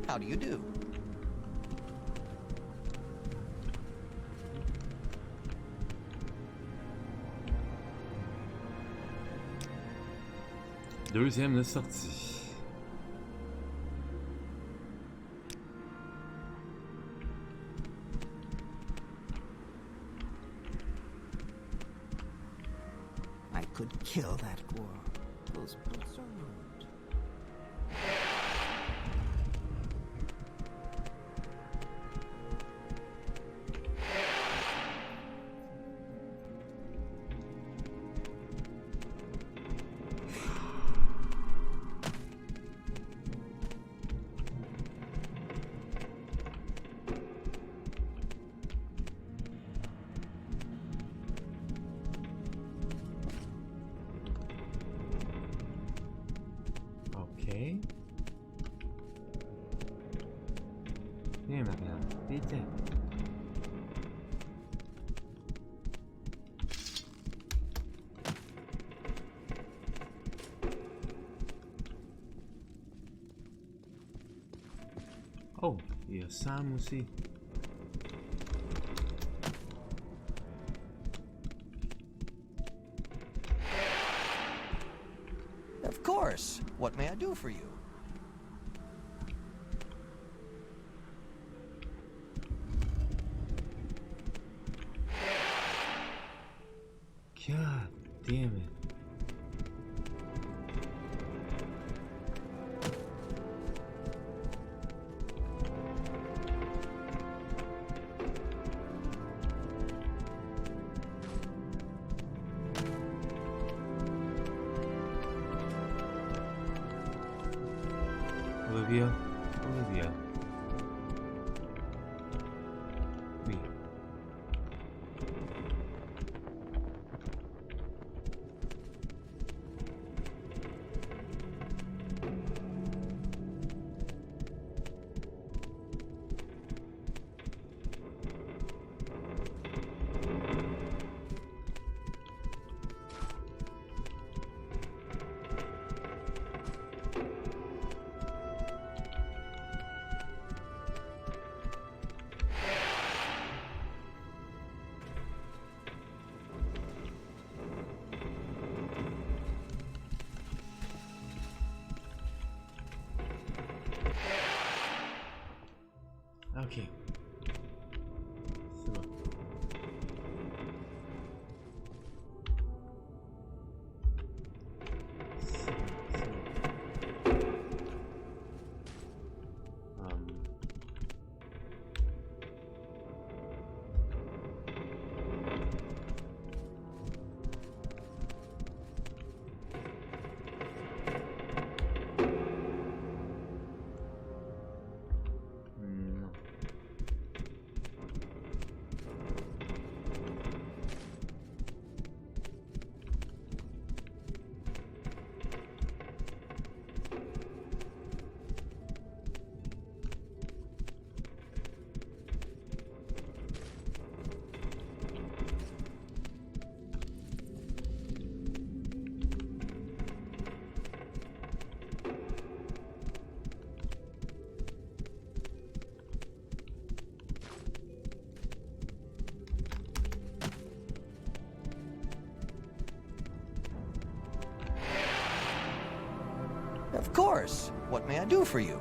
How do you do? Deuxième de sortie. I could kill that girl. Those boots are ruined. Okay. Viens, Marianne. Vite. Oh, il y a Sam aussi. Of course. What may I do for you? God damn it. Olivia. Oui. Ok. C'est bon. Of course. What may I do for you?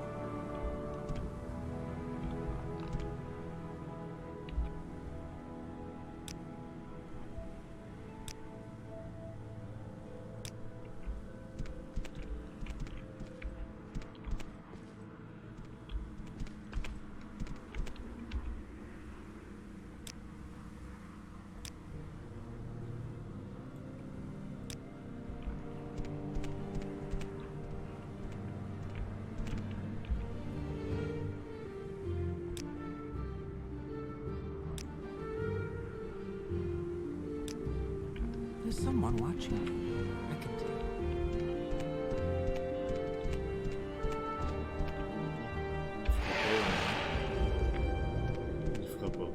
There's someone watching you. I can tell. Il fera pas.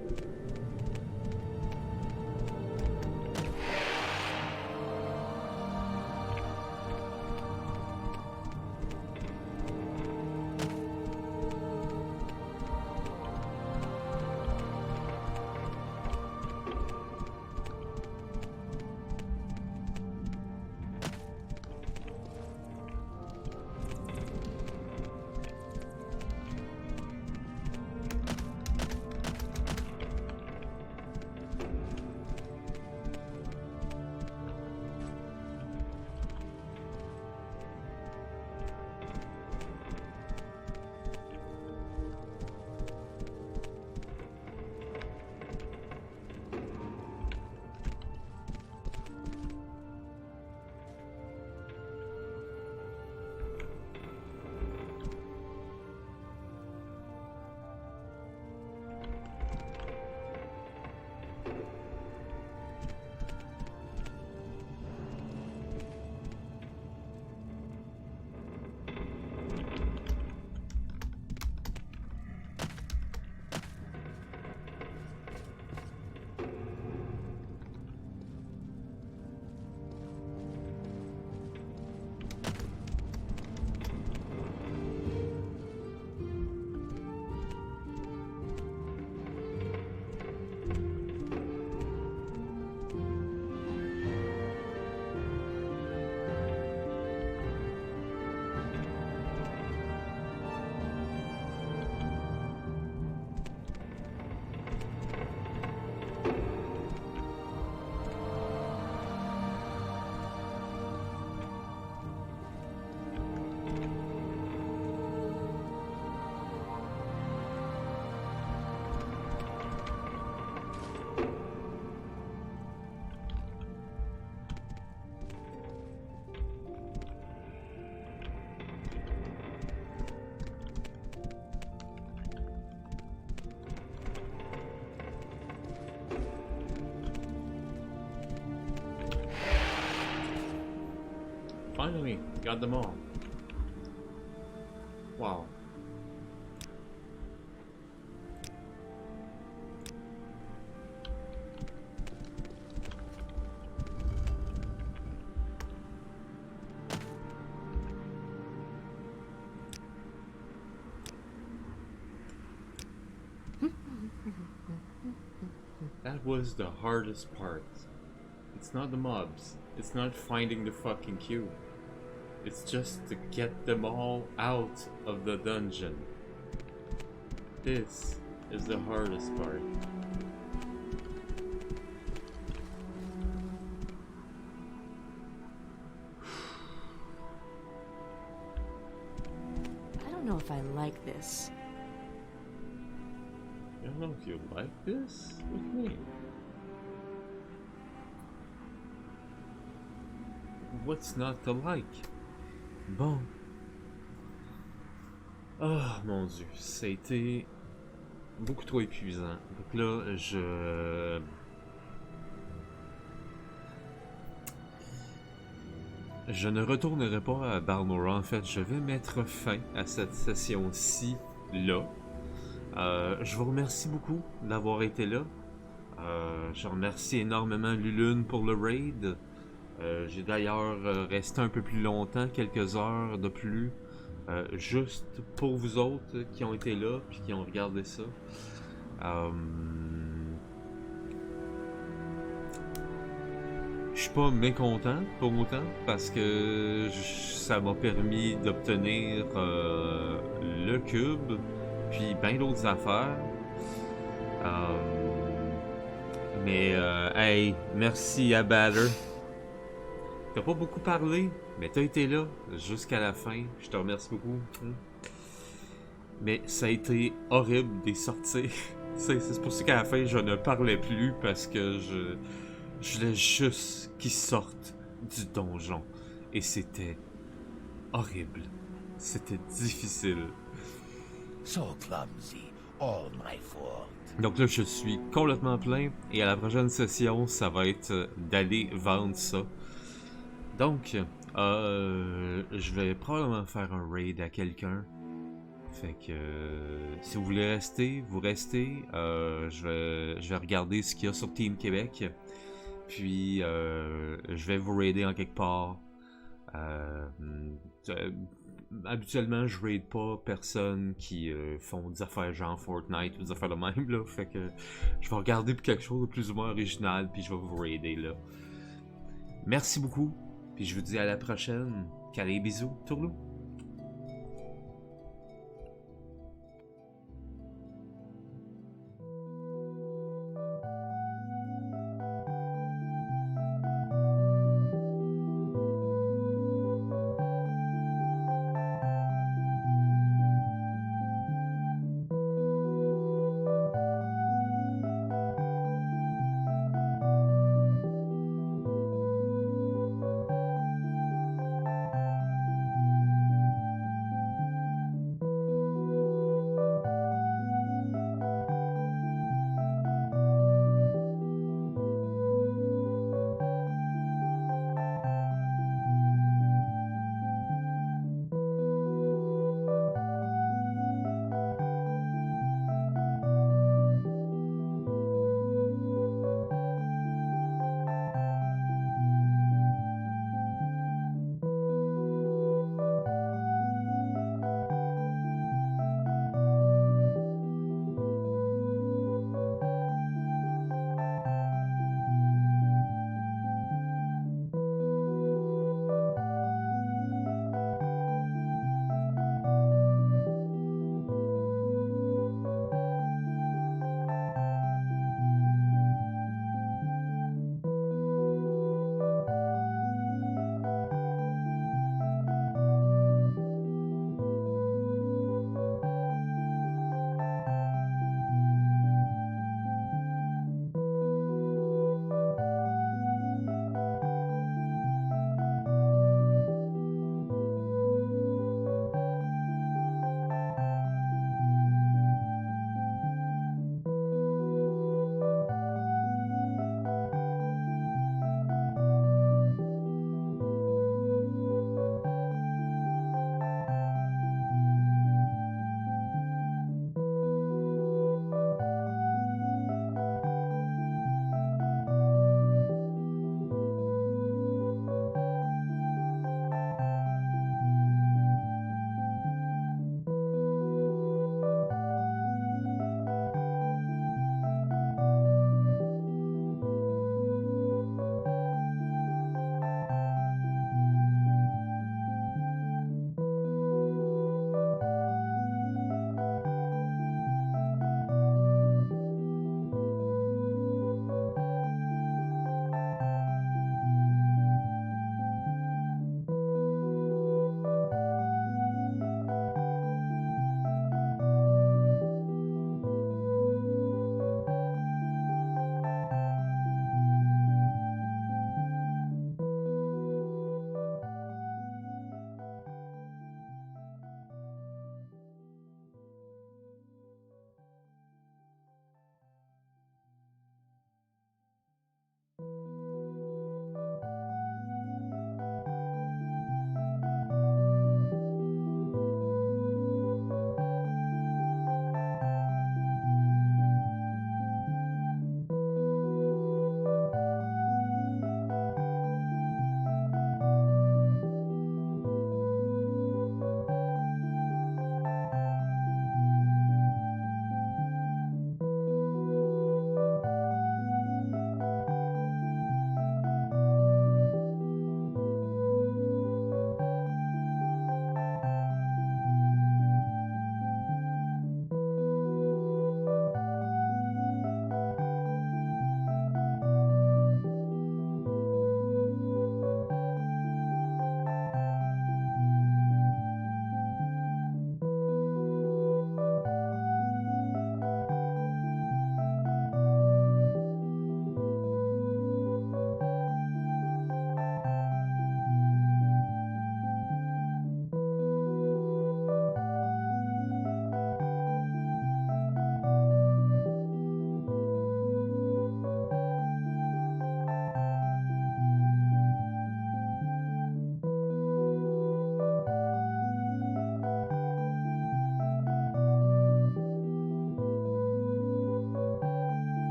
Finally, got them all. Wow. That was the hardest part. It's not the mobs. It's not finding the fucking cube. It's just to get them all out of the dungeon. This is the hardest part. I don't know if I like this. I don't know if you like this with me. What's not to like? Bon. Oh mon dieu, ça a été beaucoup trop épuisant. Donc là, je ne retournerai pas à Balmora. En fait, je vais mettre fin à cette session-ci là. Je vous remercie beaucoup d'avoir été là. Je remercie énormément Lulune pour le raid. J'ai d'ailleurs resté un peu plus longtemps, quelques heures de plus, juste pour vous autres qui ont été là puis qui ont regardé ça. Je suis pas mécontent pour autant parce que ça m'a permis d'obtenir le cube puis bien d'autres affaires. Mais hey, merci à Batter. T'as pas beaucoup parlé, mais t'as été là jusqu'à la fin. Je te remercie beaucoup. Mais ça a été horrible de sortir. C'est pour ça qu'à la fin, je ne parlais plus parce que je voulais juste qu'ils sortent du donjon. Et c'était horrible. C'était difficile. So clumsy, all my fault. Donc là, je suis complètement plein. Et à la prochaine session, ça va être d'aller vendre ça. Donc, je vais probablement faire un raid à quelqu'un. Fait que si vous voulez rester, vous restez. Je vais regarder ce qu'il y a sur Team Québec. Puis, je vais vous raider en quelque part. Habituellement, je raid pas personne qui font des affaires genre Fortnite ou des affaires de même. Là. Fait que je vais regarder pour quelque chose de plus ou moins original. Puis, je vais vous raider là. Merci beaucoup. Puis je vous dis à la prochaine. Calais, bisous, tourlou.